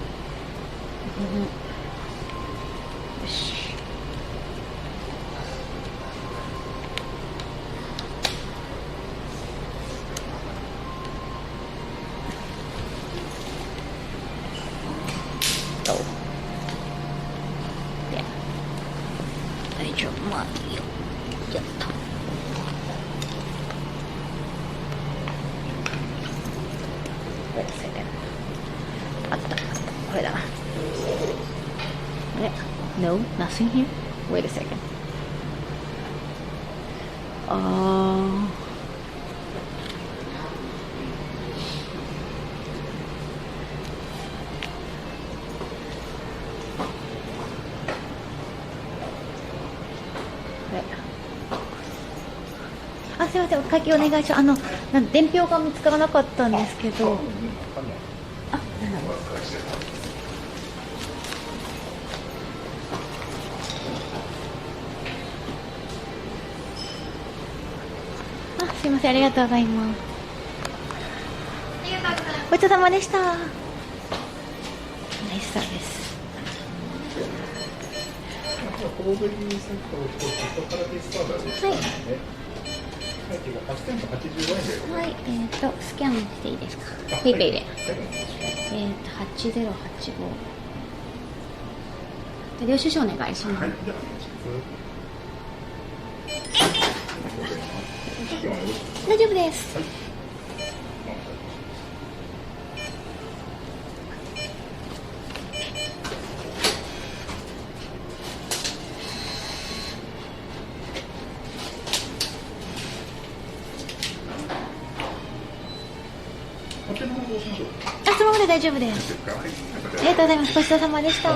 A: Oh. Yeah. 大丈夫。まあいいよ。やった。Wait a second. あった。これだな。No, nothing here. Wait a second. Ah, すいません、お書きお願いします。伝票が見つからなかったんですけど。あ、すいません、ありがとうございます。ごちそうさまでした。ナイスサービス。
G: 神戸にセットを1つからディスカウントですね。はい。8,885円で。
A: はい、スキャンしていいですか。ペイペイで。8085。領収書お願いします。はい、じゃあお願いします。大丈夫です。はい。あ、そのままで大丈夫です。ありがとうございます。ごちそうさまでした。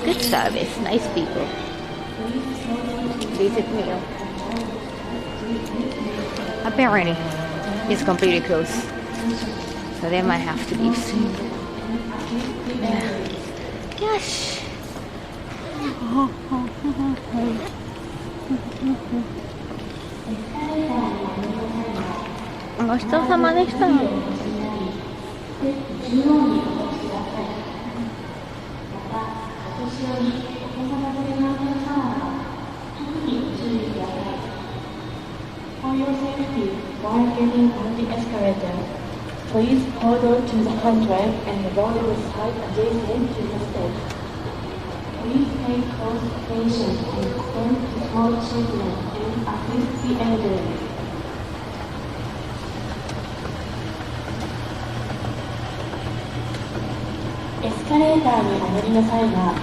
A: Good service, nice people. Basic meal. Apparently, it's completely closed, so they might have to leave soon. Gosh. ごちそうさまでした。
F: For your safety, while getting on the escalator, please hold on to the handrail and avoid the side adjacent to the stage. Please pay close attention and stand small children and assist the elderly. エスカレーターにお乗りの際は、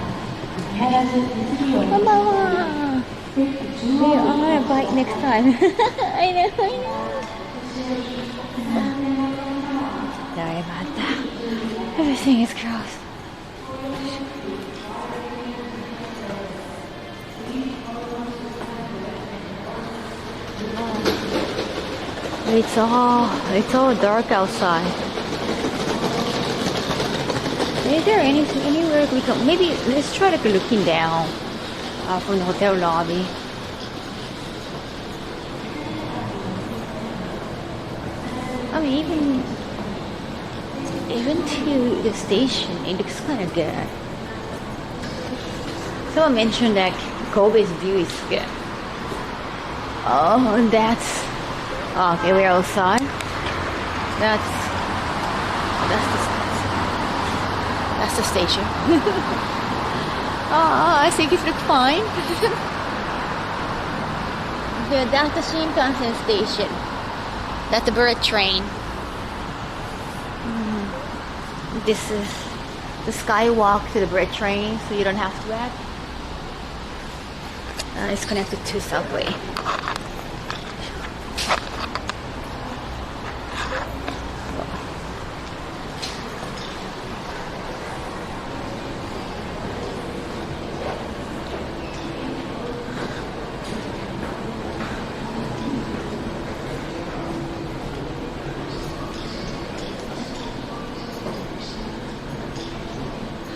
F: 必ず手すりをお持ちください。ステップ中央に
E: I want to bite next time. I know. Sorry about that. Everything is gross. It's all dark outside. Is there anywhere we can? Maybe let's try to looking down from the hotel lobby. I mean, even to the station, it looks kind of good. Someone mentioned that Kobe's view is good. Oh, that's okay. We're outside. That's the station. I think it looks fine. That's the Shinkansen station. That's the bullet train. This is the skywalk to the bullet train, so you don't have to act. It's connected to subway.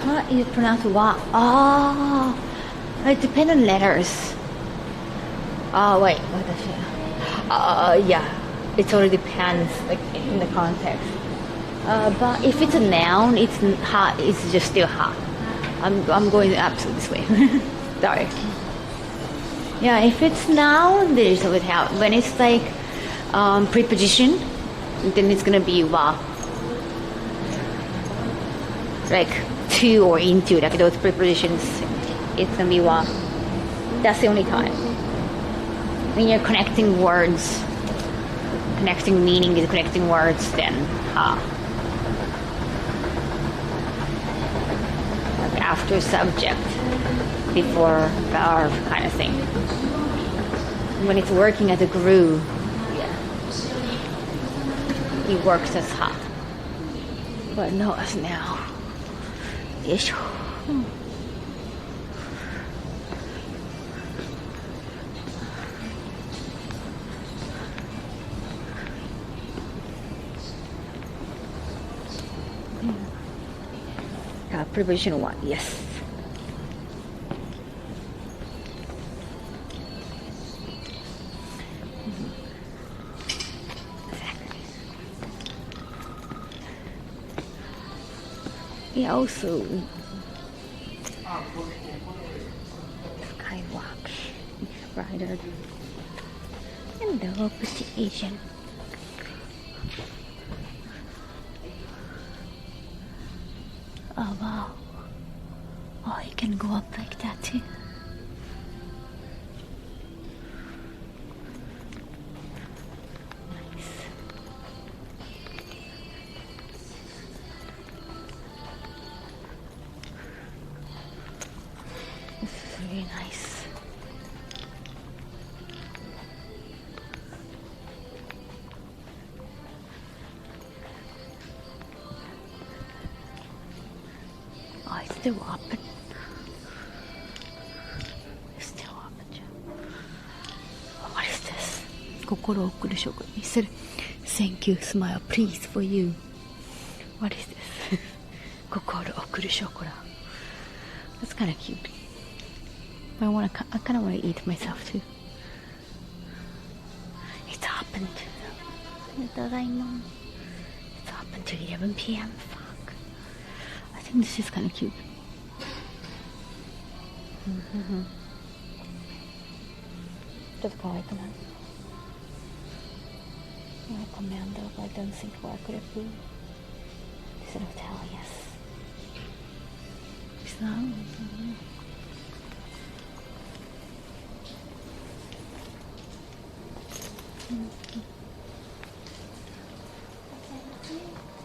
E: How is it pronounced wa? Oh, it depends on letters. Oh, wait, what is it? Yeah, it all depends, like, in the context. But if it's a noun, it's hot. It's just still hot. I'm going absolutely this way. Sorry. Yeah, if it's noun, there's without. When it's like preposition, then it's gonna be wa. Like to or into, like those prepositions, it's gonna be wa. That's the only time. When you're connecting words, connecting meaning is connecting words, then ha. Like after subject, before verb kind of thing. When it's working as a groove, yeah, it works as ha. But not as now. よいしょ。Preposition 1, yes. Yeah, also skywalk rider. Hello, pretty Asian. Oh wow. Oh, you can go up like that too. Nice. This is really nice. Oh, it's still open. It's still open. What is this? 心を送るショコラ。He said, "Thank you, smile, please for you." What is this? 心を送るショコラ。That's kind of cute. I kind of want to eat myself too. It's open to. It's open to 11 p.m. Fuck. I think this is kind of cute. Just call it command. Commando, but I don't think what could it be. This is hotel, yes. It's not.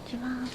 A: ちは。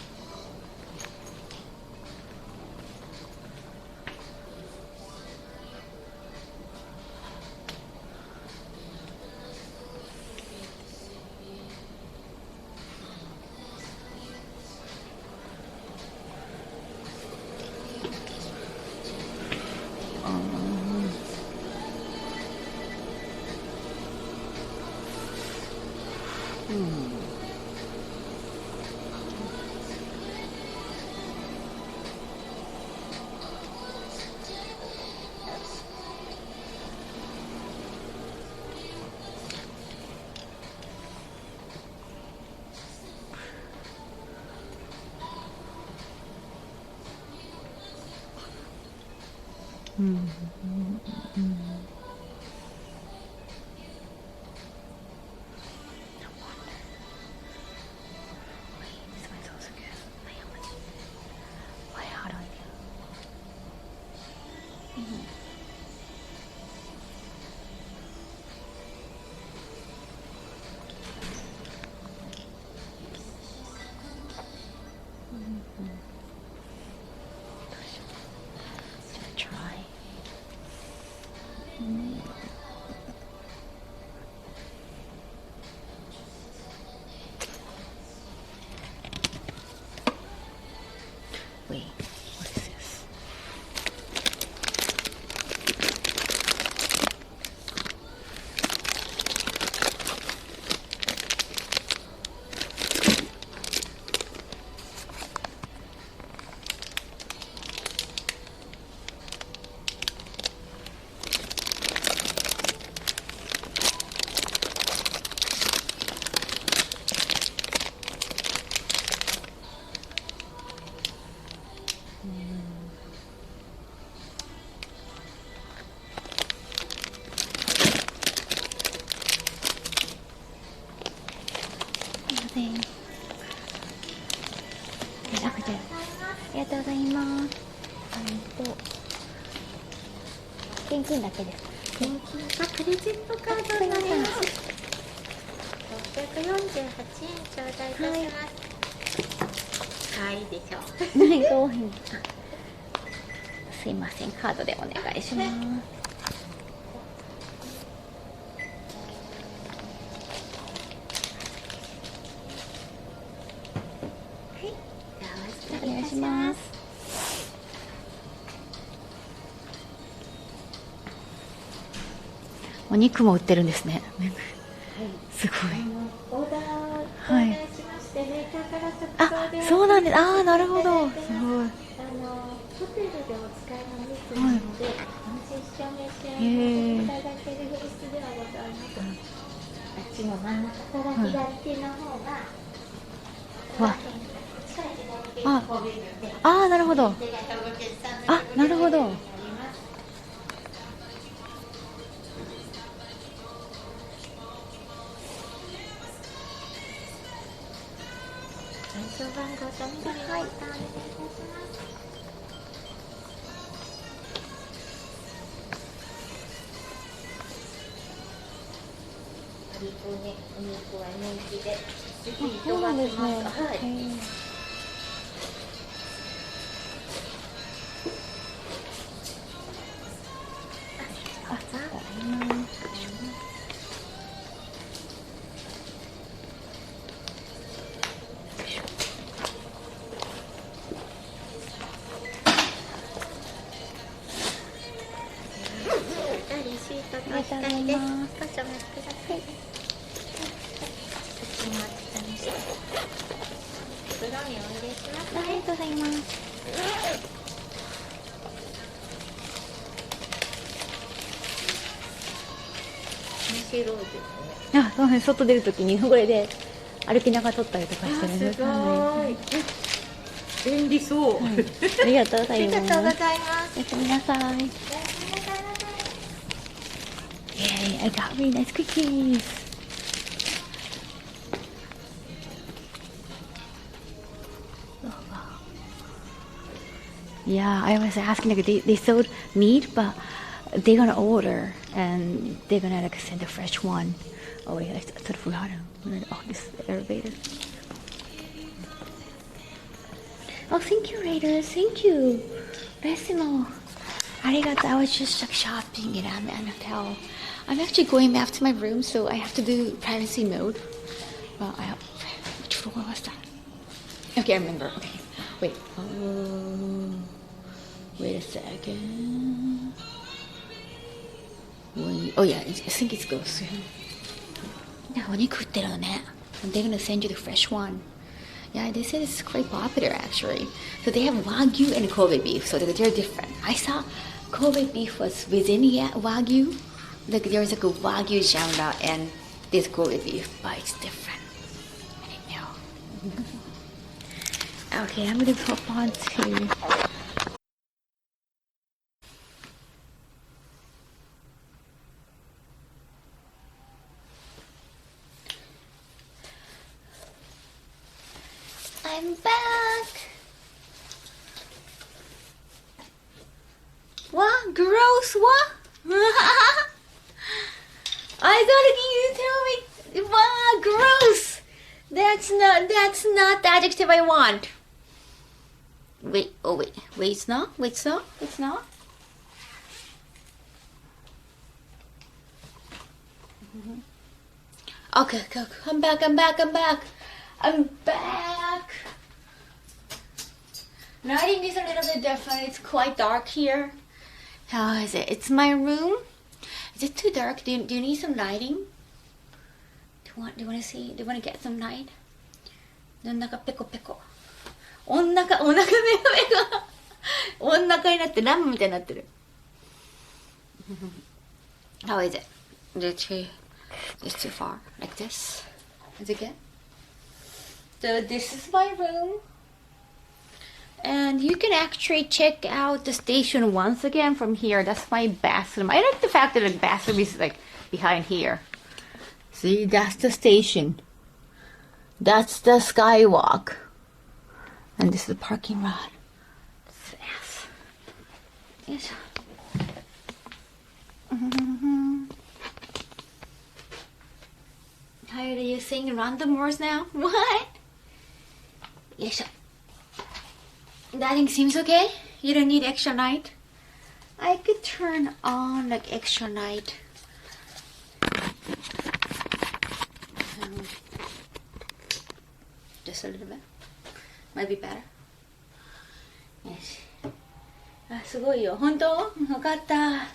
A: Wait, what is this?ありがとうございます。現金だけですか？
F: 現金かクレジットカードになります。648円頂戴いたします。はい、でしょう。
A: はい、ごめん。すいません、カードでお願いします。お願いします。お肉も売ってるんですね。すごい。
F: オーダーをお願いしまして、メーカーから直送で。
A: あ、そうなんです。ああ、なるほど。すごい。
F: ホテルでお使いのミスなので、安心してお召し上がりいただける品質ではございます。あっちの真ん中から左手の方が、
A: わ。あ、なるほど。あ、なるほど。
F: 暗証番号と緑のボタンお願いいたします。お肉は人気で、
A: そうなんですね。
F: はい。レシートとお控えです。少しお待ちください。袋にお入れしますね。
A: ありがとうございます。
F: 面白いですね。
A: あ、そうです。外出るときにこれで歩きながら撮ったりとかしてるんです。
F: すごい。便利そう。
A: ありがとうございます。
F: ありがとうございます。
A: おやすみなさい。Yay, I got really nice cookies. Yeah, I was asking, like, they sold meat, but they're gonna order and they're gonna like send a fresh one. Oh wait, I thought forgot it. Oh, this is the elevator. Oh, thank you, Raiders. Thank you. Resimo. Arigato. I was just like shopping in an hotel. I'm actually going back to my room, so I have to do privacy mode. Well, which floor was that? Okay, I remember. Okay, wait. Wait a second. Oh yeah, I think it's goes soon. They're gonna send you the fresh one. Yeah, they said it's quite popular actually. So they have Wagyu and Kobe beef, so they're different. I saw Kobe beef was within Wagyu. Like there's like a Wagyu genre and this Kobe beef, but it's different. I didn't know. Okay, I'm gonna hop on to. I'm back. What? Gross? What? I thought you tell me. Wow, gross. That's not the adjective I want. Wait, oh wait, it's not. It's not. Okay, I'm back. Lighting is a little bit different. It's quite dark here. How is it? It's my room. Is it too dark? Do you need some lighting? Do you want to see? Do you want to get some light? お腹ペコペコ。お腹ペコペコ。お腹になってラムみたいになってる。How is it? Is it too far? Like this? Is it good? So this is my room. And you can actually check out the station once again from here. That's my bathroom. I like the fact that the bathroom is like behind here. See, that's the station. That's the skywalk. And this is the parking lot. Yes. Tired of you saying random words now? What? Yes. Lighting seems okay? You don't need extra light? I could turn on like extra light. Just a little bit. Might be better. Yes. すごいよ。本当？わかった。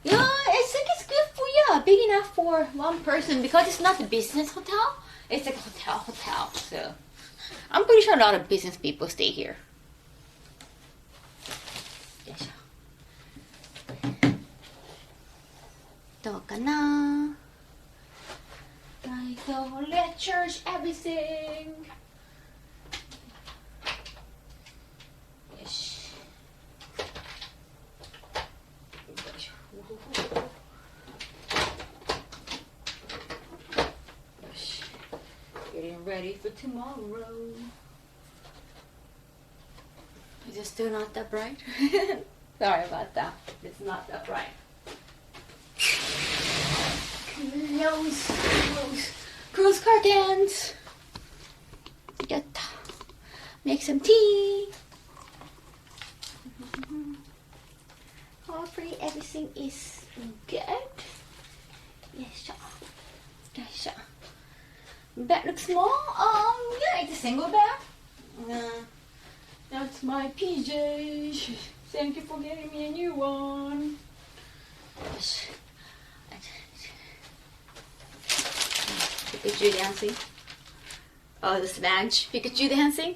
A: Yeah, I think it's good for you. Big enough for one person because it's not a business hotel. It's like a hotel. So I'm pretty sure a lot of business people stay here. Yes. どうかな? I don't let church everything. Yes. Getting ready for tomorrow. Is it still not that bright? Sorry about that. It's not that bright. Close curtains. Make some tea. Hopefully everything is good. Yes, yes. Bed looks small. Yeah, it's a single bed. That's my PJs. Thank you for getting me a new one. Pikachu dancing. Oh, the Spanish Pikachu dancing.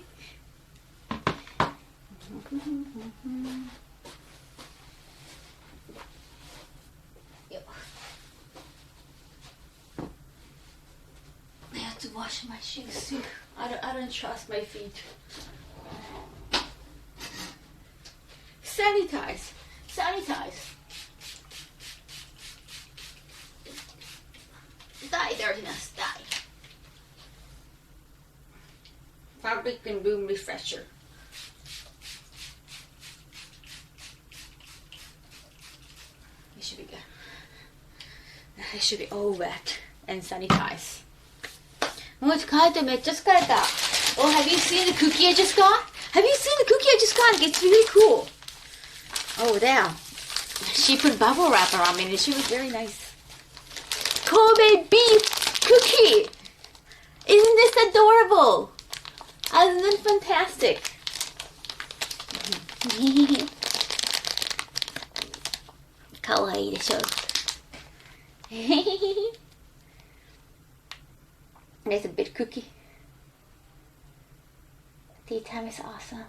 A: I have to wash my shoes too. I don't trust my feet. Sanitize. Die, dirtiness, die. Fabric and room refresher. It should be good. it should be all wet and sanitized. もう帰ってめっちゃ疲れた. Oh, have you seen the cookie I just got? Have you seen the cookie I just got? It's really cool. Oh, there. She put bubble wrap around me and she was very nice. Kobe beef cookie. Isn't this adorable? Isn't it fantastic? かわいいでしょ. There's a bit cookie. Tea time is awesome.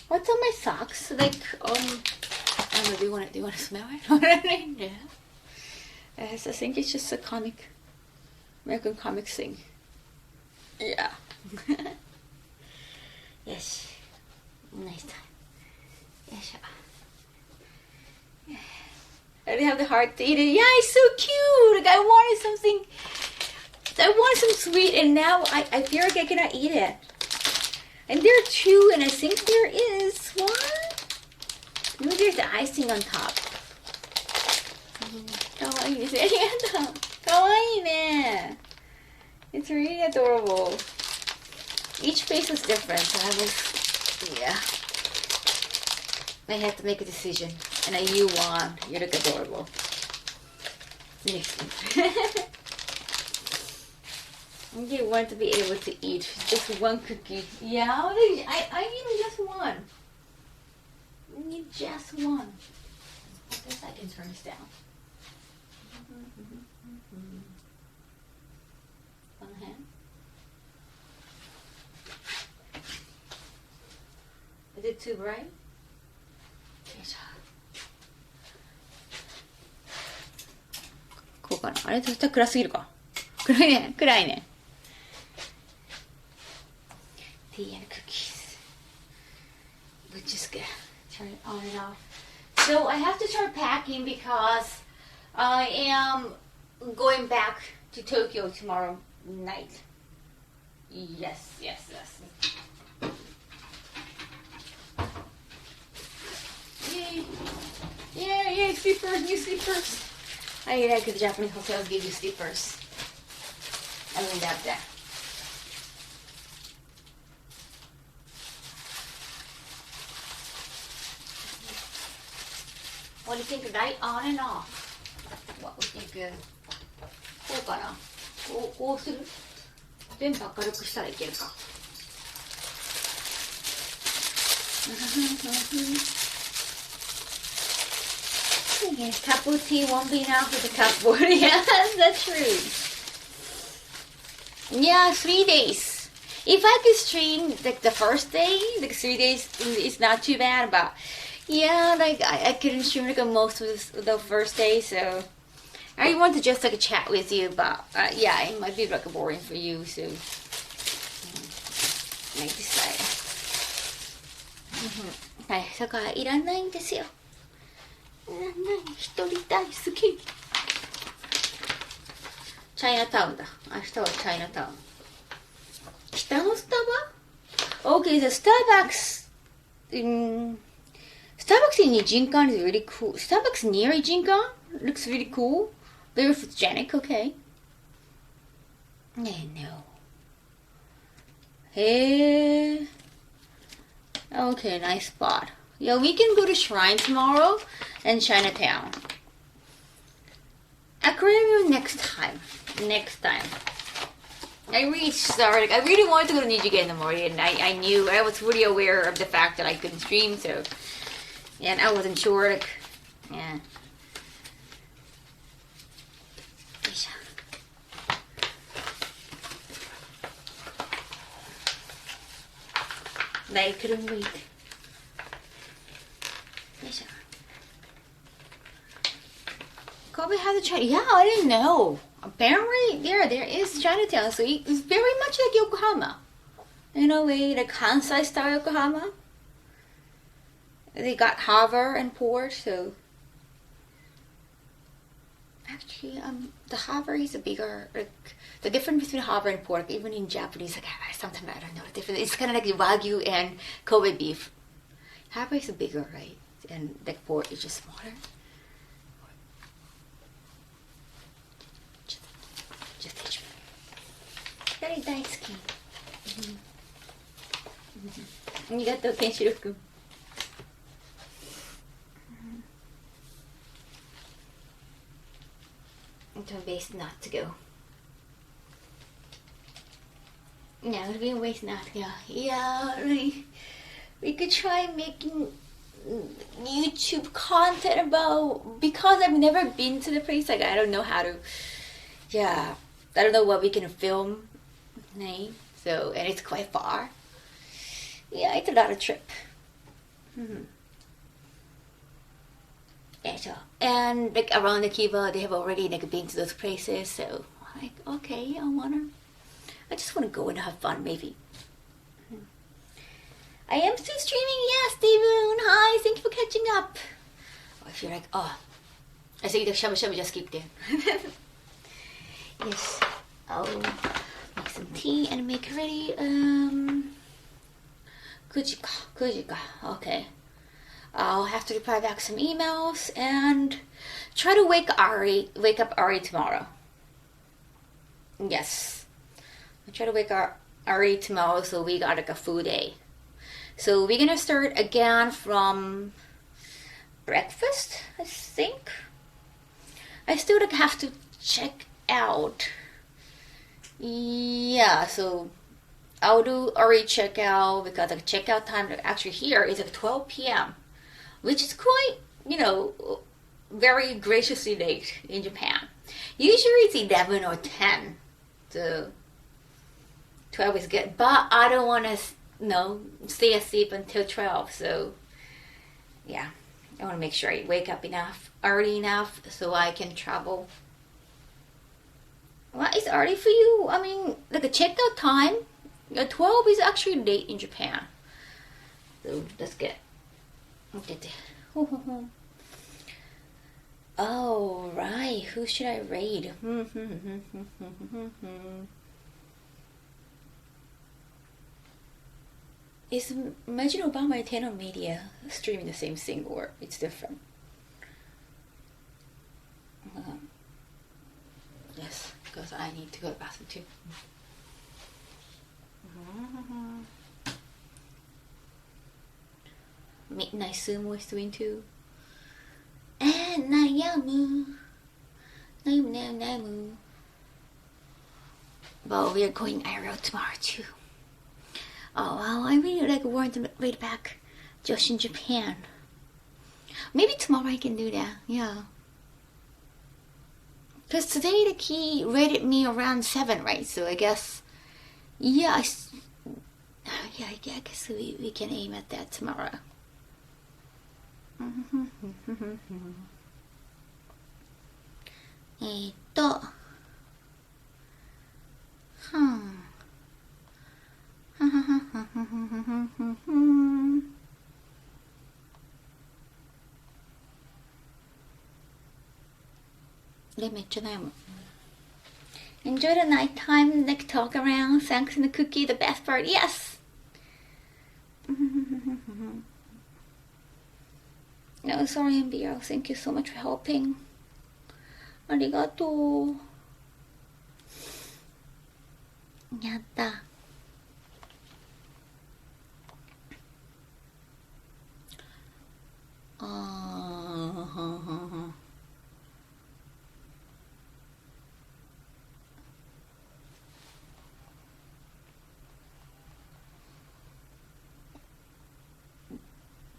A: What's on my socks? Like, I don't know, do you want to smell it? Yeah. I think it's just a comic, American comic thing. Yeah. Yes. Nice time. Yes. I didn't have the heart to eat it. Yeah, it's so cute. Like, I wanted some sweet, and now I feel like I cannot eat it. And there are two, and I think there is one. Maybe there's the icing on top. Kawaii desu. Kawaii ne. It's really adorable. Each face was different, so yeah. I had to make a decision, and you won. You look adorable. Next one. I want to be able to eat just one cookie. Yeah, I need just one. I need just one. I guess I can turn this down. On the hand. Is it too bright? こうかな。あれ、そしたら暗すぎるか。暗いね。暗いね。Tea and cookies. Which is good. Turn it on and off. So I have to start packing because I am going back to Tokyo tomorrow night. Yes. Yay, sleepers, new sleepers. I like the Japanese hotels give you sleepers. I mean that. What do you think? Light on and off. What would you think? こうかな。こうする。全部明るくしたらいけるか。Cup of tea won't be enough with the cupboard. Yeah, that's true. Yeah, 3 days. If I could stream like the first day, like 3 days, it's not too bad. But yeah, like I couldn't stream like most of the first day, so I want to just like chat with you. But yeah, it might be like boring for you, so I decide. はい、だからいらないんですよ。いらない、一人大好き。チャイナタウンだ。明日はチャイナタウン。北のスタバ Okay, the Starbucks in Ijinkan is really cool. Starbucks near Ijinkan looks really cool. Very photogenic, okay. No. Hey. Okay, nice spot. Yeah, we can go to Shrine tomorrow and Chinatown. Aquarium next time. I really wanted to go to Nijige in the morning, and I was really aware of the fact that I couldn't stream, so, and I wasn't sure, like, yeah. I couldn't wait. Kobe has a China. Yeah, I didn't know. Apparently, there is Chinatown, so it's very much like Yokohama. In a way, like Kansai style Yokohama. They got harbor and port, so actually, the harbor is a bigger. Like the difference between harbor and port, even in Japanese, like sometimes I don't know the difference. It's kind of like Wagyu and Kobe beef. Harbor is bigger, right? And like port is just smaller. れ大好き。ありがとう、ケンシロウくん。It's a waste not to go. Yeah, it would be a waste not to go. Yeah, we could try making YouTube content about, because I've never been to the place, like I don't know how to, yeah, I don't know what we can film, right? So, and it's quite far. Yeah, it's a lot of trip. Yeah, so, and like around the Kiva, they have already like been to those places, so like, okay, I just wanna go and have fun, maybe. I am still streaming, yes, Steven. Hi, thank you for catching up. Oh, if you're like, oh, I think the shabu shabu just keep there. Yes, I'll make some tea and make ready. Kujika, okay. I'll have to reply back some emails and try to wake up Ari tomorrow. Yes, I'll try to wake up Ari tomorrow, so we got like a full day. So we're gonna start again from breakfast, I think. I still like have to check out. Yeah, so I'll do Ari checkout, because the checkout time actually here is at 12 p.m. which is quite, very graciously late in Japan. Usually it's 11 or 10, so 12 is good. But I don't want to, stay asleep until 12. So yeah, I want to make sure I wake up early enough so I can travel. What is early for you? I mean, like a checkout time, 12 is actually late in Japan. So that's good. Oh, right. Who should I raid? Is Imagine Obama and Tano Media streaming the same thing, or it's different? Yes, because I need to go to the bathroom too. Midnight Sumo is doing too. And Nayamu. But we are going IRL tomorrow too. Oh wow, I really want to read back Josh in Japan. Maybe tomorrow I can do that, yeah. Because today the key rated me around 7, right? So I guess, yeah, I guess we can aim at that tomorrow. Enjoy the nighttime, like talk around, thanks in the cookie, the best part, yes! No, sorry, MBL, thank you so much for helping. Arigato. Yatta.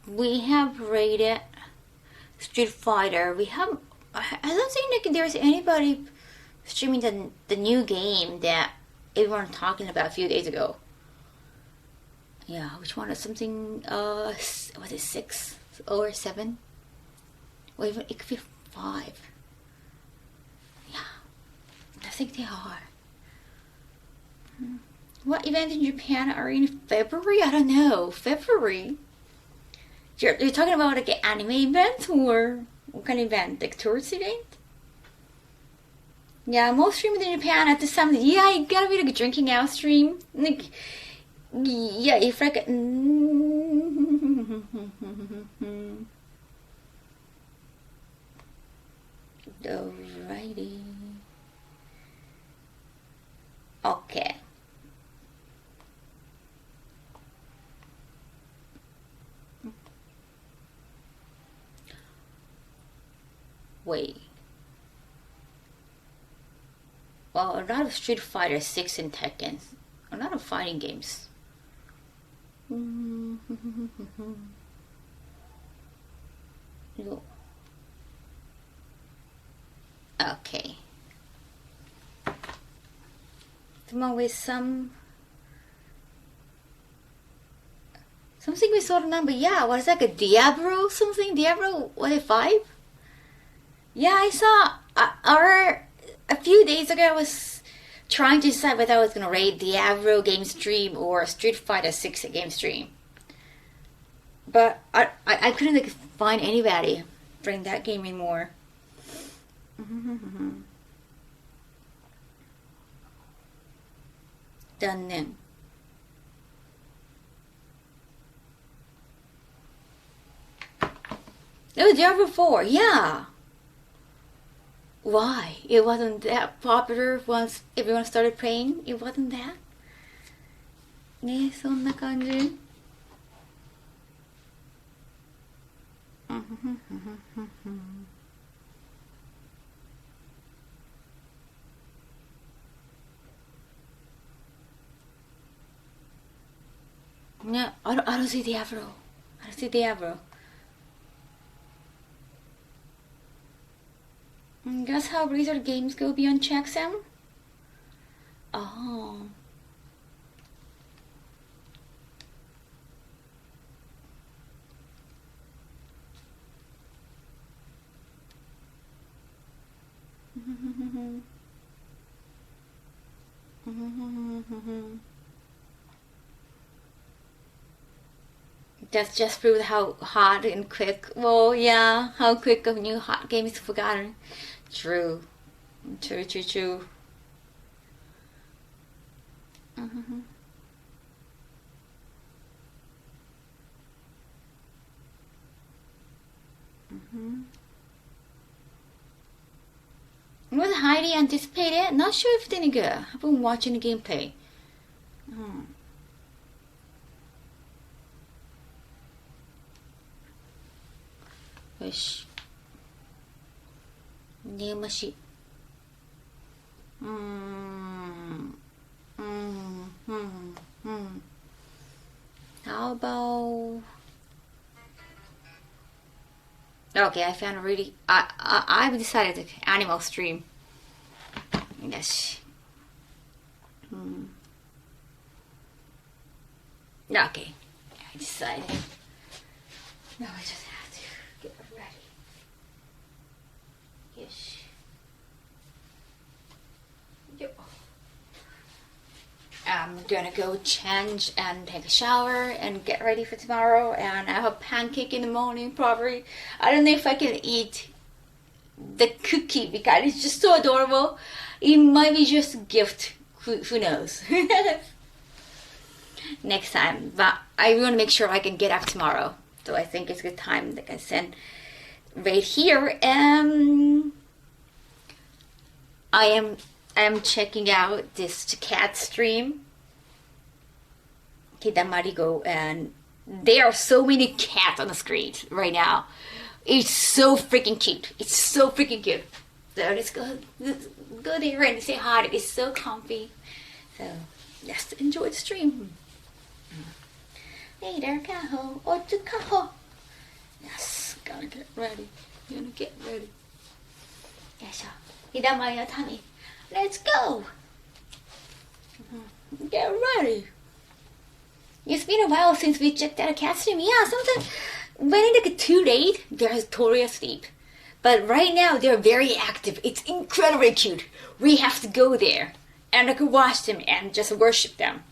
A: We have rated Street Fighter. I don't think like there's anybody streaming the new game that everyone was talking about a few days ago. Yeah, which one is something, was it 6 or 7? Or even, it could be 5. Yeah, I think they are. What event in Japan are in February? I don't know. February? You're talking about like an anime event, or what kind of event? Like tourist event? Yeah, most streaming in Japan at this time. Yeah, it gotta be like a drinking out stream. Like, yeah, if like alrighty. Okay. Well, a lot of Street Fighter 6 and Tekken. A lot of fighting games. Okay. The one with something with sort of number. Yeah, what is that? Like a Diablo something? Diablo, what is 5? Yeah, I saw a few days ago I was trying to decide whether I was gonna rate Diablo game stream or Street Fighter 6 game stream. But I couldn't like find anybody playing that game anymore. Done then. It was Diablo 4, yeah. Why? It wasn't that popular once everyone started playing? It wasn't that? ね、そんな感じ。Yeah, I don't see Diablo. I don't see Diablo. Guess how Blizzard games go beyond checksum? Oh. That's just proved how hot and quick. Well, yeah, how quick a new hot game is forgotten. True. True. Was highly anticipated. Not sure if it's any good. I've been watching the gameplay. Wish. Namashi. How about? Okay, I found a really. I've decided to animal stream. Yes. Okay, I decided. Now I just have to get ready. Yes. I'm gonna go change and take a shower and get ready for tomorrow, and I have a pancake in the morning probably. I don't know if I can eat the cookie because it's just so adorable. It might be just a gift. Who knows? Next time, but I want to make sure I can get up tomorrow. So I think it's a good time that I send right here. I am checking out this cat stream, Kitano, and there are so many cats on the screen right now. It's so freaking cute. So let's go there and say hi. It's so comfy. So just enjoy the stream. Hey there, Kaho. Oh, to Kaho. Yes, gonna get ready. Yes, Hidama your tummy. Let's go. Get ready. It's been a while since we checked out a cat stream. Yeah, sometimes when it's like too late, they're totally asleep. But right now, they're very active. It's incredibly cute. We have to go there and like watch them and just worship them.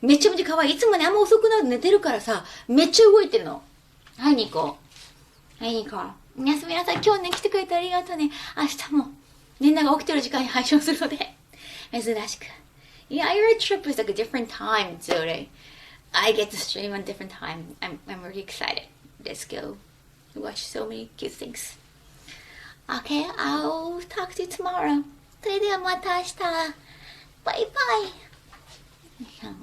A: めちゃめちゃ可愛い。いつもね、あんま遅くなると寝てるからさ、めっちゃ動いてるの。会いに行こう。おやすみなさい。今日ね、来てくれてありがとうね。明日もみんなが起きてる時間に配信をするので、珍しく。Yeah, your trip is like a different time, so I get to stream on different time. I'm really excited. Let's go. Watch so many cute things. Okay, I'll talk to you tomorrow. それではまた明日。バイバイ。